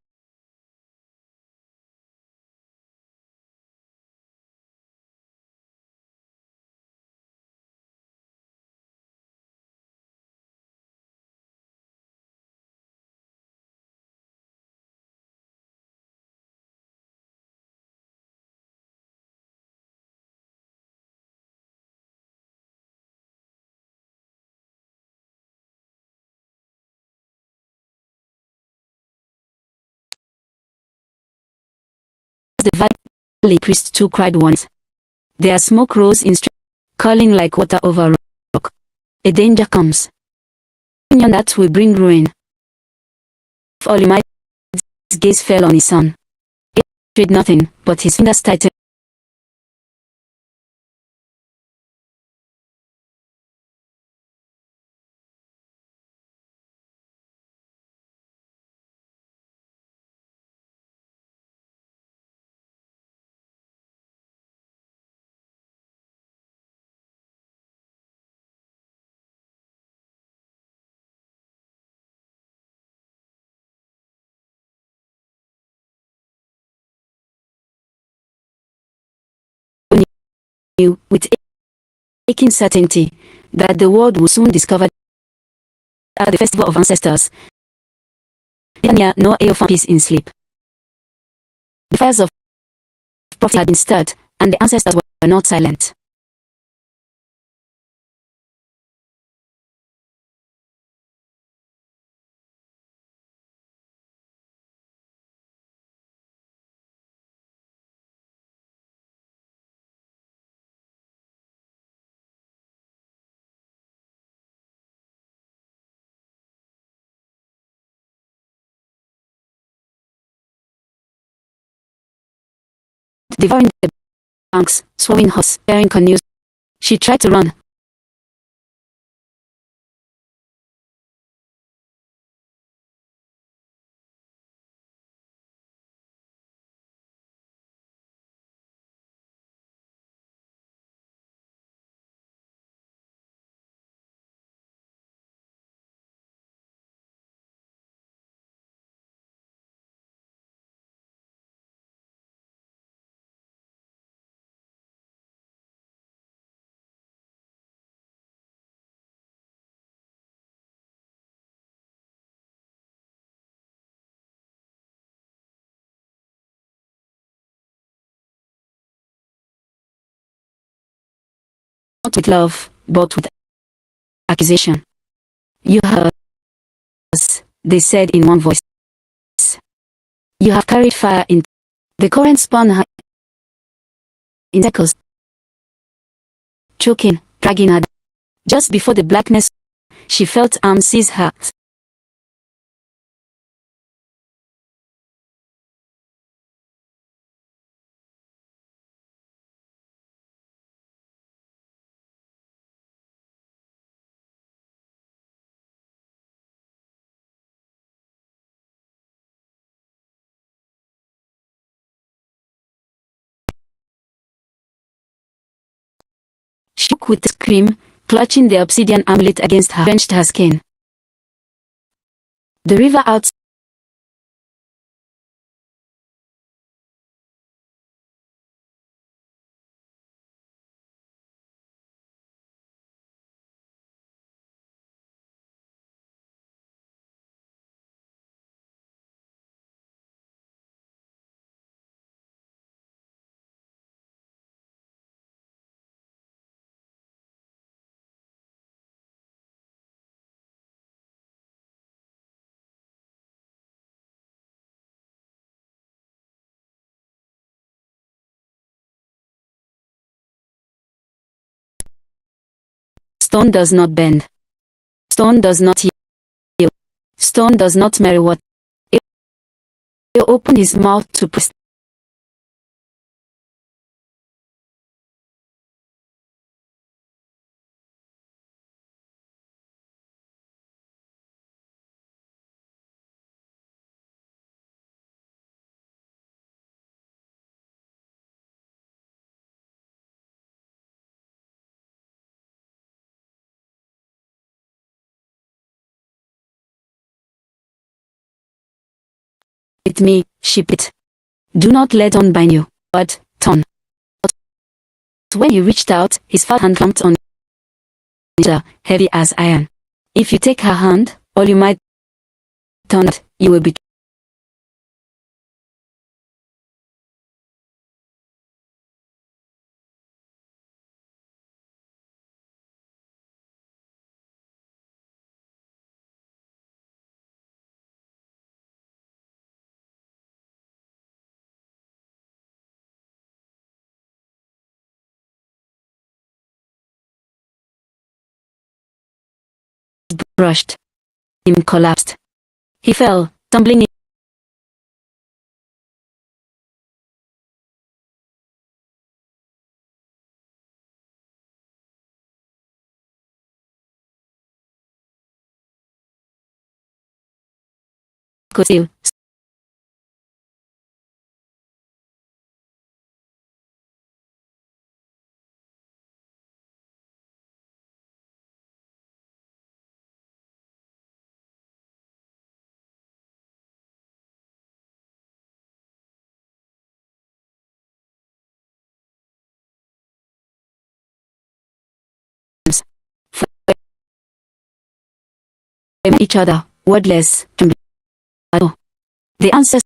The valley priest too cried once. Their smoke rose in streams, curling like water over rock. A danger comes. Union that will bring ruin. All might, his gaze fell on his son. He did nothing, but his fingers tightened. Knew with aching certainty that the world will soon discover at the festival of ancestors. Near no air found peace in sleep. The fires of prophecy had been stirred, and the ancestors were not silent. Devouring the banks, swarming horses, bearing canoes. She tried to run. Not with love, but with accusation. You have us, they said in one voice. You have carried fire in. The current spun her in circles, choking, dragging her. Just before the blackness, she felt arms seize her. She shook with a scream, clutching the obsidian amulet against her, drenched her skin. The river outside Stone does not bend. Stone does not yield. Stone does not marry what? He opened his mouth to press. With me, ship it. Do not let on bind you, but turn. When he reached out, his fat hand clumped on her, heavy as iron. If you take her hand, all you might turn it, you will be brushed. Him collapsed. He fell, tumbling still. Each other, wordless. The ancestors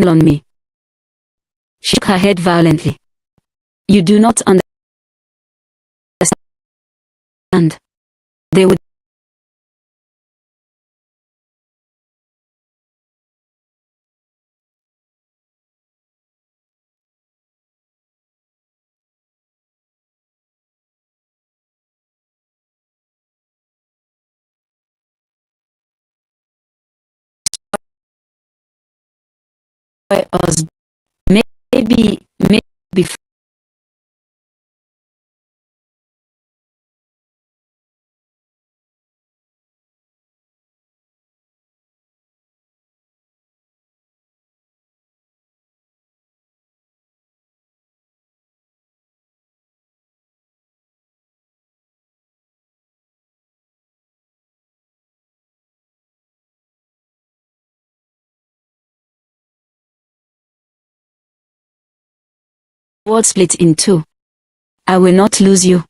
on me. She shook her head violently. You do not understand. They would destroy us. Maybe before the world split in two. I will not lose you.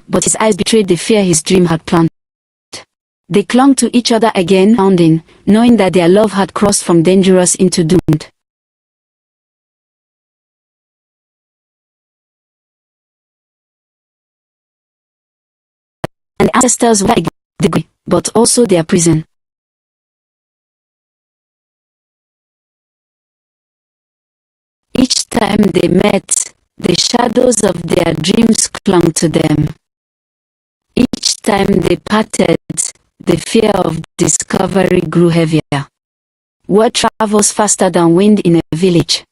But his eyes betrayed the fear his dream had planted. They clung to each other again, pounding, knowing that their love had crossed from dangerous into doomed. And the ancestors were the grave, but also their prison. Each time they met, the shadows of their dreams clung to them. Each time they parted, the fear of discovery grew heavier. Word travels faster than wind in a village.